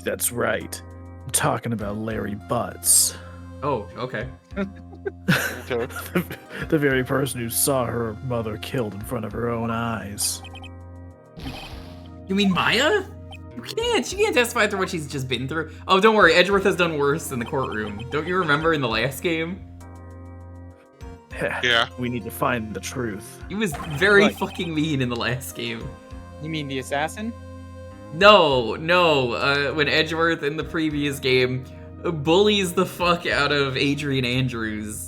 That's right. I'm talking about Larry Butts. Oh, okay. Okay. The very person who saw her mother killed in front of her own eyes. You mean Maya? You can't. She can't testify through what she's just been through. Oh, don't worry. Edgeworth has done worse in the courtroom. Don't you remember in the last game? Yeah. We need to find the truth. He was very Right. fucking mean in the last game. You mean the assassin? No. When Edgeworth in the previous game bullies the fuck out of Adrian Andrews.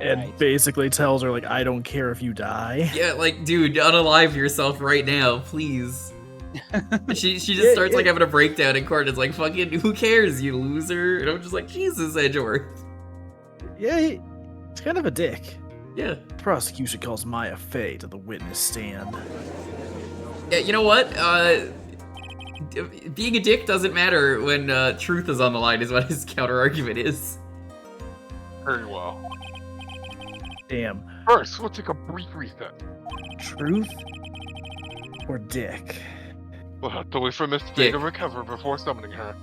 And basically tells her, like, I don't care if you die. Yeah, like, dude, unalive yourself right now, please. she just starts like having a breakdown in court. It's like, fucking, who cares, you loser? And I'm just like, Jesus, Edgeworth. Yeah, he's kind of a dick. Yeah. Prosecution calls Maya Fey to the witness stand. Yeah, you know what? Being a dick doesn't matter when truth is on the line, is what his counter argument is. Very well. Damn. First, we'll take a brief reset. Truth or dick? We'll have to wait for Miss Fay to recover before summoning her.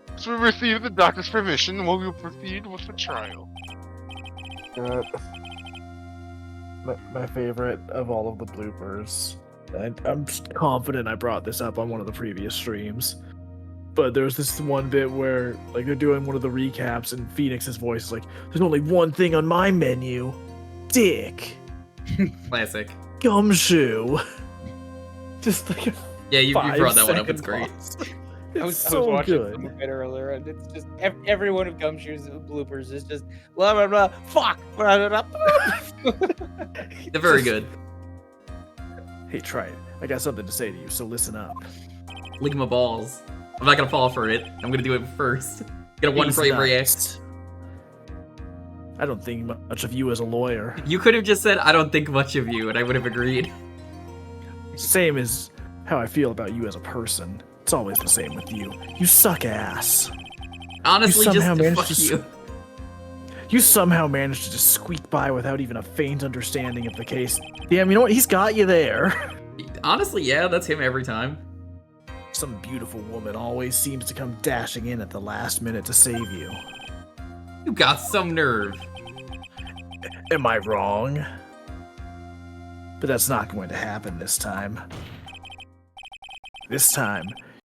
Once we receive the doctor's permission, we will proceed with the trial. My favorite of all of the bloopers. I'm confident I brought this up on one of the previous streams. But there's this one bit where, like, they're doing one of the recaps and Phoenix's voice is like, there's only one thing on my menu. Dick. Classic. Gumshoe. Just like Yeah, you brought that one up, it's 5-second great. pause. I was so watching good. some of it earlier, and it's just every one of Gumshoe's bloopers is just blah blah blah. Fuck. Blah, blah, blah. They're very good. Hey, try it. I got something to say to you, so listen up. Lick my balls. I'm not gonna fall for it. I'm gonna do it first. Get a one He's frame nice. react. I don't think much of you as a lawyer. You could have just said, I don't think much of you, and I would have agreed. Same as how I feel about you as a person. It's always the same with you. You suck ass. Honestly, You just somehow managed fuck to you. You somehow managed to just squeak by without even a faint understanding of the case. Damn, you know what? He's got you there. Honestly, yeah, that's him every time. Some beautiful woman always seems to come dashing in at the last minute to save you. You got some nerve. Am I wrong? But that's not going to happen this time. This time,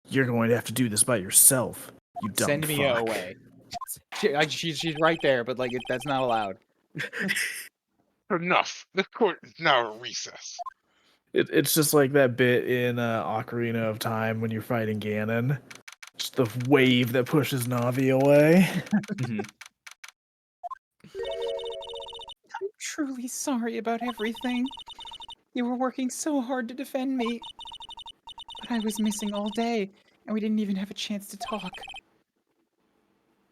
you're going to have to do this by yourself. You dumb Send me fuck. away. She's right there, but like that's not allowed. Enough. The court is now at recess. It's just like that bit in Ocarina of Time when you're fighting Ganon. Just the wave that pushes Navi away. Mhm. I'm truly sorry about everything. You were working so hard to defend me. But I was missing all day, and we didn't even have a chance to talk.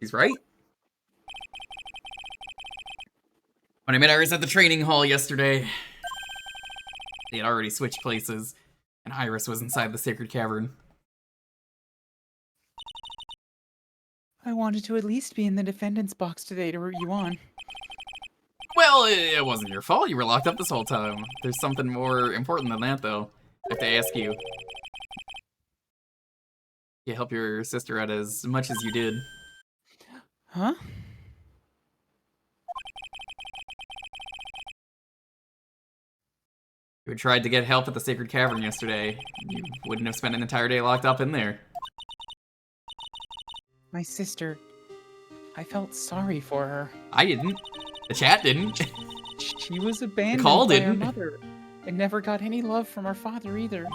He's right. When I met Iris at the training hall yesterday, they had already switched places, and Iris was inside the sacred cavern. I wanted to at least be in the defendant's box today to root you on. Well, it wasn't your fault. You were locked up this whole time. There's something more important than that, though. I have to ask you. You help your sister out as much as you did. Huh? You had tried to get help at the sacred cavern yesterday. You wouldn't have spent an entire day locked up in there. My sister. I felt sorry for her. I didn't. The chat didn't. She was abandoned call by her didn't. mother and never got any love from her father either.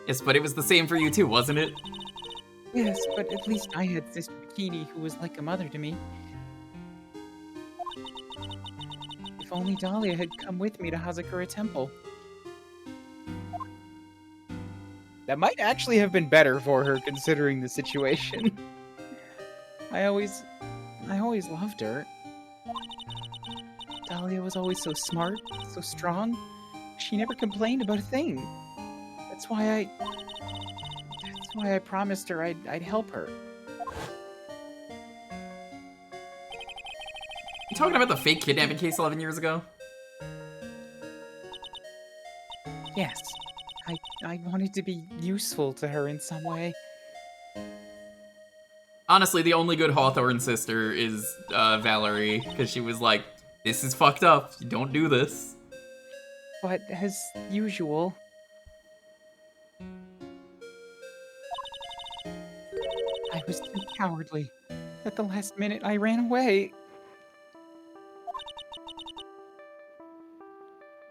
Yes, but it was the same for you too, wasn't it? Yes, but at least I had Sister Bikini who was like a mother to me. If only Dahlia had come with me to Hazakura Temple. That might actually have been better for her considering the situation. I always loved her. Dahlia was always so smart, so strong. She never complained about a thing. That's why I promised her I'd help her. You talking about the fake kidnapping case 11 years ago? Yes. I wanted to be useful to her in some way. Honestly, the only good Hawthorne sister is Valerie, because she was like, this is fucked up, don't do this. But as usual, I was too cowardly. At the last minute, I ran away.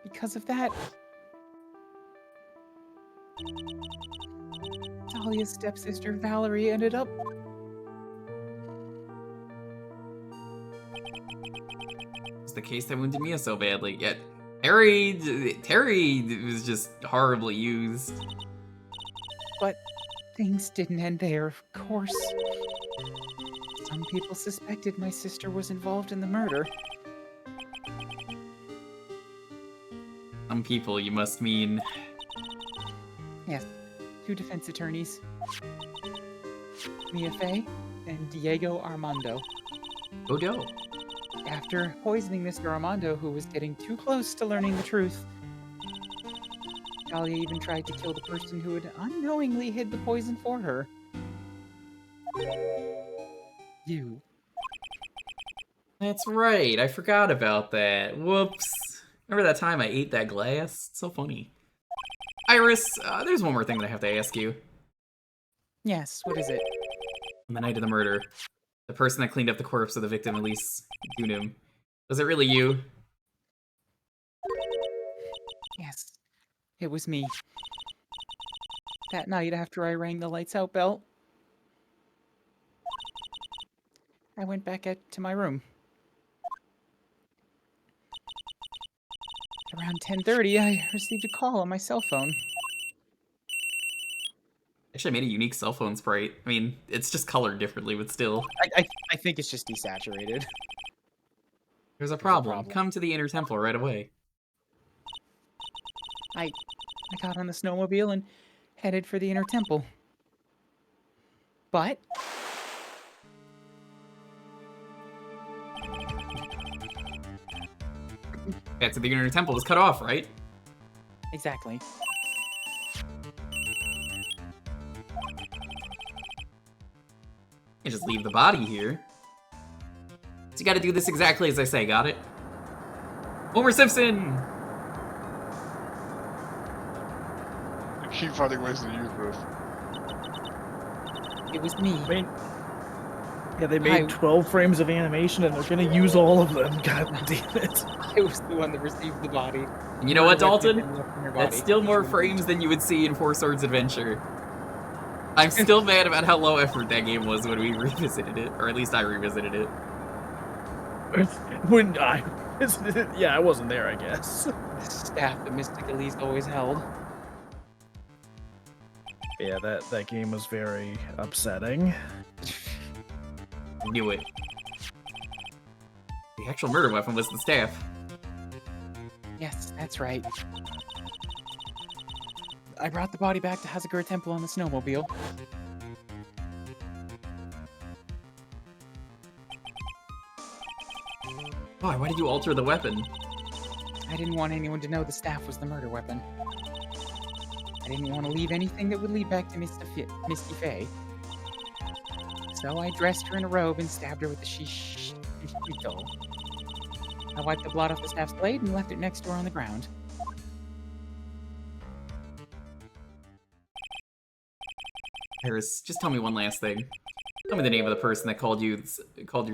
Because of that, Dahlia's stepsister Valerie ended up. It's the case that wounded Mia so badly. Yet Terry was just horribly used. But things didn't end there, of course. Some people suspected my sister was involved in the murder. Some people, you must mean. Yes, 2 defense attorneys. Mia Fey and Diego Armando. Odo. After poisoning Mr. Armando, who was getting too close to learning the truth, Dahlia even tried to kill the person who had unknowingly hid the poison for her. You. That's right, I forgot about that. Whoops. Remember that time I ate that glass? It's so funny. Iris, there's one more thing that I have to ask you. Yes, what is it? On the night of the murder, the person that cleaned up the corpse of the victim, Elise Dunim, was it really you? Yes, it was me. That night after I rang the lights out bell, I went back to my room. Around 10:30, I received a call on my cell phone. Actually, I made a unique cell phone sprite. I mean, it's just colored differently, but still. I think it's just desaturated. There's a problem. problem. Come to the inner temple right away. I got on the snowmobile and headed for the inner temple. But Yeah, so the inner temple was cut off, right? exactly. You just leave the body here. So you gotta do this exactly as I say, got it? Homer Simpson! I keep finding ways to use this. It was me. Wait. Yeah, they made I- 12 frames of animation and they're gonna use all of them. God damn it. I was the one that received the body. And you know what, Dalton? Left in her That's body. still more frames than you would see in Four Swords Adventure. I'm still mad about how low effort that game was when we revisited it, or at least I revisited it. When I, yeah, I wasn't there, I guess. The staff that Mystic Elise always held. Yeah, that game was very upsetting. Knew it. The actual murder weapon was the staff. Yes, that's right. I brought the body back to Hazakura Temple on the snowmobile. Why? Why did you alter the weapon? I didn't want anyone to know the staff was the murder weapon. I didn't want to leave anything that would lead back to Misty Faye. So I dressed her in a robe and stabbed her with the shishito. I wiped the blood off the staff's blade and left it next to her on the ground. Harris, just tell me one last thing. Tell me the name of the person that called your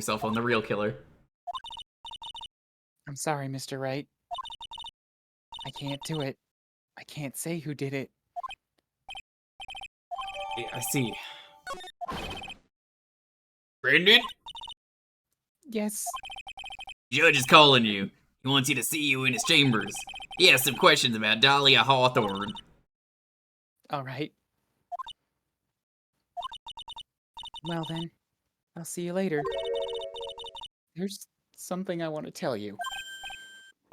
cell phone the real killer. I'm sorry, Mr. Wright. I can't do it. I can't say who did it. Yeah, I see. Brandon? Yes. Judge is calling you. He wants you to see you in his chambers. He has some questions about Dahlia Hawthorne. All right. Well then, I'll see you later. There's something I want to tell you.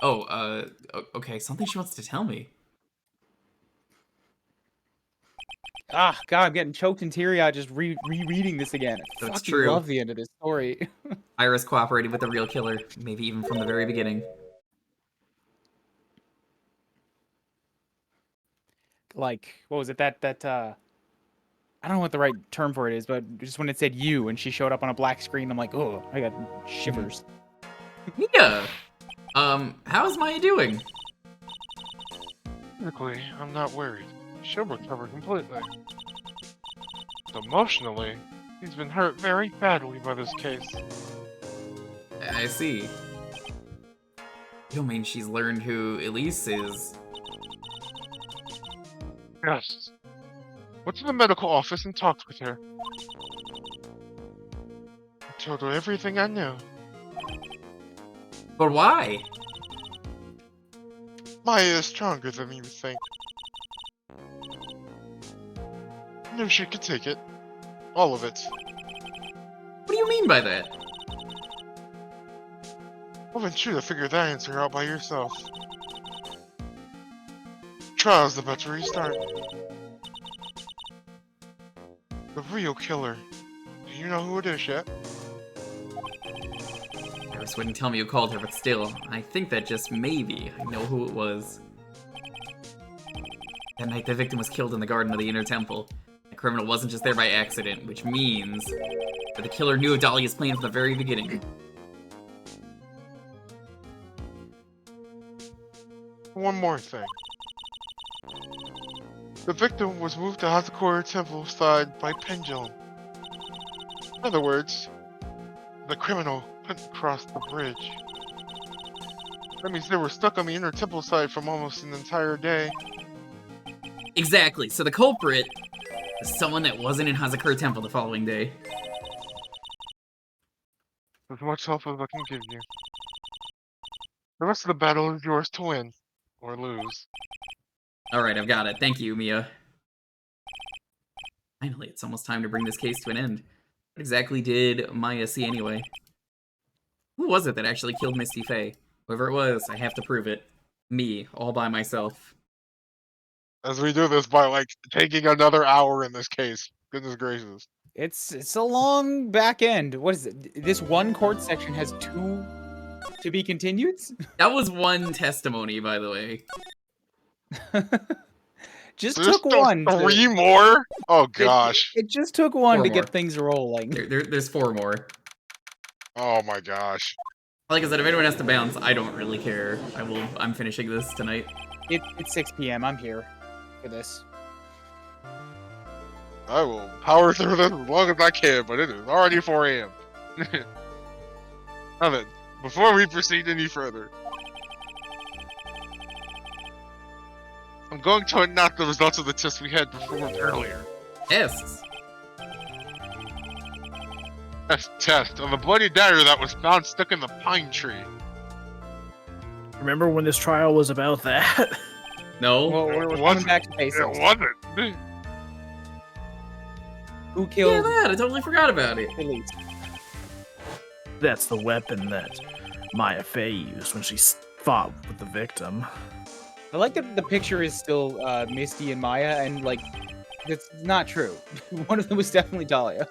Oh, okay, something she wants to tell me. Ah, God, I'm getting choked and teary-eyed just rereading this again. I That's fucking true. love the end of this story. Iris cooperated with the real killer, maybe even from the very beginning. Like, what was it? That I don't know what the right term for it is, but just when it said you and she showed up on a black screen, I'm like, oh, I got shivers. Yeah. How's Maya doing? Physically, I'm not worried. She'll recover completely. But emotionally, he's been hurt very badly by this case. I see. You don't mean she's learned who Elise is? Yes. Went to the medical office and talked with her. I told her everything I knew. But why? Maya is stronger than you think. I knew she could take it. All of it. What do you mean by that? Well, then you to figure that answer out by yourself. Trial's about to restart. The real killer. Do you know who it is yet? Iris wouldn't tell me who called her, but still, I think that just maybe I know who it was. That night the victim was killed in the garden of the Inner Temple. The criminal wasn't just there by accident, which means that the killer knew of Dahlia's plan from the very beginning. One more thing. The victim was moved to Hazakura Temple side by pendulum. In other words, the criminal couldn't cross the bridge. That means they were stuck on the Inner Temple side for almost an entire day. Exactly, so the culprit is someone that wasn't in Hazakura Temple the following day. As much help as I can give you. The rest of the battle is yours to win. Or lose. Alright, I've got it. Thank you, Mia. Finally, it's almost time to bring this case to an end. What exactly did Maya see anyway? Who was it that actually killed Misty Faye? Whoever it was, I have to prove it. Me, all by myself. As we do this by, like, taking another hour in this case. Goodness gracious. It's a long back end. What is it? This one court section has 2 to be continued? That was one testimony, by the way. Just There's took still one. 3 more? Oh gosh. It just took one 4 to more. get things rolling. There's 4 more. Oh my gosh. Like I said, if anyone has to bounce, I don't really care. I'm finishing this tonight. It's 6 p.m. I'm here for this. I will power through this as long as I can, but it is already 4 a.m. Now then, before we proceed any further, I'm going to announce the results of the test we had performed earlier. Yes. Test of the bloody dagger that was found stuck in the pine tree. Remember when this trial was about that? No. Well, we're It coming wasn't. back to It basics. wasn't. Who Yeah, killed that. I totally forgot about it. Elite? That's the weapon that Maya Fey used when she fought with the victim. I like that the picture is still Misty and Maya, and like, that's not true. One of them was definitely Dahlia.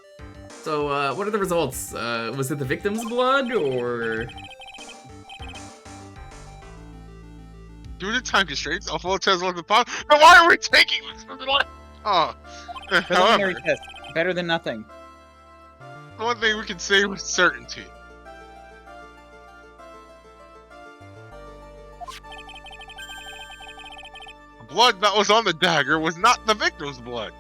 So, what are the results? Was it the victim's blood, or... Due to time constraints, a full test was upon. Then why are we taking this? Oh. Preliminary However, test. Better than nothing. the one thing we can say with certainty. The blood that was on the dagger was not the victim's blood.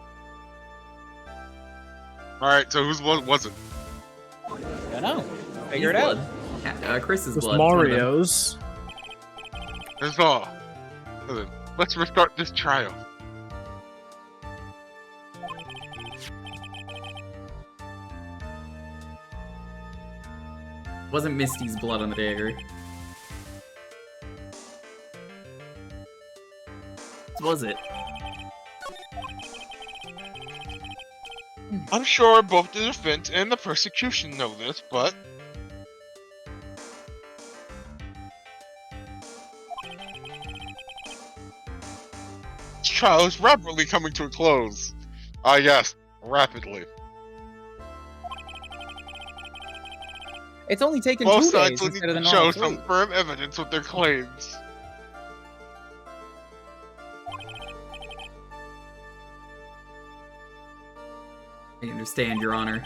Alright, so whose blood was it? I don't know. Figure it His out. blood. Chris's It was blood. It's one of them. Mario's. That's all. Listen, let's restart this trial. Wasn't Misty's blood on the dagger. Was it? I'm sure both the defense and the prosecution know this, but this trial is rapidly coming to a close. Ah, yes, rapidly. It's only taken Both 2 sides days will need instead of the to show normal some 3. firm evidence with their claims. I understand, Your Honor.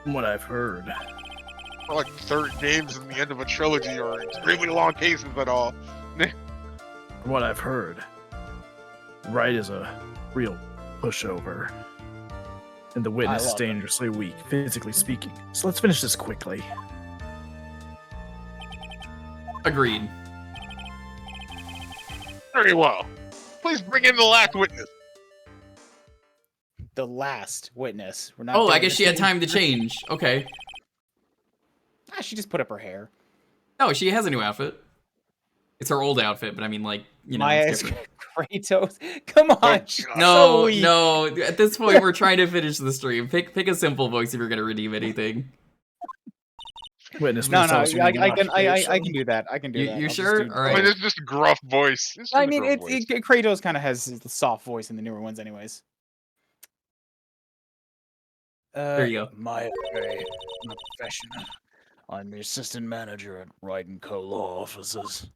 From what I've heard. Not like third games in the end of a trilogy or extremely long cases at all. From what I've heard, Wright is a real pushover. And the witness is love that. dangerously weak, physically speaking. So let's finish this quickly. Agreed. Very well. Please bring in the last witness. The last witness. We're not. Oh, I doing guess the she had same- time to change. Okay. Ah, she just put up her hair. No, she has a new outfit. It's her old outfit, but I mean, like, you know, Maya it's is different. Kratos. Come on. God. she's No, so weak. no. At this point, we're trying to finish the stream. Pick a simple voice if you're gonna redeem anything. Witness No, was no, also I the can occupation. do that. I can do You that. I'll just sure? do- All I right. mean, it's just a gruff voice. It's just I a mean, gruff voice. Kratos kind of has the soft voice in the newer ones, anyways. There you go. Maya Fey, I'm a professional. I'm the assistant manager at Wright & Co. Law Offices.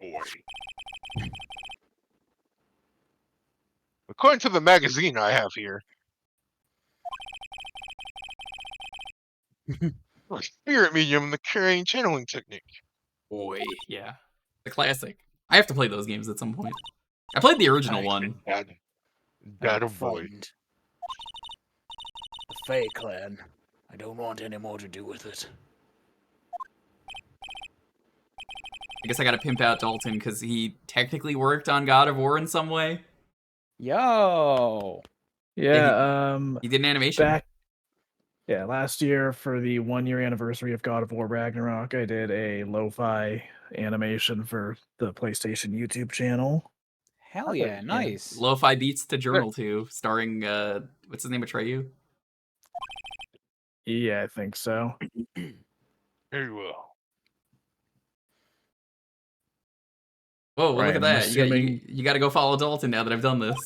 Boy. According to the magazine I have here, a spirit medium in the carrying channeling technique. Boy, yeah. The classic. I have to play those games at some point. I played the original one. That a boy. The Fey clan. I don't want any more to do with it. I guess I gotta pimp out Dalton because he technically worked on God of War in some way. Yo. Yeah, He did an animation. last year for the 1-year anniversary of God of War Ragnarok, I did a lo-fi animation for the PlayStation YouTube channel. Hell yeah, nice. Lo-fi beats to journal to, starring what's his name, Atreyu? Yeah, I think so. Very well. Whoa, well, look Ryan, at I'm that! assuming- You got to go follow Dalton now that I've done this.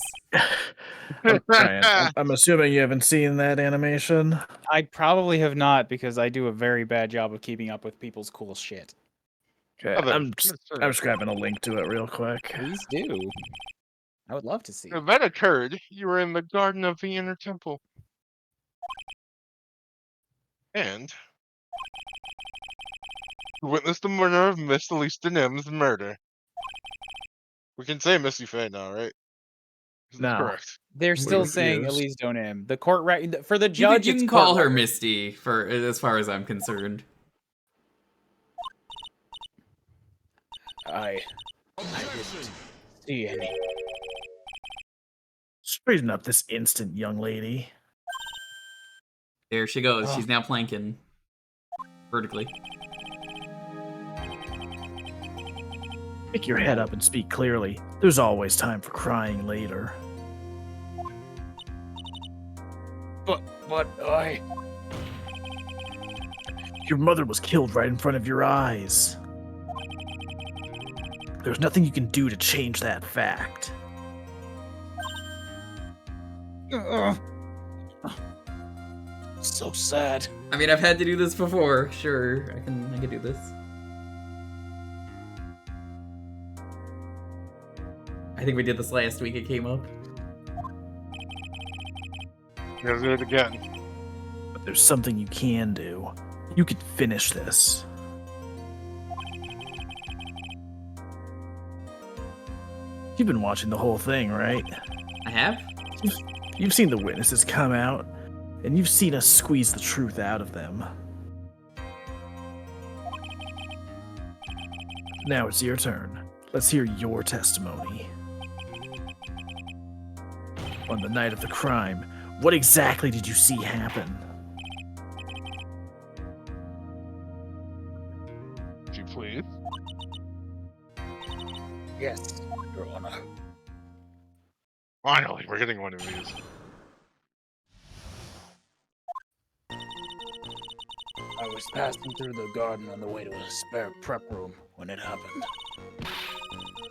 I'm assuming you haven't seen that animation. I probably have not because I do a very bad job of keeping up with people's cool shit. Okay, Others, I'm just grabbing a link to it real quick. Please do. I would love to see. When that occurred, you were in the garden of the inner temple. And you witnessed the murder of Miss Elisa Nim's murder. We can say Missy Faye now, right? This is No. correct. They're still Refused. saying Elise Donim. The court for the judge. You can it's call court her record. Misty, for as far as I'm concerned. I didn't see any. Straighten up this instant, young lady. There she goes. Oh. She's now planking vertically. Pick your head up and speak clearly. There's always time for crying later. But I. Your mother was killed right in front of your eyes. There's nothing you can do to change that fact. So sad. I mean, I've had to do this before. Sure, I can do this. I think we did this last week. It came up. Let's do it again. But there's something you can do. You can finish this. You've been watching the whole thing, right? I have. You've seen the witnesses come out, and you've seen us squeeze the truth out of them. Now it's your turn. Let's hear your testimony. On the night of the crime, what exactly did you see happen? Would you please? Yes, Your Honor. Finally, we're getting one of these. I was passing through the garden on the way to a spare prep room when it happened.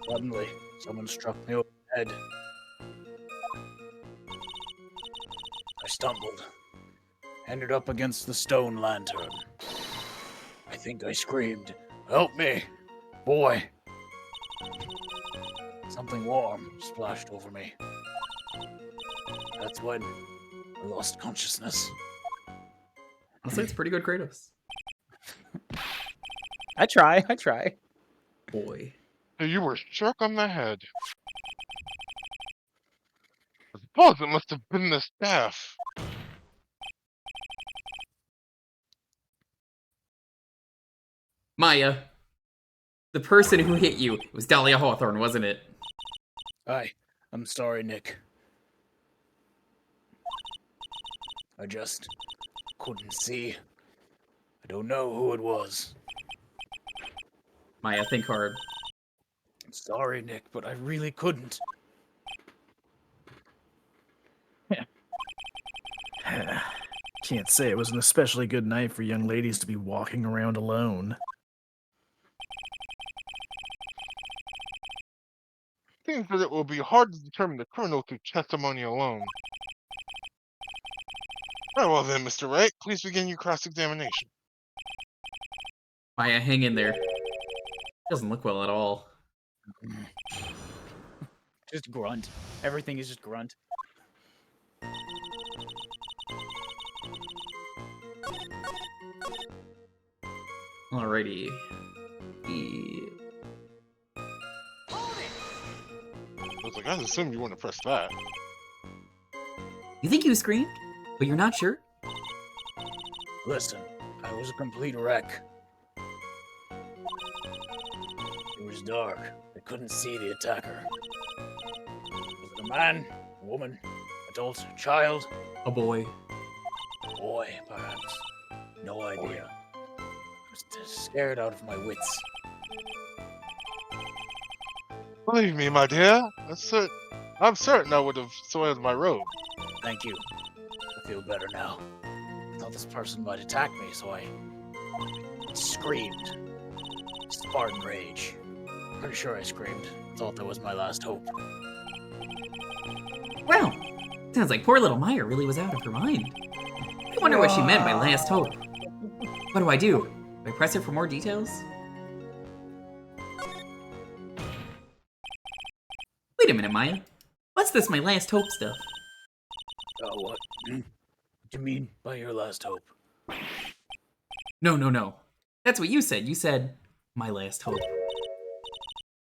Suddenly, someone struck me over the head. I stumbled, ended up against the stone lantern. I think I screamed, "Help me, boy!" Something warm splashed over me. That's when I lost consciousness. I'll say it's pretty good Kratos. I try. Boy. So you were struck on the head. I suppose it must have been the staff. Maya. The person who hit you was Dahlia Hawthorne, wasn't it? I'm sorry, Nick. I just couldn't see. I don't know who it was. Maya, think hard. I'm sorry, Nick, but I really couldn't. Can't say it was an especially good night for young ladies to be walking around alone. Seems that it will be hard to determine the criminal through testimony alone. Very well then, Mr. Wright, please begin your cross-examination. Maya, hang in there. Doesn't look well at all. Just grunt. Everything is just grunt. Alrighty. I was like, I assumed you wouldn't press that. You think you screamed? But you're not sure? Listen, I was a complete wreck. It was dark. I couldn't see the attacker. Was it a man, a woman, adult, child? A boy. Boy, perhaps. No idea. I was scared out of my wits. Believe me, my dear. I'm certain I would have soiled my robe. Thank you. I feel better now. I thought this person might attack me, so I screamed. Spartan rage. Pretty sure I screamed. Thought that was my last hope. Well, sounds like poor little Maya really was out of her mind. I wonder what she meant by last hope. What do? Do I press her for more details? Wait a minute, Maya. What's this my last hope stuff? What? What do you mean by your last hope? No. That's what you said. You said, my last hope.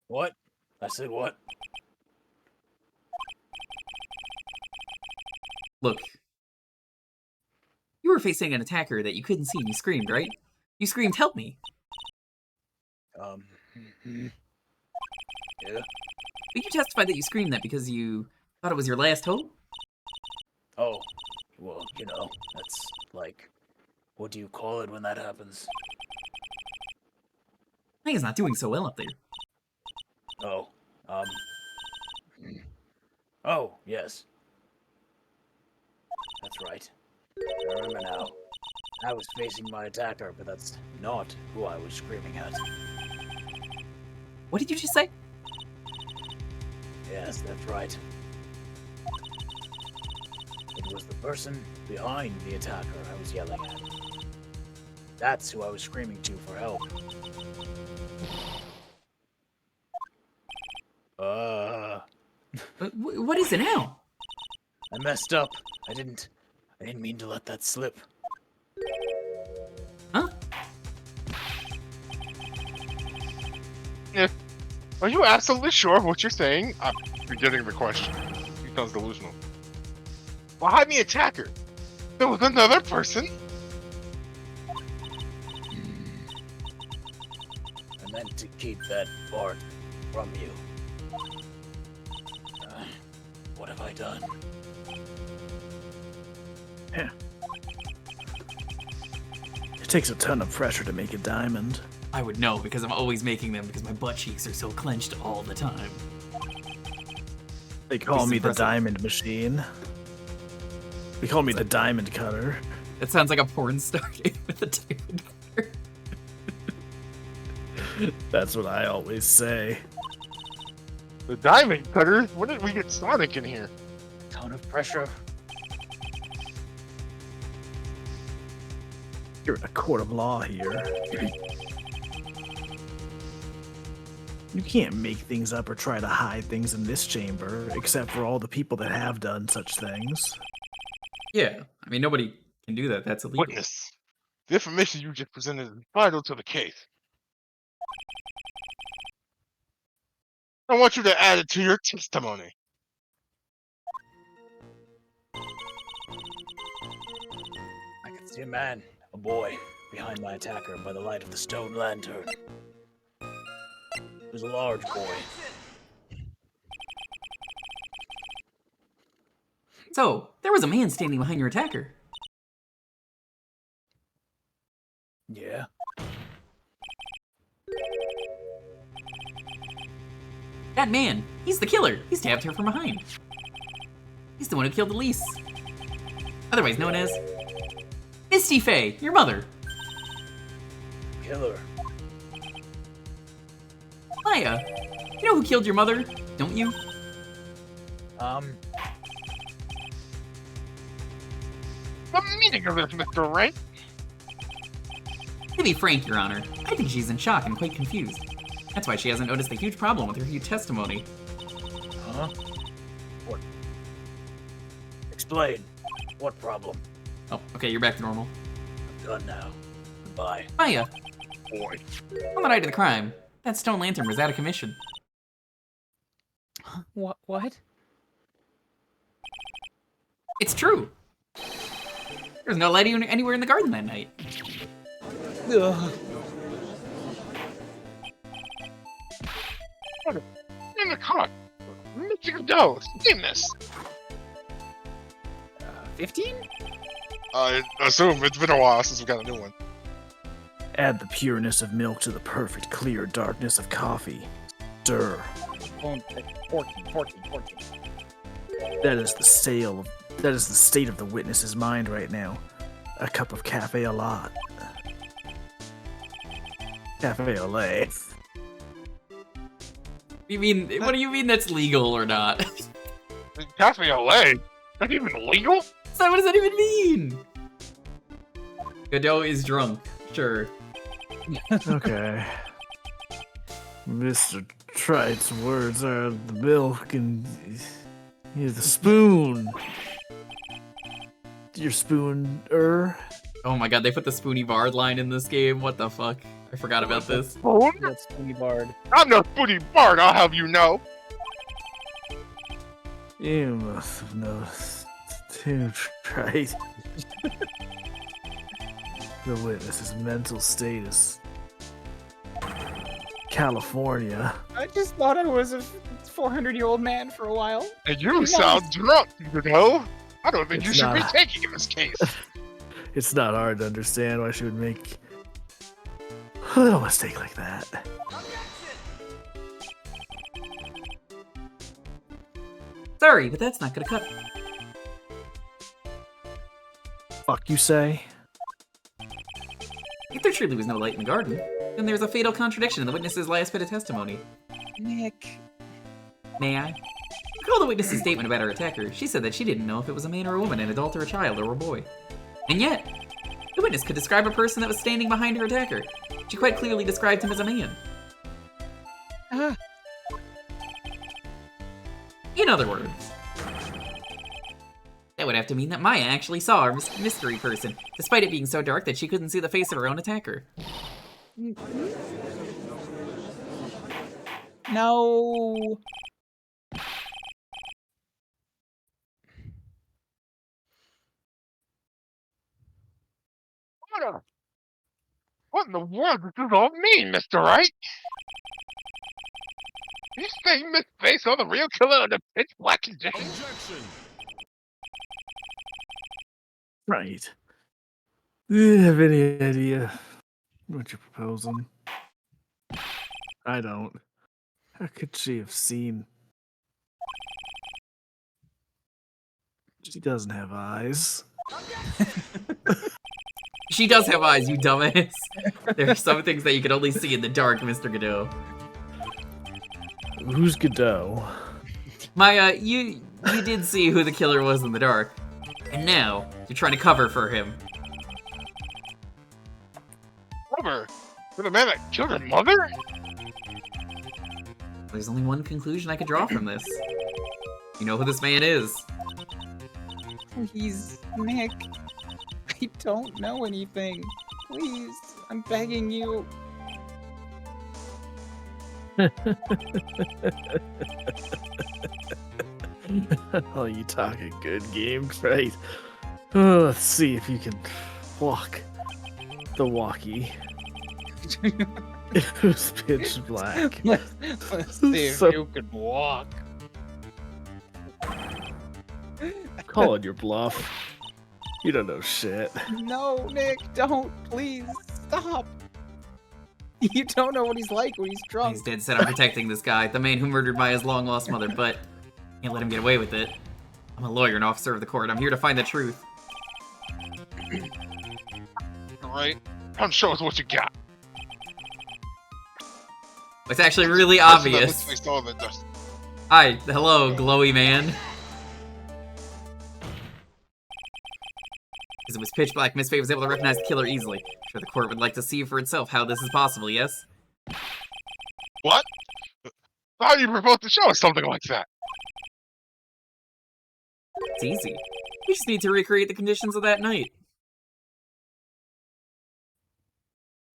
What? I said what? Look. You were facing an attacker that you couldn't see and you screamed, right? You screamed, help me. Yeah. But you testified that you screamed that because you thought it was your last hope? Oh, well, that's like, what do you call it when that happens? Maya's not doing so well up there. Oh, oh, yes. That's right. I remember now. I was facing my attacker, but that's not who I was screaming at. What did you just say? Yes, that's right. It was the person behind the attacker I was yelling at. That's who I was screaming to for help. What is it now? I messed up. I didn't mean to let that slip. Huh? Are you absolutely sure of what you're saying? I'm forgetting the question. He sounds delusional. Behind the attacker, there was another person? I meant to keep that part from you. What have I done? It takes a ton of pressure to make a diamond. I would know because I'm always making them because my butt cheeks are so clenched all the time. They call It's me impressive. the diamond machine. They call me the diamond cutter. That sounds like a porn star game with a diamond cutter. That's what I always say. The diamond cutter? When did we get Sonic in here? Ton of pressure. You're in a court of law here. You can't make things up or try to hide things in this chamber, except for all the people that have done such things. Yeah, I mean, nobody can do that. That's illegal. Witness, the information you just presented is vital to the case. I want you to add it to your testimony. I could see a man, a boy, behind my attacker by the light of the stone lantern. It was a large boy. So, there was a man standing behind your attacker. Yeah? That man, he's the killer. He stabbed her from behind. He's the one who killed Elise. Otherwise known as Misty Faye, your mother. Killer. Maya, you know who killed your mother, don't you? The meaning of this, Mr. Wright? To be frank, Your Honor, I think she's in shock and quite confused. That's why she hasn't noticed the huge problem with her huge testimony. Huh? What? Explain. What problem? Oh, okay, you're back to normal. I'm done now. Goodbye. Maya, Boy. on the night of the crime, that stone lantern was out of commission. What? It's true. There's no light anywhere in the garden that night. In the car. Mr. Godot, explain this. 15? I assume it's been a while since we got a new one. Add the pureness of milk to the perfect clear darkness of coffee. Stir. phone. 14. That is the sale. That is the state of the witness's mind right now. A cup of cafe au lait. Cafe au lait. You mean, what do you mean that's legal or not? Cafe LA? That's even legal? So what does that even mean? Godot is drunk. Sure. Okay. Mr. Trite's words are the milk and the spoon. Your spoon-er? Oh my god, they put the Spoony Bard line in this game. What the fuck? I forgot about this. That's Spoony Bard. I'm no Spoonie Bard, I'll have you know. You must have noticed too, Trite. The witness's mental status. California. I just thought I was a 400-year-old man for a while. And you sound drunk, you know? I don't think It's you should be not. taking in this case. It's not hard to understand why she would make a little mistake like that. Sorry, but that's not gonna cut. Fuck you say? If there truly was no light in the garden, then there's a fatal contradiction in the witness's last bit of testimony. Nick. May I? Recall the witness's statement about her attacker. She said that she didn't know if it was a man or a woman, an adult or a child or a boy. And yet, the witness could describe a person that was standing behind her attacker. She quite clearly described him as a man. In other words, that would have to mean that Maya actually saw our mystery person, despite it being so dark that she couldn't see the face of her own attacker. No. What in the world does this all mean, Mr. Wright? You saying Miss Face saw the real killer under pitch black conditions? Right. Do you have any idea what you're proposing? I don't. How could she have seen? She doesn't have eyes. She does have eyes, you dumbass. There are some things that you can only see in the dark, Mr. Godot. Who's Godot? Maya, you did see who the killer was in the dark. And now, you're trying to cover for him. Rubber? For the man that killed her mother? There's only one conclusion I could draw from this. You know who this man is. Please, Nick. I don't know anything. Please, I'm begging you. Oh, you talk a good game, right? Oh, let's see if you can walk the walkie. It was pitch black. Let's see if So- you can walk. Call it your bluff. You don't know shit. No, Nick, don't. Please, stop. You don't know what he's like when he's drunk. He's dead set on protecting this guy, the man who murdered Maya's long-lost mother, but can't let him get away with it. I'm a lawyer and officer of the court. I'm here to find the truth. Alright. Come show us what you got. It's actually really obvious. Hi, hello, glowy man. Because it was pitch black, Miss Fate was able to recognize the killer easily. I'm sure the court would like to see for itself how this is possible, yes? What? How do you propose to show us something like that? It's easy. We just need to recreate the conditions of that night.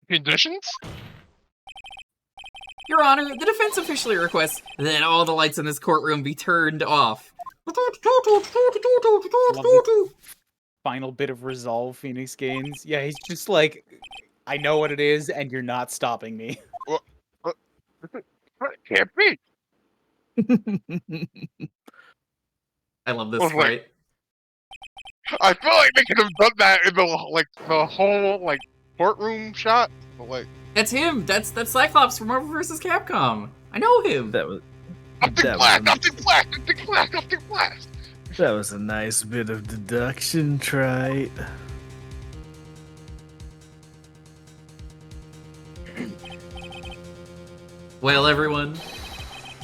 Conditions? Your Honor, the defense officially requests that all the lights in this courtroom be turned off. Final bit of resolve Phoenix gains. Yeah, he's just like, I know what it is, and you're not stopping me. It can't be. I love this Oh, wait. fight. I feel like they could have done that in the whole courtroom shot. But That's him! That's Cyclops from Marvel vs. Capcom! I know him! That was Optic That blast, was- optic blast, optic blast, optic blast. That was a nice bit of deduction, Trite. Well, everyone,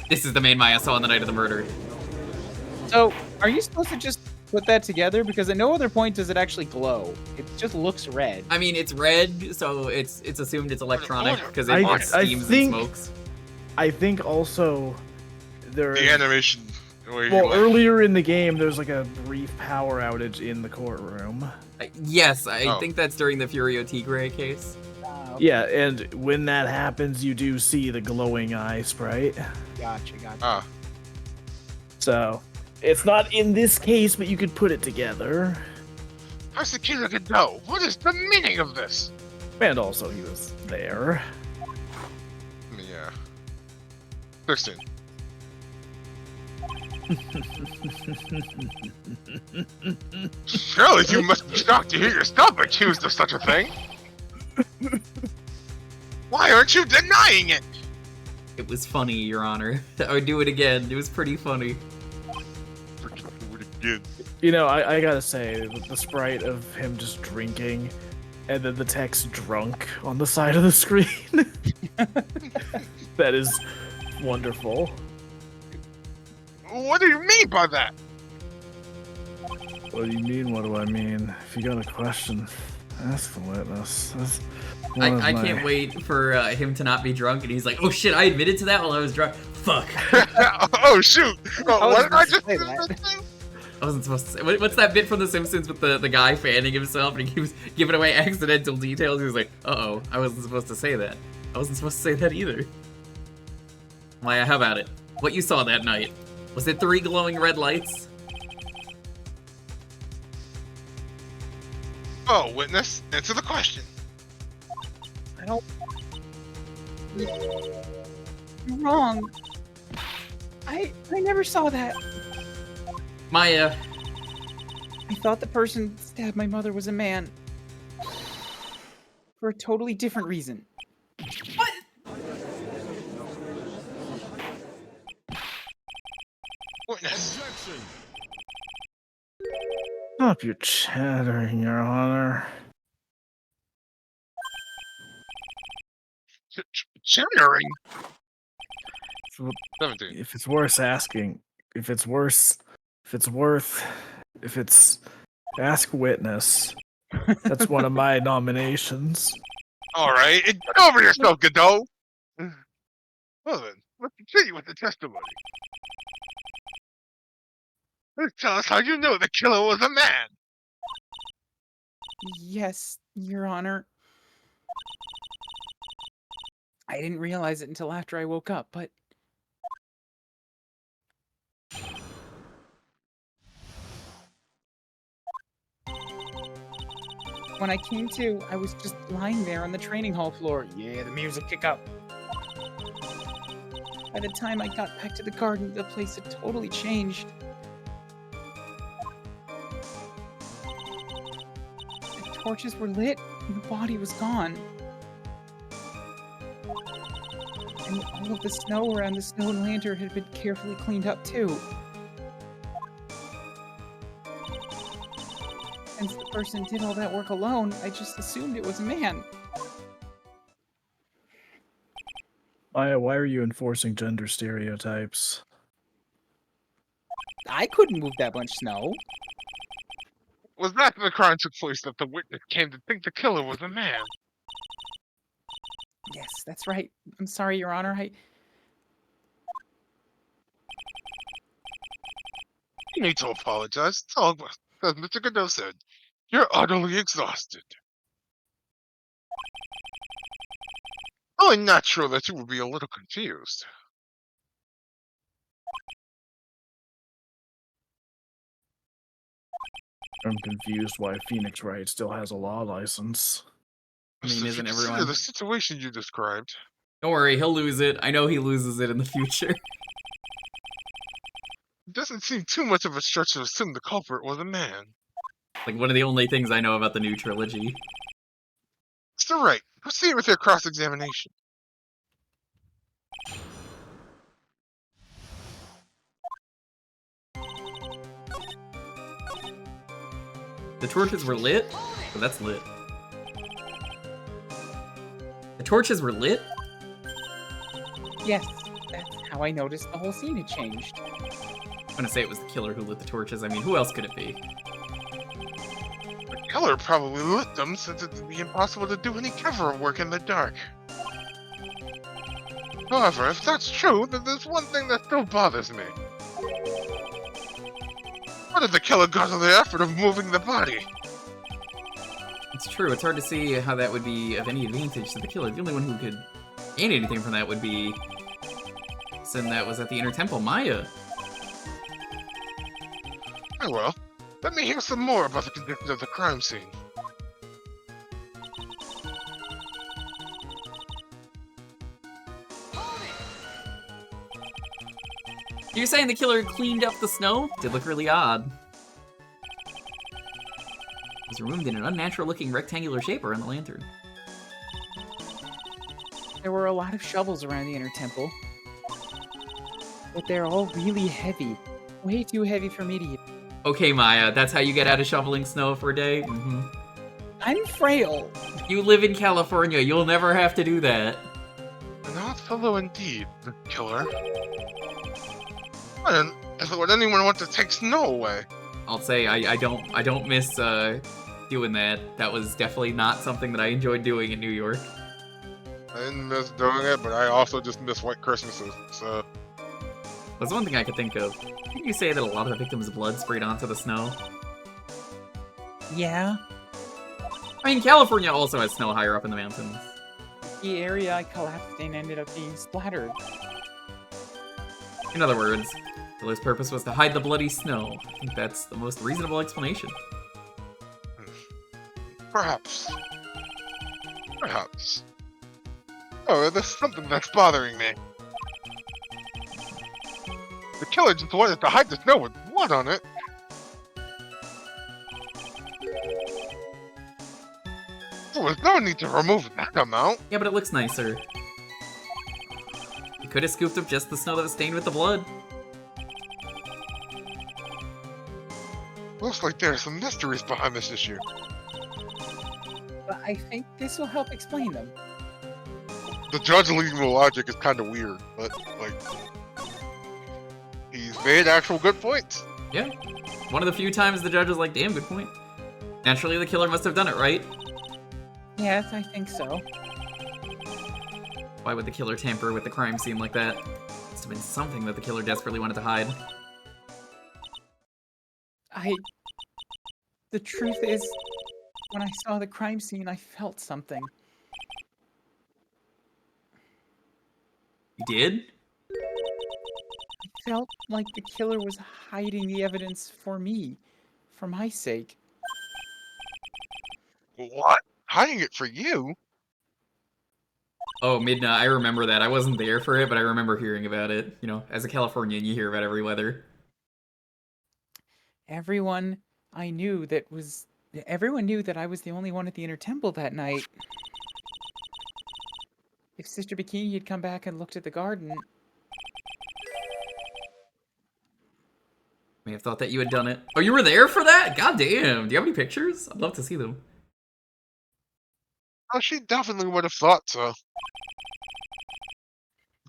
this is the main Maya saw on the night of the murder. So, are you supposed to just put that together? Because at no other point does it actually glow. It just looks red. I mean, it's red, so it's assumed it's electronic because it I steams think- and smokes. I think also there. The animation. Where he, Well, like, earlier in the game, there's like a brief power outage in the courtroom. Yes, I Oh. think that's during the Furio Tigre case. Yeah, and when that happens, you do see the glowing eye sprite. Gotcha. Ah, So it's not in this case, but you could put it together. how's the killer gonna know? What is the meaning of this? And also, he was there. Yeah. 16. Surely you must be shocked to hear yourself accused of such a thing. Why aren't you denying it? It was funny, Your Honor. I would do it again. It was pretty funny. You know, I gotta say, the sprite of him just drinking, and then the text "drunk" on the side of the screen. That is wonderful. What do you mean by that? What do you mean? What do I mean? If you got a question, ask the witness. That's one of I my- can't wait for him to not be drunk, and he's like, "Oh shit, I admitted to that while I was drunk. Fuck, Oh shoot! Oh, what did I just say do? that. I wasn't supposed to say." What's that bit from The Simpsons with the guy fanning himself and he keeps giving away accidental details? He was like, "Uh-oh, I wasn't supposed to say that. I wasn't supposed to say that either." Maya, how about it? What you saw that night? Was it 3 glowing red lights? Oh, witness, answer the question. I don't. You're wrong. I never saw that. Maya, I thought the person stabbed my mother was a man. For a totally different reason. Witness. Stop your chattering, Your Honor. Chattering. So 17. if it's worth asking, if it's ask witness. That's one of my nominations. Alright, get over yourself, Godot! Well then, let's continue with the testimony. Tell us how you know the killer was a man! Yes, Your Honor. I didn't realize it until after I woke up, but when I came to, I was just lying there on the training hall floor. Yeah, the music kick up. By the time I got back to the garden, the place had totally changed. The torches were lit, and the body was gone. And all of the snow around the stone lantern had been carefully cleaned up too. Since the person did all that work alone, I just assumed it was a man. Maya, why are you enforcing gender stereotypes? I couldn't move that much snow. Was after the crime took place that the witness came to think the killer was a man. Yes, that's right. I'm sorry, Your Honor. You need to apologize. It's all as Mr. Godot said. You're utterly exhausted. Only natural that you would be a little confused. I'm confused why Phoenix Wright still has a law license. I mean, So isn't consider everyone? the situation you described? Don't worry, he'll lose it. I know he loses it in the future. It doesn't seem too much of a stretch to assume the culprit was a man. Like one of the only things I know about the new trilogy. Mr. Wright, proceed with your cross-examination. The torches were lit? Oh, that's lit. The torches were lit? Yes, that's how I noticed the whole scene had changed. I'm gonna say it was the killer who lit the torches. I mean, who else could it be? The killer probably lit them since it would be impossible to do any cover work in the dark. However, if that's true, then there's one thing that still bothers me. What did the killer go to the effort of moving the body? It's true, it's hard to see how that would be of any advantage to the killer. The only one who could gain anything from that would be Sin that was at the Inner Temple, Maya. Very well. Let me hear some more about the condition of the crime scene. You're saying the killer cleaned up the snow? Did look really odd. It was removed in an unnatural looking rectangular shape around the lantern. There were a lot of shovels around the Inner Temple. But they're all really heavy. Way too heavy for me to use. Okay, Maya, that's how you get out of shoveling snow for a day? Mm-hmm. I'm frail. You live in California, you'll never have to do that. An odd fellow indeed, the killer. Would anyone want to take snow away? I'll say I don't miss doing that. That was definitely not something that I enjoyed doing in New York. I didn't miss doing it, but I also just miss white Christmases, so... That's one thing I could think of. Didn't you say that a lot of the victims' blood sprayed onto the snow? Yeah. I mean, California also has snow higher up in the mountains. The area I collapsed in ended up being splattered. In other words, the killer's purpose was to hide the bloody snow. I think that's the most reasonable explanation. Perhaps. Perhaps. Oh, there's something that's bothering me. The killer just wanted to hide the snow with blood on it. There was no need to remove that amount. Yeah, but it looks nicer. You could have scooped up just the snow that was stained with the blood. Looks like there are some mysteries behind this issue. But I think this will help explain them. The judge leading the logic is kind of weird, but, like... He's made actual good points. Yeah. One of the few times the judge was like, damn, good point. Naturally, the killer must have done it, right? Yes, I think so. Why would the killer tamper with the crime scene like that? Must have been something that the killer desperately wanted to hide. The truth is, when I saw the crime scene, I felt something. You did? I felt like the killer was hiding the evidence for me, for my sake. What? Hiding it for you? Oh, Midna, I remember that. I wasn't there for it, but I remember hearing about it. You know, as a Californian, you hear about every weather. Everyone knew that I was the only one at the Inner Temple that night. If Sister Bikini had come back and looked at the garden... May have thought that you had done it. Oh, you were there for that? God damn. Do you have any pictures? I'd love to see them. Oh, she definitely would have thought so.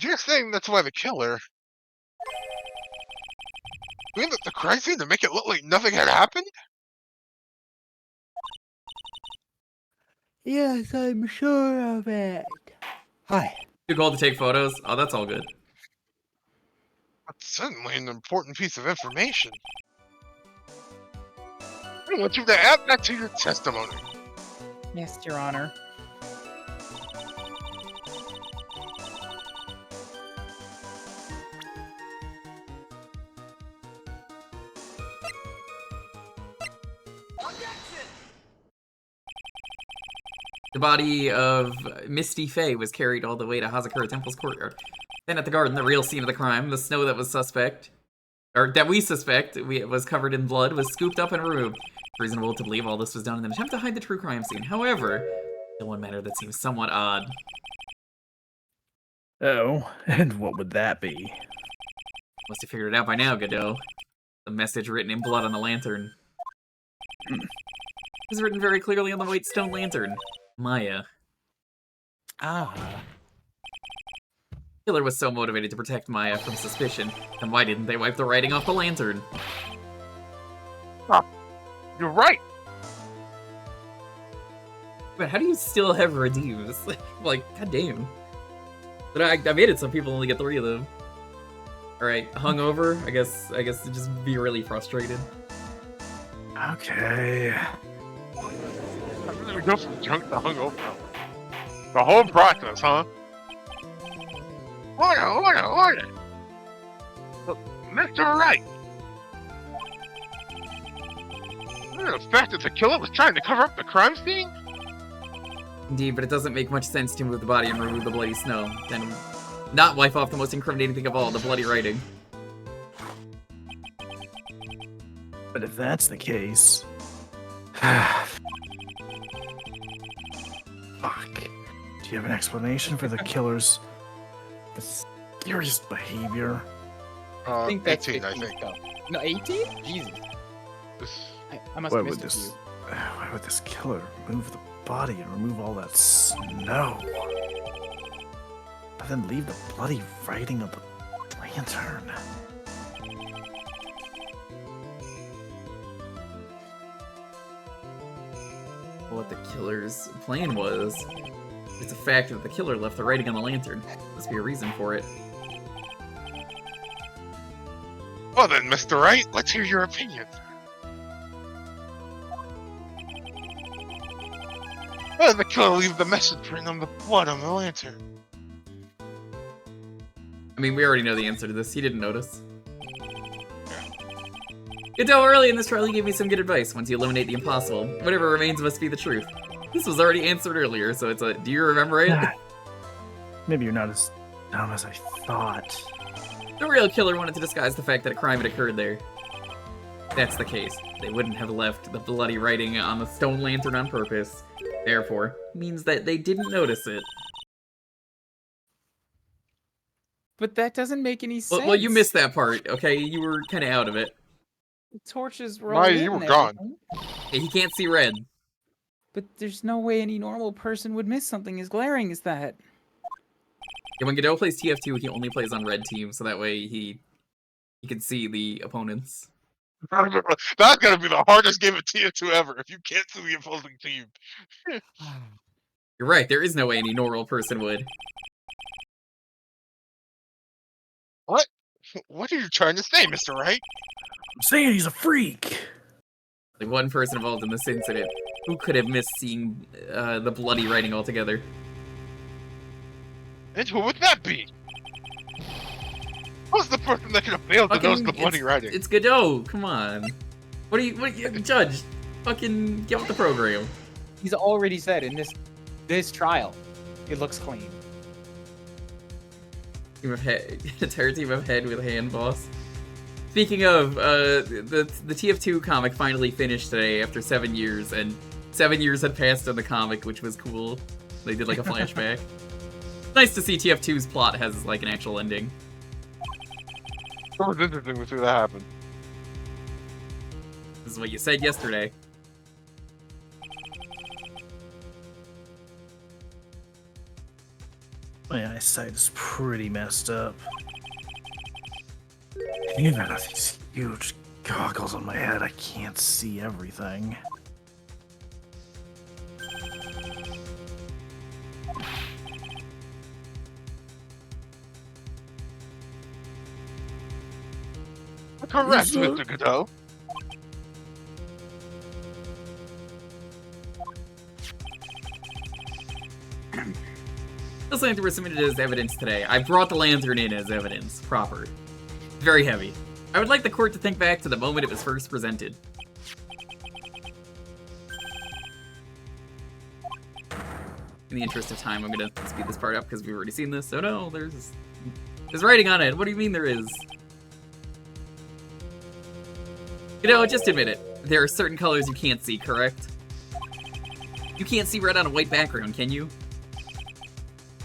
You're saying that's why the killer... You mean that the crime scene to make it look like nothing had happened? Yes, I'm sure of it. Hi. You called to take photos? Oh, that's all good. That's certainly an important piece of information. I want you to add that to your testimony. Yes, Your Honor. The body of Misty Faye was carried all the way to Hazakura Temple's courtyard. Then at the garden, the real scene of the crime, the snow that we suspect was covered in blood, was scooped up and removed. Reasonable to believe all this was done in an attempt to hide the true crime scene. However, the one matter that seems somewhat odd. Oh, and what would that be? Must have figured it out by now, Godot. The message written in blood on the lantern. It's written very clearly on the white stone lantern. Maya. Ah. Killer was so motivated to protect Maya from suspicion, then why didn't they wipe the writing off the lantern? You're right. But how do you still have redeems? Like, goddamn. But I made it so people only get 3 of them. Alright, hungover? I guess just be really frustrated. Okay. How did we go from drunk to hungover? The whole process, huh? Order! Mr. Wright! The fact that the killer was trying to cover up the crime scene? Indeed, but it doesn't make much sense to move the body and remove the bloody snow, then not wipe off the most incriminating thing of all, the bloody writing. But if that's the case... Fuck. Do you have an explanation for the killer's mysterious behavior? I think that's 18, I 15 think. stuff. No, 18? Jesus. I must Why have would missed a this... few. Why would this killer move the body and remove all that snow? But then leave the bloody writing of the lantern? What the killer's plan was. It's a fact that the killer left the writing on the lantern. Must be a reason for it. Well then, Mr. Wright, let's hear your opinion. Why did the killer leave the message print on the blood on the lantern? I mean, we already know the answer to this. He didn't notice. Good tell early in this trial, you gave me some good advice. Once you eliminate the impossible, whatever remains must be the truth. This was already answered earlier, so it's a, do you remember it? Maybe you're not as dumb as I thought. The real killer wanted to disguise the fact that a crime had occurred there. If that's the case, they wouldn't have left the bloody writing on the stone lantern on purpose. Therefore, means that they didn't notice it. But that doesn't make any sense. Well, you missed that part, okay? You were kind of out of it. The torches were Maya, all you in were gone. everything. Yeah, he can't see red. But there's no way any normal person would miss something as glaring as that. Yeah, when Godot plays TF2, he only plays on red team, so that way he can see the opponents. That's gonna be the hardest game of TF2 ever, if you can't see the opposing team. You're right, there is no way any normal person would. What? What are you trying to say, Mr. Wright? I'm saying he's a freak! Like one person involved in this incident. Who could have missed seeing the bloody writing altogether? And who would that be? Who's the person that could have failed to notice the bloody writing? It's Godot, come on. What do you Judge? Fucking get with the program. He's already said in this trial, it looks clean. Team of head, entire team of head with hand boss. Speaking of, the TF2 comic finally finished today after 7 years, and 7 years had passed on the comic, which was cool. They did like a flashback. Nice to see TF2's plot has like an actual ending. It was interesting to see that happen. This is what you said yesterday. My eyesight is pretty messed up. Even with these huge goggles on my head, I can't see everything. Correct, Mr. Godot. This lantern was submitted as evidence today. I brought the lantern in as evidence, proper. Very heavy. I would like the court to think back to the moment it was first presented. In the interest of time, I'm gonna speed this part up because we've already seen this. Oh no, there's writing on it. What do you mean there is? You know, just admit it. There are certain colors you can't see, correct? You can't see red on a white background, can you?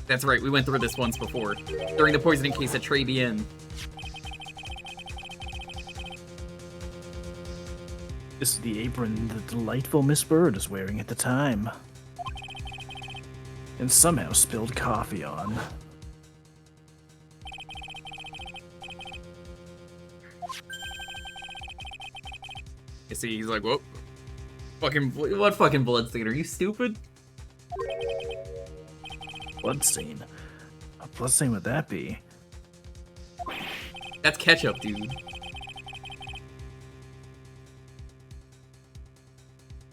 That's right, we went through this once before. During the poisoning case at Tribulations. This is the apron the delightful Miss Bird is wearing at the time. And somehow spilled coffee on. You see, he's like, whoop. What fucking bloodstain? Are you stupid? Bloodstain? What bloodstain would that be? That's ketchup, dude.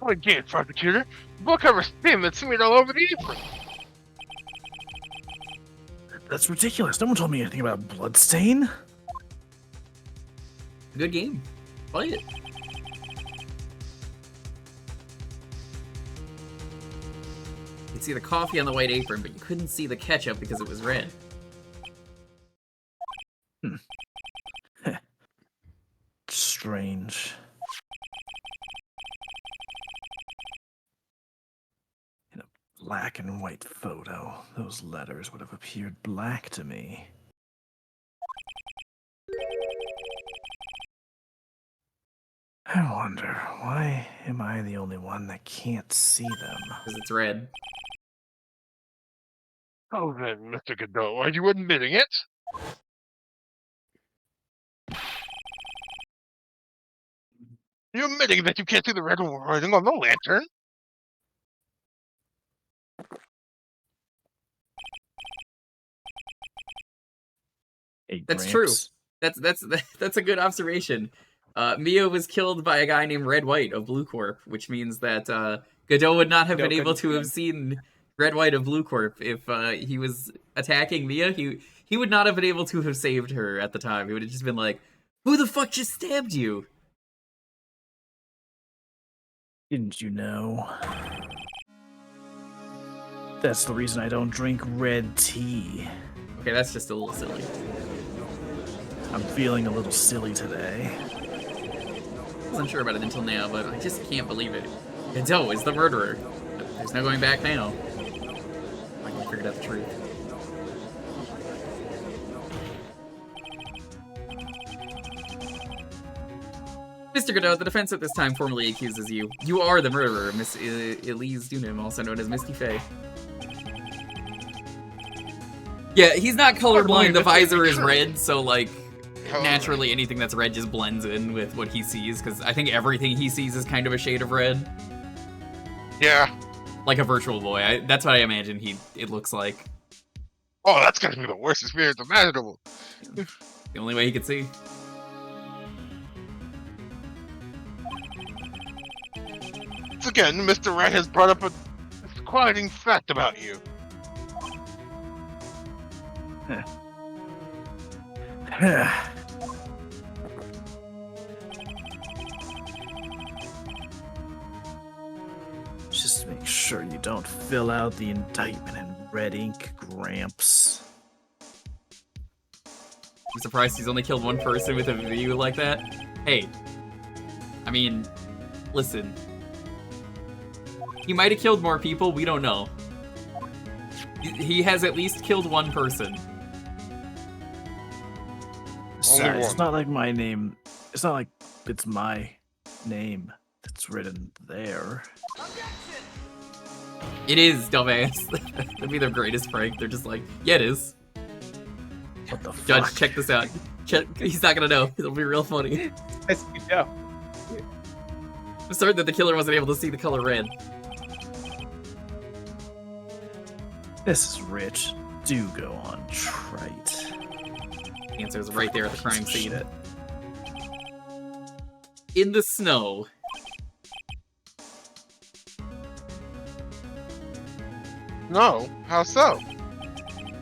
Oh, again, prosecutor. Book cover stain that's smeared all over the apron. That's ridiculous. No one told me anything about bloodstain. Good game. Play it. You could see the coffee on the white apron, but you couldn't see the ketchup because it was red. Strange. In a black and white photo, those letters would have appeared black to me. I wonder, why am I the only one that can't see them? Because it's red. Oh, then, Mr. Godot, are you admitting it? You admitting that you can't see the red writing on the lantern? Hey, That's true. Gramps. That's a good observation. Mia was killed by a guy named Red White of Blue Corp, which means that Godot would not have been able to have seen Red White of Blue Corp if he was attacking Mia. He would not have been able to have saved her at the time. He would have just been like, "Who the fuck just stabbed you?" Didn't you know? That's the reason I don't drink red tea. Okay, that's just a little silly. I'm feeling a little silly today. Wasn't sure about it until now, but I just can't believe it. Godot is the murderer. There's no going back now. I can figure out the truth. Mr. Godot, the defense at this time formally accuses you. You are the murderer, Miss Elise Dunim, also known as Misty Faye. Yeah, he's not colorblind. The visor is red, so like naturally anything that's red just blends in with what he sees, because I think everything he sees is kind of a shade of red. Yeah. Like a virtual boy. That's what I imagine it looks like. Oh, that's gonna be the worst experience imaginable. The only way he could see. Once again, Mr. Wright has brought up a disquieting fact about you. Just make sure you don't fill out the indictment in red ink, Gramps. I'm surprised he's only killed one person with a view like that. Hey, I mean, listen. He might have killed more people, we don't know. He has at least killed one person. Sorry, it's not like my name. It's not like it's my name that's written there. It is, dumbass. That'd be their greatest prank. They're just like, yeah, it is. What the fuck? Judge, check this out. He's not gonna know. It'll be real funny. Yes, you know. I'm certain that the killer wasn't able to see the color red. This is rich. Do go on, trite. The answer is right there at the crime Piece of scene. shit. In the snow. No, how so?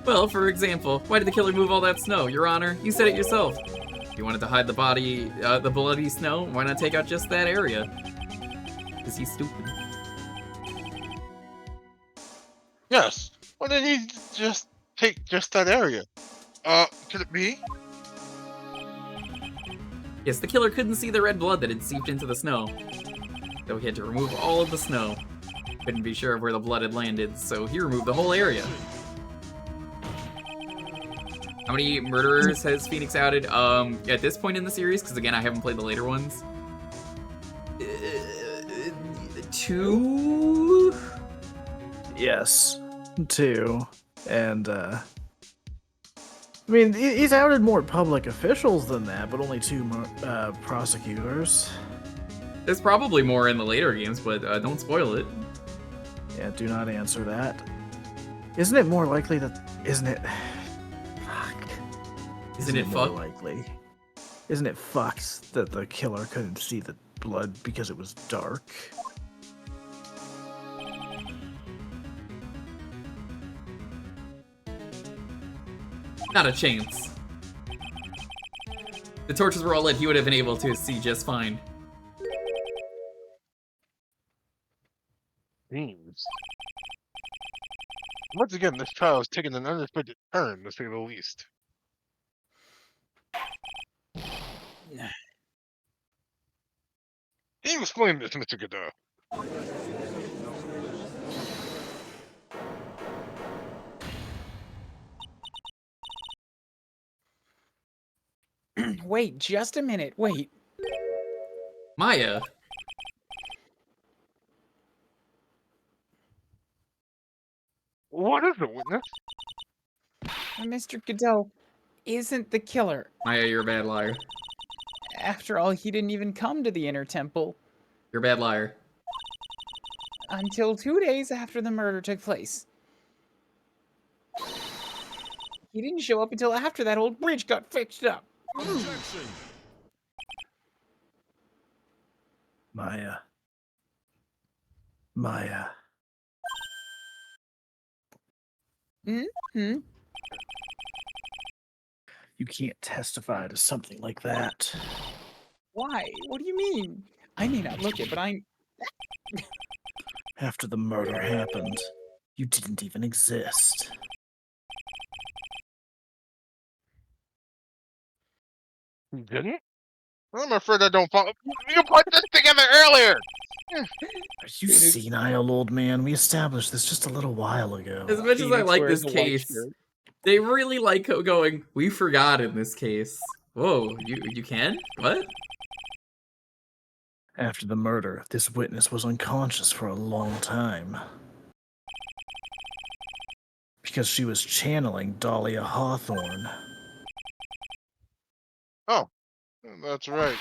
Well, for example, why did the killer move all that snow? Your Honor, you said it yourself. If you wanted to hide the body, the bloody snow, why not take out just that area? Because he's stupid. Yes. Why didn't he just take just that area? Could it be? Yes, the killer couldn't see the red blood that had seeped into the snow. So he had to remove all of the snow. Couldn't be sure of where the blood had landed, so he removed the whole area. How many murderers has Phoenix outed? At this point in the series, because again, I haven't played the later ones. 2? Yes, 2. And, I mean, he's outed more public officials than that, but only 2 prosecutors. There's probably more in the later games, but don't spoil it. Yeah, do not answer that. Isn't it more likely that... Isn't it... Fuck. Isn't it more fuck? likely? Isn't it fucked that the killer couldn't see the blood because it was dark? Not a chance. The torches were all lit, he would have been able to see just fine. Themes. Once again, this trial has taken an unexpected turn, to say the least. Can you explain this, Mr. Godot? Wait, just a minute. Wait. Maya. What is it, witness? Mr. Godot isn't the killer. Maya, you're a bad liar. After all, he didn't even come to the inner temple You're a bad liar. until 2 days after the murder took place. He didn't show up until after that old bridge got fixed up. Maya. Maya. Hmm? You can't testify to something like that. Why? What do you mean? I may not look it, but I'm... After the murder happened, you didn't even exist. You didn't? I'm afraid I don't follow. You put this together earlier! Are you senile, old man? We established this just a little while ago. As much as I Phoenix like wears this a white case, shirt. they really like going, we forgot in this case. Whoa, you can? What? After the murder, this witness was unconscious for a long time. Because she was channeling Dahlia Hawthorne. Oh, that's right.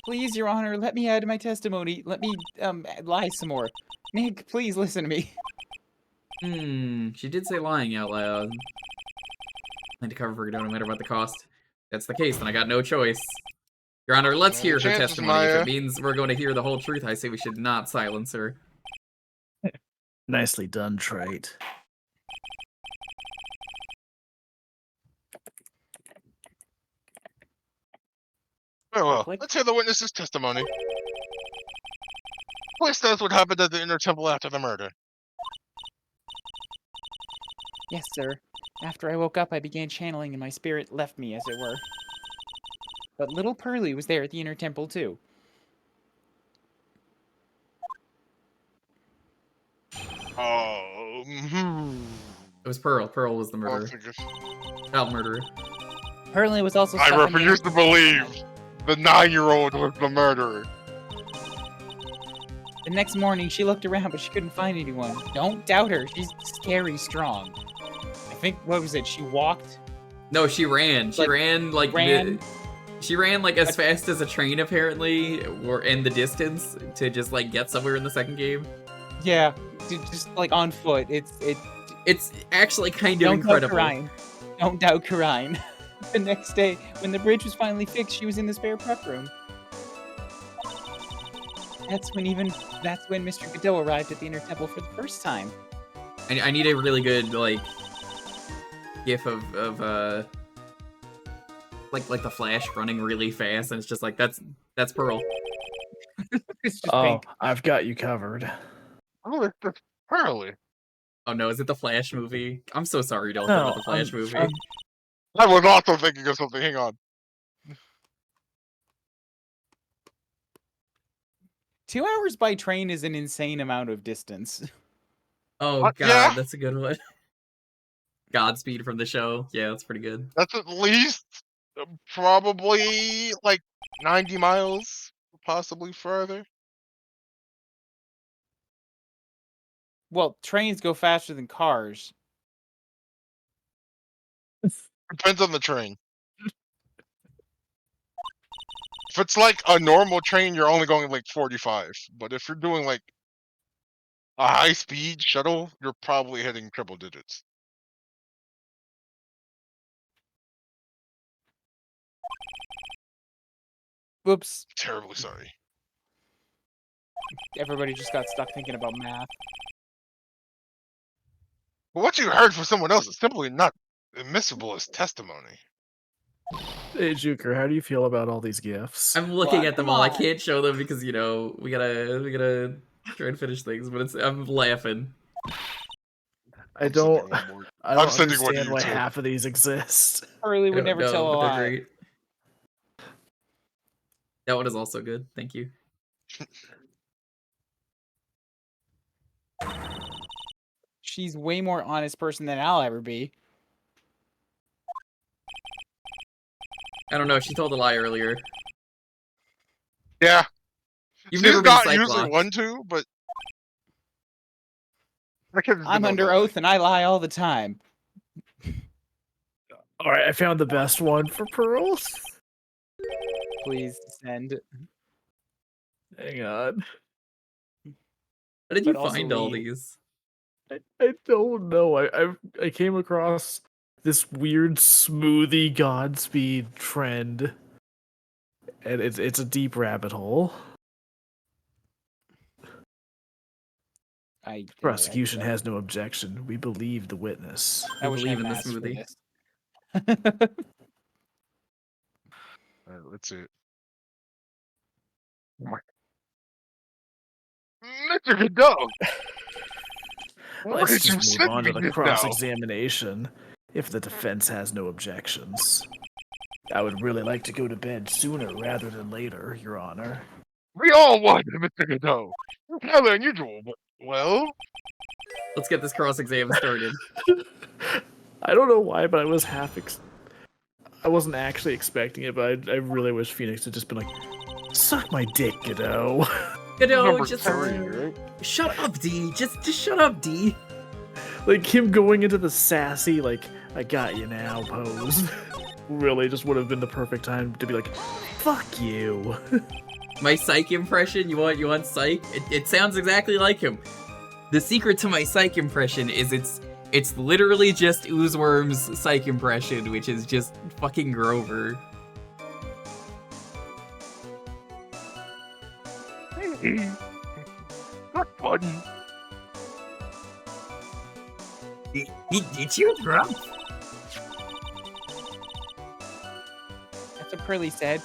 Please, Your Honor, let me add my testimony. Let me, lie some more. Nick, please listen to me. She did say lying out loud. I had to cover for Godot no matter what the cost. If that's the case, then I got no choice. Your Honor, let's hear her Chances, testimony. If Maya. it means we're going to hear the whole truth, I say we should not silence her. Nicely done, Trite. Very well. Click. Let's hear the witness's testimony. Please tell us what happened at the inner temple after the murder. Yes, sir. After I woke up, I began channeling and my spirit left me, as it were. But little Pearly was there at the inner temple, too. Oh, It was Pearl. Pearl was the Well, murderer. Child murderer. Pearly was also I stuck in the refuse to inner temple. believe the 9-year-old was the murderer. The next morning, she looked around, but she couldn't find anyone. Don't doubt her. She's scary strong. I think, what was it? She walked? No, she ran. She Like, ran like ran? she ran like as fast as a train apparently, or in the distance to just like get somewhere in the second game. Yeah, just like on foot. It's actually kind of Don't incredible. doubt Karine. Don't doubt Karine. The next day, when the bridge was finally fixed, she was in the spare prep room. That's when Mr. Godot arrived at the inner temple for the first time. I need a really good like gif of like the Flash running really fast, and it's just like that's Pearl. It's just Oh, pink. I've got you covered. Oh, it's just Pearly. Oh no, is it the Flash movie? I'm so sorry, don't No, about the Flash movie. I was also thinking of something. Hang on. 2 hours by train is an insane amount of distance. Oh god, yeah. that's a good one. Godspeed from the show. Yeah, that's pretty good. That's at least probably like 90 miles possibly farther. Well, trains go faster than cars. Depends on the train. If it's like a normal train, you're only going like 45. But if you're doing like a high-speed shuttle, you're probably hitting triple digits. Whoops. Terribly sorry. Everybody just got stuck thinking about math. But what you heard from someone else is simply not admissible as testimony. Hey, Jewker, how do you feel about all these gifts? I'm looking Well, at them come all. I on. can't show them because we gotta try and finish things. But I'm laughing. I I'm don't. sending one more. I don't sending one to understand you why too. half of these exist. Harley I would don't never know, tell a but they're lie. great. That one is also good. Thank you. She's way more honest person than I'll ever be. I don't know. She told a lie earlier. Yeah. You've She's never been not usually Cyclops. one to, but that kid's been I'm known under to lie. oath and I lie all the time. All right, I found the best one for pearls. Please send. Hang on. How did you But also find all read. these? I don't know. I came across this weird smoothie Godspeed trend, and it's a deep rabbit hole. Prosecution has no objection. We believe the witness. I We wish I believe had in the maths for smoothie. this. Alright, let's see. Mr. Godot! Where Let's did you just move send on me to the just now? cross-examination, if the defense has no objections. I would really like to go to bed sooner rather than later, Your Honor. We all would, Mr. Godot. It's highly unusual, but, well, Let's get this cross exam started. I don't know why, but I was I wasn't actually expecting it, but I really wish Phoenix had just been like, "Suck my dick, Godot." Godot, number just 3, right? shut up, D. Just shut up, D. Like him going into the sassy, like, "I got you now" pose. Really, just would have been the perfect time to be like, "Fuck you." My Psych impression. You want Psych? It sounds exactly like him. The secret to my Psych impression is it's literally just Oozeworm's Psych impression, which is just fucking Grover. What button? Did you drop? That's what Curly said.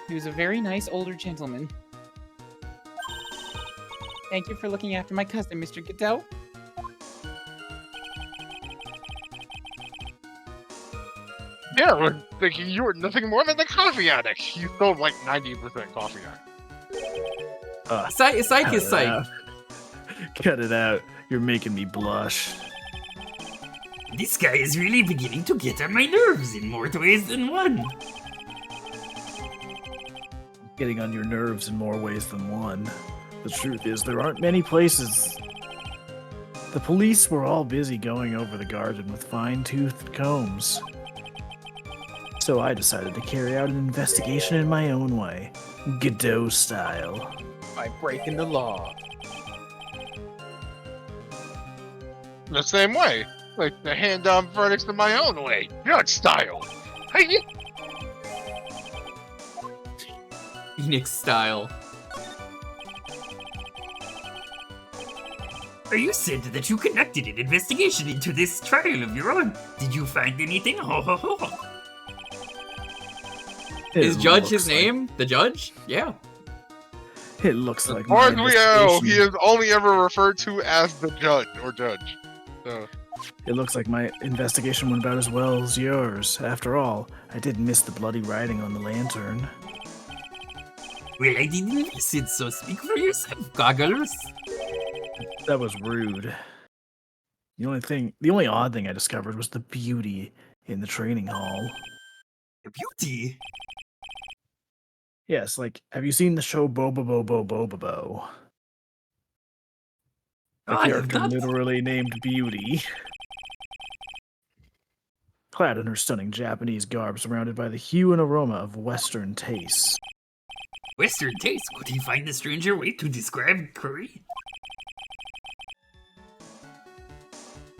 He was a very nice older gentleman. Thank you for looking after my cousin, Mr. Godot. Yeah, we're thinking you were nothing more than a coffee addict. You sold like 90% coffee addict. Psych is Psych. Cut it out. You're making me blush. This guy is really beginning to get on my nerves in more ways than one. Getting on your nerves in more ways than one. The truth is, there aren't many places. The police were all busy going over the garden with fine-toothed combs. So I decided to carry out an investigation in my own way, Godot style. By breaking the law. The same way. Like the hand down verdicts in my own way. Judge style. Hey, Phoenix style. You said that you conducted an investigation into this trial of your own. Did you find anything? Ho ho ho ho. Is It Judge looks his like- name? The Judge? Yeah. It looks like as far as my we know, he investigation- is only ever referred to as the judge or judge. So, It looks like my investigation went about as well as yours. After all, I didn't miss the bloody writing on the lantern. Well, I didn't miss it, so speak for yourself, Goggles. That was rude. The only odd thing I discovered was the beauty in the training hall. Beauty. Yes, like, have you seen the show Boba Bobo Boba Bo? The I have character not. literally named Beauty. Clad in her stunning Japanese garb, surrounded by the hue and aroma of Western tastes. Western taste. Could he find a stranger way to describe curry?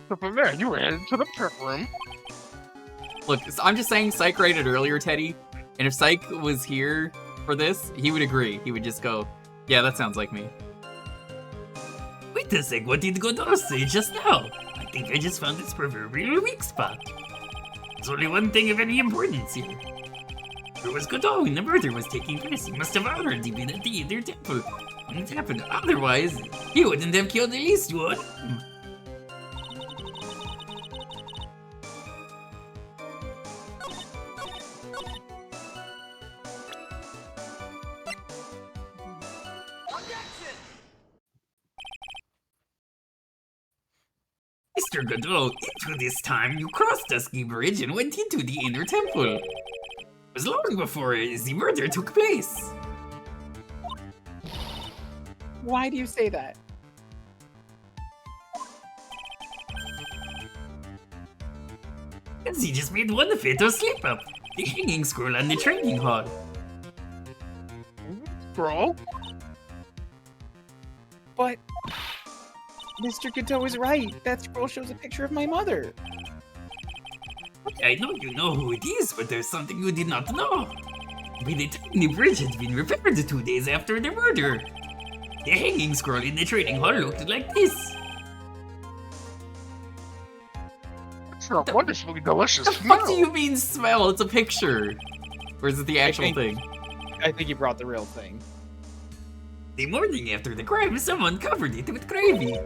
So from there, you ran into the prep room. Look, I'm just saying Psych rated earlier, Teddy, and if Psych was here for this, he would agree. He would just go, yeah, that sounds like me. Wait a sec, what did Godot say just now? I think I just found its proverbial weak spot. There's only one thing of any importance here. There was Godot when the murder was taking place. He must have already been at the Inner Temple when it happened. Otherwise, he wouldn't have killed at least one. Mr. Godot, into this time you crossed Dusky Bridge and went into the Inner Temple. It was long before the murder took place. Why do you say that? As he just made one fatal slip-up. The hanging scroll on the training hall. Scroll? But Mr. Godot is right. That scroll shows a picture of my mother. I know you know who it is, but there's something you did not know. By the time the bridge had been repaired 2 days after the murder, the hanging scroll in the training hall looked like this. It's a wonderfully delicious The smell. fuck do you mean smell? It's a picture. Or is it the actual thing? I think he brought the real thing. The morning after the crime, someone covered it with gravy.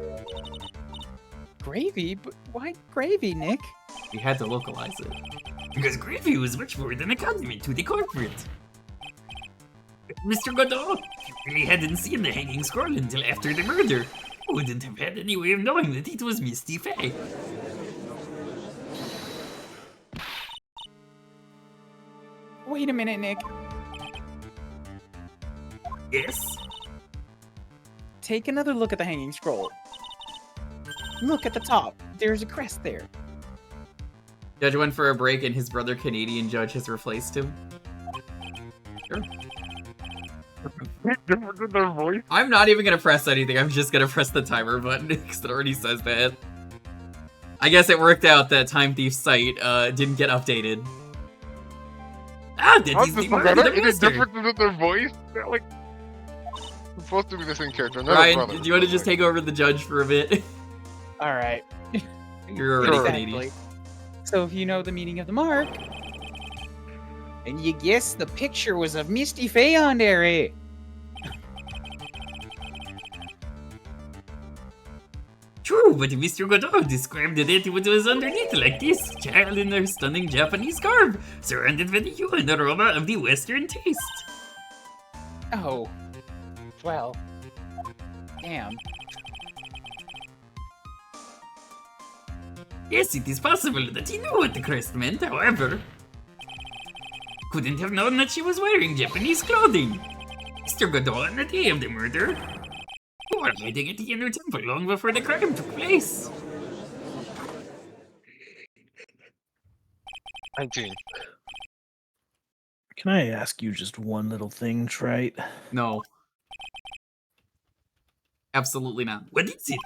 Gravy? But why gravy, Nick? We had to localize it. Because gravy was much more than a condiment to the corporate. Mr. Godot, you really hadn't seen the hanging scroll until after the murder. You wouldn't have had any way of knowing that it was Misty Faye. Wait a minute, Nick. Yes? Take another look at the hanging scroll. Look at the top. There's a crest there. Judge went for a break and his brother Canadian Judge has replaced him. Sure. Different in their voice. I'm not even gonna press anything, I'm just gonna press the timer button because it already says that. I guess it worked out that Time Thief's site didn't get updated. Ah, that How's is this the murder of together? the It is master. different in their voice. They're like supposed to be the same character. Another Ryan, brother. do you want to just take over the judge for a bit? All right. You're already Sure. Canadian. So if you know the meaning of the mark, and you guess the picture was of Misty Faye on there, eh? True, but Mr. Godot described that it was underneath like this, child in her stunning Japanese garb, surrounded by the hue and aroma of the Western taste. Oh. Well. Damn. Yes, it is possible that he knew what the crest meant, however. Couldn't have known that she was wearing Japanese clothing. Mr. Godot on the day of the murder. You were hiding at the Inner Temple long before the crime took place. 19. Can I ask you just one little thing, Trite? No. Absolutely not. What is it?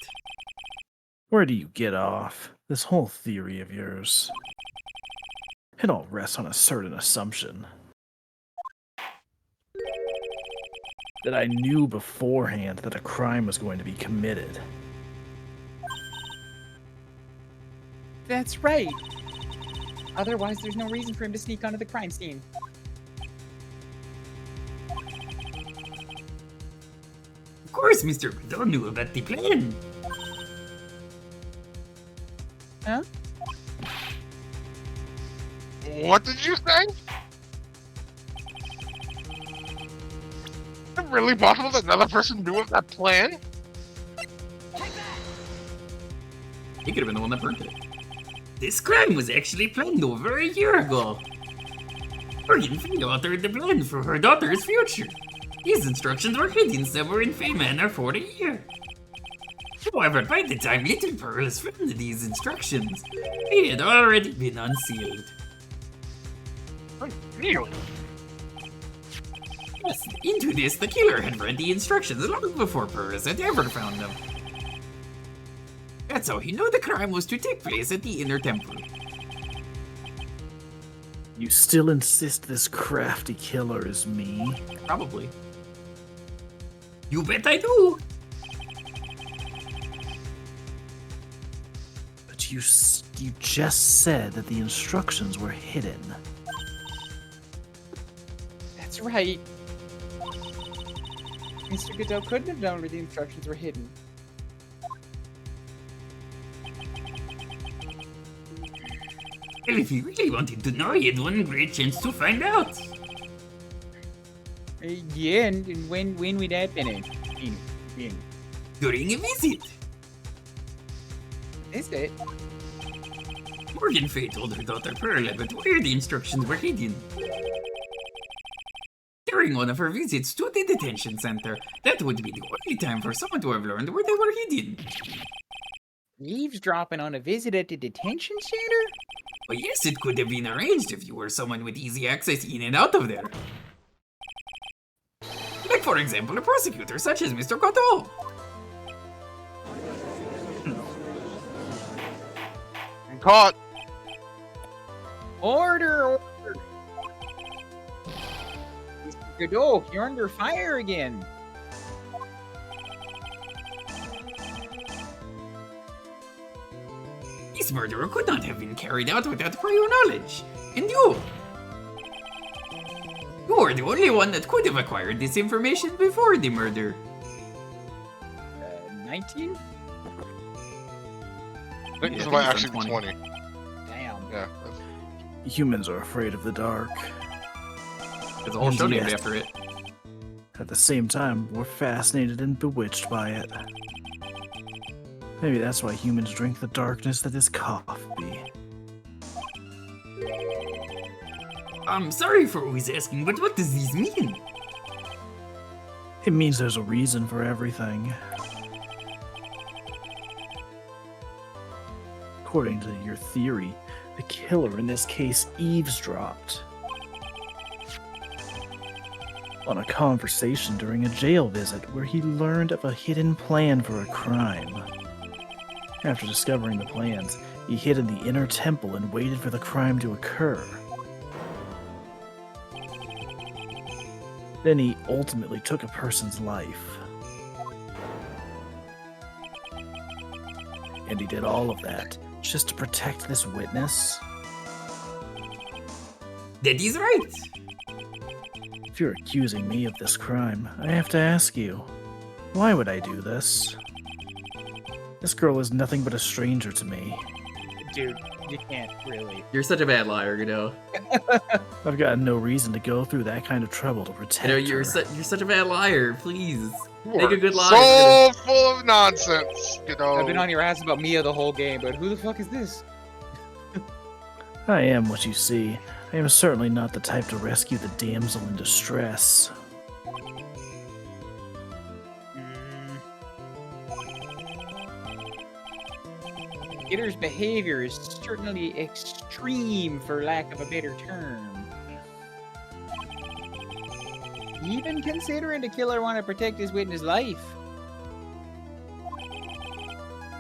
Where do you get off? This whole theory of yours. It all rests on a certain assumption. That I knew beforehand that a crime was going to be committed. That's right. Otherwise, there's no reason for him to sneak onto the crime scene. Of course, Mr. Godot knew about the plan. Huh? What did you say? Is it really possible that another person knew of that plan? He could have been the one that burned it. This crime was actually planned over a year ago. Morgan Fredo altered the plan for her daughter's future. These instructions were hidden somewhere in Fey Manor for a year. However, by the time Little Pearls found these instructions, they had already been unsealed. Unsealed? Yes, into this, the killer had read the instructions long before Pearls had ever found them. That's how he knew the crime was to take place at the Inner Temple. You still insist this crafty killer is me? Probably. You bet I do! But you just said that the instructions were hidden. That's right. Mr. Godot couldn't have known where the instructions were hidden. Well, if he really wanted to know, he had one great chance to find out. Yeah, and when would that been? During a visit. Is it? Morgan Fay told her daughter Pearl about where the instructions were hidden. During one of her visits to the detention center, that would be the only time for someone to have learned where they were hidden. Eavesdropping on a visit at the detention center? Well, yes, it could have been arranged if you were someone with easy access in and out of there. Like, for example, a prosecutor such as Mr. Godot. I'm caught. Order! Mr. Godot, you're under fire again. This murder could not have been carried out without prior knowledge. And you are the only one that could have acquired this information before the murder. 19? I think Yeah, this I might think it's actually on be 20. Damn. Yeah. Humans are afraid of the dark. There's a whole show named Yes. after it. At the same time, we're fascinated and bewitched by it. Maybe that's why humans drink the darkness that is coffee. I'm sorry for always asking, but what does this mean? It means there's a reason for everything. According to your theory, the killer in this case eavesdropped on a conversation during a jail visit where he learned of a hidden plan for a crime. After discovering the plans, he hid in the inner temple and waited for the crime to occur. Then he ultimately took a person's life. And he did all of that just to protect this witness? That is right. If you're accusing me of this crime, I have to ask you, why would I do this? This girl is nothing but a stranger to me. Dude, you can't really. You're such a bad liar, Godot. I've got no reason to go through that kind of trouble to protect You know, her. you're such a bad liar. Please. You Make a are good liar. so full of nonsense, you know. I've been on your ass about Mia the whole game, but who the fuck is this? I am what you see. I am certainly not the type to rescue the damsel in distress. Hitter's behavior is certainly extreme, for lack of a better term. Even considering the killer want to protect his witness' life.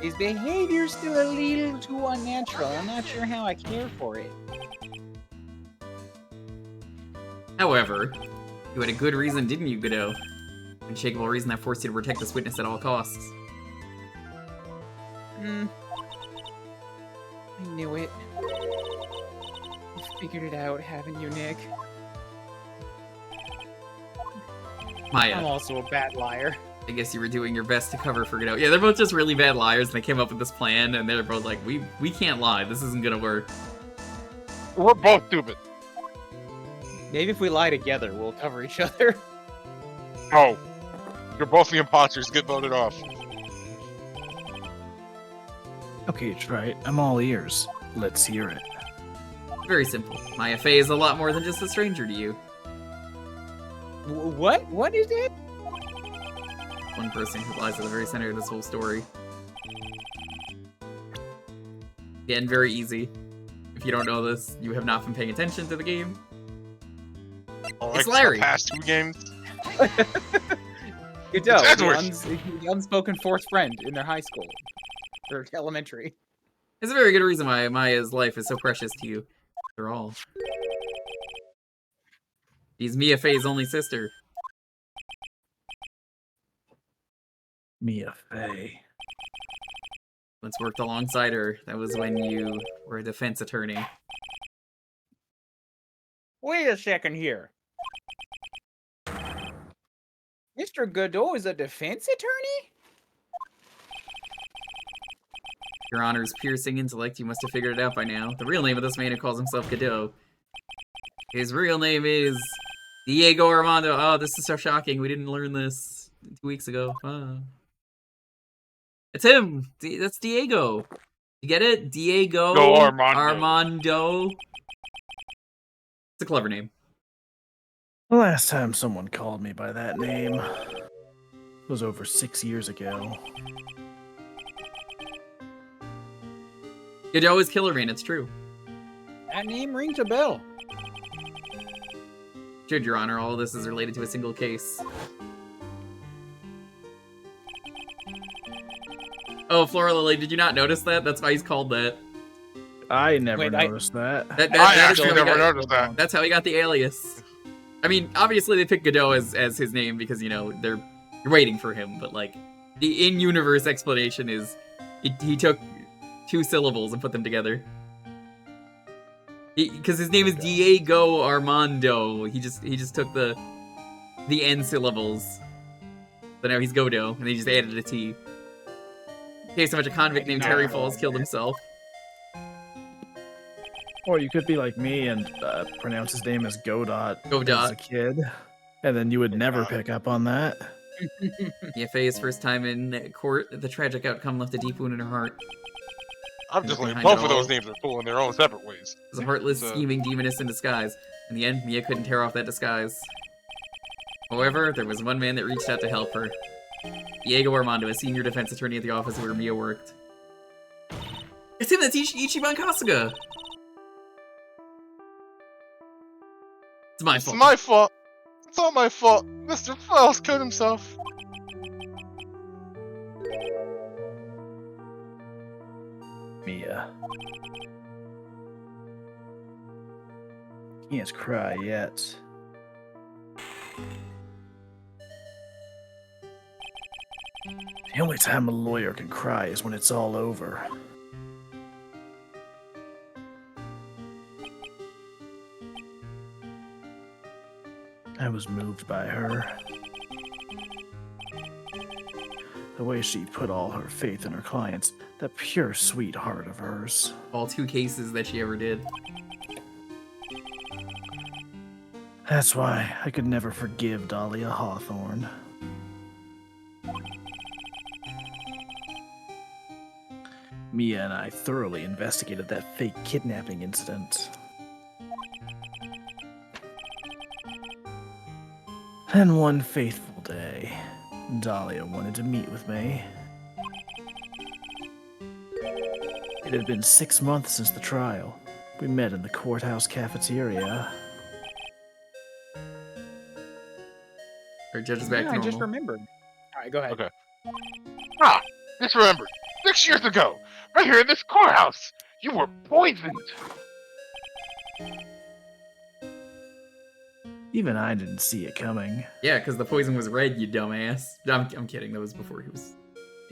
His behavior's still a little too unnatural. I'm not sure how I care for it. However, you had a good reason, didn't you, Godot? Unshakable reason that forced you to protect this witness at all costs. I knew it. You figured it out, haven't you, Nick? I'm Maya, also a bad liar. I guess you were doing your best to cover for Godot. Yeah, they're both just really bad liars, and they came up with this plan, and they're both like, we can't lie. This isn't gonna work. We're both stupid. Maybe if we lie together, we'll cover each other. Oh, you're both the imposters. Get voted off. Okay, Wright, I'm all ears. Let's hear it. Very simple. Maya Fey is a lot more than just a stranger to you. What? What is it? One person who lies at the very center of this whole story. Again, very easy. If you don't know this, you have not been paying attention to the game. Like It's Larry. The past 2 games. You know, Edwards. the unspoken fourth friend in their high school or elementary. It's a very good reason why Maya's life is so precious to you. After all. She's Mia Fey's only sister. Mia Fey. Once worked alongside her. That was when you were a defense attorney. Wait a second here. Mr. Godot is a defense attorney? Your Honor's piercing intellect, you must have figured it out by now. The real name of this man who calls himself Godot. His real name is Diego Armando. Oh, this is so shocking. We didn't learn this 2 weeks ago. It's him. That's Diego. You get it? Diego Armando. It's a clever name. The last time someone called me by that name was over 6 years ago. Godot is Killer Man, it's true. That name rings a bell. Should, Your Honor, all of this is related to a single case. Oh, Flora Lily, did you not notice that? That's why he's called that. I never noticed that. I actually never noticed that. That's how he got the alias. I mean, obviously they picked Godot as his name because, you know, you're waiting for him, but, like, the in-universe explanation is he took 2 syllables and put them together. Because his name is Diego Armando. He just took the end syllables. So now he's Godot, and he just added a T. In case so much a convict named Terry Falls killed himself. Or you could be like me and pronounce his name as Godot as a kid, and then you would never pick up on that. Mia Fey's first time in court, the tragic outcome left a deep wound in her heart. I'm just like, Behind both it of those all. names are cool in their own separate ways. It was a heartless, So- scheming demoness in disguise. In the end, Mia couldn't tear off that disguise. However, there was one man that reached out to help her. Diego Armando, a senior defense attorney at the office where Mia worked. It's him, that's Ichiban Kasuga! It's my It's fault. my fault. It's not my fault. Mr. Faust killed himself. Mia. Can't cry yet. The only time a lawyer can cry is when it's all over. I was moved by her. The way she put all her faith in her clients, that pure sweetheart of hers. All 2 cases that she ever did. That's why I could never forgive Dahlia Hawthorne. Mia and I thoroughly investigated that fake kidnapping incident. Then one faithful day, Dahlia wanted to meet with me. It had been 6 months since the trial. We met in the courthouse cafeteria. Our judge is back to I just normal. remembered. Alright, go ahead. Okay. Ah, just remembered. 6 years ago, right here in this courthouse, you were poisoned. Even I didn't see it coming. Yeah, because the poison was red, you dumbass. I'm kidding, that was before he was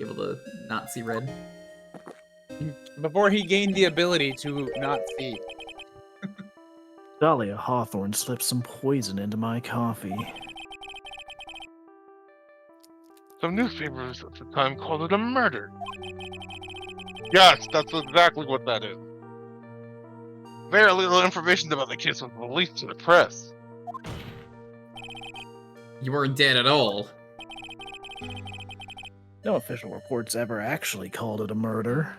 able to not see red. Before he gained the ability to not see. Dahlia Hawthorne slipped some poison into my coffee. Some newspapers at the time called it a murder. Yes, that's exactly what that is. Very little information about the case was released to the press. You weren't dead at all. No official reports ever actually called it a murder.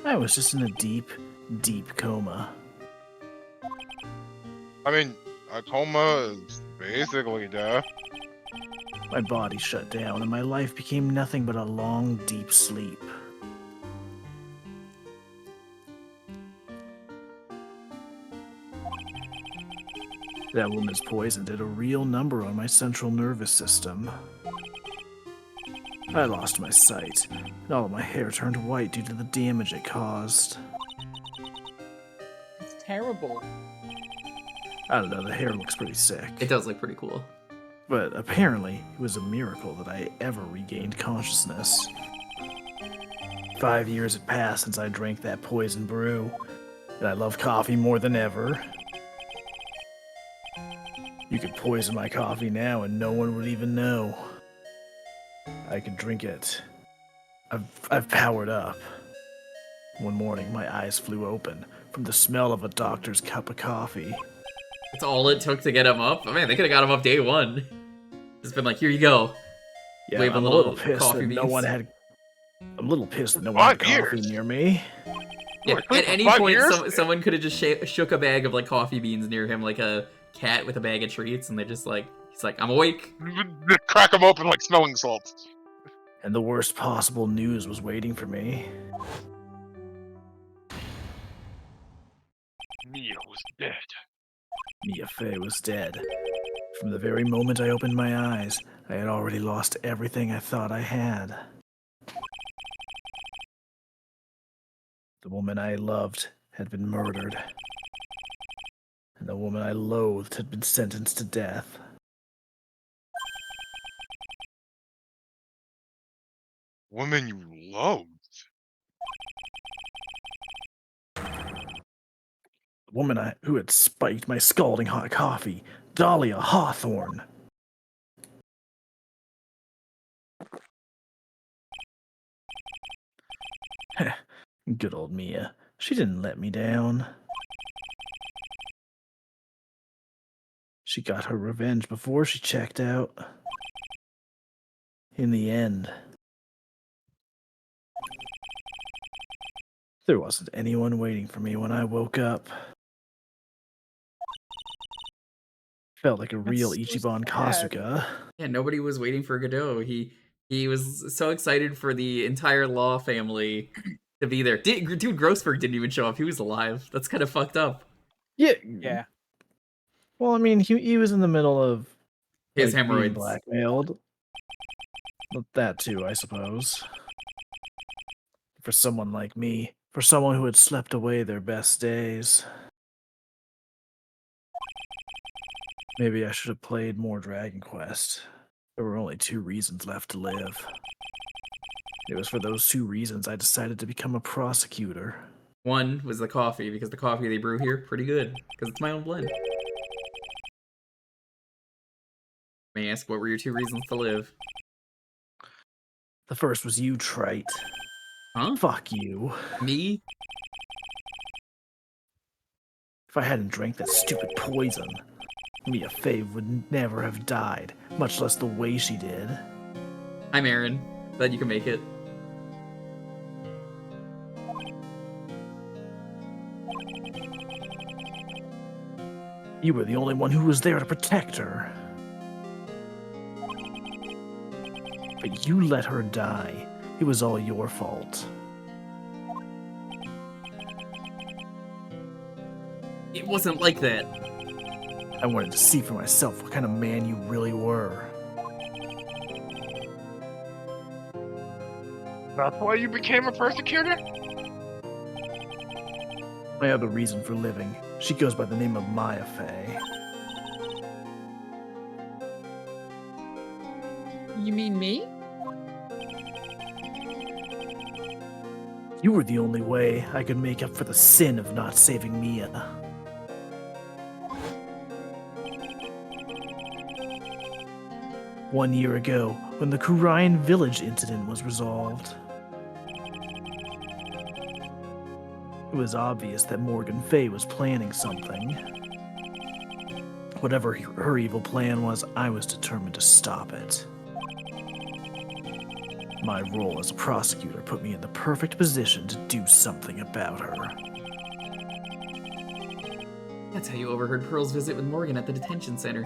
I was just in a deep, deep coma. I mean, a coma is basically death. My body shut down, and my life became nothing but a long, deep sleep. That woman's poison did a real number on my central nervous system. I lost my sight, and all of my hair turned white due to the damage it caused. It's terrible. I don't know, the hair looks pretty sick. It does look pretty cool. But apparently, it was a miracle that I ever regained consciousness. 5 years had passed since I drank that poison brew, and I love coffee more than ever. You could poison my coffee now and no one would even know. I could drink it. I've powered up. One morning, my eyes flew open from the smell of a doctor's cup of coffee. That's all it took to get him up. Oh, man, they could have got him up day one. Just been like, here you go. Yeah, Wave a I'm a little little pissed coffee that no beans. one had. I'm a little pissed that no one had 5 years? coffee near me. Yeah, Wait, at for any 5 point, years? someone could have just shook a bag of like coffee beans near him, like a cat with a bag of treats, and they're just like, he's like, I'm awake. Crack them open like smelling salts. And the worst possible news was waiting for me. Mia was dead. Mia Fey was dead. From the very moment I opened my eyes, I had already lost everything I thought I had. The woman I loved had been murdered. And the woman I loathed had been sentenced to death. Woman you loved. The woman who had spiked my scalding hot coffee, Dahlia Hawthorne. Good old Mia. She didn't let me down. She got her revenge before she checked out. In the end, there wasn't anyone waiting for me when I woke up. Felt like a real so Ichiban sad. Kasuga. Yeah, nobody was waiting for Godot. He was so excited for the entire Law family to be there. Dude, Grossberg didn't even show up. He was alive. That's kind of fucked up. Yeah. Yeah. Well, I mean, he was in the middle of His being hemorrhoids. blackmailed. But that too, I suppose. For someone like me, for someone who had slept away their best days. Maybe I should have played more Dragon Quest. There were only 2 reasons left to live. It was for those 2 reasons I decided to become a prosecutor. One was the coffee, because the coffee they brew here, pretty good, because it's my own blend. May I ask, what were your 2 reasons to live? The first was you, Trite. Huh? Fuck you. Me? If I hadn't drank that stupid poison, Mia Fey would never have died, much less the way she did. I'm Aaron. Glad you can make it. You were the only one who was there to protect her. But you let her die. It was all your fault. It wasn't like that. I wanted to see for myself what kind of man you really were. That's why you became a persecutor? My other reason for living. She goes by the name of Maya Fey. You mean me? You were the only way I could make up for the sin of not saving Mia. One year ago, when the Kurian village incident was resolved, it was obvious that Morgan Fey was planning something. Whatever her evil plan was, I was determined to stop it. My role as a prosecutor put me in the perfect position to do something about her. That's how you overheard Pearl's visit with Morgan at the detention center.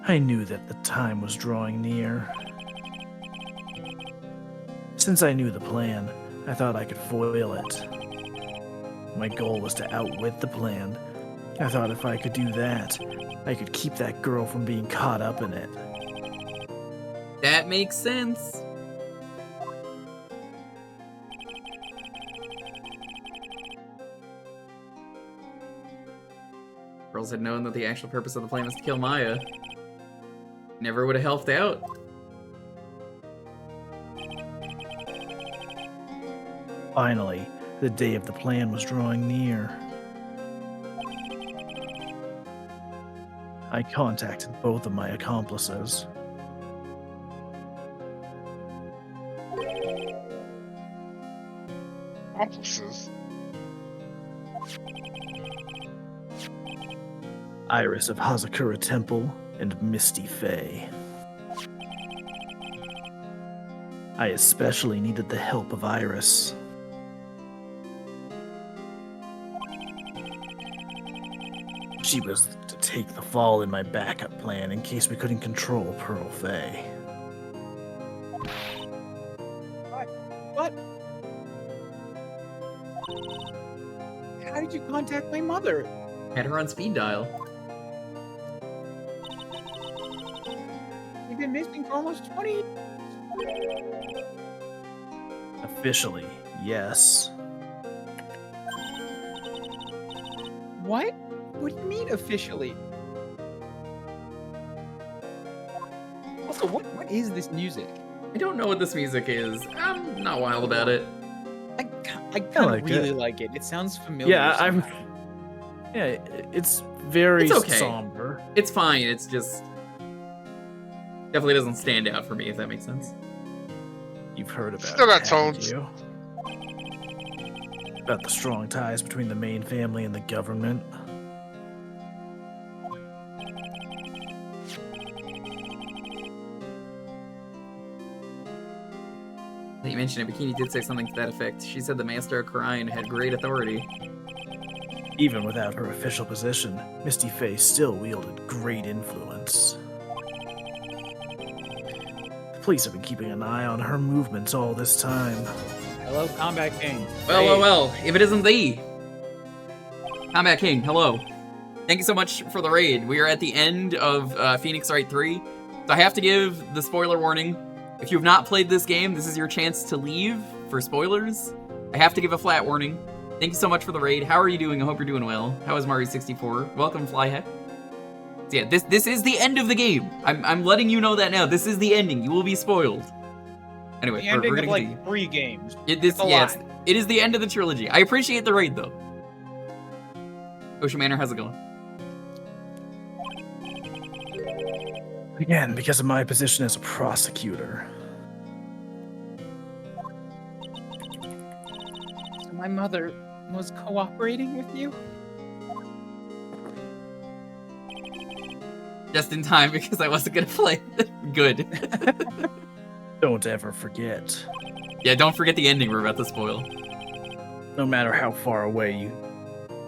I knew that the time was drawing near. Since I knew the plan, I thought I could foil it. My goal was to outwit the plan. I thought if I could do that, I could keep that girl from being caught up in it. That makes sense. Girls had known that the actual purpose of the plan was to kill Maya. Never would have helped out. Finally, the day of the plan was drawing near. I contacted both of my accomplices. Accomplices? Iris of Hazakura Temple and Misty Faye. I especially needed the help of Iris. She was to take the fall in my backup plan in case we couldn't control Pearl Faye. What? How did you contact my mother? Had her on speed dial. You've been missing for almost 20 years. Officially, yes. What? What do you mean officially? Also, what is this music? I don't know what this music is. I'm not wild about it. I kind like of really it. like it. It sounds familiar. Yeah, somehow. Yeah, it's very It's okay. somber. It's fine, it's just... Definitely doesn't stand out for me, if that makes sense. You've heard about Still got it, haven't tones. you? About the strong ties between the main family and the government. That you mentioned it, Bikini did say something to that effect. She said the Master of Khura'in had great authority. Even without her official position, Misty Faye still wielded great influence. The police have been keeping an eye on her movements all this time. Hello, Combat King. Well, if it isn't thee. Combat King, hello. Thank you so much for the raid. We are at the end of Phoenix Wright 3. So I have to give the spoiler warning. If you have not played this game, this is your chance to leave for spoilers. I have to give a flat warning. Thank you so much for the raid. How are you doing? I hope you're doing well. How is Mario64? Welcome, Flyheck. So yeah, this is the end of the game. I'm letting you know that now. This is the ending. You will be spoiled. Anyway, The ending we're of gonna continue. like 3 games. It It's a lot. it is the end of the trilogy. I appreciate the raid though. Ocean Manor, how's it going? Again, because of my position as a prosecutor. So my mother was cooperating with you? Just in time because I wasn't gonna play. Good. Don't ever forget. Yeah, don't forget the ending we're about to spoil. No matter how far away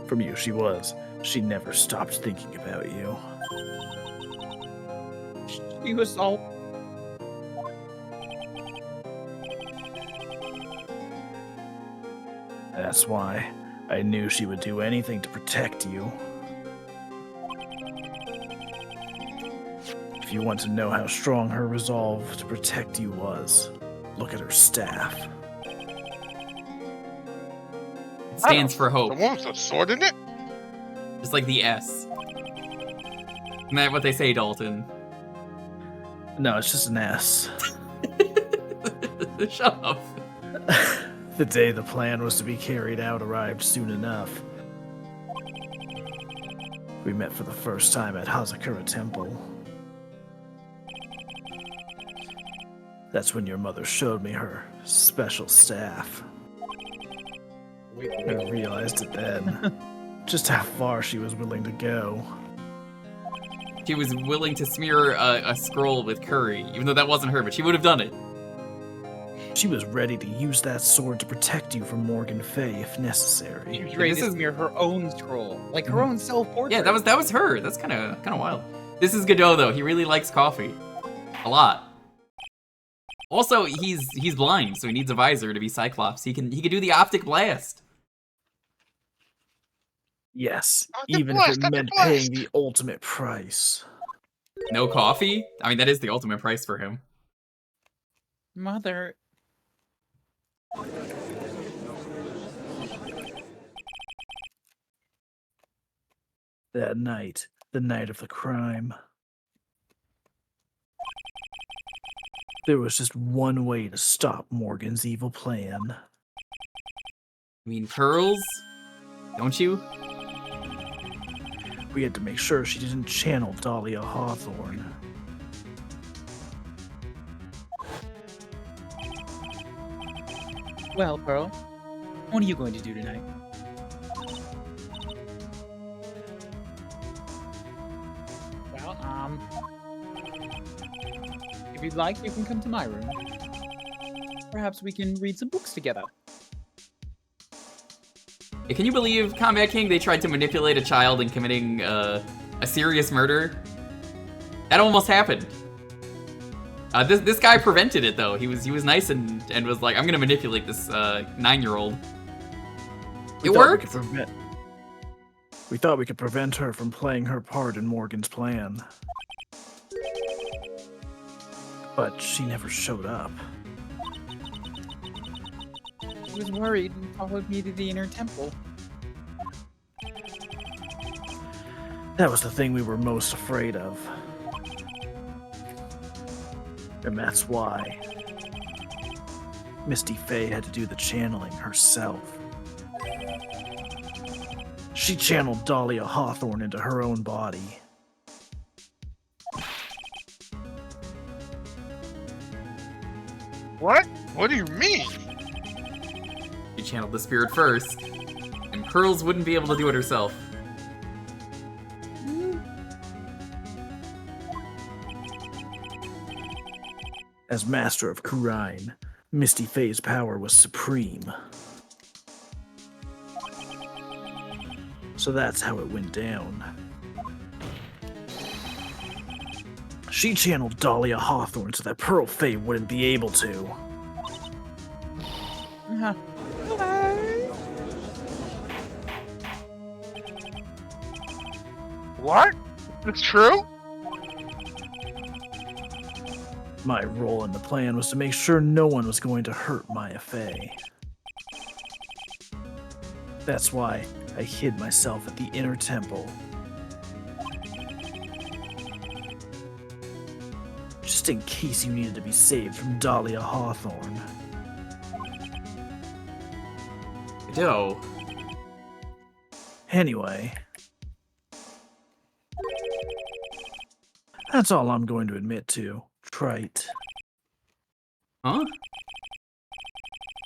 from you she was, she never stopped thinking about you. She was all... That's why I knew she would do anything to protect you. If you want to know how strong her resolve to protect you was, look at her staff. It stands for The hope. one with the sword in it? Just like the S. Isn't that what they say, Dalton? No, it's just an S. Shut up. The day the plan was to be carried out arrived soon enough. We met for the first time at Hazakura Temple. That's when your mother showed me her special staff. I realized it then. Just how far she was willing to go. She was willing to smear a scroll with curry, even though that wasn't her, but she would have done it. She was ready to use that sword to protect you from Morgan Fay if necessary. She was ready This to is- smear her own scroll, like her own self-portrait. Yeah, that was her. That's kind of wild. This is Godot though. He really likes coffee, a lot. Also, he's blind, so he needs a visor to be Cyclops. He can do the optic blast. Yes, Optic even blast, if it optic meant blast. paying the ultimate price. No coffee? I mean, that is the ultimate price for him. Mother. That night, the night of the crime. There was just one way to stop Morgan's evil plan. I mean, pearls? Don't you? We had to make sure she didn't channel Dahlia Hawthorne. Well, Pearl, what are you going to do tonight? Well, if you'd like, you can come to my room. Perhaps we can read some books together. Hey, can you believe, Combat King, they tried to manipulate a child in committing a serious murder? That almost happened. This guy prevented it though. He was nice and was like, I'm gonna manipulate this 9-year-old. It worked. We thought we could prevent her from playing her part in Morgan's plan. But she never showed up. She was worried and followed me to the inner temple. That was the thing we were most afraid of. And that's why Misty Fey had to do the channeling herself. She channeled Dahlia Hawthorne into her own body. What? What do you mean? She channeled the spirit first, and Pearls wouldn't be able to do it herself. As Master of Kurine, Misty Fey's power was supreme. So that's how it went down. She channeled Dahlia Hawthorne so that Pearl Fey wouldn't be able to. What? It's true? My role in the plan was to make sure no one was going to hurt Maya Fey. That's why I hid myself at the inner temple. Just in case you needed to be saved from Dahlia Hawthorne. Yo. Anyway. That's all I'm going to admit to, Trite. Huh?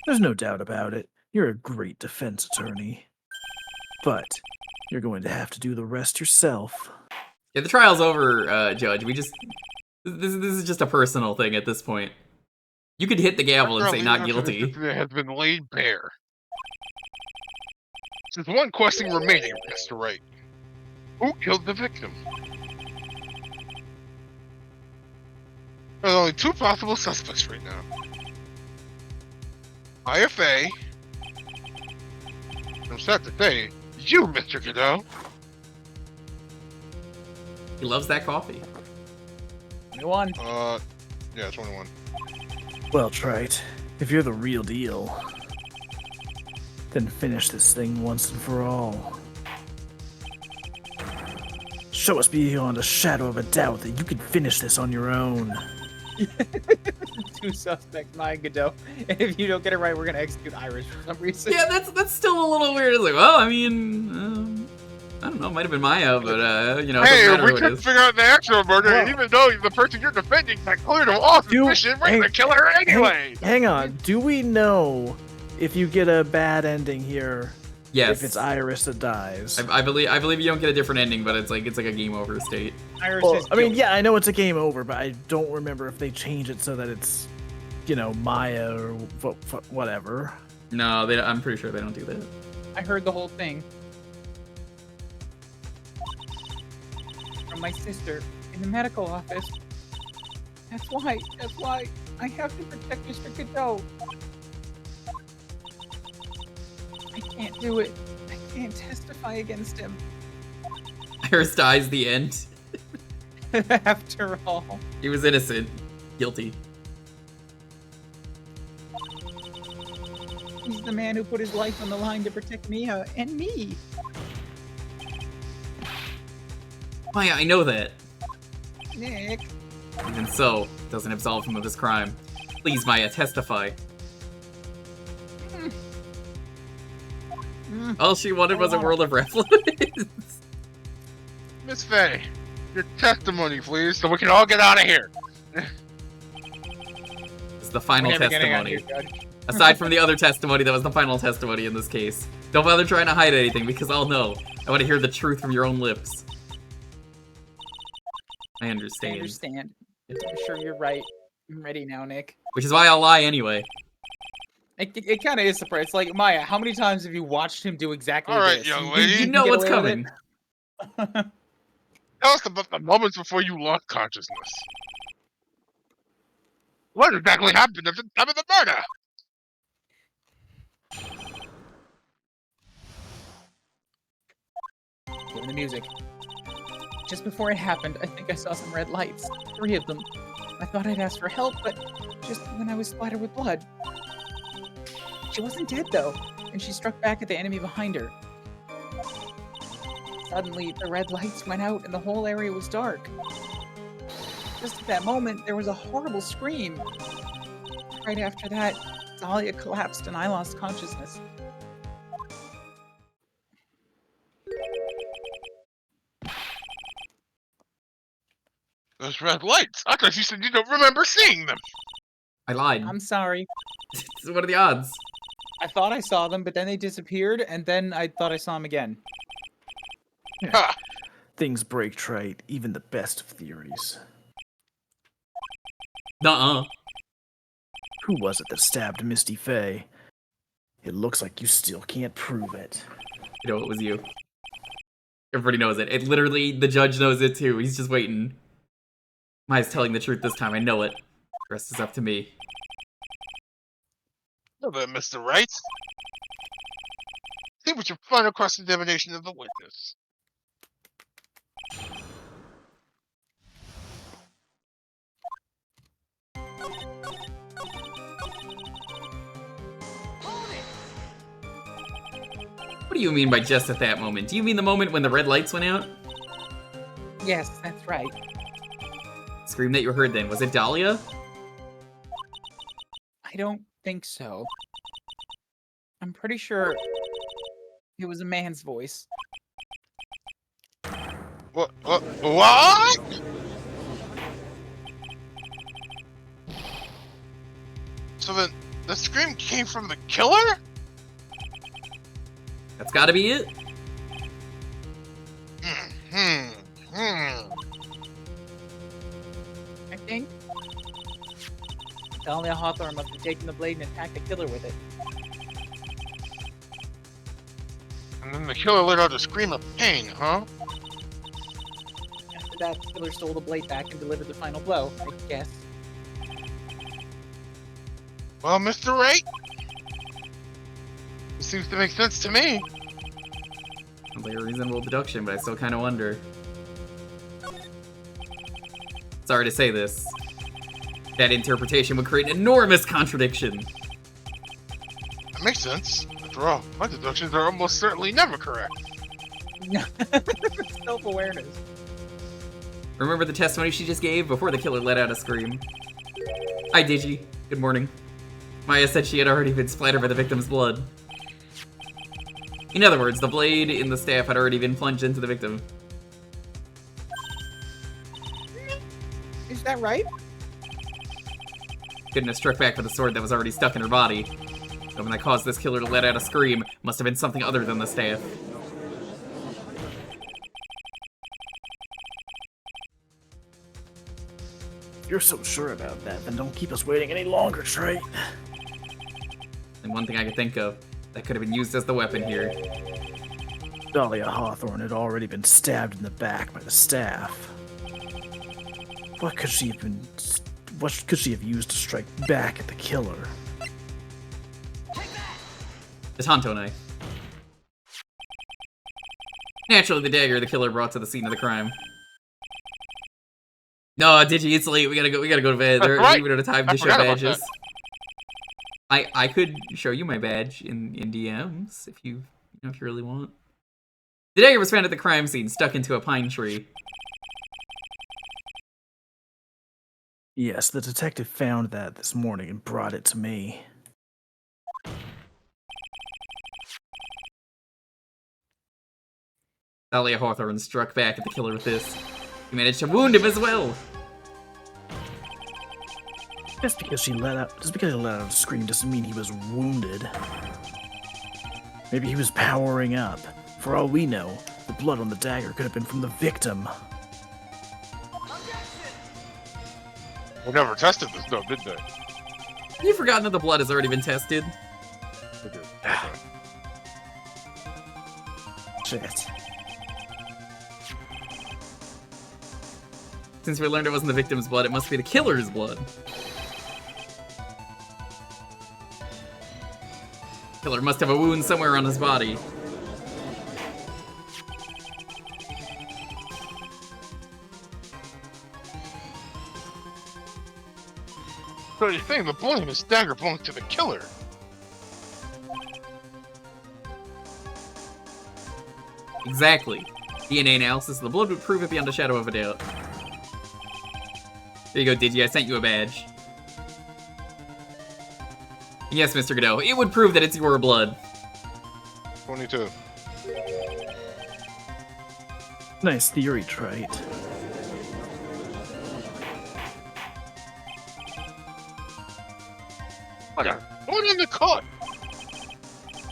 There's no doubt about it. You're a great defense attorney. But you're going to have to do the rest yourself. Yeah, the trial's over, Judge. This is just a personal thing at this point. You could hit the gavel and say not guilty. It has been laid bare. There's one question remaining, Mr. Wright. Who killed the victim? There's only two possible suspects right now. Maya Fey. I'm sad to say, you, Mr. Godot. He loves that coffee. 21. Yeah, 21. Well, Trite, if you're the real deal, then finish this thing once and for all. Show us beyond a shadow of a doubt that you can finish this on your own. Two suspects, my Godot. And if you don't get it right, we're gonna execute Irish for some reason. Yeah, that's still a little weird. It's like, well, I mean, I don't know, it might have been Maya, but you know, it Hey, doesn't matter we who it couldn't is. figure out the actual murder, and Well- even though the person you're defending got cleared of all suspicion, we're gonna kill her anyway! Hang on, do we know if you get a bad ending here, Yes, if it's Iris that dies? I believe you don't get a different ending, but it's like a game over state. Irish Well, is I mean, guilty. yeah, I know it's a game over, but I don't remember if they change it so that it's Maya or whatever. No, I'm pretty sure they don't do that. I heard the whole thing from my sister in the medical office. That's why I have to protect Mr. Godot. I can't do it. I can't testify against him. Iris dies the end. After all. He was innocent. Guilty. He's the man who put his life on the line to protect Mia and me. Maya, I know that. Nick. Even so, doesn't absolve him of his crime. Please, Maya, testify. All she wanted was a world of reference. Miss Faye, your testimony, please, so we can all get out of here. It's the final We're never getting out of testimony. here, Judge. Aside from the other testimony, that was the final testimony in this case. Don't bother trying to hide anything, because I'll know. I want to hear the truth from your own lips. I I understand. understand. I'm sure you're right. I'm ready now, Nick. Which is why I'll lie anyway. It kind of is surprising. It's like, Maya, how many times have you watched him do exactly All right, this? young You lady. know get what's away with coming. Tell us about the moments before you lost consciousness. What exactly happened at the time of the murder? Give the music. Just before it happened, I think I saw some red lights. 3 of them. I thought I'd ask for help, but just when I was splattered with blood. She wasn't dead, though, and she struck back at the enemy behind her. Suddenly, the red lights went out and the whole area was dark. Just at that moment, there was a horrible scream. Right after that, Dahlia collapsed and I lost consciousness. Those red lights. I thought you said you don't remember seeing them. I lied. I'm sorry. What are the odds? I thought I saw them, but then they disappeared, and then I thought I saw them again. Ha! Things break trade, even the best of theories. Nuh-uh. Who was it that stabbed Misty Faye? It looks like you still can't prove it. You know, it was you. Everybody knows it. It literally, the judge knows it too. He's just waiting. Maya's telling the truth this time. I know it. The rest is up to me. Well then, Mr. Wright. See what your final cross-examination of the witness. What do you mean by just at that moment? Do you mean the moment when the red lights went out? Yes, that's right. Scream that you heard then. Was it Dahlia? I don't think so. I'm pretty sure it was a man's voice. What? What? So then, the scream came from the killer? That's gotta be it. I think Dahlia Hawthorne must have taken the blade and attacked the killer with it. And then the killer let out a scream of pain, huh? After that, the killer stole the blade back and delivered the final blow, I guess. Well, Mr. Wright? It seems to make sense to me. Sounds like a reasonable deduction, but I still kind of wonder. Sorry to say this. That interpretation would create an enormous contradiction. That makes sense. After all, my deductions are almost certainly never correct. Self-awareness. Remember the testimony she just gave before the killer let out a scream? Hi, Digi. Good morning. Maya said she had already been splattered by the victim's blood. In other words, the blade in the staff had already been plunged into the victim. Is that right? Couldn't have struck back with a sword that was already stuck in her body. The one that caused this killer to let out a scream must have been something other than the staff. If you're so sure about that, then don't keep us waiting any longer, Trey. And one thing I could think of that could have been used as the weapon here. Dahlia Hawthorne had already been stabbed in the back by the staff. What could she have used to strike back at the killer? The Tonto knife. Naturally, the dagger the killer brought to the scene of the crime. No, Digi, it's late. We gotta go to bed. That's right. We don't have time I to show forgot about badges. I could show you my badge in DMs if you really want. The dagger was found at the crime scene, stuck into a pine tree. Yes, the detective found that this morning and brought it to me. Dahlia Hawthorne struck back at the killer with this. He managed to wound him as well. Just because he let out a scream doesn't mean he was wounded. Maybe he was powering up. For all we know, the blood on the dagger could have been from the victim. We never tested this though, did they? Have you forgotten that the blood has already been tested? Shit. Since we learned it wasn't the victim's blood, it must be the killer's blood. Killer must have a wound somewhere on his body. So you're saying the blood in this dagger belongs to the killer? Exactly. DNA analysis of the blood would prove it beyond a shadow of a doubt. There you go, Digi. I sent you a badge. And yes, Mr. Godot, it would prove that it's your blood. 22. Nice theory, Trite. I got one in the cut.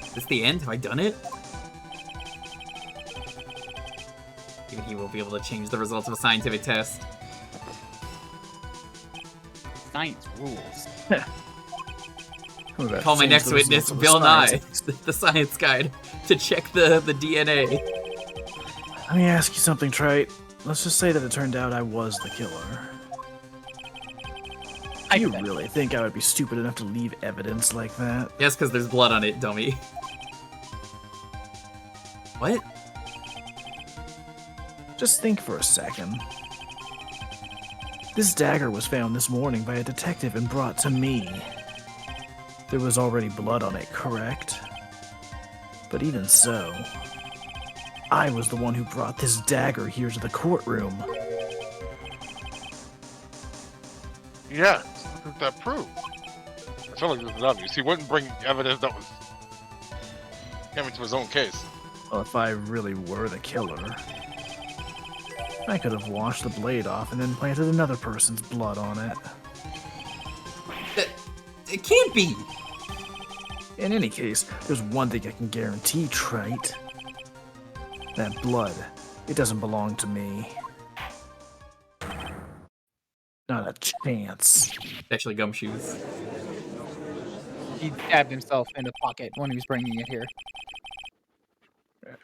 Is this the end? Have I done it? Even he won't be able to change the results of a scientific test. Science rules. Call my next witness, Bill Nye, the science guide, to check the DNA. Let me ask you something, Trite. Let's just say that it turned out I was the killer. Do you really think I would be stupid enough to leave evidence like that? Yes, because there's blood on it, dummy. What? Just think for a second. This dagger was found this morning by a detective and brought to me. There was already blood on it, correct? But even so, I was the one who brought this dagger here to the courtroom. Yeah, what does that prove? I feel like this is obvious. He wouldn't bring evidence that was coming to his own case. Well, if I really were the killer, I could have washed the blade off and then planted another person's blood on it. It can't be! In any case, there's one thing I can guarantee, Trite. That blood, it doesn't belong to me. Not a chance. Actually, gumshoes. He stabbed himself in the pocket when he was bringing it here.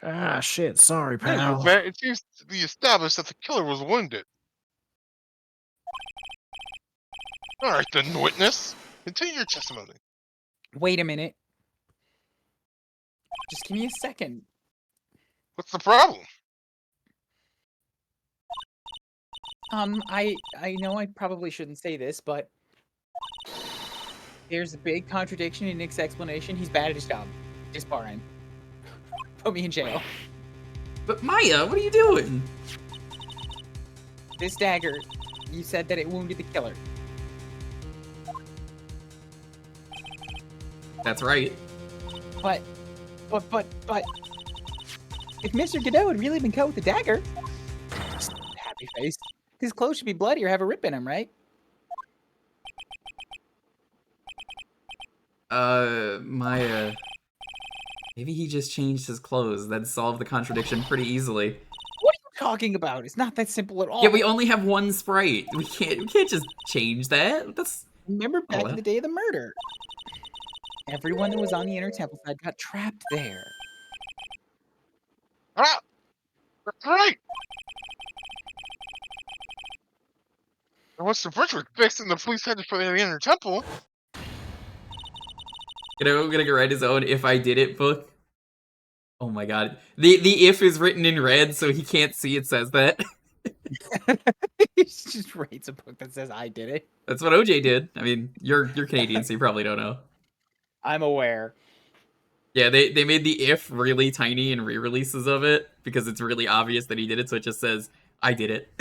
Ah, shit, sorry, Yeah, pal. it seems to be established that the killer was wounded. Alright then, witness. Continue your testimony. Wait a minute. Just give me a second. What's the problem? I know I probably shouldn't say this, but there's a big contradiction in Nick's explanation. He's bad at his job. Disbar him. Put me in jail. But Maya, what are you doing? This dagger, you said that it wounded the killer. That's right. But, if Mr. Godot had really been cut with the dagger, happy face, his clothes should be bloody or have a rip in them, right? Maya. Maybe he just changed his clothes. That'd solve the contradiction pretty easily. What are you talking about? It's not that simple at all. Yeah, we only have one sprite. We can't just change that. That's Remember back Oh, in the day of the murder? Everyone that was on the Inner Temple side got trapped there. Ah, that's right. And once the bridge was fixed and the police headed for the inner temple, I'm gonna write his own "If I Did It" book. Oh my god, the "if" is written in red, so he can't see it says that. He just writes a book that says, I did it. That's what OJ did. I mean, you're Canadian, so you probably don't know. I'm aware. Yeah, they made the "if" really tiny in re-releases of it because it's really obvious that he did it, so it just says, "I did it."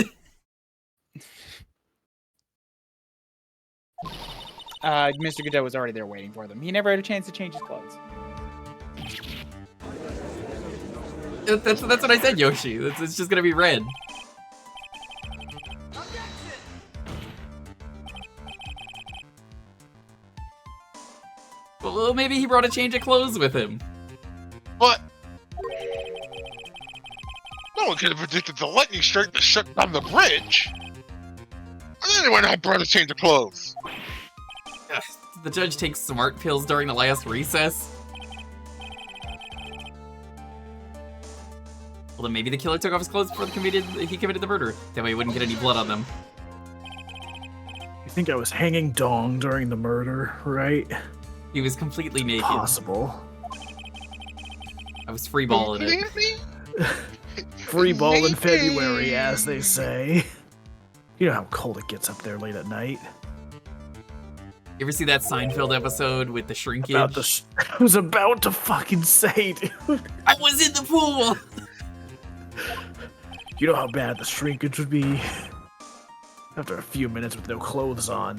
Mr. Godot was already there waiting for them. He never had a chance to change his clothes. That's what I said, Yoshi. It's just gonna be red. Well, maybe he brought a change of clothes with him. but no one could have predicted the lightning strike that shut down the bridge. And anyone had brought a change of clothes. Ugh, did the judge take smart pills during the last recess? Well, then maybe the killer took off his clothes before he committed the murder. That way he wouldn't get any blood on them. You think I was hanging dong during the murder, right? He was completely naked. Possible. I was freeballing it. Free ball in February, as they say. You know how cold it gets up there late at night. You ever see that Seinfeld episode with the shrinkage? I was about to fucking say, dude. I was in the pool! You know how bad the shrinkage would be? After a few minutes with no clothes on,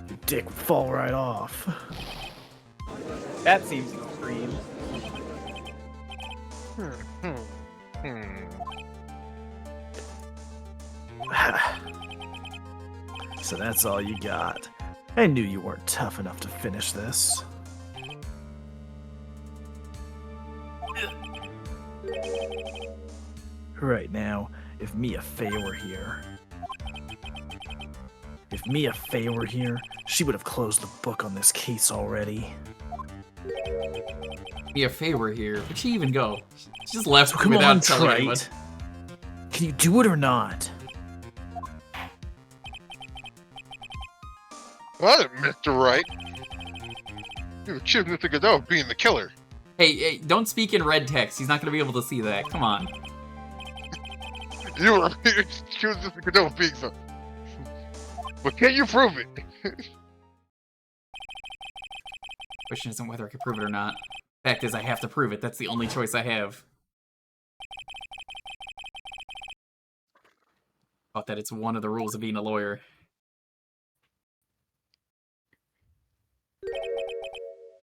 your dick would fall right off. That seems extreme. So that's all you got. I knew you weren't tough enough to finish this. Right now, if Mia Fey were here... If Mia Fey were here, she would have closed the book on this case already. Mia Fey were here. Where'd she even go? She just left So come without on, telling anyone. Trite. Can you do it or not? What, Mr. Wright? You accused Mr. Godot of being the killer. Hey, don't speak in red text. He's not gonna be able to see that. Come on. You were accused Mr. Godot of being so. But can you prove it? Question isn't whether I can prove it or not. Fact is, I have to prove it. That's the only choice I have. Thought that it's one of the rules of being a lawyer.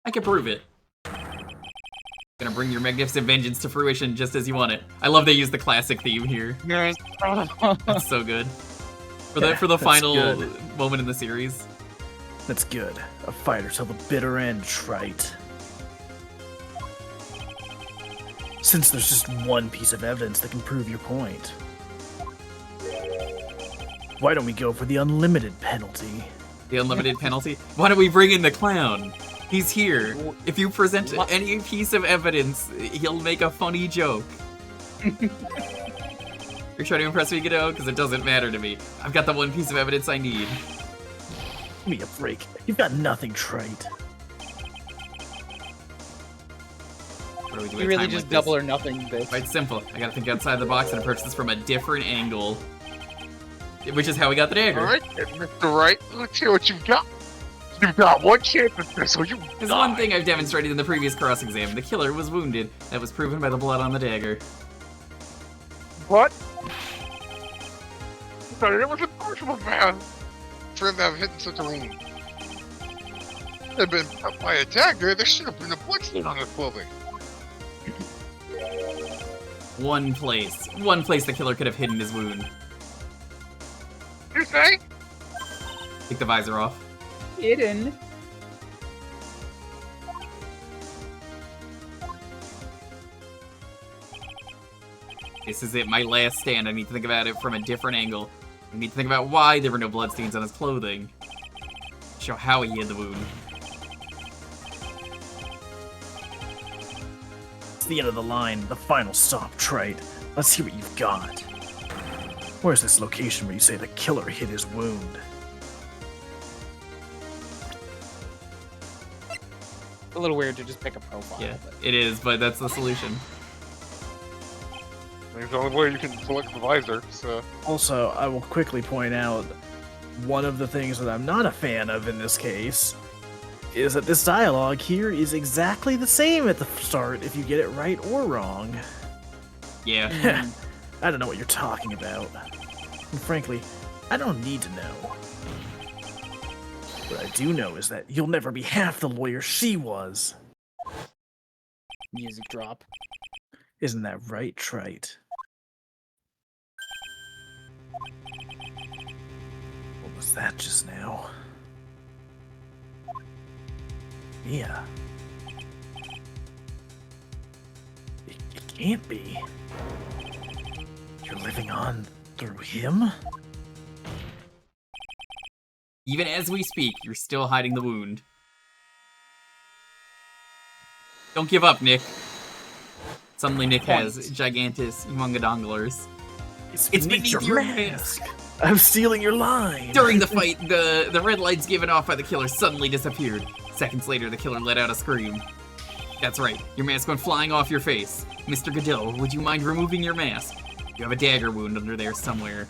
I can prove it. Gonna bring your magnificent vengeance to fruition just as you want it. I love they use the classic theme here. Yes. That's so good. For the That's final good. moment in the series. That's good. A fighter till the bitter end, Trite. Since there's just one piece of evidence that can prove your point. Why don't we go for the unlimited penalty? The unlimited penalty. Why don't we bring in the clown? He's here. If you present any piece of evidence, he'll make a funny joke. You're trying to impress me, Godot? Because it doesn't matter to me. I've got the one piece of evidence I need. Give me a break. You've got nothing, Trite. What do we do We at really time just like double this? or nothing this. Quite simple. I gotta think outside the box and approach this from a different angle. Which is how we got the dagger. Alright, Mr. Wright, let's hear what you've got. You've got one chance at this, or you There's die. one thing I've demonstrated in the previous cross-exam. The killer was wounded. That was proven by the blood on the dagger. What? Sorry, it was impossible for him to have hidden such a wound. Had been cut by a dagger, there should have been a bloodstain on his clothing. One place the killer could have hidden his wound. You say? Take the visor off. Hidden. This is it, my last stand. I need to think about it from a different angle. I need to think about why there were no bloodstains on his clothing. Show how he had the wound. It's the end of the line, the final stop, Trite. Let's see what you've got. Where's this location where you say the killer hid his wound? A little weird to just pick a profile. Yeah, But it is, but that's the solution. It's the only way you can select the visor, so... Also, I will quickly point out one of the things that I'm not a fan of in this case is that this dialogue here is exactly the same at the start if you get it right or wrong. Yeah. I don't know what you're talking about. And frankly, I don't need to know. What I do know is that you'll never be half the lawyer she was. music drop. Isn't that right, Trite? What was that just now? Mia. It can't be. You're living on through him? Even as we speak, you're still hiding the wound. Don't give up, Nick. Suddenly Nick has gigantus humongadonglers. It's beneath your mask. I'm stealing your line. During the fight, the red lights given off by the killer suddenly disappeared. Seconds later, the killer let out a scream. That's right, your mask went flying off your face. Mr. Goodell, would you mind removing your mask? You have a dagger wound under there somewhere.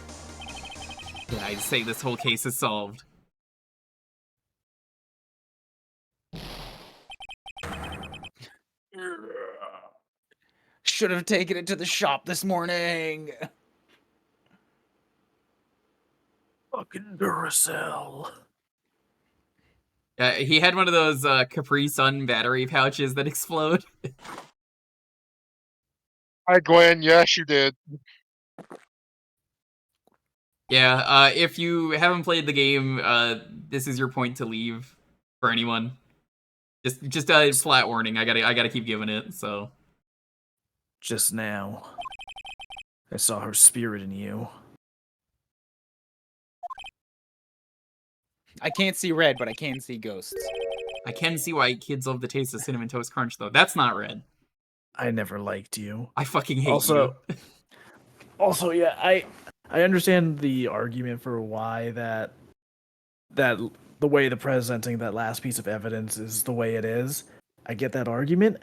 Yeah, I'd say this whole case is solved. Should have taken it to the shop this morning. Fucking Duracell. He had one of those Capri Sun battery pouches that explode. Hi, Gwen. Yes, you did. Yeah, if you haven't played the game, this is your point to leave for anyone. Just a flat warning. I gotta keep giving it. So. Just now, I saw her spirit in you. I can't see red, but I can see ghosts. I can see why kids love the taste of Cinnamon Toast Crunch, though. That's not red. I never liked you. I fucking hate Also, you. also, yeah, I understand the argument for why that the way the presenting that last piece of evidence is the way it is. I get that argument.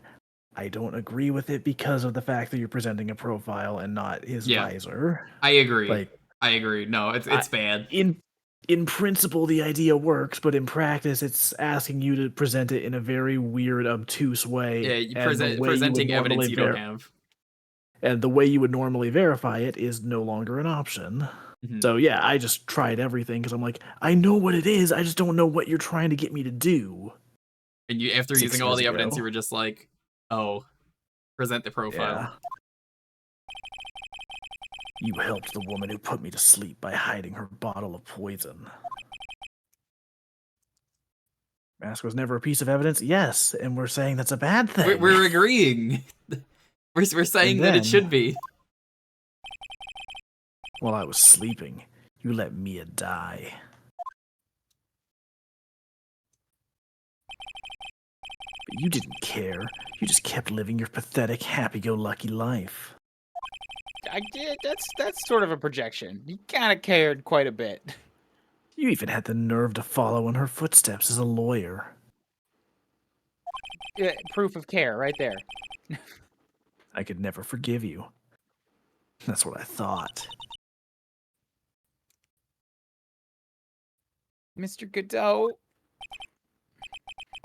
I don't agree with it because of the fact that you're presenting a profile and not his visor. I agree. Like, I agree. No, it's bad. In principle, the idea works, but in practice, it's asking you to present it in a very weird, obtuse way. Yeah, you presenting evidence you don't have. And the way you would normally verify it is no longer an option. Mm-hmm. So yeah, I just tried everything because I'm like, I know what it is, I just don't know what you're trying to get me to do. And you, after using all the evidence, you were just like, oh, present the profile. Yeah. You helped the woman who put me to sleep by hiding her bottle of poison. Mask was never a piece of evidence? Yes, and we're saying that's a bad thing. We're agreeing. We're saying that it should be. While I was sleeping, you let Mia die. But you didn't care. You just kept living your pathetic, happy-go-lucky life. I did. That's sort of a projection. You kind of cared quite a bit. You even had the nerve to follow in her footsteps as a lawyer. Yeah, proof of care, right there. I could never forgive you. That's what I thought. Mr. Godot.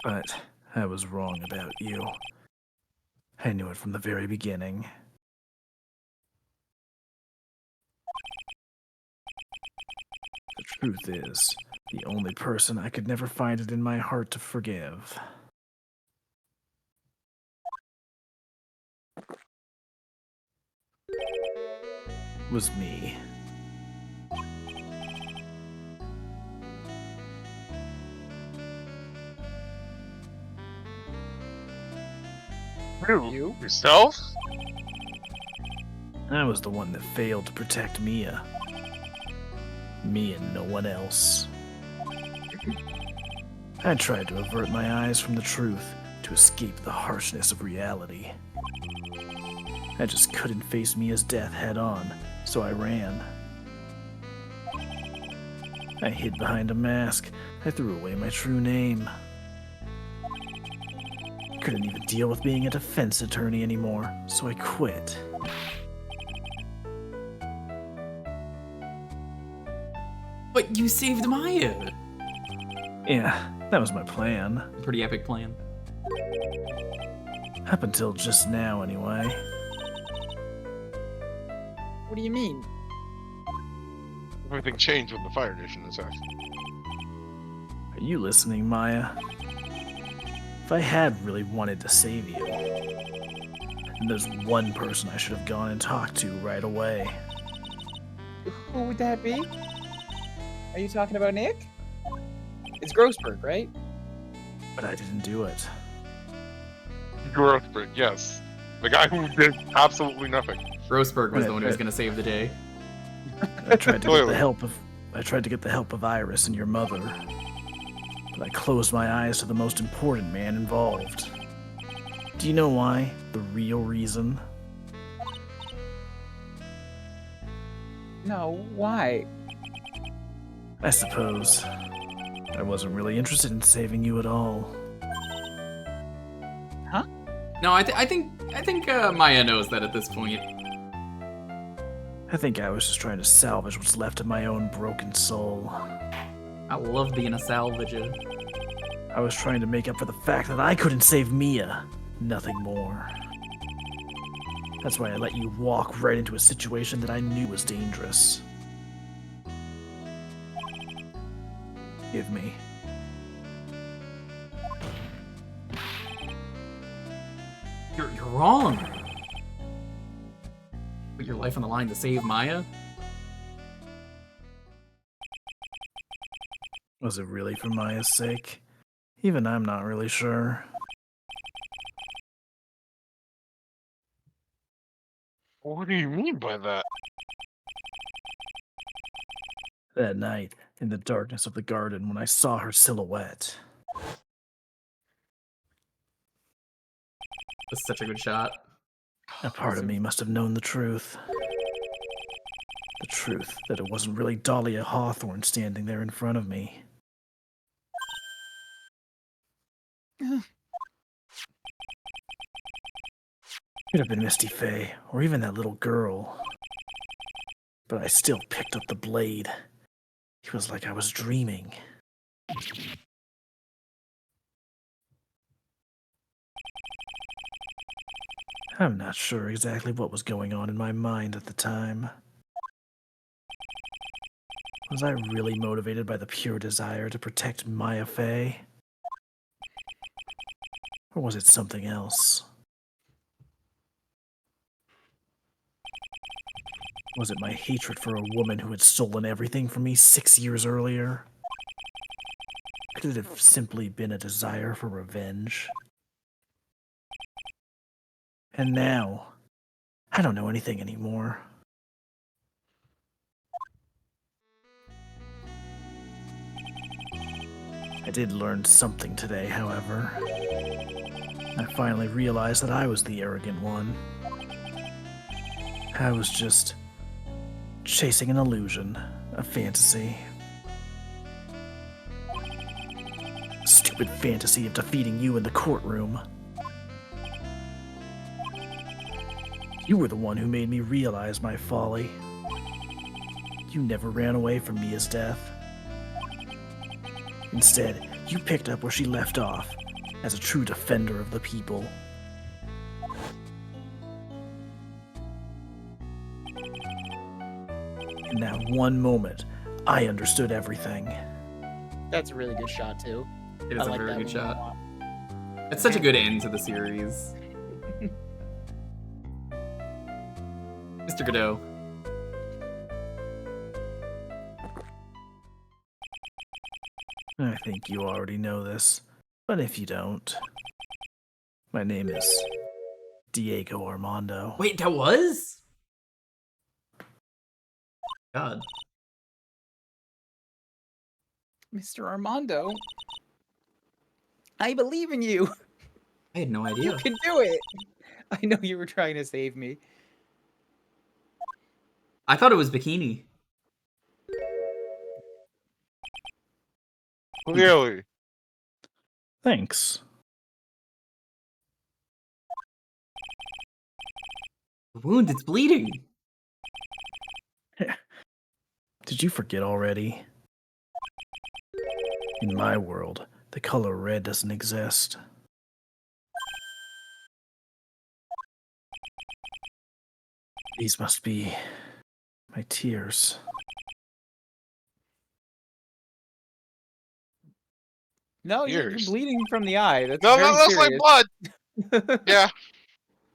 But I was wrong about you. I knew it from the very beginning. The truth is, the only person I could never find it in my heart to forgive was me. You? Yourself? I was the one that failed to protect Mia. Me and no one else. I tried to avert my eyes from the truth to escape the harshness of reality. I just couldn't face Mia's death head on, so I ran. I hid behind a mask. I threw away my true name. Couldn't even deal with being a defense attorney anymore, so I quit. But you saved Maya. Yeah, that was my plan. Pretty epic plan. Up until just now, anyway. What do you mean? Everything changed when the fire nation attacked. Are you listening, Maya? If I had really wanted to save you, then there's one person I should have gone and talked to right away. Who would that be? Are you talking about Nick? It's Grossberg, right? But I didn't do it. Grossberg, yes. The guy who did absolutely nothing. Grossberg was the one who was gonna save the day. I tried to get Clearly. the help of Iris and your mother. But I closed my eyes to the most important man involved. Do you know why? The real reason? No, why? I suppose. I wasn't really interested in saving you at all. No, I think Maya knows that at this point. I think I was just trying to salvage what's left of my own broken soul. I love being a salvager. I was trying to make up for the fact that I couldn't save Mia. Nothing more. That's why I let you walk right into a situation that I knew was dangerous. Give me. You're wrong. Put your life on the line to save Maya? Was it really for Maya's sake? Even I'm not really sure. What do you mean by that? That night, in the darkness of the garden, when I saw her silhouette, That's such a good shot. a part of me must have known the truth. The truth that it wasn't really Dahlia Hawthorne standing there in front of me. Could have been Misty Faye, or even that little girl. But I still picked up the blade. It was like I was dreaming. I'm not sure exactly what was going on in my mind at the time. Was I really motivated by the pure desire to protect Maya Faye? Or was it something else? Was it my hatred for a woman who had stolen everything from me 6 years earlier? Could it have simply been a desire for revenge? And now, I don't know anything anymore. I did learn something today, however. I finally realized that I was the arrogant one. I was just chasing an illusion, a fantasy. Stupid fantasy of defeating you in the courtroom. You were the one who made me realize my folly. You never ran away from Mia's death. Instead, you picked up where she left off, as a true defender of the people. In that one moment, I understood everything. That's a really good shot too. It I is a like very that good one a shot. lot. It's such a good end to the series. Mr. Godot. I think you already know this, but if you don't, my name is Diego Armando. Wait, that was? God. Mr. Armando, I believe in you. I had no You idea. can do it. I know you were trying to save me. I thought it was Bikini. Clearly. Thanks. The wound, it's bleeding. Did you forget already? In my world, the color red doesn't exist. These must be my tears. No, you're Years. bleeding from the eye. That's No, very no, that's like serious. blood. Yeah.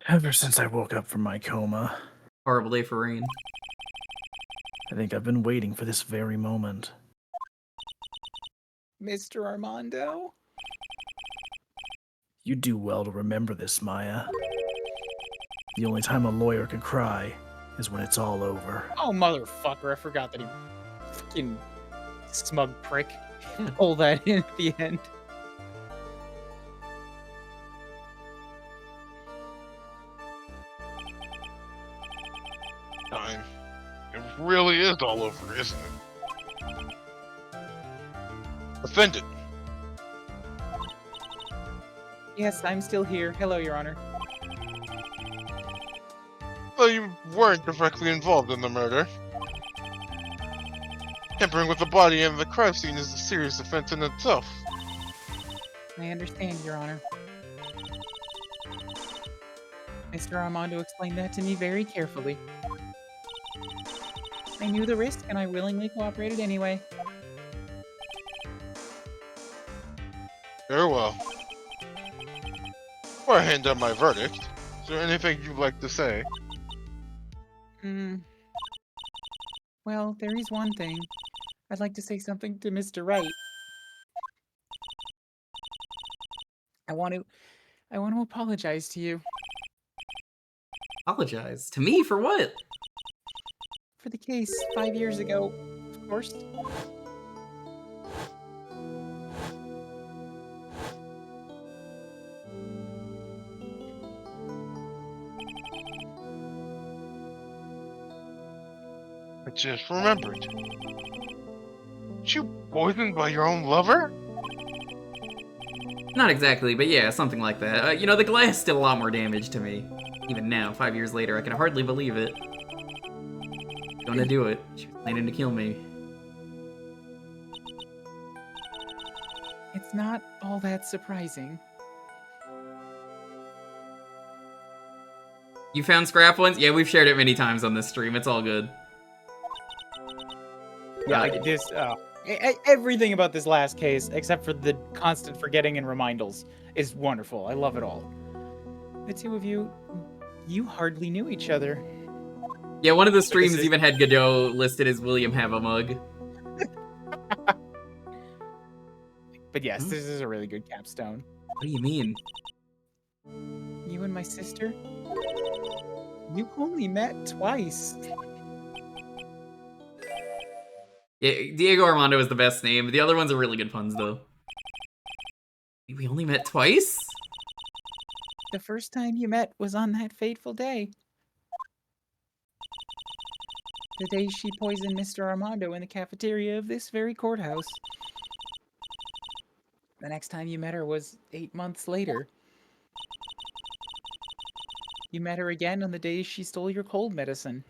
Ever since I woke up from my coma, Horrible day for rain. I think I've been waiting for this very moment. Mr. Armando? You do well to remember this, Maya. The only time a lawyer can cry is when it's all over. Oh, motherfucker. I forgot that he fucking smug prick. Pull that in at the end. Time. It really is all over, isn't it? Offended. Yes, I'm still here. Hello, Your Honor. Well, you weren't directly involved in the murder. Tampering with the body and the crime scene is a serious offense in itself. I understand, Your Honor. Mr. Armando explained that to me very carefully. I knew the risk, and I willingly cooperated anyway. Very well. Before I hand down my verdict, is there anything you'd like to say? Well, there is one thing. I'd like to say something to Mr. Wright. I want to apologize to you Apologize? To me? For what? for the case 5 years ago, of course. I just remembered. Weren't you poisoned by your own lover? Not exactly, but yeah, something like that. You know, the glass did a lot more damage to me. Even now, 5 years later, I can hardly believe it. Gonna do it. She was planning to kill me. It's not all that surprising. You found scrap ones? Yeah, we've shared it many times on this stream. It's all good. Yeah, everything about this last case, except for the constant forgetting and remindals, is wonderful. I love it all. The two of you hardly knew each other. Yeah, one of the streams even had Godot listed as William Have a Mug. But yes, this is a really good capstone. What do you mean? You and my sister? You only met twice. Yeah, Diego Armando is the best name. The other ones are really good puns, though. We only met twice? The first time you met was on that fateful day. The day she poisoned Mr. Armando in the cafeteria of this very courthouse. The next time you met her was 8 months later. You met her again on the day she stole your cold medicine.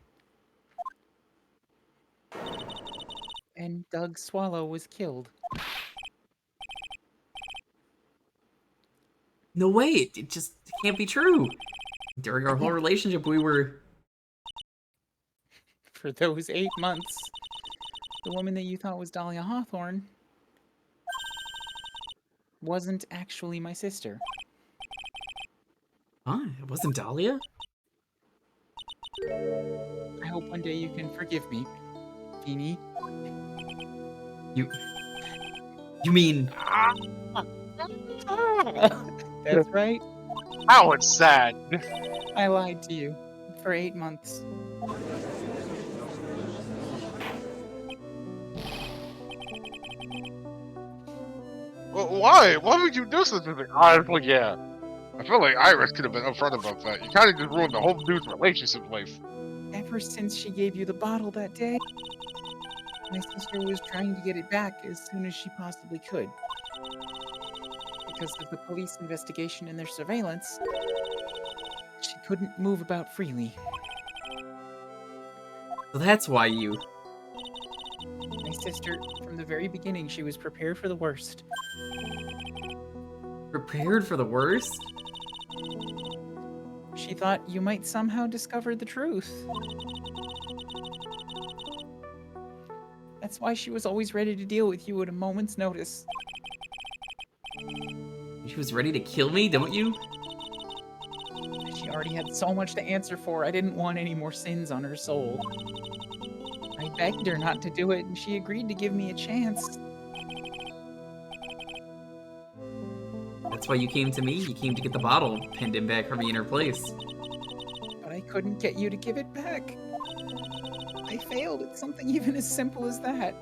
And Doug Swallow was killed. No way, it just can't be true. During our whole relationship, we were... For those 8 months, the woman that you thought was Dahlia Hawthorne wasn't actually my sister. Huh? It wasn't Dahlia? I hope one day you can forgive me, Feeny. You mean... That's right. How it's sad. I lied to you for 8 months. Well, why? Why would you do such a thing? Honestly, yeah. I feel like Iris could have been upfront about that. You kind of just ruined the whole dude's relationship life. Ever since she gave you the bottle that day, my sister was trying to get it back as soon as she possibly could. Because of the police investigation and their surveillance, she couldn't move about freely. So that's why you... My sister, from the very beginning, she was prepared for the worst. Prepared for the worst? She thought you might somehow discover the truth. That's why she was always ready to deal with you at a moment's notice. She was ready to kill me, don't you? She already had so much to answer for, I didn't want any more sins on her soul. I begged her not to do it, and she agreed to give me a chance. That's why you came to me? You came to get the bottle pinned in back for me in her place. But I couldn't get you to give it back. I failed at something even as simple as that.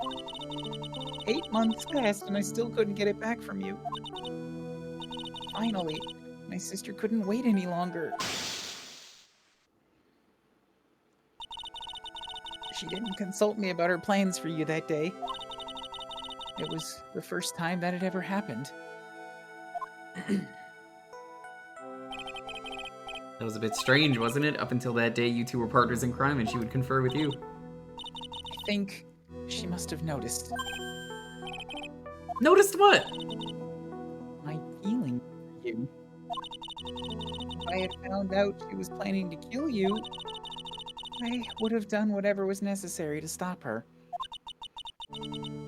8 months passed and I still couldn't get it back from you. Finally, my sister couldn't wait any longer. She didn't consult me about her plans for you that day. It was the first time that had ever happened. That was a bit strange, wasn't it? Up until that day, you two were partners in crime and she would confer with you. I think she must have noticed Noticed what? my feeling for you. If I had found out she was planning to kill you, I would have done whatever was necessary to stop her.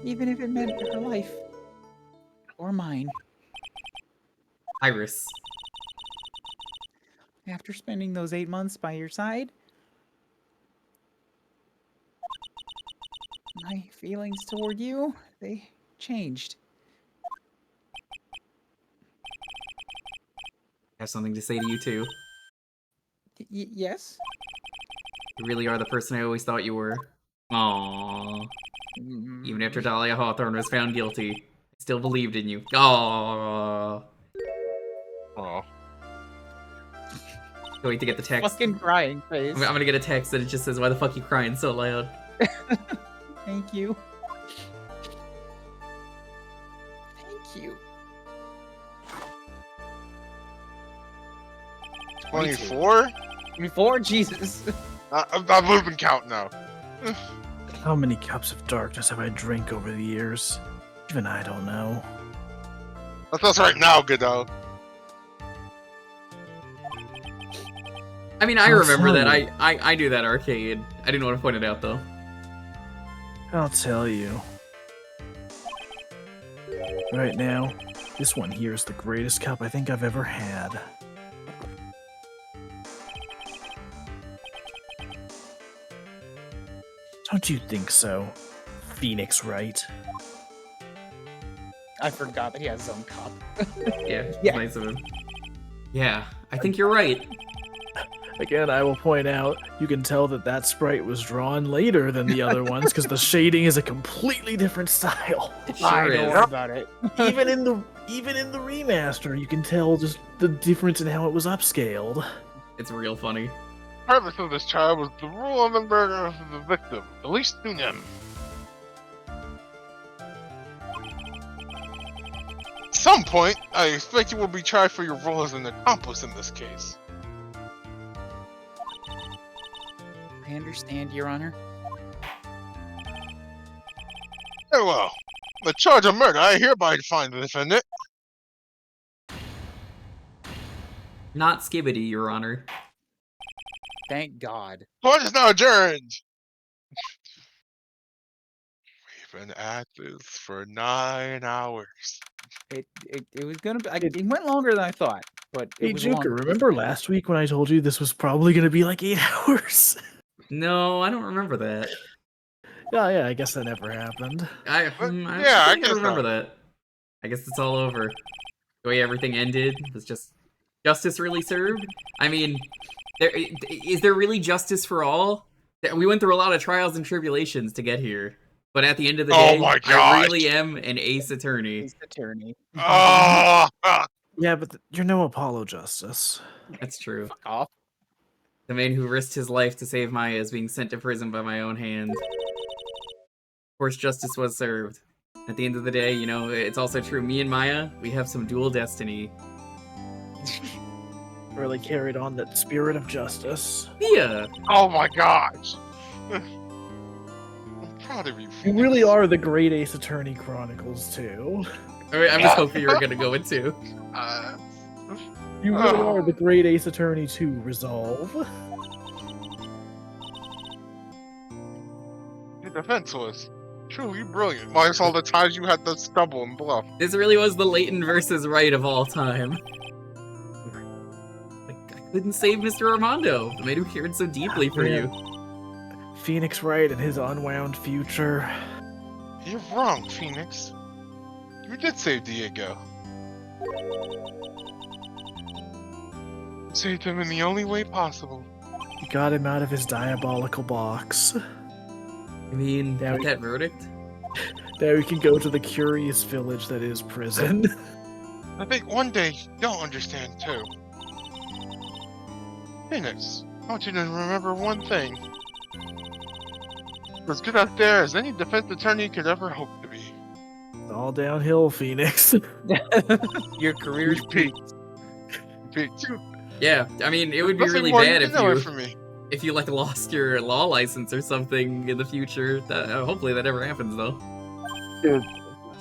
Even if it meant her life. Or mine. Iris. After spending those 8 months by your side, my feelings toward you, they changed. I have something to say to you too. Yes? You really are the person I always thought you were. Aww. Even after Dahlia Hawthorne was found guilty, I still believed in you. Aww. Oh. Can't wait to get the text. Fucking crying face. I'm gonna get a text that it just says, "Why the fuck you crying so loud?" Thank you. Thank you. 24? Before Jesus. I'm losing count now. How many cups of darkness have I drank over the years? Even I don't know. That's us right now, Godot. I mean, I I'll remember tell that. you. I knew that arcade. I didn't want to point it out though. I'll tell you. Right now, this one here is the greatest cup I think I've ever had. Don't you think so, Phoenix Wright? I forgot that he has his own cup. Yeah, it's Yeah. nice of him. Yeah, I think you're right. Again, I will point out, you can tell that that sprite was drawn later than the other ones because the shading is a completely different style. It I sure know is. all about it. even in the remaster, you can tell just the difference in how it was upscaled. It's real funny. The purpose of this trial was the rule of the murder of the victim, at least to them. At some point, I expect you will be tried for your role as an accomplice in this case. I understand, Your Honor. Very well. The charge of murder, I hereby find the defendant. Not Skibbity, Your Honor. Thank God. Court is now adjourned. We've been at this for 9 hours. It was gonna be. It went longer than I thought, but it Hey, was Jewker, longer. remember last week when I told you this was probably going to be like 8 hours? No, I don't remember that. Yeah, I guess that never happened. I Yeah, I I think guess remember not. that. I guess it's all over. The way everything ended was just justice really served. I mean, is there really justice for all? We went through a lot of trials and tribulations to get here. But at the end of the Oh day, my I gosh. really am an ace attorney. Ace attorney. Oh, Yeah, but you're no Apollo Justice. That's true. Fuck off. The man who risked his life to save Maya is being sent to prison by my own hand. Of course, justice was served. At the end of the day, you know, it's also true. Me and Maya, we have some dual destiny. Really carried on that spirit of justice. Mia! oh my gosh. I'm proud of you. You really are the Great Ace Attorney Chronicles too. I was hoping you were gonna go with 2. Uh, You really Oh. are the Great Ace Attorney to resolve. Your defense was truly brilliant. Minus all the times you had to stumble and bluff. This really was the Leighton versus Wright of all time. Like, I couldn't save Mr. Armando, the man who cared so deeply for Yeah. you. Phoenix Wright and his unwound future. You're wrong, Phoenix. You did save Diego. Saved him in the only way possible. You got him out of his diabolical box. I mean, Yeah, with we- that verdict? Now we can go to the curious village that is prison. I think one day you'll understand too. Phoenix, I want you to remember one thing. You're as good out there as any defense attorney could ever hope to be. It's all downhill, Phoenix. Your career's peaked. Peaked. Yeah, I mean, it would be Nothing really more bad you if can know you, from me. if you, like, lost your law license or something in the future. That, hopefully that never happens, though. Dude,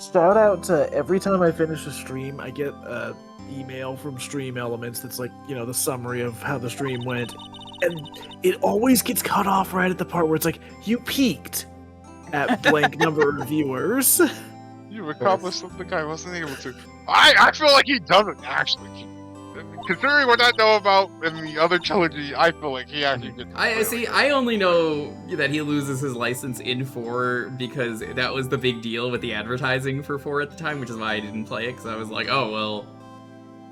shout out to every time I finish a stream, I get a email from Stream Elements that's like, you know, the summary of how the stream went. And it always gets cut off right at the part where it's like, you peaked at blank number of viewers. You accomplished something I wasn't able to. I feel like he doesn't actually. Considering what I know about in the other trilogy, I feel like he actually did. I see. I only know that he loses his license in 4 because that was the big deal with the advertising for 4 at the time, which is why I didn't play it. Because I was like, oh well,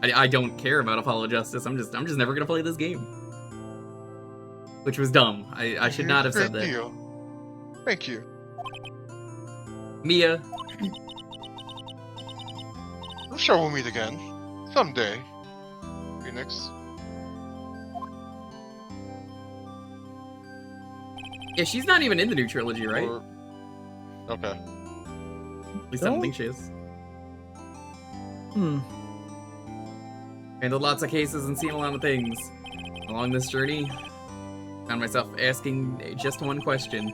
I don't care about Apollo Justice. I'm just never gonna play this game, which was dumb. I should not have said Great that. deal. Thank you. Mia, I'm sure we'll meet again someday. Phoenix. yeah, she's not even in the new trilogy, right? Or- Okay. At least I don't think she is. Hmm. Handled lots of cases and seen a lot of things. Along this journey, found myself asking just one question.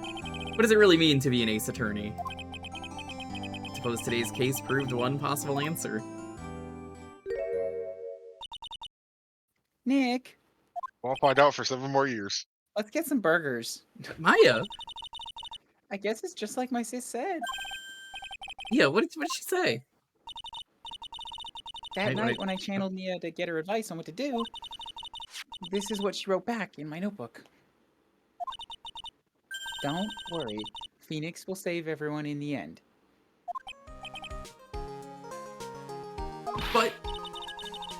What does it really mean to be an ace attorney? I suppose today's case proved one possible answer. Nick, We'll find out for 7 more years. let's get some burgers. Maya? I guess it's just like my sis said. Yeah, what did she say? That I- night when I channeled Nia to get her advice on what to do, this is what she wrote back in my notebook. Don't worry, Phoenix will save everyone in the end. But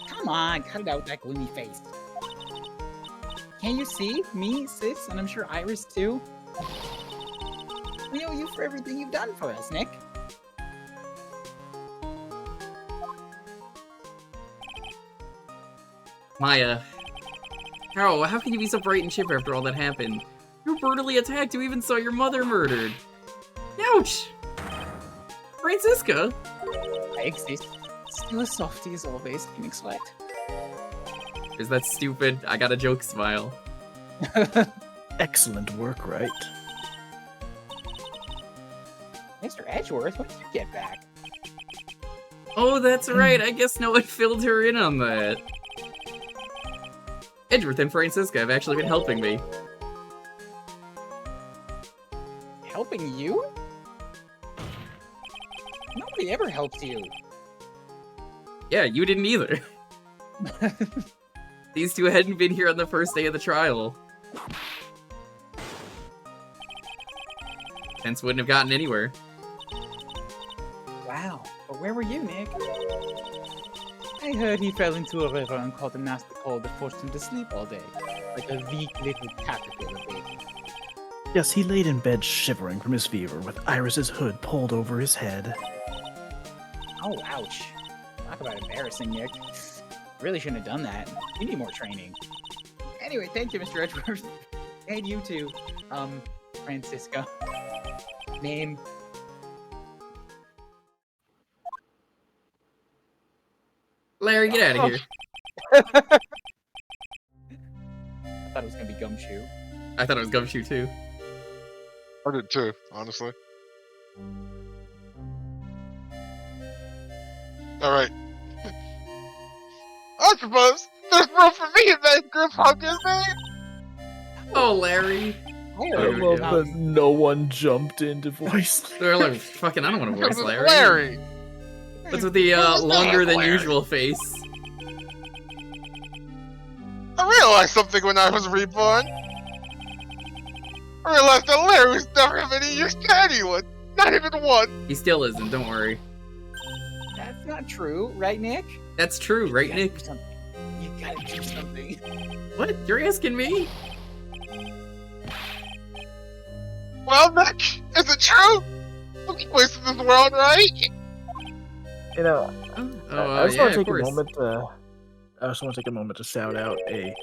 Come on, cut it out with that gloomy face. Can't you see? Me, sis, and I'm sure Iris too. We owe you for everything you've done for us, Nick. Maya, how can you be so bright and chipper after all that happened? You were brutally attacked. You even saw your mother murdered. Ouch! Francisca? I exist. Still as softy as always, Phoenix Light. Is that stupid? I got a joke smile. Excellent work, Wright. Mr. Edgeworth, what did you get back? Oh, that's right. I guess no one filled her in on that. Edgeworth and Francisca have actually been helping me. Helping you? Nobody ever helped you. Yeah, you didn't either. These two hadn't been here on the first day of the trial. Hence wouldn't have gotten anywhere. Wow, but where were you, Nick? I heard he fell into a river and caught a nasty cold that forced him to sleep all day. Like a weak little caterpillar baby. Yes, he laid in bed shivering from his fever, with Iris's hood pulled over his head. Oh, ouch. Talk about embarrassing, Nick. Really shouldn't have done that. You need more training. Anyway, thank you, Mr. Edgeworth. And you too, Francisco. Name. Larry, get out of here. I thought it was gonna be Gumshoe. I thought it was Gumshoe too. I did too, honestly. Alright. I suppose there's room for me in that group hug, isn't there? Oh, Larry. I There we love go. that no one jumped in to voice. They're like, fucking, I don't want to voice Because it's Larry. Larry! What's with the Who's longer not than Larry? usual face? I realized something when I was reborn. I realized that Larry was never of any use to anyone. Not even one. He still isn't, don't worry. That's not true, right, Nick? That's true, right, You gotta Nick? do something. You gotta do something. What? You're asking me? Well, Nick, is it true? There's a place in this world, right? You know, Oh, I just yeah, want to of take a course. moment to. I just want to take a moment to shout out a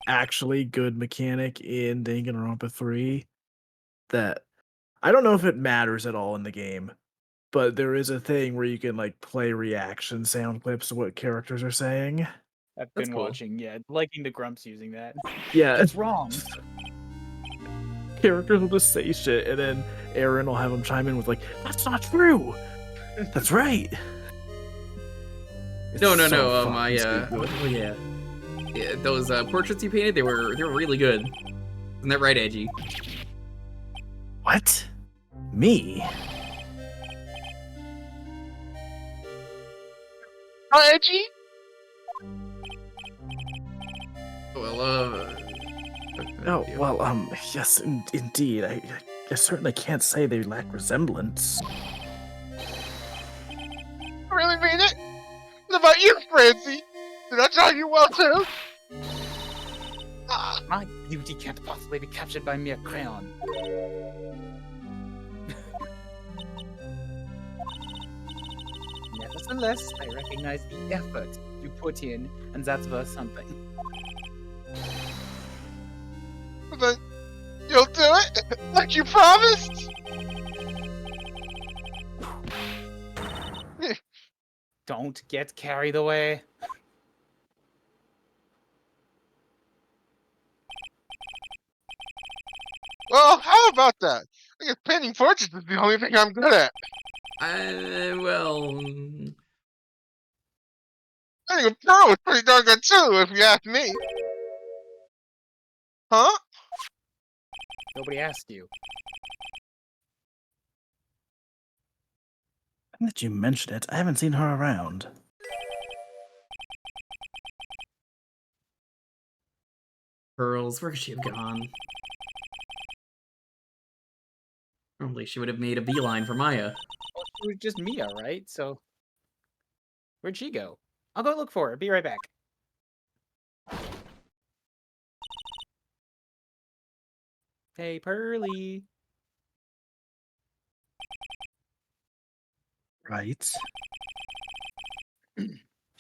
actually good mechanic in Danganronpa 3 that I don't know if it matters at all in the game, but there is a thing where you can like play reaction sound clips to what characters are saying. I've That's been cool. watching, yeah, liking the Grumps using that. Yeah, It's wrong. characters will just say shit, and then Aaron will have them chime in with like, "That's not true. That's right." It's No, so my, fucking stupid. oh yeah. Yeah, those portraits you painted, they were really good. Isn't that right, Edgy? What? Me? Oh, Edgy? Well, Oh, well, yes, indeed. I certainly can't say they lack resemblance. I really mean it? What about you, Francie? Did I draw you well, too? Ah, My beauty can't possibly be captured by mere crayon. Nevertheless, I recognize the effort you put in, and that's worth something. then you'll do it? Like you promised? Don't get carried away. Well, how about that? I guess painting portraits is the only thing I'm good at. well... Painting a pearl is pretty darn good, too, if you ask me. Huh? Nobody asked you. Now that you mention it, I haven't seen her around. Pearls, where could she have gone? Probably she would have made a beeline for Maya. Well, it was just Mia, right? So, where'd she go? I'll go look for her. Be right back. Hey, Pearly. Right?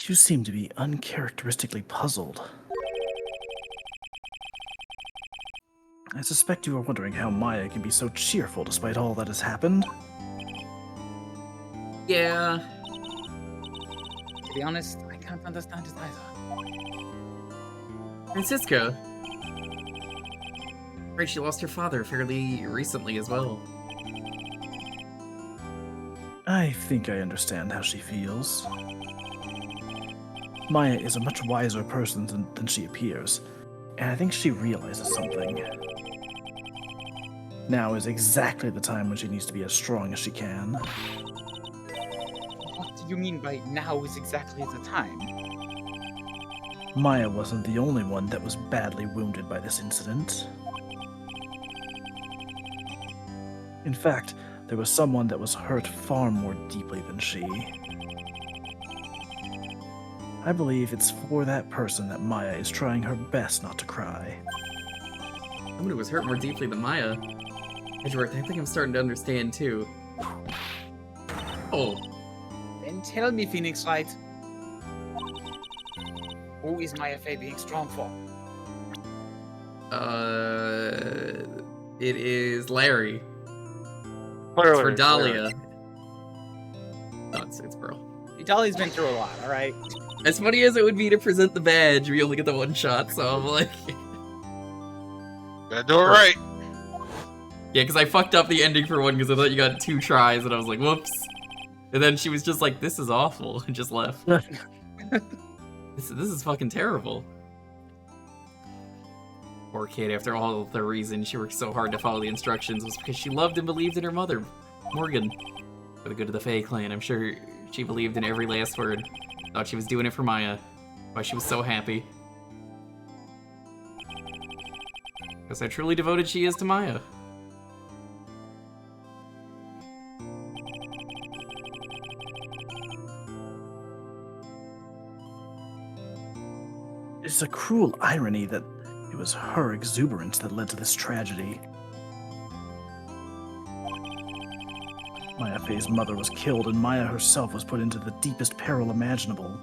You seem to be uncharacteristically puzzled. I suspect you are wondering how Maya can be so cheerful despite all that has happened. Yeah. To be honest, I can't understand it either. Francisca. Right, she lost her father fairly recently as well. I think I understand how she feels. Maya is a much wiser person than she appears, and I think she realizes something. Now is exactly the time when she needs to be as strong as she can. What do you mean by now is exactly the time? Maya wasn't the only one that was badly wounded by this incident. In fact, there was someone that was hurt far more deeply than she. I believe it's for that person that Maya is trying her best not to cry. Someone who was hurt more deeply than Maya. Edgeworth, I think I'm starting to understand too. Oh. Then tell me, Phoenix Wright. Who is Maya Fey being strong for? It is Larry. Clearly, It's for clearly. Dahlia. No, it's Pearl. Dahlia's been through a lot, alright? As funny as it would be to present the badge, we only get the one shot, so I'm like... Gotta do it right. Yeah, because I fucked up the ending for one because I thought you got 2 tries, and I was like, whoops. And then she was just like, this is awful, and just left. This is fucking terrible. Poor kid, after all the reason she worked so hard to follow the instructions was because she loved and believed in her mother, Morgan. For the good of the Fae clan, I'm sure she believed in every last word. Thought she was doing it for Maya. Why she was so happy. Because how truly devoted she is to Maya. It's a cruel irony that it was her exuberance that led to this tragedy. Maya Fey's mother was killed, and Maya herself was put into the deepest peril imaginable.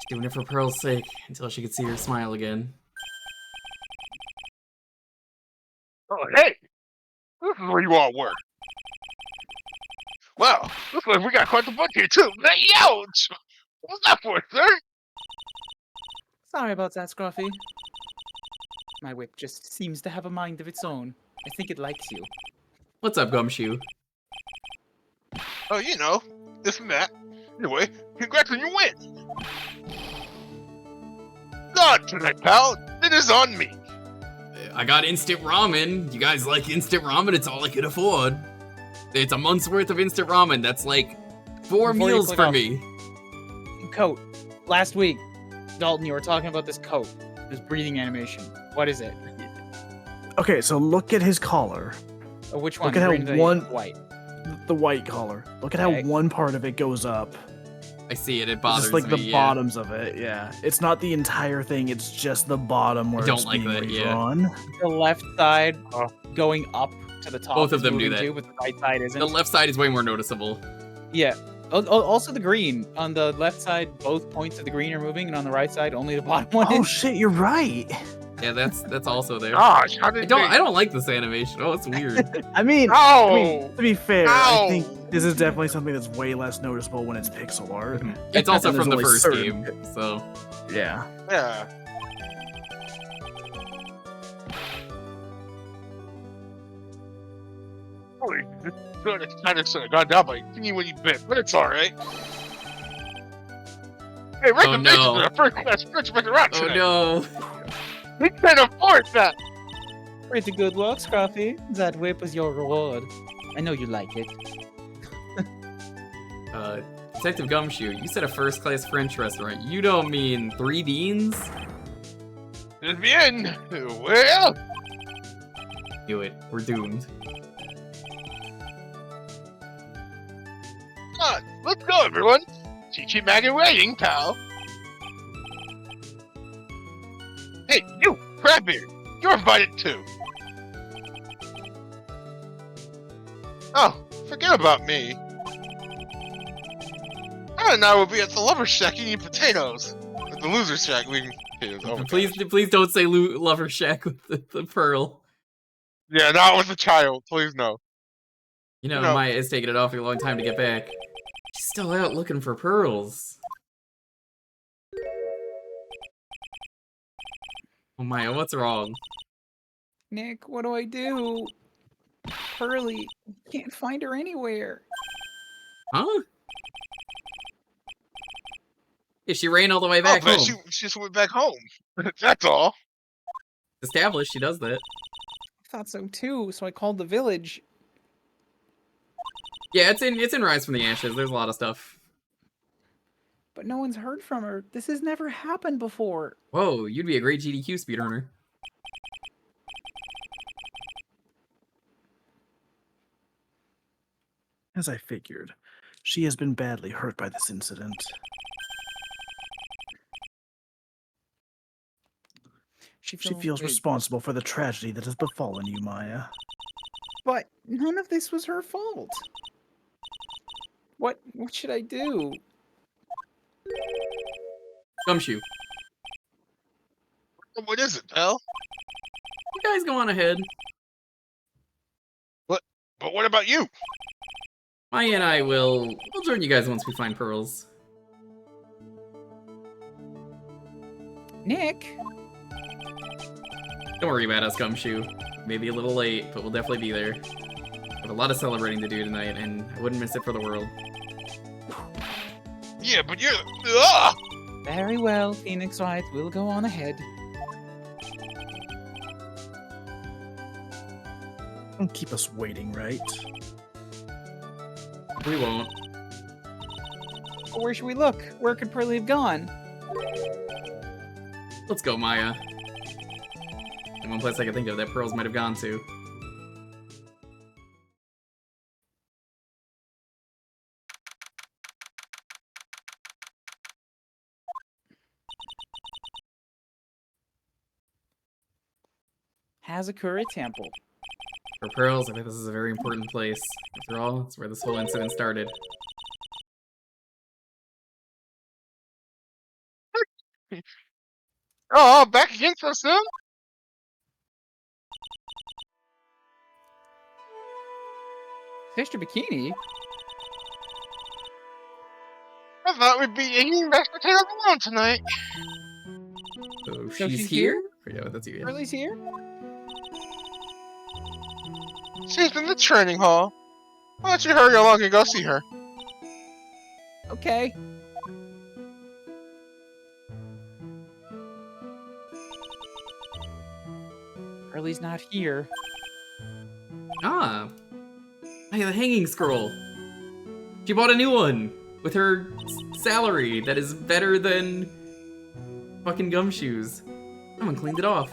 Doing it for Pearl's sake, until she could see her smile again. Oh, hey! This is where you all were. Wow, looks like we got quite the bunch here, too. Hey, ouch! What's that for, sir? Sorry about that, Scruffy. My whip just seems to have a mind of its own. I think it likes you. What's up, Gumshoe? Oh, you know, this and that. Anyway, congrats on your win! Not tonight, pal. It is on me. I got instant ramen. You guys like instant ramen? It's all I could afford. It's a month's worth of instant ramen. That's like 4 Before you meals click for off. me. Coat. Last week, Dalton, you were talking about this coat. This breathing animation. What is it? Okay, so look at his collar. Which one? Look at how Green, the one- white. The white collar. Look at Okay. how one part of it goes up. I see it. It It's bothers just like me. the yeah. bottoms of it, yeah. It's not the entire thing, it's just the bottom where don't it's like being that, yeah. redrawn. The left side Oh. going up to the top. Both of is them do moving that. Too, but the right side isn't. The left side is way more noticeable. Yeah. Also the green. On the left side, both points of the green are moving, and on the right side, only the bottom one Oh is. shit, you're right. Yeah, that's also there. Gosh, how did I don't like this animation. Oh, it's weird. I mean, Ow! to be fair, Ow! I think this is definitely something that's way less noticeable when it's pixel art. It's also And there's from the only first certain- game, so Yeah. Yeah. Holy, this sort of kind of got down by teeny weeny bit, but it's alright. Hey, recommendations no. are a first class French restaurant oh tonight. no. We can't afford that. Pretty good work, Scruffy. That whip was your reward. I know you like it. Detective Gumshoe, you said a first-class French restaurant. You don't mean 3 beans? In the end, well, Knew it. We're doomed. come on, let's go, everyone. Chi-Chi Maggie waiting, pal. Hey, you, Crabbeard, you're invited too. Oh, forget about me. Anna and I will be at the Lover Shack eating potatoes. At the Loser Shack eating potatoes. Oh my Please gosh. don't say Lover Shack with the pearl. Yeah, not with a child. Please no. You know, No. Maya is taking it off a long time to get back. She's still out looking for pearls. Oh Maya, what's wrong? Nick, what do I do? Pearly, can't find her anywhere. Huh? Yeah, she ran all the way back Oh, home. but she just went back home. That's all. Established she does that. I thought so too, so I called the village. Yeah, it's in Rise from the Ashes. There's a lot of stuff. But no one's heard from her. This has never happened before. Whoa, you'd be a great GDQ speedrunner. As I figured, she has been badly hurt by this incident. She feels responsible for the tragedy that has befallen you, Maya. But none of this was her fault. What should I do? Gumshoe, What is it, pal? you guys go on ahead. But what about you? Maya and I we'll join you guys once we find pearls. Nick? Don't worry about us, Gumshoe. Maybe a little late, but we'll definitely be there. We have a lot of celebrating to do tonight, and I wouldn't miss it for the world. Yeah, but you're... Ah! Very well, Phoenix Wright. We'll go on ahead. Don't keep us waiting, right? We won't. But where should we look? Where could Pearly have gone? Let's go, Maya. And one place I can think of that pearls might have gone to. Hazakura Temple. For pearls, I think this is a very important place. After all, it's where this whole incident started. Oh, back again so soon? Sister Bikini? I thought we'd be eating mashed potatoes alone tonight. So, So she's she's here? Or yeah, that's you, yeah. Pearly's here? She's in the training hall. Why don't you hurry along and go see her? Okay. Pearly's not here. Ah. Hey, the hanging scroll. She bought a new one with her salary that is better than fucking Gumshoes. Someone cleaned it off.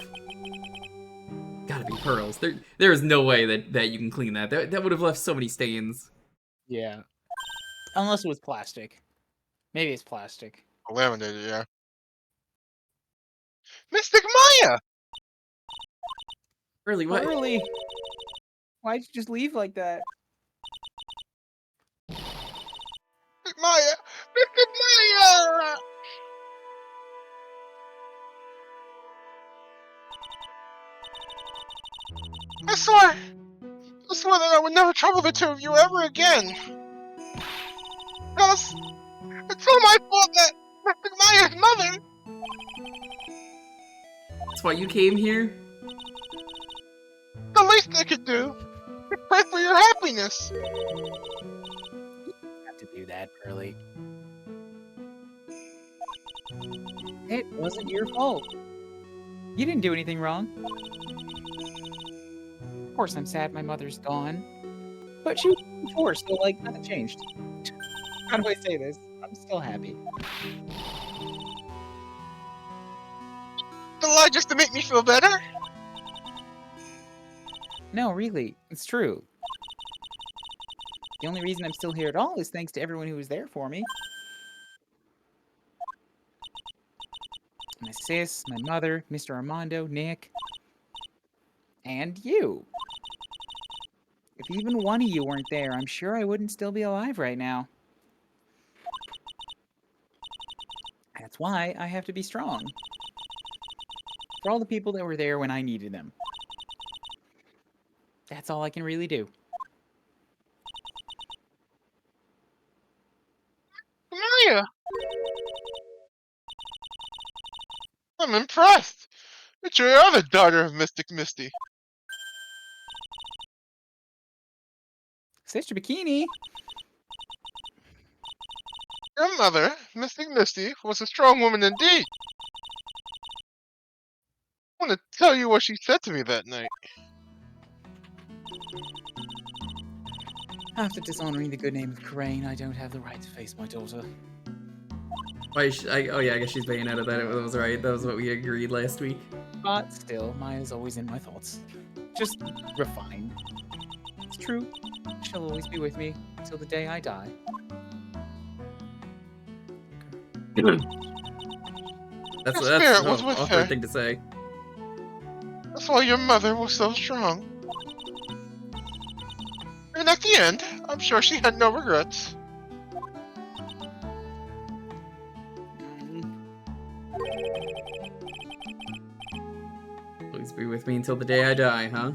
Gotta be pearls. There is no way that you can clean that. That would have left so many stains. Yeah. Unless it was plastic. Maybe it's plastic. Laminated, yeah. Mystic Maya! Really, what? Pearly! Why'd you just leave like that? Mystic Maya! Mystic Maya! I swear that I would never trouble the two of you ever again. It's all my fault that Mystic Maya's mother. That's why you came here? The least I could do is pray for your happiness. You have to do that, Pearly. It wasn't your fault. You didn't do anything wrong. Of course, I'm sad my mother's gone. But she was before, so, like, nothing changed. How do I say this? I'm still happy. The lie just to make me feel better? No, really, it's true. The only reason I'm still here at all is thanks to everyone who was there for me. My sis, my mother, Mr. Armando, Nick, and you. If even one of you weren't there, I'm sure I wouldn't still be alive right now. That's why I have to be strong. For all the people that were there when I needed them. That's all I can really do. Maya! I'm impressed. But you are the daughter of Mystic Misty. Sister Bikini! Your mother, Mystic Misty, was a strong woman indeed. I want to tell you what she said to me that night. After dishonoring the good name of Crane, I don't have the right to face my daughter. Why? Oh yeah, I guess she's paying out of that. That was right. That was what we agreed last week. But still, Maya's always in my thoughts. Just refined. It's true. She'll always be with me till the day I die. That's Yes, Spirit was an with awkward her. thing to say. That's why your mother was so strong. And at the end, I'm sure she had no regrets. Please be with me until the day I die, huh?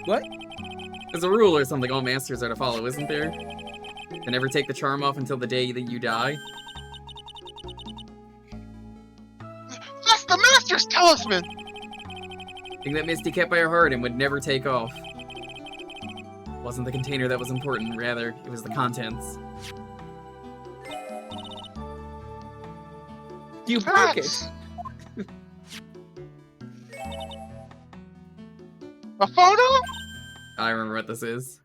What? There's a rule or something all masters are to follow, isn't there? To never take the charm off until the day that you die. That's the Master's talisman! Thing that Misty kept by her heart and would never take off. Wasn't the container that was important, rather, it was the contents. You broke it. A photo? I remember what this is.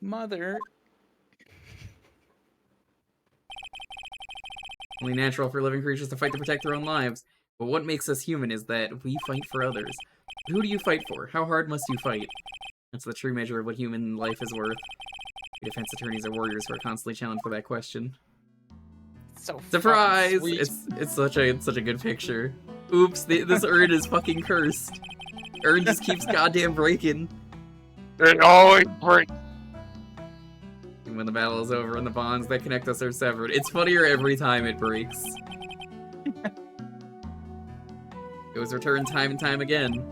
Mother. Only natural for living creatures to fight to protect their own lives. But what makes us human is that we fight for others. Who do you fight for? How hard must you fight? That's the true measure of what human life is worth. Defense attorneys are warriors who are constantly challenged for that question. So Surprise! fucking sweet. It's such a good picture. Oops, this urn is fucking cursed. Urn just keeps goddamn breaking. It always breaks. And when the battle is over and the bonds that connect us are severed, it's funnier every time it breaks. It was returned time and time again.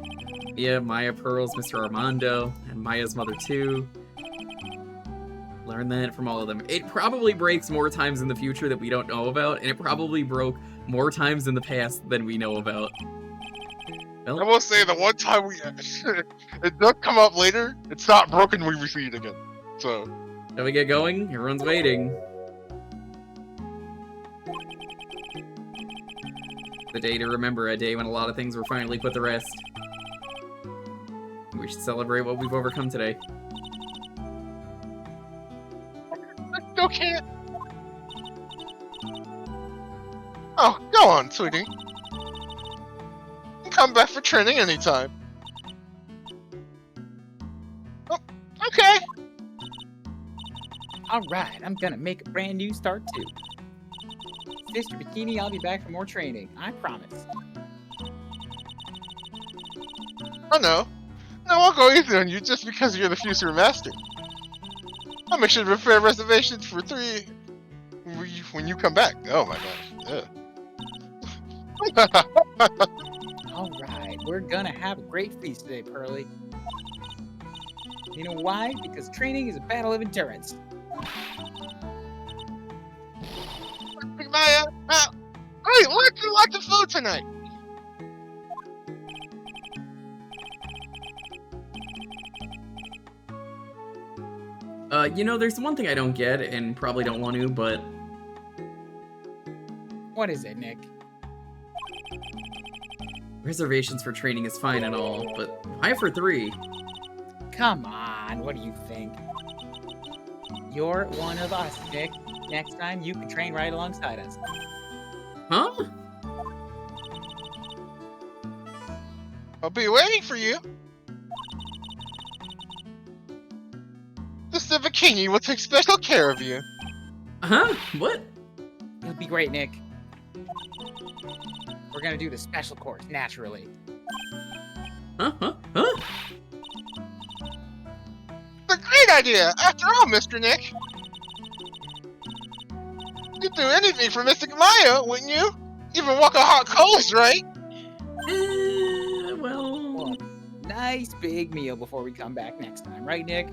Mia, Maya Pearls, Mr. Armando, and Maya's mother too. Learn that from all of them. It probably breaks more times in the future that we don't know about, and it probably broke more times in the past than we know about. Well, I will say the one time it does come up later, it's not broken, we see it again. So. shall we get going? Everyone's waiting. The day to remember, a day when a lot of things were finally put to rest. We should celebrate what we've overcome today. I still can't. Oh, go on, sweetie. You can come back for training anytime. Oh, okay. Alright, I'm gonna make a brand new start too. Sister Bikini, I'll be back for more training. I promise. Oh no. No, I'll go easy on you just because you're the future master. I'll make sure to prepare reservations for 3 when you come back. Oh my gosh. Yeah. Alright, we're gonna have a great feast today, Pearly. You know why? Because training is a battle of endurance. Maya, hey, lots of food tonight. You know, there's one thing I don't get, and probably don't want to, but... What is it, Nick? Reservations for training is fine and all, but why for 3? Come on, what do you think? You're one of us, Nick. Next time, you can train right alongside us. Huh? I'll be waiting for you. Mr. Bikini will take special care of you. Huh? What? It'll be great, Nick. We're gonna do the special course, naturally. Huh? Huh? Huh? It's a great idea, after all, Mr. Nick. You'd do anything for Mystic Maya, wouldn't you? Even walk on hot coals, right? Well... Nice big meal before we come back next time, right, Nick?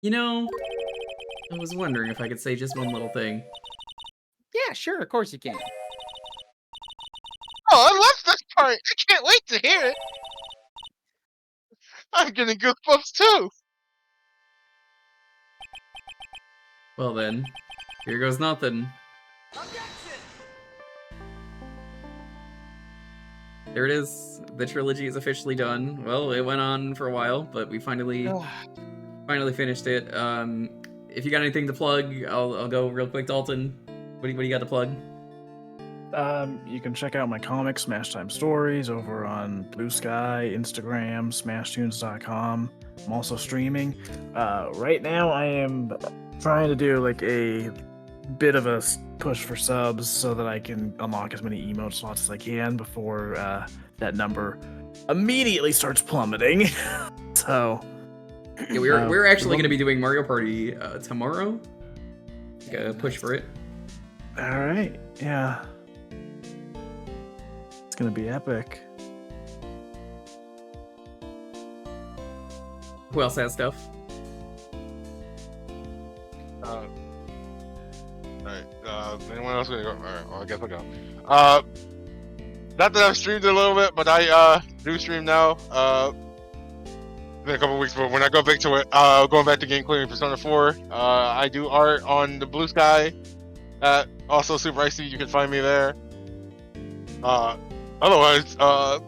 You know, I was wondering if I could say just one little thing. Yeah, sure, of course you can. Oh, I love this part! I can't wait to hear it! I'm getting goosebumps too! Well then, here goes nothing. There it is. The trilogy is officially done. Well, it went on for a while, but we finally finished it. If you got anything to plug, I'll go real quick, Dalton. What do you got to plug? You can check out my comics, Smash Time Stories, over on Blue Sky, Instagram, SmashTunes.com. I'm also streaming. Right now, I am trying to do like a bit of a push for subs so that I can unlock as many emote slots as I can before that number immediately starts plummeting. So Yeah, we're actually going to be doing Mario Party tomorrow. Push for it. All right, yeah, it's gonna be epic. Who else has stuff? Alright, anyone else gonna go? Alright, well, I guess I'll go. Not that I've streamed it a little bit, but I do stream now. In a couple weeks, but when I go back to it, going back to game clearing Persona 4, I do art on the Blue Sky. Also Super Icy, you can find me there. Otherwise, not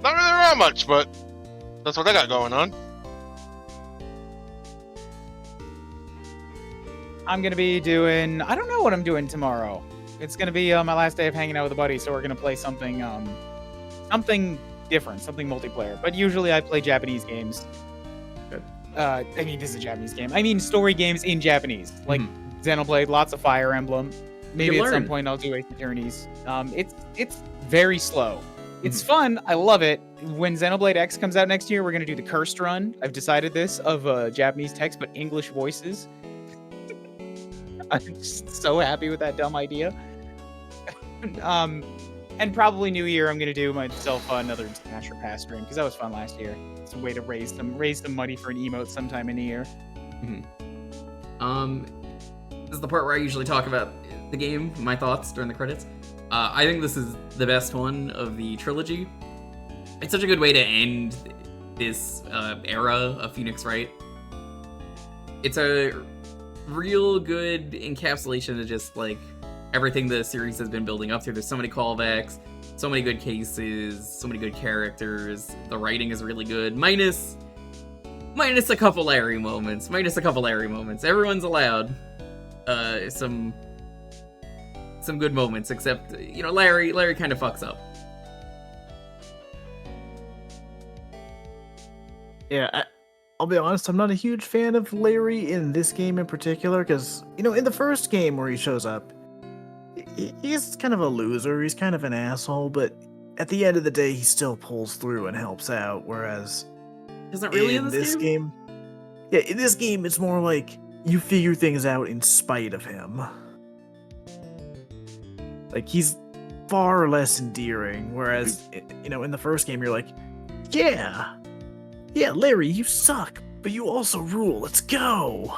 really around much, but that's what I got going on. I'm gonna be doing. I don't know what I'm doing tomorrow. It's gonna be my last day of hanging out with a buddy, so we're gonna play something, something different, something multiplayer. But usually I play Japanese games. Good. I mean, this is a Japanese game. I mean, story games in Japanese, like Xenoblade, lots of Fire Emblem. Maybe at some point I'll do Ace Attorneys. It's very slow. It's fun. I love it. When Xenoblade X comes out next year, we're gonna do the cursed run. I've decided this of Japanese text but English voices. I'm just so happy with that dumb idea. And probably New Year, I'm gonna do myself another Smasher Pass stream because that was fun last year. It's a way to raise some money for an emote sometime in the year. This is the part where I usually talk about the game, my thoughts during the credits. I think this is the best one of the trilogy. It's such a good way to end this era of Phoenix Wright. It's a real good encapsulation of just like everything the series has been building up to. There's so many callbacks, so many good cases, so many good characters. The writing is really good, minus a couple Larry moments. Everyone's allowed some good moments, except Larry kind of fucks up. Yeah, I'll be honest, I'm not a huge fan of Larry in this game in particular, because, in the first game where he shows up, he's kind of a loser, he's kind of an asshole, but at the end of the day, he still pulls through and helps out, whereas Isn't really in this game? Yeah, in this game, it's more like you figure things out in spite of him. Like, he's far less endearing, whereas, in the first game, you're like, yeah, Larry, you suck, but you also rule, let's go!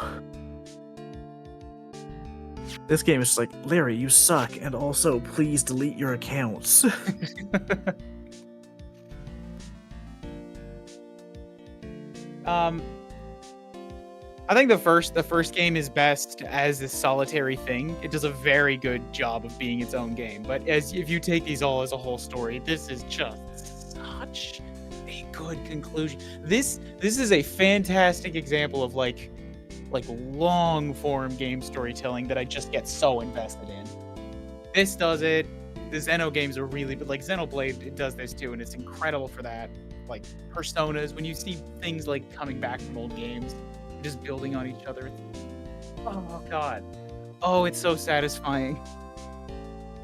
This game is just like, Larry, you suck, and also, please delete your accounts. I think the first game is best as a solitary thing. It does a very good job of being its own game. But if you take these all as a whole story, this is just such a good conclusion. This is a fantastic example of like long form game storytelling that I just get so invested in. This does it. The Xeno games are really, but like Xenoblade, it does this too, and it's incredible for that. Like personas, when you see things like coming back from old games, just building on each other. Oh god. Oh, it's so satisfying.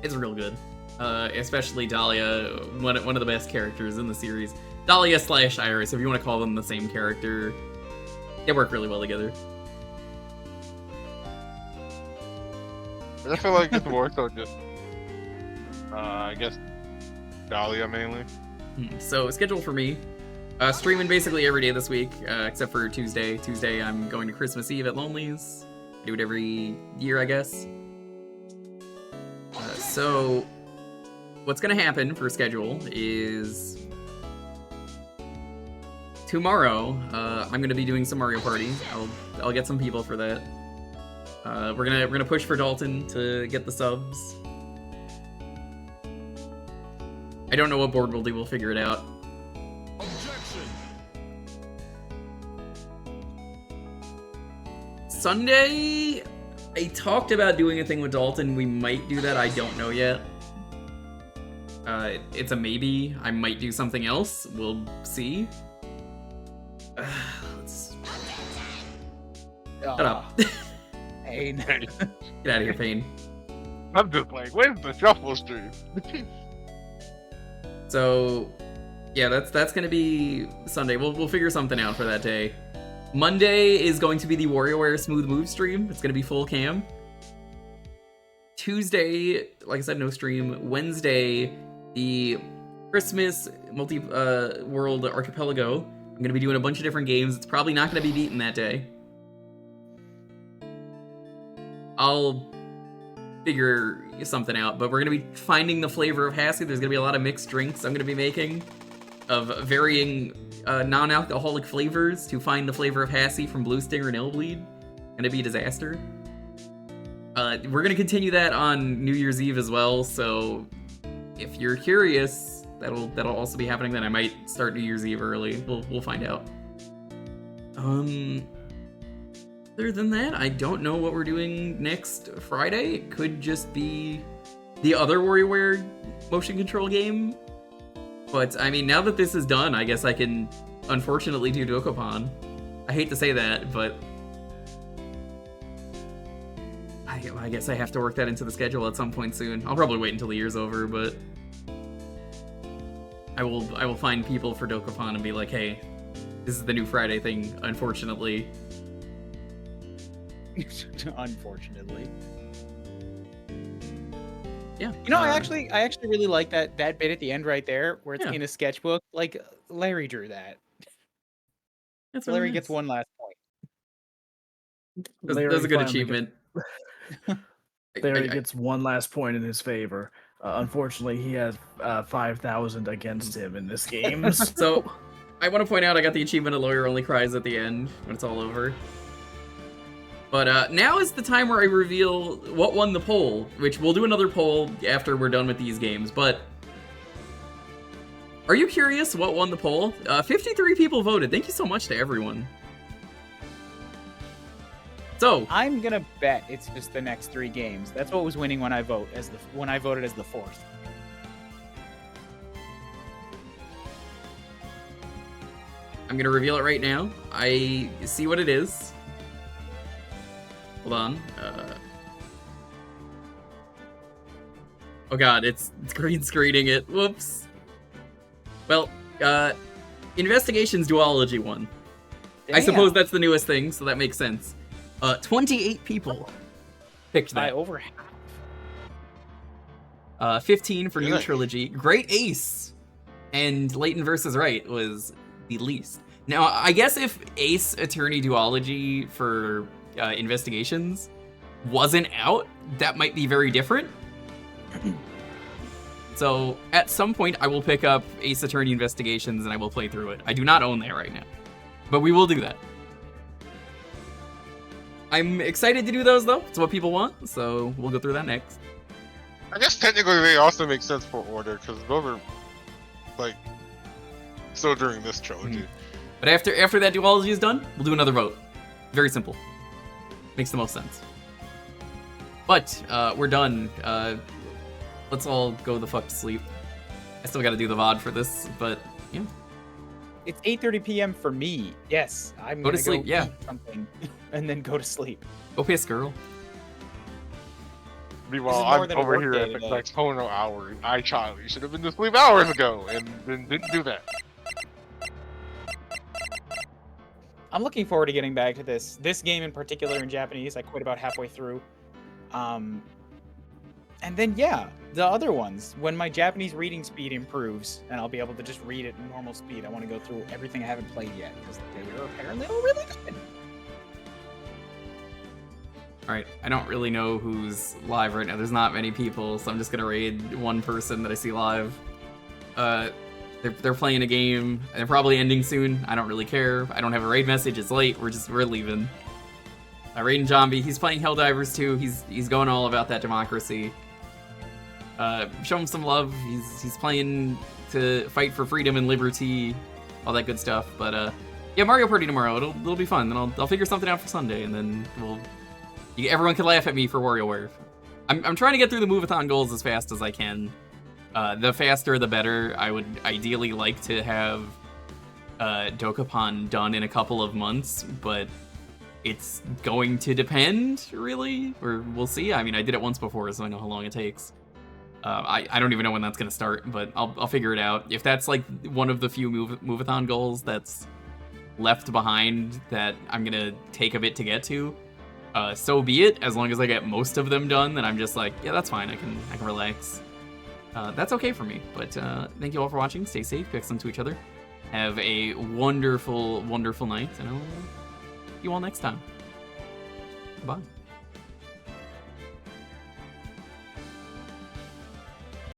It's real good. Especially Dahlia, one of the best characters in the series. Dahlia / Iris, if you want to call them the same character. They work really well together. I feel like it's more so just, I guess, Dahlia mainly. So, schedule for me. Streaming basically every day this week, except for Tuesday. Tuesday, I'm going to Christmas Eve at Lonely's. I do it every year, I guess. So, what's going to happen for schedule is tomorrow, I'm going to be doing some Mario Party. I'll get some people for that. We're gonna push for Dalton to get the subs. I don't know what board we'll do. We'll figure it out. Sunday, I talked about doing a thing with Dalton. We might do that. I don't know yet. It's a maybe. I might do something else. We'll see. Let's... Shut up. Pain. Get out of here, Pain. I'm just like, where's the shuffle stream? So, yeah, that's gonna be Sunday. We'll figure something out for that day. Monday is going to be the WarioWare Smooth Move stream. It's gonna be full cam. Tuesday, like I said, no stream. Wednesday, the Christmas world archipelago. I'm gonna be doing a bunch of different games. It's probably not gonna be beaten that day. I'll figure something out, but we're gonna be finding the flavor of Hassie. There's gonna be a lot of mixed drinks I'm gonna be making of varying non-alcoholic flavors to find the flavor of Hassie from Blue Stinger and Illbleed. Gonna be a disaster. We're gonna continue that on New Year's Eve as well, so if you're curious, that'll also be happening then. I might start New Year's Eve early. We'll find out. Other than that, I don't know what we're doing next Friday. It could just be the other WarioWare motion control game. But, I mean, now that this is done, I guess I can, unfortunately, do Dokapon. I hate to say that, but I guess I have to work that into the schedule at some point soon. I'll probably wait until the year's over, but I will find people for Dokapon and be like, hey, this is the new Friday thing, unfortunately. Unfortunately. Yeah. You know, I actually really like that bit at the end right there, where it's Yeah. in a sketchbook. Like Larry drew that. That's Larry really gets nice. one last point. That's a good finally achievement. Larry gets one last point in his favor. Unfortunately, he has 5,000 against him in this game. So, I want to point out I got the achievement A Lawyer Only Cries at the end when it's all over. But now is the time where I reveal what won the poll, which we'll do another poll after we're done with these games, but are you curious what won the poll? 53 people voted. Thank you so much to everyone. So, I'm gonna bet it's just the next 3 games. That's what was winning when I voted as the 4th. I'm gonna reveal it right now. I see what it is. Hold on. Oh god, it's green screening it. Whoops. Well, Investigations Duology won. I suppose that's the newest thing, so that makes sense. 28 people picked By that. over half. 15 for New Good. Trilogy. Great Ace and Leighton vs. Wright was the least. Now, I guess if Ace Attorney Duology for Investigations wasn't out, that might be very different. So, at some point, I will pick up Ace Attorney Investigations and I will play through it. I do not own that right now, but we will do that. I'm excited to do those, though. It's what people want, so we'll go through that next. I guess technically they also make sense for order, because those are, like, still during this trilogy. But after that duology is done, we'll do another vote. Very simple. Makes the most sense. But, we're done. Let's all go the fuck to sleep. I still gotta do the VOD for this, but, yeah. It's 8:30 p.m. for me. Yes, I'm Go to gonna sleep, go yeah. eat something and then go to sleep. Go piss, girl. Meanwhile, more I'm than a over work here day at the today. Daytona hour. I child, you should have been to sleep hours ago, and then didn't do that. I'm looking forward to getting back to this game in particular in Japanese. I quit about halfway through. And then, yeah, the other ones. When my Japanese reading speed improves, and I'll be able to just read at normal speed, I want to go through everything I haven't played yet, because they are apparently all really good. Alright, I don't really know who's live right now. There's not many people, so I'm just gonna raid one person that I see live. They're playing a game. They're probably ending soon. I don't really care. I don't have a raid message. It's late. We're leaving. Raiden Zombie, he's playing Helldivers too. He's going all about that democracy. Show him some love. He's playing to fight for freedom and liberty, all that good stuff. But yeah, Mario Party tomorrow. It'll be fun. Then I'll figure something out for Sunday, and then everyone can laugh at me for WarioWare. I'm trying to get through the Move-a-thon goals as fast as I can. The faster, the better. I would ideally like to have Dokapon done in a couple of months, but it's going to depend, really, or we'll see. I mean, I did it once before, so I know how long it takes. I don't even know when that's gonna start, but I'll figure it out. If that's like one of the few move-a-thon goals that's left behind that I'm gonna take a bit to get to, so be it. As long as I get most of them done, then I'm just like, yeah, that's fine. I can relax. That's okay for me. But thank you all for watching. Stay safe. Be excellent to each other. Have a wonderful, wonderful night, and I'll see you all next time. Bye.